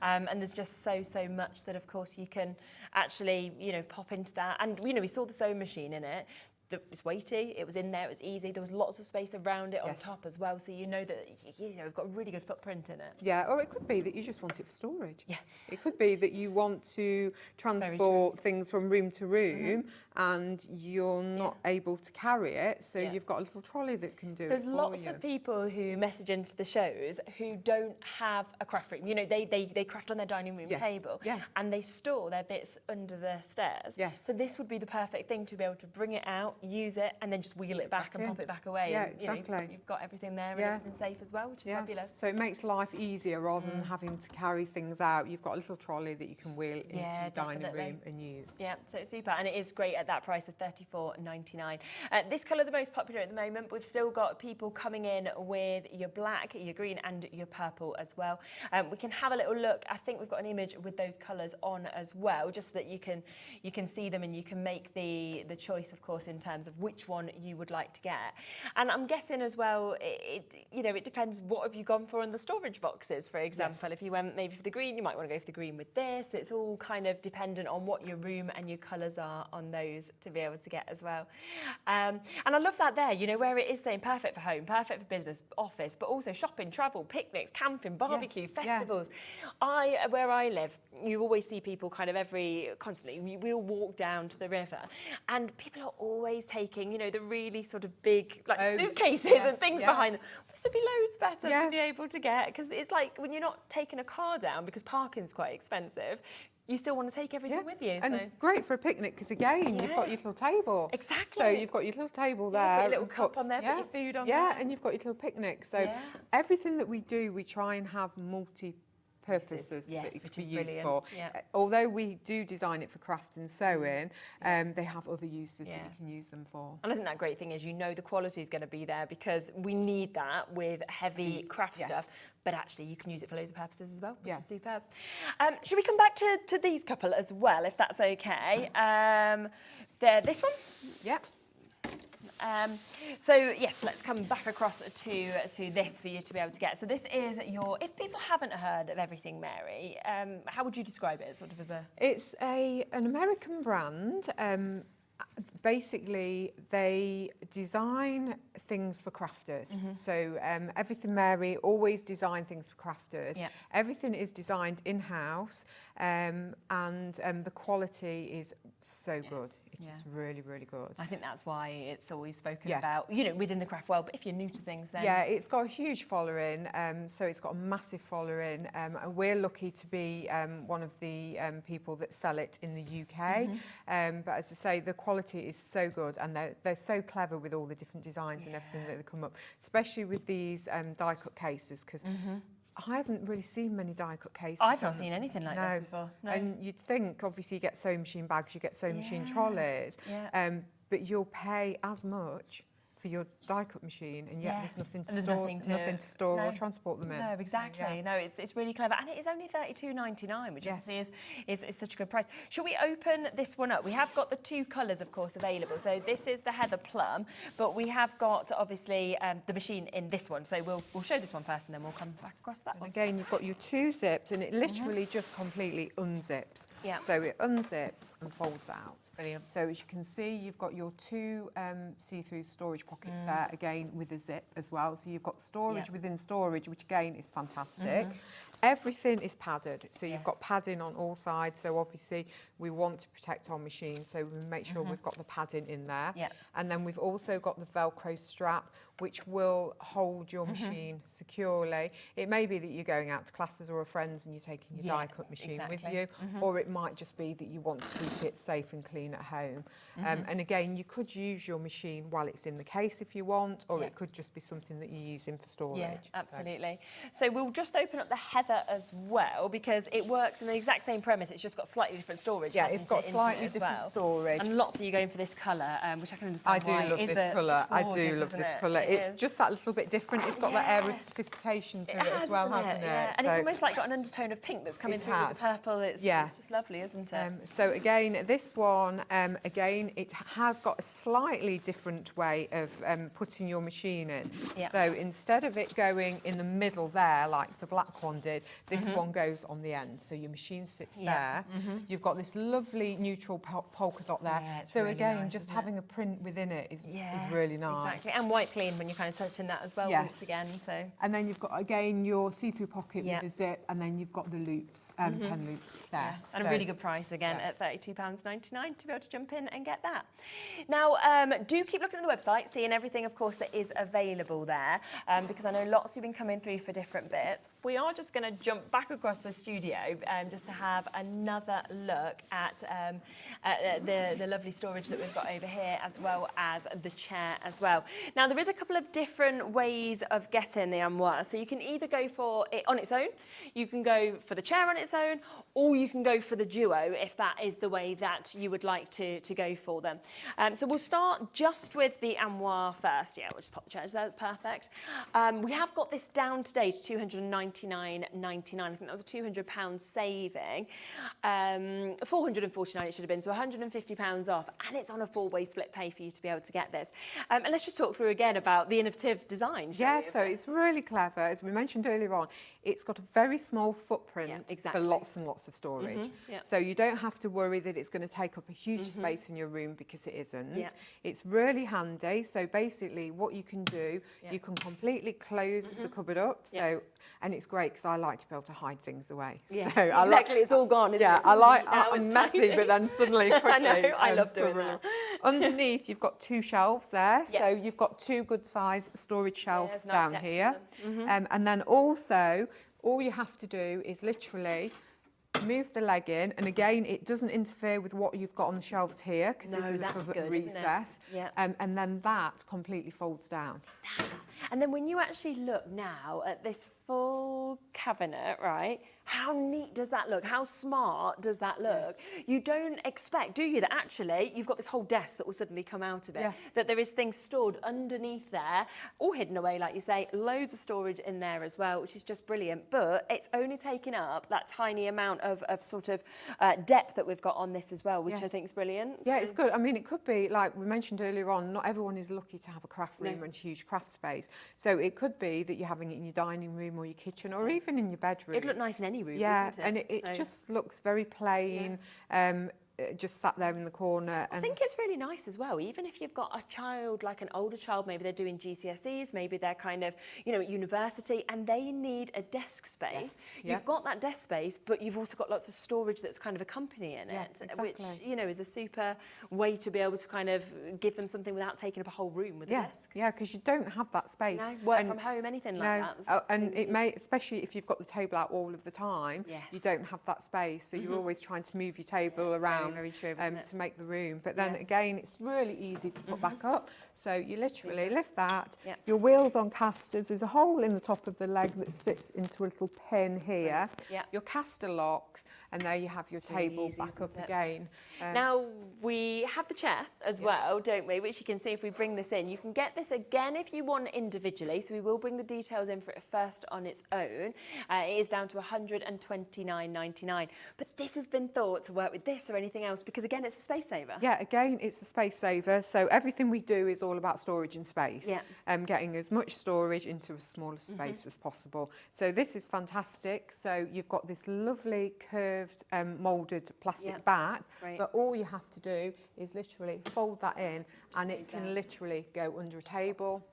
And there's just so much that, of course, you can actually, pop into that. And, we saw the sewing machine in it. It was weighty, it was in there, it was easy. There was lots of space around it on top as well, so you know that we've got a really good footprint in it. Yeah, or it could be that you just want it for storage. Yeah. It could be that you want to transport things from room to room and you're not able to carry it, so you've got a little trolley that can do There's it for lots you. of people who message into the shows who don't have a craft room. They craft on their dining room table and they store their bits under the stairs. Yes. So this would be the perfect thing to be able to bring it out, use it, and then just wheel it back and pop it back away. Yeah, and, exactly. You've got everything there and everything safe as well, which is fabulous. So it makes life easier rather than having to carry things out. You've got a little trolley that you can wheel into your dining room and use. Yeah, so it's super, and it is great at that price of $34.99. This colour the most popular at the moment. We've still got people coming in with your black, your green and your purple as well. We can have a little look. I think we've got an image with those colours on as well, just so that you can see them and you can make the choice, of course, in terms of which one you would like to get. And I'm guessing as well, it depends what have you gone for in the storage boxes, for example. If you went maybe for the green, you might want to go for the green with this. It's all kind of dependent on what your room and your colours are on those to be able to get as well. And I love that there, where it is saying perfect for home, perfect for business, office, but also shopping, travel, picnics, camping, barbecue, festivals. Where I live, you always see people kind of constantly, we'll walk down to the river and people are always taking, the really sort of big suitcases and things behind them. This would be loads better to be able to get, because it's like when you're not taking a car down because parking's quite expensive, you still want to take everything with you. And great for a picnic, because again, you've got your little table. Exactly. So you've got your little table there. Put a little cup on there, put your food on there. Yeah, and you've got your little picnic. So everything that we do, we try and have purposes Yes, that it could which be is used brilliant. for. Yeah. Although we do design it for craft and sewing, they have other uses that you can use them for. And I think that great thing is the quality is going to be there, because we need that with heavy craft stuff, but actually you can use it for loads of purposes as well, which is superb. Should we come back to these couple as well, if that's okay? This one? Yeah. So yes, let's come back across to this for you to be able to get. So this is if people haven't heard of Everything Mary, how would you describe it sort of as a... It's an American brand. Basically, they design things for crafters. So Everything Mary always design things for crafters. Everything is designed in-house, and the quality is so good. It's really, really good. I think that's why it's always spoken about, within the craft world. But if you're new to things, then it's got a huge following. So it's got a massive following, and we're lucky to be one of the people that sell it in the UK. But as I say, the quality is so good, and they're so clever with all the different designs and everything that they come up, especially with these die-cut cases, because I haven't really seen many die-cut cases. I've not seen anything like this before. No. And you'd think, obviously, you get sewing machine bags, you get sewing machine trolleys, but you'll pay as much for your die-cut machine, and yet there's nothing to store or transport them in. No, exactly. No, it's really clever, and it is only $32.99, which obviously is such a good price. Shall we open this one up? We have got the two colours, of course, available. So this is the Heather Plum, but we have got obviously the machine in this one. So we'll show this one first, and then we'll come back across that one. Again, you've got your two zips, and it literally just completely unzips. Yeah. So it unzips and folds out. Brilliant. So as you can see, you've got your two see-through storage pockets there, again with a zip as well. So you've got storage within storage, which again is fantastic. Everything is padded, so you've got padding on all sides. So obviously we want to protect our machine, so we make sure we've got the padding in there. And then we've also got the Velcro strap, which will hold your machine securely. It may be that you're going out to classes or a friend's and you're taking your die-cut machine with you, or it might just be that you want to keep it safe and clean at home. And again, you could use your machine while it's in the case if you want, or it could just be something that you're using for storage. Yeah, absolutely. So we'll just open up the Heather as well, because it works in the exact same premise. It's just got slightly different storage. Yeah, it's got slightly different storage. And lots of you going for this colour, which I can understand. I do love this colour. I do love this colour. It's just that little bit different. It's got that air of sophistication to it as well, hasn't it? Yeah. And it's almost like got an undertone of pink that's coming through with the purple. It's just lovely, isn't it? So again, this one, again, it has got a slightly different way of putting your machine in. So instead of it going in the middle there, like the black one did, this one goes on the end. So your machine sits there. You've got this lovely neutral polka dot there. So really again, nice, just having a print within it is really nice. Exactly, and white clean when you're kind of touching that as well once again. So and then you've got again your see-through pocket with a zip, and then you've got the loops, pen loops there. And a really good price again at £32.99 to be able to jump in and get that. Now, do keep looking at the website, seeing everything, of course, that is available there, because I know lots have been coming through for different bits. We are just going to jump back across the studio just to have another look at the lovely storage that we've got over here, as well as the chair as well. Now, there is a couple of different ways of getting the armoire. So you can either go for it on its own, you can go for the chair on its own, or you can go for the duo if that is the way that you would like to go for them. So we'll start just with the armoire first. Yeah, we'll just pop the chairs there, that's perfect. We have got this down today to £299.99. I think that was a £200 saving. £449 it should have been, so £150 off, and it's on a 4-way split pay for you to be able to get this. And let's just talk through again about the innovative design. Yeah, so it's really clever. As we mentioned earlier on, it's got a very small footprint for lots and lots of storage. So you don't have to worry that it's going to take up a huge space in your room, because it isn't. It's really handy. So basically what you can do, you can completely close the cupboard up. So and it's great because I like to be able to hide things away. Yes, so exactly. It's all gone, isn't it? I'm messy, but then suddenly quickly. I know, I love doing that. Underneath, you've got 2 shelves there. So you've got 2 good size storage shelves down here. And then also, all you have to do is literally move the leg in, and again, it doesn't interfere with what you've got on the shelves here, because this is the cupboard recess. And then that completely folds down. And then when you actually look now at this full whole cabinet, right? How neat does that look? How smart does that look? Yes. You don't expect, do you, that actually you've got this whole desk that will suddenly come out of it, that there is things stored underneath there, all hidden away, like you say, loads of storage in there as well, which is just brilliant. But it's only taking up that tiny amount of sort of depth that we've got on this as well, which I think is brilliant. Yeah, it's good. I mean, it could be, like we mentioned earlier on, not everyone is lucky to have a craft room and huge craft space. So it could be that you're having it in your dining room or your kitchen or even in your bedroom. It'd look nice in any room, yeah, wouldn't it? and it So- just looks very plain. Just sat there in the corner. I think it's really nice as well, even if you've got a child, like an older child, maybe they're doing GCSEs, maybe they're kind of, you know, at university and they need a desk space. You've got that desk space, but you've also got lots of storage that's kind of accompanying it, which, you know, is a super way to be able to kind of give them something without taking up a whole room with a desk. Yeah, because you don't have that space. No, work from home, anything like that. And it may, especially if you've got the table out all of the time, you don't have that space. So you're always trying to move your table around. Very true, isn't it? To make the room, but then again it's really easy to put back up, so you literally lift that, your wheels on casters, there's a hole in the top of the leg that sits into a little pin here, your caster locks, and there you have your table back up again. Now we have the chair as well, don't we, which you can see if we bring this in. You can get this again if you want individually, so we will bring the details in for it first on its own. It is down to $129.99, but this has been thought to work with this or anything else because again it's a space saver. Yeah, again it's a space saver, so everything we do is all about storage and space, getting as much storage into a smaller space as possible. So this is fantastic. So you've got this lovely curved moulded plastic back, but all you have to do is literally fold that in and it can literally go under a table.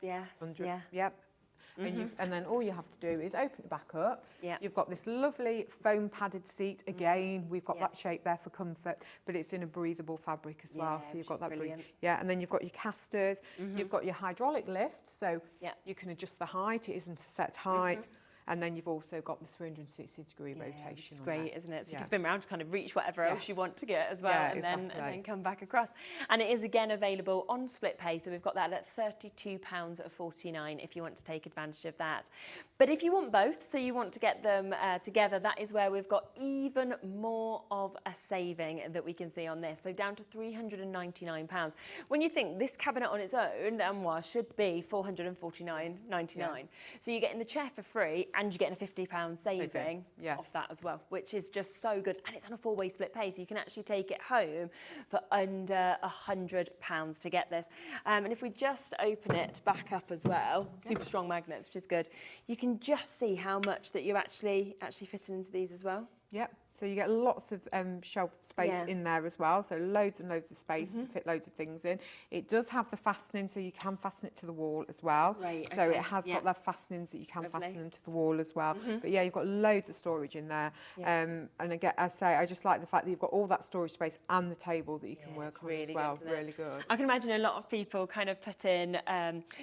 And then all you have to do is open it back up. You've got this lovely foam padded seat. Again, we've got that shape there for comfort, but it's in a breathable fabric as well. So you've got that brilliant. And then you've got your casters. You've got your hydraulic lift, so you can adjust the height. It isn't a set height. And then you've also got the 360-degree rotation. Which is great, isn't it? So you can spin around to kind of reach whatever else you want to get as well, and then come back across. And it is again available on split pay, so we've got that at £32.49 if you want to take advantage of that. But if you want both, so you want to get them together, that is where we've got even more of a saving that we can see on this. So down to £399. When you think this cabinet on its own, the armoire should be £449.99. So you're getting the chair for free, and you're getting a £50 saving off that as well, which is just so good. And it's on a 4-way split pay, so you can actually take it home for under £100 to get this. And if we just open it back up as well, super strong magnets, which is good, you can just see how much that you're actually fitting into these as well. Yep. So you get lots of shelf space in there as well, so loads and loads of space to fit loads of things in. It does have the fastening, so you can fasten it to the wall as well. So it has got the fastenings that you can fasten them to the wall as well. But yeah, you've got loads of storage in there. And again, I just like the fact that you've got all that storage space and the table that you can work on as well. Really good. I can imagine a lot of people kind of put in,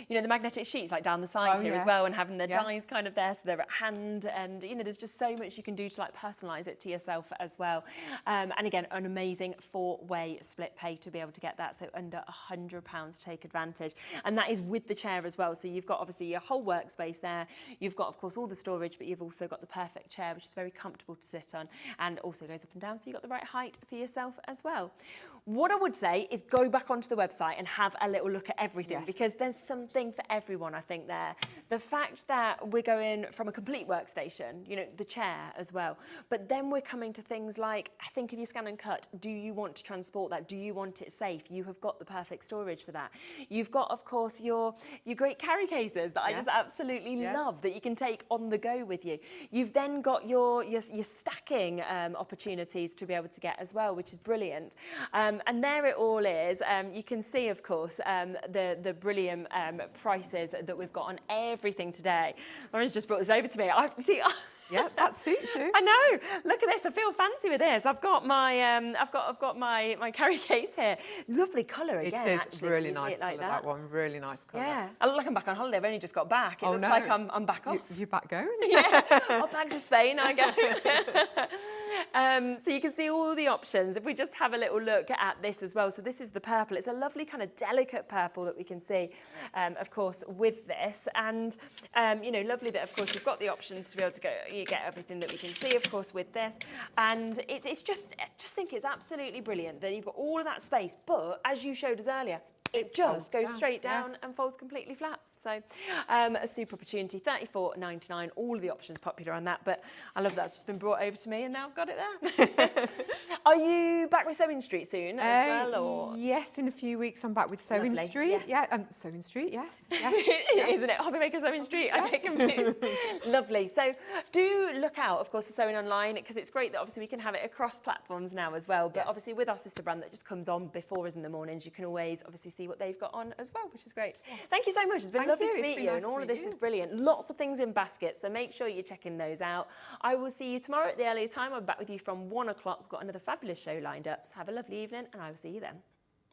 you know, the magnetic sheets like down the side here as well, and having the dies kind of there so they're at hand. And you know, there's just so much you can do to like personalise it to yourself as well. And again, an amazing 4-way split pay to be able to get that, so under £100 to take advantage. And that is with the chair as well. So you've got obviously your whole workspace there. You've got, of course, all the storage, but you've also got the perfect chair, which is very comfortable to sit on and also goes up and down, so you've got the right height for yourself as well. What I would say is go back onto the website and have a little look at everything, because there's something for everyone, I think, there. The fact that we're going from a complete workstation, you know, the chair as well, but then we're coming to things like, think of your scan and cut. Do you want to transport that? Do you want it safe? You have got the perfect storage for that. You've got, of course, your great carry cases that I just absolutely love, that you can take on the go with you. You've then got your stacking opportunities to be able to get as well, which is brilliant. And there it all is. You can see, of course, the brilliant prices that we've got on everything today. Lauren's just brought this over to me. Yeah, that suits you. I know. Look at this. I feel fancy with this. I've got my my carry case here. Lovely colour again. It is actually, really nice like colour, that one. Really nice colour. Yeah. I look like I'm back on holiday. I've only just got back. It looks like I'm back off. You're back going? Yeah. Back to Spain I go. So you can see all the options. If we just have a little look at this as well. So this is the purple. It's a lovely kind of delicate purple that we can see, of course, with this. And, you know, lovely that, of course, you've got the options to be able to go, you get everything that we can see, of course, with this. And it's just, I just think it's absolutely brilliant that you've got all of that space. But as you showed us earlier, it just goes straight down and folds completely flat. So a super opportunity, $34.99, all of the options popular on that, but I love that's just been brought over to me and now I've got it there. Are you back with Sewing Street soon as well? Or? Yes, in a few weeks I'm back with Sewing Lovely, Street. yes. Yeah, Sewing Street, yes. Isn't it? Hobbymaker Sewing Street, I get confused. Lovely. So do look out, of course, for Sewing Online, because it's great that obviously we can have it across platforms now as well, but obviously with our sister brand that just comes on before us in the mornings, you can always obviously see what they've got on as well, which is great. Thank you so much. It's been lovely to meet you, and all of this is brilliant. Lots of things in baskets, so make sure you're checking those out. I will see you tomorrow at the earlier time. I'll be back with you from 1 o'clock. We've got another fabulous show lined up, so have a lovely evening, and I will see you then.